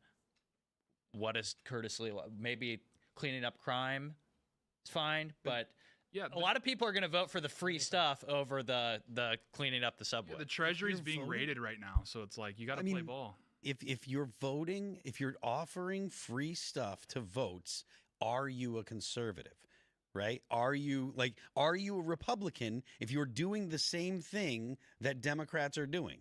what is Curtis Lee. Maybe cleaning up crime is fine, but. Yeah, a lot of people are going to vote for the free stuff over the cleaning up the subway. Yeah, the Treasury's being raided right now, so it's like you got to play ball. If you're voting, if you're offering free stuff to votes, are you a conservative? right? Are you a Republican if you're doing the same thing that Democrats are doing?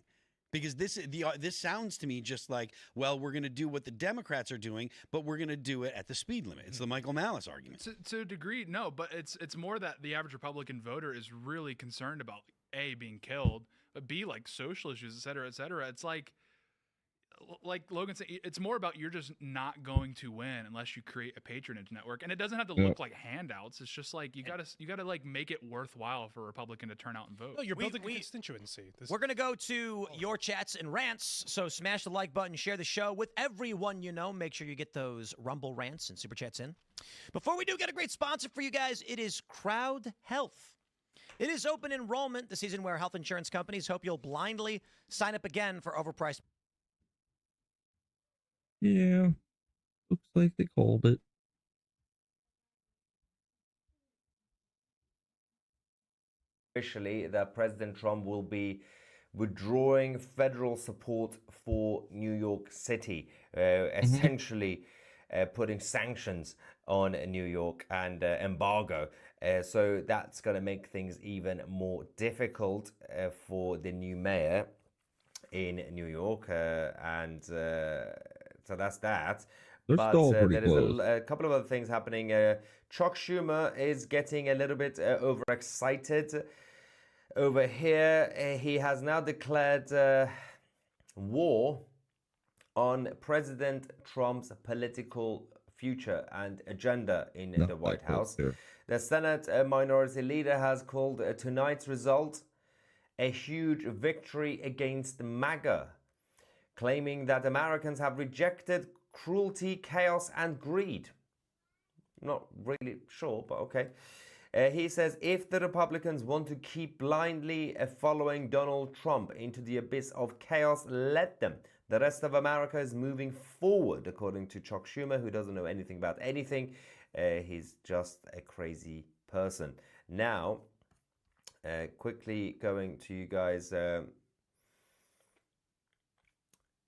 Because this sounds to me just like, well, we're going to do what the Democrats are doing, but we're going to do it at the speed limit. It's the Michael Malice argument. To a degree, no, but it's more that the average Republican voter is really concerned about A, being killed, but B, like social issues, et cetera, et cetera. It's like Logan said, it's more about you're just not going to win unless you create a patronage network, and it doesn't have to look like handouts. It's just like you gotta like make it worthwhile for a Republican to turn out and vote. No, you're building a constituency. We're gonna go to your chats and rants, so smash the like button, share the show with everyone you know. Make sure you get those Rumble rants and super chats in. Before we do, get a great sponsor for you guys. It is Crowd Health. It is open enrollment, the season where health insurance companies hope you'll blindly sign up again for overpriced. Yeah, looks like they called it. Officially, that President Trump will be withdrawing federal support for New York City, essentially putting sanctions on New York and embargo. So that's going to make things even more difficult for the new mayor in New York, and so that's that. They're but still pretty there is close. a couple of other things happening. Chuck Schumer is getting a little bit overexcited over here. He has now declared war on President Trump's political future and agenda in the White House. The Senate Minority Leader has called tonight's result a huge victory against MAGA, claiming that Americans have rejected cruelty, chaos, and greed. Not really sure, but okay. He says if the Republicans want to keep blindly following Donald Trump into the abyss of chaos, let them. The rest of America is moving forward, according to Chuck Schumer, who doesn't know anything about anything. He's just a crazy person. Now, quickly going to you guys,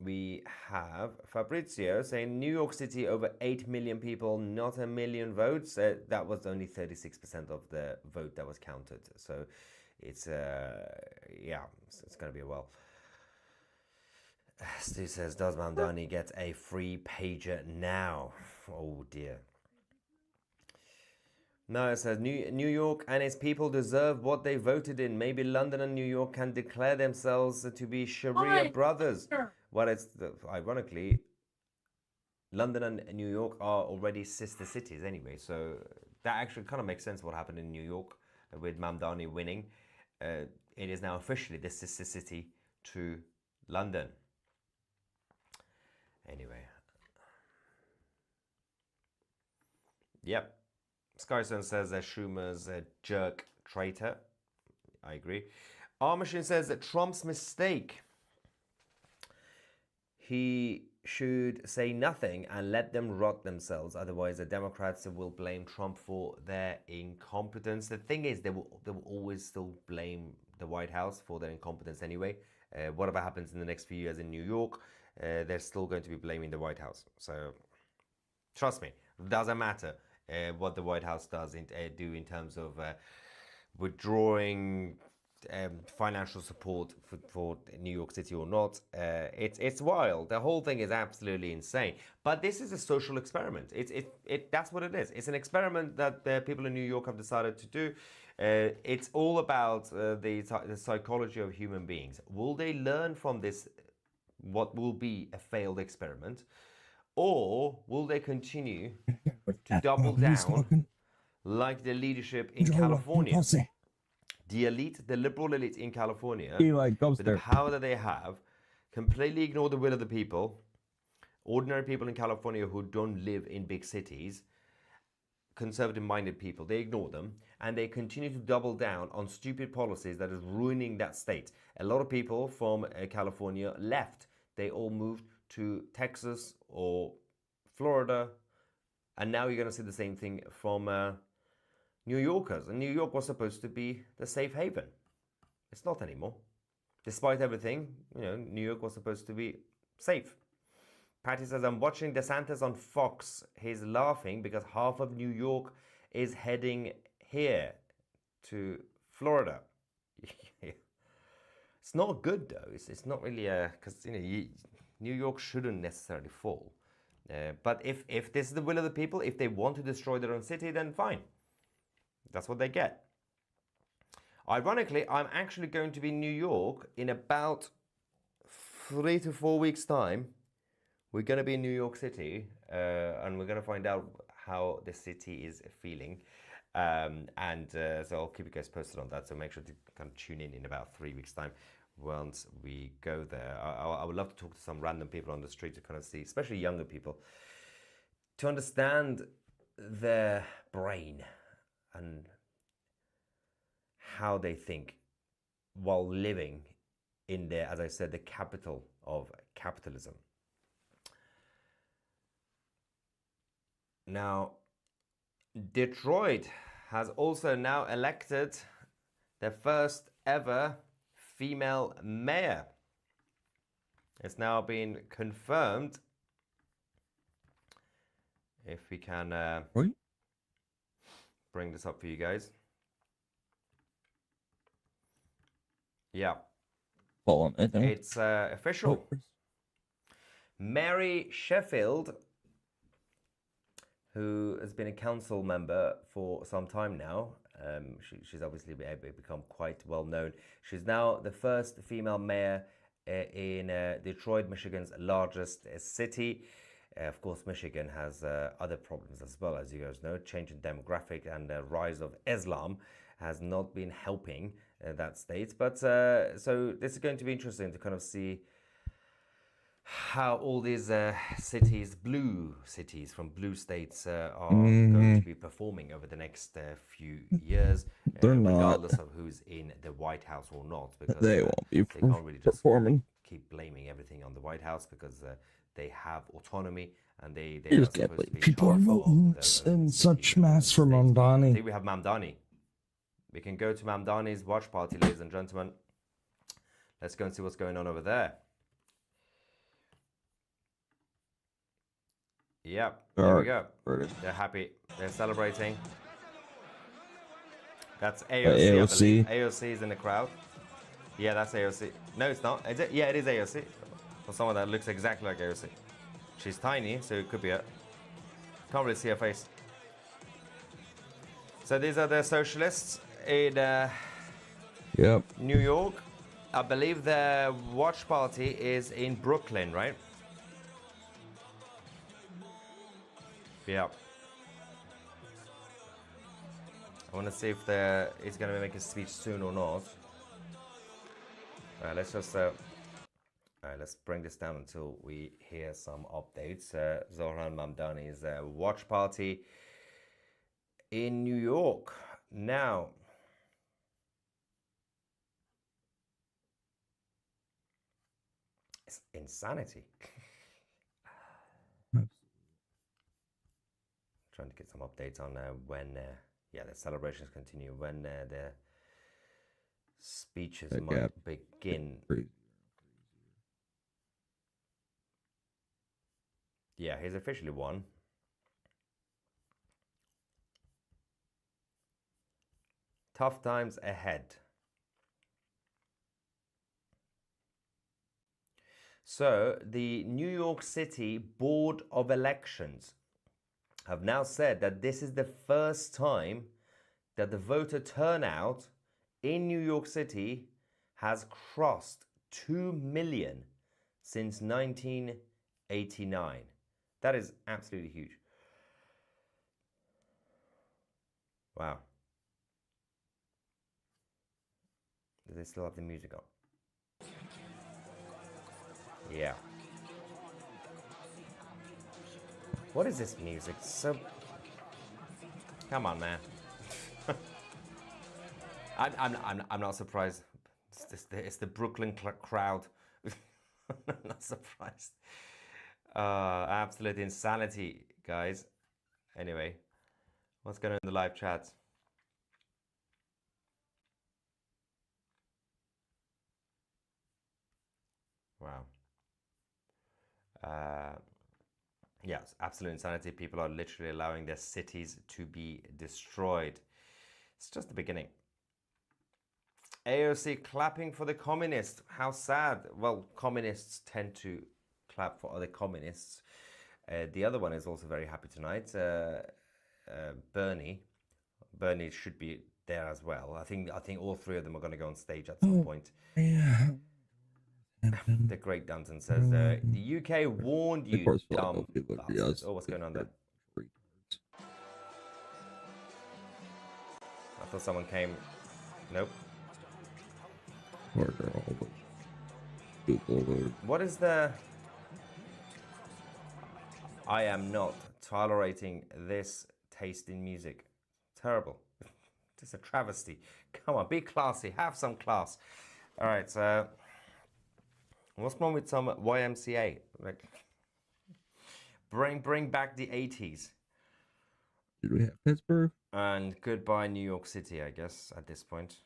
we have Fabrizio saying New York City over 8 million people, not 1 million votes. That was only 36% of the vote that was counted. So it's, yeah, it's going to be a while. Stu says, does Mamdani get a free pager now? Oh dear. No, it says New York and its people deserve what they voted in. Maybe London and New York can declare themselves to be Sharia brothers. Well, it's ironically, London and New York are already sister cities anyway. So that actually kind of makes sense what happened in New York with Mamdani winning. It is now officially the sister city to London. Anyway. Yep. Skyson says that Schumer's a jerk traitor. I agree. Our Machine says that Trump's mistake. He should say nothing and let them rot themselves. Otherwise, the Democrats will blame Trump for their incompetence. The thing is, they will always still blame the White House for their incompetence anyway. Whatever happens in the next few years in New York, they're still going to be blaming the White House. So, trust me, it doesn't matter what the White House does do in terms of withdrawing financial support for New York City or not. It's wild. The whole thing is absolutely insane. But this is a social experiment. That's what it is. It's an experiment that the people in New York have decided to do. It's all about the psychology of human beings. Will they learn from this what will be a failed experiment? Or will they continue to double down like the leadership in California? The elite, the liberal elite in California, with the power that they have, completely ignore the will of the people, ordinary people in California who don't live in big cities, conservative-minded people, they ignore them, and they continue to double down on stupid policies that is ruining that state. A lot of people from California left. They all moved to Texas or Florida, and now you're going to see the same thing from New Yorkers. And New York was supposed to be the safe haven. It's not anymore. Despite everything, New York was supposed to be safe. Patty says, I'm watching DeSantis on Fox. He's laughing because half of New York is heading here to Florida. It's not good though. It's not really because New York shouldn't necessarily fall. But if this is the will of the people, if they want to destroy their own city, then fine. That's what they get. Ironically, I'm actually going to be in New York in about 3 to 4 weeks' time. We're going to be in New York City, and we're going to find out how the city is feeling. So I'll keep you guys posted on that. So make sure to kind of tune in about 3 weeks' time once we go there. I would love to talk to some random people on the street to kind of see, especially younger people, to understand their brain and how they think while living in the, as I said, the capital of capitalism. Now, Detroit has also now elected their first ever female mayor. It's now been confirmed. If we can bring this up for you guys. Yeah. It's official. Mary Sheffield, who has been a council member for some time now. She's obviously become quite well known. She's now the first female mayor in Detroit, Michigan's largest city. Of course, Michigan has other problems as well, as you guys know. Change in demographic and the rise of Islam has not been helping that state. But so this is going to be interesting to kind of see how all these cities, blue cities from blue states, are going to be performing over the next few years. They're not. Regardless of who's in the White House or not, because they won't be they can't really just performing. Keep blaming everything on the White House, because they have autonomy and they You are just can't supposed to believe be people are voting in such mass for I Mamdani. think we have Mamdani. We can go to Mamdani's watch party, ladies and gentlemen. Let's go and see what's going on over there. Yep, there we go. They're happy. They're celebrating. That's AOC. AOC. AOC is in the crowd. Yeah, that's AOC. No, it's not. Is it? Yeah, it is AOC. For someone that looks exactly like AOC. She's tiny, so it could be her. Can't really see her face. So these are the socialists in New York. I believe the watch party is in Brooklyn, right? Yeah. I want to see if he's going to make a speech soon or not. Let's just let's bring this down until we hear some updates. Zohran Mamdani's watch party in New York. Now, it's insanity. Trying to get some updates on when the celebrations continue, when the speeches might begin. Yeah, he's officially won. Tough times ahead. So, the New York City Board of Elections have now said that this is the first time that the voter turnout in New York City has crossed 2 million since 1989. That is absolutely huge. Wow. Do they still have the music on? Yeah. What is this music? So, come on, man. I'm not surprised. It's the Brooklyn crowd. I'm not surprised. Absolute insanity, guys. Anyway, what's going on in the live chat? Wow. Yes, absolute insanity. People are literally allowing their cities to be destroyed. It's just the beginning. AOC clapping for the communists. How sad. Well, communists tend to clap for other communists. The other one is also very happy tonight. Bernie should be there as well. I think all three of them are going to go on stage at some point. Yeah. The great Danton says, the UK warned you, dumb bastards. Oh, what's going on there? I thought someone came. Nope. What is the... I am not tolerating this taste in music. Terrible. It's a travesty. Come on, be classy. Have some class. All right, so... What's wrong with some YMCA? Like, bring back the 80s. Did we have Pittsburgh? And goodbye New York City, I guess, at this point.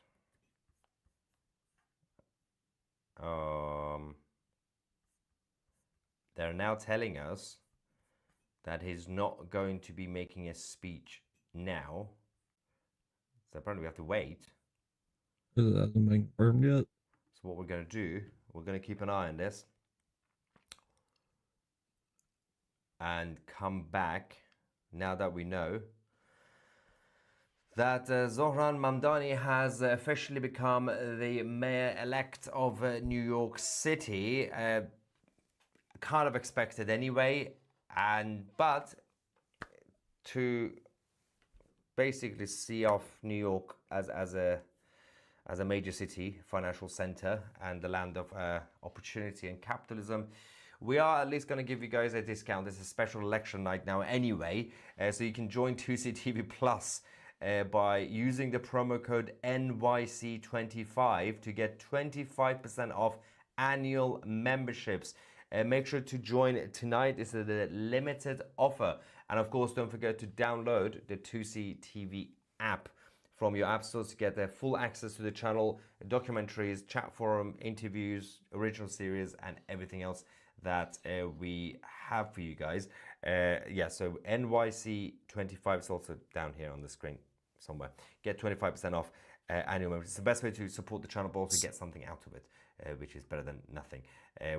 They're now telling us that he's not going to be making a speech now. So apparently we have to wait. It hasn't been confirmed yet. So what we're going to do, we're going to keep an eye on this. And come back, now that we know that Zohran Mamdani has officially become the mayor-elect of New York City. Kind of expected anyway, but to basically see off New York as a major city, financial center, and the land of opportunity and capitalism, we are at least going to give you guys a discount. This is a special election night now anyway, so you can join 2CTV Plus by using the promo code NYC25 to get 25% off annual memberships. Make sure to join tonight. This is a limited offer. And of course, don't forget to download the 2CTV app from your app stores to get full access to the channel, documentaries, chat forum, interviews, original series, and everything else that we have for you guys. Yeah, so NYC25 is also down here on the screen somewhere. Get 25% off annual membership. It's the best way to support the channel, but also get something out of it, which is better than nothing,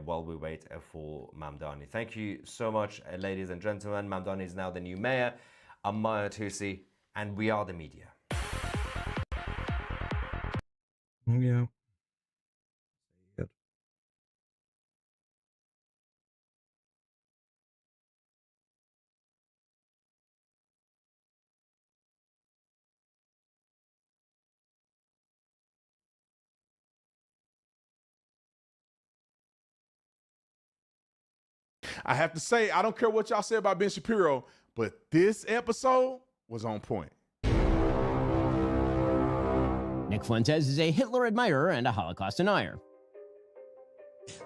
while we wait for Mamdani. Thank you so much, ladies and gentlemen. Mamdani is now the new mayor. I'm Maya Tusi, and we are the media. Yeah. I have to say, I don't care what y'all say about Ben Shapiro, but this episode was on point. Nick Fuentes is a Hitler admirer and a Holocaust denier.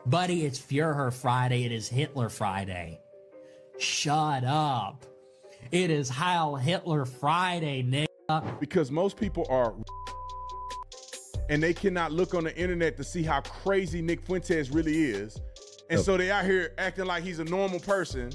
Buddy, it's Führer Friday. It is Hitler Friday. Shut up. It is Heil Hitler Friday, nigga. Because most people are and they cannot look on the internet to see how crazy Nick Fuentes really is. And so they out here acting like he's a normal person.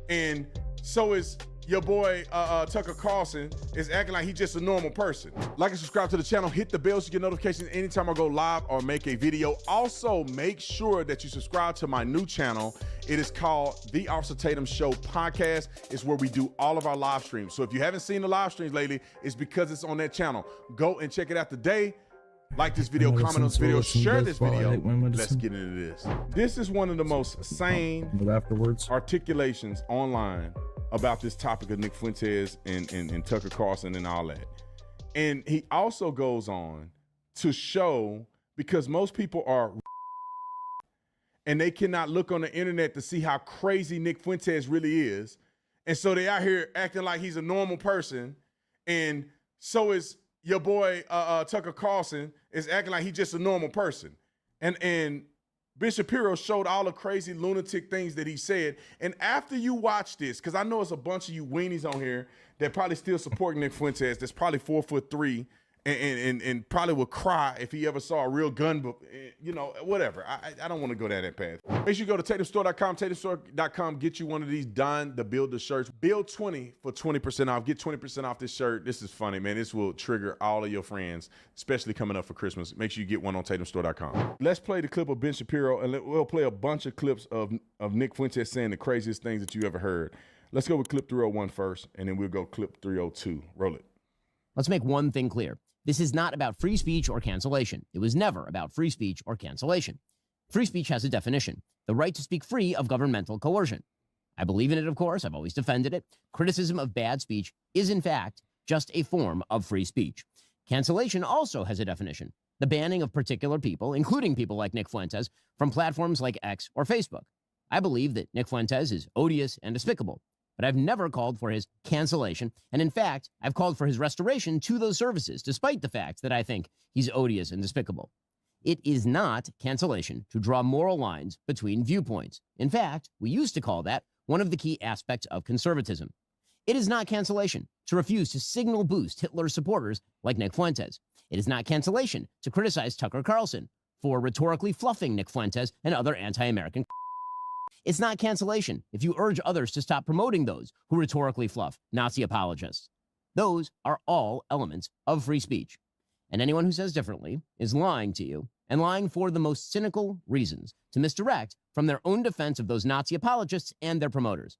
And so is your boy Tucker Carlson is acting like he's just a normal person. Like and subscribe to the channel, hit the bell so you get notifications anytime I go live or make a video. Also, make sure that you subscribe to my new channel. It is called The Officer Tatum Show Podcast. It's where we do all of our live streams. So if you haven't seen the live streams lately, it's because it's on that channel. Go and check it out today. Like this video, comment on this video, share this video. Let's get into this. This is one of the most sane articulations online about this topic of Nick Fuentes and Tucker Carlson and all that. And he also goes on to show, because most people are and they cannot look on the internet to see how crazy Nick Fuentes really is. And so they out here acting like he's a normal person. And so is your boy Tucker Carlson is acting like he's just a normal person. And Ben Shapiro showed all the crazy lunatic things that he said. And after you watch this, because I know it's a bunch of you weenies on here that probably still support Nick Fuentes, that's probably 4'3", and probably would cry if he ever saw a real gun, you know, whatever. I don't want to go down that path. Make sure you go to TatumStore.com, TatumStore.com, get you one of these Don the Builder shirts. Build 20 for 20% off. Get 20% off this shirt. This is funny, man. This will trigger all of your friends, especially coming up for Christmas. Make sure you get one on TatumStore.com. Let's play the clip of Ben Shapiro, and we'll play a bunch of clips of Nick Fuentes saying the craziest things that you ever heard. Let's go with clip 301 first, and then we'll go clip 302. Roll it. Let's make one thing clear. This is not about free speech or cancellation. It was never about free speech or cancellation. Free speech has a definition: the right to speak free of governmental coercion. I believe in it, of course. I've always defended it. Criticism of bad speech is, in fact, just a form of free speech. Cancellation also has a definition: the banning of particular people, including people like Nick Fuentes, from platforms like X or Facebook. I believe that Nick Fuentes is odious and despicable, but I've never called for his cancellation, and in fact, I've called for his restoration to those services, despite the fact that I think he's odious and despicable. It is not cancellation to draw moral lines between viewpoints. In fact, we used to call that one of the key aspects of conservatism. It is not cancellation to refuse to signal boost Hitler's supporters like Nick Fuentes. It is not cancellation to criticize Tucker Carlson for rhetorically fluffing Nick Fuentes and other anti-American. It's not cancellation if you urge others to stop promoting those who rhetorically fluff Nazi apologists. Those are all elements of free speech. And anyone who says differently is lying to you, and lying for the most cynical reasons, to misdirect from their own defense of those Nazi apologists and their promoters.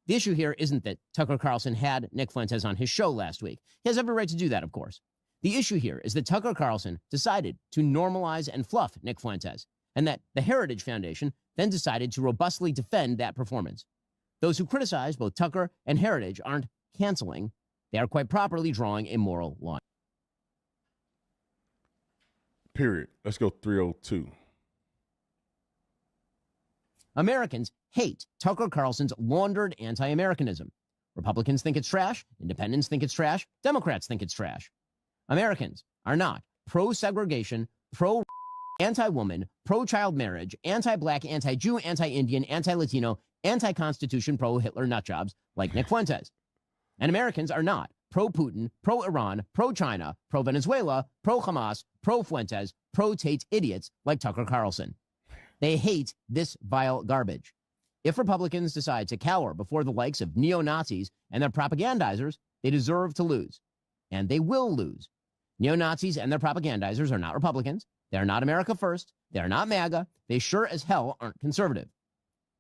The issue here isn't that Tucker Carlson had Nick Fuentes on his show last week. He has every right to do that, of course. The issue here is that Tucker Carlson decided to normalize and fluff Nick Fuentes, and that the Heritage Foundation then decided to robustly defend that performance. Those who criticize both Tucker and Heritage aren't canceling. They are quite properly drawing a moral line. Period. Let's go 302. Americans hate Tucker Carlson's laundered anti-Americanism. Republicans think it's trash. Independents think it's trash. Democrats think it's trash. Americans are not pro-segregation, anti-woman, pro-child marriage, anti-black, anti-Jew, anti-Indian, anti-Latino, anti-Constitution, pro-Hitler nutjobs like Nick Fuentes. And Americans are not pro-Putin, pro-Iran, pro-China, pro-Venezuela, pro-Hamas, pro-Fuentes, pro-Tate idiots like Tucker Carlson. They hate this vile garbage. If Republicans decide to cower before the likes of neo-Nazis and their propagandizers, they deserve to lose. And they will lose. Neo-Nazis and their propagandizers are not Republicans. They are not America First. They are not MAGA. They sure as hell aren't conservative.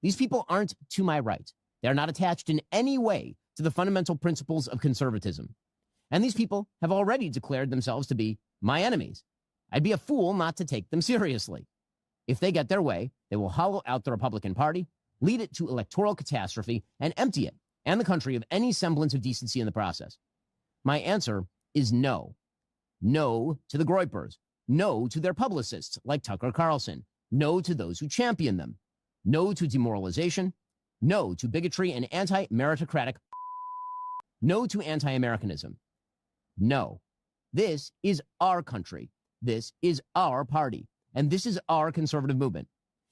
These people aren't to my right. They are not attached in any way to the fundamental principles of conservatism. And these people have already declared themselves to be my enemies. I'd be a fool not to take them seriously. If they get their way, they will hollow out the Republican Party, lead it to electoral catastrophe, and empty it and the country of any semblance of decency in the process. My answer is no. No to the Groypers. No to their publicists like Tucker Carlson. No to those who champion them. No to demoralization. No to bigotry and anti-meritocratic. No to anti-Americanism. No. This is our country. This is our party. And this is our conservative movement.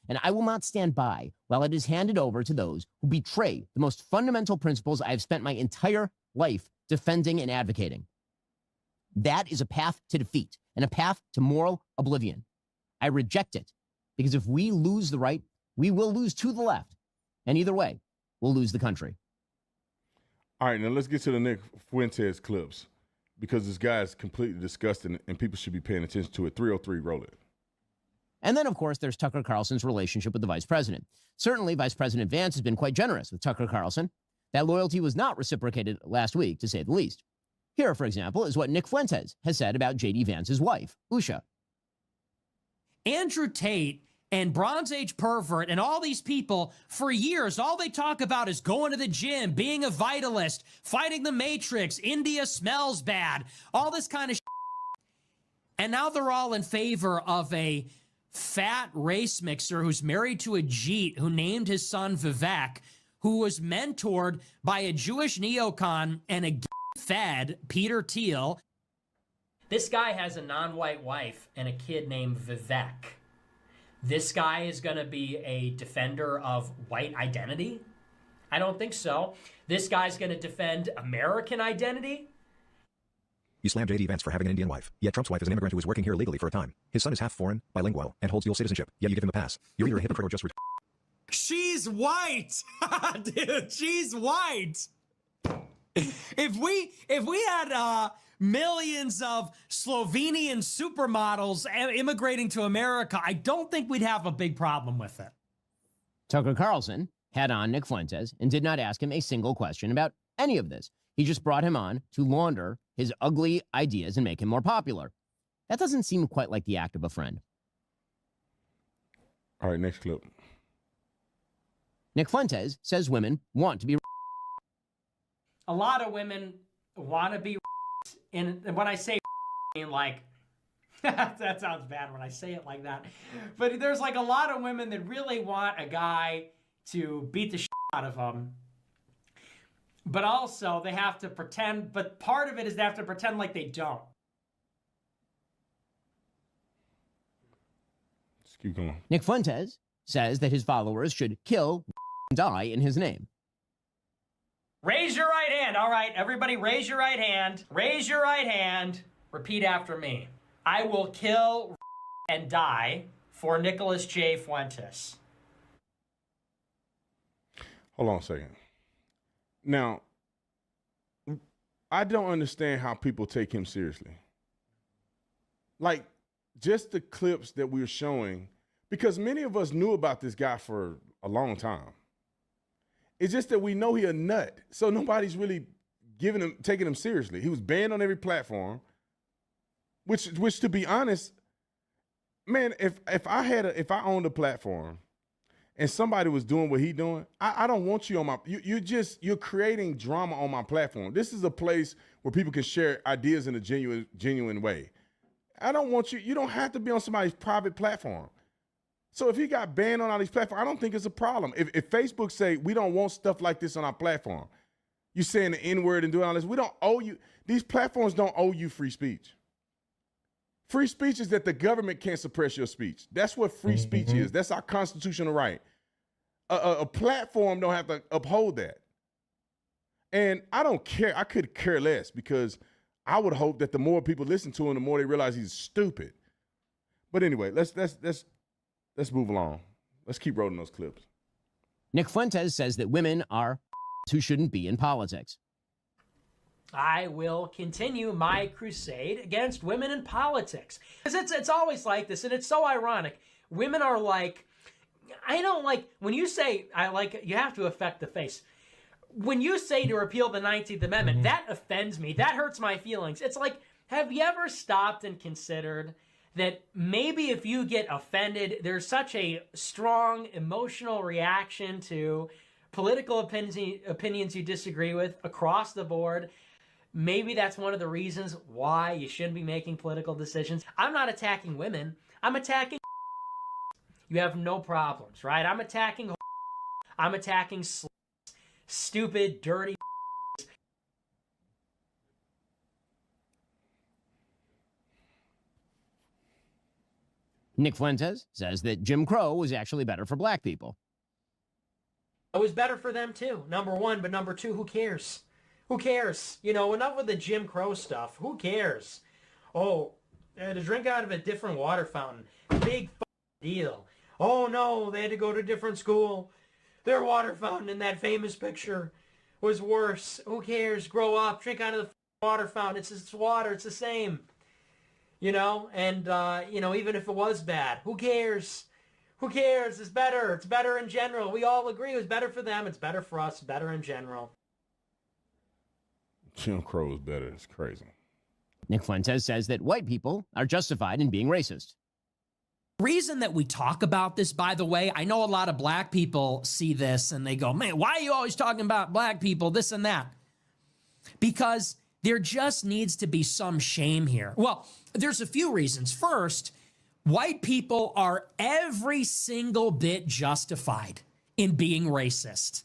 And I will not stand by while it is handed over to those who betray the most fundamental principles I have spent my entire life defending and advocating. That is a path to defeat and a path to moral oblivion. I reject it because if we lose the right, we will lose to the left. And either way, we'll lose the country. All right, now let's get to the Nick Fuentes clips because this guy is completely disgusting and people should be paying attention to it. 303, roll it. And then, of course, there's Tucker Carlson's relationship with the vice president. Certainly, Vice President Vance has been quite generous with Tucker Carlson. That loyalty was not reciprocated last week, to say the least. Here, for example, is what Nick Fuentes has said about J.D. Vance's wife, Usha. Andrew Tate and Bronze Age pervert and all these people, for years, all they talk about is going to the gym, being a vitalist, fighting the Matrix, India smells bad, all this kind of shit. And now they're all in favor of a fat race mixer who's married to a Jeet who named his son Vivek, who was mentored by a Jewish neocon and a fed, Peter Thiel. This guy has a non-white wife and a kid named Vivek. This guy is going to be a defender of white identity? I don't think so. This guy's going to defend American identity? You slammed JD Vance for having an Indian wife. Yet Trump's wife is an immigrant who was working here illegally for a time. His son is half foreign, bilingual, and holds dual citizenship. Yet you give him a pass. You're either a hypocrite or just She's white. Dude, she's white. If we had millions of Slovenian supermodels immigrating to America, I don't think we'd have a big problem with it. Tucker Carlson had on Nick Fuentes and did not ask him a single question about any of this. He just brought him on to launder his ugly ideas and make him more popular. That doesn't seem quite like the act of a friend. All right, next clip. Nick Fuentes says women want to be. A lot of women want to be, and when I say, I mean like, that sounds bad when I say it like that. But there's like a lot of women that really want a guy to beat the shit out of them. But also they have to pretend, but part of it is they have to pretend like they don't. Let's keep going. Nick Fuentes says that his followers should kill and die in his name. Raise your right hand. All right, everybody raise your right hand. Raise your right hand. Repeat after me. I will kill and die for Nicholas J. Fuentes. Hold on a second. Now, I don't understand how people take him seriously. Like, just the clips that we're showing, because many of us knew about this guy for a long time. It's just that we know he a nut, so nobody's really taking him seriously. He was banned on every platform, which to be honest, man, if I owned a platform and somebody was doing what he doing, I don't want you on my. You're creating drama on my platform. This is a place where people can share ideas in a genuine way. I don't want you. You don't have to be on somebody's private platform. So if he got banned on all these platforms, I don't think it's a problem. If Facebook say we don't want stuff like this on our platform, you saying the N-word and doing all this, we don't owe you. These platforms don't owe you free speech. Free speech is that the government can't suppress your speech. That's what free speech is. That's our constitutional right. A platform don't have to uphold that. And I don't care. I could care less because I would hope that the more people listen to him, the more they realize he's stupid. But anyway, let's move along. Let's keep rolling those clips. Nick Fuentes says that women are who shouldn't be in politics. I will continue my crusade against women in politics. Because it's always like this, and it's so ironic. Women are like, I don't like, when you say, you have to affect the face. When you say to repeal the 19th Amendment, that offends me. That hurts my feelings. It's like, have you ever stopped and considered that maybe if you get offended, there's such a strong emotional reaction to political opinions you disagree with across the board. Maybe that's one of the reasons why you shouldn't be making political decisions. I'm not attacking women. I'm attacking. You have no problems, right? I'm attacking stupid, dirty. Nick Fuentes says that Jim Crow was actually better for black people. It was better for them too, number one, but number two, who cares? Who cares? You know, enough with the Jim Crow stuff. Who cares? Oh, to drink out of a different water fountain. Big deal. Oh no, they had to go to a different school. Their water fountain in that famous picture was worse. Who cares? Grow up, drink out of the water fountain. It's water, it's the same. You know, and, you know, even if it was bad, who cares? Who cares? It's better. It's better in general. We all agree it was better for them. It's better for us. Better in general. Jim Crow is better. It's crazy. Nick Fuentes says that white people are justified in being racist. Reason that we talk about this, by the way, I know a lot of black people see this and they go, man, why are you always talking about black people, this and that? Because there just needs to be some shame here. Well, there's a few reasons. First, white people are every single bit justified in being racist.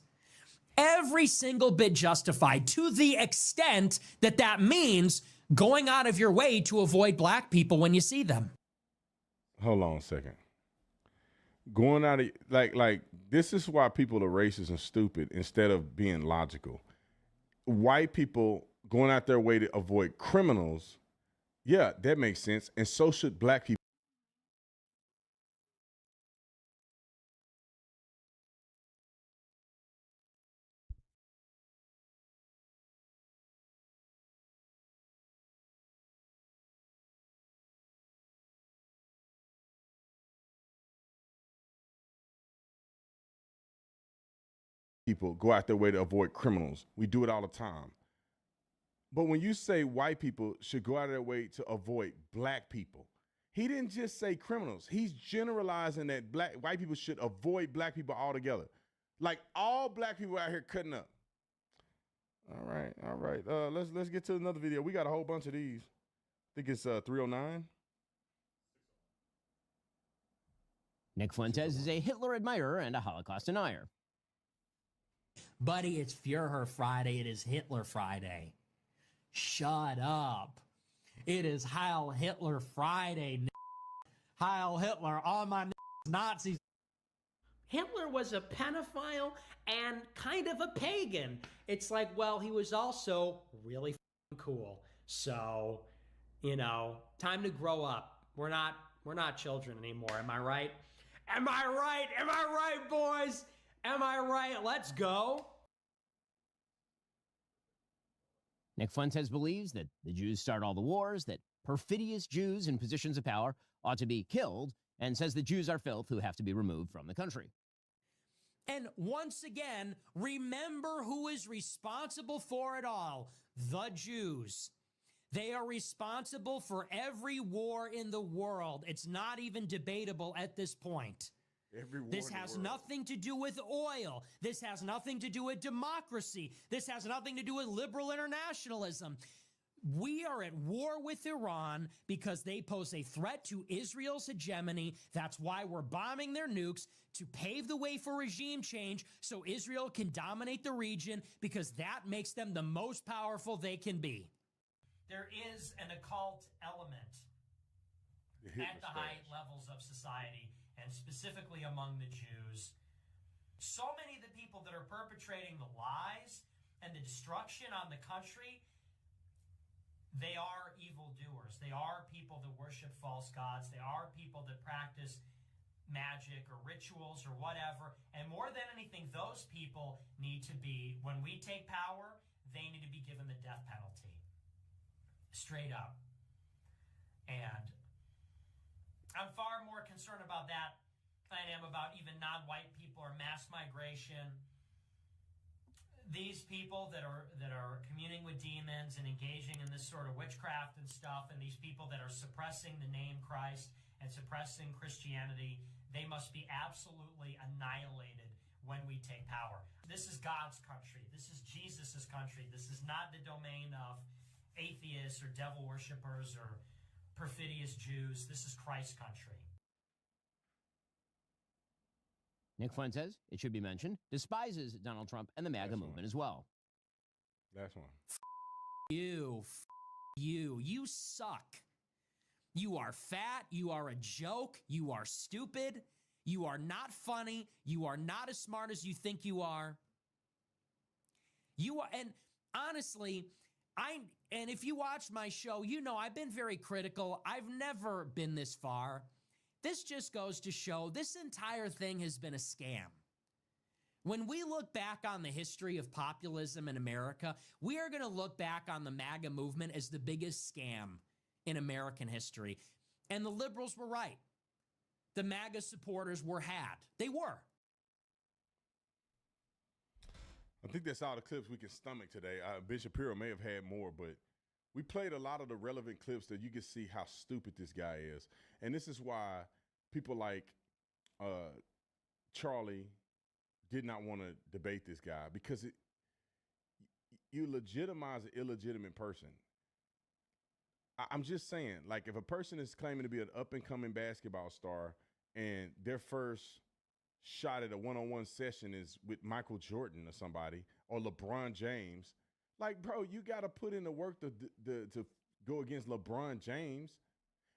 Every single bit justified, to the extent that that means going out of your way to avoid black people when you see them. Hold on a second. Going out of, like this is why people are racist and stupid instead of being logical. White people going out their way to avoid criminals, yeah, that makes sense. And so should black people. People go out their way to avoid criminals. We do it all the time. But when you say white people should go out of their way to avoid black people, he didn't just say criminals. He's generalizing that white people should avoid black people altogether. Like all black people out here cutting up. All right. Let's get to another video. We got a whole bunch of these. I think it's 309. Nick Fuentes is a Hitler admirer and a Holocaust denier. Buddy, it's Führer Friday. It is Hitler Friday. Shut up. It is Heil Hitler Friday. Heil Hitler, all my Nazis. Hitler was a pedophile and kind of a pagan. It's like, well, he was also really cool. So, you know, time to grow up. We're not children anymore. Am I right? Am I right? Am I right, boys? Am I right? Let's go. Nick Fuentes believes that the Jews start all the wars, that perfidious Jews in positions of power ought to be killed, and says the Jews are filth who have to be removed from the country. And once again, remember who is responsible for it all. The Jews. They are responsible for every war in the world. It's not even debatable at this point. This has nothing to do with oil. This has nothing to do with democracy. This has nothing to do with liberal internationalism. We are at war with Iran because they pose a threat to Israel's hegemony. That's why we're bombing their nukes, to pave the way for regime change so Israel can dominate the region, because that makes them the most powerful they can be. There is an occult element at the high levels of society, and specifically among the Jews. So many of the people that are perpetrating the lies and the destruction on the country, they are evildoers. They are people that worship false gods. They are people that practice magic or rituals or whatever. And more than anything, those people need to be, when we take power, they need to be given the death penalty. Straight up. And I'm far more concerned about that than I am about even non-white people or mass migration. These people that are communing with demons and engaging in this sort of witchcraft and stuff, and these people that are suppressing the name Christ and suppressing Christianity, they must be absolutely annihilated when we take power. This is God's country. This is Jesus' country. This is not the domain of atheists or devil worshippers or perfidious Jews. This is Christ's country. Nick Fuentes, it should be mentioned, despises Donald Trump and the MAGA movement as well. Last one. You. You suck. You are fat. You are a joke. You are stupid. You are not funny. You are not as smart as you think you are. You are, and honestly, and if you watch my show, you know I've been very critical. I've never been this far. This just goes to show this entire thing has been a scam. When we look back on the history of populism in America, we are going to look back on the MAGA movement as the biggest scam in American history. And the liberals were right. The MAGA supporters were had. They were. I think that's all the clips we can stomach today. Bishop Shapiro may have had more, but we played a lot of the relevant clips that you can see how stupid this guy is. And this is why people like Charlie did not want to debate this guy, because you legitimize an illegitimate person. I'm just saying, like, if a person is claiming to be an up-and-coming basketball star and their first shot at a one-on-one session is with Michael Jordan or somebody, or LeBron James, like, bro, you got to put in the work to go against LeBron James.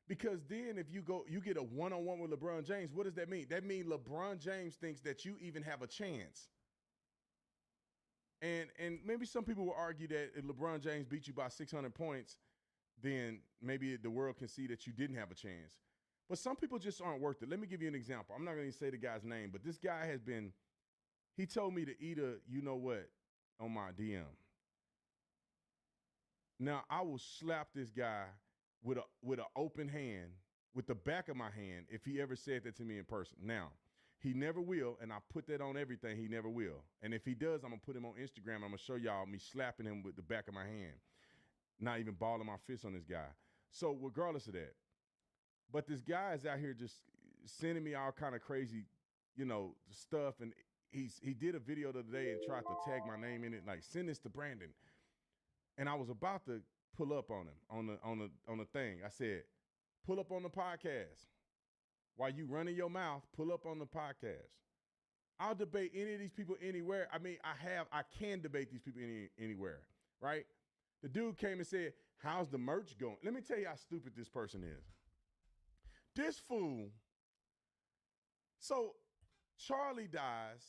Because then if you get a one-on-one with LeBron James, what does that mean? That means LeBron James thinks that you even have a chance. And maybe some people will argue that if LeBron James beat you by 600 points, then maybe the world can see that you didn't have a chance. But some people just aren't worth it. Let me give you an example. I'm not going to say the guy's name, but this guy he told me to eat a you-know-what on my DM. Now, I will slap this guy with an open hand, with the back of my hand, if he ever said that to me in person. Now, he never will, and I put that on everything. He never will. And if he does, I'm going to put him on Instagram. I'm going to show y'all me slapping him with the back of my hand, not even balling my fist on this guy. So regardless of that, but this guy is out here just sending me all kind of crazy, stuff. And he did a video the other day and tried to tag my name in it, like, send this to Brandon. And I was about to pull up on him on the thing. I said, pull up on the podcast. While you running your mouth, pull up on the podcast. I'll debate any of these people anywhere. I mean, I can debate these people anywhere, right? The dude came and said, how's the merch going? Let me tell you how stupid this person is. This fool. So Charlie dies.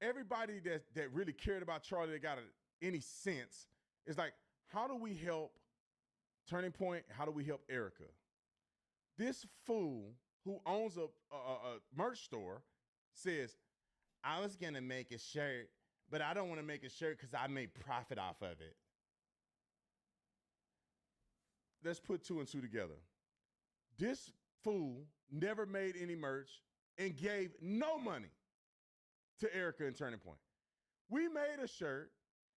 Everybody that really cared about Charlie, that got any sense, is like, how do we help Turning Point? How do we help Erica? This fool who owns a merch store says, I was going to make a shirt, but I don't want to make a shirt because I made profit off of it. Let's put two and two together. This fool never made any merch and gave no money to Erica and Turning Point. We made a shirt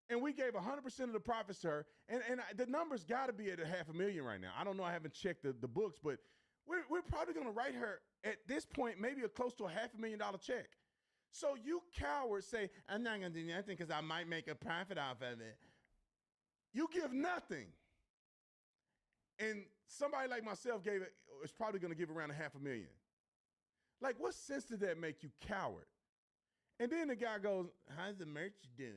and we gave 100% of the profits to her. And the numbers got to be at $500,000 right now. I don't know. I haven't checked the books, but we're probably going to write her at this point maybe close to a $500,000 check. So you cowards say, I'm not going to do nothing because I might make a profit off of it. You give nothing. And somebody like myself is probably going to give around $500,000. Like, what sense did that make, you coward? And then the guy goes, how's the merch doing?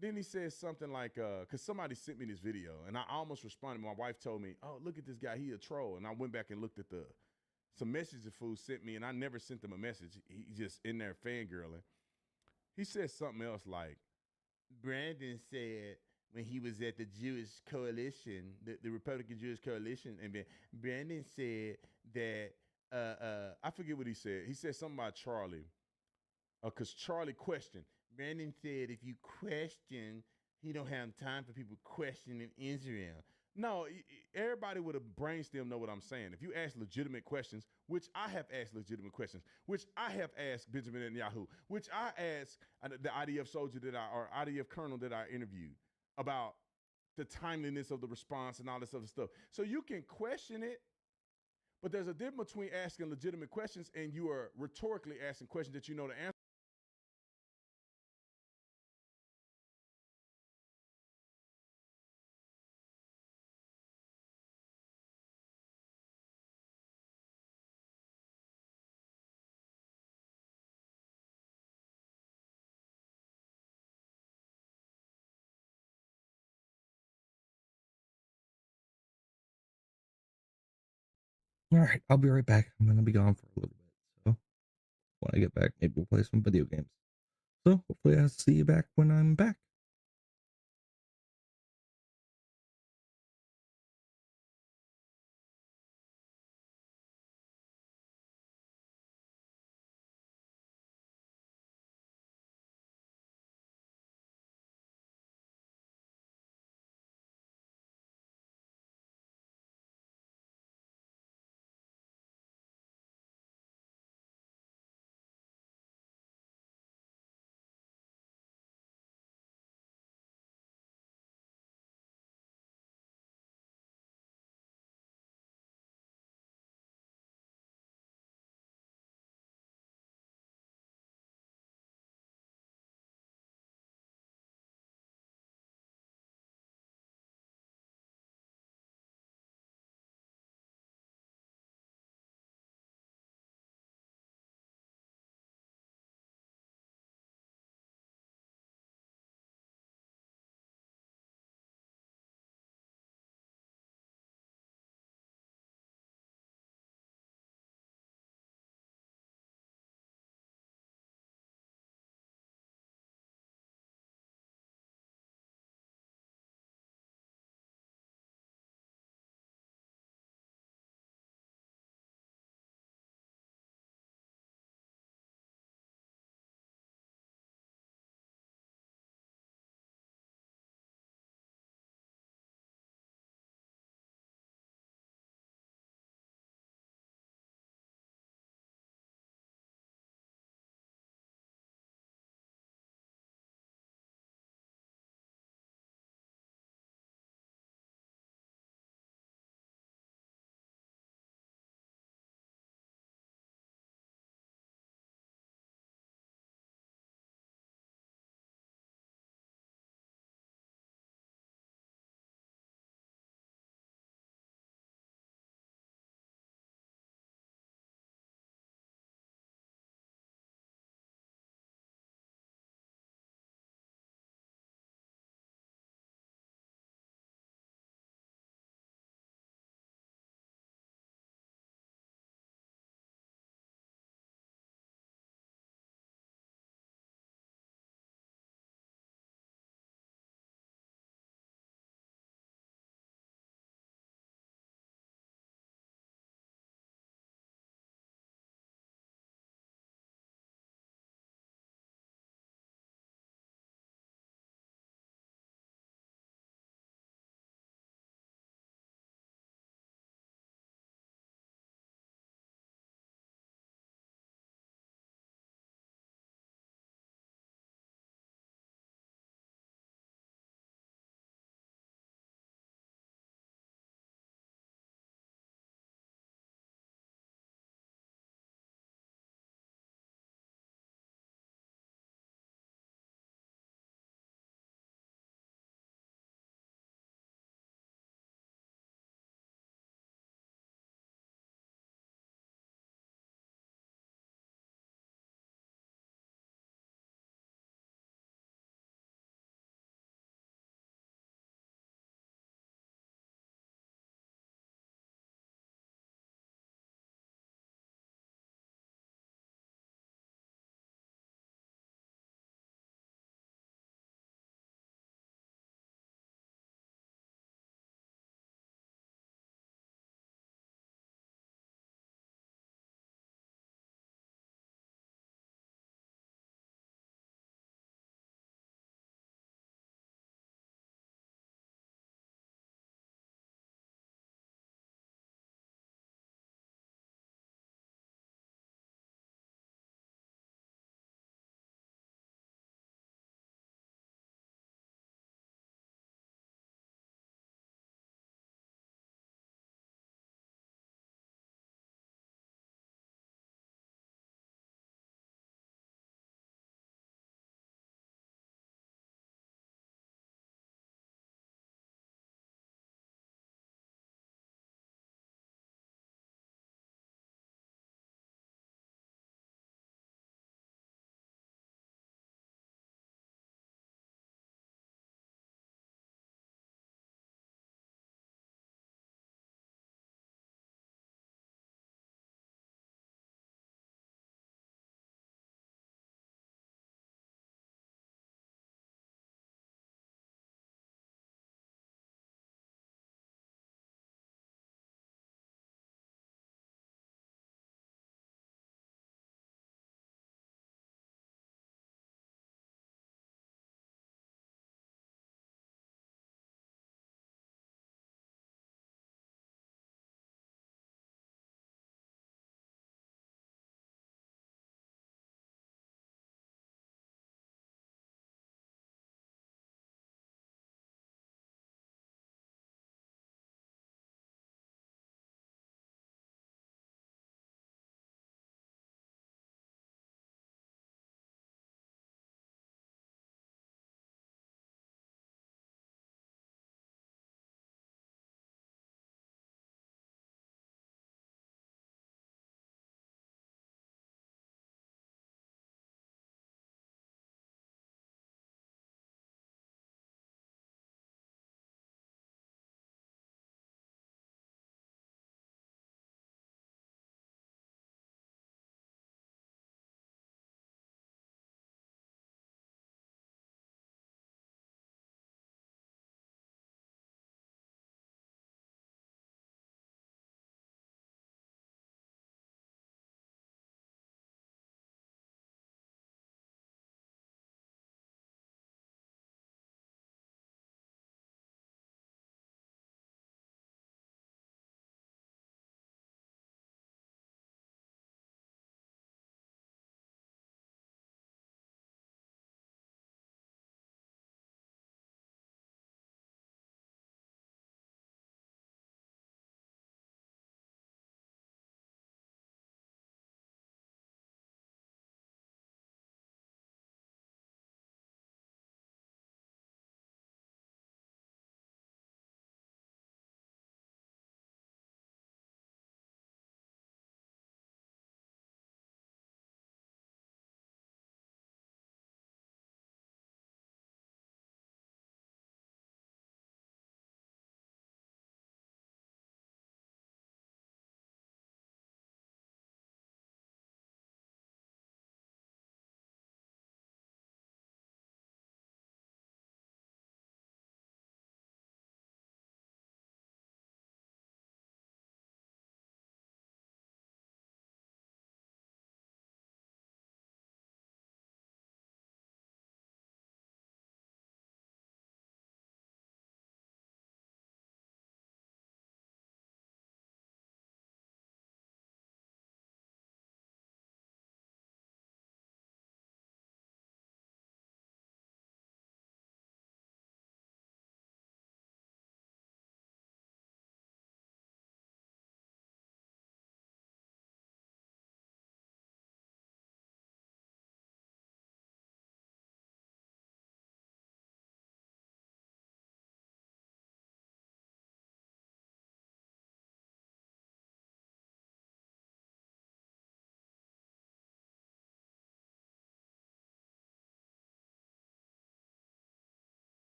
Then he says something like, because somebody sent me this video, and I almost responded. My wife told me, oh, look at this guy. He a troll. And I went back and looked at some messages the fool sent me, and I never sent him a message. He just in there fangirling. He said something else like, Brandon said when he was at the Jewish Coalition, the Republican Jewish Coalition, and then Brandon said that, I forget what he said. He said something about Charlie, because Charlie questioned. Brandon said if you question, he don't have time for people questioning Israel. No, everybody with a brainstem know what I'm saying. If you ask legitimate questions, which I have asked legitimate questions, which I have asked Benjamin Netanyahu, which I asked the IDF soldier or IDF colonel that I interviewed about the timeliness of the response and all this other stuff. So you can question it, but there's a difference between asking legitimate questions and you are rhetorically asking questions that you know the answer. All right, I'll be right back. I'm going to be gone for a little bit. So when I get back, maybe we'll play some video games. So hopefully I'll see you back when I'm back.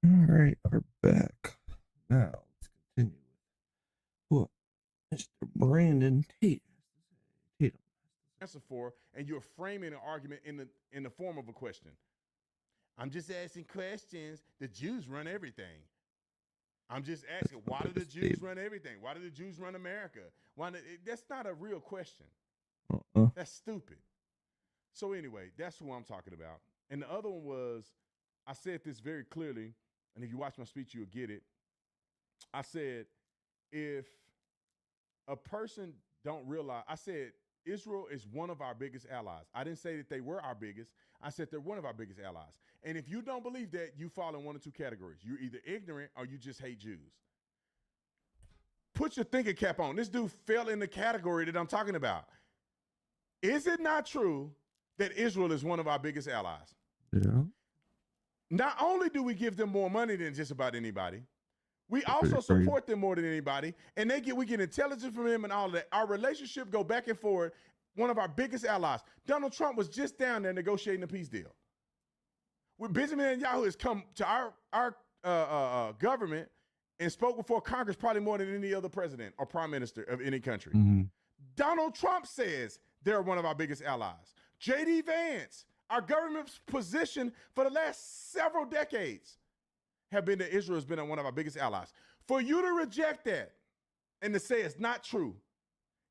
All right, we're back. Now let's continue with what Mr. Brandon Tatum. Answer for, and you're framing an argument in the form of a question. I'm just asking questions. The Jews run everything. I'm just asking, why do the Jews run everything? Why do the Jews run America? That's not a real question. That's stupid. So anyway, that's who I'm talking about. And the other one was, I said this very clearly, and if you watch my speech, you'll get it. I said, if a person don't realize, I said, Israel is one of our biggest allies. I didn't say that they were our biggest. I said they're one of our biggest allies. And if you don't believe that, you fall in one of two categories. You're either ignorant or you just hate Jews. Put your thinking cap on. This dude fell in the category that I'm talking about. Is it not true that Israel is one of our biggest allies? Yeah. Not only do we give them more money than just about anybody, we also support them more than anybody, and we get intelligence from them and all of that. Our relationship go back and forth. One of our biggest allies. Donald Trump was just down there negotiating a peace deal. When Benjamin Netanyahu has come to our government and spoke before Congress probably more than any other president or prime minister of any country. Mm-hmm. Donald Trump says they're one of our biggest allies. J.D. Vance, our government's position for the last several decades have been that Israel has been one of our biggest allies. For you to reject that and to say it's not true,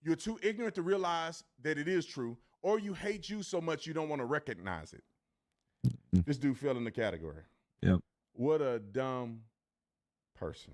you're too ignorant to realize that it is true, or you hate Jews so much you don't want to recognize it. Mm-hmm. This dude fell in the category. Yep. What a dumb person.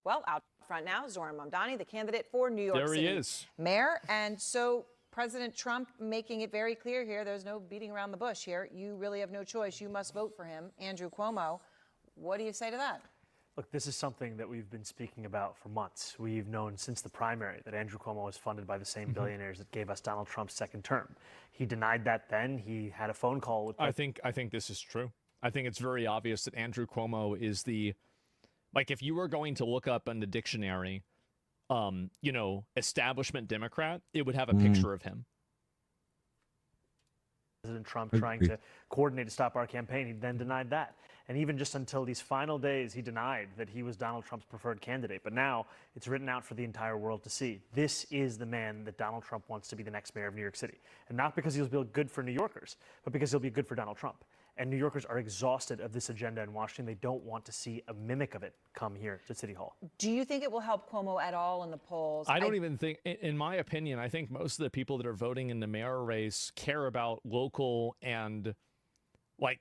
Well, out front now, Zoran Mamdani, the candidate for New York City mayor. And so President Trump making it very clear here, there's no beating around the bush here. You really have no choice. You must vote for him, Andrew Cuomo. What do you say to that? Look, this is something that we've been speaking about for months. We've known since the primary that Andrew Cuomo is funded by the same billionaires that gave us Donald Trump's second term. He denied that then. He had a phone call with... I think this is true. I think it's very obvious that Andrew Cuomo is the... Like, if you were going to look up in the dictionary, establishment Democrat, it would have a picture of him. President Trump trying to coordinate to stop our campaign, he then denied that. And even just until these final days, he denied that he was Donald Trump's preferred candidate. But now it's written out for the entire world to see. This is the man that Donald Trump wants to be the next mayor of New York City. And not because he'll be good for New Yorkers, but because he'll be good for Donald Trump. And New Yorkers are exhausted of this agenda in Washington. They don't want to see a mimic of it come here to City Hall. Do you think it will help Cuomo at all in the polls? I don't even think, in my opinion, I think most of the people that are voting in the mayor race care about local and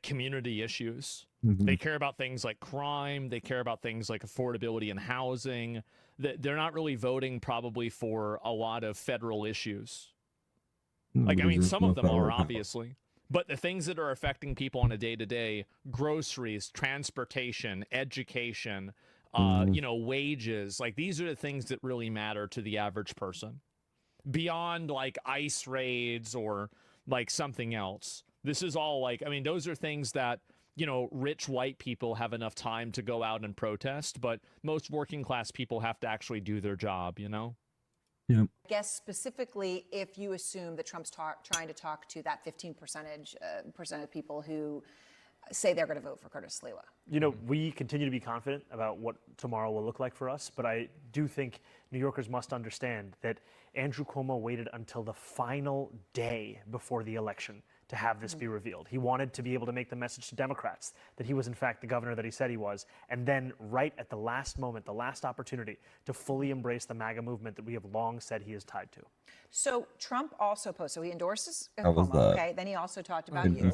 community issues. Mm-hmm. They care about things like crime. They care about things like affordability and housing. They're not really voting probably for a lot of federal issues. Some of them are, obviously. But the things that are affecting people on a day-to-day, groceries, transportation, education, wages, these are the things that really matter to the average person. Beyond ICE raids or something else. This is all those are things that, rich white people have enough time to go out and protest, but most working class people have to actually do their job, Yeah. I guess specifically if you assume that Trump's trying to talk to that 15% of people who say they're going to vote for Curtis Sliwa. We continue to be confident about what tomorrow will look like for us, but I do think New Yorkers must understand that Andrew Cuomo waited until the final day before the election to have this be revealed. He wanted to be able to make the message to Democrats that he was in fact the governor that he said he was, and then right at the last moment, the last opportunity to fully embrace the MAGA movement that we have long said he is tied to. So Trump also posted, so he endorses How was Cuomo, that? okay? Then he also talked about you,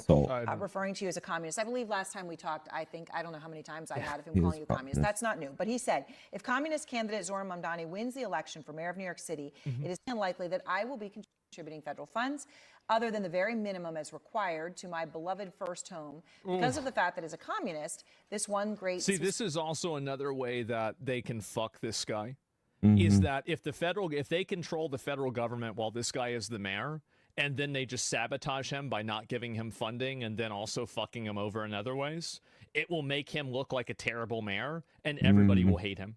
referring to you as a communist. I believe last time we talked, I don't know how many times I had of him calling you communist. That's not new. But he said, if communist candidate Zoran Mamdani wins the election for mayor of New York City, it is unlikely that I will be contributing federal funds other than the very minimum as required to my beloved first home. Because of the fact that as a communist, this one great... See, this is also another way that they can fuck this guy. Mm-hmm. Is that if they control the federal government while this guy is the mayor, and then they just sabotage him by not giving him funding and then also fucking him over in other ways, it will make him look like a terrible mayor, and everybody will hate him.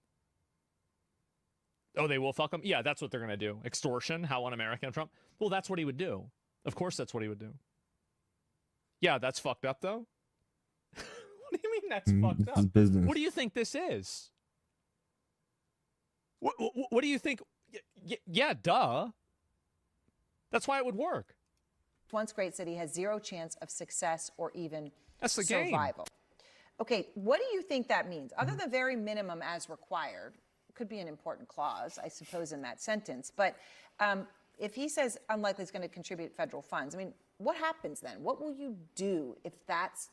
Oh, they will fuck him? Yeah, that's what they're going to do. Extortion, how un-American Trump? Well, that's what he would do. Of course that's what he would do. Yeah, that's fucked up, though. What do you mean that's fucked up? Business. What do you think this is? What do you think? Yeah, duh. That's why it would work. Once great city has zero chance of success or even That's the survival. Okay, what do you think that means? Other than the very minimum as required, could be an important clause, I suppose, in that sentence. But if he says unlikely is going to contribute federal funds, I mean, what happens then? What will you do if that's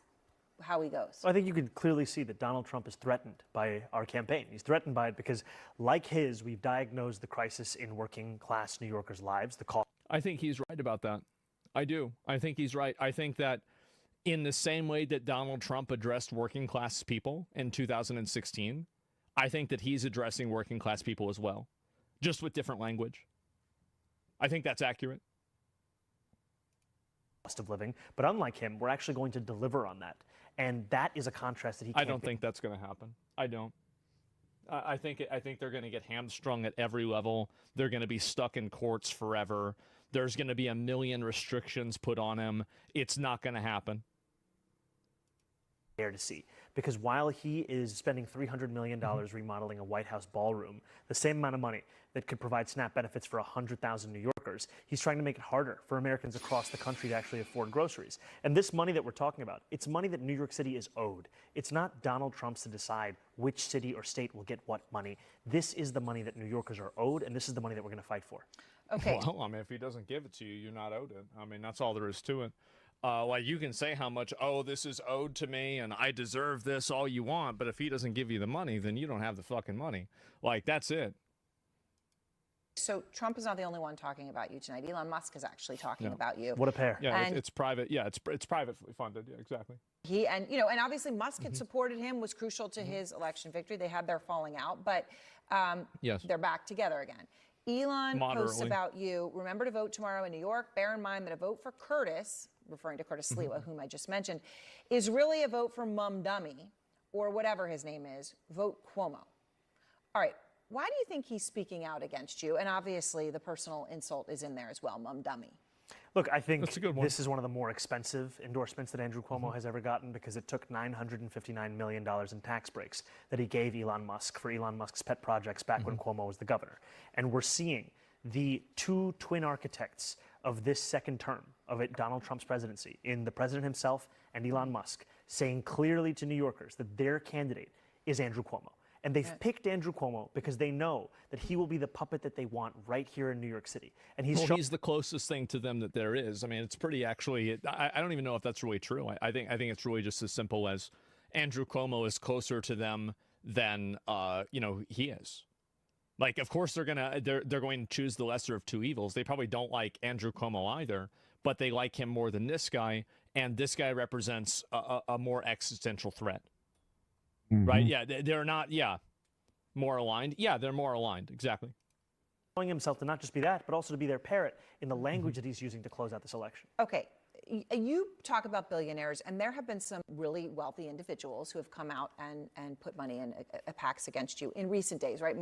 how he goes? Well, I think you can clearly see that Donald Trump is threatened by our campaign. He's threatened by it because, like his, we've diagnosed the crisis in working class New Yorkers' lives. I think he's right about that. I do. I think he's right. I think that in the same way that Donald Trump addressed working class people in 2016, I think that he's addressing working class people as well, just with different language. I think that's accurate. Cost of living, but unlike him, we're actually going to deliver on that. And that is a contrast that he can't I don't think that's going to happen. I don't. I think they're going to get hamstrung at every level. They're going to be stuck in courts forever. There's going to be a million restrictions put on him. It's not going to happen. There to see, because while he is spending $300 million remodeling a White House ballroom, the same amount of money that could provide SNAP benefits for 100,000 New Yorkers, he's trying to make it harder for Americans across the country to actually afford groceries. And this money that we're talking about, it's money that New York City is owed. It's not Donald Trump's to decide which city or state will get what money. This is the money that New Yorkers are owed, and this is the money that we're going to fight for. Okay. Well, I mean, if he doesn't give it to you, you're not owed it. I mean, that's all there is to it. Like, you can say how much, oh, this is owed to me and I deserve this all you want, but if he doesn't give you the money, then you don't have the fucking money. Like, that's it. So Trump is not the only one talking about you tonight. Elon Musk is actually talking about you. What a pair. Yeah, And it's private. Yeah, it's privately funded. Yeah, exactly. he and obviously Musk had supported him, was crucial to his election victory. They had their falling out, but yes, they're back together again. Elon posts Moderately. about you. Remember to vote tomorrow in New York. Bear in mind that a vote for Curtis, referring to Curtis Sliwa, whom I just mentioned, is really a vote for Mum Dummy, or whatever his name is. Vote Cuomo. All right. Why do you think he's speaking out against you? And obviously the personal insult is in there as well, Mum Dummy. Look, I think this is one of the more expensive endorsements that Andrew Cuomo has ever gotten, because it took $959 million in tax breaks that he gave Elon Musk for Elon Musk's pet projects back when Cuomo was the governor. And we're seeing the two twin architects of this second term of Donald Trump's presidency, in the president himself and Elon Musk, saying clearly to New Yorkers that their candidate is Andrew Cuomo. And they've picked Andrew Cuomo because they know that he will be the puppet that they want right here in New York City. And he's the closest thing to them that there is. I mean, it's pretty actually, I don't even know if that's really true. I think it's really just as simple as Andrew Cuomo is closer to them than, he is. Like, of course they're going to choose the lesser of two evils. They probably don't like Andrew Cuomo either, but they like him more than this guy. And this guy represents a more existential threat. Right? Yeah, they're not, more aligned. Yeah, they're more aligned. Exactly. Showing himself to not just be that, but also to be their parrot in the language that he's using to close out this election. Okay. You talk about billionaires, and there have been some really wealthy individuals who have come out and put money in PACs against you in recent days, right?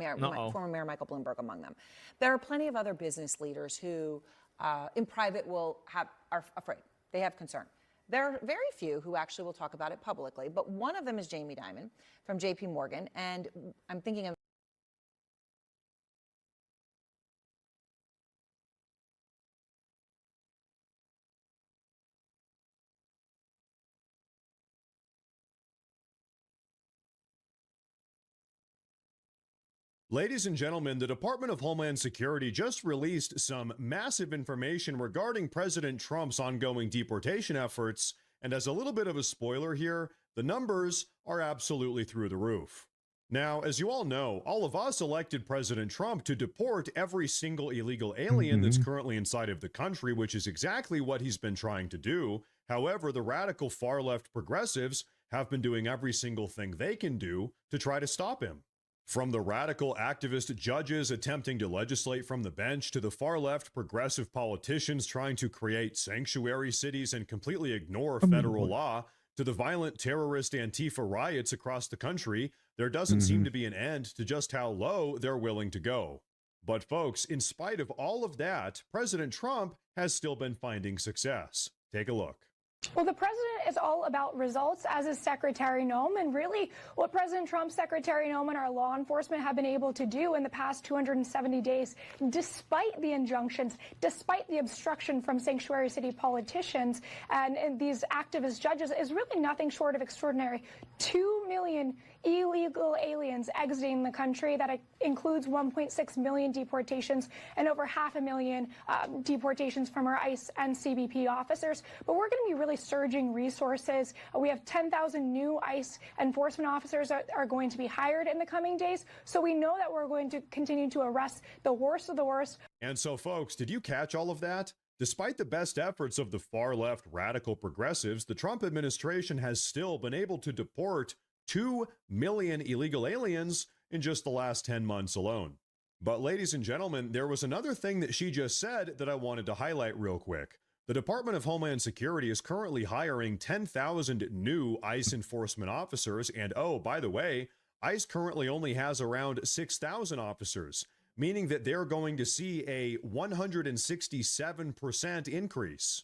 Former Mayor Michael Bloomberg among them. There are plenty of other business leaders who, in private, are afraid. They have concern. There are very few who actually will talk about it publicly, but one of them is Jamie Dimon from JP Morgan, and I'm thinking of Ladies and gentlemen, the Department of Homeland Security just released some massive information regarding President Trump's ongoing deportation efforts, and as a little bit of a spoiler here, the numbers are absolutely through the roof. Now, as you all know, all of us elected President Trump to deport every single illegal alien that's currently inside of the country, which is exactly what he's been trying to do. However, the radical far-left progressives have been doing every single thing they can do to try to stop him. From the radical activist judges attempting to legislate from the bench to the far left progressive politicians trying to create sanctuary cities and completely ignore federal law, to the violent terrorist Antifa riots across the country, there doesn't seem to be an end to just how low they're willing to go. But folks, in spite of all of that, President Trump has still been finding success. Take a look. Well, the president is all about results, as is Secretary Noem. And really, what President Trump, Secretary Noem, and our law enforcement have been able to do in the past 270 days, despite the injunctions, despite the obstruction from sanctuary city politicians and these activist judges, is really nothing short of extraordinary. 2 million illegal aliens exiting the country. That includes 1.6 million deportations and over 500,000 deportations from our ICE and CBP officers. But we're going to be really surging resources. We have 10,000 new ICE enforcement officers that are going to be hired in the coming days. So we know that we're going to continue to arrest the worst of the worst. And so, folks, did you catch all of that? Despite the best efforts of the far-left radical progressives, the Trump administration has still been able to deport 2 million illegal aliens in just the last 10 months alone. But ladies and gentlemen, there was another thing that she just said that I wanted to highlight real quick. The Department of Homeland Security is currently hiring 10,000 new ICE enforcement officers, and oh, by the way, ICE currently only has around 6,000 officers, meaning that they're going to see a 167% increase.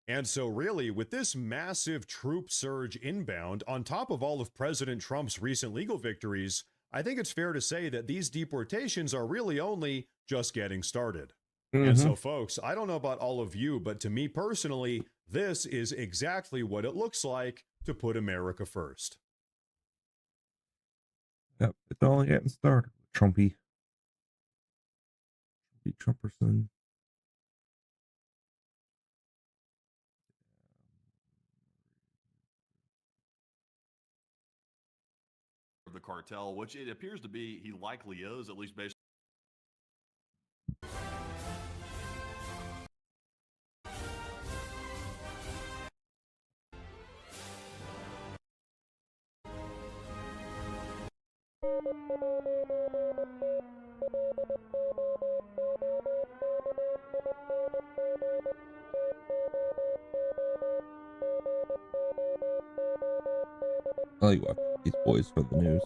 And so really, with this massive troop surge inbound, on top of all of President Trump's recent legal victories, I think it's fair to say that these deportations are really only just getting started. And so, folks, I don't know about all of you, but to me personally, this is exactly what it looks like to put America first. Yep, it's only getting started. Trumpy Trumperson. The cartel, which it appears to be, he likely is, at least based. I like watching these boys for the news.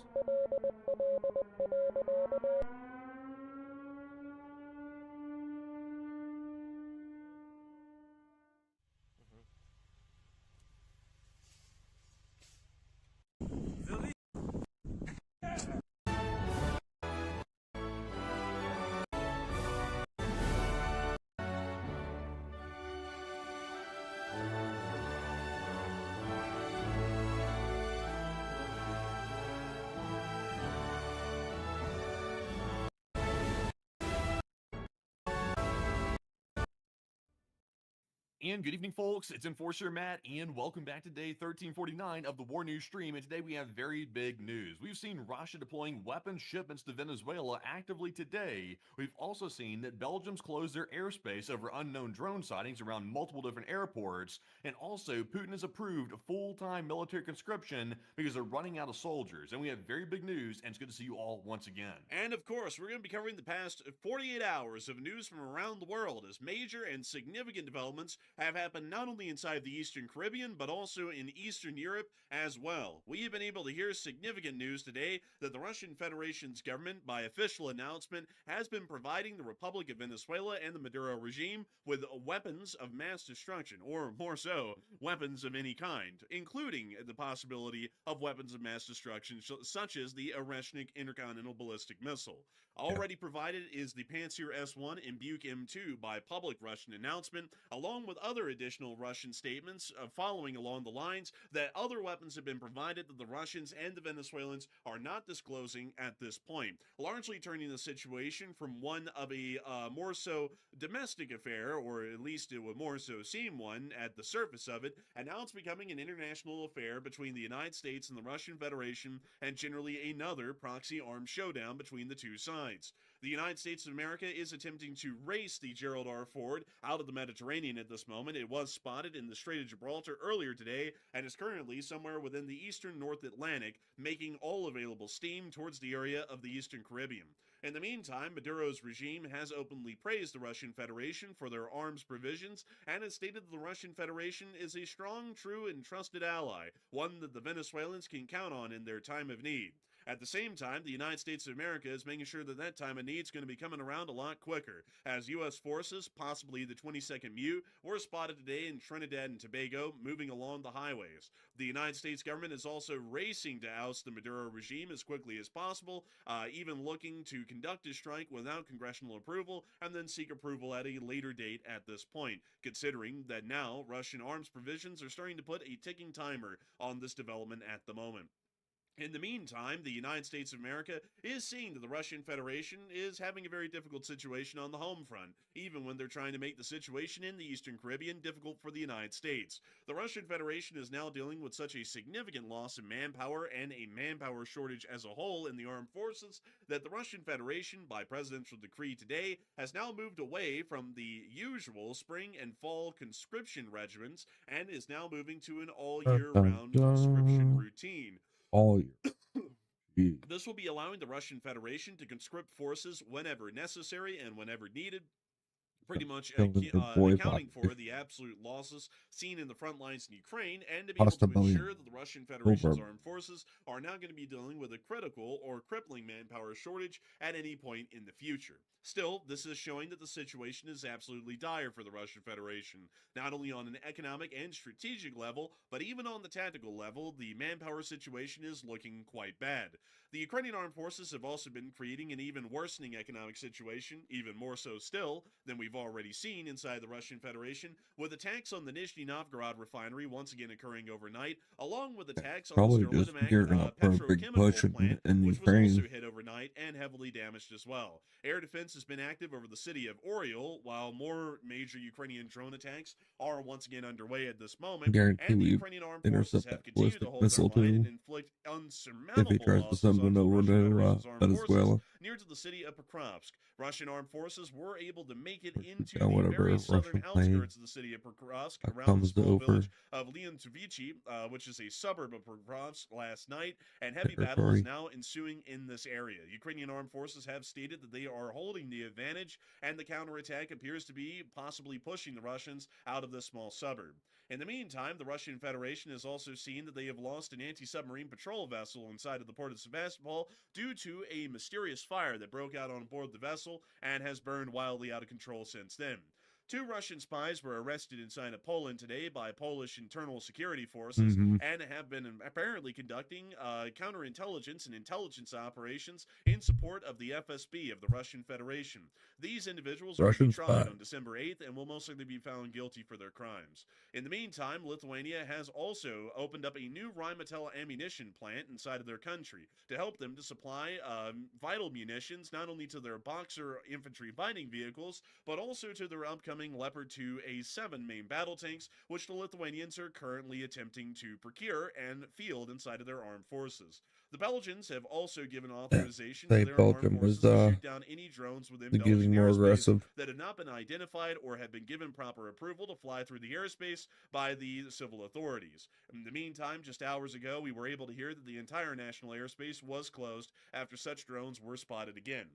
And good evening, folks. It's Enforcer Matt, and welcome back to day 1349 of the War News stream. And today we have very big news. We've seen Russia deploying weapons shipments to Venezuela actively today. We've also seen that Belgium's closed their airspace over unknown drone sightings around multiple different airports. And also, Putin has approved full-time military conscription because they're running out of soldiers. And we have very big news, and it's good to see you all once again. And of course, we're going to be covering the past 48 hours of news from around the world as major and significant developments have happened not only inside the Eastern Caribbean, but also in Eastern Europe as well. We have been able to hear significant news today that the Russian Federation's government, by official announcement, has been providing the Republic of Venezuela and the Maduro regime with weapons of mass destruction, or more so, weapons of any kind, including the possibility of weapons of mass destruction such as the Oreshnik intercontinental ballistic missile. Already provided is the Pantsir S-1 and Buk M2 by public Russian announcement, along with other additional Russian statements following along the lines that other weapons have been provided that the Russians and the Venezuelans are not disclosing at this point, largely turning the situation from one of a more so domestic affair, or at least it would more so seem one at the surface of it, and now it's becoming an international affair between the United States and the Russian Federation, and generally another proxy armed showdown between the two sides. The United States of America is attempting to race the Gerald R. Ford out of the Mediterranean at this moment. It was spotted in the Strait of Gibraltar earlier today and is currently somewhere within the eastern North Atlantic, making all available steam towards the area of the eastern Caribbean. In the meantime, Maduro's regime has openly praised the Russian Federation for their arms provisions and has stated that the Russian Federation is a strong, true, and trusted ally, one that the Venezuelans can count on in their time of need. At the same time, the United States of America is making sure that that time of need is going to be coming around a lot quicker, as U.S. forces, possibly the 22nd MU, were spotted today in Trinidad and Tobago, moving along the highways. The United States government is also racing to oust the Maduro regime as quickly as possible, even looking to conduct a strike without congressional approval and then seek approval at a later date at this point, considering that now Russian arms provisions are starting to put a ticking timer on this development at the moment. In the meantime, the United States of America is seeing that the Russian Federation is having a very difficult situation on the home front, even when they're trying to make the situation in the Eastern Caribbean difficult for the United States. The Russian Federation is now dealing with such a significant loss of manpower and a manpower shortage as a whole in the armed forces that the Russian Federation, by presidential decree today, has now moved away from the usual spring and fall conscription regiments and is now moving to an all-year-round conscription routine. All year. This will be allowing the Russian Federation to conscript forces whenever necessary and whenever needed, pretty much accounting for the absolute losses seen in the front lines in Ukraine, and to be able to ensure that the Russian Federation's armed forces are now going to be dealing with a critical or crippling manpower shortage at any point in the future. Still, this is showing that the situation is absolutely dire for the Russian Federation, not only on an economic and strategic level, but even on the tactical level, the manpower situation is looking quite bad. The Ukrainian armed forces have also been creating an even worsening economic situation, even more so still than we've already seen inside the Russian Federation, with attacks on the Nizhny Novgorod refinery once again occurring overnight, along with attacks on the Sterlitamak petrochemical plant, which was also hit overnight and heavily damaged as well. Air defense has been active over the city of Oriol, while more major Ukrainian drone attacks are once again underway at this moment, and the Ukrainian armed forces have continued to hold their line and inflict unsurmountable losses on the Russian Federation's armed forces near to the city of Pokrovsk. Russian armed forces were able to make it into the very southern outskirts of the city of Pokrovsk, around the small village of Leontovichi, which is a suburb of Pokrovsk, last night, and heavy battle is now ensuing in this area. Ukrainian armed forces have stated that they are holding the advantage, and the counterattack appears to be possibly pushing the Russians out of this small suburb. In the meantime, the Russian Federation has also seen that they have lost an anti-submarine patrol vessel inside of the port of Sevastopol due to a mysterious fire that broke out on board the vessel and has burned wildly out of control since then. 2 Russian spies were arrested inside of Poland today by Polish internal security forces and have been apparently conducting counterintelligence and intelligence operations in support of the FSB of the Russian Federation. These individuals will be tried on December 8th and will most likely be found guilty for their crimes. In the meantime, Lithuania has also opened up a new Rheinmetall ammunition plant inside of their country to help them to supply vital munitions not only to their Boxer infantry fighting vehicles, but also to their upcoming Leopard 2A7 main battle tanks, which the Lithuanians are currently attempting to procure and field inside of their armed forces. The Belgians have also given authorization to their armed forces to shoot down any drones within Belgian airspace that have not been identified or have been given proper approval to fly through the airspace by the civil authorities. In the meantime, just hours ago, we were able to hear that the entire national airspace was closed after such drones were spotted again.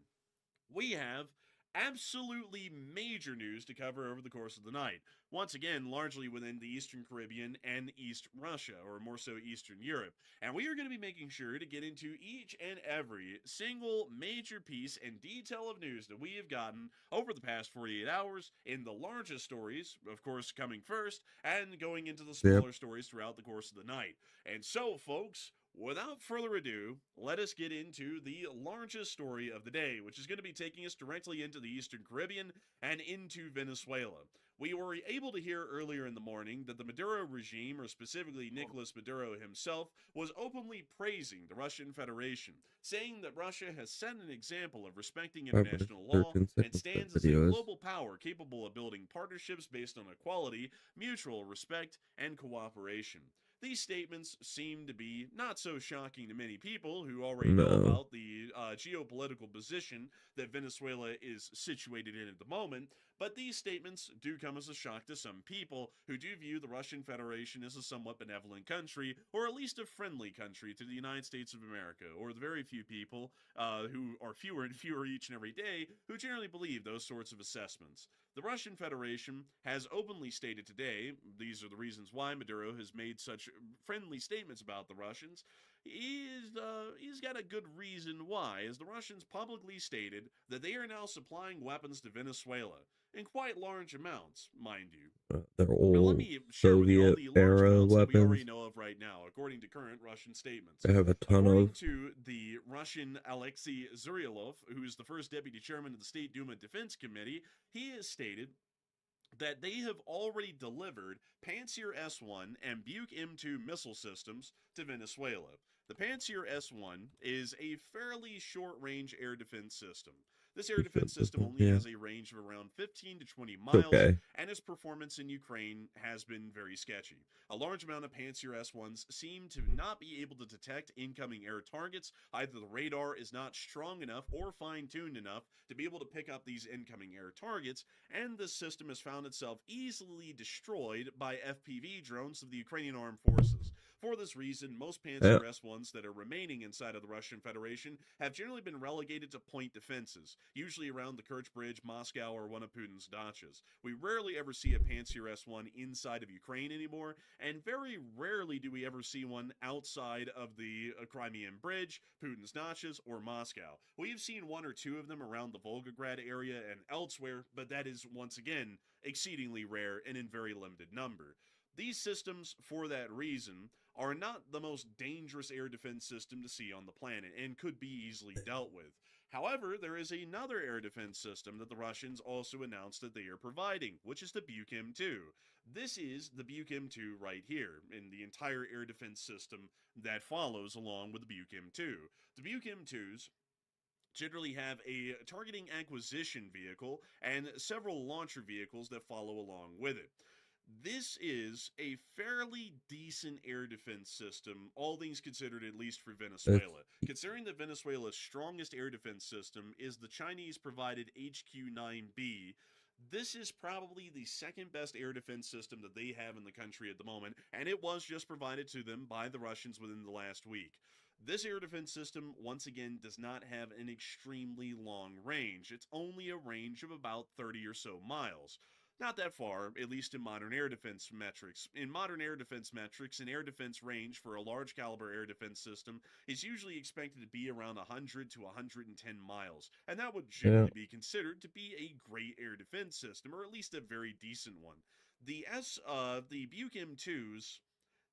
We have absolutely major news to cover over the course of the night. Once again, largely within the Eastern Caribbean and East Russia, or more so Eastern Europe. And we are going to be making sure to get into each and every single major piece and detail of news that we have gotten over the past 48 hours in the largest stories, of course, coming first, and going into the smaller stories throughout the course of the night. And so, folks, without further ado, let us get into the largest story of the day, which is going to be taking us directly into the Eastern Caribbean and into Venezuela. We were able to hear earlier in the morning that the Maduro regime, or specifically Nicolas Maduro himself, was openly praising the Russian Federation, saying that Russia has set an example of respecting international law and stands as a global power capable of building partnerships based on equality, mutual respect, and cooperation. These statements seem to be not so shocking to many people who already know about the geopolitical position that Venezuela is situated in at the moment, but these statements do come as a shock to some people who do view the Russian Federation as a somewhat benevolent country, or at least a friendly country to the United States of America, or the very few people who are fewer and fewer each and every day who generally believe those sorts of assessments. The Russian Federation has openly stated today, these are the reasons why Maduro has made such friendly statements about the Russians. He's got a good reason why, as the Russians publicly stated that they are now supplying weapons to Venezuela in quite large amounts, mind you. They're Now, old let me share with you all Soviet the large era amounts that we already weapons. know of right now, according to current Russian statements. They have a ton According of. to the Russian Alexei Zuryalov, who is the first deputy chairman of the State Duma Defense Committee, he has stated that they have already delivered Pantsir S-1 and Buk M2 missile systems to Venezuela. The Pantsir S-1 is a fairly short-range air defense system. This air defense system only has a range of around 15 to 20 miles, and its performance in Ukraine has been very sketchy. A large amount of Pantsir S-1s seem to not be able to detect incoming air targets. Either the radar is not strong enough or fine-tuned enough to be able to pick up these incoming air targets, and this system has found itself easily destroyed by FPV drones of the Ukrainian armed forces. For this reason, most Pantsir S-1s that are remaining inside of the Russian Federation have generally been relegated to point defenses, usually around the Kerch Bridge, Moscow, or one of Putin's dachas. We rarely ever see a Pantsir S-1 inside of Ukraine anymore, and very rarely do we ever see one outside of the Crimean Bridge, Putin's dachas, or Moscow. We've seen one or two of them around the Volgograd area and elsewhere, but that is, once again, exceedingly rare and in very limited number. These systems, for that reason, are not the most dangerous air defense system to see on the planet and could be easily dealt with. However, there is another air defense system that the Russians also announced that they are providing, which is the Buk M2. This is the Buk M2 right here, in the entire air defense system that follows along with the Buk M2. The Buk M2s generally have a targeting acquisition vehicle and several launcher vehicles that follow along with it. This is a fairly decent air defense system, all things considered, at least for Venezuela. Considering that Venezuela's strongest air defense system is the Chinese-provided HQ-9B, this is probably the second best air defense system that they have in the country at the moment, and it was just provided to them by the Russians within the last week. This air defense system, once again, does not have an extremely long range. It's only a range of about 30 or so miles. Not that far, at least in modern air defense metrics. In modern air defense metrics, an air defense range for a large caliber air defense system is usually expected to be around 100 to 110 miles, and that would generally be considered to be a great air defense system, or at least a very decent one. The Buk M2s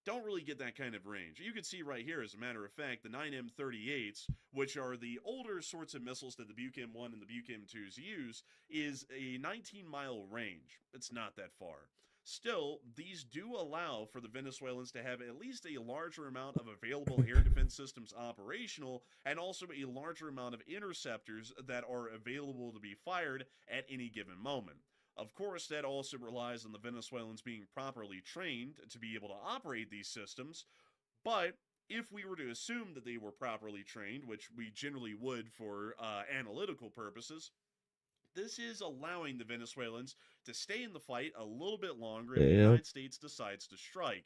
don't really get that kind of range. You can see right here, as a matter of fact, the 9M38s, which are the older sorts of missiles that the Buk M1 and the Buk M2s use, is a 19-mile range. It's not that far. Still, these do allow for the Venezuelans to have at least a larger amount of available air defense systems operational, and also a larger amount of interceptors that are available to be fired at any given moment. Of course, that also relies on the Venezuelans being properly trained to be able to operate these systems, but if we were to assume that they were properly trained, which we generally would for analytical purposes, this is allowing the Venezuelans to stay in the fight a little bit longer if the United States decides to strike.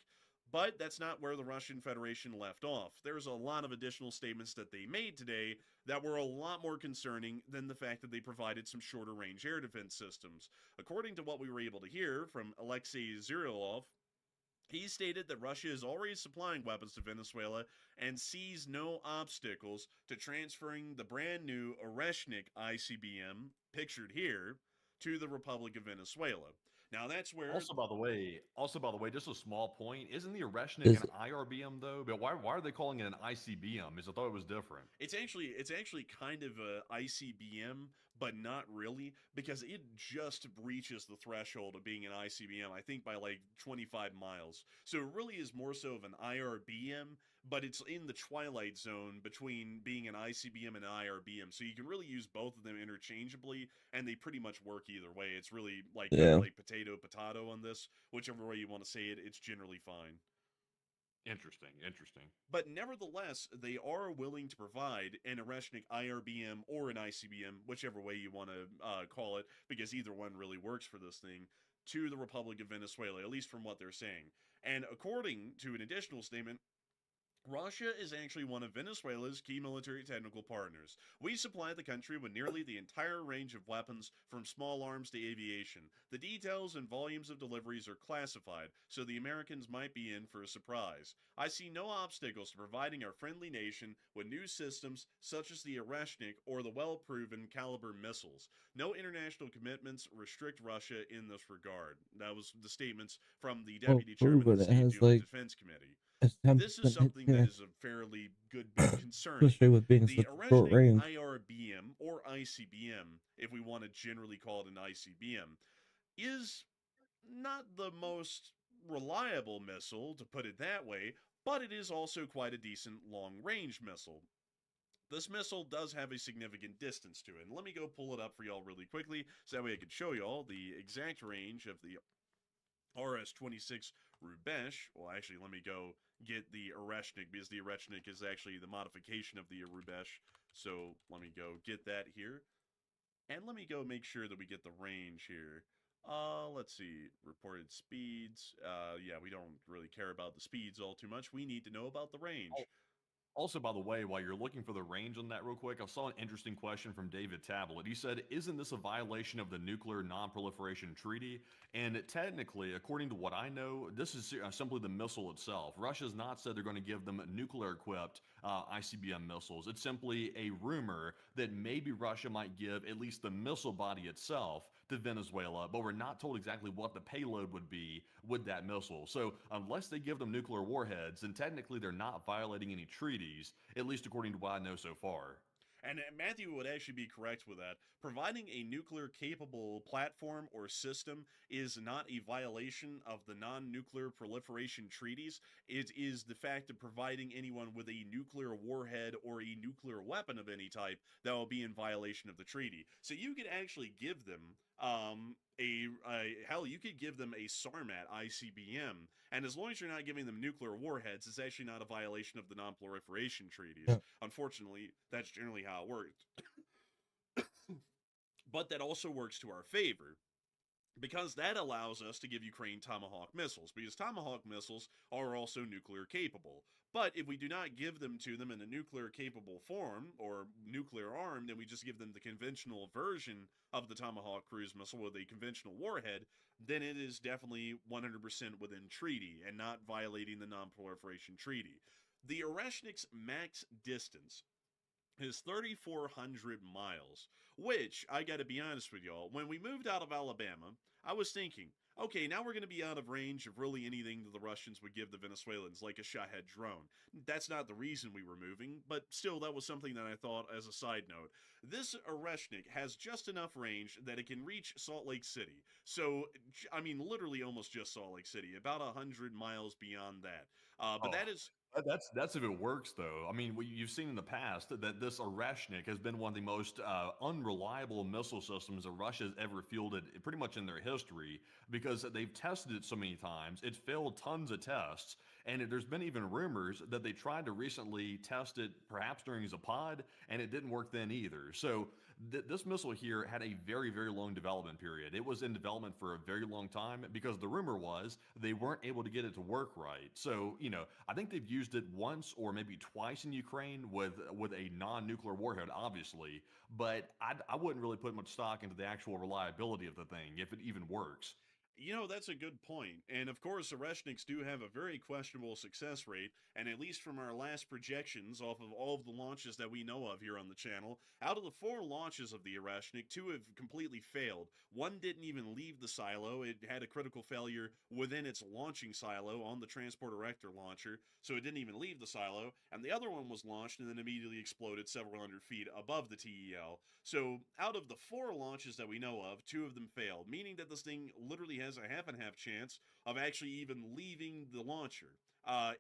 But that's not where the Russian Federation left off. There's a lot of additional statements that they made today that were a lot more concerning than the fact that they provided some shorter range air defense systems. According to what we were able to hear from Alexei Zuryalov, he stated that Russia is already supplying weapons to Venezuela and sees no obstacles to transferring the brand new Oreshnik ICBM, pictured here, to the Republic of Venezuela. Now that's where. Also, by the way, just a small point. Isn't the Oreshnik an IRBM though? But why are they calling it an ICBM? Is I thought it was different. It's actually kind of a ICBM, but not really, because it just breaches the threshold of being an ICBM, I think by like 25 miles. So it really is more so of an IRBM, but it's in the twilight zone between being an ICBM and an IRBM. So you can really use both of them interchangeably, and they pretty much work either way. It's really like like potato on this. Whichever way you want to say it, it's generally fine. Interesting. But nevertheless, they are willing to provide an Oreshnik IRBM or an ICBM, whichever way you want to call it, because either one really works for this thing, to the Republic of Venezuela, at least from what they're saying. And according to an additional statement, Russia is actually one of Venezuela's key military technical partners. We supply the country with nearly the entire range of weapons, from small arms to aviation. The details and volumes of deliveries are classified, so the Americans might be in for a surprise. I see no obstacles to providing our friendly nation with new systems such as the Oreshnik or the well-proven Caliber missiles. No international commitments restrict Russia in this regard. That was the statements from the Deputy Chairman of the State Dual Defense Committee. This is something that is a fairly good bit concerning. Especially with being The such a short Oreshnik range. IRBM, or ICBM, if we want to generally call it an ICBM, is not the most reliable missile, to put it that way, but it is also quite a decent long-range missile. This missile does have a significant distance to it. And let me go pull it up for y'all really quickly, so that way I can show y'all the exact range of the RS-26 Rubesh. Well, actually, let me go get the Oreshnik, because the Oreshnik is actually the modification of the Rubesh. So let me go get that here. And let me go make sure that we get the range here. Let's see. Reported speeds. Yeah, we don't really care about the speeds all too much. We need to know about the range. Also, by the way, while you're looking for the range on that real quick, I saw an interesting question from David Tablet. He said, isn't this a violation of the Nuclear Non-Proliferation Treaty? And technically, according to what I know, this is simply the missile itself. Russia's not said they're going to give them nuclear-equipped ICBM missiles. It's simply a rumor that maybe Russia might give at least the missile body itself to Venezuela, but we're not told exactly what the payload would be with that missile. So unless they give them nuclear warheads, then technically they're not violating any treaties, at least according to what I know so far. And Matthew would actually be correct with that. Providing a nuclear-capable platform or system is not a violation of the non-nuclear proliferation treaties. It is the fact of providing anyone with a nuclear warhead or a nuclear weapon of any type that will be in violation of the treaty. So you could actually give them hell, you could give them a Sarmat ICBM, and as long as you're not giving them nuclear warheads, it's actually not a violation of the non-proliferation treaties. Yeah. Unfortunately, that's generally how it works. But that also works to our favor, because that allows us to give Ukraine Tomahawk missiles, because Tomahawk missiles are also nuclear capable. But if we do not give them to them in a nuclear capable form, or nuclear armed, and we just give them the conventional version of the Tomahawk cruise missile with a conventional warhead, then it is definitely 100% within treaty and not violating the non-proliferation treaty. The Oreshnik's max distance is 3,400 miles, which, I gotta be honest with y'all, when we moved out of Alabama, I was thinking, okay, now we're going to be out of range of really anything that the Russians would give the Venezuelans, like a Shahed drone. That's not the reason we were moving, but still, that was something that I thought as a side note. This Oreshnik has just enough range that it can reach Salt Lake City. So, I mean, literally almost just Salt Lake City, about 100 miles beyond that. But that is... That's if it works, though. I mean, you've seen in the past that this Oreshnik has been one of the most unreliable missile systems that Russia's ever fielded, pretty much in their history, because they've tested it so many times. It's failed tons of tests, and there's been even rumors that they tried to recently test it, perhaps during Zapad, and it didn't work then either. So this missile here had a very, very long development period. It was in development for a very long time because the rumor was they weren't able to get it to work right. So, I think they've used it once or maybe twice in Ukraine with a non-nuclear warhead, obviously, but I wouldn't really put much stock into the actual reliability of the thing, if it even works. That's a good point. And of course, Oreshniks do have a very questionable success rate, and at least from our last projections off of all of the launches that we know of here on the channel, out of the 4 launches of the Oreshnik, 2 have completely failed. One didn't even leave the silo. It had a critical failure within its launching silo on the Transporter Rector launcher, so it didn't even leave the silo, and the other one was launched and then immediately exploded several hundred feet above the TEL. So out of the 4 launches that we know of, 2 of them failed, meaning that this thing literally has a half and half chance of actually even leaving the launcher.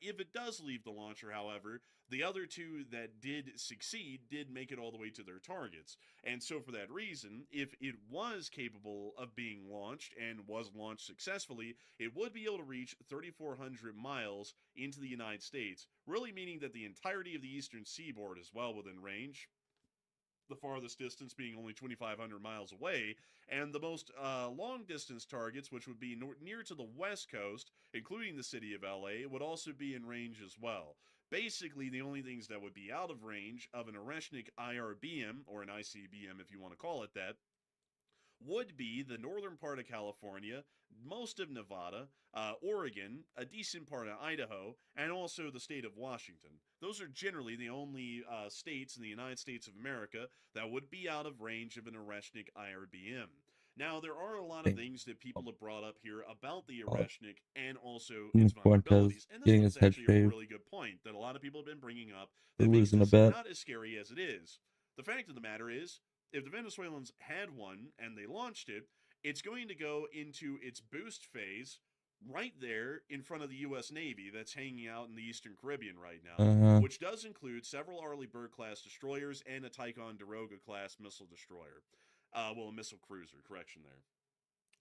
If it does leave the launcher, however, The other two that did succeed did make it all the way to their targets. And so, for that reason, if it was capable of being launched and was launched successfully, it would be able to reach 3,400 miles into the United States, really meaning that the entirety of the eastern seaboard is well within range, the farthest distance being only 2,500 miles away, and the most long-distance targets, which would be near to the west coast, including the city of LA, would also be in range as well. Basically, the only things that would be out of range of an Oreshnik IRBM, or an ICBM if you want to call it that, would be the northern part of California, most of Nevada, Oregon, a decent part of Idaho, and also the state of Washington. Those are generally the only states in the United States of America that would be out of range of an Oreshnik IRBM. Now, there are a lot of things that people have brought up here about the Oreshnik and also its vulnerabilities. And this is actually a really good point that a lot of people have been bringing up that makes this not as scary as it is. The fact of the matter is, if the Venezuelans had one and they launched it, it's going to go into its boost phase right there in front of the U.S. Navy that's hanging out in the Eastern Caribbean right now, which does include several Arleigh Burke-class destroyers and a Ticonderoga-class missile destroyer. A missile cruiser, correction there.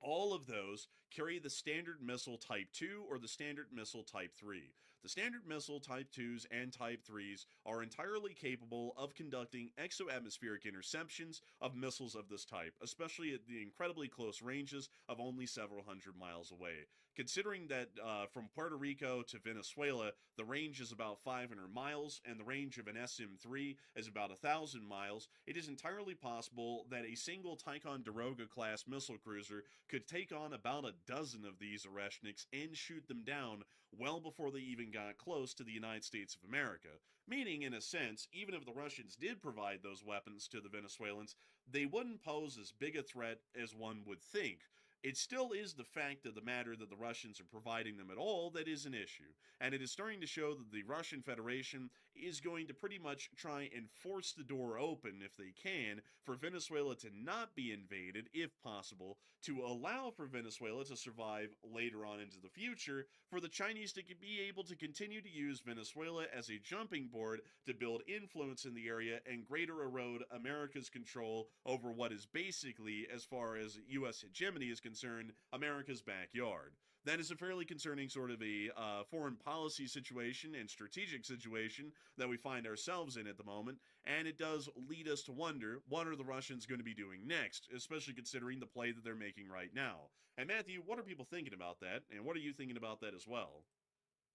All of those carry the Standard Missile Type 2 or the Standard Missile Type 3. The Standard Missile Type 2s and Type 3s are entirely capable of conducting exoatmospheric interceptions of missiles of this type, especially at the incredibly close ranges of only several hundred miles away. Considering that from Puerto Rico to Venezuela, the range is about 500 miles, and the range of an SM-3 is about 1,000 miles, it is entirely possible that a single Ticonderoga-class missile cruiser could take on about a dozen of these Oreshniks and shoot them down well before they even got close to the United States of America. Meaning, in a sense, even if the Russians did provide those weapons to the Venezuelans, they wouldn't pose as big a threat as one would think. It still is the fact of the matter that the Russians are providing them at all that is an issue. And it is starting to show that the Russian Federation is going to pretty much try and force the door open, if they can, for Venezuela to not be invaded, if possible, to allow for Venezuela to survive later on into the future, for the Chinese to be able to continue to use Venezuela as a jumping board to build influence in the area and greater erode America's control over what is basically, as far as U.S. hegemony is concerned, America's backyard. That is a fairly concerning sort of a foreign policy situation and strategic situation that we find ourselves in at the moment, and it does lead us to wonder, what are the Russians going to be doing next, especially considering the play that they're making right now. And Matthew, what are people thinking about that, and what are you thinking about that as well?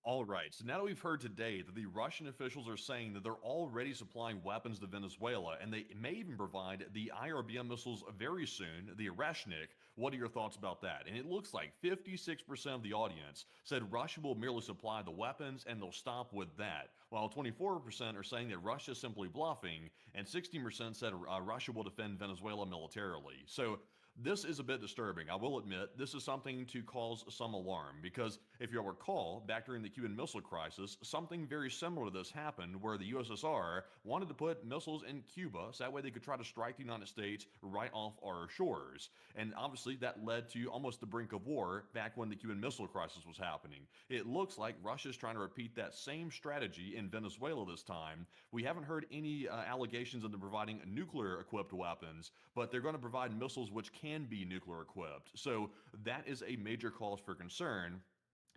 All right, so now that we've heard today that the Russian officials are saying that they're already supplying weapons to Venezuela, and they may even provide the IRBM missiles very soon, the Oreshnik, what are your thoughts about that? And it looks like 56% of the audience said Russia will merely supply the weapons and they'll stop with that, while 24% are saying that Russia is simply bluffing, and 16% said Russia will defend Venezuela militarily. So this is a bit disturbing. I will admit, this is something to cause some alarm, because if you'll recall, back during the Cuban Missile Crisis, something very similar to this happened where the USSR wanted to put missiles in Cuba so that way they could try to strike the United States right off our shores. And obviously that led to almost the brink of war back when the Cuban Missile Crisis was happening. It looks like Russia's trying to repeat that same strategy in Venezuela this time. We haven't heard any allegations of them providing nuclear-equipped weapons, but they're going to provide missiles which can be nuclear equipped. So that is a major cause for concern.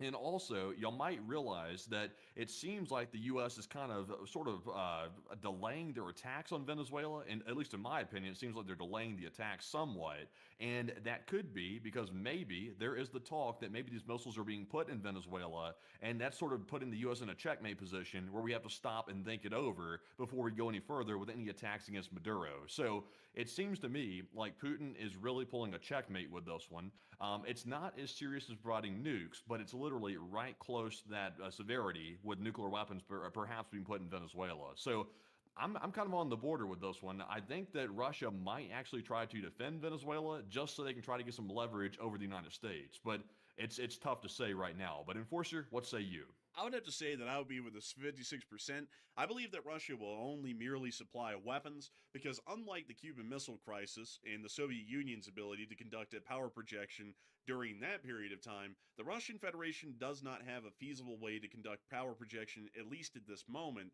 And also, y'all might realize that it seems like the U.S. is kind of sort of delaying their attacks on Venezuela, and at least in my opinion, it seems like they're delaying the attacks somewhat. And that could be because maybe there is the talk that maybe these missiles are being put in Venezuela, and that's sort of putting the U.S. in a checkmate position where we have to stop and think it over before we go any further with any attacks against Maduro. So it seems to me like Putin is really pulling a checkmate with this one. It's not as serious as providing nukes, but it's literally right close to that severity with nuclear weapons perhaps being put in Venezuela. So I'm kind of on the border with this one. I think that Russia might actually try to defend Venezuela just so they can try to get some leverage over the United States. But it's tough to say right now. But Enforcer, what say you? I would have to say that I would be with this 56%. I believe that Russia will only merely supply weapons because unlike the Cuban Missile Crisis and the Soviet Union's ability to conduct a power projection during that period of time, the Russian Federation does not have a feasible way to conduct power projection, at least at this moment,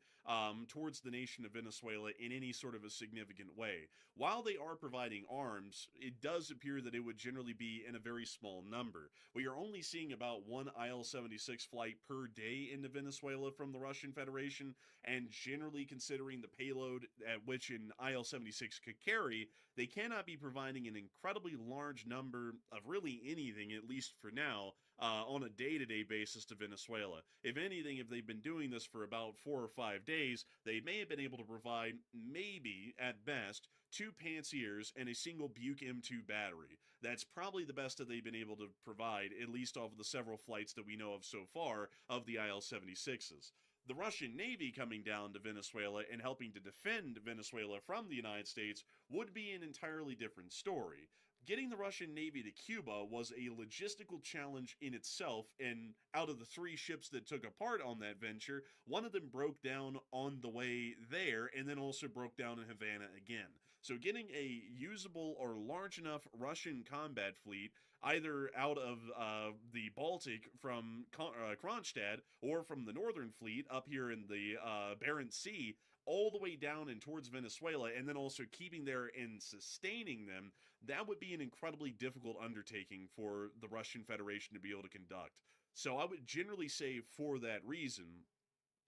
towards the nation of Venezuela in any sort of a significant way. While they are providing arms, it does appear that it would generally be in a very small number. We are only seeing about one IL-76 flight per day into Venezuela from the Russian Federation, and generally considering the payload at which an IL-76 could carry, they cannot be providing an incredibly large number of really anything, at least for now, on a day-to-day basis to Venezuela. If anything, if they've been doing this for about 4 or 5 days, they may have been able to provide, maybe, at best, 2 Pantsiers and a single Buick M2 battery. That's probably the best that they've been able to provide, at least off of the several flights that we know of so far of the IL-76s. The Russian Navy coming down to Venezuela and helping to defend Venezuela from the United States would be an entirely different story. Getting the Russian Navy to Cuba was a logistical challenge in itself, and out of the 3 ships that took a part on that venture, one of them broke down on the way there and then also broke down in Havana again. So getting a usable or large enough Russian combat fleet, either out of the Baltic from Kronstadt or from the Northern Fleet up here in the Barents Sea, all the way down and towards Venezuela, and then also keeping there and sustaining them, that would be an incredibly difficult undertaking for the Russian Federation to be able to conduct. So I would generally say, for that reason,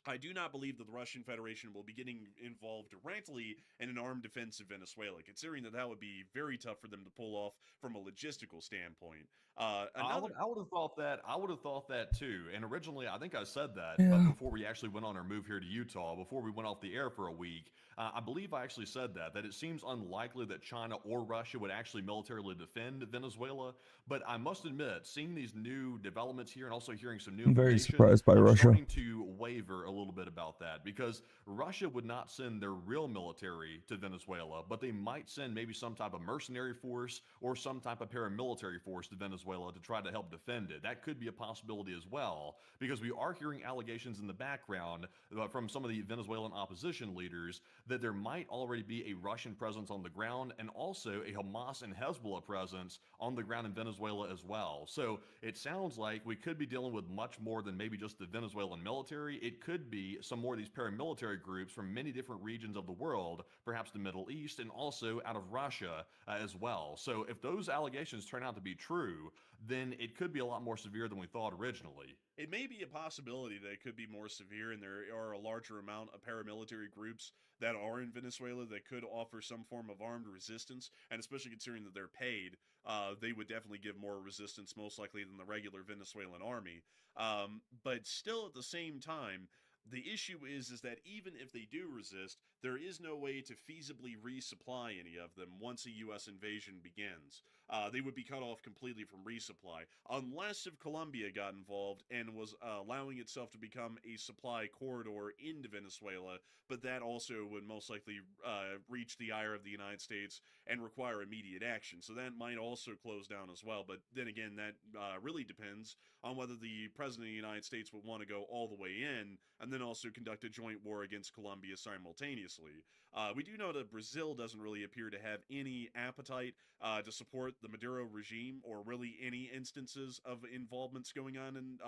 I do not believe that the Russian Federation will be getting involved directly in an armed defense of Venezuela, considering that that would be very tough for them to pull off from a logistical standpoint. I would have thought that. I would have thought that too. And originally, I think I said that, Yeah. but before we actually went on our move here to Utah, before we went off the air for a week, I believe I actually said that it seems unlikely that China or Russia would actually militarily defend Venezuela. But I must admit, seeing these new developments here and also hearing some new I'm very information, surprised by I'm Russia. starting to waver a little bit about that, because Russia would not send their real military to Venezuela, but they might send maybe some type of mercenary force or some type of paramilitary force to Venezuela to try to help defend it. That could be a possibility as well, because we are hearing allegations in the background from some of the Venezuelan opposition leaders that there might already be a Russian presence on the ground and also a Hamas and Hezbollah presence on the ground in Venezuela as well. So it sounds like we could be dealing with much more than maybe just the Venezuelan military. It could be some more of these paramilitary groups from many different regions of the world, perhaps the Middle East, and also out of Russia as well. So if those allegations turn out to be true, then it could be a lot more severe than we thought originally. It may be a possibility that it could be more severe, and there are a larger amount of paramilitary groups that are in Venezuela that could offer some form of armed resistance, and especially considering that they're paid, they would definitely give more resistance, most likely, than the regular Venezuelan army. But still, at the same time, the issue is that even if they do resist, there is no way to feasibly resupply any of them once a U.S. invasion begins. They would be cut off completely from resupply, unless if Colombia got involved and was allowing itself to become a supply corridor into Venezuela, but that also would most likely reach the ire of the United States and require immediate action. So that might also close down as well. But then again, that really depends on whether the President of the United States would want to go all the way in and then also conduct a joint war against Colombia simultaneously. We do know that Brazil doesn't really appear to have any appetite to support the Maduro regime, or really any instances of involvements going on in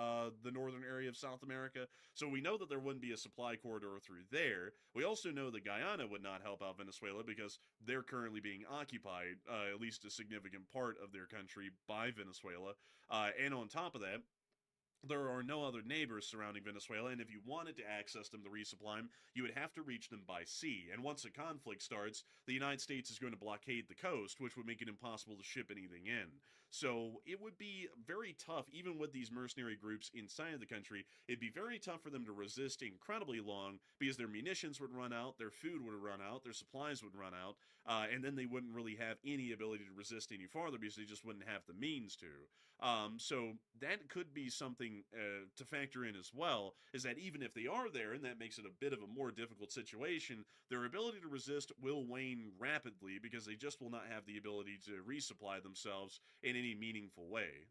the northern area of South America. So we know that there wouldn't be a supply corridor through there. We also know that Guyana would not help out Venezuela because they're currently being occupied, at least a significant part of their country, by Venezuela. And on top of that, there are no other neighbors surrounding Venezuela, and if you wanted to access them to resupply them, you would have to reach them by sea. And once a conflict starts, the United States is going to blockade the coast, which would make it impossible to ship anything in. So it would be very tough, even with these mercenary groups inside of the country, it'd be very tough for them to resist incredibly long, because their munitions would run out, their food would run out, their supplies would run out, and then they wouldn't really have any ability to resist any farther because they just wouldn't have the means to. So that could be something to factor in as well, is that even if they are there, and that makes it a bit of a more difficult situation, their ability to resist will wane rapidly because they just will not have the ability to resupply themselves in any meaningful way.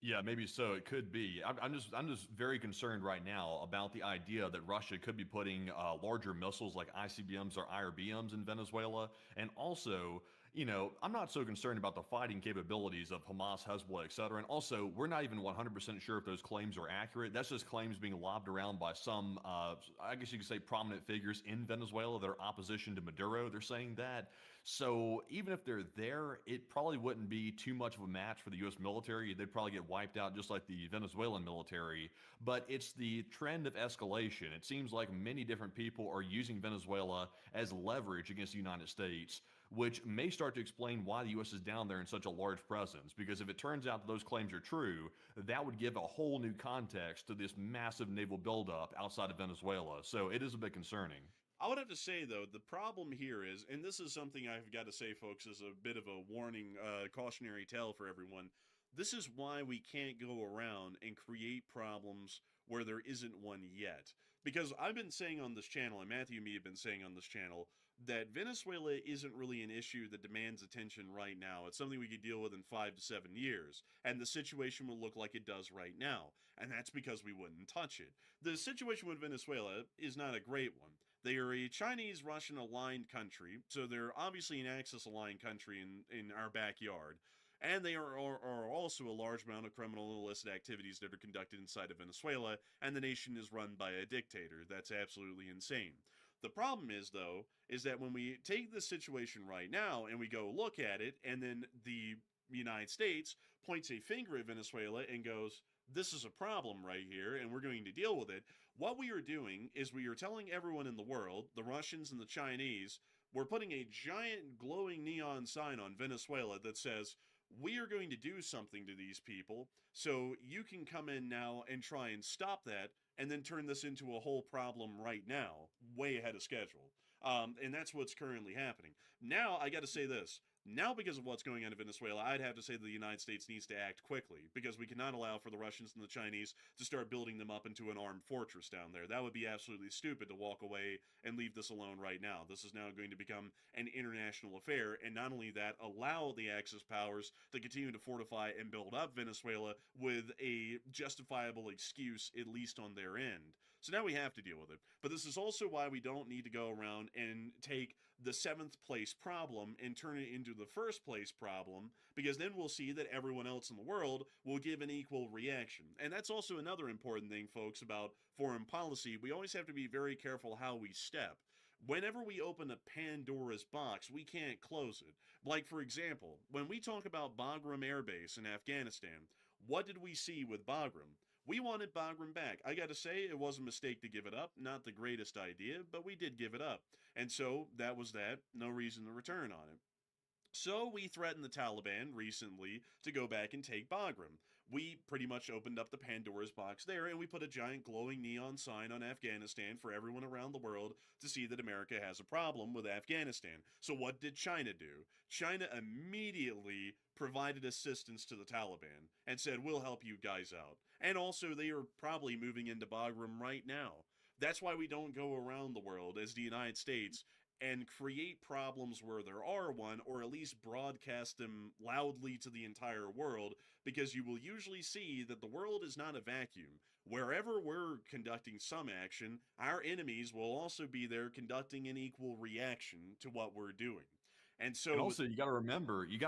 Yeah, maybe so. It could be. I'm just very concerned right now about the idea that Russia could be putting larger missiles like ICBMs or IRBMs in Venezuela, and also, you know, I'm not so concerned about the fighting capabilities of Hamas, Hezbollah, etc. And also, we're not even 100% sure if those claims are accurate. That's just claims being lobbed around by some, I guess you could say, prominent figures in Venezuela that are opposition to Maduro. They're saying that. So even if they're there, it probably wouldn't be too much of a match for the U.S. military. They'd probably get wiped out just like the Venezuelan military. But it's the trend of escalation. It seems like many different people are using Venezuela as leverage against the United States, which may start to explain why the U.S. is down there in such a large presence. Because if it turns out that those claims are true, that would give a whole new context to this massive naval buildup outside of Venezuela. So it is a bit concerning. I would have to say, though, the problem here is, and this is something I've got to say, folks, is a bit of a warning, cautionary tale for everyone. This is why we can't go around and create problems where there isn't one yet. Because I've been saying on this channel, and Matthew and me have been saying on this channel, that Venezuela isn't really an issue that demands attention right now. It's something we could deal with in 5 to 7 years, and the situation will look like it does right now, and that's because we wouldn't touch it. The situation with Venezuela is not a great one. They are a Chinese-Russian aligned country, so they're obviously an Axis-aligned country in our backyard. And they are also a large amount of criminal and illicit activities that are conducted inside of Venezuela, and the nation is run by a dictator. That's absolutely insane. The problem is, though, is that when we take this situation right now and we go look at it, and then the United States points a finger at Venezuela and goes, this is a problem right here, and we're going to deal with it. What we are doing is we are telling everyone in the world, the Russians and the Chinese, we're putting a giant glowing neon sign on Venezuela that says, we are going to do something to these people, so you can come in now and try and stop that, and then turn this into a whole problem right now, way ahead of schedule. And that's what's currently happening. Now, I got to say this. Now, because of what's going on in Venezuela, I'd have to say that the United States needs to act quickly, because we cannot allow for the Russians and the Chinese to start building them up into an armed fortress down there. That would be absolutely stupid to walk away and leave this alone right now. This is now going to become an international affair, and not only that, allow the Axis powers to continue to fortify and build up Venezuela with a justifiable excuse, at least on their end. So now we have to deal with it. But this is also why we don't need to go around and take the 7th place problem and turn it into the 1st place problem, because then we'll see that everyone else in the world will give an equal reaction. And that's also another important thing, folks, about foreign policy. We always have to be very careful how we step. Whenever we open a Pandora's box, we can't close it. Like, for example, when we talk about Bagram Air Base in Afghanistan, what did we see with Bagram? We wanted Bagram back. I gotta say, it was a mistake to give it up. Not the greatest idea, but we did give it up. And so, that was that. No reason to return on it. So we threatened the Taliban recently to go back and take Bagram. We pretty much opened up the Pandora's box there, and we put a giant glowing neon sign on Afghanistan for everyone around the world to see that America has a problem with Afghanistan. So what did China do? China immediately provided assistance to the Taliban and said, we'll help you guys out. And also, they are probably moving into Bagram right now. That's why we don't go around the world as the United States and create problems where there are one, or at least broadcast them loudly to the entire world, because you will usually see that the world is not a vacuum. Wherever we're conducting some action, our enemies will also be there conducting an equal reaction to what we're doing. And so, and also, you got to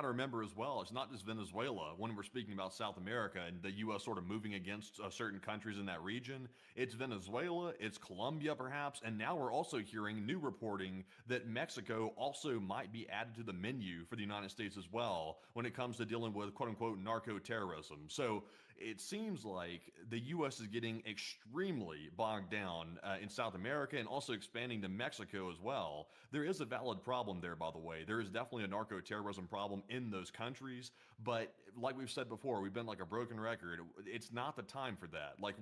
remember as well, it's not just Venezuela. When we're speaking about South America and the U.S. sort of moving against certain countries in that region, it's Venezuela, it's Colombia perhaps, and now we're also hearing new reporting that Mexico also might be added to the menu for the United States as well when it comes to dealing with quote-unquote narco-terrorism. So it seems like the U.S. is getting extremely bogged down in South America and also expanding to Mexico as well. There is a valid problem there, by the way. There is definitely a narco-terrorism problem in those countries, but like we've said before, we've been like a broken record. It's not the time for that. Like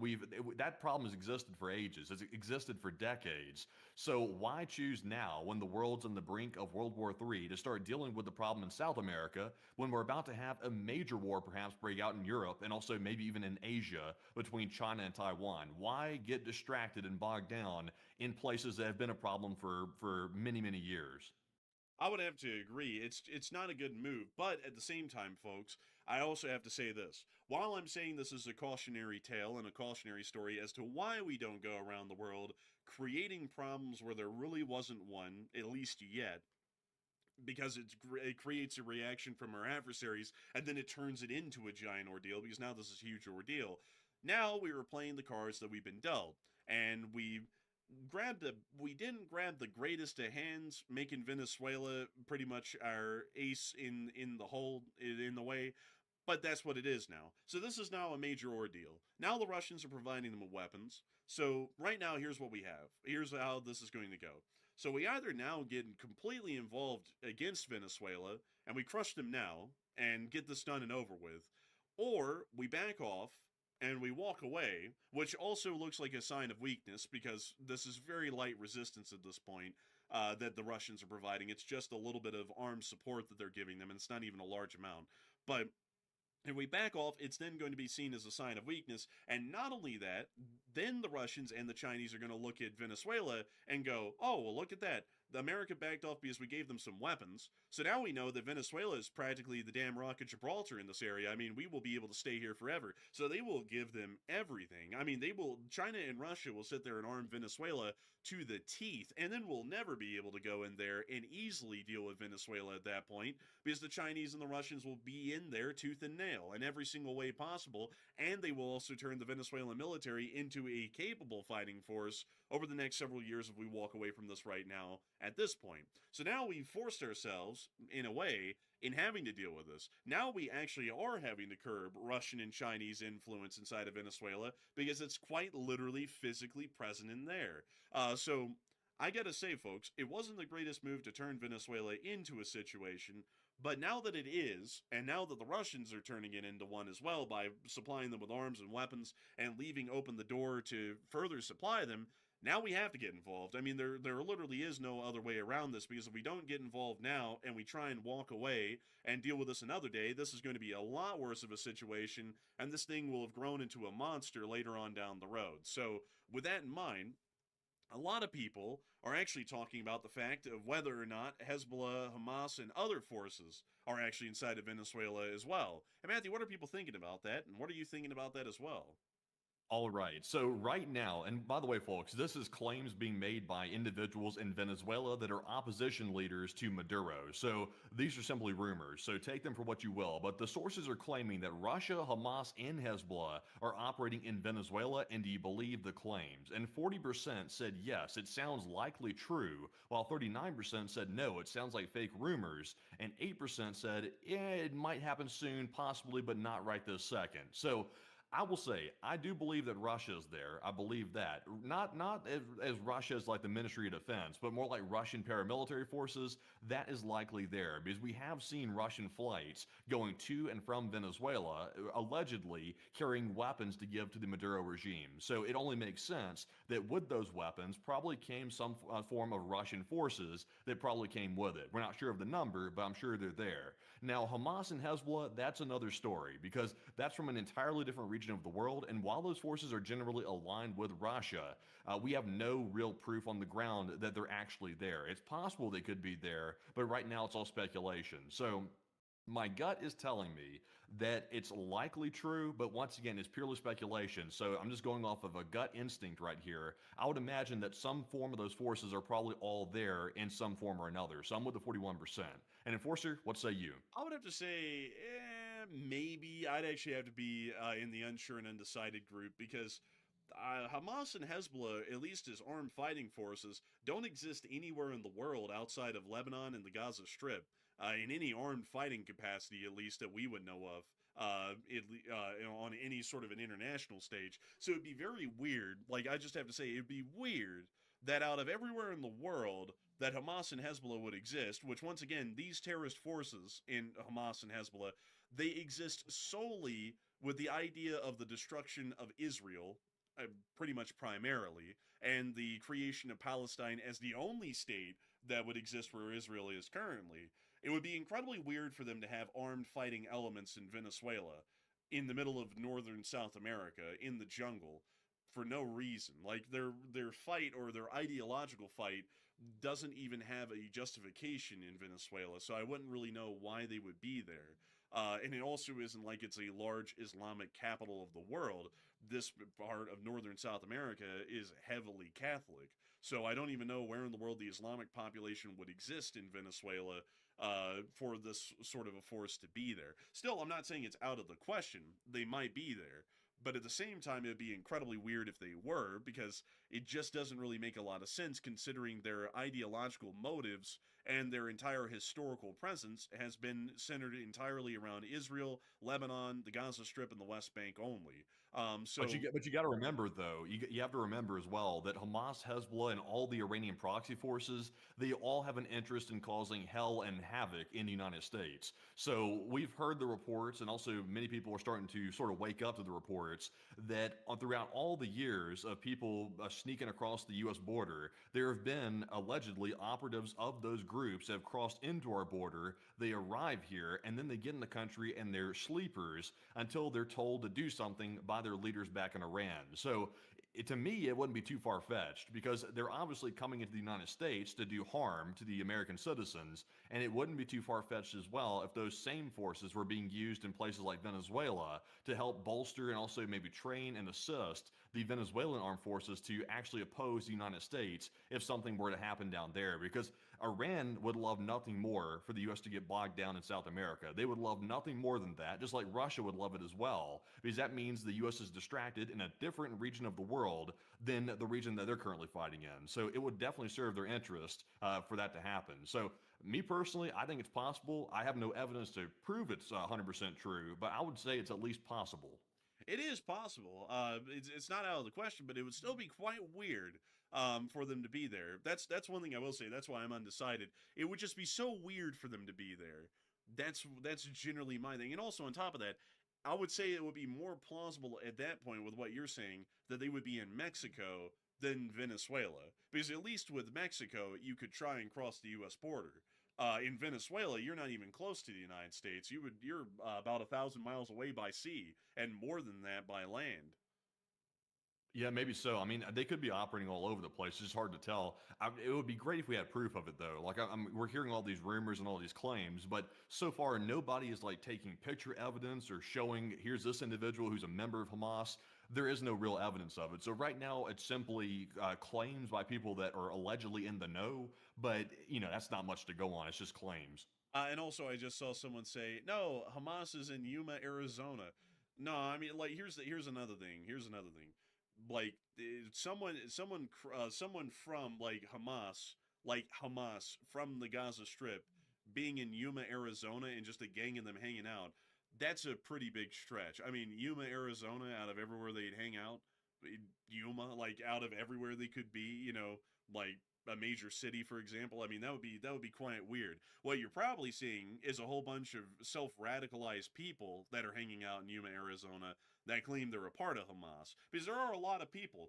that problem has existed for ages. It's existed for decades. So why choose now, when the world's on the brink of World War III, to start dealing with the problem in South America, when we're about to have a major war perhaps break out in Europe and also maybe even in Asia between China and Taiwan? Why get distracted and bogged down in places that have been a problem for many, many years? I would have to agree. It's not a good move, but at the same time, folks, I also have to say this. While I'm saying this is a cautionary tale and a cautionary story as to why we don't go around the world creating problems where there really wasn't one, at least yet, because it creates a reaction from our adversaries, and then it turns it into a giant ordeal, because now this is a huge ordeal. Now we were playing the cards that we've been dealt, and we didn't grab the greatest of hands, making Venezuela pretty much our ace in the hole, in the way. But that's what it is now. So this is now a major ordeal. Now the Russians are providing them with weapons. So right now, here's what we have. Here's how this is going to go. So we either now get completely involved against Venezuela, and we crush them now, and get this done and over with, or we back off, and we walk away, which also looks like a sign of weakness, because this is very light resistance at this point that the Russians are providing. It's just a little bit of armed support that they're giving them, and it's not even a large amount. But if we back off, it's then going to be seen as a sign of weakness. And not only that, then the Russians and the Chinese are going to look at Venezuela and go, oh, well, look at that. America backed off because we gave them some weapons. So now we know that Venezuela is practically the damn Rock of Gibraltar in this area. I mean, we will be able to stay here forever. So they will give them everything. I mean, China and Russia will sit there and arm Venezuela to the teeth, and then we'll never be able to go in there and easily deal with Venezuela at that point, because the Chinese and the Russians will be in there tooth and nail in every single way possible, and they will also turn the Venezuelan military into a capable fighting force over the next several years if we walk away from this right now at this point. So now we've forced ourselves, in a way, in having to deal with this. Now we actually are having to curb Russian and Chinese influence inside of Venezuela, because it's quite literally physically present in there. So I gotta say, folks, it wasn't the greatest move to turn Venezuela into a situation, but now that it is, and now that the Russians are turning it into one as well by supplying them with arms and weapons and leaving open the door to further supply them, now we have to get involved. I mean, there literally is no other way around this, because if we don't get involved now and we try and walk away and deal with this another day, this is going to be a lot worse of a situation, and this thing will have grown into a monster later on down the road. So with that in mind, a lot of people are actually talking about the fact of whether or not Hezbollah, Hamas, and other forces are actually inside of Venezuela as well. And Matthew, what are people thinking about that, and what are you thinking about that as well? All right. So right now, and by the way, folks, this is claims being made by individuals in Venezuela that are opposition leaders to Maduro. So these are simply rumors. So take them for what you will. But the sources are claiming that Russia, Hamas, and Hezbollah are operating in Venezuela. And do you believe the claims? And 40% said yes, it sounds likely true, while 39% said no, it sounds like fake rumors. And 8% said, yeah, it might happen soon, possibly, but not right this second. So I will say, I do believe that Russia is there. I believe that. Not as Russia is like the Ministry of Defense, but more like Russian paramilitary forces. That is likely there, because we have seen Russian flights going to and from Venezuela, allegedly carrying weapons to give to the Maduro regime. So it only makes sense that with those weapons probably came some form of Russian forces that probably came with it. We're not sure of the number, but I'm sure they're there. Now, Hamas and Hezbollah, that's another story, because that's from an entirely different region of the world, and while those forces are generally aligned with Russia, we have no real proof on the ground that they're actually there. It's possible they could be there, but right now it's all speculation. So my gut is telling me that it's likely true, but once again, it's purely speculation. So I'm just going off of a gut instinct right here. I would imagine that some form of those forces are probably all there in some form or another. So I'm with the 41%. And Enforcer, what say you? I would have to say, maybe. I'd actually have to be in the unsure and undecided group, because Hamas and Hezbollah, at least as armed fighting forces, don't exist anywhere in the world outside of Lebanon and the Gaza Strip. In any armed fighting capacity, at least that we would know of, on any sort of an international stage. So it'd be very weird. Like, I just have to say, it'd be weird that out of everywhere in the world that Hamas and Hezbollah would exist, which once again, these terrorist forces in Hamas and Hezbollah, they exist solely with the idea of the destruction of Israel, pretty much primarily, and the creation of Palestine as the only state that would exist where Israel is currently. It would be incredibly weird for them to have armed fighting elements in Venezuela, in the middle of northern South America, in the jungle, for no reason. Like, their fight, or their ideological fight, doesn't even have a justification in Venezuela, so I wouldn't really know why they would be there. And it also isn't like it's a large Islamic capital of the world. This part of northern South America is heavily Catholic. So I don't even know where in the world the Islamic population would exist in Venezuela for this sort of a force to be there. Still, I'm not saying it's out of the question. They might be there. But at the same time, it would be incredibly weird if they were, because it just doesn't really make a lot of sense considering their ideological motives and their entire historical presence has been centered entirely around Israel, Lebanon, the Gaza Strip, and the West Bank only. But you got to remember, though, you have to remember as well that Hamas, Hezbollah, and all the Iranian proxy forces, they all have an interest in causing hell and havoc in the United States. So we've heard the reports, and also many people are starting to sort of wake up to the reports that throughout all the years of people sneaking across the U.S. border, there have been allegedly operatives of those groups that have crossed into our border. They arrive here, and then they get in the country, and they're sleepers until they're told to do something by their leaders back in Iran. So to me, it wouldn't be too far-fetched because they're obviously coming into the United States to do harm to the American citizens, and it wouldn't be too far-fetched as well if those same forces were being used in places like Venezuela to help bolster and also maybe train and assist the Venezuelan armed forces to actually oppose the United States if something were to happen down there, because Iran would love nothing more for the U.S. to get bogged down in South America. They would love nothing more than that, just like Russia would love it as well, because that means the U.S. is distracted in a different region of the world than the region that they're currently fighting in. So it would definitely serve their interest for that to happen. So me personally, I think it's possible. I have no evidence to prove it's 100% true, but I would say it's at least possible. It is possible. It's not out of the question, but it would still be quite weird for them to be there. That's one thing I will say. That's why I'm undecided. It would just be so weird for them to be there. That's generally my thing. And also on top of that, I would say it would be more plausible at that point with what you're saying that they would be in Mexico than Venezuela. Because at least with Mexico, you could try and cross the U.S. border. In Venezuela, you're not even close to the United States. You're about 1,000 miles away by sea, and more than that by land. Yeah, maybe so. I mean, they could be operating all over the place. It's just hard to tell. It would be great if we had proof of it, though. Like, we're hearing all these rumors and all these claims, but so far, nobody is like taking picture evidence or showing, here's this individual who's a member of Hamas. There is no real evidence of it. So right now, it's simply claims by people that are allegedly in the know, but, that's not much to go on. It's just claims. And also, I just saw someone say, no, Hamas is in Yuma, Arizona. No, I mean, like, here's another thing. Like, someone from like Hamas from the Gaza Strip being in Yuma, Arizona, and just a gang of them hanging out, that's a pretty big stretch. I mean, Yuma, Arizona, out of everywhere they'd hang out, Yuma, like out of everywhere they could be, like a major city, for example. I mean, that would be quite weird. What you're probably seeing is a whole bunch of self-radicalized people that are hanging out in Yuma, Arizona, that claim they're a part of Hamas. Because there are a lot of people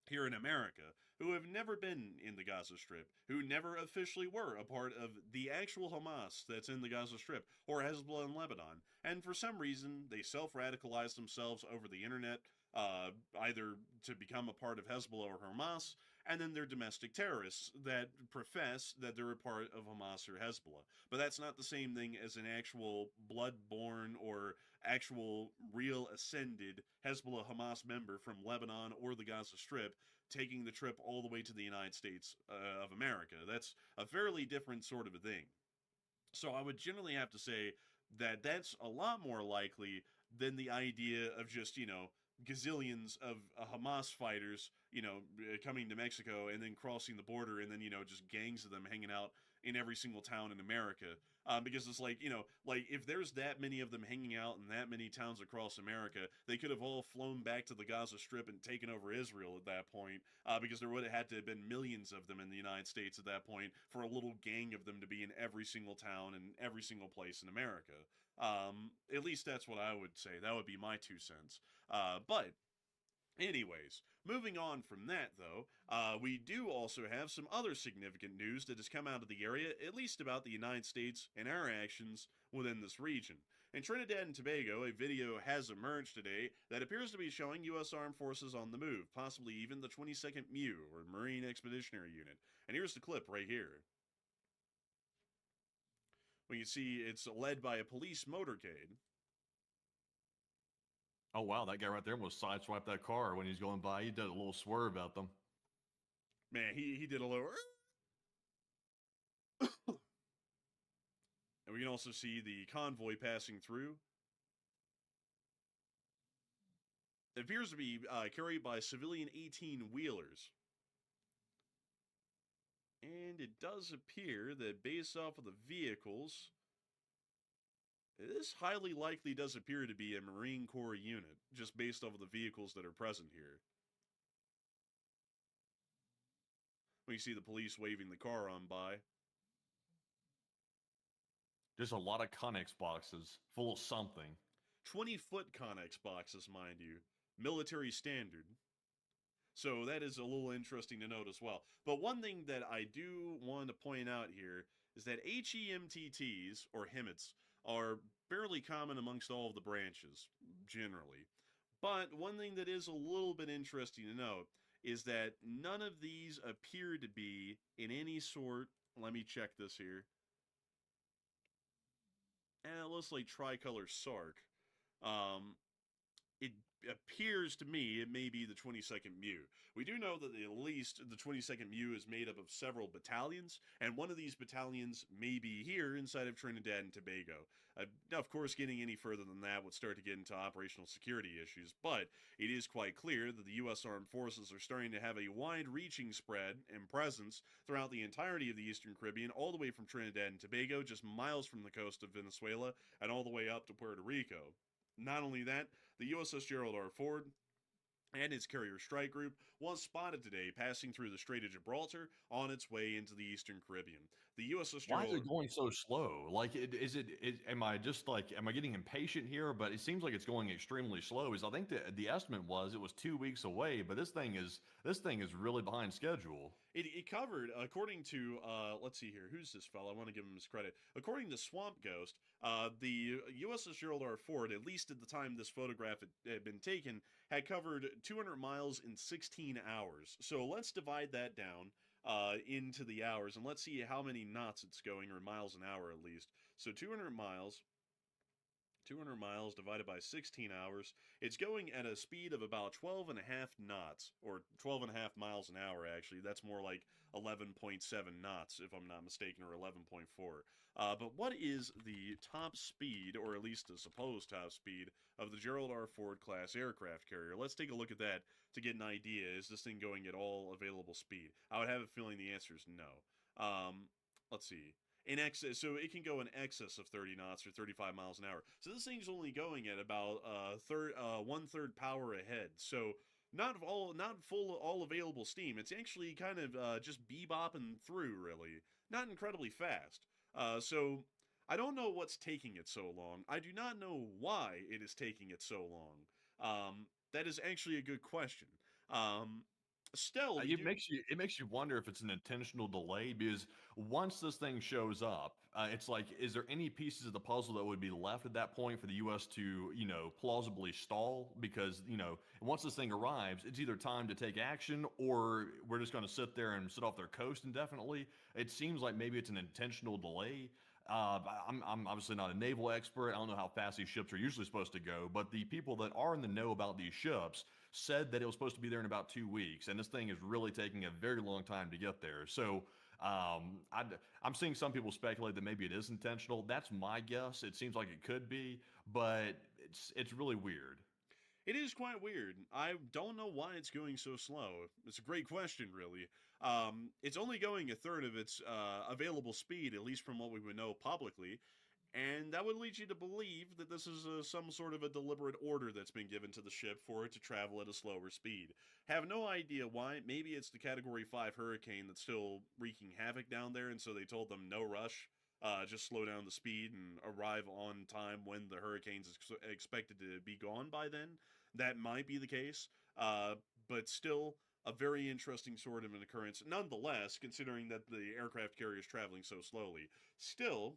here in America who have never been in the Gaza Strip, who never officially were a part of the actual Hamas that's in the Gaza Strip, or Hezbollah in Lebanon. And for some reason, they self-radicalize themselves over the internet, either to become a part of Hezbollah or Hamas, and then they're domestic terrorists that profess that they're a part of Hamas or Hezbollah. But that's not the same thing as an actual blood-born or actual real ascended Hezbollah Hamas member from Lebanon or the Gaza Strip taking the trip all the way to the United States of America. That's a fairly different sort of a thing. So I would generally have to say that that's a lot more likely than the idea of just, gazillions of Hamas fighters, coming to Mexico and then crossing the border, and then, just gangs of them hanging out in every single town in America. Because it's like, like if there's that many of them hanging out in that many towns across America, they could have all flown back to the Gaza Strip and taken over Israel at that point, because there would have had to have been millions of them in the United States at that point for a little gang of them to be in every single town and every single place in America. At least that's what I would say. That would be my 2 cents. But anyways, moving on from that, though, we do also have some other significant news that has come out of the area, at least about the United States and our actions within this region. In Trinidad and Tobago, a video has emerged today that appears to be showing U.S. Armed Forces on the move, possibly even the 22nd MEU, or Marine Expeditionary Unit. And here's the clip right here. We can see it's led by a police motorcade. Oh, wow, that guy right there almost sideswiped that car when he's going by. He did a little swerve at them. Man, he did a little. And we can also see the convoy passing through. It appears to be carried by civilian 18-wheelers. And it does appear that based off of the vehicles, this highly likely does appear to be a Marine Corps unit, just based off of the vehicles that are present here. We see the police waving the car on by. Just a lot of Connex boxes full of something. 20-foot Connex boxes, mind you. Military standard. So that is a little interesting to note as well. But one thing that I do want to point out here is that HEMTTs, or HEMTs, are fairly common amongst all of the branches, generally. But one thing that is a little bit interesting to note is that none of these appear to be in any sort... Let me check this here. It looks like tricolor SARC. It appears to me it may be the 22nd MEU. We do know that at least the 22nd MEU is made up of several battalions, and one of these battalions may be here inside of Trinidad and Tobago. Of course, getting any further than that would start to get into operational security issues, but it is quite clear that the U.S. Armed Forces are starting to have a wide-reaching spread and presence throughout the entirety of the Eastern Caribbean, all the way from Trinidad and Tobago, just miles from the coast of Venezuela, and all the way up to Puerto Rico. Not only that, the USS Gerald R. Ford and its carrier strike group was spotted today passing through the Strait of Gibraltar on its way into the Eastern Caribbean. The USS Gerald... Why is it going so slow? Like, am I getting impatient here? But it seems like it's going extremely slow. I think the estimate was it was 2 weeks away, but this thing is really behind schedule. It covered, according to, let's see here, who's this fella? I want to give him his credit. According to Swamp Ghost, the USS Gerald R. Ford, at least at the time this photograph had been taken, had covered 200 miles in 16 hours. So let's divide that down into the hours, and let's see how many knots it's going, or miles an hour at least. So 200 miles divided by 16 hours, it's going at a speed of about 12 and a half knots, or 12 and a half miles an hour, actually. That's more like 11.7 knots, if I'm not mistaken, or 11.4. But what is the top speed, or at least the supposed top speed, of the Gerald R. Ford class aircraft carrier? Let's take a look at that to get an idea. Is this thing going at all available speed? I would have a feeling the answer is no. Let's see. In excess, so it can go in excess of 30 knots or 35 miles an hour. So this thing's only going at about 1/3 power ahead. So not full all available steam. It's actually kind of just bebopping through, really. Not incredibly fast. So I don't know what's taking it so long. I do not know why it is taking it so long. That is actually a good question. Still, it makes you wonder if it's an intentional delay, because once this thing shows up, it's like, is there any pieces of the puzzle that would be left at that point for the U.S. to, plausibly stall? Because, once this thing arrives, it's either time to take action, or we're just going to sit there and sit off their coast indefinitely. It seems like maybe it's an intentional delay. I'm obviously not a naval expert. I don't know how fast these ships are usually supposed to go, but the people that are in the know about these ships said that it was supposed to be there in about 2 weeks, and this thing is really taking a very long time to get there. So I'm seeing some people speculate that maybe it is intentional. That's my guess. It seems like it could be, but it's really weird. It is quite weird. I don't know why it's going so slow. It's a great question, really. It's only going a third of its available speed, at least from what we would know publicly, and that would lead you to believe that this is some sort of a deliberate order that's been given to the ship for it to travel at a slower speed. Have no idea why. Maybe it's the Category 5 hurricane that's still wreaking havoc down there, and so they told them no rush. Just slow down the speed and arrive on time when the hurricane's expected to be gone by then. That might be the case, but still a very interesting sort of an occurrence. Nonetheless, considering that the aircraft carrier is traveling so slowly, still,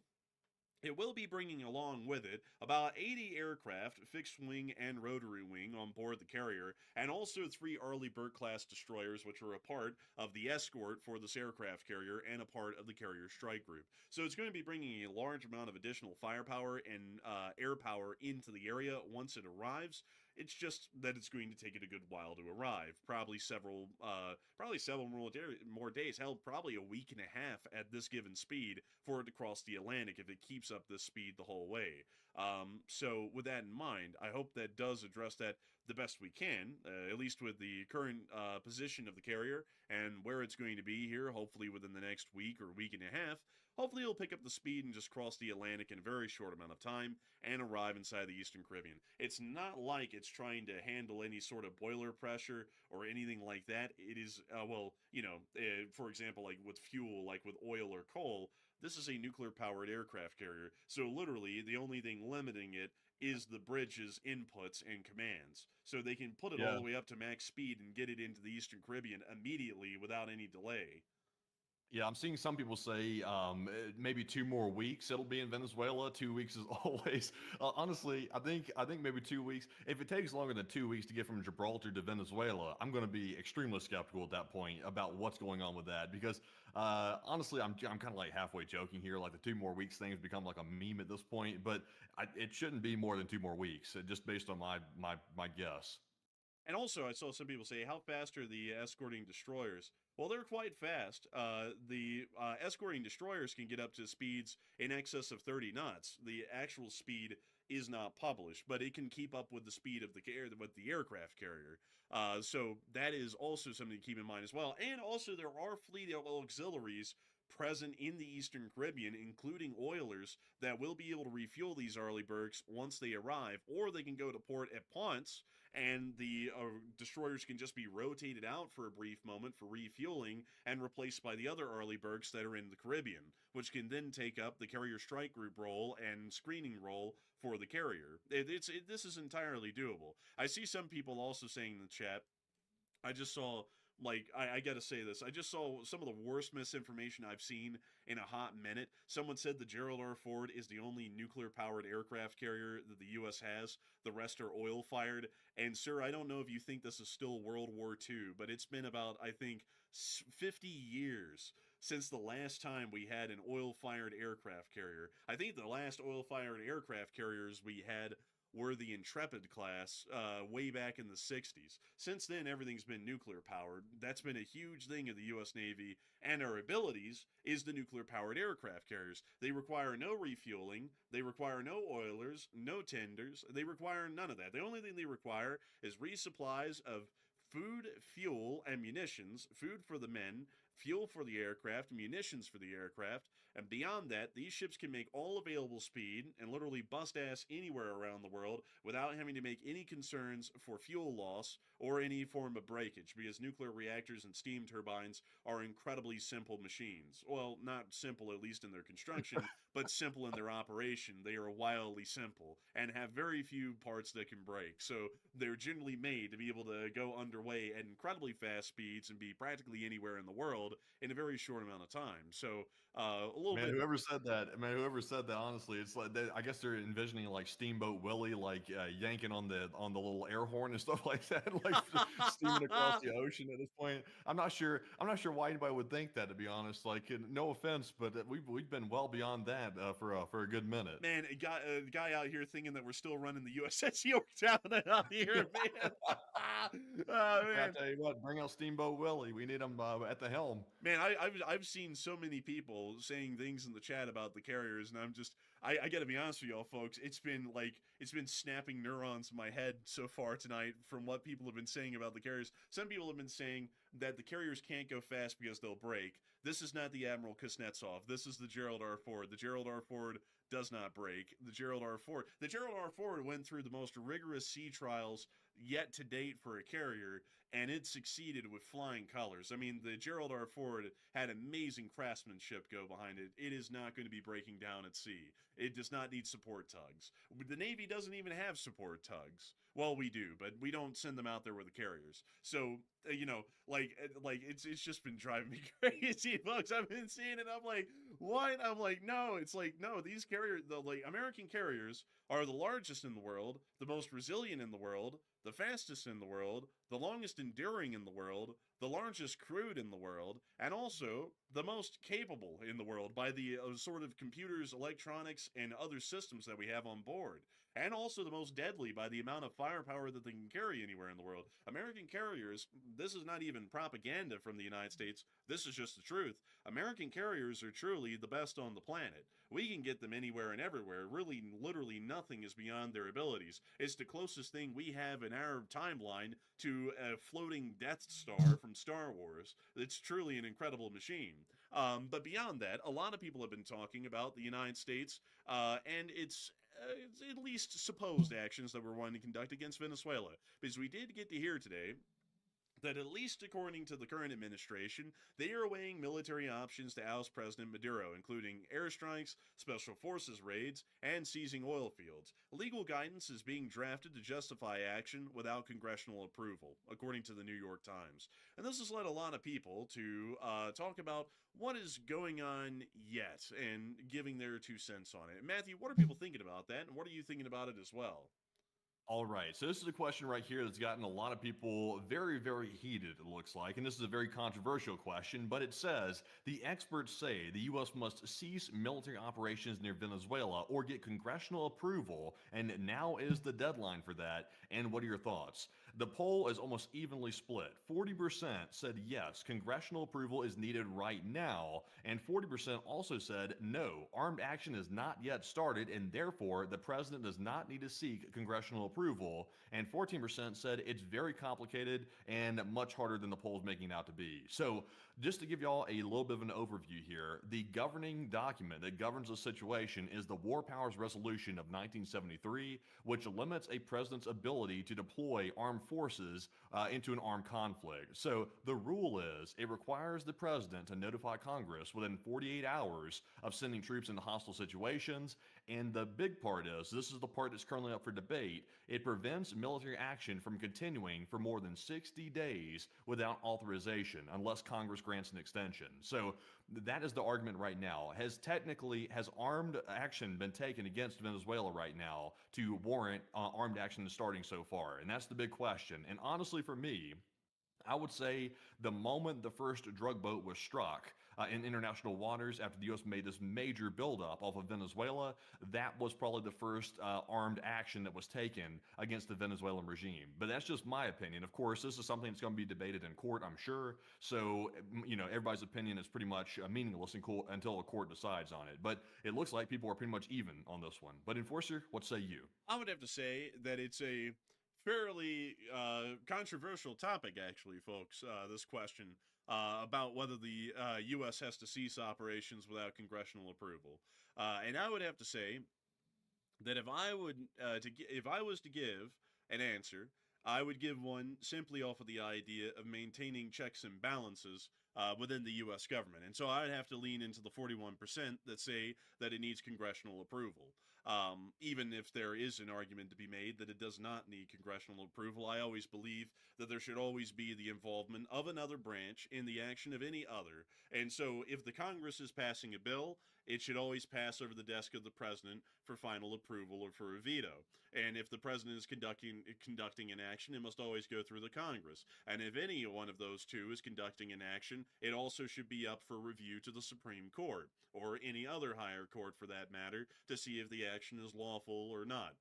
it will be bringing along with it about 80 aircraft, fixed wing and rotary wing, on board the carrier, and also 3 Arleigh Burke-class destroyers, which are a part of the escort for this aircraft carrier and a part of the carrier strike group. So it's going to be bringing a large amount of additional firepower and air power into the area once it arrives. It's just that it's going to take it a good while to arrive. Probably several more days. Hell, probably a week and a half at this given speed for it to cross the Atlantic if it keeps up this speed the whole way. So with that in mind, I hope that does address that the best we can, at least with the current position of the carrier and where it's going to be here, hopefully within the next week or week and a half. Hopefully it'll pick up the speed and just cross the Atlantic in a very short amount of time and arrive inside the Eastern Caribbean. It's not like it's trying to handle any sort of boiler pressure or anything like that. It is, for example, like with fuel, like with oil or coal, this is a nuclear-powered aircraft carrier. So literally, the only thing limiting it is the bridge's inputs and commands. So they can put it all the way up to max speed and get it into the Eastern Caribbean immediately without any delay. Yeah, I'm seeing some people say maybe 2 more weeks it'll be in Venezuela. 2 weeks is always. Honestly, I think maybe 2 weeks. If it takes longer than 2 weeks to get from Gibraltar to Venezuela, I'm going to be extremely skeptical at that point about what's going on with that. Because honestly, I'm kind of like halfway joking here. Like the 2 more weeks thing has become like a meme at this point. But it shouldn't be more than 2 more weeks, just based on my guess. And also, I saw some people say, how fast are the escorting destroyers? Well, they're quite fast. The escorting destroyers can get up to speeds in excess of 30 knots. The actual speed is not published, but it can keep up with the speed of the aircraft carrier. So that is also something to keep in mind as well. And also, there are fleet auxiliaries present in the Eastern Caribbean, including oilers, that will be able to refuel these Arleigh-Burkes once they arrive, or they can go to port at Ponce, and the destroyers can just be rotated out for a brief moment for refueling and replaced by the other Arleigh-Burkes that are in the Caribbean, which can then take up the carrier strike group role and screening role for the carrier. This is entirely doable. I see some people also saying in the chat, I just saw... I gotta say this. I just saw some of the worst misinformation I've seen in a hot minute. Someone said the Gerald R. Ford is the only nuclear-powered aircraft carrier that the U.S. has. The rest are oil-fired. And, sir, I don't know if you think this is still World War II, but it's been about, I think, 50 years since the last time we had an oil-fired aircraft carrier. I think the last oil-fired aircraft carriers we had were the Intrepid class way back in the 60s. Since then, everything's been nuclear-powered. That's been a huge thing of the U.S. Navy and our abilities is the nuclear-powered aircraft carriers. They require no refueling. They require no oilers, no tenders. They require none of that. The only thing they require is resupplies of food, fuel, and munitions, food for the men, fuel for the aircraft, munitions for the aircraft, and beyond that, these ships can make all available speed and literally bust ass anywhere around the world without having to make any concerns for fuel loss or any form of breakage, because nuclear reactors and steam turbines are incredibly simple machines. Well, not simple, at least in their construction, but simple in their operation. They are wildly simple and have very few parts that can break. So they're generally made to be able to go underway at incredibly fast speeds and be practically anywhere in the world in a very short amount of time. So a little bit. Whoever said that, honestly, it's like I guess they're envisioning like Steamboat Willie, like yanking on the little air horn and stuff like that, like steaming across the ocean at this point. I'm not sure why anybody would think that, to be honest. Like, no offense, but we've been well beyond that for a good minute. Man, a guy out here thinking that we're still running the USS Yorktown out here, man. Man. I tell you what, bring out Steamboat Willie. We need him at the helm. Man, I've seen so many people saying things in the chat about the carriers, and I got to be honest with y'all, folks. It's been snapping neurons in my head so far tonight from what people have been saying about the carriers. Some people have been saying that the carriers can't go fast because they'll break. This is not the Admiral Kuznetsov. This is the Gerald R. Ford. The Gerald R. Ford does not break. The Gerald R. Ford went through the most rigorous sea trials yet to date for a carrier, and it succeeded with flying colors. I mean, the Gerald R. Ford had amazing craftsmanship go behind it. It is not going to be breaking down at sea. It does not need support tugs. The Navy doesn't even have support tugs. Well, we do, but we don't send them out there with the carriers. So, it's just been driving me crazy, folks. I've been seeing it. I'm like, what? I'm like, no. It's like, no, these carriers, the American carriers are the largest in the world, the most resilient in the world, the fastest in the world, the longest enduring in the world, the largest crewed in the world, and also the most capable in the world by the sort of computers, electronics, and other systems that we have on board. and also the most deadly by the amount of firepower that they can carry anywhere in the world. American carriers, this is not even propaganda from the United States, this is just the truth. American carriers are truly the best on the planet. We can get them anywhere and everywhere. Really, literally nothing is beyond their abilities. It's the closest thing we have in our timeline to a floating Death Star from Star Wars. It's truly an incredible machine. But beyond that, a lot of people have been talking about the United States and its at least supposed actions that we're wanting to conduct against Venezuela. Because we did get to hear today that, at least according to the current administration, they are weighing military options to oust President Maduro, including airstrikes, special forces raids, and seizing oil fields. Legal guidance is being drafted to justify action without congressional approval, according to the New York Times. And this has led a lot of people to talk about what is going on yet and giving their 2 cents on it. Matthew, what are people thinking about that, and what are you thinking about it as well? All right, so this is a question right here that's gotten a lot of people very, very heated, it looks like. And this is a very controversial question, but it says, the experts say the U.S. must cease military operations near Venezuela or get congressional approval, and now is the deadline for that. And what are your thoughts? The poll is almost evenly split. 40% said yes, congressional approval is needed right now, and 40% also said no, armed action is not yet started, and therefore the president does not need to seek congressional approval, and 14% said it's very complicated and much harder than the poll's making it out to be. So just to give y'all a little bit of an overview here, the governing document that governs the situation is the War Powers Resolution of 1973, which limits a president's ability to deploy armed forces into an armed conflict. So the rule is it requires the president to notify Congress within 48 hours of sending troops into hostile situations. And the big part is, this is the part that's currently up for debate, it prevents military action from continuing for more than 60 days without authorization, unless Congress grants an extension. So that is the argument right now. Has armed action been taken against Venezuela right now to warrant armed action starting so far? And that's the big question. And honestly, for me, I would say the moment the first drug boat was struck in international waters after the U.S. made this major buildup off of Venezuela, that was probably the first armed action that was taken against the Venezuelan regime. But that's just my opinion. Of course, this is something that's going to be debated in court, I'm sure. So, everybody's opinion is pretty much meaningless until a court decides on it. But it looks like people are pretty much even on this one. But Enforcer, what say you? I would have to say that it's a fairly controversial topic, actually, folks, this question about whether the U.S. has to cease operations without congressional approval. And I would have to say that if I was to give an answer, I would give one simply off of the idea of maintaining checks and balances within the U.S. government. And so I'd have to lean into the 41% that say that it needs congressional approval. Even if there is an argument to be made that it does not need congressional approval, I always believe that there should always be the involvement of another branch in the action of any other. And so if the Congress is passing a bill, it should always pass over the desk of the president for final approval or for a veto. And if the president is conducting an action, it must always go through the Congress. And if any one of those two is conducting an action, it also should be up for review to the Supreme Court, or any other higher court for that matter, to see if the action is lawful or not.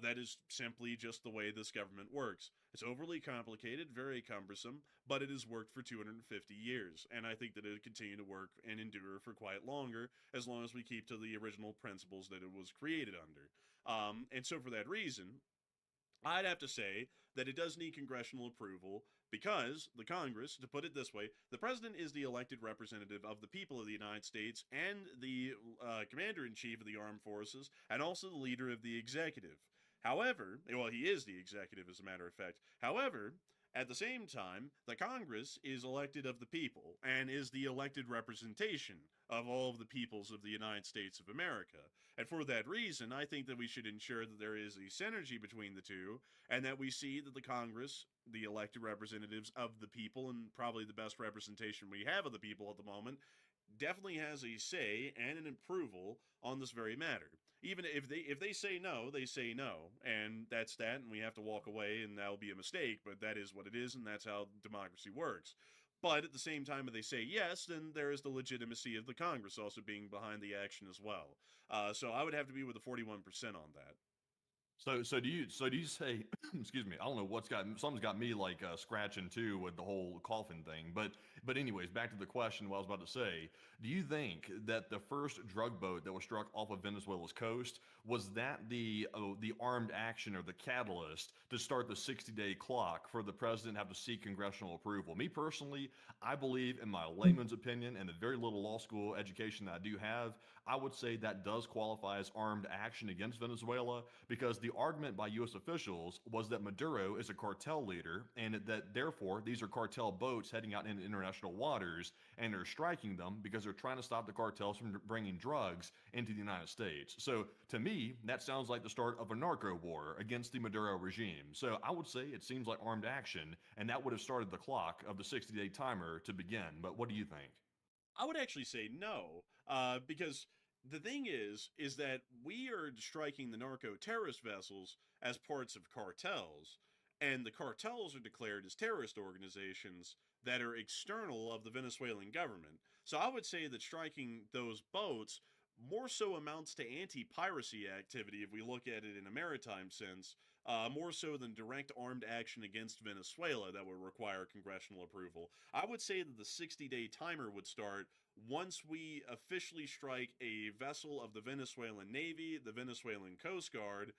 That is simply just the way this government works. It's overly complicated, very cumbersome, but it has worked for 250 years, and I think that it'll continue to work and endure for quite longer, as long as we keep to the original principles that it was created under. And so for that reason, I'd have to say that it does need congressional approval, because the Congress, to put it this way, the president is the elected representative of the people of the United States and the commander-in-chief of the armed forces, and also the leader of the executive. However, well, he is the executive, as a matter of fact. However, at the same time, the Congress is elected of the people and is the elected representation of all of the peoples of the United States of America. And for that reason, I think that we should ensure that there is a synergy between the two, and that we see that the Congress, the elected representatives of the people, and probably the best representation we have of the people at the moment, definitely has a say and an approval on this very matter. Even if they say no, they say no, and that's that, and we have to walk away, and that'll be a mistake, but that is what it is, and that's how democracy works. But at the same time, if they say yes, then there is the legitimacy of the Congress also being behind the action as well. So I would have to be with the 41% on that. So do you say excuse me, I don't know something's got me like scratching too with the whole coughing thing, but anyways, back to the question, what I was about to say. Do you think that the first drug boat that was struck off of Venezuela's coast was that the armed action or the catalyst to start the 60-day clock for the president to have to seek congressional approval? Me personally, I believe, in my layman's opinion and the very little law school education that I do have, I would say that does qualify as armed action against Venezuela, because the argument by U.S. officials was that Maduro is a cartel leader and that therefore these are cartel boats heading out into international waters, and they're striking them because they're trying to stop the cartels from bringing drugs into the United States. So to me, that sounds like the start of a narco war against the Maduro regime. So I would say it seems like armed action, and that would have started the clock of the 60-day timer to begin. But what do you think? I would actually say no, because the thing is that we are striking the narco-terrorist vessels as parts of cartels, and the cartels are declared as terrorist organizations that are external of the Venezuelan government. So I would say that striking those boats more so amounts to anti-piracy activity if we look at it in a maritime sense, more so than direct armed action against Venezuela that would require congressional approval. I would say that the 60-day timer would start once we officially strike a vessel of the Venezuelan Navy, the Venezuelan Coast Guard,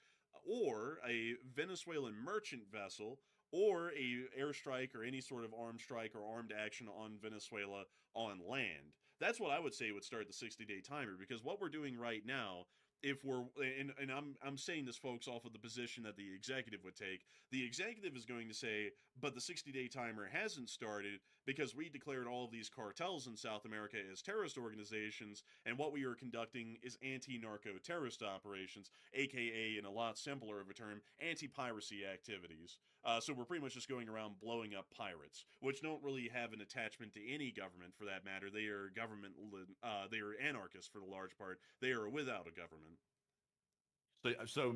or a Venezuelan merchant vessel, or a airstrike or any sort of armed strike or armed action on Venezuela on land. That's what I would say would start the 60-day timer, because what we're doing right now, if we're and I'm saying this, folks, off of the position that the executive would take. The executive is going to say, but the 60-day timer hasn't started because we declared all of these cartels in South America as terrorist organizations, and what we are conducting is anti-narco terrorist operations, aka, in a lot simpler of a term, anti-piracy activities. So we're pretty much just going around blowing up pirates, which don't really have an attachment to any government for that matter. They are they are anarchists for the large part. They are without a government. So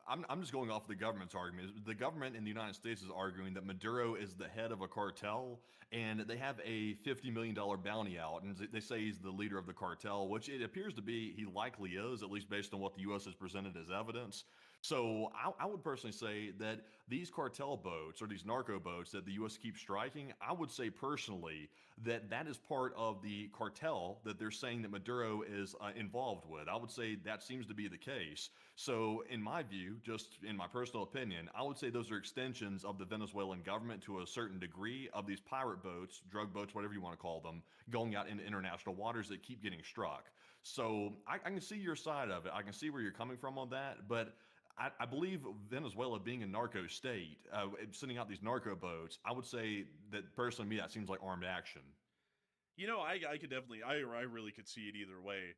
I'm just going off the government's argument. The government in the United States is arguing that Maduro is the head of a cartel, and they have a $50 million bounty out, and they say he's the leader of the cartel, which it appears to be he likely is, at least based on what the U.S. has presented as evidence. So I would personally say that these cartel boats or these narco boats that the U.S. keeps striking, I would say personally that that is part of the cartel that they're saying that Maduro is involved with. I would say that seems to be the case. So in my view, just in my personal opinion, I would say those are extensions of the Venezuelan government to a certain degree of these pirate boats, drug boats, whatever you want to call them, going out into international waters that keep getting struck. So I can see your side of it. I can see where you're coming from on that, but I believe Venezuela being a narco state, sending out these narco boats, I would say that personally, to me, that seems like armed action. You know, I could definitely, I really could see it either way.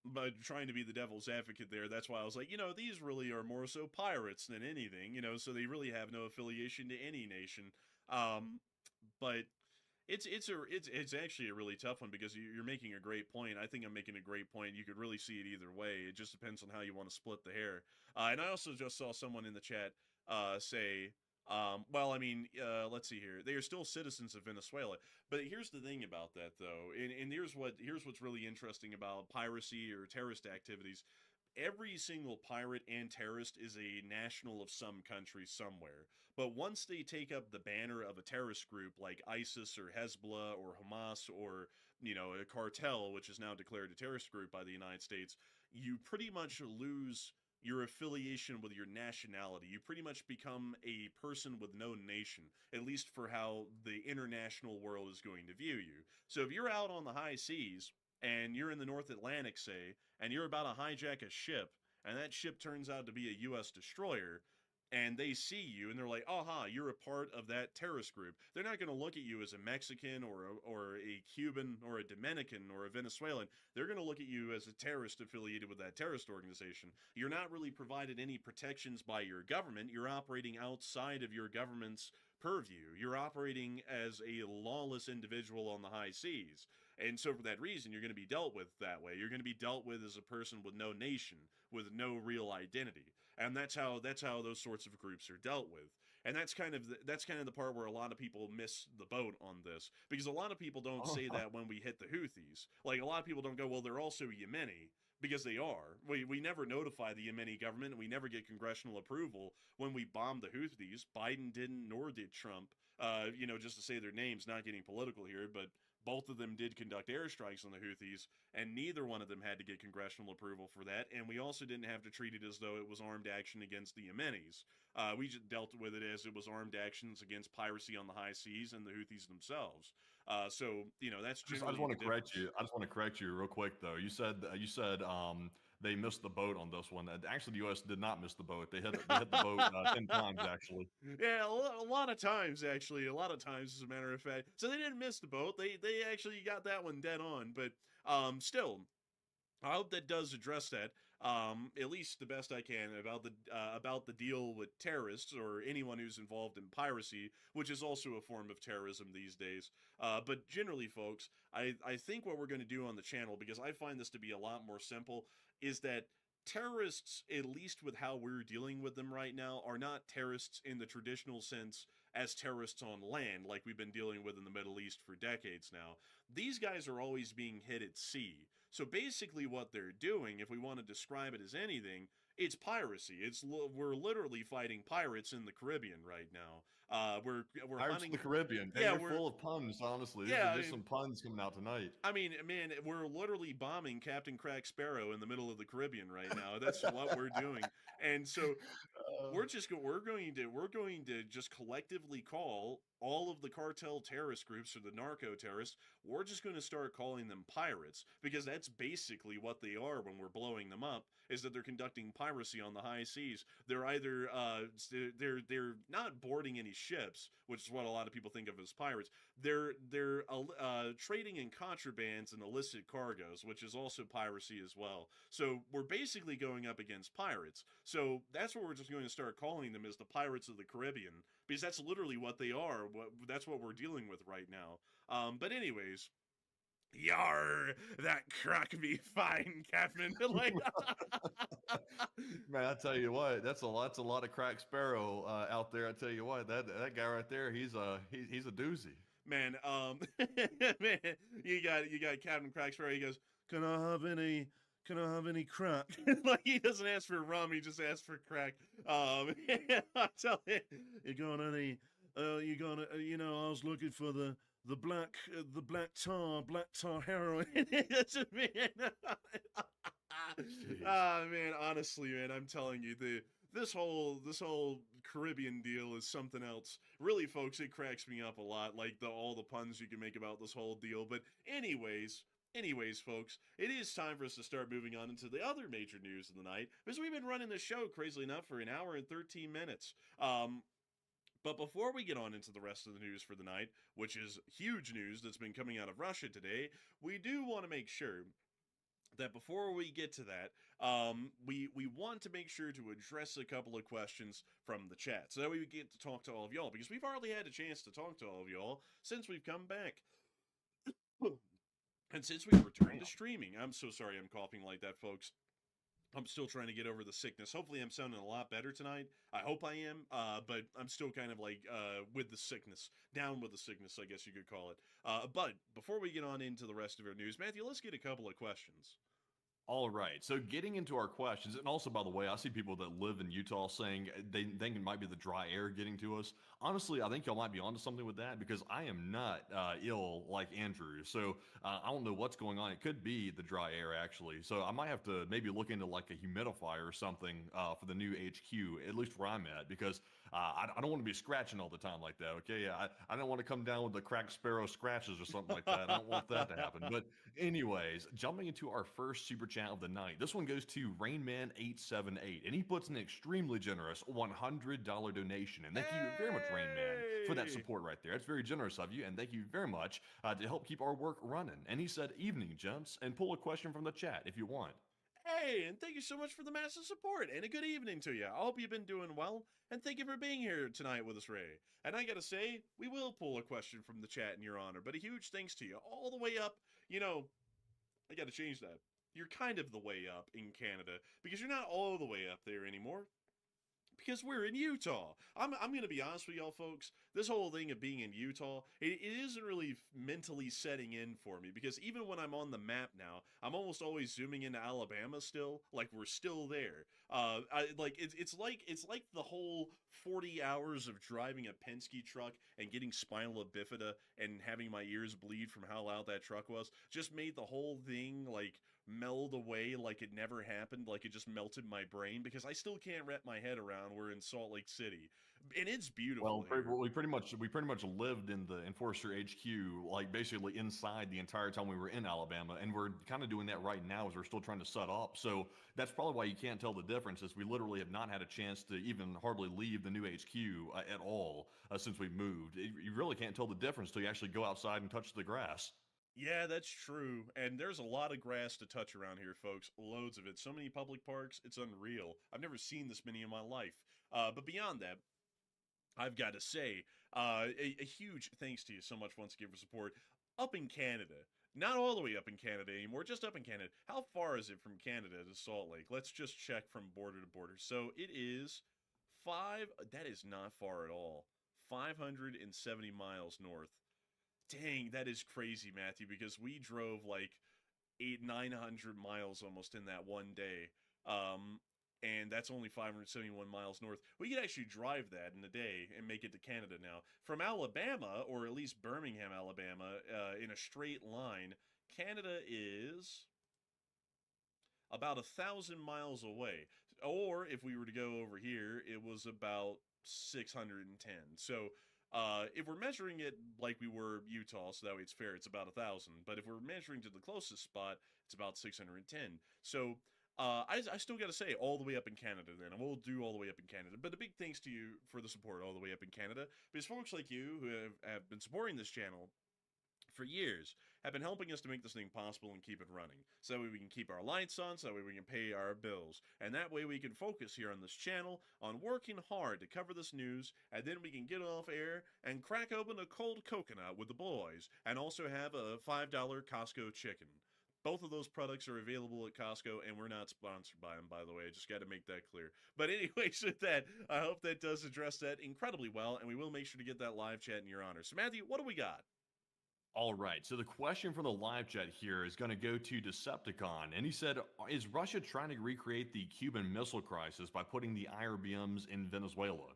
But trying to be the devil's advocate there, that's why I was like, you know, these really are more so pirates than anything, you know, so they really have no affiliation to any nation. But it's actually a really tough one, because you're making a great point. I think I'm making a great point. You could really see it either way. It just depends on how you want to split the hair. And I also just saw someone in the chat say, well, I mean, let's see here. They are still citizens of Venezuela. But here's the thing about that, though, and here's what's really interesting about piracy or terrorist activities. Every single pirate and terrorist is a national of some country somewhere. But once they take up the banner of a terrorist group like ISIS or Hezbollah or Hamas or, you know, a cartel, which is now declared a terrorist group by the United States, you pretty much lose your affiliation with your nationality. You pretty much become a person with no nation, at least for how the international world is going to view you. So if you're out on the high seas and you're in the North Atlantic, say, and you're about to hijack a ship, and that ship turns out to be a U.S. destroyer, and they see you and they're like, aha, you're a part of that terrorist group. They're not going to look at you as a Mexican or a Cuban or a Dominican or a Venezuelan. They're going to look at you as a terrorist affiliated with that terrorist organization. You're not really provided any protections by your government. You're operating outside of your government's purview. You're operating as a lawless individual on the high seas. And so for that reason, you're going to be dealt with that way. You're going to be dealt with as a person with no nation, with no real identity. And that's how those sorts of groups are dealt with. And that's kind of the part where a lot of people miss the boat on this, because a lot of people don't say that when we hit the Houthis. Like, a lot of people don't go, well, they're also Yemeni. because they are. We never notify the Yemeni government, and we never get congressional approval when we bomb the Houthis. Biden didn't, nor did Trump. Just to say their names, not getting political here, but both of them did conduct airstrikes on the Houthis, and neither one of them had to get congressional approval for that. And we also didn't have to treat it as though it was armed action against the Yemenis. We just dealt with it as it was armed actions against piracy on the high seas and the Houthis themselves. That's generally. I just want to correct you. I just want to correct you real quick, though. You said they missed the boat on this one. Actually, the U.S. did not miss the boat. They hit the boat 10 times, actually. Yeah, a lot of times, actually. A lot of times, as a matter of fact. So they didn't miss the boat. They actually got that one dead on. But still, I hope that does address that, at least the best I can, about the deal with terrorists or anyone who's involved in piracy, which is also a form of terrorism these days. But generally, folks, I think what we're going to do on the channel, because I find this to be a lot more simple, is that terrorists, at least with how we're dealing with them right now, are not terrorists in the traditional sense as terrorists on land like we've been dealing with in the Middle East for decades now. These guys are always being hit at sea. So basically what they're doing, if we want to describe it as anything, it's piracy. We're literally fighting pirates in the Caribbean right now. We're Pirates hunting in the Caribbean. Yeah, You're full of puns, honestly. There's some puns coming out tonight. I mean, man, we're literally bombing Captain Crack Sparrow in the middle of the Caribbean right now. That's what we're doing. And so we're going to just collectively call all of the cartel terrorist groups or the narco terrorists. We're just going to start calling them pirates, because that's basically what they are when we're blowing them up, is that they're conducting piracy on the high seas. They're either they're not boarding any ships, which is what a lot of people think of as pirates. They're trading in contrabands and illicit cargoes, which is also piracy as well. So we're basically going up against pirates. So that's what we're just going to start calling them, is the Pirates of the Caribbean, because that's literally what they are. That's what we're dealing with right now. But anyways, yar, that crack me fine, Captain. Man, I tell you what, that's a lot of Crack Sparrow out there. I tell you what, that guy right there, he's a doozy. Man, man, you got Captain Crack Sparrow. He goes, Can I have any crack? Like, he doesn't ask for rum, he just asks for crack. I tell you, you got any? I was looking for the black tar heroin. That's just man. Man, honestly, man, I'm telling you, this whole Caribbean deal is something else. Really, folks, it cracks me up a lot, like all the puns you can make about this whole deal. But anyways, folks, it is time for us to start moving on into the other major news of the night, because we've been running this show, crazily enough, for an hour and 13 minutes. But before we get on into the rest of the news for the night, which is huge news that's been coming out of Russia today, we do want to make sure that before we get to that, we want to make sure to address a couple of questions from the chat, so that we get to talk to all of y'all, because we've hardly had a chance to talk to all of y'all since we've come back. And since we've returned to streaming. I'm so sorry I'm coughing like that, folks. I'm still trying to get over the sickness. Hopefully I'm sounding a lot better tonight. I hope I am, but I'm still kind of like with the sickness. Down with the sickness, I guess you could call it. But before we get on into the rest of our news, Matthew, let's get a couple of questions. All right, so getting into our questions, and also, by the way, I see people that live in Utah saying they think it might be the dry air getting to us. Honestly, I think y'all might be onto something with that, because I am not ill like Andrew, so I don't know what's going on. It could be the dry air, actually, so I might have to maybe look into like a humidifier or something for the new HQ, at least where I'm at, because I don't want to be scratching all the time like that, okay? I don't want to come down with the Crack Sparrow scratches or something like that. I don't want that to happen. But anyways, jumping into our first super chat of the night. This one goes to Rainman878, and he puts an extremely generous $100 donation. And thank you very much, Rainman, for that support right there. It's very generous of you, and thank you very much to help keep our work running. And he said, "Evening, gents," and pull a question from the chat if you want. Hey, and thank you so much for the massive support, and a good evening to you. I hope you've been doing well, and thank you for being here tonight with us, Ray. And I gotta say, we will pull a question from the chat in your honor, but a huge thanks to you all the way up. I gotta change that. You're kind of the way up in Canada, because you're not all the way up there anymore. Because we're in Utah. I'm going to be honest with y'all, folks. This whole thing of being in Utah, it isn't really mentally setting in for me. Because even when I'm on the map now, I'm almost always zooming into Alabama still. Like, we're still there. It's like the whole 40 hours of driving a Penske truck and getting spinal bifida and having my ears bleed from how loud that truck was just made the whole thing like meld away like it never happened, like it just melted my brain, because I still can't wrap my head around we're in Salt Lake City. And it's beautiful. Well, we pretty much lived in the Enforcer HQ, like basically inside the entire time we were in Alabama, and we're kind of doing that right now as we're still trying to set up. So that's probably why you can't tell the difference, is we literally have not had a chance to even hardly leave the new HQ at all since we moved. You really can't tell the difference till you actually go outside and touch the grass. Yeah, that's true. And there's a lot of grass to touch around here, folks. Loads of it. So many public parks, it's unreal. I've never seen this many in my life. But beyond that, I've got to say, a huge thanks to you so much once again for support. Up in Canada. Not all the way up in Canada anymore, just up in Canada. How far is it from Canada to Salt Lake? Let's just check from border to border. So it is that is not far at all. 570 miles north. Dang, that is crazy, Matthew, because we drove like 900 miles almost in that one day. And that's only 571 miles north. We could actually drive that in a day and make it to Canada now. From Alabama, or at least Birmingham, Alabama, in a straight line, Canada is about 1,000 miles away. Or if we were to go over here, it was about 610. So if we're measuring it like we were Utah, so that way it's fair, it's about 1,000. But if we're measuring to the closest spot, it's about 610. So I still got to say, all the way up in Canada then. And we'll do all the way up in Canada. But a big thanks to you for the support all the way up in Canada. Because folks like you who have been supporting this channel for years have been helping us to make this thing possible and keep it running. So that way we can keep our lights on, so that way we can pay our bills. And that way we can focus here on this channel on working hard to cover this news, and then we can get off air and crack open a cold coconut with the boys, and also have a $5 Costco chicken. Both of those products are available at Costco, and we're not sponsored by them, by the way. I just got to make that clear. But anyways, with that, I hope that does address that incredibly well, and we will make sure to get that live chat in your honor. So, Matthew, what do we got? All right, so the question from the live chat here is going to go to Decepticon, and he said, is Russia trying to recreate the Cuban Missile Crisis by putting the IRBMs in Venezuela?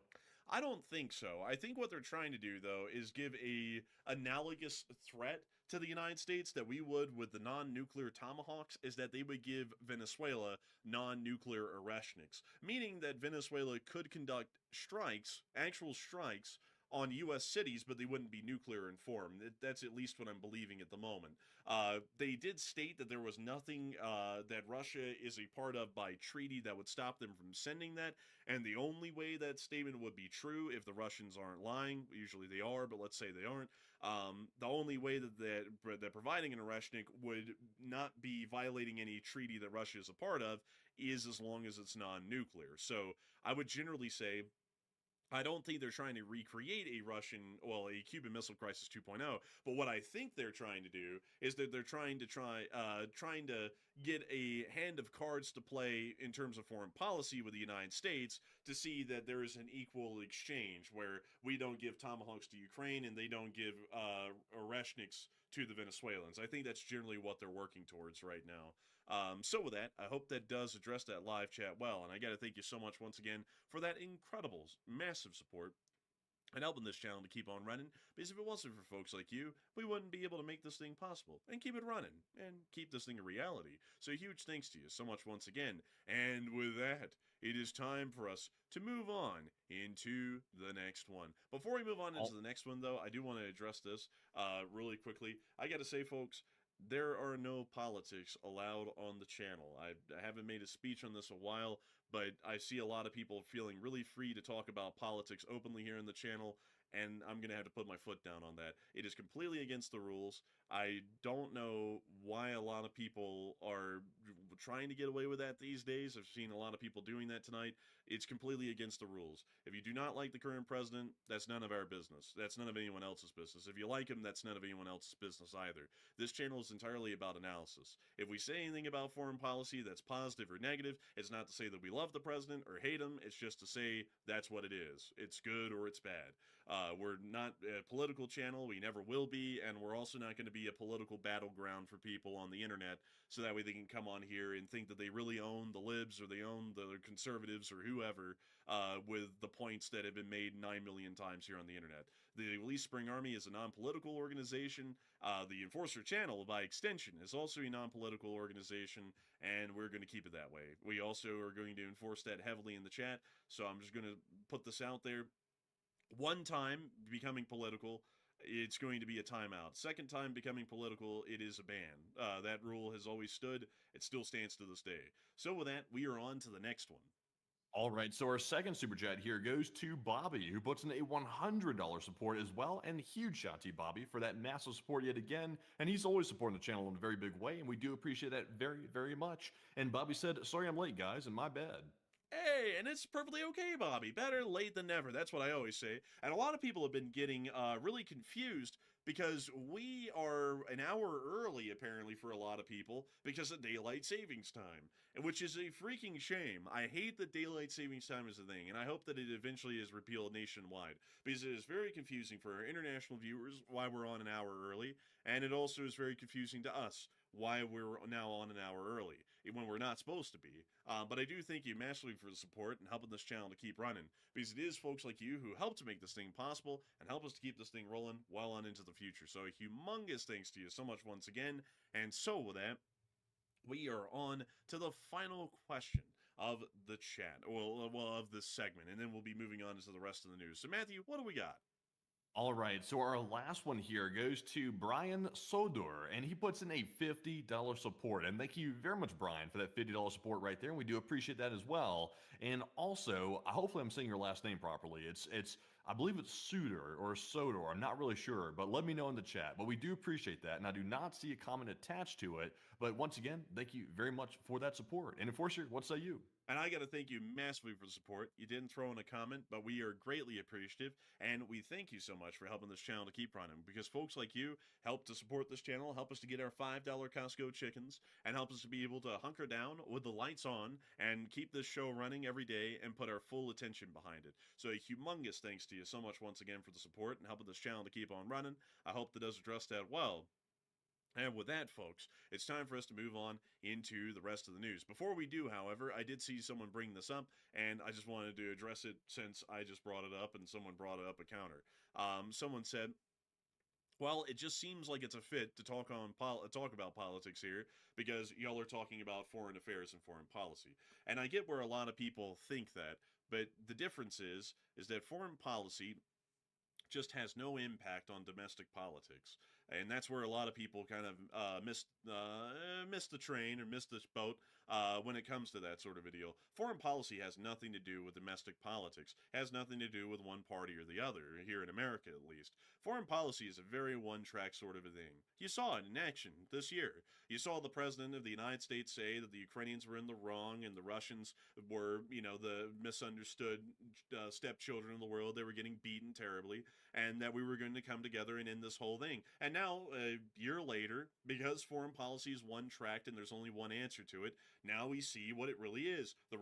I don't think so. I think what they're trying to do, though, is give a analogous threat to the United States that we would with the non-nuclear Tomahawks, is that they would give Venezuela non-nuclear Oreshniks, meaning that Venezuela could conduct strikes, actual strikes, on U.S. cities, but they wouldn't be nuclear in form. That's at least what I'm believing at the moment. They did state that there was nothing that Russia is a part of by treaty that would stop them from sending that, and the only way that statement would be true, if the Russians aren't lying, usually they are, but let's say they aren't, the only way that providing an Oreshnik would not be violating any treaty that Russia is a part of is as long as it's non-nuclear. So I would generally say, I don't think they're trying to recreate a Cuban Missile Crisis 2.0, but what I think they're trying to do is that they're trying to get a hand of cards to play in terms of foreign policy with the United States to see that there is an equal exchange where we don't give Tomahawks to Ukraine and they don't give Oreshniks to the Venezuelans. I think that's generally what they're working towards right now. So with that, I hope that does address that live chat well, and I got to thank you so much once again for that incredible, massive support and helping this channel to keep on running, because if it wasn't for folks like you, we wouldn't be able to make this thing possible and keep it running and keep this thing a reality. So huge thanks to you so much once again. And with that, it is time for us to move on into the next one. Before we move on into the next one, though, I do want to address this really quickly. I got to say, folks, there are no politics allowed on the channel. I haven't made a speech on this a while, but I see a lot of people feeling really free to talk about politics openly here in the channel, and I'm going to have to put my foot down on that. It is completely against the rules. I don't know why a lot of people are trying to get away with that these days. I've seen a lot of people doing that tonight. It's completely against the rules. If you do not like the current president, that's none of our business. That's none of anyone else's business. If you like him, that's none of anyone else's business either. This channel is entirely about analysis. If we say anything about foreign policy that's positive or negative, it's not to say that we love the president or hate him. It's just to say that's what it is. It's good or it's bad. We're not a political channel. We never will be. And we're also not going to be a political battleground for people on the internet so that way they can come on here and think that they really own the libs or they own the conservatives or whoever with the points that have been made 9 million times here on the internet. The Release Spring Army is a non-political organization. The Enforcer channel, by extension, is also a non-political organization, and we're going to keep it that way. We also are going to enforce that heavily in the chat, so I'm just going to put this out there. One time becoming political, it's going to be a timeout. Second time becoming political, it is a ban. That rule has always stood. It still stands to this day. So with that, we are on to the next one. All right, so our second super chat here goes to Bobby, who puts in a $100 support as well, and huge shout to you, Bobby, for that massive support yet again. And he's always supporting the channel in a very big way, and we do appreciate that very, very much. And Bobby said, "Sorry I'm late, guys, and my bad." Hey, and it's perfectly okay, Bobby. Better late than never. That's what I always say. And a lot of people have been getting really confused because we are an hour early, apparently, for a lot of people because of daylight savings time, which is a freaking shame. I hate that daylight savings time is a thing, and I hope that it eventually is repealed nationwide because it is very confusing for our international viewers why we're on an hour early, and it also is very confusing to us why we're now on an hour early when we're not supposed to be. But I do thank you massively for the support and helping this channel to keep running, because it is folks like you who help to make this thing possible and help us to keep this thing rolling well on into the future. So a humongous thanks to you so much once again. And so with that, we are on to the final question of the chat, well, of this segment, and then we'll be moving on to the rest of the news. So Matthew, what do we got? All right, so our last one here goes to Brian Sodor, and he puts in a $50 support. And thank you very much, Brian, for that $50 support right there. And we do appreciate that as well. And also, hopefully I'm saying your last name properly. It's I believe it's Sudor or Sodor. I'm not really sure, but let me know in the chat. But we do appreciate that. And I do not see a comment attached to it. But once again, thank you very much for that support. And Enforcer, what say you? And I got to thank you massively for the support. You didn't throw in a comment, but we are greatly appreciative. And we thank you so much for helping this channel to keep running, because folks like you help to support this channel, help us to get our $5 Costco chickens, and help us to be able to hunker down with the lights on and keep this show running every day and put our full attention behind it. So a humongous thanks to you so much once again for the support and helping this channel to keep on running. I hope that does address that well. And with that, folks, it's time for us to move on into the rest of the news. Before we do, however, I did see someone bring this up, and I just wanted to address it since I just brought it up and someone brought it up a counter. Someone said, well, it just seems like it's a fit to talk about politics here because y'all are talking about foreign affairs and foreign policy. And I get where a lot of people think that, but the difference is that foreign policy just has no impact on domestic politics. And that's where a lot of people kind of miss the train or miss the boat when it comes to that sort of a deal. Foreign policy has nothing to do with domestic politics, has nothing to do with one party or the other, here in America at least. Foreign policy is a very one-track sort of a thing. You saw it in action this year. You saw the President of the United States say that the Ukrainians were in the wrong and the Russians were, the misunderstood stepchildren of the world. They were getting beaten terribly, and that we were going to come together and end this whole thing. And now, a year later, because foreign policy is one-tracked and there's only one answer to it, now we see what it really is. The